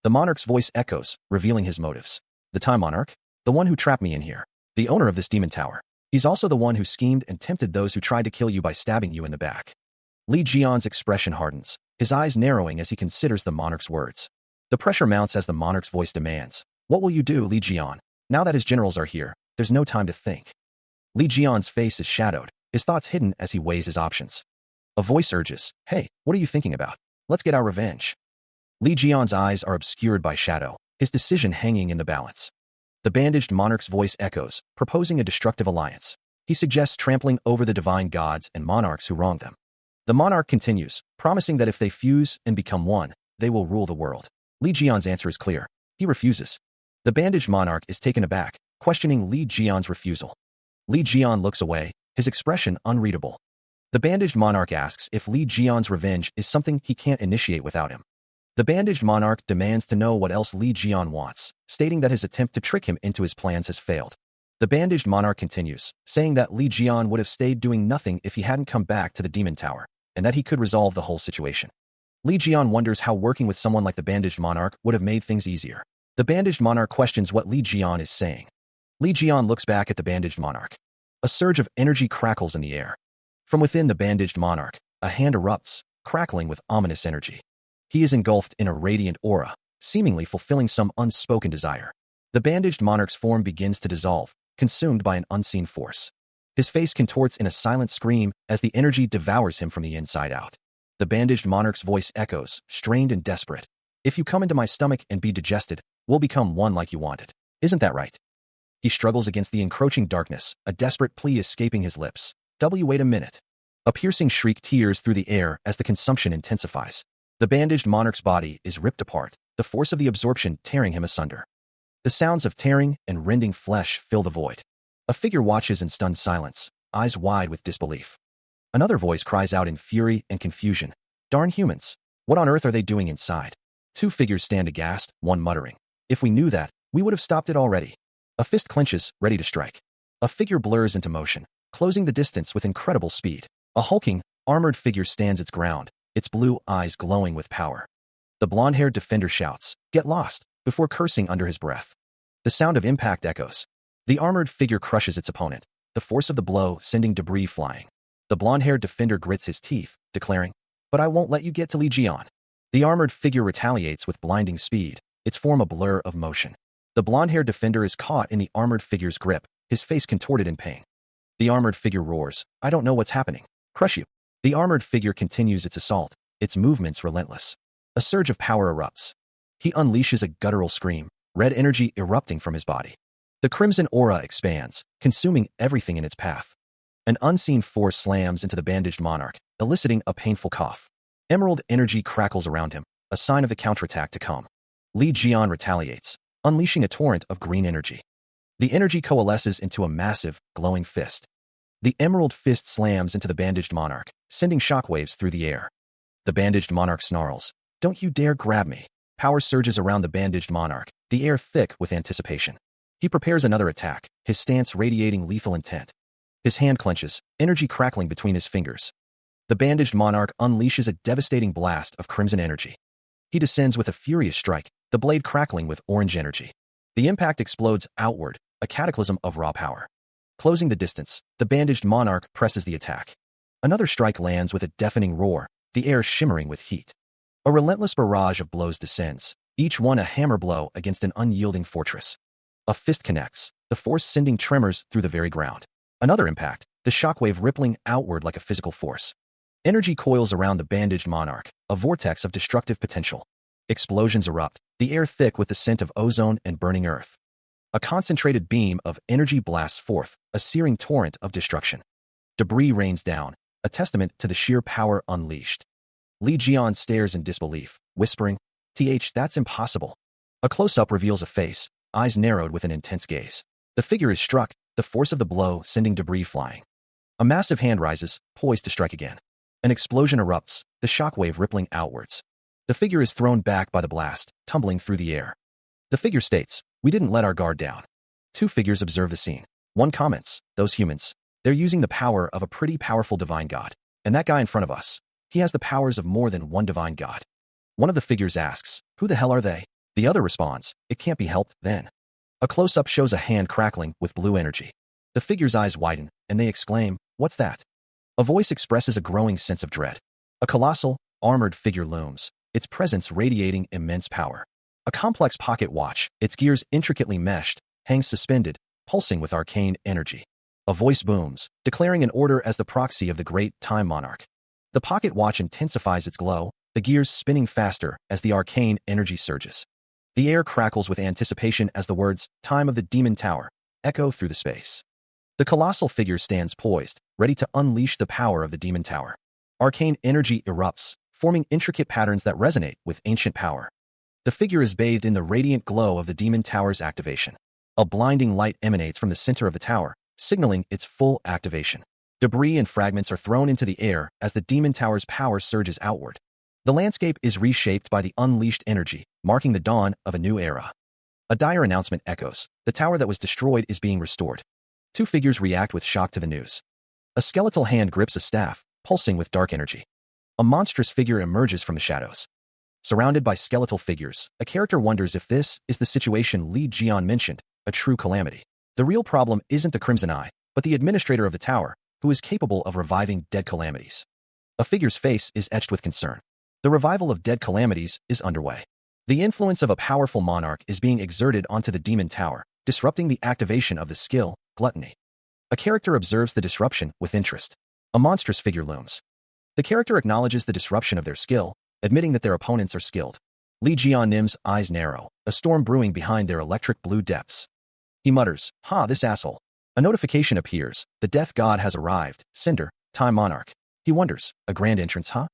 The monarch's voice echoes, revealing his motives. The time monarch? The one who trapped me in here. The owner of this demon tower. He's also the one who schemed and tempted those who tried to kill you by stabbing you in the back. Li Jian's expression hardens, his eyes narrowing as he considers the monarch's words. The pressure mounts as the monarch's voice demands. What will you do, Li Jian? Now that his generals are here, there's no time to think. Li Jian's face is shadowed, his thoughts hidden as he weighs his options. A voice urges, hey, what are you thinking about? Let's get our revenge. Li Jian's eyes are obscured by shadow, his decision hanging in the balance. The bandaged monarch's voice echoes, proposing a destructive alliance. He suggests trampling over the divine gods and monarchs who wronged them. The monarch continues, promising that if they fuse and become one, they will rule the world. Li Jian's answer is clear. He refuses. The bandaged monarch is taken aback, questioning Li Jian's refusal. Li Jian looks away, his expression unreadable. The bandaged monarch asks if Li Jian's revenge is something he can't initiate without him. The bandaged monarch demands to know what else Li Jian wants, stating that his attempt to trick him into his plans has failed. The bandaged monarch continues, saying that Li Jian would have stayed doing nothing if he hadn't come back to the demon tower, and that he could resolve the whole situation. Li Jian wonders how working with someone like the bandaged monarch would have made things easier. The bandaged monarch questions what Li Jian is saying. Li Jian looks back at the bandaged monarch. A surge of energy crackles in the air. From within the bandaged monarch, a hand erupts, crackling with ominous energy. He is engulfed in a radiant aura, seemingly fulfilling some unspoken desire. The bandaged monarch's form begins to dissolve, consumed by an unseen force. His face contorts in a silent scream as the energy devours him from the inside out. The bandaged monarch's voice echoes, strained and desperate. If you come into my stomach and be digested, we'll become one like you wanted. Isn't that right? He struggles against the encroaching darkness, a desperate plea escaping his lips. Wait a minute. A piercing shriek tears through the air as the consumption intensifies. The bandaged monarch's body is ripped apart, the force of the absorption tearing him asunder. The sounds of tearing and rending flesh fill the void. A figure watches in stunned silence, eyes wide with disbelief. Another voice cries out in fury and confusion. Darn humans! What on earth are they doing inside? Two figures stand aghast, one muttering. If we knew that, we would have stopped it already. A fist clenches, ready to strike. A figure blurs into motion, closing the distance with incredible speed. A hulking, armored figure stands its ground, its blue eyes glowing with power. The blonde-haired defender shouts, "Get lost," before cursing under his breath. The sound of impact echoes. The armored figure crushes its opponent, the force of the blow sending debris flying. The blonde-haired defender grits his teeth, declaring, "But I won't let you get to Li Jian." The armored figure retaliates with blinding speed, its form a blur of motion. The blonde-haired defender is caught in the armored figure's grip, his face contorted in pain. The armored figure roars, "I don't know what's happening. Crush you." The armored figure continues its assault, its movements relentless. A surge of power erupts. He unleashes a guttural scream, red energy erupting from his body. The crimson aura expands, consuming everything in its path. An unseen force slams into the bandaged monarch, eliciting a painful cough. Emerald energy crackles around him, a sign of the counterattack to come. Li Jian retaliates, unleashing a torrent of green energy. The energy coalesces into a massive, glowing fist. The emerald fist slams into the bandaged monarch, sending shockwaves through the air. The bandaged monarch snarls, "Don't you dare grab me." Power surges around the bandaged monarch, the air thick with anticipation. He prepares another attack, his stance radiating lethal intent. His hand clenches, energy crackling between his fingers. The bandaged monarch unleashes a devastating blast of crimson energy. He descends with a furious strike, the blade crackling with orange energy. The impact explodes outward, a cataclysm of raw power. Closing the distance, the bandaged monarch presses the attack. Another strike lands with a deafening roar, the air shimmering with heat. A relentless barrage of blows descends, each one a hammer blow against an unyielding fortress. A fist connects, the force sending tremors through the very ground. Another impact, the shockwave rippling outward like a physical force. Energy coils around the bandaged monarch, a vortex of destructive potential. Explosions erupt, the air thick with the scent of ozone and burning earth. A concentrated beam of energy blasts forth, a searing torrent of destruction. Debris rains down, a testament to the sheer power unleashed. Li Jian stares in disbelief, whispering, That's impossible." A close-up reveals a face, eyes narrowed with an intense gaze. The figure is struck, the force of the blow sending debris flying. A massive hand rises, poised to strike again. An explosion erupts, the shockwave rippling outwards. The figure is thrown back by the blast, tumbling through the air. The figure states, "We didn't let our guard down." Two figures observe the scene. One comments, "Those humans, they're using the power of a pretty powerful divine god. And that guy in front of us, he has the powers of more than one divine god." One of the figures asks, "Who the hell are they?" The other responds, "It can't be helped, then." A close-up shows a hand crackling with blue energy. The figure's eyes widen, and they exclaim, "What's that?" A voice expresses a growing sense of dread. A colossal, armored figure looms, its presence radiating immense power. A complex pocket watch, its gears intricately meshed, hangs suspended, pulsing with arcane energy. A voice booms, declaring an order as the proxy of the great time monarch. The pocket watch intensifies its glow, the gears spinning faster as the arcane energy surges. The air crackles with anticipation as the words, "Time of the Demon Tower," echo through the space. The colossal figure stands poised, ready to unleash the power of the Demon Tower. Arcane energy erupts, forming intricate patterns that resonate with ancient power. The figure is bathed in the radiant glow of the Demon Tower's activation. A blinding light emanates from the center of the tower, signaling its full activation. Debris and fragments are thrown into the air as the Demon Tower's power surges outward. The landscape is reshaped by the unleashed energy, marking the dawn of a new era. A dire announcement echoes. The tower that was destroyed is being restored. Two figures react with shock to the news. A skeletal hand grips a staff, pulsing with dark energy. A monstrous figure emerges from the shadows. Surrounded by skeletal figures, a character wonders if this is the situation Li Jian mentioned, a true calamity. The real problem isn't the Crimson Eye, but the administrator of the tower, who is capable of reviving dead calamities. A figure's face is etched with concern. The revival of dead calamities is underway. The influence of a powerful monarch is being exerted onto the demon tower, disrupting the activation of the skill, gluttony. A character observes the disruption with interest. A monstrous figure looms. The character acknowledges the disruption of their skill, admitting that their opponents are skilled. Li Jiannim's eyes narrow, a storm brewing behind their electric blue depths. He mutters, "Ha, this asshole." A notification appears. The death god has arrived. Cinder, Time Monarch. He wonders, a grand entrance, huh?